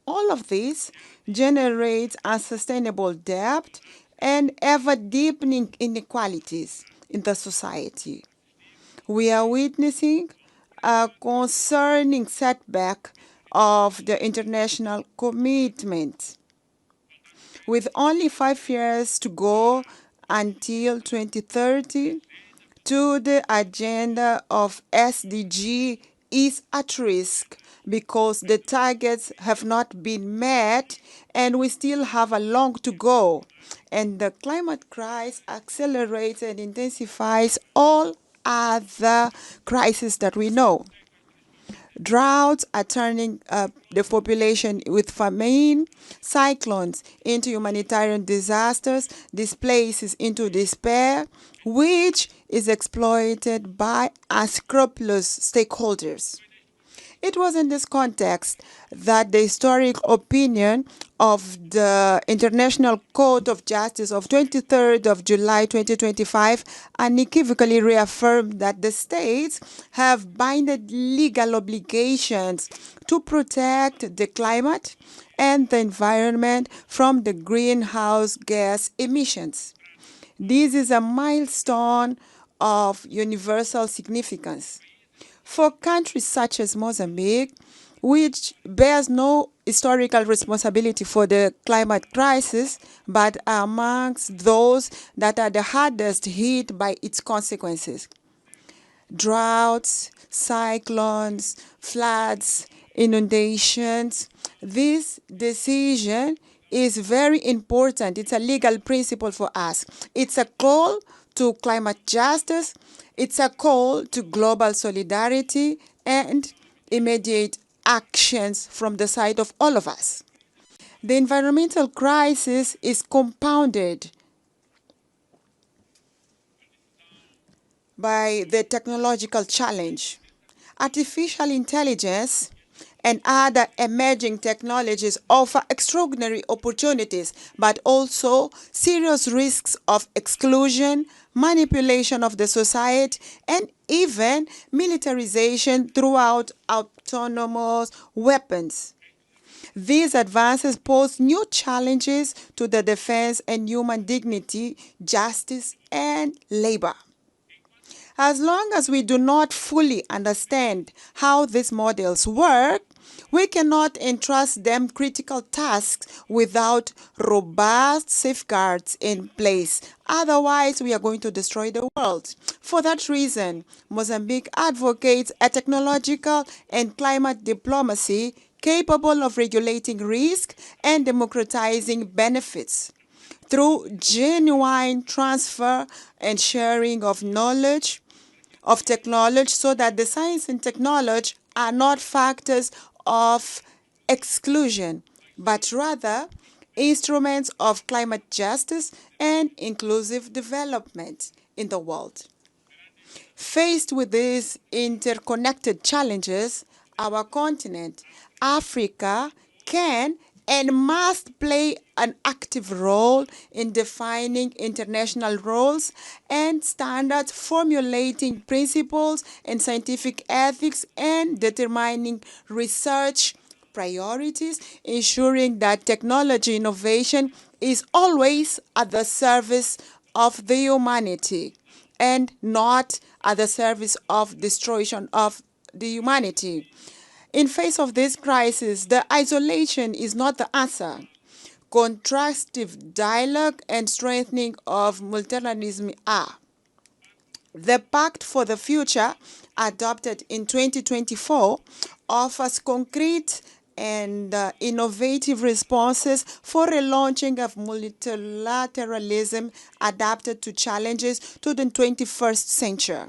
All of this generates unsustainable debt and ever-deepening inequalities in the society. We are witnessing a concerning setback of the international commitment. With only 5 years to go until 2030, the agenda of SDG is at risk because the targets have not been met and we still have a long to go. And the climate crisis accelerates and intensifies all other crises that we know. Droughts are turning up the population with famine, cyclones into humanitarian disasters, displaces into despair, which is exploited by unscrupulous stakeholders. It was in this context that the historic opinion of the International Court of Justice of 23rd of July 2025 unequivocally reaffirmed that the states have binding legal obligations to protect the climate and the environment from the greenhouse gas emissions. This is a milestone of universal significance. For countries such as Mozambique, which bears no historical responsibility for the climate crisis, but are amongst those that are the hardest hit by its consequences. Droughts, cyclones, floods, inundations. This decision is very important. It's a legal principle for us. It's a call to climate justice. It's a call to global solidarity and immediate actions from the side of all of us. The environmental crisis is compounded by the technological challenge. Artificial intelligence and other emerging technologies offer extraordinary opportunities, but also serious risks of exclusion, manipulation of the society, and even militarization throughout autonomous weapons. These advances pose new challenges to the defense and human dignity, justice, and labor. As long as we do not fully understand how these models work, we cannot entrust them critical tasks without robust safeguards in place. Otherwise, we are going to destroy the world. For that reason, Mozambique advocates a technological and climate diplomacy capable of regulating risk and democratizing benefits through genuine transfer and sharing of knowledge, of technology, so that the science and technology are not factors of exclusion, but rather instruments of climate justice and inclusive development in the world. Faced with these interconnected challenges, our continent, Africa, can and must play an active role in defining international rules and standards, formulating principles and scientific ethics, and determining research priorities, ensuring that technology innovation is always at the service of the humanity and not at the service of destruction of the humanity. In face of this crisis, the isolation is not the answer. Constructive dialogue and strengthening of multilateralism are. The Pact for the Future, adopted in 2024, offers concrete and innovative responses for relaunching of multilateralism adapted to challenges to the 21st century.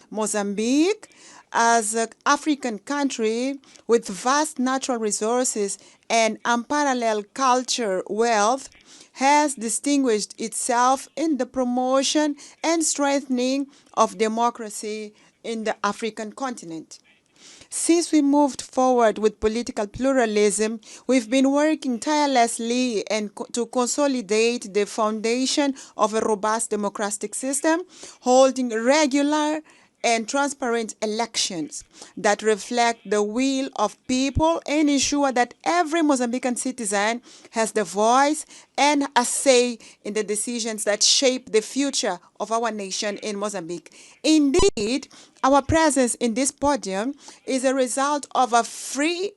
Mozambique, as an African country with vast natural resources and unparalleled culture wealth, has distinguished itself in the promotion and strengthening of democracy in the African continent. Since we moved forward with political pluralism, we've been working tirelessly to consolidate the foundation of a robust democratic system, holding regular and transparent elections that reflect the will of people and ensure that every Mozambican citizen has the voice and a say in the decisions that shape the future of our nation in Mozambique. Indeed, our presence in this podium is a result of a free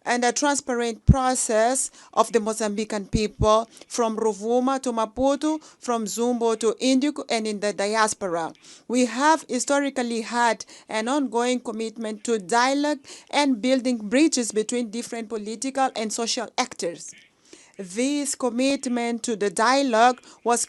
and a transparent process of the Mozambican people from Rovuma to Maputo, from Zumbo to Indico, and in the diaspora. We have historically had an ongoing commitment to dialogue and building bridges between different political and social actors. This commitment to the dialogue was